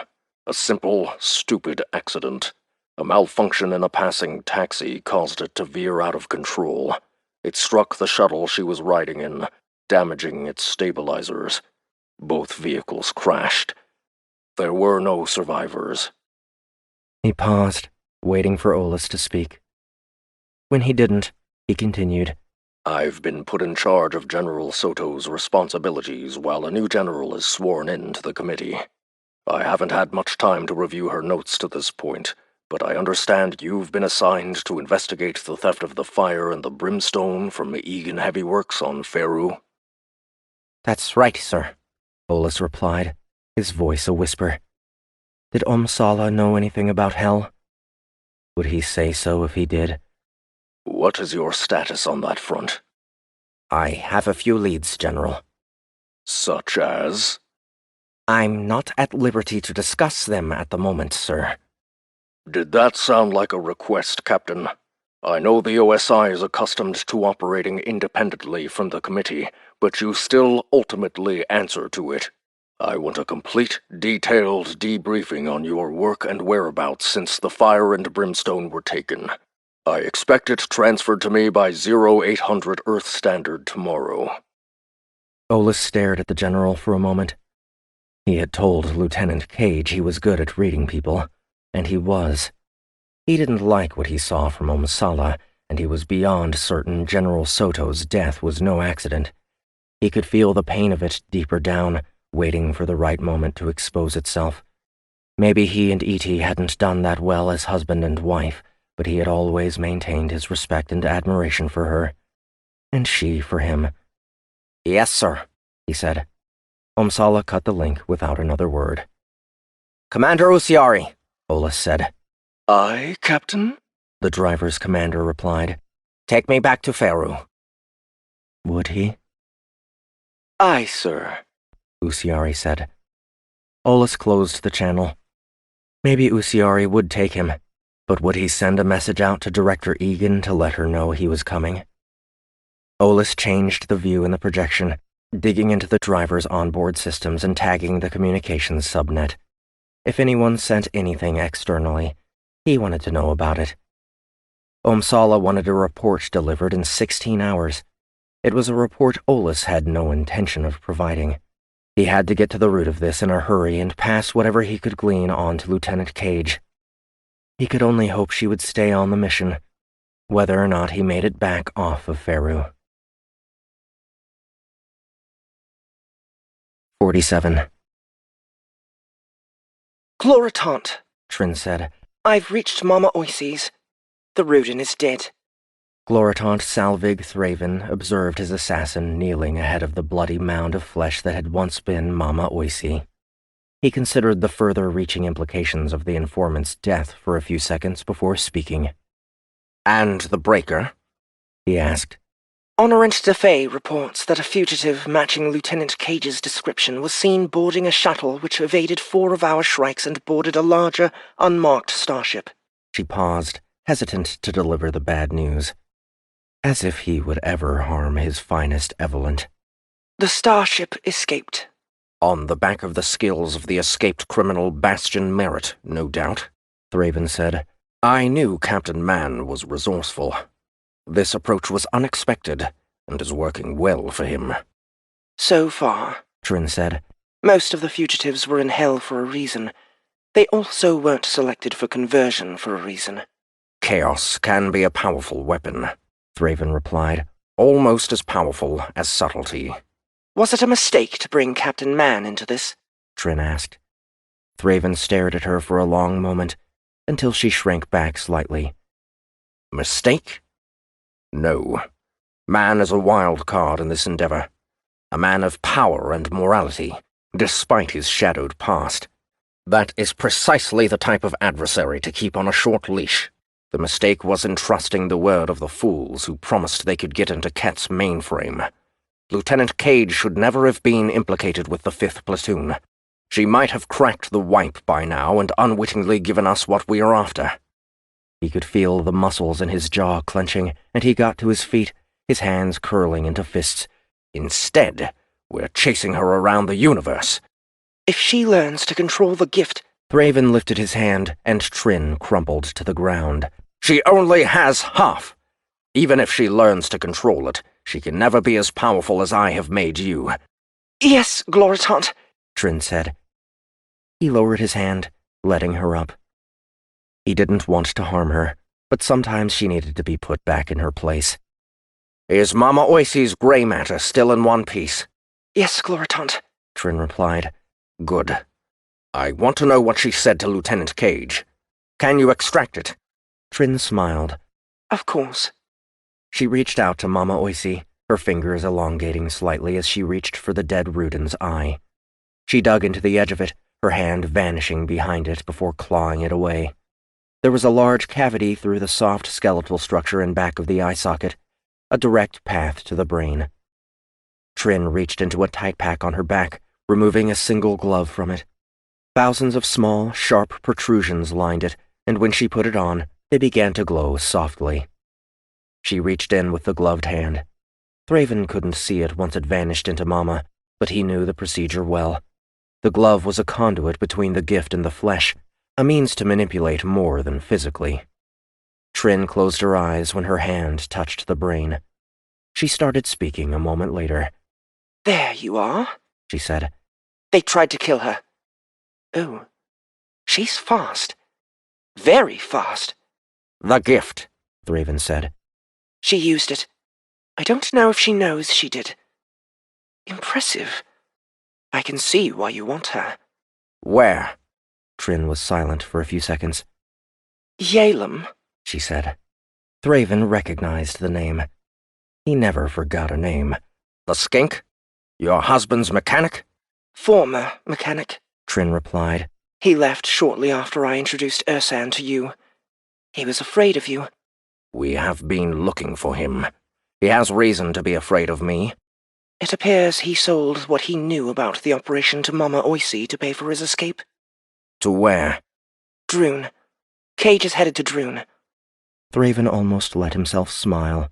A simple, stupid accident. A malfunction in a passing taxi caused it to veer out of control. It struck the shuttle she was riding in, damaging its stabilizers. Both vehicles crashed. There were no survivors. He paused, waiting for Olas to speak. When he didn't, he continued. I've been put in charge of General Soto's responsibilities while a new general is sworn in to the committee. I haven't had much time to review her notes to this point, but I understand you've been assigned to investigate the theft of the fire and the brimstone from Egan Heavyworks on Faru. That's right, sir, Olas replied, his voice a whisper. Did Omsala know anything about hell? Would he say so if he did? What is your status on that front? I have a few leads, General. Such as? I'm not at liberty to discuss them at the moment, sir. Did that sound like a request, Captain? I know the OSI is accustomed to operating independently from the committee, but you still ultimately answer to it. I want a complete, detailed debriefing on your work and whereabouts since the fire and brimstone were taken. I expect it transferred to me by 0800 Earth Standard tomorrow. Olas stared at the general for a moment. He had told Lieutenant Cage he was good at reading people, and he was. He didn't like what he saw from Omsala, and he was beyond certain General Soto's death was no accident. He could feel the pain of it deeper down, waiting for the right moment to expose itself. Maybe he and E.T. hadn't done that well as husband and wife, but he had always maintained his respect and admiration for her, and she for him. "Yes, sir," he said. Omsala cut the link without another word. "Commander Usiari," Olas said. "Aye, Captain?" The driver's commander replied. "Take me back to Faru." Would he? "Aye, sir," Usiari said. Olas closed the channel. Maybe Usiari would take him, but would he send a message out to Director Egan to let her know he was coming? Olas changed the view in the projection, digging into the driver's onboard systems and tagging the communications subnet. If anyone sent anything externally, he wanted to know about it. Omsala wanted a report delivered in 16 hours. It was a report Olas had no intention of providing. He had to get to the root of this in a hurry and pass whatever he could glean on to Lieutenant Cage. He could only hope she would stay on the mission, whether or not he made it back off of Faru. 47. Gloritant, Trin said. I've reached Mama Oises. The Rudin is dead. Gloritant Salvig Thraven observed his assassin kneeling ahead of the bloody mound of flesh that had once been Mama Oisi. He considered the further-reaching implications of the informant's death for a few seconds before speaking. "And the breaker?" he asked. Honorant DeFay reports that a fugitive matching Lieutenant Cage's description was seen boarding a shuttle which evaded 4 of our Shrikes and boarded a larger, unmarked starship. She paused, hesitant to deliver the bad news. As if he would ever harm his finest Evelyn. The starship escaped. "On the back of the skills of the escaped criminal Bastion Merritt, no doubt," Thraven said. "I knew Captain Mann was resourceful. This approach was unexpected, and is working well for him." So far, Trin said. Most of the fugitives were in hell for a reason. They also weren't selected for conversion for a reason. "Chaos can be a powerful weapon," Thraven replied. "Almost as powerful as subtlety." Was it a mistake to bring Captain Mann into this? Trin asked. Thraven stared at her for a long moment, until she shrank back slightly. "Mistake? No. Man is a wild card in this endeavor. A man of power and morality, despite his shadowed past. That is precisely the type of adversary to keep on a short leash. The mistake was in trusting the word of the fools who promised they could get into Ket's mainframe. Lieutenant Cage should never have been implicated with the 5th Platoon. She might have cracked the wipe by now and unwittingly given us what we are after." He could feel the muscles in his jaw clenching, and he got to his feet, his hands curling into fists. "Instead, we're chasing her around the universe." If she learns to control the gift... Thraven lifted his hand, and Trin crumpled to the ground. "She only has half. Even if she learns to control it, she can never be as powerful as I have made you." Yes, Gloritant, Trin said. He lowered his hand, letting her up. He didn't want to harm her, but sometimes she needed to be put back in her place. "Is Mama Oisi's grey matter still in one piece?" Yes, Gloritant, Trin replied. "Good. I want to know what she said to Lieutenant Cage. Can you extract it?" Trin smiled. Of course. She reached out to Mama Oisi, her fingers elongating slightly as she reached for the dead Rudin's eye. She dug into the edge of it, her hand vanishing behind it before clawing it away. There was a large cavity through the soft skeletal structure in back of the eye socket, a direct path to the brain. Trin reached into a tight pack on her back, removing a single glove from it. Thousands of small, sharp protrusions lined it, and when she put it on, they began to glow softly. She reached in with the gloved hand. Thraven couldn't see it once it vanished into Mama, but he knew the procedure well. The glove was a conduit between the gift and the flesh, a means to manipulate more than physically. Trin closed her eyes when her hand touched the brain. She started speaking a moment later. There you are, she said. They tried to kill her. Oh, she's fast. Very fast. "The gift," Thraven said. She used it. I don't know if she knows she did. Impressive. I can see why you want her. "Where?" Trin was silent for a few seconds. Yalem, she said. Thraven recognized the name. He never forgot a name. The skink? Your husband's mechanic? Former mechanic, Trin replied. He left shortly after I introduced Ursan to you. He was afraid of you. We have been looking for him. He has reason to be afraid of me. It appears he sold what he knew about the operation to Mama Oisi to pay for his escape. To where? Drun. Cage is headed to Drun. Thraven almost let himself smile.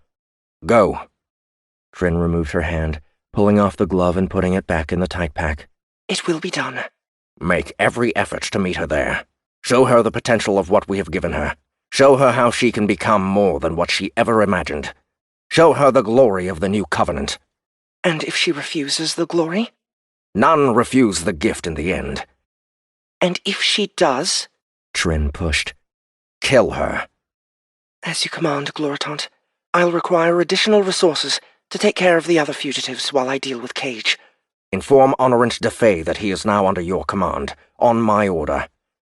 Go. Trin removed her hand, pulling off the glove and putting it back in the tight pack. It will be done. Make every effort to meet her there. Show her the potential of what we have given her. Show her how she can become more than what she ever imagined. Show her the glory of the new covenant. And if she refuses the glory? None refuse the gift in the end. And if she does? Trin pushed. Kill her. As you command, Gloritant. I'll require additional resources to take care of the other fugitives while I deal with Cage. Inform Honorant DeFay that he is now under your command, on my order.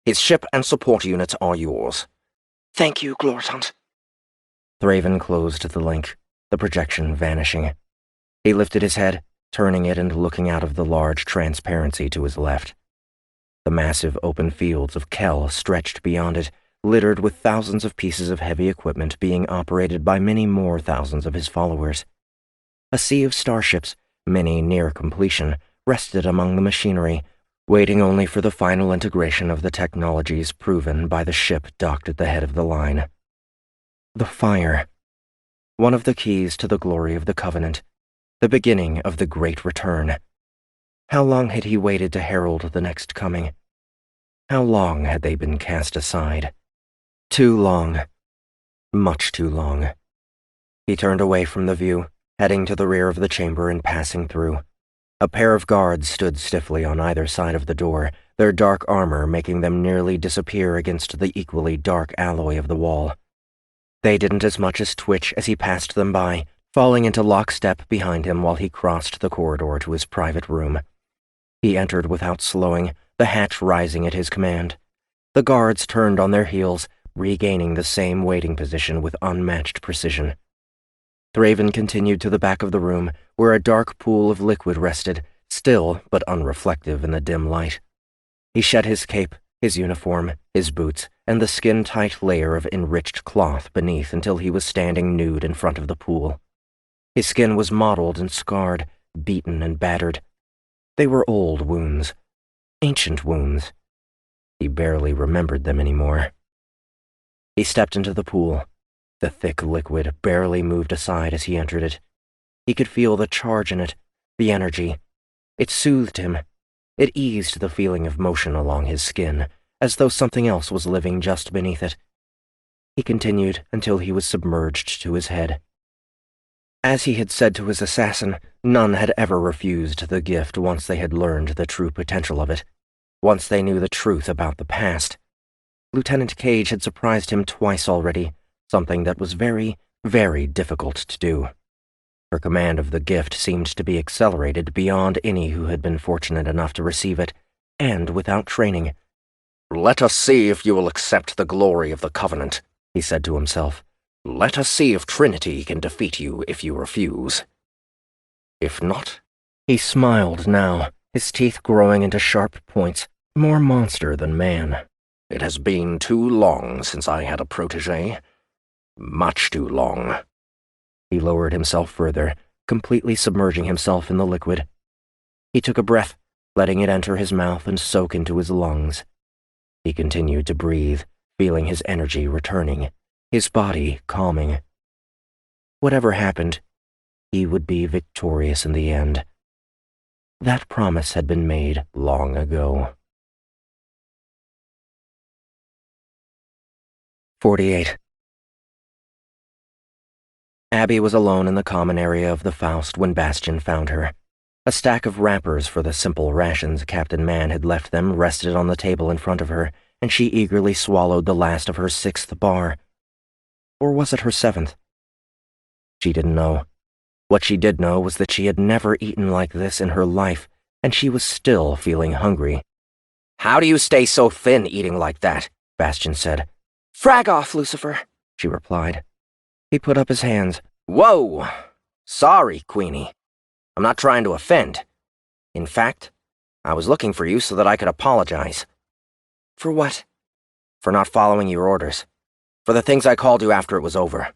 His ship and support units are yours. Thank you, Gloritant. Thraven closed the link, the projection vanishing. He lifted his head, turning it and looking out of the large transparency to his left. The massive open fields of Kell stretched beyond it, littered with thousands of pieces of heavy equipment being operated by many more thousands of his followers. A sea of starships, many near completion, rested among the machinery, waiting only for the final integration of the technologies proven by the ship docked at the head of the line. The fire. One of the keys to the glory of the Covenant. The beginning of the Great Return. How long had he waited to herald the next coming? How long had they been cast aside? Too long. Much too long. He turned away from the view, heading to the rear of the chamber and passing through. A pair of guards stood stiffly on either side of the door, their dark armor making them nearly disappear against the equally dark alloy of the wall. They didn't as much as twitch as he passed them by, falling into lockstep behind him while he crossed the corridor to his private room. He entered without slowing, the hatch rising at his command. The guards turned on their heels, regaining the same waiting position with unmatched precision. Thraven continued to the back of the room, where a dark pool of liquid rested, still but unreflective in the dim light. He shed his cape, his uniform, his boots, and the skin-tight layer of enriched cloth beneath until he was standing nude in front of the pool. His skin was mottled and scarred, beaten and battered. They were old wounds, ancient wounds. He barely remembered them anymore. He stepped into the pool. The thick liquid barely moved aside as he entered it. He could feel the charge in it, the energy. It soothed him. It eased the feeling of motion along his skin, as though something else was living just beneath it. He continued until he was submerged to his head. As he had said to his assassin, none had ever refused the gift once they had learned the true potential of it, once they knew the truth about the past. Lieutenant Cage had surprised him twice already, something that was very, very difficult to do. Her command of the gift seemed to be accelerated beyond any who had been fortunate enough to receive it, and without training. "Let us see if you will accept the glory of the Covenant," he said to himself. "Let us see if Trinity can defeat you if you refuse. If not..." He smiled now, his teeth growing into sharp points, more monster than man. "It has been too long since I had a protege. Much too long." He lowered himself further, completely submerging himself in the liquid. He took a breath, letting it enter his mouth and soak into his lungs. He continued to breathe, feeling his energy returning, his body calming. Whatever happened, he would be victorious in the end. That promise had been made long ago. 48. Abby was alone in the common area of the Faust when Bastion found her. A stack of wrappers for the simple rations Captain Mann had left them rested on the table in front of her, and she eagerly swallowed the last of her 6th bar. Or was it her 7th? She didn't know. What she did know was that she had never eaten like this in her life, and she was still feeling hungry. "How do you stay so thin eating like that?" Bastion said. Frag off, Lucifer. she replied. He put up his hands. Whoa! Sorry, Queenie. I'm not trying to offend. In fact, I was looking for you so that I could apologize. For what? For not following your orders. For the things I called you after it was over.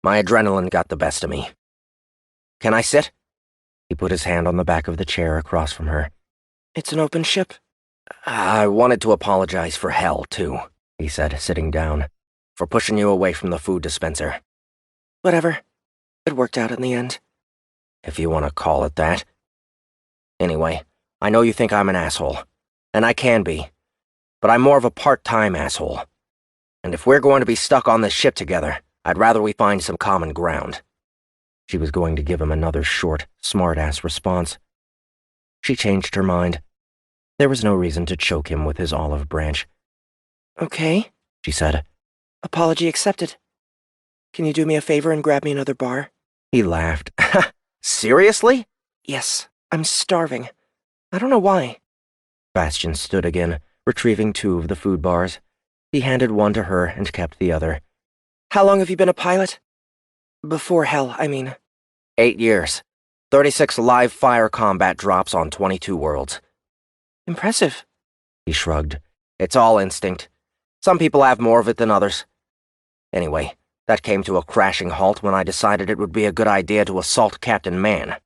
My adrenaline got the best of me. Can I sit? He put his hand on the back of the chair across from her. It's an open ship. I wanted to apologize for Hell, too, he said, sitting down. For pushing you away from the food dispenser. Whatever. It worked out in the end. If you want to call it that. Anyway, I know you think I'm an asshole. And I can be. But I'm more of a part-time asshole. And if we're going to be stuck on this ship together, I'd rather we find some common ground. She was going to give him another short, smart-ass response. She changed her mind. There was no reason to choke him with his olive branch. Okay, she said. Apology accepted. Can you do me a favor and grab me another bar? He laughed. Seriously? Yes, I'm starving. I don't know why. Bastian stood again, retrieving 2 of the food bars. He handed one to her and kept the other. How long have you been a pilot? Before Hell, I mean. 8 years. 36 live fire combat drops on 22 worlds. Impressive. He shrugged. It's all instinct. Some people have more of it than others. Anyway, that came to a crashing halt when I decided it would be a good idea to assault Captain Man.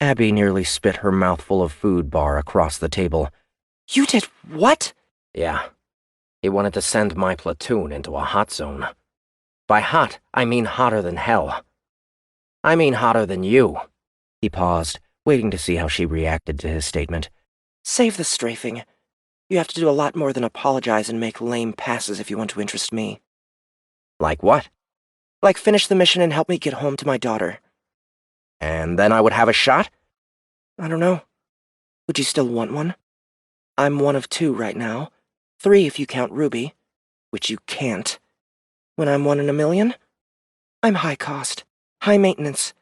Abby nearly spit her mouthful of food bar across the table. You did what? Yeah. He wanted to send my platoon into a hot zone. By hot, I mean hotter than hell. I mean hotter than you. He paused, waiting to see how she reacted to his statement. Save the strafing. You have to do a lot more than apologize and make lame passes if you want to interest me. Like what? Like finish the mission and help me get home to my daughter. And then I would have a shot? I don't know. Would you still want one? I'm one of 2 right now. 3 if you count Ruby, which you can't. When I'm 1 in a million, I'm high cost, high maintenance,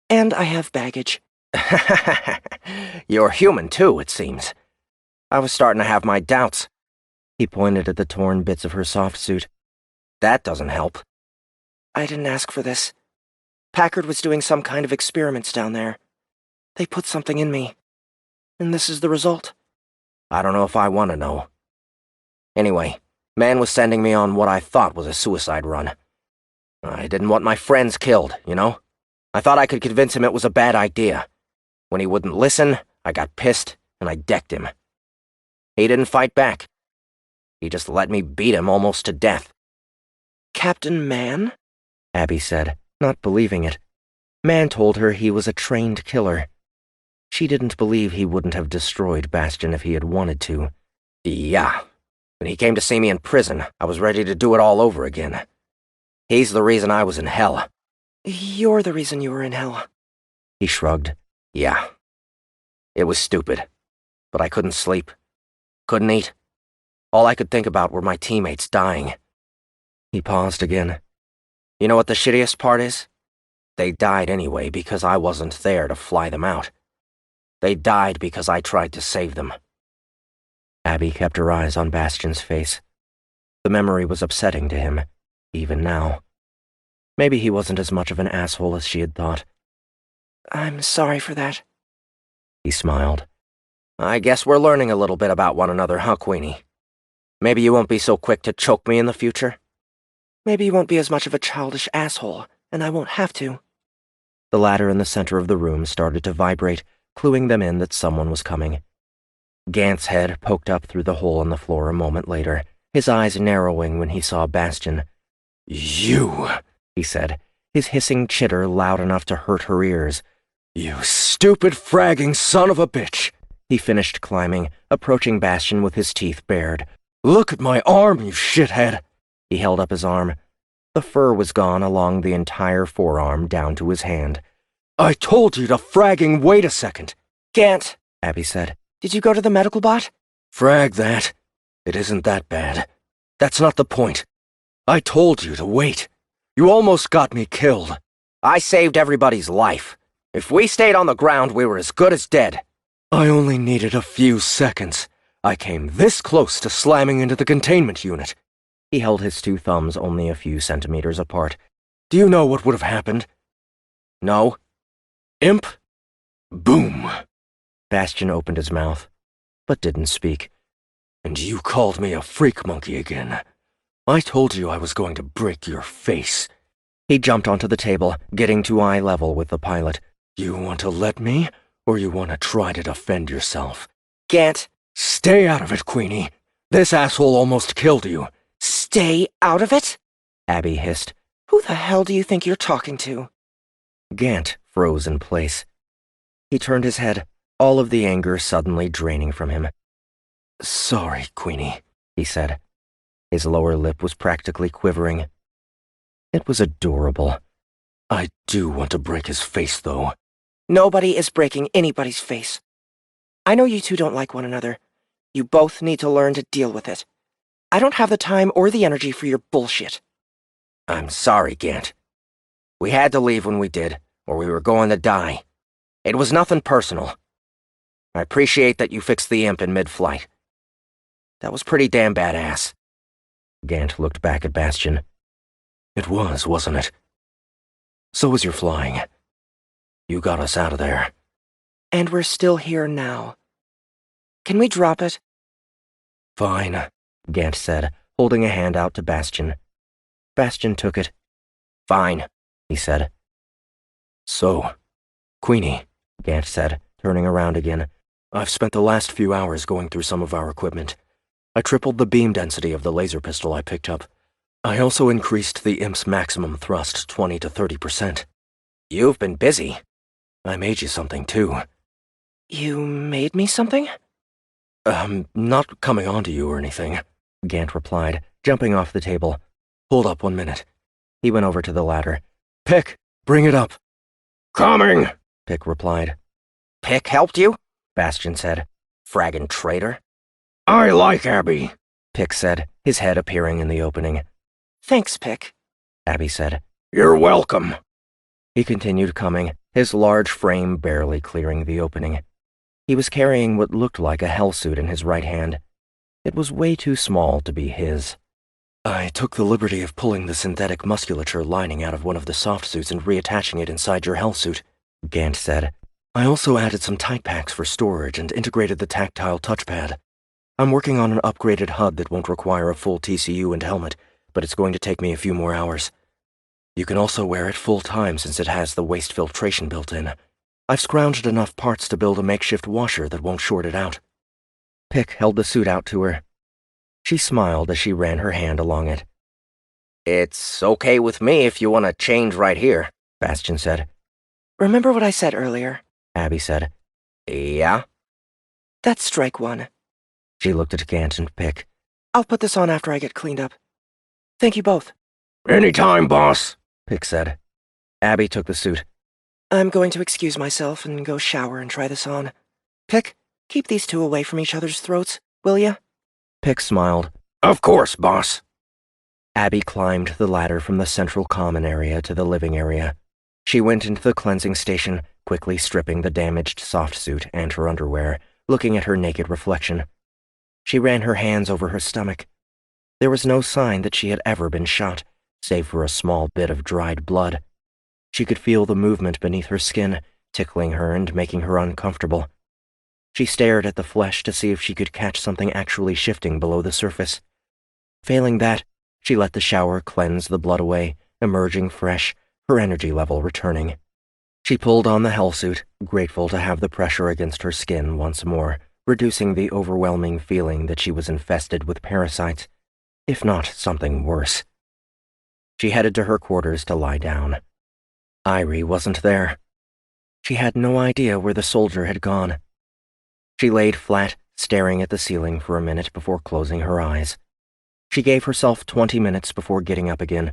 and I have baggage. You're human too, it seems. I was starting to have my doubts. He pointed at the torn bits of her soft suit. That doesn't help. I didn't ask for this. Packard was doing some kind of experiments down there. They put something in me. And this is the result. I don't know if I want to know. Anyway, Man was sending me on what I thought was a suicide run. I didn't want my friends killed, you know? I thought I could convince him it was a bad idea. When he wouldn't listen, I got pissed and I decked him. He didn't fight back. He just let me beat him almost to death. Captain Man? Abby said, not believing it. Man told her he was a trained killer. She didn't believe he wouldn't have destroyed Bastion if he had wanted to. Yeah. When he came to see me in prison, I was ready to do it all over again. He's the reason I was in hell. You're the reason you were in hell. He shrugged. Yeah. It was stupid. But I couldn't sleep. Couldn't eat. All I could think about were my teammates dying. He paused again. You know what the shittiest part is? They died anyway because I wasn't there to fly them out. They died because I tried to save them. Abby kept her eyes on Bastion's face. The memory was upsetting to him, even now. Maybe he wasn't as much of an asshole as she had thought. I'm sorry for that. He smiled. I guess we're learning a little bit about one another, huh, Queenie? Maybe you won't be so quick to choke me in the future? Maybe you won't be as much of a childish asshole, and I won't have to. The ladder in the center of the room started to vibrate, cluing them in that someone was coming. Gant's head poked up through the hole in the floor a moment later, his eyes narrowing when he saw Bastion. You, he said, his hissing chitter loud enough to hurt her ears. You stupid fragging son of a bitch! He finished climbing, approaching Bastion with his teeth bared. Look at my arm, you shithead! He held up his arm. The fur was gone along the entire forearm down to his hand. I told you to fragging wait a second. Gant, Abby said. Did you go to the medical bot? Frag that. It isn't that bad. That's not the point. I told you to wait. You almost got me killed. I saved everybody's life. If we stayed on the ground, we were as good as dead. I only needed a few seconds. I came this close to slamming into the containment unit. He held his two thumbs only a few centimeters apart. "Do you know what would have happened?" "No." "Imp? Boom." Bastion opened his mouth, but didn't speak. "And you called me a freak monkey again. I told you I was going to break your face." He jumped onto the table, getting to eye level with the pilot. "You want to let me, or you want to try to defend yourself?" Gant. "Stay out of it, Queenie. This asshole almost killed you." Stay out of it? Abby hissed. Who the hell do you think you're talking to? Gant froze in place. He turned his head, all of the anger suddenly draining from him. "Sorry, Queenie," he said. His lower lip was practically quivering. It was adorable. "I do want to break his face, though." Nobody is breaking anybody's face. I know you two don't like one another. You both need to learn to deal with it. I don't have the time or the energy for your bullshit. "I'm sorry, Gant. We had to leave when we did, or we were going to die. It was nothing personal. I appreciate that you fixed the imp in mid-flight. That was pretty damn badass." Gant looked back at Bastion. "It was, wasn't it? So was your flying. You got us out of there." And we're still here now. Can we drop it? "Fine," Gant said, holding a hand out to Bastion. Bastion took it. "Fine," he said. "So, Queenie," Gant said, turning around again, "I've spent the last few hours going through some of our equipment. I tripled the beam density of the laser pistol I picked up. I also increased the imp's maximum thrust 20 to 30%. You've been busy. I made you something, too." You made me something? Not coming on to you or anything," Gant replied, jumping off the table. "Hold up 1 minute." He went over to the ladder. "Pick, bring it up." Coming! Pick replied. Pick helped you? Bastion said. "Fraggin' traitor." I like Abby. Pick said, his head appearing in the opening. Thanks, Pick. Abby said. You're welcome. He continued coming, his large frame barely clearing the opening. He was carrying what looked like a hellsuit in his right hand. It was way too small to be his. "I took the liberty of pulling the synthetic musculature lining out of one of the soft suits and reattaching it inside your hellsuit," Gant said. "I also added some tight packs for storage and integrated the tactile touchpad. I'm working on an upgraded HUD that won't require a full TCU and helmet, but it's going to take me a few more hours. You can also wear it full-time since it has the waste filtration built in. I've scrounged enough parts to build a makeshift washer that won't short it out." Pick held the suit out to her. She smiled as she ran her hand along it. "It's okay with me if you want to change right here," Bastion said. Remember what I said earlier? Abby said. "Yeah?" That's strike one. She looked at Gant and Pick. I'll put this on after I get cleaned up. Thank you both. Anytime, boss, Pick said. Abby took the suit. I'm going to excuse myself and go shower and try this on. Pick, keep these two away from each other's throats, will ya? Pick smiled. Of course, boss. Abby climbed the ladder from the central common area to the living area. She went into the cleansing station, quickly stripping the damaged soft suit and her underwear, looking at her naked reflection. She ran her hands over her stomach. There was no sign that she had ever been shot, save for a small bit of dried blood. She could feel the movement beneath her skin, tickling her and making her uncomfortable. She stared at the flesh to see if she could catch something actually shifting below the surface. Failing that, she let the shower cleanse the blood away, emerging fresh, her energy level returning. She pulled on the hellsuit, grateful to have the pressure against her skin once more, reducing the overwhelming feeling that she was infested with parasites, if not something worse. She headed to her quarters to lie down. Irie wasn't there. She had no idea where the soldier had gone. She laid flat, staring at the ceiling for a minute before closing her eyes. She gave herself 20 minutes before getting up again.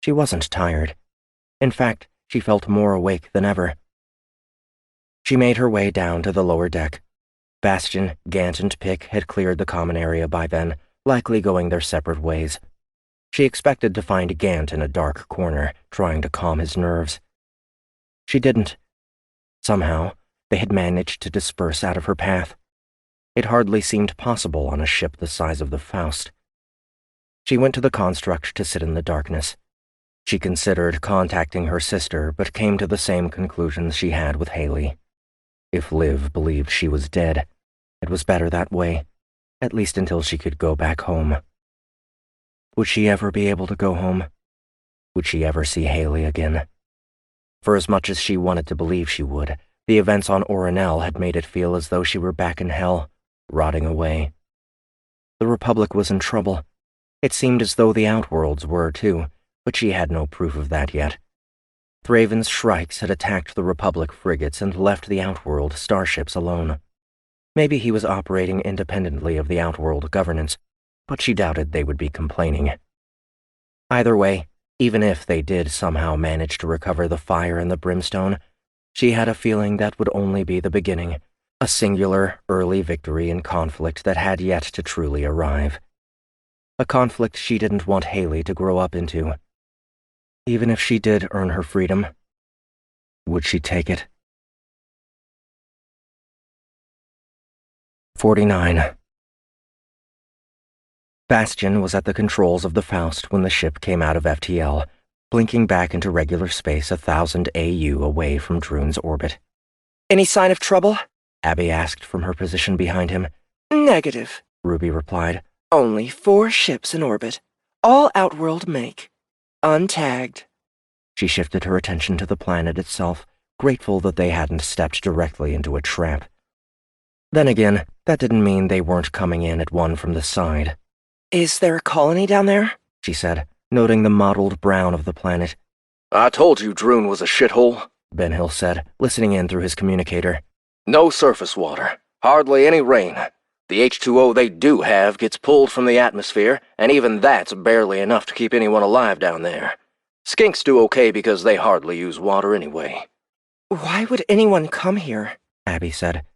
She wasn't tired. In fact, she felt more awake than ever. She made her way down to the lower deck. Bastion, Gant, and Pick had cleared the common area by then, likely going their separate ways. She expected to find Gant in a dark corner, trying to calm his nerves. She didn't. Somehow, they had managed to disperse out of her path. It hardly seemed possible on a ship the size of the Faust. She went to the construct to sit in the darkness. She considered contacting her sister, but came to the same conclusions she had with Haley. If Liv believed she was dead, it was better that way, at least until she could go back home. Would she ever be able to go home? Would she ever see Haley again? For as much as she wanted to believe she would, the events on Orinel had made it feel as though she were back in hell, rotting away. The Republic was in trouble. It seemed as though the Outworlds were too, but she had no proof of that yet. Thraven's Shrikes had attacked the Republic frigates and left the Outworld starships alone. Maybe he was operating independently of the Outworld governance, but she doubted they would be complaining. Either way, even if they did somehow manage to recover the fire and the brimstone, she had a feeling that would only be the beginning, a singular, early victory in conflict that had yet to truly arrive. A conflict she didn't want Haley to grow up into. Even if she did earn her freedom, would she take it? 49. Bastion was at the controls of the Faust when the ship came out of FTL, blinking back into regular space 1,000 AU away from Drun's orbit. Any sign of trouble? Abby asked from her position behind him. Negative, Ruby replied. Only 4 ships in orbit, all Outworld make. Untagged. She shifted her attention to the planet itself, grateful that they hadn't stepped directly into a trap. Then again, that didn't mean they weren't coming in at one from the side. Is there a colony down there? She said, noting the mottled brown of the planet. I told you Drun was a shithole, Ben Hill said, listening in through his communicator. No surface water, hardly any rain. The H2O they do have gets pulled from the atmosphere, and even that's barely enough to keep anyone alive down there. Skinks do okay because they hardly use water anyway. Why would anyone come here? Abby said.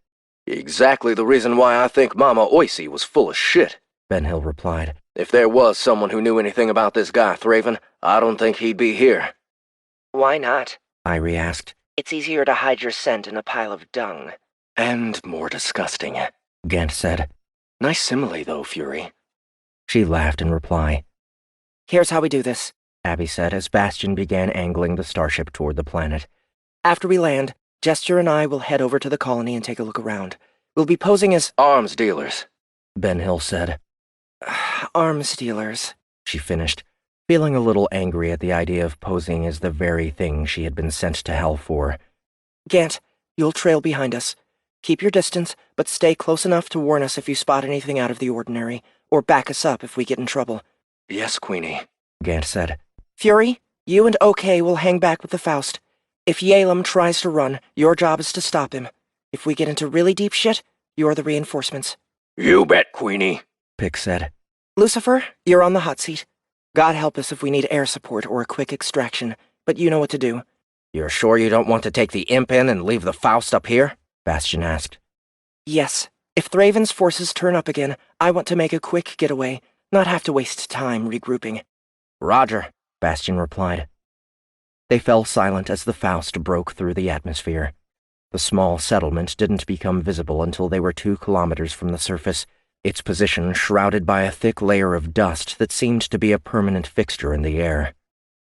Exactly the reason why I think Mama Oisey was full of shit, Ben Hill replied. If there was someone who knew anything about this guy Thraven, I don't think he'd be here. Why not? Irie asked. It's easier to hide your scent in a pile of dung. And more disgusting, Gant said. Nice simile, though, Fury. She laughed in reply. Here's how we do this, Abby said as Bastion began angling the starship toward the planet. After we land, Gesture and I will head over to the colony and take a look around. We'll be posing as arms dealers, Ben Hill said. Arms dealers, she finished, feeling a little angry at the idea of posing as the very thing she had been sent to hell for. Gant, you'll trail behind us. Keep your distance, but stay close enough to warn us if you spot anything out of the ordinary, or back us up if we get in trouble. Yes, Queenie, Gant said. Fury, you and OK will hang back with the Faust. If Yalem tries to run, your job is to stop him. If we get into really deep shit, you're the reinforcements. You bet, Queenie, Pick said. Lucifer, you're on the hot seat. God help us if we need air support or a quick extraction, but you know what to do. You're sure you don't want to take the imp in and leave the Faust up here? Bastion asked. Yes. If Thraven's forces turn up again, I want to make a quick getaway, not have to waste time regrouping. Roger, Bastion replied. They fell silent as the Faust broke through the atmosphere. The small settlement didn't become visible until they were 2 kilometers from the surface, its position shrouded by a thick layer of dust that seemed to be a permanent fixture in the air.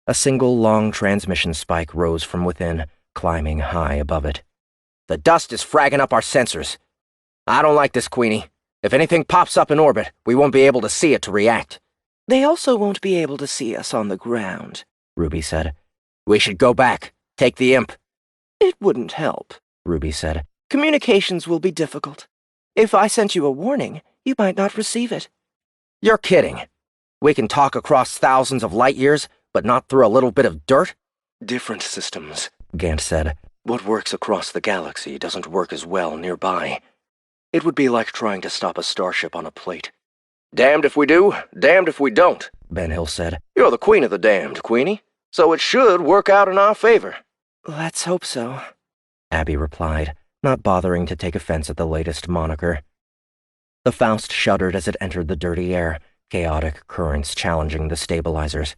A single long transmission spike rose from within, climbing high above it. The dust is fragging up our sensors. I don't like this, Queenie. If anything pops up in orbit, we won't be able to see it to react. They also won't be able to see us on the ground, Ruby said. We should go back. Take the imp. It wouldn't help, Ruby said. Communications will be difficult. If I sent you a warning, you might not receive it. You're kidding. We can talk across thousands of light years, but not through a little bit of dirt? Different systems, Gant said. What works across the galaxy doesn't work as well nearby. It would be like trying to stop a starship on a plate. Damned if we do, damned if we don't, Ben Hill said. You're the queen of the damned, Queenie, so it should work out in our favor. Let's hope so, Abby replied, not bothering to take offense at the latest moniker. The Faust shuddered as it entered the dirty air, chaotic currents challenging the stabilizers.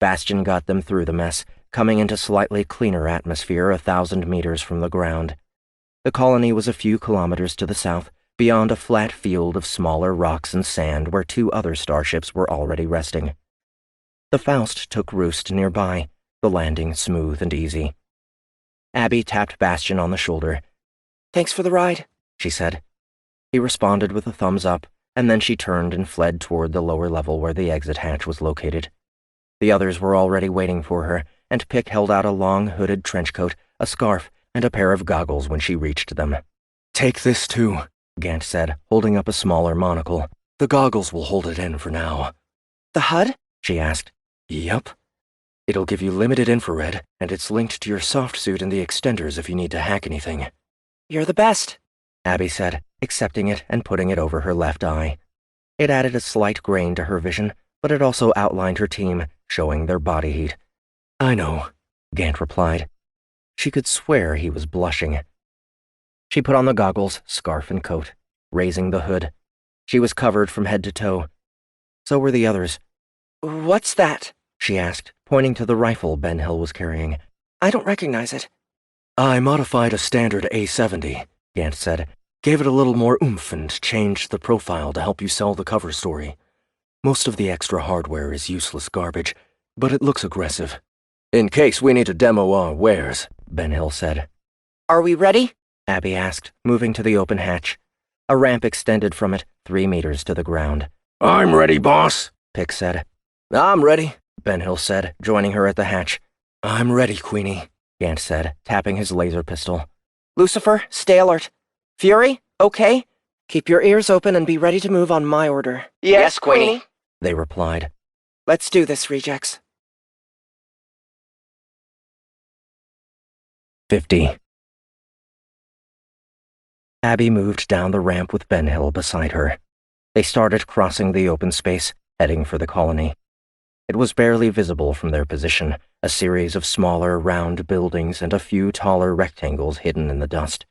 Bastion got them through the mess, coming into slightly cleaner atmosphere 1,000 meters from the ground. The colony was a few kilometers to the south, beyond a flat field of smaller rocks and sand where 2 other starships were already resting. The Faust took roost nearby, the landing smooth and easy. Abby tapped Bastian on the shoulder. "Thanks for the ride," she said. He responded with a thumbs up, and then she turned and fled toward the lower level where the exit hatch was located. The others were already waiting for her, and Pick held out a long hooded trench coat, a scarf, and a pair of goggles when she reached them. "Take this too," Gant said, holding up a smaller monocle. "The goggles will hold it in for now." "The HUD?" she asked. "Yep. It'll give you limited infrared, and it's linked to your soft suit and the extenders if you need to hack anything." "You're the best," Abby said, accepting it and putting it over her left eye. It added a slight grain to her vision, but it also outlined her team, showing their body heat. "I know," Gant replied. She could swear he was blushing. She put on the goggles, scarf, and coat, raising the hood. She was covered from head to toe. So were the others. "What's that?" she asked, pointing to the rifle Ben Hill was carrying. "I don't recognize it." "I modified a standard A70, Gant said. "Gave it a little more oomph and changed the profile to help you sell the cover story. Most of the extra hardware is useless garbage, but it looks aggressive." "In case we need to demo our wares," Ben Hill said. "Are we ready?" Abby asked, moving to the open hatch. A ramp extended from it, 3 meters to the ground. "I'm ready, boss," Pick said. "I'm ready," Ben Hill said, joining her at the hatch. "I'm ready, Queenie," Gant said, tapping his laser pistol. "Lucifer, stay alert. Fury, okay? Keep your ears open and be ready to move on my order." Yes, Queenie. They replied. "Let's do this, rejects." 50. Abby moved down the ramp with Ben Hill beside her. They started crossing the open space, heading for the colony. It was barely visible from their position, a series of smaller, round buildings and a few taller rectangles hidden in the dust.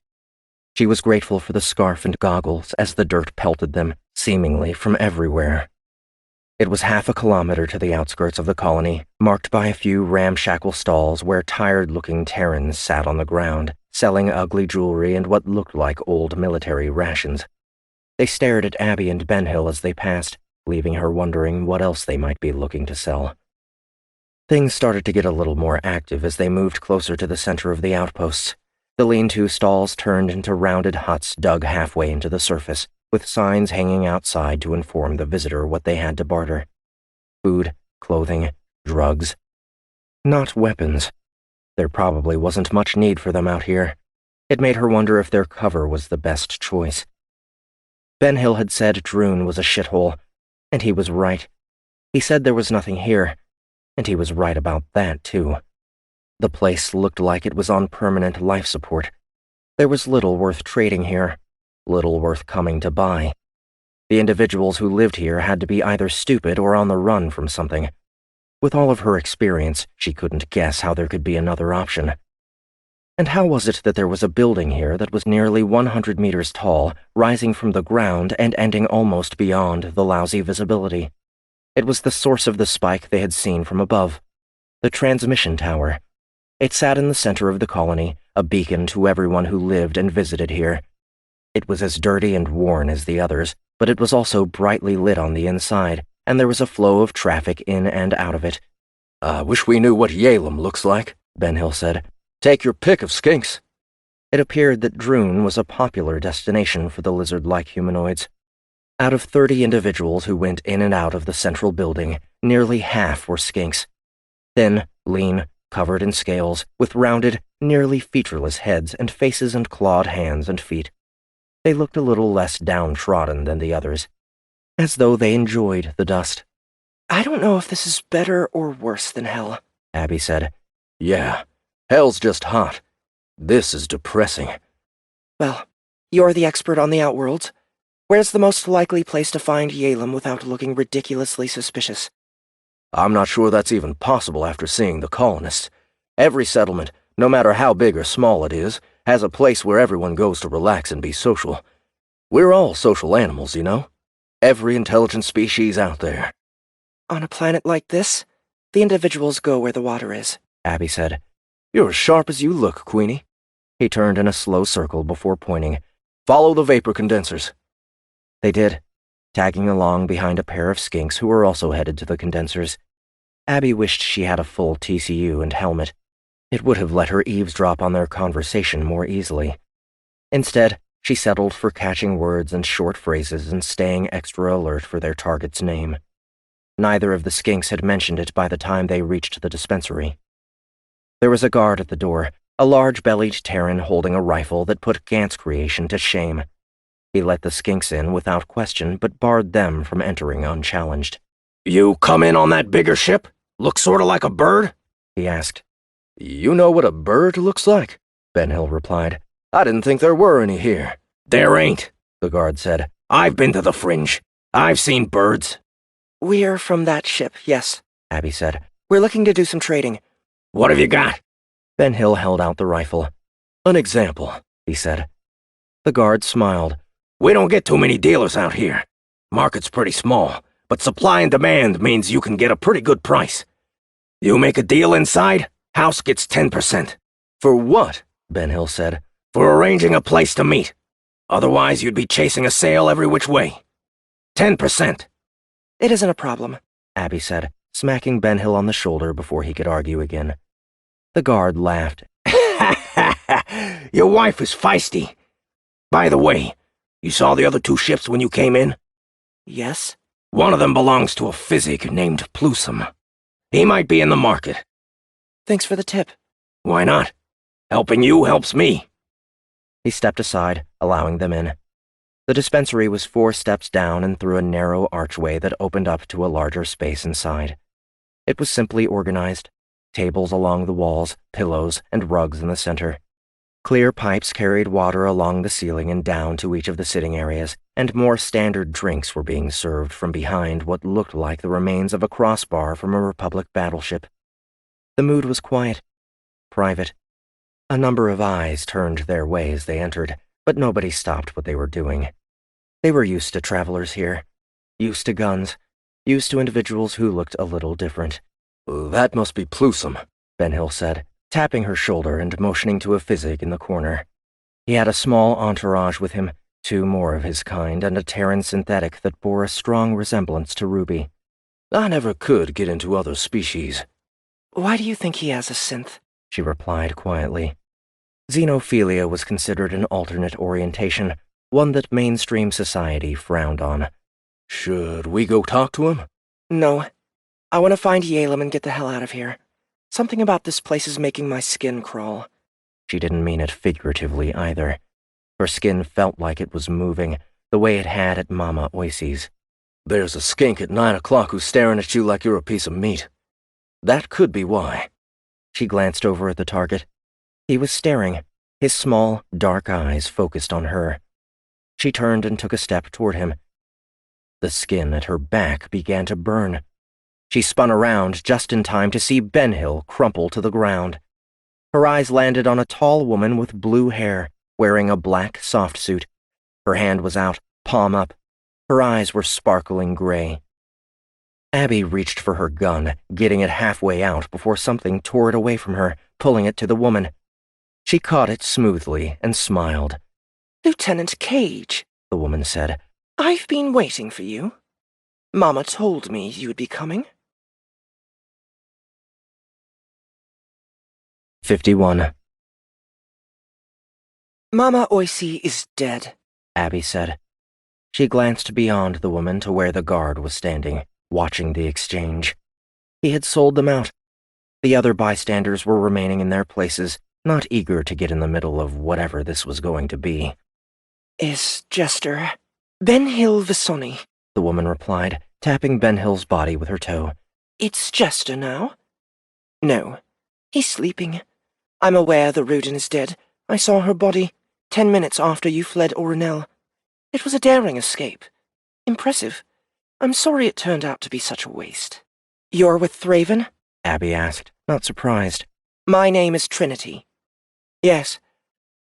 She was grateful for the scarf and goggles as the dirt pelted them, seemingly from everywhere. It was 1/2 kilometer to the outskirts of the colony, marked by a few ramshackle stalls where tired-looking Terrans sat on the ground, selling ugly jewelry and what looked like old military rations. They stared at Abby and Ben Hill as they passed, leaving her wondering what else they might be looking to sell. Things started to get a little more active as they moved closer to the center of the outposts. The lean-to stalls turned into rounded huts dug halfway into the surface, with signs hanging outside to inform the visitor what they had to barter. Food, clothing, drugs. Not weapons. There probably wasn't much need for them out here. It made her wonder if their cover was the best choice. Ben Hill had said Drun was a shithole, and he was right. He said there was nothing here, and he was right about that, too. The place looked like it was on permanent life support. There was little worth trading here, little worth coming to buy. The individuals who lived here had to be either stupid or on the run from something. With all of her experience, she couldn't guess how there could be another option. And how was it that there was a building here that was nearly 100 meters tall, rising from the ground and ending almost beyond the lousy visibility? It was the source of the spike they had seen from above. The transmission tower. It sat in the center of the colony, a beacon to everyone who lived and visited here. It was as dirty and worn as the others, but it was also brightly lit on the inside, and there was a flow of traffic in and out of it. "I wish we knew what Yalem looks like," Ben Hill said. "Take your pick of skinks." It appeared that Drun was a popular destination for the lizard-like humanoids. Out of 30 individuals who went in and out of the central building, nearly half were skinks. Thin, lean, covered in scales, with rounded, nearly featureless heads and faces and clawed hands and feet. They looked a little less downtrodden than the others, as though they enjoyed the dust. "I don't know if this is better or worse than hell," Abby said. "Yeah, hell's just hot. This is depressing." "Well, you're the expert on the outworlds. Where's the most likely place to find Yalem without looking ridiculously suspicious?" "I'm not sure that's even possible after seeing the colonists. Every settlement, no matter how big or small it is, has a place where everyone goes to relax and be social. We're all social animals, you know? Every intelligent species out there." "On a planet like this, the individuals go where the water is," Abby said. "You're as sharp as you look, Queenie." He turned in a slow circle before pointing. Follow the vapor condensers." They did, tagging along behind a pair of skinks who were also headed to the condensers. Abby wished she had a full TCU and helmet. It would have let her eavesdrop on their conversation more easily. Instead, she settled for catching words and short phrases and staying extra alert for their target's name. Neither of the skinks had mentioned it by the time they reached the dispensary. There was a guard at the door, a large-bellied Terran holding a rifle that put Gant's creation to shame. He let the skinks in without question, but barred them from entering unchallenged. "You come in on that bigger ship? Looks sorta like a bird?" he asked. "You know what a bird looks like?" Ben Hill replied. "I didn't think there were any here." "There ain't," the guard said. "I've been to the Fringe. I've seen birds." "We're from that ship, yes," Abby said. "We're looking to do some trading." "What have you got?" Ben Hill held out the rifle. "An example," he said. The guard smiled. "We don't get too many dealers out here. Market's pretty small, but supply and demand means you can get a pretty good price. You make a deal inside, house gets 10%. "For what?" Ben Hill said. "For arranging a place to meet. Otherwise, you'd be chasing a sale every which way. 10%. "It isn't a problem," Abby said, smacking Ben Hill on the shoulder before he could argue again. The guard laughed. "Your wife is feisty. By the way, you saw the other two ships when you came in?" "Yes." "One of them belongs to a physic named Plusum. He might be in the market." "Thanks for the tip." "Why not? Helping you helps me." He stepped aside, allowing them in. The dispensary was 4 steps down and through a narrow archway that opened up to a larger space inside. It was simply organized. Tables along the walls, pillows, and rugs in the center. Clear pipes carried water along the ceiling and down to each of the sitting areas, and more standard drinks were being served from behind what looked like the remains of a crossbar from a Republic battleship. The mood was quiet, private. A number of eyes turned their way as they entered, but nobody stopped what they were doing. They were used to travelers here, used to guns, used to individuals who looked a little different. "That must be Plusum," Ben Hill said, tapping her shoulder and motioning to a physic in the corner. He had a small entourage with him, 2 more of his kind, and a Terran synthetic that bore a strong resemblance to Ruby. "I never could get into other species." "Why do you think he has a synth?" she replied quietly. Xenophilia was considered an alternate orientation, one that mainstream society frowned on. "Should we go talk to him?" "No. I want to find Yalem and get the hell out of here. Something about this place is making my skin crawl." She didn't mean it figuratively either. Her skin felt like it was moving, the way it had at Mama Oisey's. "There's a skink at 9 o'clock who's staring at you like you're a piece of meat. That could be why." She glanced over at the target. He was staring, his small, dark eyes focused on her. She turned and took a step toward him. The skin at her back began to burn. She spun around just in time to see Ben Hill crumple to the ground. Her eyes landed on a tall woman with blue hair, wearing a black soft suit. Her hand was out, palm up. Her eyes were sparkling gray. Abby reached for her gun, getting it halfway out before something tore it away from her, pulling it to the woman. She caught it smoothly and smiled. "Lieutenant Cage," the woman said. "I've been waiting for you. Mama told me you would be coming." 51. "Mama Oisey is dead," Abby said. She glanced beyond the woman to where the guard was standing, watching the exchange. He had sold them out. The other bystanders were remaining in their places, not eager to get in the middle of whatever this was going to be. "Is Jester Ben Hill Visoni," the woman replied, tapping Ben Hill's body with her toe. "It's Jester now?" "No. He's sleeping. I'm aware the Rudin is dead. I saw her body 10 minutes after you fled Orinel. It was a daring escape. Impressive. I'm sorry it turned out to be such a waste." "You're with Thraven?" Abby asked, not surprised. "My name is Trinity." "Yes.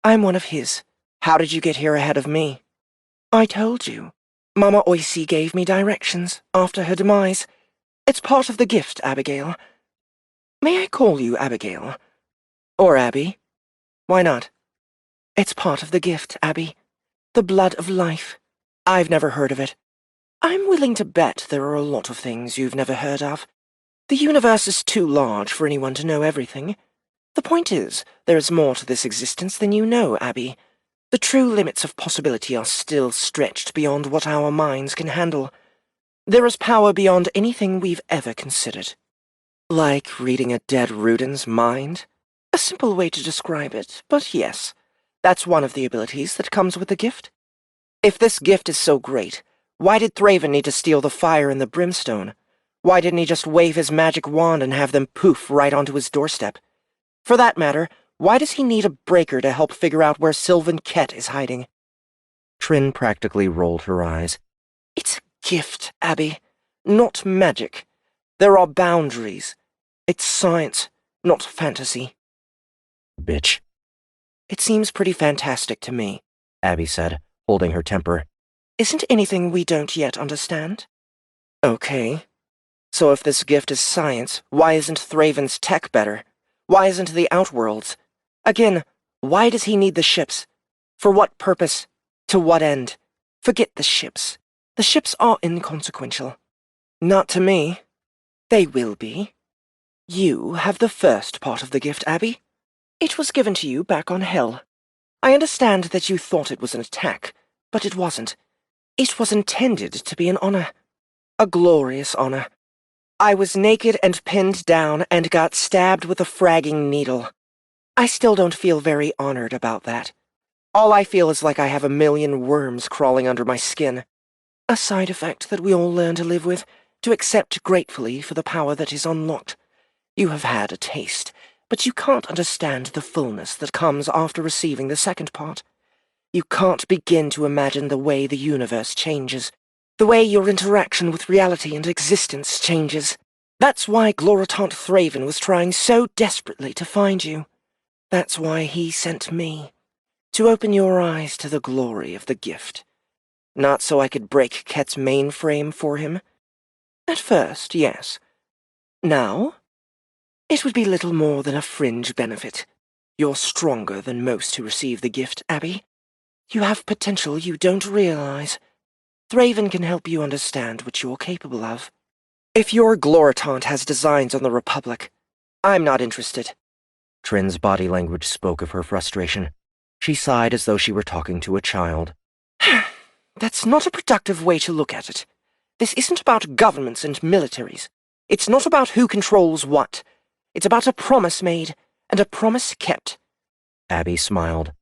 I'm one of his. How did you get here ahead of me?" "I told you. Mama Oisey gave me directions after her demise. It's part of the gift, Abigail. May I call you Abigail? Or Abby? Why not? It's part of the gift, Abby. The blood of life. I've never heard of it. I'm willing to bet there are a lot of things you've never heard of. The universe is too large for anyone to know everything. The point is, there is more to this existence than you know, Abby. The true limits of possibility are still stretched beyond what our minds can handle. There is power beyond anything we've ever considered. Like reading a dead Ruden's mind? A simple way to describe it, but yes, that's one of the abilities that comes with the gift. If this gift is so great, why did Thraven need to steal the fire and the brimstone? Why didn't he just wave his magic wand and have them poof right onto his doorstep? For that matter, why does he need a breaker to help figure out where Sylvan Ket is hiding? Trin practically rolled her eyes. It's a gift, Abby, not magic. There are boundaries. It's science, not fantasy. Bitch. It seems pretty fantastic to me, Abby said, holding her temper. Isn't anything we don't yet understand? Okay. So if this gift is science, why isn't Thraven's tech better? Why isn't the Outworld's? Again, why does he need the ships? For what purpose? To what end? Forget the ships. The ships are inconsequential. Not to me. They will be. You have the first part of the gift, Abby. It was given to you back on Hell. I understand that you thought it was an attack, but it wasn't. It was intended to be an honor. A glorious honor. I was naked and pinned down and got stabbed with a fragging needle. I still don't feel very honored about that. All I feel is like I have a million worms crawling under my skin. A side effect that we all learn to live with, to accept gratefully for the power that is unlocked. You have had a taste, but you can't understand the fullness that comes after receiving the second part. You can't begin to imagine the way the universe changes, the way your interaction with reality and existence changes. That's why Gloritant Thraven was trying so desperately to find you. That's why he sent me. To open your eyes to the glory of the gift. Not so I could break Ket's mainframe for him. At first, yes. Now, it would be little more than a fringe benefit. You're stronger than most who receive the gift, Abby. You have potential you don't realize. Thraven can help you understand what you're capable of. If your Gloritant has designs on the Republic, I'm not interested. Trin's body language spoke of her frustration. She sighed as though she were talking to a child. That's not a productive way to look at it. This isn't about governments and militaries. It's not about who controls what. It's about a promise made, and a promise kept. Abby smiled.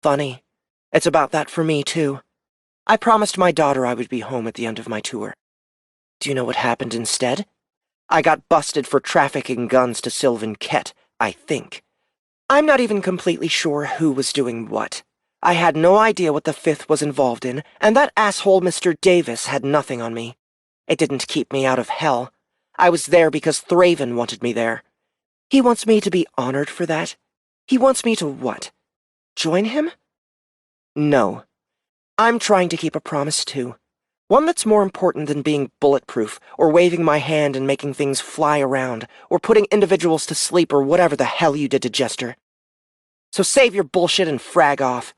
Funny. It's about that for me, too. I promised my daughter I would be home at the end of my tour. Do you know what happened instead? I got busted for trafficking guns to Sylvan Ket, I think. I'm not even completely sure who was doing what. I had no idea what the Fifth was involved in, and that asshole Mr. Davis had nothing on me. It didn't keep me out of hell. I was there because Thraven wanted me there. He wants me to be honored for that. He wants me to what? Join him? No. I'm trying to keep a promise, too. One that's more important than being bulletproof, or waving my hand and making things fly around, or putting individuals to sleep, or whatever the hell you did to Jester. So save your bullshit and frag off.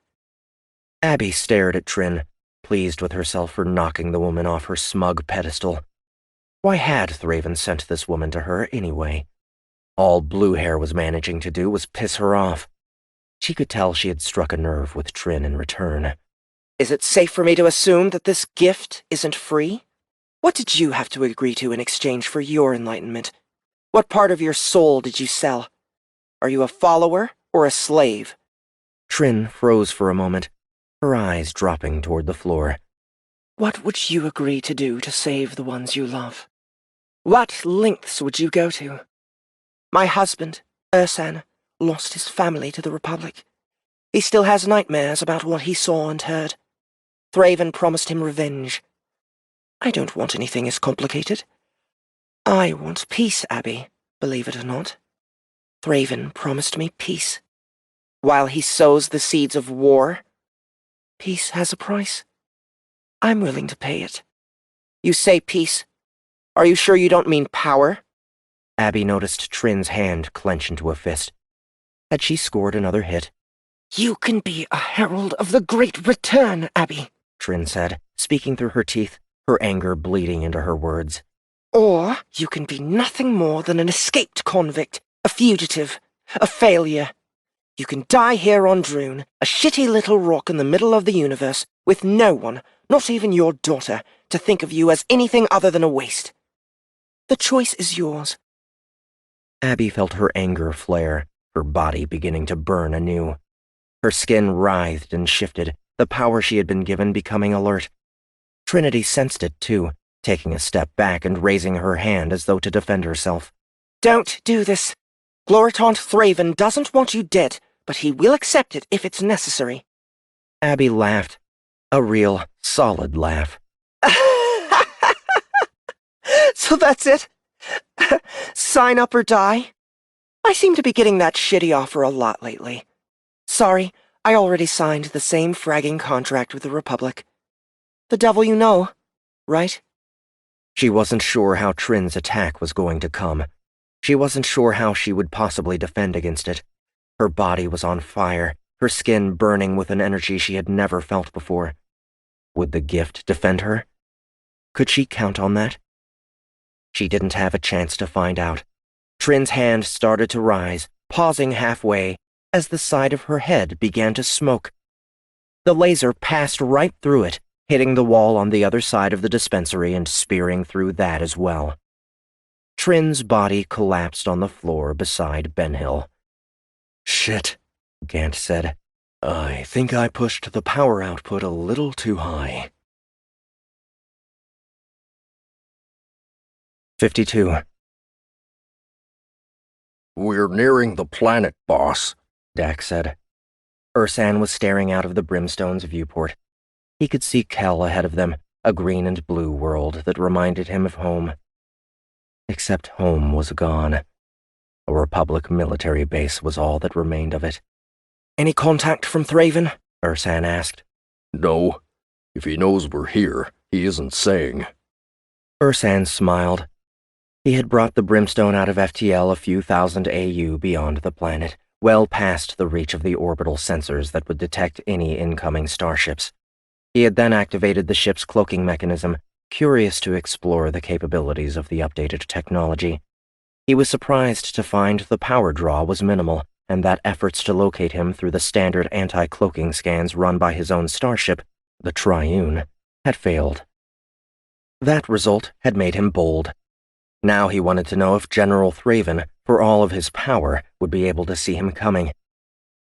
Abby stared at Trin, pleased with herself for knocking the woman off her smug pedestal. Why had Thraven sent this woman to her anyway? All Blue Hair was managing to do was piss her off. She could tell she had struck a nerve with Trin in return. Is it safe for me to assume that this gift isn't free? What did you have to agree to in exchange for your enlightenment? What part of your soul did you sell? Are you a follower or a slave? Trin froze for a moment, her eyes dropping toward the floor. What would you agree to do to save the ones you love? What lengths would you go to? My husband, Ursan, lost his family to the Republic. He still has nightmares about what he saw and heard. Thraven promised him revenge. I don't want anything as complicated. I want peace, Abby, believe it or not. Thraven promised me peace. While he sows the seeds of war, peace has a price. I'm willing to pay it. You say peace. Are you sure you don't mean power? Abby noticed Trin's hand clench into a fist. Had she scored another hit? You can be a herald of the great return, Abby, Trin said, speaking through her teeth, her anger bleeding into her words. Or you can be nothing more than an escaped convict, a fugitive, a failure. You can die here on Drun, a shitty little rock in the middle of the universe, with no one, not even your daughter, to think of you as anything other than a waste. The choice is yours. Abby felt her anger flare, her body beginning to burn anew. Her skin writhed and shifted, the power she had been given becoming alert. Trinity sensed it, too, taking a step back and raising her hand as though to defend herself. Don't do this. Gloritant Thraven doesn't want you dead, but he will accept it if it's necessary. Abby laughed. A real, solid laugh. So that's it? Sign up or die? I seem to be getting that shitty offer a lot lately. Sorry, I already signed the same fragging contract with the Republic. The devil you know, right? She wasn't sure how Trin's attack was going to come. She wasn't sure how she would possibly defend against it. Her body was on fire, her skin burning with an energy she had never felt before. Would the gift defend her? Could she count on that? She didn't have a chance to find out. Trin's hand started to rise, pausing halfway, as the side of her head began to smoke. The laser passed right through it, hitting the wall on the other side of the dispensary and spearing through that as well. Trin's body collapsed on the floor beside Benhill. Shit, Gant said. I think I pushed the power output a little too high. 52. We're nearing the planet, boss, Dak said. Ursan was staring out of the Brimstone's viewport. He could see Kel ahead of them, a green and blue world that reminded him of home. Except home was gone. A Republic military base was all that remained of it. Any contact from Thraven? Ursan asked. No. If he knows we're here, he isn't saying. Ursan smiled. He had brought the Brimstone out of FTL a few thousand AU beyond the planet, well past the reach of the orbital sensors that would detect any incoming starships. He had then activated the ship's cloaking mechanism, curious to explore the capabilities of the updated technology. He was surprised to find the power draw was minimal, and that efforts to locate him through the standard anti-cloaking scans run by his own starship, the Triune, had failed. That result had made him bold. Now he wanted to know if General Thraven, for all of his power, would be able to see him coming.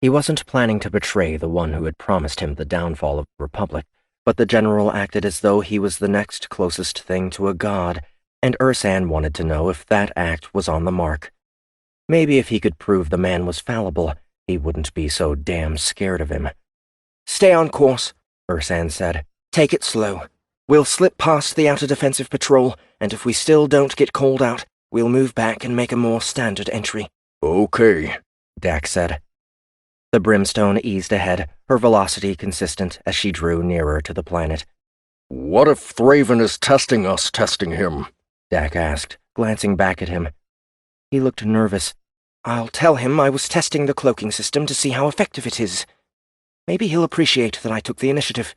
He wasn't planning to betray the one who had promised him the downfall of the Republic, but the General acted as though he was the next closest thing to a god, and Ursan wanted to know if that act was on the mark. Maybe if he could prove the man was fallible, he wouldn't be so damn scared of him. Stay on course, Ursan said. Take it slow. We'll slip past the outer defensive patrol, and if we still don't get called out, we'll move back and make a more standard entry. Okay, Dak said. The Brimstone eased ahead, her velocity consistent as she drew nearer to the planet. What if Thraven is testing us, testing him? Dak asked, glancing back at him. He looked nervous. I'll tell him I was testing the cloaking system to see how effective it is. Maybe he'll appreciate that I took the initiative.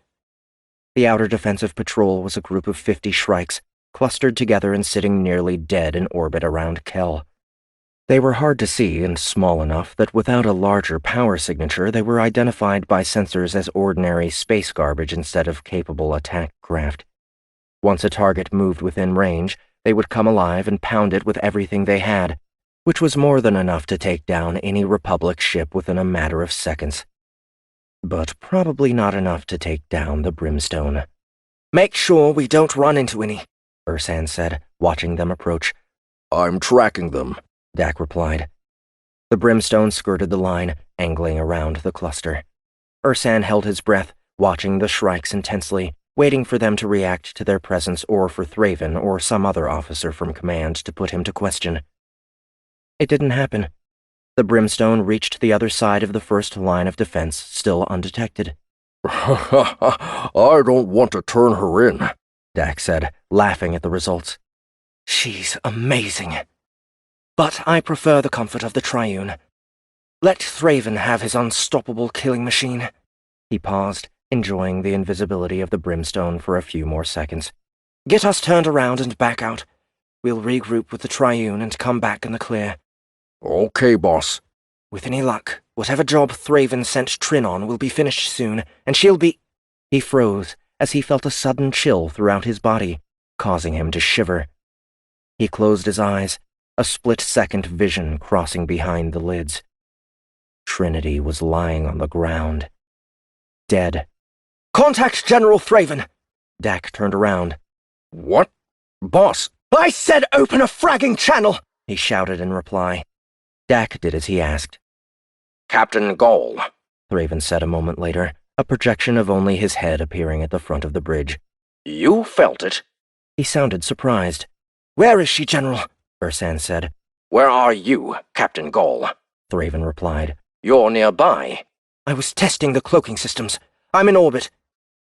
The outer defensive patrol was a group of 50 Shrikes, clustered together and sitting nearly dead in orbit around Kel. They were hard to see and small enough that without a larger power signature they were identified by sensors as ordinary space garbage instead of capable attack craft. Once a target moved within range, they would come alive and pound it with everything they had, which was more than enough to take down any Republic ship within a matter of seconds. But probably not enough to take down the Brimstone. Make sure we don't run into any, Ursan said, watching them approach. I'm tracking them, Dak replied. The Brimstone skirted the line, angling around the cluster. Ursan held his breath, watching the Shrikes intensely, waiting for them to react to their presence or for Thraven or some other officer from command to put him to question. It didn't happen. The Brimstone reached the other side of the first line of defense, still undetected. I don't want to turn her in, Dak said, laughing at the results. She's amazing. But I prefer the comfort of the Triune. Let Thraven have his unstoppable killing machine. He paused, enjoying the invisibility of the brimstone for a few more seconds. Get us turned around and back out. We'll regroup with the Triune and come back in the clear. Okay, boss. With any luck, whatever job Thraven sent Trin on will be finished soon, and she'll be— He froze as he felt a sudden chill throughout his body, causing him to shiver. He closed his eyes, a split-second vision crossing behind the lids. Trinity was lying on the ground. Dead. Contact General Thraven! Dak turned around. What? Boss! I said open a fragging channel! He shouted in reply. Dak did as he asked. Captain Gall, Thraven said a moment later, a projection of only his head appearing at the front of the bridge. You felt it? He sounded surprised. Where is she, General? Ursan said. Where are you, Captain Gall? Thraven replied. You're nearby. I was testing the cloaking systems. I'm in orbit.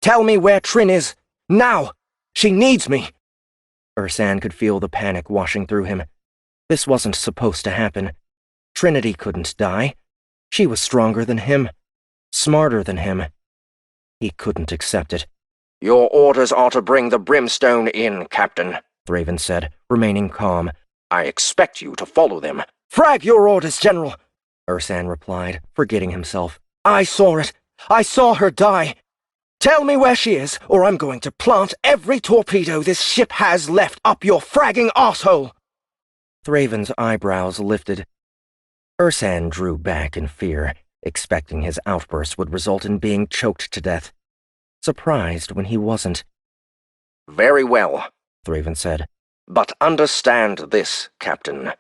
Tell me where Trin is. Now! She needs me! Ursan could feel the panic washing through him. This wasn't supposed to happen. Trinity couldn't die. She was stronger than him. Smarter than him. He couldn't accept it. Your orders are to bring the brimstone in, Captain, Thraven said, remaining calm. I expect you to follow them. Frag your orders, General, Ursan replied, forgetting himself. I saw it. I saw her die. Tell me where she is, or I'm going to plant every torpedo this ship has left up your fragging arsehole. Thraven's eyebrows lifted. Ursan drew back in fear, expecting his outburst would result in being choked to death. Surprised when he wasn't. Very well, Thraven said. But understand this, Captain.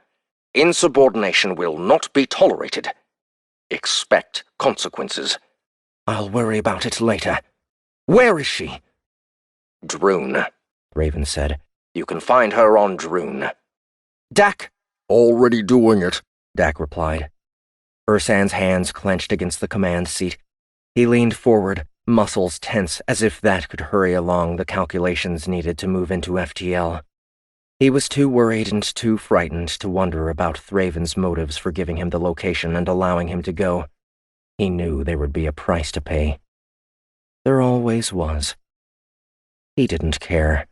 Insubordination will not be tolerated. Expect consequences. I'll worry about it later. Where is she? Drun, Thraven said. You can find her on Drun. Dak! Already doing it, Dak replied. Ursan's hands clenched against the command seat. He leaned forward, muscles tense as if that could hurry along the calculations needed to move into FTL. He was too worried and too frightened to wonder about Thraven's motives for giving him the location and allowing him to go. He knew there would be a price to pay. There always was. He didn't care.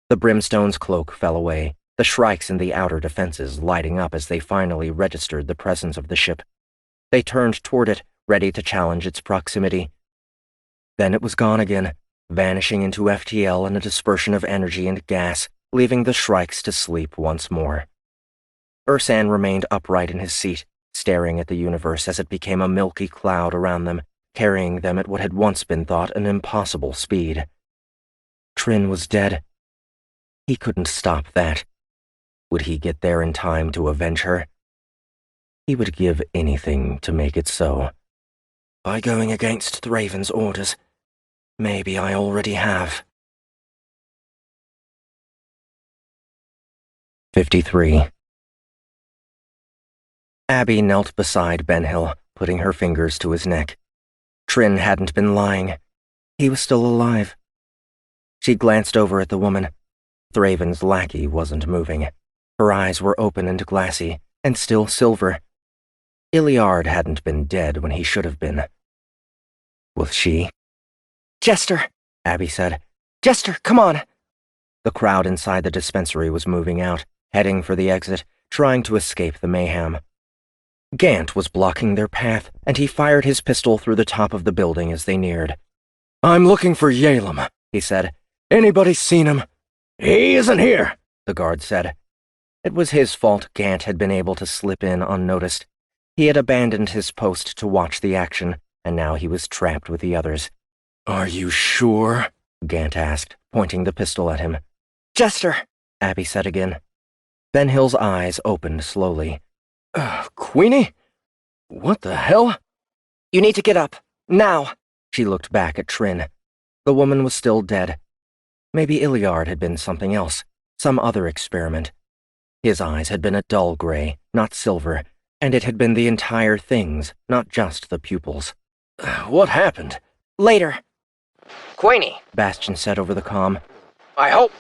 The brimstone's cloak fell away, the shrikes in the outer defenses lighting up as they finally registered the presence of the ship. They turned toward it, ready to challenge its proximity. Then it was gone again, vanishing into FTL in a dispersion of energy and gas, leaving the shrikes to sleep once more. Ursan remained upright in his seat, staring at the universe as it became a milky cloud around them, carrying them at what had once been thought an impossible speed. Trin was dead. He couldn't stop that. Would he get there in time to avenge her? He would give anything to make it so. By going against Thraven's orders, maybe I already have. 53. Abby knelt beside Benhill, putting her fingers to his neck. Trin hadn't been lying. He was still alive. She glanced over at the woman. Thraven's lackey wasn't moving. Her eyes were open and glassy, and still silver. Iliard hadn't been dead when he should have been. Was she? Jester, Abby said. Jester, come on. The crowd inside the dispensary was moving out, heading for the exit, trying to escape the mayhem. Gant was blocking their path, and he fired his pistol through the top of the building as they neared. I'm looking for Yalem, he said. Anybody seen him? He isn't here, the guard said. It was his fault Gant had been able to slip in unnoticed. He had abandoned his post to watch the action, and now he was trapped with the others. Are you sure? Gant asked, pointing the pistol at him. Jester, Abby said again. Benhill's eyes opened slowly. Queenie? What the hell? You need to get up. Now. She looked back at Trin. The woman was still dead. Maybe Iliard had been something else, some other experiment. His eyes had been a dull gray, not silver, and it had been the entire things, not just the pupils. What happened? Later. Queenie, Bastion said over the comm. I hope.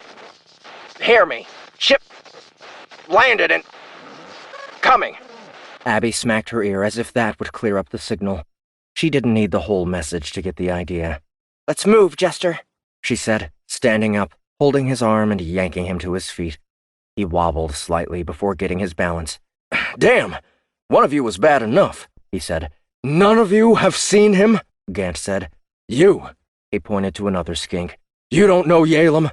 Hear me. Ship landed and coming. Abby smacked her ear as if that would clear up the signal. She didn't need the whole message to get the idea. Let's move, Jester, she said, standing up, holding his arm and yanking him to his feet. He wobbled slightly before getting his balance. Damn! One of you was bad enough, he said. None of you have seen him? Gant said. You. He pointed to another skink. You don't know Yalem?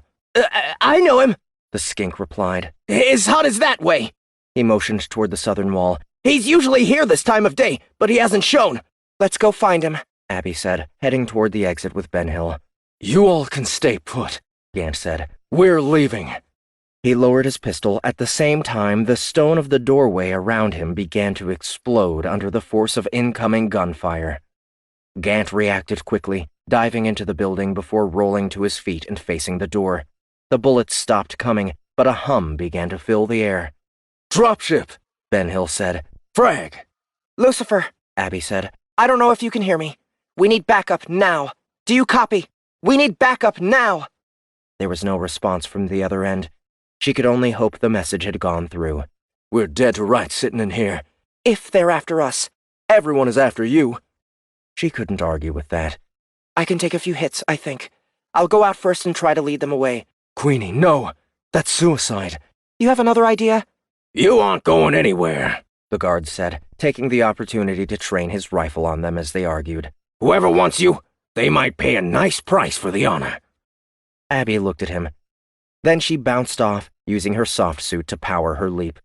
I know him, the skink replied. His hut is that way. He motioned toward the southern wall. He's usually here this time of day, but he hasn't shown. Let's go find him, Abby said, heading toward the exit with Ben Hill. You all can stay put, Gant said. We're leaving. He lowered his pistol. At the same time, the stone of the doorway around him began to explode under the force of incoming gunfire. Gant reacted quickly, diving into the building before rolling to his feet and facing the door. The bullets stopped coming, but a hum began to fill the air. Dropship, Ben Hill said. Frag. Lucifer, Abby said. I don't know if you can hear me. We need backup now. Do you copy? We need backup now. There was no response from the other end. She could only hope the message had gone through. We're dead to rights sitting in here. If they're after us. Everyone is after you. She couldn't argue with that. I can take a few hits, I think. I'll go out first and try to lead them away. Queenie, no. That's suicide. You have another idea? You aren't going anywhere, the guard said, taking the opportunity to train his rifle on them as they argued. Whoever wants you, they might pay a nice price for the honor. Abby looked at him. Then she bounced off, using her soft suit to power her leap.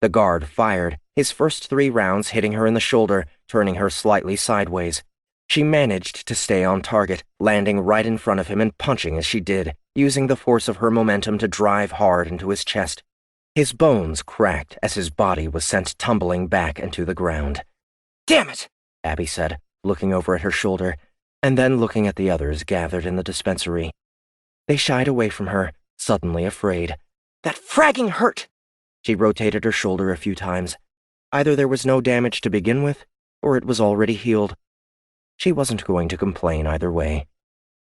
The guard fired, his first 3 rounds hitting her in the shoulder, turning her slightly sideways. She managed to stay on target, landing right in front of him and punching as she did, using the force of her momentum to drive hard into his chest. His bones cracked as his body was sent tumbling back into the ground. Damn it, Abby said, looking over at her shoulder, and then looking at the others gathered in the dispensary. They shied away from her, suddenly afraid. That fragging hurt. She rotated her shoulder a few times. Either there was no damage to begin with, or it was already healed. She wasn't going to complain either way.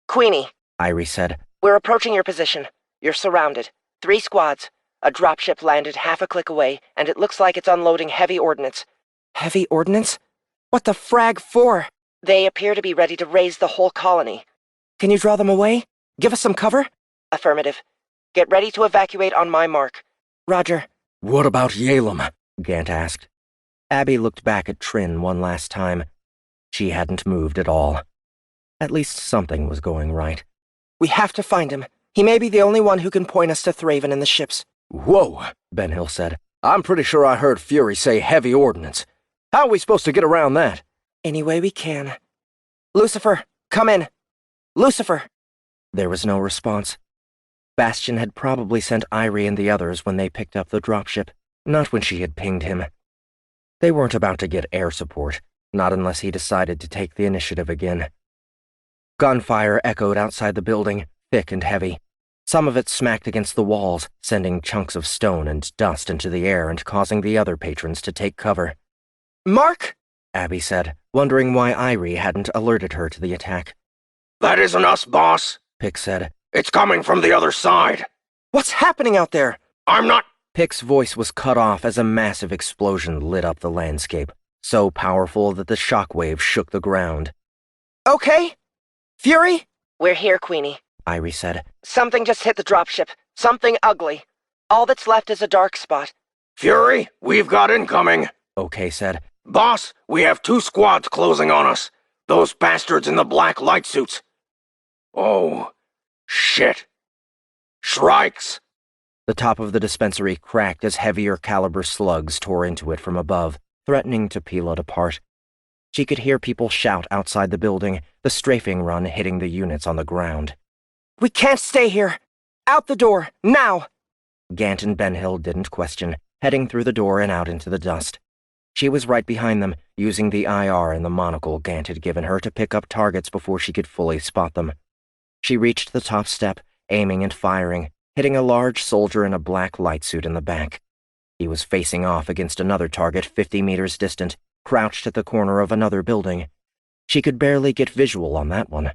Queenie, Irie said. We're approaching your position. You're surrounded. 3 squads. A dropship landed half a click away, and it looks like it's unloading heavy ordnance. Heavy ordnance? What the frag for? They appear to be ready to raise the whole colony. Can you draw them away? Give us some cover? Affirmative. Get ready to evacuate on my mark. Roger. What about Yalem? Gant asked. Abby looked back at Trin one last time. She hadn't moved at all. At least something was going right. We have to find him. He may be the only one who can point us to Thraven and the ships. Whoa, Ben Hill said. I'm pretty sure I heard Fury say heavy ordnance. How are we supposed to get around that? Any way we can. Lucifer, come in. Lucifer. There was no response. Bastion had probably sent Irie and the others when they picked up the dropship, not when she had pinged him. They weren't about to get air support, not unless he decided to take the initiative again. Gunfire echoed outside the building, thick and heavy. Some of it smacked against the walls, sending chunks of stone and dust into the air and causing the other patrons to take cover. Mark? Abby said, wondering why Irie hadn't alerted her to the attack. That isn't us, boss, Pick said. It's coming from the other side. What's happening out there? I'm not— Pick's voice was cut off as a massive explosion lit up the landscape, so powerful that the shockwave shook the ground. Okay. Fury? We're here, Queenie, Irie said. Something just hit the dropship. Something ugly. All that's left is a dark spot. Fury, we've got incoming. Okay said. Boss, we have 2 squads closing on us. Those bastards in the black light suits. Oh, shit. Shrikes! The top of the dispensary cracked as heavier caliber slugs tore into it from above, threatening to peel it apart. She could hear people shout outside the building, the strafing run hitting the units on the ground. We can't stay here. Out the door, now! Gant and Ben Hill didn't question, heading through the door and out into the dust. She was right behind them, using the IR and the monocle Gant had given her to pick up targets before she could fully spot them. She reached the top step, aiming and firing, hitting a large soldier in a black light suit in the back. He was facing off against another target 50 meters distant, crouched at the corner of another building. She could barely get visual on that one.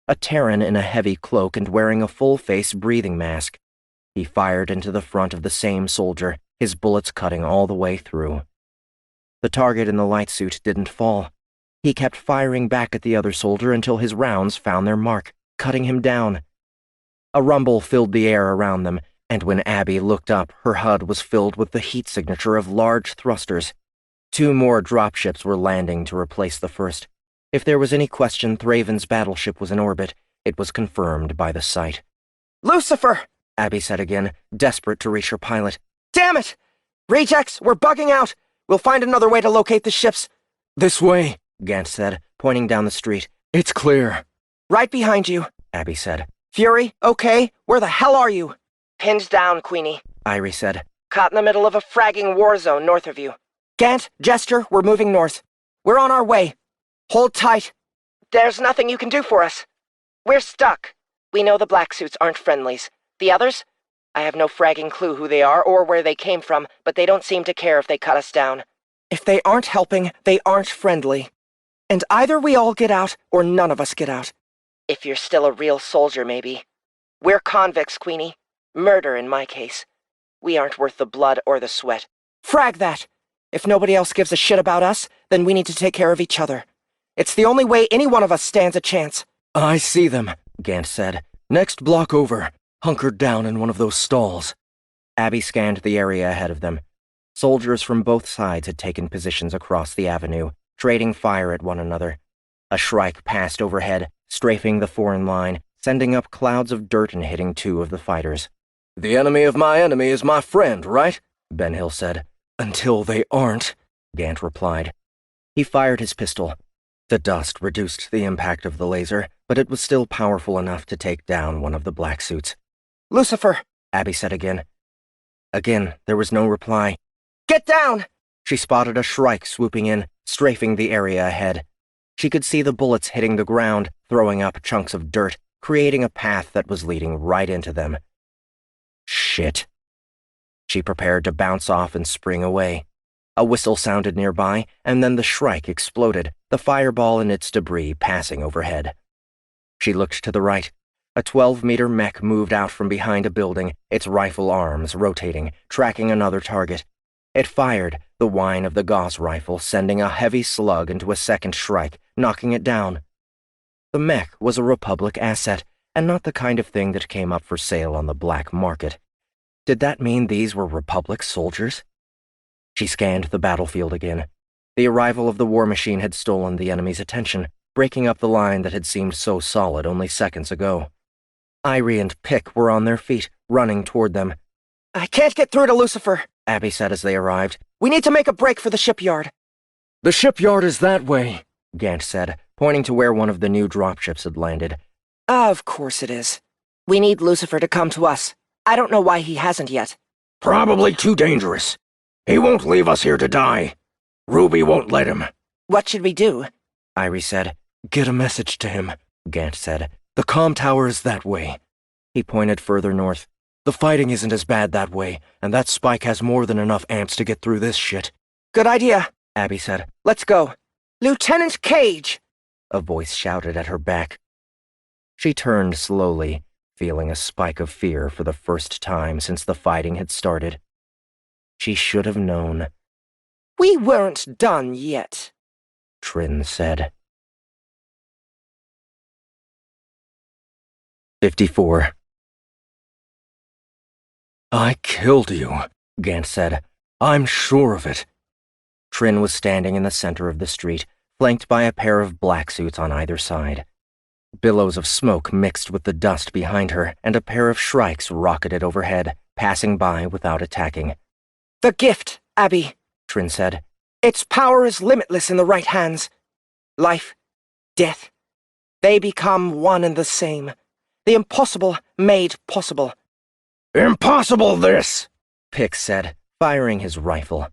A Terran in a heavy cloak and wearing a full-face breathing mask. He fired into the front of the same soldier, his bullets cutting all the way through. The target in the light suit didn't fall. He kept firing back at the other soldier until his rounds found their mark, cutting him down. A rumble filled the air around them, and when Abby looked up, her HUD was filled with the heat signature of large thrusters. 2 more dropships were landing to replace the first. If there was any question Thraven's battleship was in orbit, it was confirmed by the sight. Lucifer! Abby said again, desperate to reach her pilot. Damn it! Rejects, we're bugging out! We'll find another way to locate the ships. This way, Gant said, pointing down the street. It's clear. Right behind you, Abby said. Fury, okay? Where the hell are you? Pinned down, Queenie. Irie said. Caught in the middle of a fragging war zone north of you. Gant, Jester, we're moving north. We're on our way. Hold tight. There's nothing you can do for us. We're stuck. We know the black suits aren't friendlies. The others? I have no fragging clue who they are or where they came from, but they don't seem to care if they cut us down. If they aren't helping, they aren't friendly. And either we all get out, or none of us get out. If you're still a real soldier, maybe. We're convicts, Queenie. Murder, in my case. We aren't worth the blood or the sweat. Frag that! If nobody else gives a shit about us, then we need to take care of each other. It's the only way any one of us stands a chance. I see them, Gant said. Next block over, hunkered down in one of those stalls. Abby scanned the area ahead of them. Soldiers from both sides had taken positions across the avenue, trading fire at one another. A Shrike passed overhead, strafing the foreign line, sending up clouds of dirt and hitting 2 of the fighters. The enemy of my enemy is my friend, right? Ben Hill said. Until they aren't, Gant replied. He fired his pistol. The dust reduced the impact of the laser, but it was still powerful enough to take down one of the black suits. Lucifer, Abby said again. Again, there was no reply. Get down! She spotted a Shrike swooping in, strafing the area ahead. She could see the bullets hitting the ground, throwing up chunks of dirt, creating a path that was leading right into them. Shit. She prepared to bounce off and spring away. A whistle sounded nearby, and then the Shrike exploded, the fireball and its debris passing overhead. She looked to the right. A 12-meter mech moved out from behind a building, its rifle arms rotating, tracking another target. It fired, the whine of the Gauss rifle sending a heavy slug into a second Shrike, knocking it down. The mech was a Republic asset, and not the kind of thing that came up for sale on the black market. Did that mean these were Republic soldiers? She scanned the battlefield again. The arrival of the war machine had stolen the enemy's attention, breaking up the line that had seemed so solid only seconds ago. Irie and Pick were on their feet, running toward them. I can't get through to Lucifer, Abby said as they arrived. We need to make a break for the shipyard. The shipyard is that way, Gant said, pointing to where one of the new dropships had landed. Of course it is. We need Lucifer to come to us. I don't know why he hasn't yet. Probably too dangerous. He won't leave us here to die. Ruby won't let him. What should we do? Irie said. Get a message to him, Gant said. The comm tower is that way. He pointed further north. The fighting isn't as bad that way, and that spike has more than enough amps to get through this shit. Good idea, Abby said. Let's go. Lieutenant Cage! A voice shouted at her back. She turned slowly, feeling a spike of fear for the first time since the fighting had started. She should have known. We weren't done yet, Trin said. 54. I killed you, Gant said. I'm sure of it. Trin was standing in the center of the street, flanked by a pair of black suits on either side. Billows of smoke mixed with the dust behind her, and a pair of Shrikes rocketed overhead, passing by without attacking. The gift, Abby, Trin said. Its power is limitless in the right hands. Life, death, they become one and the same. The impossible made possible. Impossible this, Pick said, firing his rifle.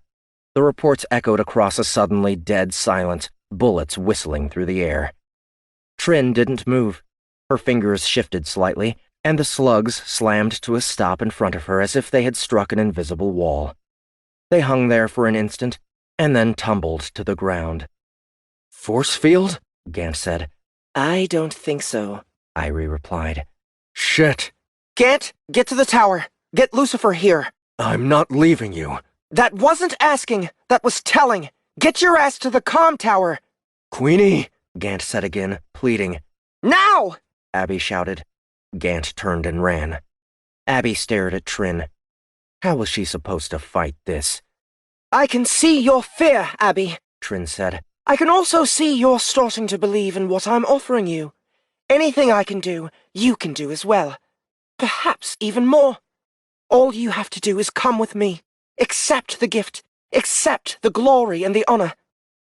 The reports echoed across a suddenly dead silence, bullets whistling through the air. Trin didn't move. Her fingers shifted slightly, and the slugs slammed to a stop in front of her as if they had struck an invisible wall. They hung there for an instant, and then tumbled to the ground. Force field? Gant said. I don't think so, Irie replied. Shit. Gant, get to the tower. Get Lucifer here. I'm not leaving you. That wasn't asking. That was telling. Get your ass to the comm tower! Queenie, Gant said again, pleading. Now! Abby shouted. Gant turned and ran. Abby stared at Trin. How was she supposed to fight this? I can see your fear, Abby, Trin said. I can also see you're starting to believe in what I'm offering you. Anything I can do, you can do as well. Perhaps even more. All you have to do is come with me. Accept the gift. Accept the glory and the honor.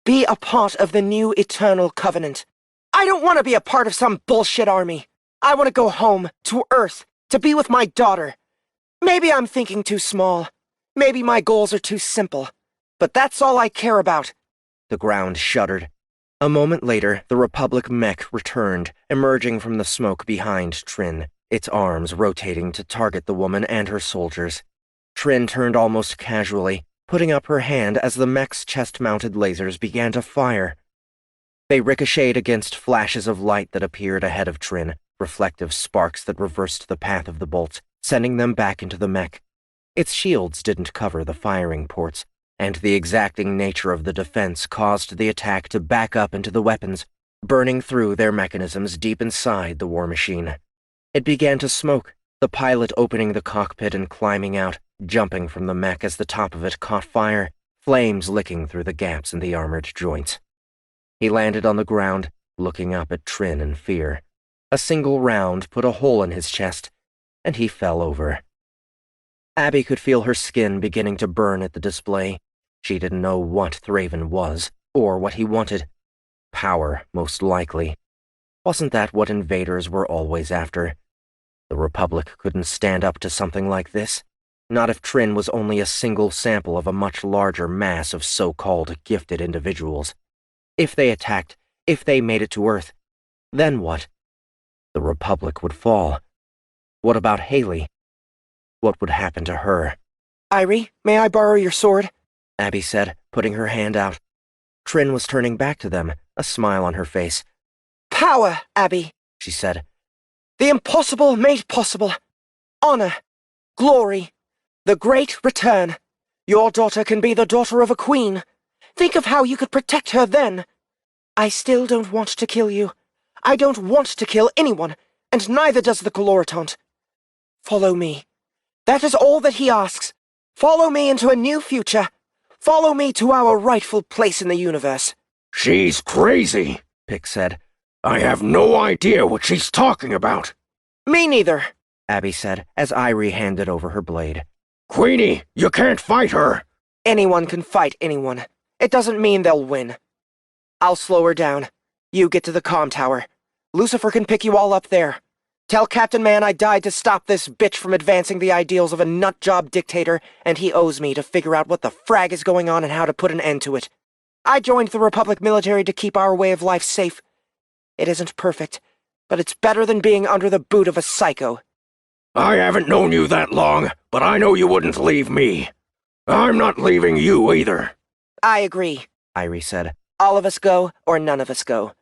Be a part of the new eternal covenant. I don't want to be a part of some bullshit army. I want to go home, to Earth, to be with my daughter. Maybe I'm thinking too small. Maybe my goals are too simple. But that's all I care about. The ground shuddered. A moment later, the Republic mech returned, emerging from the smoke behind Trin, its arms rotating to target the woman and her soldiers. Trin turned almost casually, putting up her hand as the mech's chest-mounted lasers began to fire. They ricocheted against flashes of light that appeared ahead of Trin, reflective sparks that reversed the path of the bolts, sending them back into the mech. Its shields didn't cover the firing ports, and the exacting nature of the defense caused the attack to back up into the weapons, burning through their mechanisms deep inside the war machine. It began to smoke, the pilot opening the cockpit and climbing out, jumping from the mech as the top of it caught fire, flames licking through the gaps in the armored joints. He landed on the ground, looking up at Trin in fear. A single round put a hole in his chest, and he fell over. Abby could feel her skin beginning to burn at the display. She didn't know what Thraven was, or what he wanted. Power, most likely. Wasn't that what invaders were always after? The Republic couldn't stand up to something like this. Not if Trin was only a single sample of a much larger mass of so-called gifted individuals. If they attacked, if they made it to Earth, then what? The Republic would fall. What about Haley? What would happen to her? Irie, may I borrow your sword? Abby said, putting her hand out. Trin was turning back to them, a smile on her face. Power, Abby, she said. The impossible made possible. Honor. Glory. The great return. Your daughter can be the daughter of a queen. Think of how you could protect her then. I still don't want to kill you. I don't want to kill anyone, and neither does the Coloritant. Follow me. That is all that he asks. Follow me into a new future. Follow me to our rightful place in the universe. She's crazy, Pick said. I have no idea what she's talking about. Me neither, Abby said, as Irie handed over her blade. Queenie, you can't fight her. Anyone can fight anyone. It doesn't mean they'll win. I'll slow her down. You get to the comm tower. Lucifer can pick you all up there. Tell Captain Man I died to stop this bitch from advancing the ideals of a nutjob dictator, and he owes me to figure out what the frag is going on and how to put an end to it. I joined the Republic military to keep our way of life safe. It isn't perfect, but it's better than being under the boot of a psycho. I haven't known you that long, but I know you wouldn't leave me. I'm not leaving you either. I agree, Irie said. All of us go, or none of us go.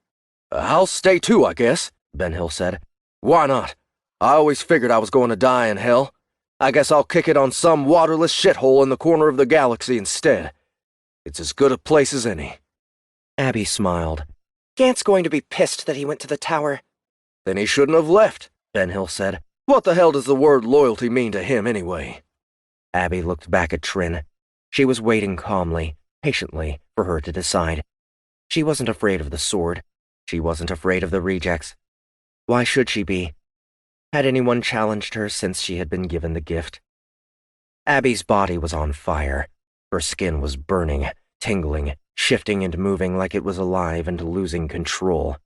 I'll stay too, I guess, Ben Hill said. Why not? I always figured I was going to die in hell. I guess I'll kick it on some waterless shithole in the corner of the galaxy instead. It's as good a place as any. Abby smiled. Gant's going to be pissed that he went to the tower. Then he shouldn't have left, Ben Hill said. What the hell does the word loyalty mean to him anyway? Abby looked back at Trin. She was waiting calmly, patiently, for her to decide. She wasn't afraid of the sword. She wasn't afraid of the rejects. Why should she be? Had anyone challenged her since she had been given the gift? Abby's body was on fire. Her skin was burning, tingling, shifting and moving like it was alive and losing control.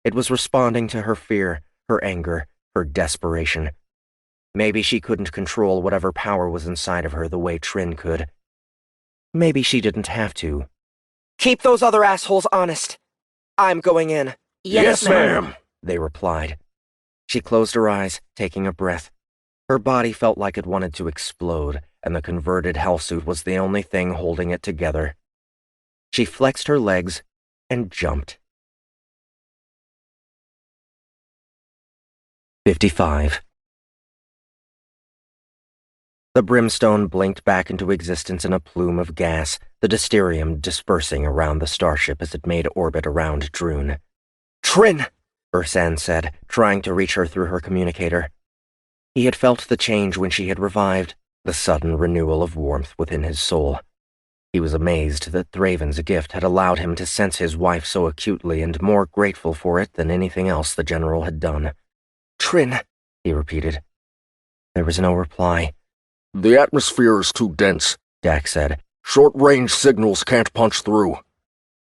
It was responding to her fear, her anger, her desperation. Maybe she couldn't control whatever power was inside of her the way Trin could. Maybe she didn't have to. Keep those other assholes honest. I'm going in. Yes, ma'am, they replied. She closed her eyes, taking a breath. Her body felt like it wanted to explode, and the converted hellsuit was the only thing holding it together. She flexed her legs and jumped. 55. The brimstone blinked back into existence in a plume of gas, the dysterium dispersing around the starship as it made orbit around Drun. "Trin!" Ursan said, trying to reach her through her communicator. He had felt the change when she had revived, the sudden renewal of warmth within his soul. He was amazed that Thraven's gift had allowed him to sense his wife so acutely and more grateful for it than anything else the general had done. "Trin," he repeated. There was no reply. The atmosphere is too dense, Dak said. Short-range signals can't punch through.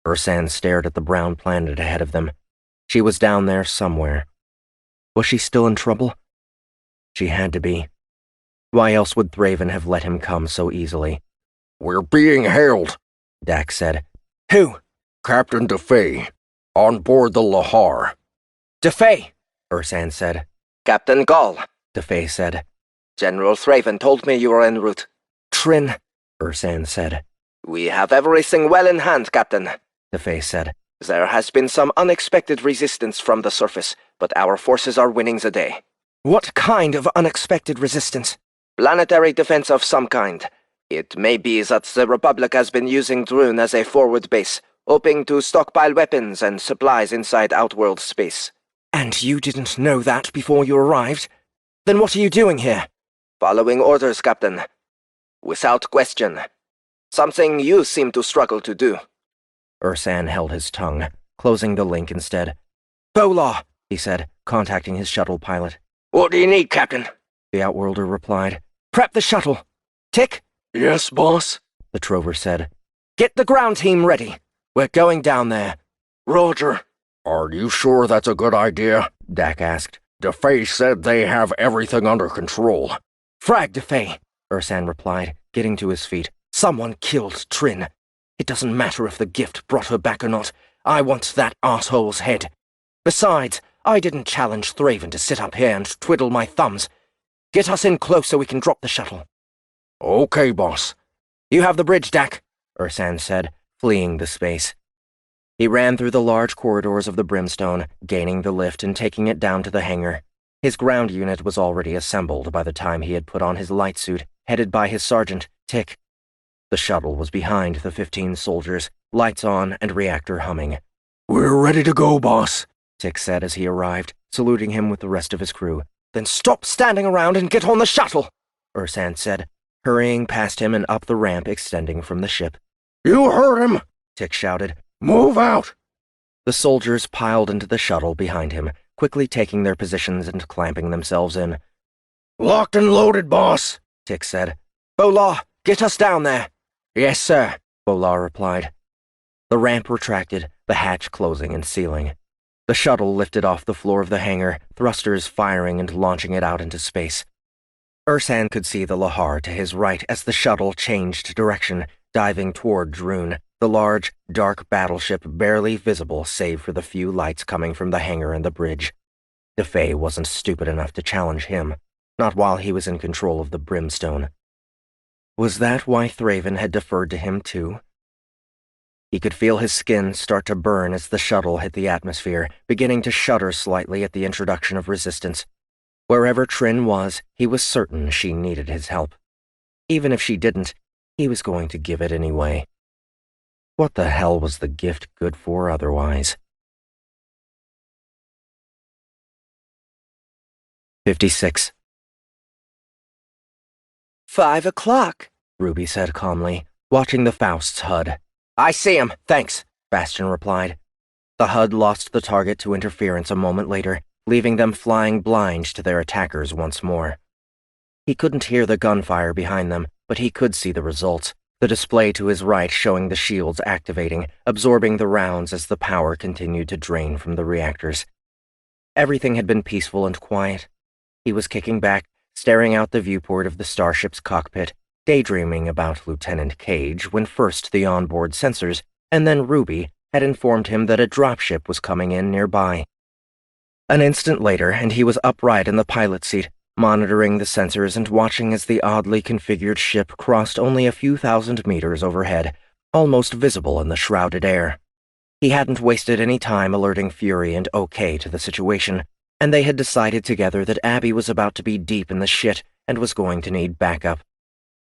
Ursan stared at the brown planet ahead of them. She was down there somewhere. Was she still in trouble? She had to be. Why else would Thraven have let him come so easily? We're being hailed, Dak said. "Who?" Captain DeFay, on board the Lahar. "DeFay," Ursan said. Captain Gall, DeFay said. General Thraven told me you were en route. "Trin," Ursan said. We have everything well in hand, Captain, DeFay said. There has been some unexpected resistance from the surface, but our forces are winning the day. "What kind of unexpected resistance?" Planetary defense of some kind. It may be that the Republic has been using Drun as a forward base, hoping to stockpile weapons and supplies inside Outworld space. "And you didn't know that before you arrived? Then what are you doing here?" Following orders, Captain. Without question. Something you seem to struggle to do. Ursan held his tongue, closing the link instead. "Bolar," he said, contacting his shuttle pilot. What do you need, Captain? The Outworlder replied. "Prep the shuttle. Tick?" Yes, boss? The Trover said. "Get the ground team ready. We're going down there." Roger. Are you sure that's a good idea? Dak asked. DeFay said they have everything under control. "Frag DeFay," Ursan replied, getting to his feet. "Someone killed Trin. It doesn't matter if the gift brought her back or not. I want that arsehole's head. Besides, I didn't challenge Thraven to sit up here and twiddle my thumbs. Get us in close so we can drop the shuttle." Okay, boss. "You have the bridge, Dak," Ursan said, fleeing the space. He ran through the large corridors of the brimstone, gaining the lift and taking it down to the hangar. His ground unit was already assembled by the time he had put on his light suit, headed by his sergeant, Tick. The shuttle was behind the 15 soldiers, lights on and reactor humming. We're ready to go, boss, Tick said as he arrived, saluting him with the rest of his crew. "Then stop standing around and get on the shuttle," Ursan said, hurrying past him and up the ramp extending from the ship. You heard him, Tick shouted. Move out! The soldiers piled into the shuttle behind him, quickly taking their positions and clamping themselves in. Locked and loaded, boss, Tick said. "Bolar, get us down there." Yes, sir, Bolar replied. The ramp retracted, the hatch closing and sealing. The shuttle lifted off the floor of the hangar, thrusters firing and launching it out into space. Ursan could see the Lahar to his right as the shuttle changed direction, diving toward Drun, the large, dark battleship barely visible save for the few lights coming from the hangar and the bridge. DeFay wasn't stupid enough to challenge him, not while he was in control of the brimstone. Was that why Thraven had deferred to him too? He could feel his skin start to burn as the shuttle hit the atmosphere, beginning to shudder slightly at the introduction of resistance. Wherever Trin was, he was certain she needed his help. Even if she didn't, he was going to give it anyway. What the hell was the gift good for otherwise? 56. 5 o'clock, Ruby said calmly, watching the Faust's HUD. "I see him, thanks," Bastion replied. The HUD lost the target to interference a moment later, leaving them flying blind to their attackers once more. He couldn't hear the gunfire behind them, but he could see the results, the display to his right showing the shields activating, absorbing the rounds as the power continued to drain from the reactors. Everything had been peaceful and quiet. He was kicking back, staring out the viewport of the starship's cockpit, daydreaming about Lieutenant Cage when first the onboard sensors, and then Ruby, had informed him that a dropship was coming in nearby. An instant later, and he was upright in the pilot seat, monitoring the sensors and watching as the oddly configured ship crossed only a few thousand meters overhead, almost visible in the shrouded air. He hadn't wasted any time alerting Fury and OK to the situation, and they had decided together that Abby was about to be deep in the shit and was going to need backup,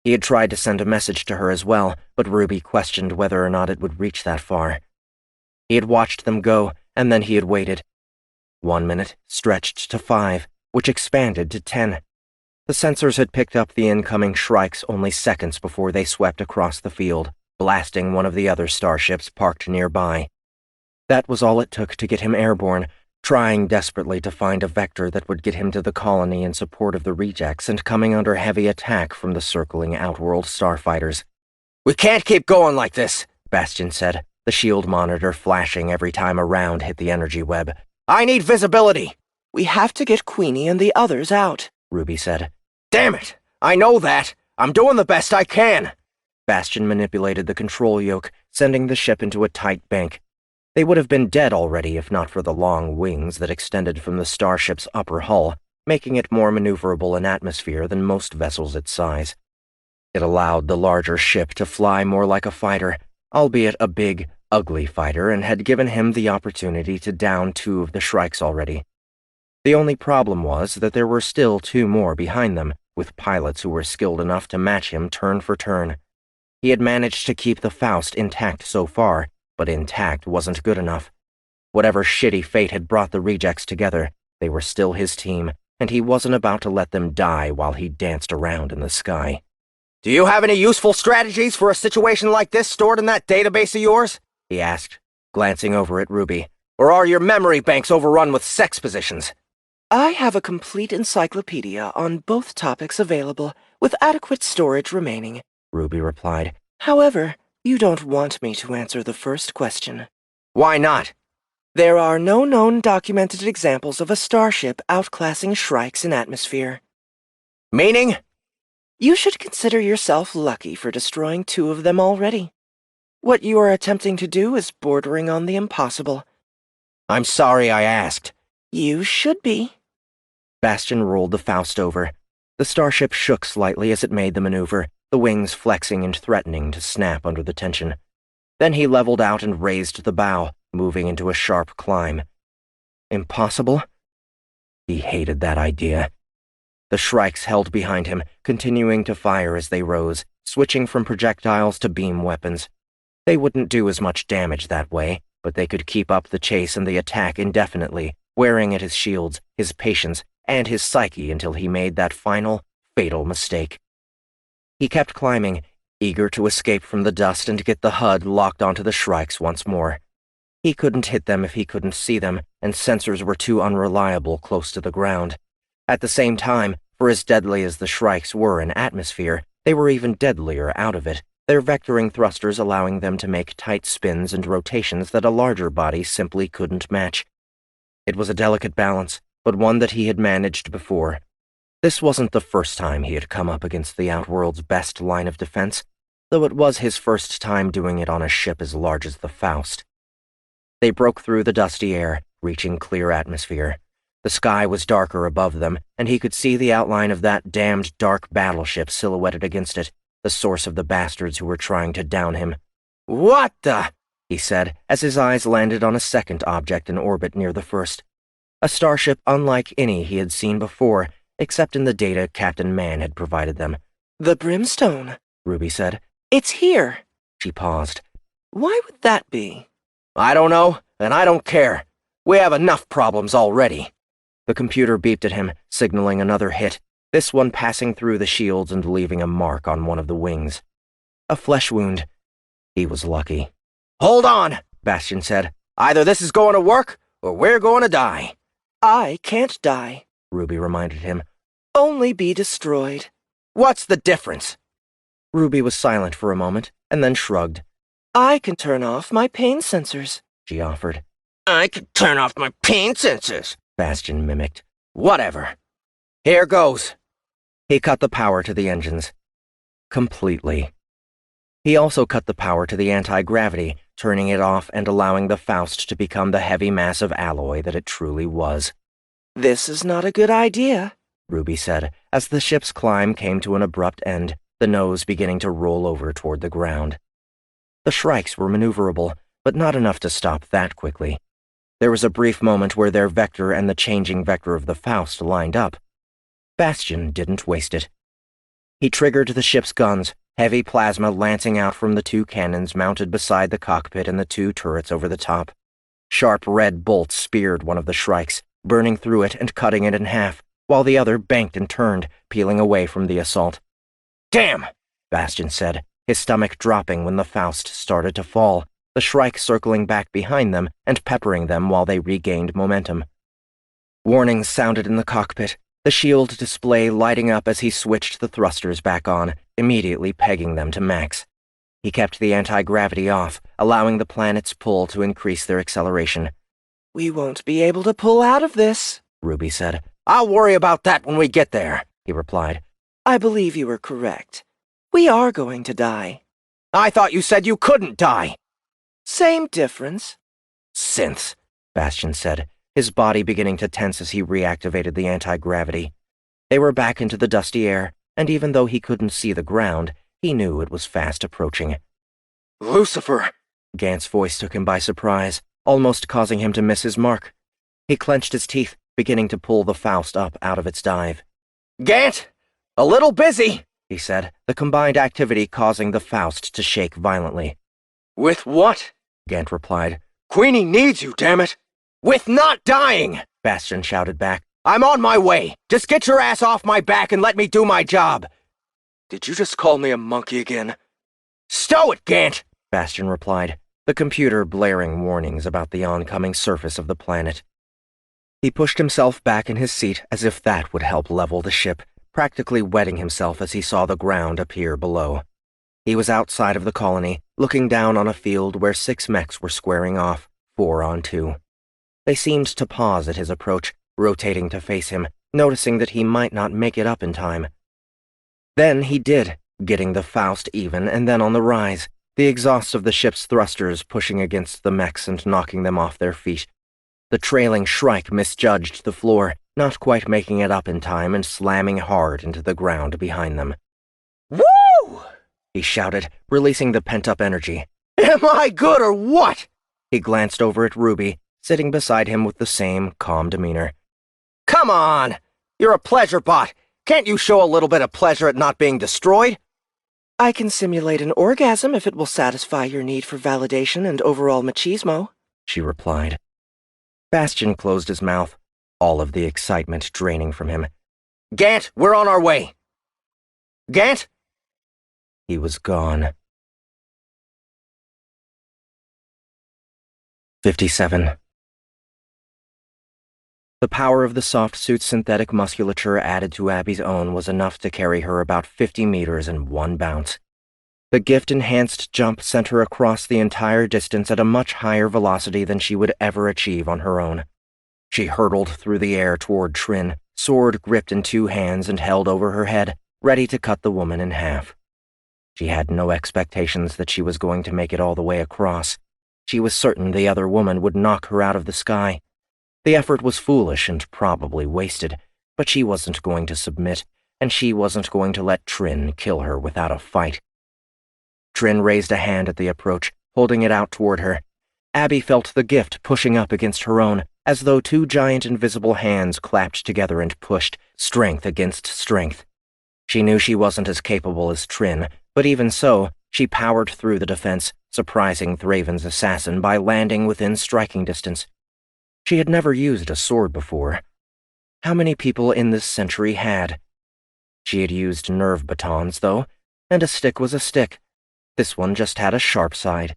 He had tried to send a message to her as well, but Ruby questioned whether or not it would reach that far. He had watched them go, and then he had waited. 1 minute stretched to 5, which expanded to 10. The sensors had picked up the incoming Shrikes only seconds before they swept across the field, blasting one of the other starships parked nearby. That was all it took to get him airborne, trying desperately to find a vector that would get him to the colony in support of the rejects and coming under heavy attack from the circling Outworld starfighters. "We can't keep going like this," Bastion said, the shield monitor flashing every time a round hit the energy web. "I need visibility." "We have to get Queenie and the others out," Ruby said. "Damn it! I know that! I'm doing the best I can!" Bastion manipulated the control yoke, sending the ship into a tight bank. They would have been dead already if not for the long wings that extended from the starship's upper hull, making it more maneuverable in atmosphere than most vessels its size. It allowed the larger ship to fly more like a fighter, albeit a big, ugly fighter, and had given him the opportunity to down 2 of the Shrikes already. The only problem was that there were still 2 more behind them, with pilots who were skilled enough to match him turn for turn. He had managed to keep the Faust intact so far, but intact wasn't good enough. Whatever shitty fate had brought the rejects together, they were still his team, and he wasn't about to let them die while he danced around in the sky. "Do you have any useful strategies for a situation like this stored in that database of yours?" he asked, glancing over at Ruby. "Or are your memory banks overrun with sex positions?" "I have a complete encyclopedia on both topics available, with adequate storage remaining," Ruby replied. "However, you don't want me to answer the first question." "Why not?" "There are no known documented examples of a starship outclassing Shrikes in atmosphere." "Meaning?" "You should consider yourself lucky for destroying 2 of them already. What you are attempting to do is bordering on the impossible." "I'm sorry I asked." "You should be." Bastion rolled the Faust over. The starship shook slightly as it made the maneuver, the wings flexing and threatening to snap under the tension. Then he leveled out and raised the bow, moving into a sharp climb. Impossible? He hated that idea. The Shrikes held behind him, continuing to fire as they rose, switching from projectiles to beam weapons. They wouldn't do as much damage that way, but they could keep up the chase and the attack indefinitely, wearing at his shields, his patience, and his psyche until he made that final, fatal mistake. He kept climbing, eager to escape from the dust and get the HUD locked onto the Shrikes once more. He couldn't hit them if he couldn't see them, and sensors were too unreliable close to the ground. At the same time, for as deadly as the Shrikes were in atmosphere, they were even deadlier out of it, their vectoring thrusters allowing them to make tight spins and rotations that a larger body simply couldn't match. It was a delicate balance, but one that he had managed before. This wasn't the first time he had come up against the Outworld's best line of defense, though it was his first time doing it on a ship as large as the Faust. They broke through the dusty air, reaching clear atmosphere. The sky was darker above them, and he could see the outline of that damned dark battleship silhouetted against it, the source of the bastards who were trying to down him. "What the?" he said, as his eyes landed on a second object in orbit near the first. A starship unlike any he had seen before, except in the data Captain Man had provided them. "The Brimstone," Ruby said. "It's here." She paused. "Why would that be?" "I don't know, and I don't care. We have enough problems already." The computer beeped at him, signaling another hit, this one passing through the shields and leaving a mark on one of the wings. A flesh wound. He was lucky. "Hold on," Bastion said. "Either this is going to work, or we're going to die." "I can't die," Ruby reminded him. "Only be destroyed." "What's the difference?" Ruby was silent for a moment, and then shrugged. "I can turn off my pain sensors," she offered. "I can turn off my pain sensors," Bastion mimicked. "Whatever. Here goes." He cut the power to the engines. Completely. He also cut the power to the anti-gravity, turning it off and allowing the Faust to become the heavy mass of alloy that it truly was. "This is not a good idea," Ruby said, as the ship's climb came to an abrupt end, the nose beginning to roll over toward the ground. The Shrikes were maneuverable, but not enough to stop that quickly. There was a brief moment where their vector and the changing vector of the Faust lined up. Bastion didn't waste it. He triggered the ship's guns, heavy plasma lancing out from the two cannons mounted beside the cockpit and the two turrets over the top. Sharp red bolts speared one of the Shrikes, burning through it and cutting it in half, while the other banked and turned, peeling away from the assault. "Damn!" Bastian said, his stomach dropping when the Faust started to fall, the Shrike circling back behind them and peppering them while they regained momentum. Warnings sounded in the cockpit, the shield display lighting up as he switched the thrusters back on, immediately pegging them to max. He kept the anti-gravity off, allowing the planet's pull to increase their acceleration. "We won't be able to pull out of this," Ruby said. "I'll worry about that when we get there," he replied. "I believe you were correct. We are going to die." "I thought you said you couldn't die." "Same difference." "Synths," Bastian said, his body beginning to tense as he reactivated the anti-gravity. They were back into the dusty air, and even though he couldn't see the ground, he knew it was fast approaching. "Lucifer!" Gant's voice took him by surprise, almost causing him to miss his mark. He clenched his teeth, beginning to pull the Faust up out of its dive. "Gant! A little busy!" he said, the combined activity causing the Faust to shake violently. "With what?" Gant replied. "Queenie needs you, damn it!" "With not dying!" Bastian shouted back. "I'm on my way! Just get your ass off my back and let me do my job!" "Did you just call me a monkey again?" "Stow it, Gant!" Bastian replied, the computer blaring warnings about the oncoming surface of the planet. He pushed himself back in his seat as if that would help level the ship, practically wetting himself as he saw the ground appear below. He was outside of the colony, looking down on a field where 6 mechs were squaring off, 4 on 2. They seemed to pause at his approach, rotating to face him, noticing that he might not make it up in time. Then he did, getting the Faust even and then on the rise, the exhaust of the ship's thrusters pushing against the mechs and knocking them off their feet. The trailing Shrike misjudged the floor, not quite making it up in time and slamming hard into the ground behind them. "Woo!" he shouted, releasing the pent-up energy. "Am I good or what?" He glanced over at Ruby, sitting beside him with the same calm demeanor. "Come on! You're a pleasure bot. Can't you show a little bit of pleasure at not being destroyed?" "I can simulate an orgasm if it will satisfy your need for validation and overall machismo," she replied. Bastian closed his mouth, all of the excitement draining from him. "Gant, we're on our way!" "Gant!" He was gone. 57. The power of the soft suit's synthetic musculature added to Abby's own was enough to carry her about 50 meters in one bounce. The gift-enhanced jump sent her across the entire distance at a much higher velocity than she would ever achieve on her own. She hurtled through the air toward Trin, sword gripped in 2 hands and held over her head, ready to cut the woman in half. She had no expectations that she was going to make it all the way across. She was certain the other woman would knock her out of the sky. The effort was foolish and probably wasted, but she wasn't going to submit, and she wasn't going to let Trin kill her without a fight. Trin raised a hand at the approach, holding it out toward her. Abby felt the gift pushing up against her own, as though 2 giant invisible hands clapped together and pushed, strength against strength. She knew she wasn't as capable as Trin, but even so, she powered through the defense, surprising Thraven's assassin by landing within striking distance. She had never used a sword before. How many people in this century had? She had used nerve batons, though, and a stick was a stick. This one just had a sharp side.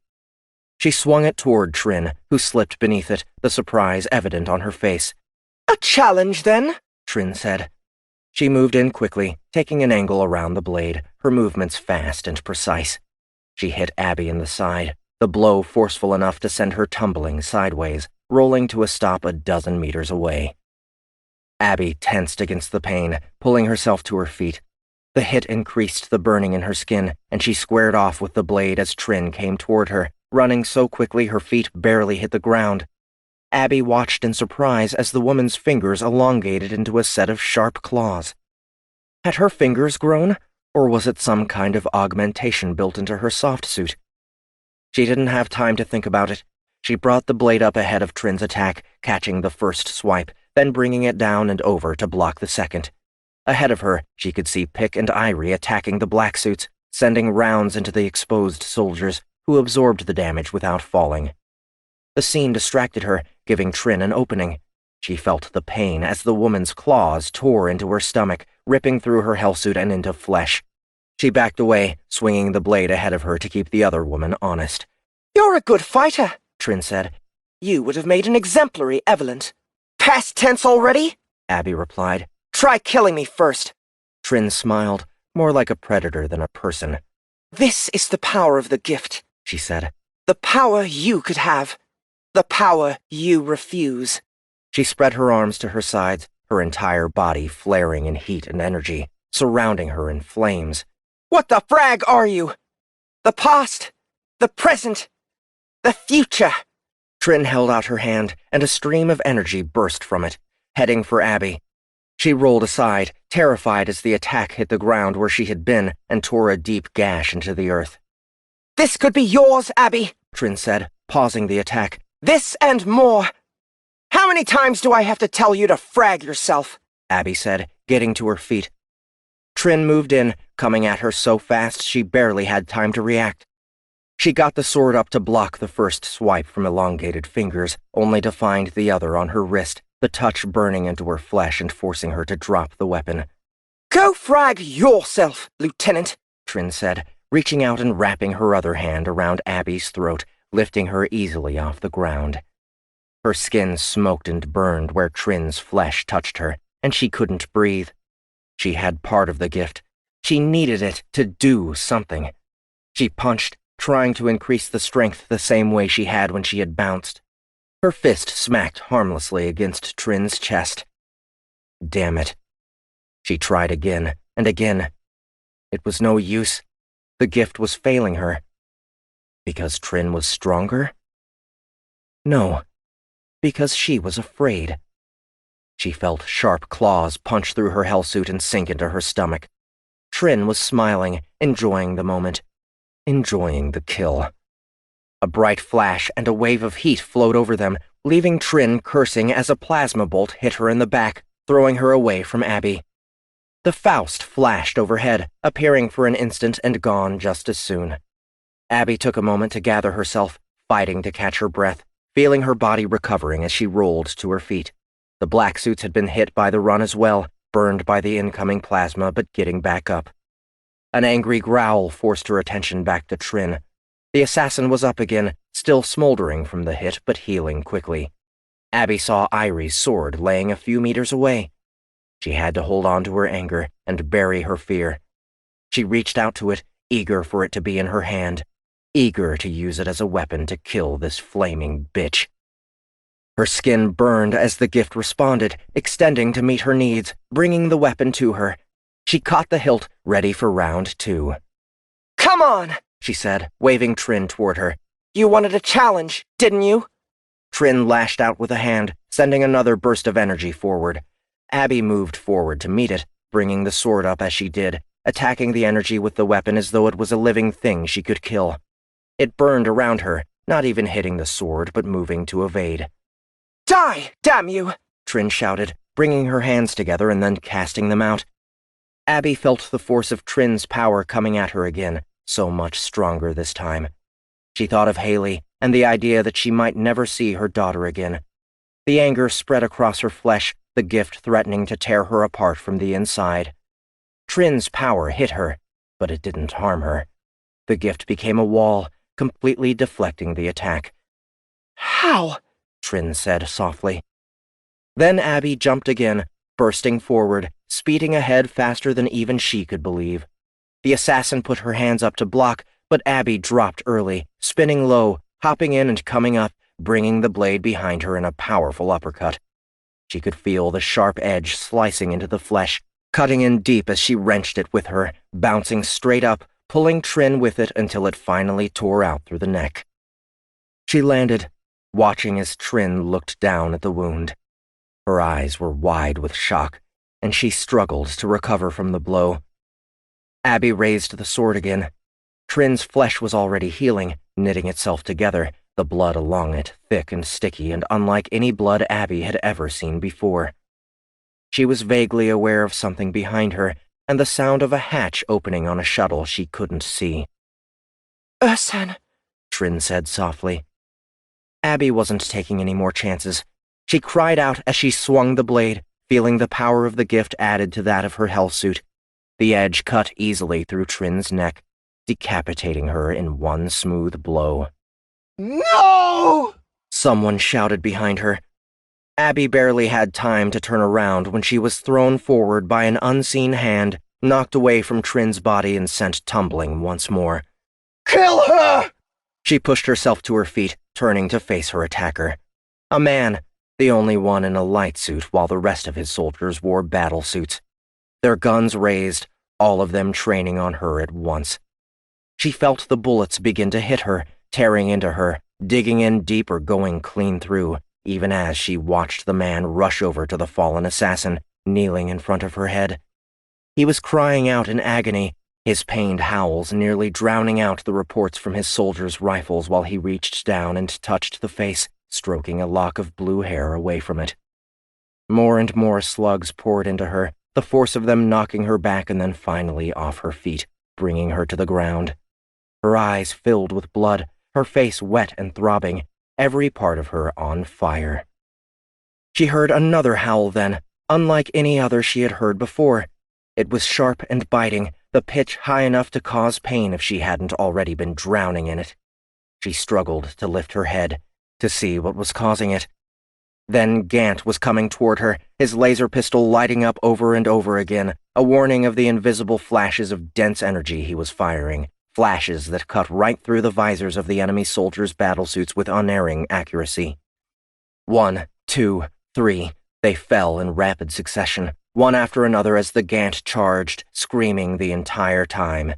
She swung it toward Trin, who slipped beneath it, the surprise evident on her face. "A challenge, then?" Trin said. She moved in quickly, taking an angle around the blade, her movements fast and precise. She hit Abby in the side, the blow forceful enough to send her tumbling sideways, rolling to a stop a dozen meters away. Abby tensed against the pain, pulling herself to her feet. The hit increased the burning in her skin, and she squared off with the blade as Trin came toward her, running so quickly her feet barely hit the ground. Abby watched in surprise as the woman's fingers elongated into a set of sharp claws. Had her fingers grown, or was it some kind of augmentation built into her soft suit? She didn't have time to think about it. She brought the blade up ahead of Trin's attack, catching the first swipe, then bringing it down and over to block the second. Ahead of her, she could see Pick and Irie attacking the black suits, sending rounds into the exposed soldiers, who absorbed the damage without falling. The scene distracted her, giving Trin an opening. She felt the pain as the woman's claws tore into her stomach, ripping through her hellsuit and into flesh. She backed away, swinging the blade ahead of her to keep the other woman honest. "You're a good fighter," Trin said. "You would have made an exemplary Evelyn." "Past tense already?" Abby replied. "Try killing me first." Trin smiled, more like a predator than a person. "This is the power of the gift," she said. "The power you could have. The power you refuse." She spread her arms to her sides, her entire body flaring in heat and energy, surrounding her in flames. "What the frag are you? The past? The present? The future?" Trin held out her hand, and a stream of energy burst from it, heading for Abby. She rolled aside, terrified as the attack hit the ground where she had been and tore a deep gash into the earth. "This could be yours, Abby," Trin said, pausing the attack. "This and more. How many times do I have to tell you to frag yourself?" Abby said, getting to her feet. Trin moved in, coming at her so fast she barely had time to react. She got the sword up to block the first swipe from elongated fingers, only to find the other on her wrist, the touch burning into her flesh and forcing her to drop the weapon. "Go frag yourself, Lieutenant," Trin said, reaching out and wrapping her other hand around Abby's throat, lifting her easily off the ground. Her skin smoked and burned where Trin's flesh touched her, and she couldn't breathe. She had part of the gift. She needed it to do something. She punched, trying to increase the strength the same way she had when she had bounced. Her fist smacked harmlessly against Trin's chest. Damn it. She tried again and again. It was no use. The gift was failing her. Because Trin was stronger? No, because she was afraid. She felt sharp claws punch through her hellsuit and sink into her stomach. Trin was smiling, enjoying the moment. Enjoying the kill. A bright flash and a wave of heat flowed over them, leaving Trin cursing as a plasma bolt hit her in the back, throwing her away from Abby. The Faust flashed overhead, appearing for an instant and gone just as soon. Abby took a moment to gather herself, fighting to catch her breath, feeling her body recovering as she rolled to her feet. The black suits had been hit by the run as well, burned by the incoming plasma, but getting back up. An angry growl forced her attention back to Trin. The assassin was up again, still smoldering from the hit, but healing quickly. Abby saw Irie's sword laying a few meters away. She had to hold on to her anger and bury her fear. She reached out to it, eager for it to be in her hand, eager to use it as a weapon to kill this flaming bitch. Her skin burned as the gift responded, extending to meet her needs, bringing the weapon to her. She caught the hilt, ready for round 2. "Come on," she said, waving Trin toward her. "You wanted a challenge, didn't you?" Trin lashed out with a hand, sending another burst of energy forward. Abby moved forward to meet it, bringing the sword up as she did, attacking the energy with the weapon as though it was a living thing she could kill. It burned around her, not even hitting the sword, but moving to evade. "Die, damn you!" Trin shouted, bringing her hands together and then casting them out. Abby felt the force of Trin's power coming at her again, so much stronger this time. She thought of Haley and the idea that she might never see her daughter again. The anger spread across her flesh, the gift threatening to tear her apart from the inside. Trin's power hit her, but it didn't harm her. The gift became a wall, completely deflecting the attack. "How?" Trin said softly. Then Abby jumped again, bursting forward, speeding ahead faster than even she could believe. The assassin put her hands up to block, but Abby dropped early, spinning low, hopping in and coming up, bringing the blade behind her in a powerful uppercut. She could feel the sharp edge slicing into the flesh, cutting in deep as she wrenched it with her, bouncing straight up, pulling Trin with it until it finally tore out through the neck. She landed, watching as Trin looked down at the wound. Her eyes were wide with shock, and she struggled to recover from the blow. Abby raised the sword again. Trin's flesh was already healing, knitting itself together, the blood along it thick and sticky and unlike any blood Abby had ever seen before. She was vaguely aware of something behind her, and the sound of a hatch opening on a shuttle she couldn't see. Ursan, Trin said softly. Abby wasn't taking any more chances. She cried out as she swung the blade, feeling the power of the gift added to that of her hellsuit. The edge cut easily through Trin's neck, decapitating her in one smooth blow. No! Someone shouted behind her. Abby barely had time to turn around when she was thrown forward by an unseen hand, knocked away from Trin's body and sent tumbling once more. Kill her! She pushed herself to her feet, turning to face her attacker. A man, the only one in a light suit while the rest of his soldiers wore battle suits. Their guns raised, all of them training on her at once. She felt the bullets begin to hit her, tearing into her, digging in deeper, going clean through, even as she watched the man rush over to the fallen assassin, kneeling in front of her head. He was crying out in agony, his pained howls nearly drowning out the reports from his soldiers' rifles while he reached down and touched the face, stroking a lock of blue hair away from it. More and more slugs poured into her, the force of them knocking her back and then finally off her feet, bringing her to the ground. Her eyes filled with blood, her face wet and throbbing, every part of her on fire. She heard another howl then, unlike any other she had heard before. It was sharp and biting, the pitch high enough to cause pain if she hadn't already been drowning in it. She struggled to lift her head, to see what was causing it. Then Gant was coming toward her, his laser pistol lighting up over and over again, a warning of the invisible flashes of dense energy he was firing, flashes that cut right through the visors of the enemy soldiers' battlesuits with unerring accuracy. 1, 2, 3, they fell in rapid succession, one after another as the Gant charged, screaming the entire time.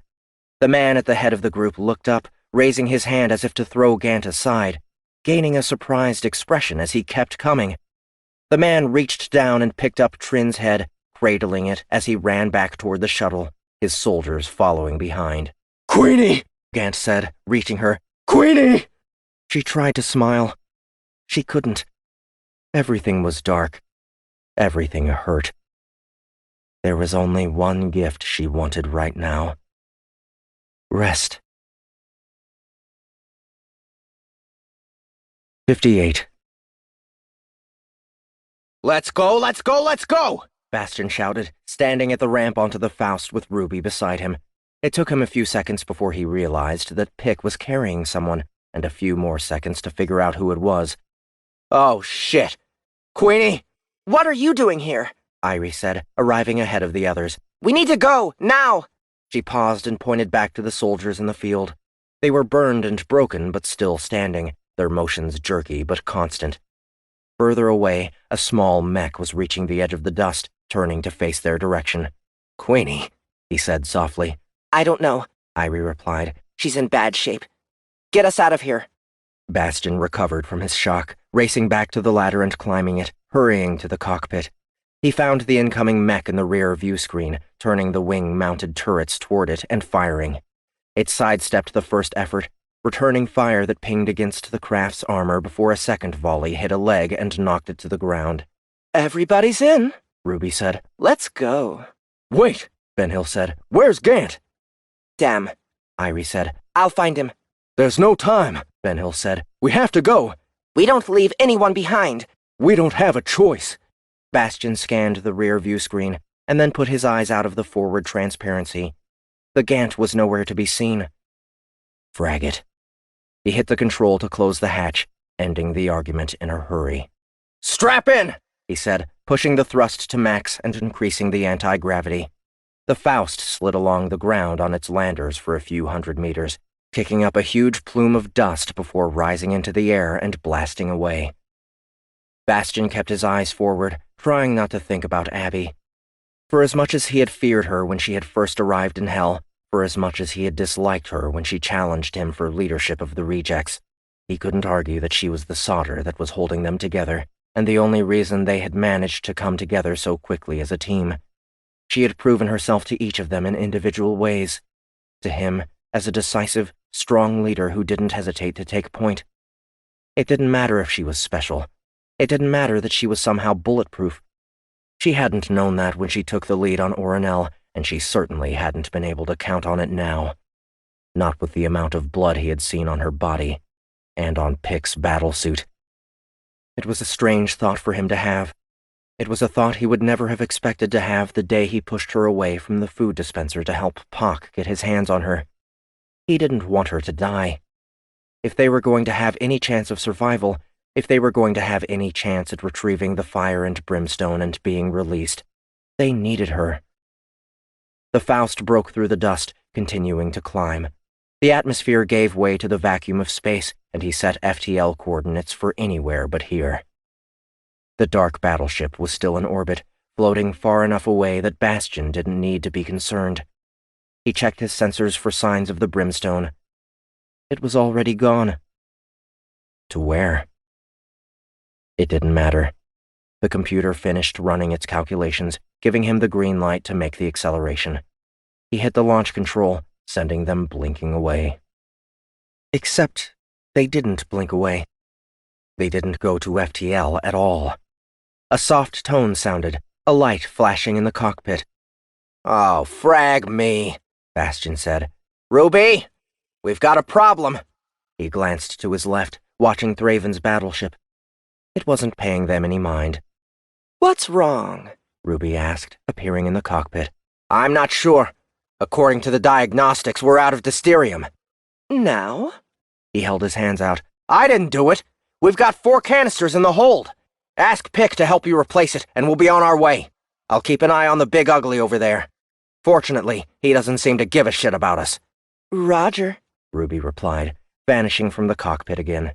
The man at the head of the group looked up, raising his hand as if to throw Gant aside, gaining a surprised expression as he kept coming. The man reached down and picked up Trin's head, cradling it as he ran back toward the shuttle, his soldiers following behind. Queenie! Gant said, reaching her. Queenie! She tried to smile. She couldn't. Everything was dark. Everything hurt. There was only one gift she wanted right now. Rest. 58. Let's go, let's go, let's go! Bastian shouted, standing at the ramp onto the Faust with Ruby beside him. It took him a few seconds before he realized that Pick was carrying someone, and a few more seconds to figure out who it was. Oh, shit. Queenie? What are you doing here? Irie said, arriving ahead of the others. We need to go, now! She paused and pointed back to the soldiers in the field. They were burned and broken, but still standing, their motions jerky but constant. Further away, a small mech was reaching the edge of the dust, turning to face their direction. Queenie, he said softly. I don't know, Irie replied. She's in bad shape. Get us out of here. Bastian recovered from his shock, racing back to the ladder and climbing it, hurrying to the cockpit. He found the incoming mech in the rear view screen, turning the wing-mounted turrets toward it and firing. It sidestepped the first effort, returning fire that pinged against the craft's armor before a second volley hit a leg and knocked it to the ground. Everybody's in, Ruby said. Let's go. Wait, Ben-Hill said. Where's Gant? Damn, Irie said. I'll find him. There's no time, Ben-Hill said. We have to go. We don't leave anyone behind. We don't have a choice. Bastian scanned the rear view screen, and then put his eyes out of the forward transparency. The Gant was nowhere to be seen. Frag it. He hit the control to close the hatch, ending the argument in a hurry. Strap in, he said, pushing the thrust to max and increasing the anti-gravity. The Faust slid along the ground on its landers for a few hundred meters, kicking up a huge plume of dust before rising into the air and blasting away. Bastian kept his eyes forward, trying not to think about Abby. For as much as he had feared her when she had first arrived in Hell, for as much as he had disliked her when she challenged him for leadership of the Rejects, he couldn't argue that she was the solder that was holding them together, and the only reason they had managed to come together so quickly as a team. She had proven herself to each of them in individual ways. To him, as a decisive, strong leader who didn't hesitate to take point. It didn't matter if she was special. It didn't matter that she was somehow bulletproof. She hadn't known that when she took the lead on Orinel, and she certainly hadn't been able to count on it now. Not with the amount of blood he had seen on her body, and on Pick's battlesuit. It was a strange thought for him to have. It was a thought he would never have expected to have the day he pushed her away from the food dispenser to help Pock get his hands on her. He didn't want her to die. If they were going to have any chance of survival, if they were going to have any chance at retrieving the fire and brimstone and being released, they needed her. The Faust broke through the dust, continuing to climb. The atmosphere gave way to the vacuum of space, and he set FTL coordinates for anywhere but here. The dark battleship was still in orbit, floating far enough away that Bastion didn't need to be concerned. He checked his sensors for signs of the brimstone. It was already gone. To where? It didn't matter. The computer finished running its calculations, giving him the green light to make the acceleration. He hit the launch control, sending them blinking away. Except they didn't blink away. They didn't go to FTL at all. A soft tone sounded, a light flashing in the cockpit. "Oh, frag me," Bastion said. "Ruby, we've got a problem." He glanced to his left, watching Thraven's battleship. It wasn't paying them any mind. "What's wrong?" Ruby asked, appearing in the cockpit. "I'm not sure. According to the diagnostics, we're out of dysterium." "Now?" He held his hands out. "I didn't do it. We've got 4 canisters in the hold. Ask Pick to help you replace it, and we'll be on our way. I'll keep an eye on the big ugly over there. Fortunately, he doesn't seem to give a shit about us." "Roger," Ruby replied, vanishing from the cockpit again.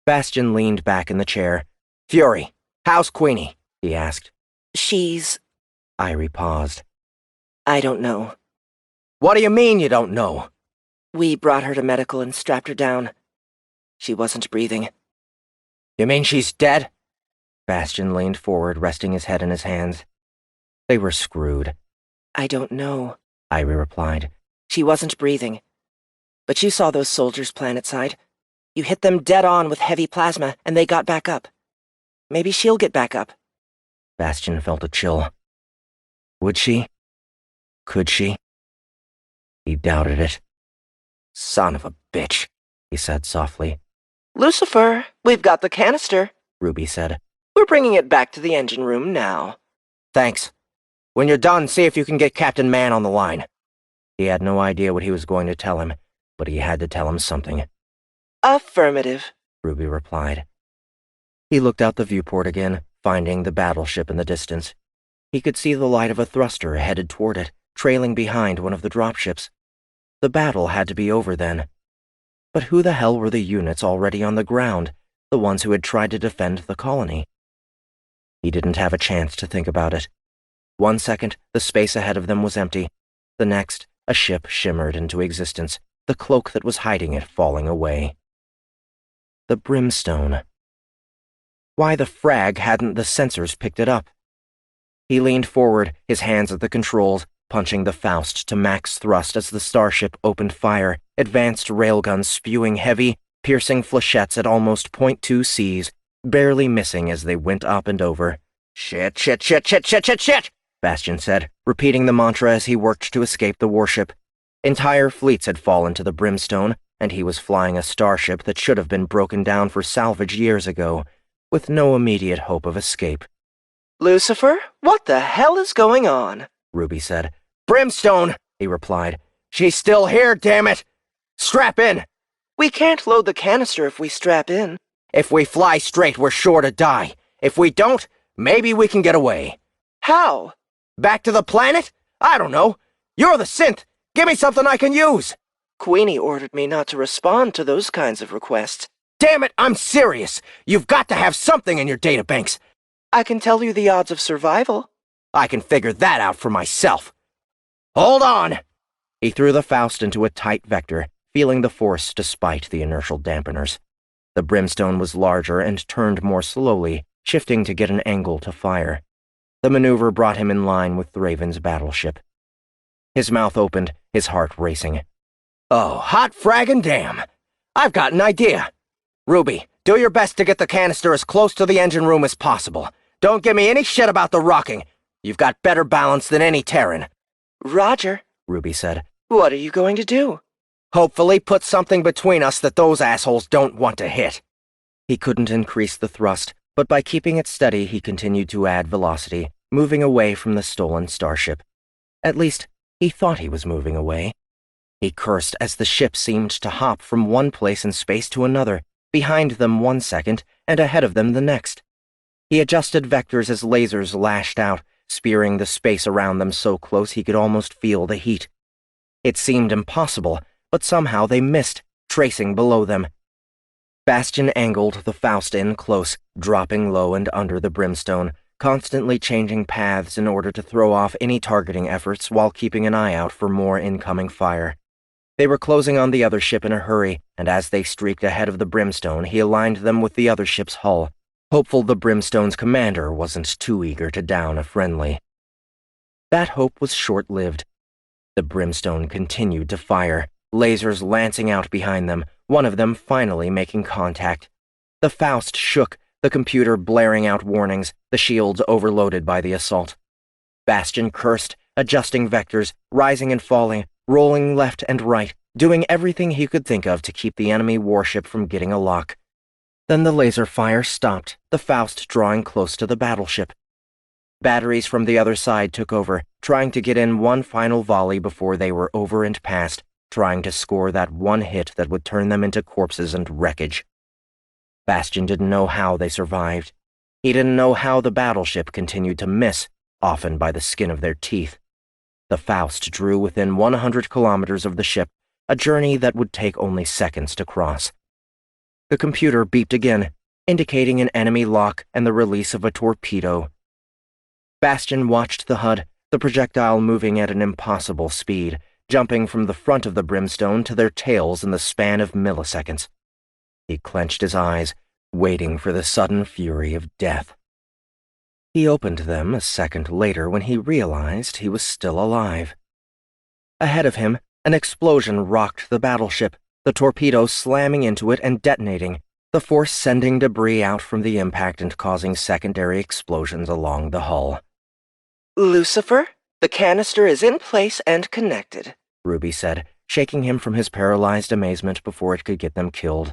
Bastion leaned back in the chair. "Fury, how's Queenie?" he asked. "She's—" Irie paused. "I don't know." "What do you mean you don't know?" "We brought her to medical and strapped her down. She wasn't breathing." "You mean she's dead?" Bastion leaned forward, resting his head in his hands. They were screwed. "I don't know," Irie replied. "She wasn't breathing. But you saw those soldiers planetside. You hit them dead on with heavy plasma, and they got back up. Maybe she'll get back up." Bastion felt a chill. Would she? Could she? He doubted it. "Son of a bitch," he said softly. "Lucifer, we've got the canister," Ruby said. "We're bringing it back to the engine room now." "Thanks. When you're done, see if you can get Captain Man on the line." He had no idea what he was going to tell him, but he had to tell him something. "Affirmative," Ruby replied. He looked out the viewport again, finding the battleship in the distance. He could see the light of a thruster headed toward it, trailing behind one of the dropships. The battle had to be over then. But who the hell were the units already on the ground, the ones who had tried to defend the colony? He didn't have a chance to think about it. 1 second, the space ahead of them was empty. The next, a ship shimmered into existence, the cloak that was hiding it falling away. The brimstone. Why the frag hadn't the sensors picked it up? He leaned forward, his hands at the controls, punching the Faust to max thrust as the starship opened fire, advanced railguns spewing heavy, piercing flechettes at almost .2 Cs, barely missing as they went up and over. Shit, shit, shit, shit, shit, shit, shit, Bastion said, repeating the mantra as he worked to escape the warship. Entire fleets had fallen to the brimstone, and he was flying a starship that should have been broken down for salvage years ago, with no immediate hope of escape. "Lucifer, what the hell is going on?" Ruby said. "Brimstone," he replied. "She's still here, damn it! Strap in!" "We can't load the canister if we strap in." "If we fly straight, we're sure to die. If we don't, maybe we can get away." "How?" "Back to the planet? I don't know. You're the synth. Give me something I can use." "Queenie ordered me not to respond to those kinds of requests." "Damn it, I'm serious. You've got to have something in your databanks." "I can tell you the odds of survival." "I can figure that out for myself. Hold on!" He threw the Faust into a tight vector, feeling the force despite the inertial dampeners. The brimstone was larger and turned more slowly, shifting to get an angle to fire. The maneuver brought him in line with Thraven's battleship. His mouth opened, his heart racing. "Oh, hot fraggin' damn! I've got an idea. Ruby, do your best to get the canister as close to the engine room as possible. Don't give me any shit about the rocking. You've got better balance than any Terran. Roger, Ruby said. What are you going to do? Hopefully put something between us that those assholes don't want to hit. He couldn't increase the thrust, but by keeping it steady he continued to add velocity, moving away from the stolen starship. At least, he thought he was moving away. He cursed as the ship seemed to hop from one place in space to another, behind them 1 second and ahead of them the next. He adjusted vectors as lasers lashed out, spearing the space around them so close he could almost feel the heat. It seemed impossible, but somehow they missed, tracing below them. Bastion angled the Faust in close, dropping low and under the brimstone, constantly changing paths in order to throw off any targeting efforts while keeping an eye out for more incoming fire. They were closing on the other ship in a hurry, and as they streaked ahead of the brimstone, he aligned them with the other ship's hull, hopeful the brimstone's commander wasn't too eager to down a friendly. That hope was short-lived. The brimstone continued to fire, lasers lancing out behind them, one of them finally making contact. The Faust shook, the computer blaring out warnings, the shields overloaded by the assault. Bastion cursed, adjusting vectors, rising and falling, rolling left and right, doing everything he could think of to keep the enemy warship from getting a lock. Then the laser fire stopped, the Faust drawing close to the battleship. Batteries from the other side took over, trying to get in one final volley before they were over and past, trying to score that one hit that would turn them into corpses and wreckage. Bastion didn't know how they survived. He didn't know how the battleship continued to miss, often by the skin of their teeth. The Faust drew within 100 kilometers of the ship, a journey that would take only seconds to cross. The computer beeped again, indicating an enemy lock and the release of a torpedo. Bastion watched the HUD, the projectile moving at an impossible speed, jumping from the front of the brimstone to their tails in the span of milliseconds. He clenched his eyes, waiting for the sudden fury of death. He opened them a second later when he realized he was still alive. Ahead of him, an explosion rocked the battleship, the torpedo slamming into it and detonating, the force sending debris out from the impact and causing secondary explosions along the hull. Lucifer, the canister is in place and connected, Ruby said, shaking him from his paralyzed amazement before it could get them killed.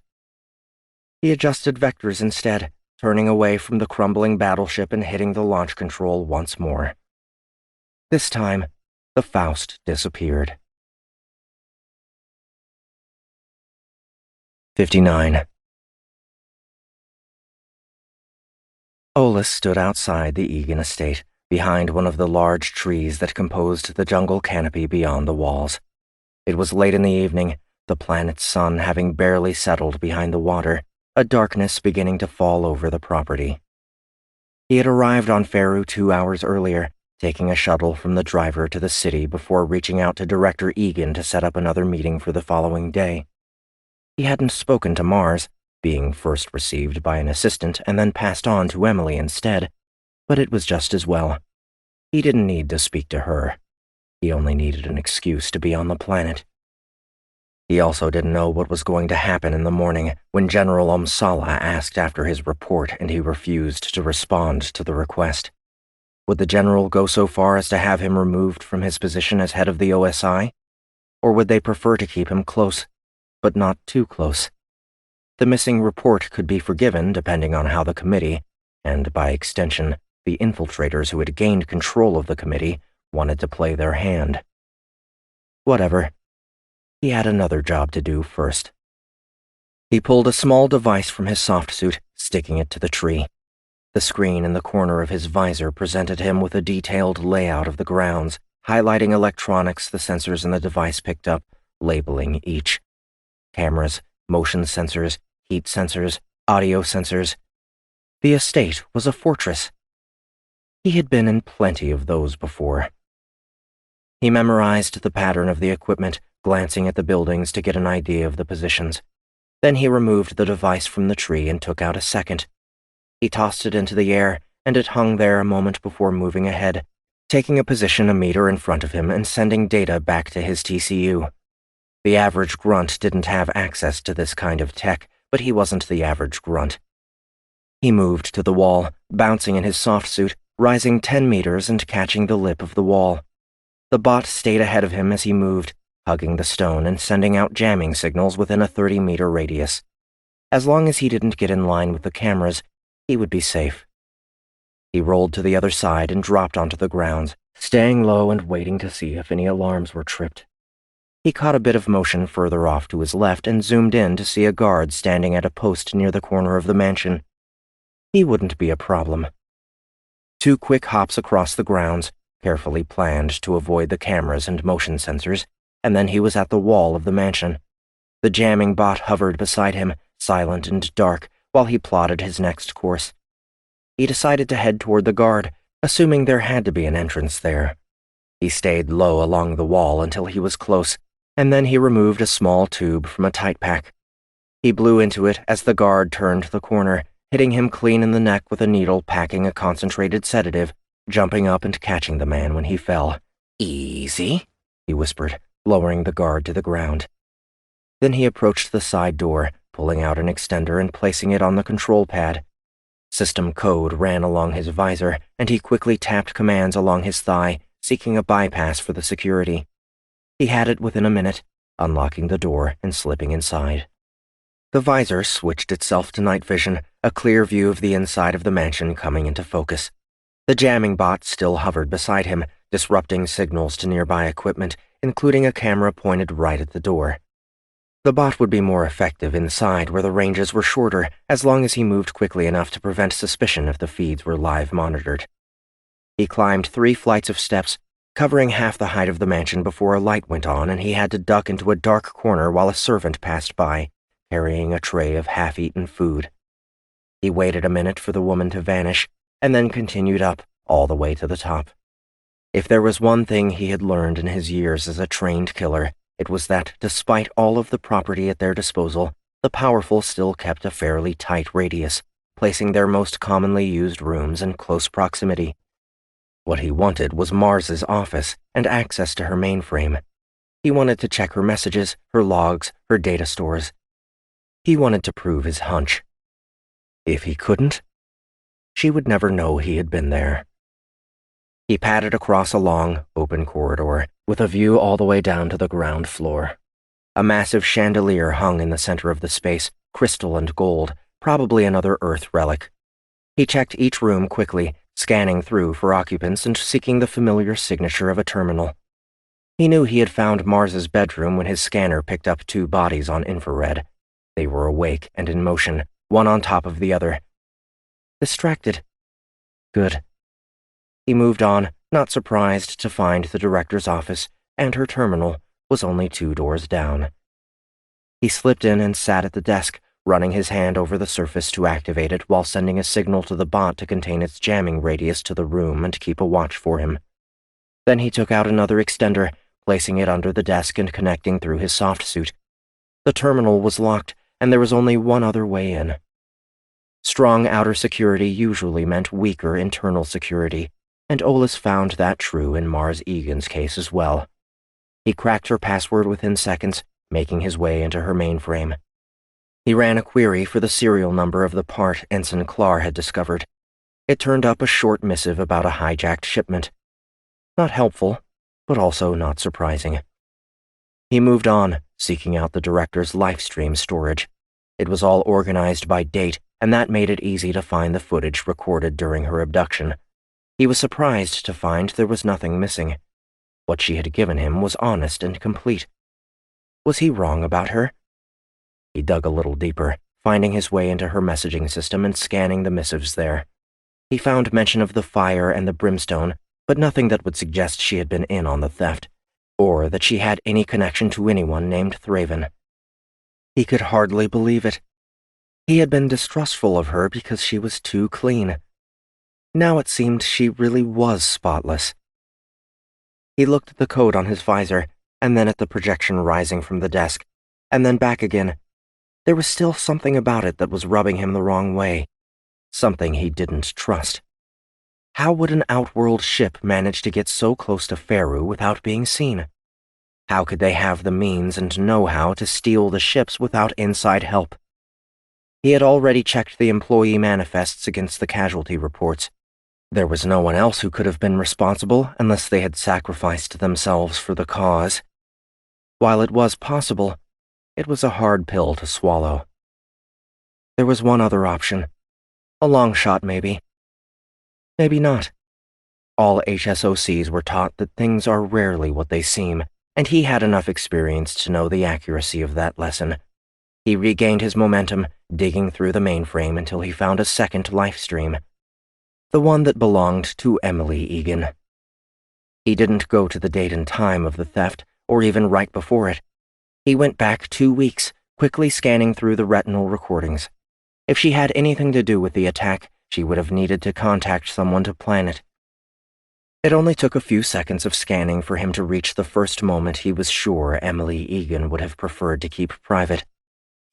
He adjusted vectors instead, turning away from the crumbling battleship and hitting the launch control once more. This time, the Faust disappeared. 59. Olas stood outside the Egan estate, behind one of the large trees that composed the jungle canopy beyond the walls. It was late in the evening, the planet's sun having barely settled behind the water, a darkness beginning to fall over the property. He had arrived on Faru 2 hours earlier, taking a shuttle from the driver to the city before reaching out to Director Egan to set up another meeting for the following day. He hadn't spoken to Mars, being first received by an assistant and then passed on to Emily instead, but it was just as well. He didn't need to speak to her. He only needed an excuse to be on the planet. He also didn't know what was going to happen in the morning when General Omsala asked after his report and he refused to respond to the request. Would the general go so far as to have him removed from his position as head of the OSI? Or would they prefer to keep him close, but not too close? The missing report could be forgiven depending on how the committee, and by extension, the infiltrators who had gained control of the committee, wanted to play their hand. Whatever. He had another job to do first. He pulled a small device from his soft suit, sticking it to the tree. The screen in the corner of his visor presented him with a detailed layout of the grounds, highlighting electronics the sensors in the device picked up, labeling each. Cameras, motion sensors, heat sensors, audio sensors. The estate was a fortress. He had been in plenty of those before. He memorized the pattern of the equipment, glancing at the buildings to get an idea of the positions. Then he removed the device from the tree and took out a second. He tossed it into the air, and it hung there a moment before moving ahead, taking a position a meter in front of him and sending data back to his TCU. The average grunt didn't have access to this kind of tech, but he wasn't the average grunt. He moved to the wall, bouncing in his soft suit, rising 10 meters and catching the lip of the wall. The bot stayed ahead of him as he moved, hugging the stone and sending out jamming signals within a 30-meter radius. As long as he didn't get in line with the cameras, he would be safe. He rolled to the other side and dropped onto the ground, staying low and waiting to see if any alarms were tripped. He caught a bit of motion further off to his left and zoomed in to see a guard standing at a post near the corner of the mansion. He wouldn't be a problem. 2 quick hops across the grounds, carefully planned to avoid the cameras and motion sensors, and then he was at the wall of the mansion. The jamming bot hovered beside him, silent and dark, while he plotted his next course. He decided to head toward the guard, assuming there had to be an entrance there. He stayed low along the wall until he was close, and then he removed a small tube from a tight pack. He blew into it as the guard turned the corner, hitting him clean in the neck with a needle packing a concentrated sedative, jumping up and catching the man when he fell. "Easy," he whispered, lowering the guard to the ground. Then he approached the side door, pulling out an extender and placing it on the control pad. System code ran along his visor, and he quickly tapped commands along his thigh, seeking a bypass for the security. He had it within a minute, unlocking the door and slipping inside. The visor switched itself to night vision, a clear view of the inside of the mansion coming into focus. The jamming bot still hovered beside him, disrupting signals to nearby equipment, including a camera pointed right at the door. The bot would be more effective inside where the ranges were shorter, as long as he moved quickly enough to prevent suspicion if the feeds were live monitored. He climbed 3 flights of steps, covering half the height of the mansion before a light went on and he had to duck into a dark corner while a servant passed by, carrying a tray of half-eaten food. He waited a minute for the woman to vanish, and then continued up, all the way to the top. If there was one thing he had learned in his years as a trained killer, it was that, despite all of the property at their disposal, the powerful still kept a fairly tight radius, placing their most commonly used rooms in close proximity. What he wanted was Mars's office and access to her mainframe. He wanted to check her messages, her logs, her data stores. He wanted to prove his hunch. If he couldn't, she would never know he had been there. He padded across a long, open corridor, with a view all the way down to the ground floor. A massive chandelier hung in the center of the space, crystal and gold, probably another Earth relic. He checked each room quickly, scanning through for occupants and seeking the familiar signature of a terminal. He knew he had found Mars's bedroom when his scanner picked up 2 bodies on infrared. They were awake and in motion, one on top of the other. Distracted. Good. He moved on, not surprised to find the director's office, and her terminal was only 2 doors down. He slipped in and sat at the desk, running his hand over the surface to activate it while sending a signal to the bot to contain its jamming radius to the room and keep a watch for him. Then he took out another extender, placing it under the desk and connecting through his soft suit. The terminal was locked, and there was only one other way in. Strong outer security usually meant weaker internal security, and Olas found that true in Mars Egan's case as well. He cracked her password within seconds, making his way into her mainframe. He ran a query for the serial number of the part Ensign Clar had discovered. It turned up a short missive about a hijacked shipment. Not helpful, but also not surprising. He moved on, seeking out the director's livestream storage. It was all organized by date, and that made it easy to find the footage recorded during her abduction. He was surprised to find there was nothing missing. What she had given him was honest and complete. Was he wrong about her? He dug a little deeper, finding his way into her messaging system and scanning the missives there. He found mention of the fire and the brimstone, but nothing that would suggest she had been in on the theft, or that she had any connection to anyone named Thraven. He could hardly believe it. He had been distrustful of her because she was too clean. Now it seemed she really was spotless. He looked at the code on his visor, and then at the projection rising from the desk, and then back again. There was still something about it that was rubbing him the wrong way. Something he didn't trust. How would an outworld ship manage to get so close to Faru without being seen? How could they have the means and know-how to steal the ships without inside help? He had already checked the employee manifests against the casualty reports. There was no one else who could have been responsible unless they had sacrificed themselves for the cause. While it was possible, it was a hard pill to swallow. There was one other option. A long shot, maybe. Maybe not. All HSOCs were taught that things are rarely what they seem, and he had enough experience to know the accuracy of that lesson. He regained his momentum, digging through the mainframe until he found a second life stream. The one that belonged to Emily Egan. He didn't go to the date and time of the theft, or even right before it. He went back 2 weeks, quickly scanning through the retinal recordings. If she had anything to do with the attack, she would have needed to contact someone to plan it. It only took a few seconds of scanning for him to reach the first moment he was sure Emily Egan would have preferred to keep private.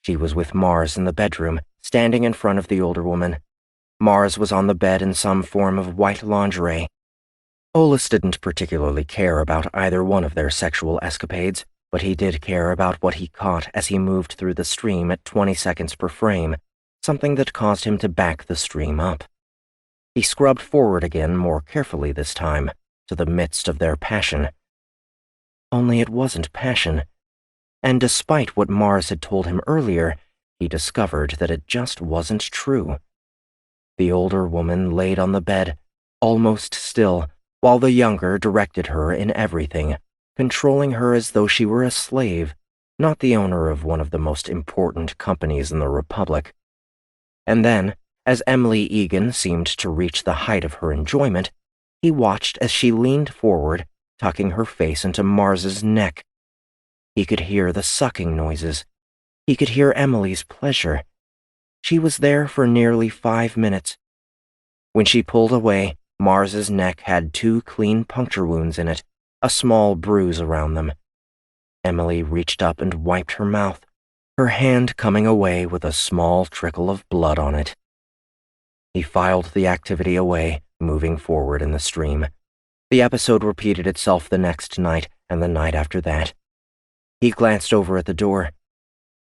She was with Mars in the bedroom, standing in front of the older woman. Mars was on the bed in some form of white lingerie. Olas didn't particularly care about either one of their sexual escapades, but he did care about what he caught as he moved through the stream at 20 seconds per frame, something that caused him to back the stream up. He scrubbed forward again more carefully this time, to the midst of their passion. Only it wasn't passion, and despite what Mars had told him earlier, he discovered that it just wasn't true. The older woman laid on the bed, almost still, while the younger directed her in everything, controlling her as though she were a slave, not the owner of one of the most important companies in the Republic. And then, as Emily Egan seemed to reach the height of her enjoyment, he watched as she leaned forward, tucking her face into Mars's neck. He could hear the sucking noises. He could hear Emily's pleasure. She was there for nearly 5 minutes. When she pulled away, Mars's neck had 2 clean puncture wounds in it, a small bruise around them. Emily reached up and wiped her mouth, her hand coming away with a small trickle of blood on it. He filed the activity away, moving forward in the stream. The episode repeated itself the next night and the night after that. He glanced over at the door.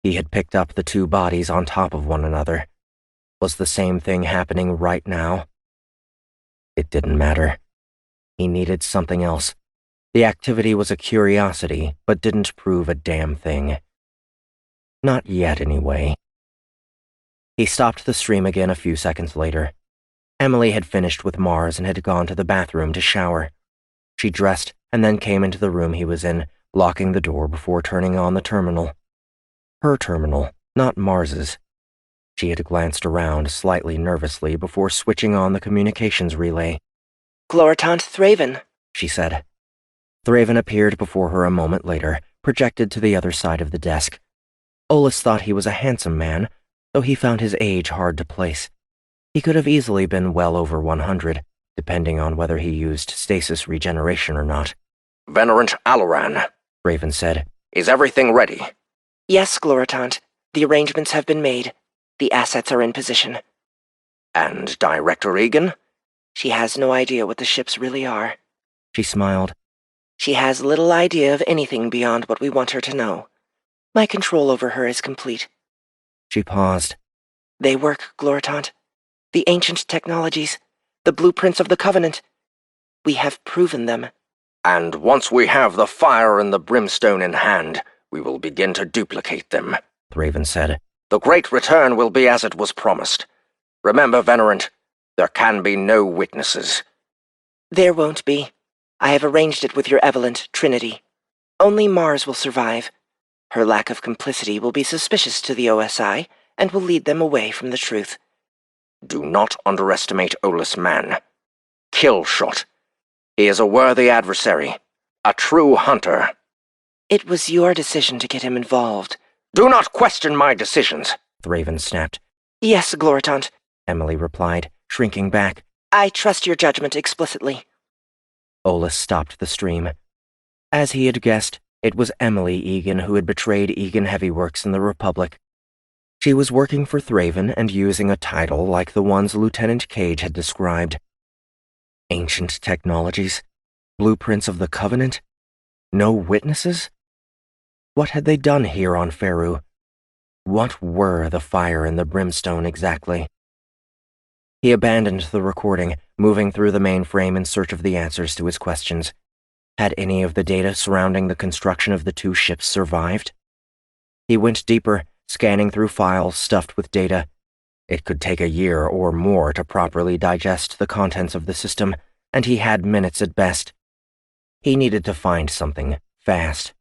He had picked up the 2 bodies on top of one another. Was the same thing happening right now? It didn't matter. He needed something else. The activity was a curiosity, but didn't prove a damn thing. Not yet, anyway. He stopped the stream again a few seconds later. Emily had finished with Mars and had gone to the bathroom to shower. She dressed and then came into the room he was in, locking the door before turning on the terminal. Her terminal, not Mars's. She had glanced around slightly nervously before switching on the communications relay. Gloritant Thraven, she said. Thraven appeared before her a moment later, projected to the other side of the desk. Olas thought he was a handsome man, though he found his age hard to place. He could have easily been well over 100, depending on whether he used stasis regeneration or not. Venerant Alaran, Raven said. Is everything ready? Yes, Gloritant. The arrangements have been made. The assets are in position. And Director Egan? She has no idea what the ships really are. She smiled. She has little idea of anything beyond what we want her to know. My control over her is complete. She paused. They work, Gloritant. The ancient technologies, the blueprints of the Covenant. We have proven them. And once we have the fire and the brimstone in hand, we will begin to duplicate them, Raven said. The great return will be as it was promised. Remember, Venerant, there can be no witnesses. There won't be. I have arranged it with your Evelent, Trinity. Only Mars will survive. Her lack of complicity will be suspicious to the OSI and will lead them away from the truth. Do not underestimate Olas Man. Kill shot. He is a worthy adversary, a true hunter. It was your decision to get him involved. Do not question my decisions, Thraven snapped. Yes, Gloritant, Emily replied, shrinking back. I trust your judgment explicitly. Olas stopped the stream. As he had guessed, it was Emily Egan who had betrayed Egan Heavyworks in the Republic. She was working for Thraven and using a title like the ones Lieutenant Cage had described. Ancient technologies? Blueprints of the Covenant? No witnesses? What had they done here on Faru? What were the fire and the brimstone exactly? He abandoned the recording, moving through the mainframe in search of the answers to his questions. Had any of the data surrounding the construction of the two ships survived? He went deeper, scanning through files stuffed with data. It could take a year or more to properly digest the contents of the system, and he had minutes at best. He needed to find something, fast.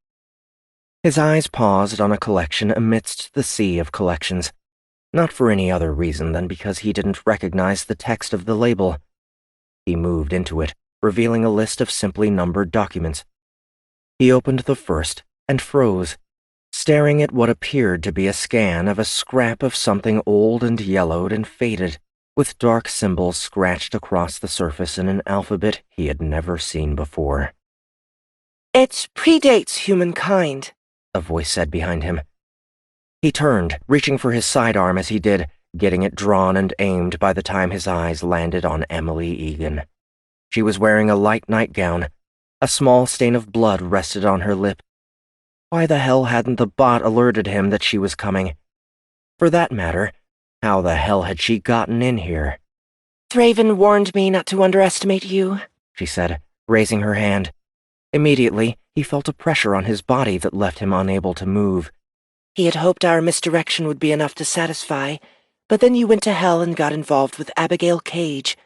His eyes paused on a collection amidst the sea of collections, not for any other reason than because he didn't recognize the text of the label. He moved into it, revealing a list of simply numbered documents. He opened the first and froze, staring at what appeared to be a scan of a scrap of something old and yellowed and faded, with dark symbols scratched across the surface in an alphabet he had never seen before. "It predates humankind," a voice said behind him. He turned, reaching for his sidearm as he did, getting it drawn and aimed by the time his eyes landed on Emily Egan. She was wearing a light nightgown. A small stain of blood rested on her lip. Why the hell hadn't the bot alerted him that she was coming? For that matter, how the hell had she gotten in here? "Thraven warned me not to underestimate you," she said, raising her hand. Immediately, he felt a pressure on his body that left him unable to move. "He had hoped our misdirection would be enough to satisfy, but then you went to hell and got involved with Abigail Cage.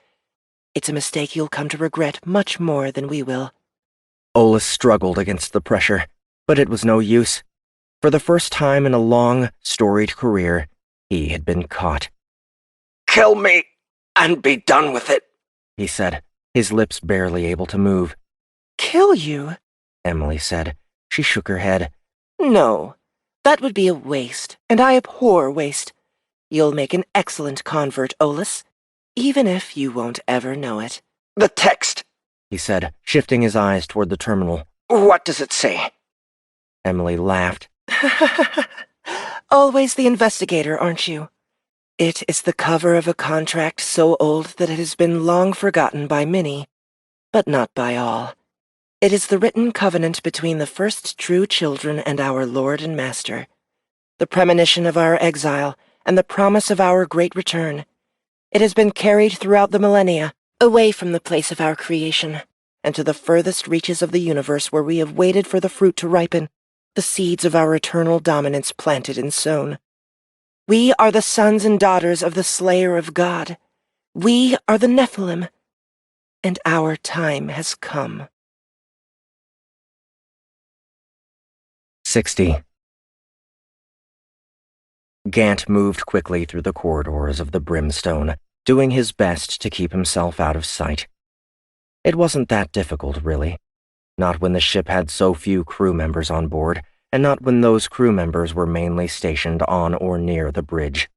It's a mistake you'll come to regret much more than we will." Olas struggled against the pressure, but it was no use. For the first time in a long, storied career, he had been caught. "Kill me, and be done with it," he said, his lips barely able to move. "Kill you?" Emily said. She shook her head. "No, that would be a waste, and I abhor waste. You'll make an excellent convert, Olas, even if you won't ever know it." "The text," he said, shifting his eyes toward the terminal. "What does it say?" Emily laughed. "Always the investigator, aren't you? It is the cover of a contract so old that it has been long forgotten by many, but not by all. It is the written covenant between the first true children and our Lord and Master, the premonition of our exile and the promise of our great return. It has been carried throughout the millennia, away from the place of our creation, and to the furthest reaches of the universe where we have waited for the fruit to ripen, the seeds of our eternal dominance planted and sown. We are the sons and daughters of the Slayer of God. We are the Nephilim, and our time has come." 60. Gant moved quickly through the corridors of the brimstone, doing his best to keep himself out of sight. It wasn't that difficult, really. Not when the ship had so few crew members on board, and not when those crew members were mainly stationed on or near the bridge.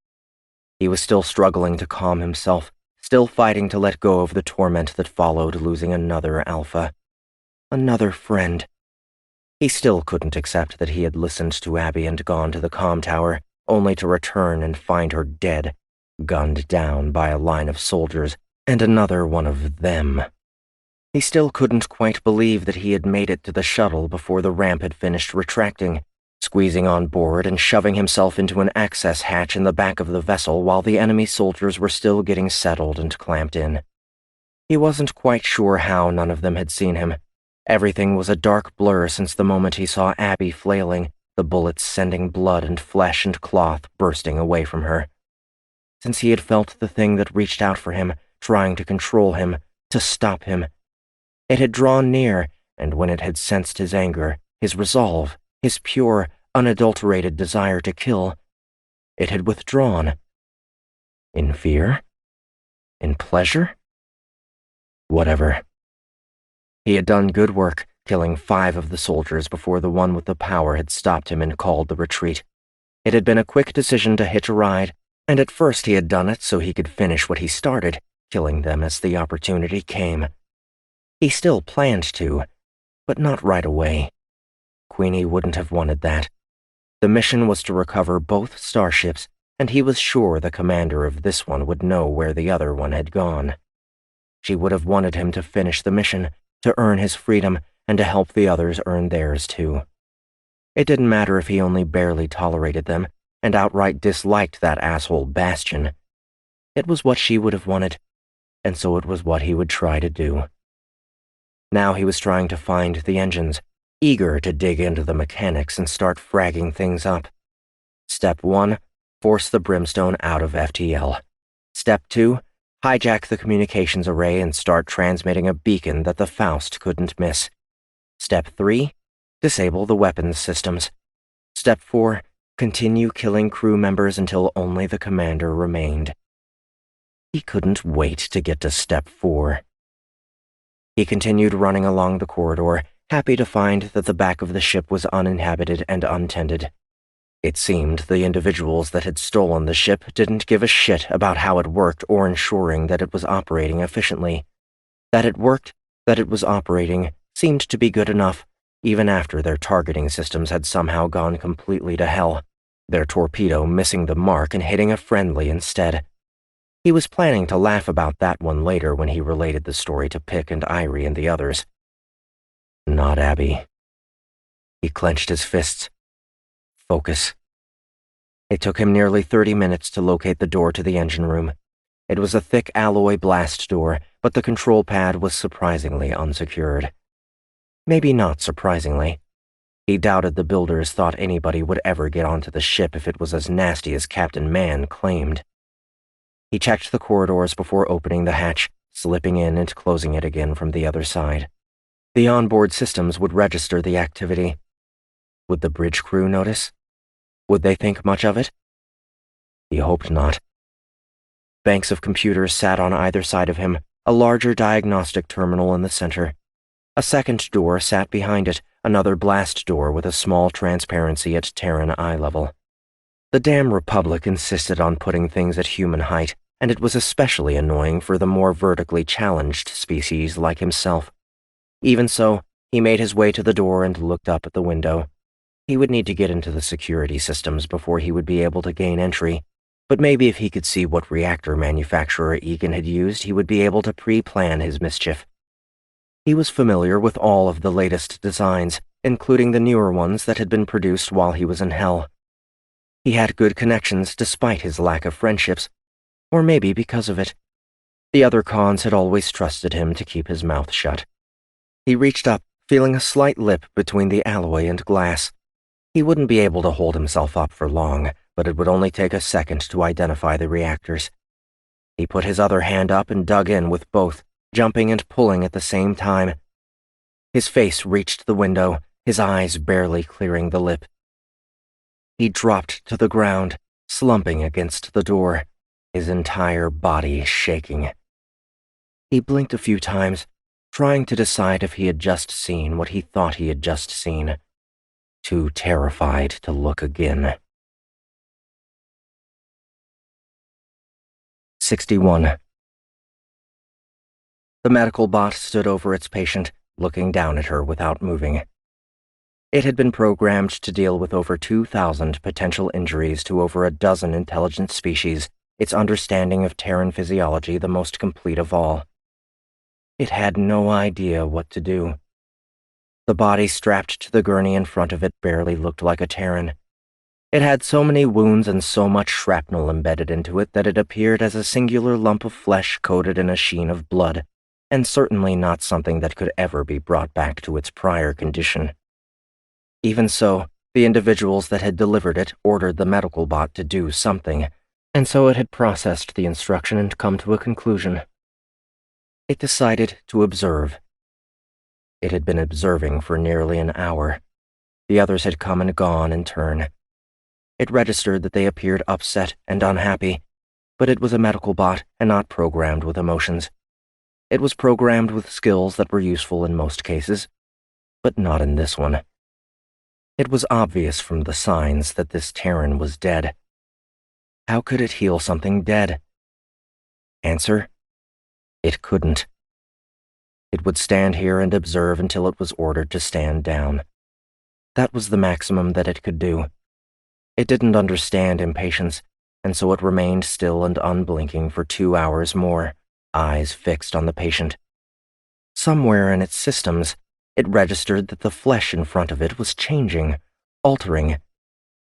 He was still struggling to calm himself, still fighting to let go of the torment that followed losing another alpha. Another friend. He still couldn't accept that he had listened to Abby and gone to the comm tower, only to return and find her dead, gunned down by a line of soldiers, and another one of them. He still couldn't quite believe that he had made it to the shuttle before the ramp had finished retracting, squeezing on board and shoving himself into an access hatch in the back of the vessel while the enemy soldiers were still getting settled and clamped in. He wasn't quite sure how none of them had seen him. Everything was a dark blur since the moment he saw Abby flailing, the bullets sending blood and flesh and cloth bursting away from her. Since he had felt the thing that reached out for him, trying to control him, to stop him. It had drawn near, and when it had sensed his anger, his resolve, his pure, unadulterated desire to kill, it had withdrawn. In fear? In pleasure? Whatever. He had done good work, killing 5 of the soldiers before the one with the power had stopped him and called the retreat. It had been a quick decision to hitch a ride, and at first he had done it so he could finish what he started, killing them as the opportunity came. He still planned to, but not right away. Queenie wouldn't have wanted that. The mission was to recover both starships, and he was sure the commander of this one would know where the other one had gone. She would have wanted him to finish the mission, to earn his freedom, and to help the others earn theirs too. It didn't matter if he only barely tolerated them, and outright disliked that asshole Bastion. It was what she would have wanted, and so it was what he would try to do. Now he was trying to find the engines, eager to dig into the mechanics and start fragging things up. Step 1, force the brimstone out of FTL. Step 2, hijack the communications array and start transmitting a beacon that the Faust couldn't miss. Step 3, disable the weapons systems. Step 4, continue killing crew members until only the commander remained. He couldn't wait to get to Step 4. He continued running along the corridor, happy to find that the back of the ship was uninhabited and untended. It seemed the individuals that had stolen the ship didn't give a shit about how it worked or ensuring that it was operating efficiently. That it worked, that it was operating, seemed to be good enough, even after their targeting systems had somehow gone completely to hell, their torpedo missing the mark and hitting a friendly instead. He was planning to laugh about that one later when he related the story to Pick and Irie and the others. Not Abby. He clenched his fists. Focus. It took him nearly 30 minutes to locate the door to the engine room. It was a thick alloy blast door, but the control pad was surprisingly unsecured. Maybe not surprisingly. He doubted the builders thought anybody would ever get onto the ship if it was as nasty as Captain Man claimed. He checked the corridors before opening the hatch, slipping in and closing it again from the other side. The onboard systems would register the activity. Would the bridge crew notice? Would they think much of it? He hoped not. Banks of computers sat on either side of him, a larger diagnostic terminal in the center. A second door sat behind it, another blast door with a small transparency at Terran eye level. The damn Republic insisted on putting things at human height, and it was especially annoying for the more vertically challenged species like himself. Even so, he made his way to the door and looked up at the window. He would need to get into the security systems before he would be able to gain entry, but maybe if he could see what reactor manufacturer Egan had used, he would be able to pre-plan his mischief. He was familiar with all of the latest designs, including the newer ones that had been produced while he was in Hell. He had good connections despite his lack of friendships, or maybe because of it. The other Khans had always trusted him to keep his mouth shut. He reached up, feeling a slight lip between the alloy and glass. He wouldn't be able to hold himself up for long, but it would only take a second to identify the reactors. He put his other hand up and dug in with both, jumping and pulling at the same time. His face reached the window, his eyes barely clearing the lip. He dropped to the ground, slumping against the door, his entire body shaking. He blinked a few times, trying to decide if he had just seen what he thought he had just seen. Too terrified to look again. 61. The medical bot stood over its patient, looking down at her without moving. It had been programmed to deal with over 2,000 potential injuries to over a dozen intelligent species, its understanding of Terran physiology the most complete of all. It had no idea what to do. The body strapped to the gurney in front of it barely looked like a Terran. It had so many wounds and so much shrapnel embedded into it that it appeared as a singular lump of flesh coated in a sheen of blood, and certainly not something that could ever be brought back to its prior condition. Even so, the individuals that had delivered it ordered the medical bot to do something, and so it had processed the instruction and come to a conclusion. It decided to observe. It had been observing for nearly an hour. The others had come and gone in turn. It registered that they appeared upset and unhappy, but it was a medical bot and not programmed with emotions. It was programmed with skills that were useful in most cases, but not in this one. It was obvious from the signs that this Terran was dead. How could it heal something dead? Answer: it couldn't. It would stand here and observe until it was ordered to stand down. That was the maximum that it could do. It didn't understand impatience, and so it remained still and unblinking for 2 hours more, eyes fixed on the patient. Somewhere in its systems, it registered that the flesh in front of it was changing, altering.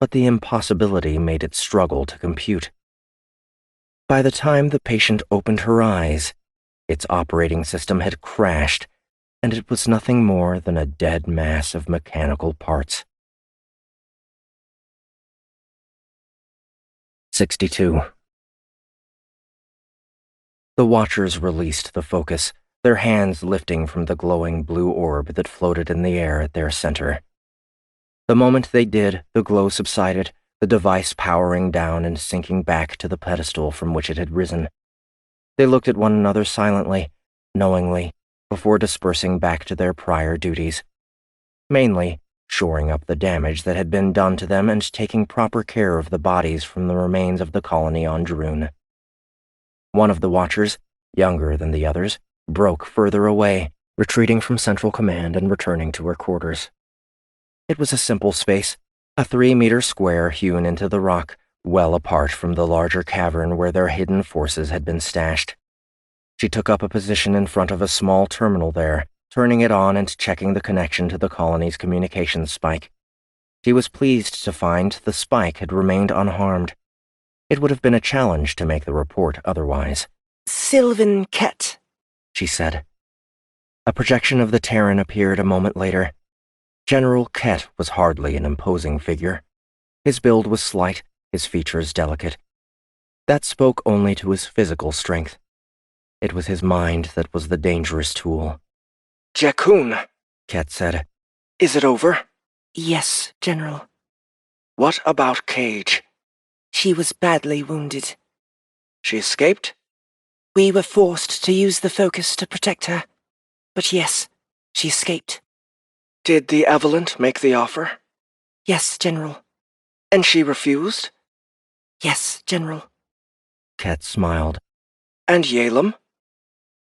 but the impossibility made it struggle to compute. By the time the patient opened her eyes, its operating system had crashed, and it was nothing more than a dead mass of mechanical parts. 62. The Watchers released the focus, their hands lifting from the glowing blue orb that floated in the air at their center. The moment they did, the glow subsided, the device powering down and sinking back to the pedestal from which it had risen. They looked at one another silently, knowingly, before dispersing back to their prior duties. Mainly, shoring up the damage that had been done to them and taking proper care of the bodies from the remains of the colony on Drun. One of the Watchers, younger than the others, broke further away, retreating from Central Command and returning to her quarters. It was a simple space, a 3-meter square hewn into the rock, well apart from the larger cavern where their hidden forces had been stashed. She took up a position in front of a small terminal there, turning it on and checking the connection to the colony's communications spike. She was pleased to find the spike had remained unharmed. It would have been a challenge to make the report otherwise. Sylvan Ket, she said. A projection of the Terran appeared a moment later. General Ket was hardly an imposing figure. His build was slight, his features delicate. That spoke only to his physical strength. It was his mind that was the dangerous tool. Jakun, Ket said. Is it over? Yes, General. What about Cage? She was badly wounded. She escaped? We were forced to use the focus to protect her. But yes, she escaped. Did the Avalent make the offer? Yes, General. And she refused? Yes, General. Ket smiled. And Yalem?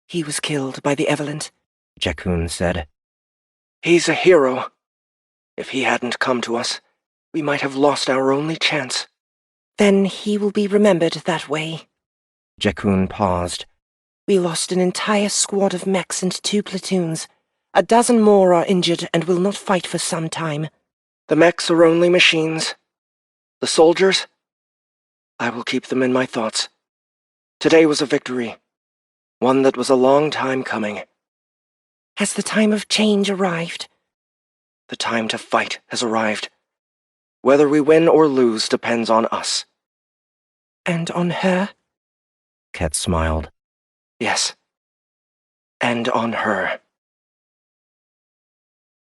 He was killed by the Avalent, Jakun said. He's a hero. If he hadn't come to us, we might have lost our only chance. Then he will be remembered that way. Jakun paused. We lost an entire squad of mechs and 2 platoons. A dozen more are injured and will not fight for some time. The mechs are only machines. The soldiers? I will keep them in my thoughts. Today was a victory. One that was a long time coming. Has the time of change arrived? The time to fight has arrived. Whether we win or lose depends on us. And on her? Ket smiled. Yes. And on her.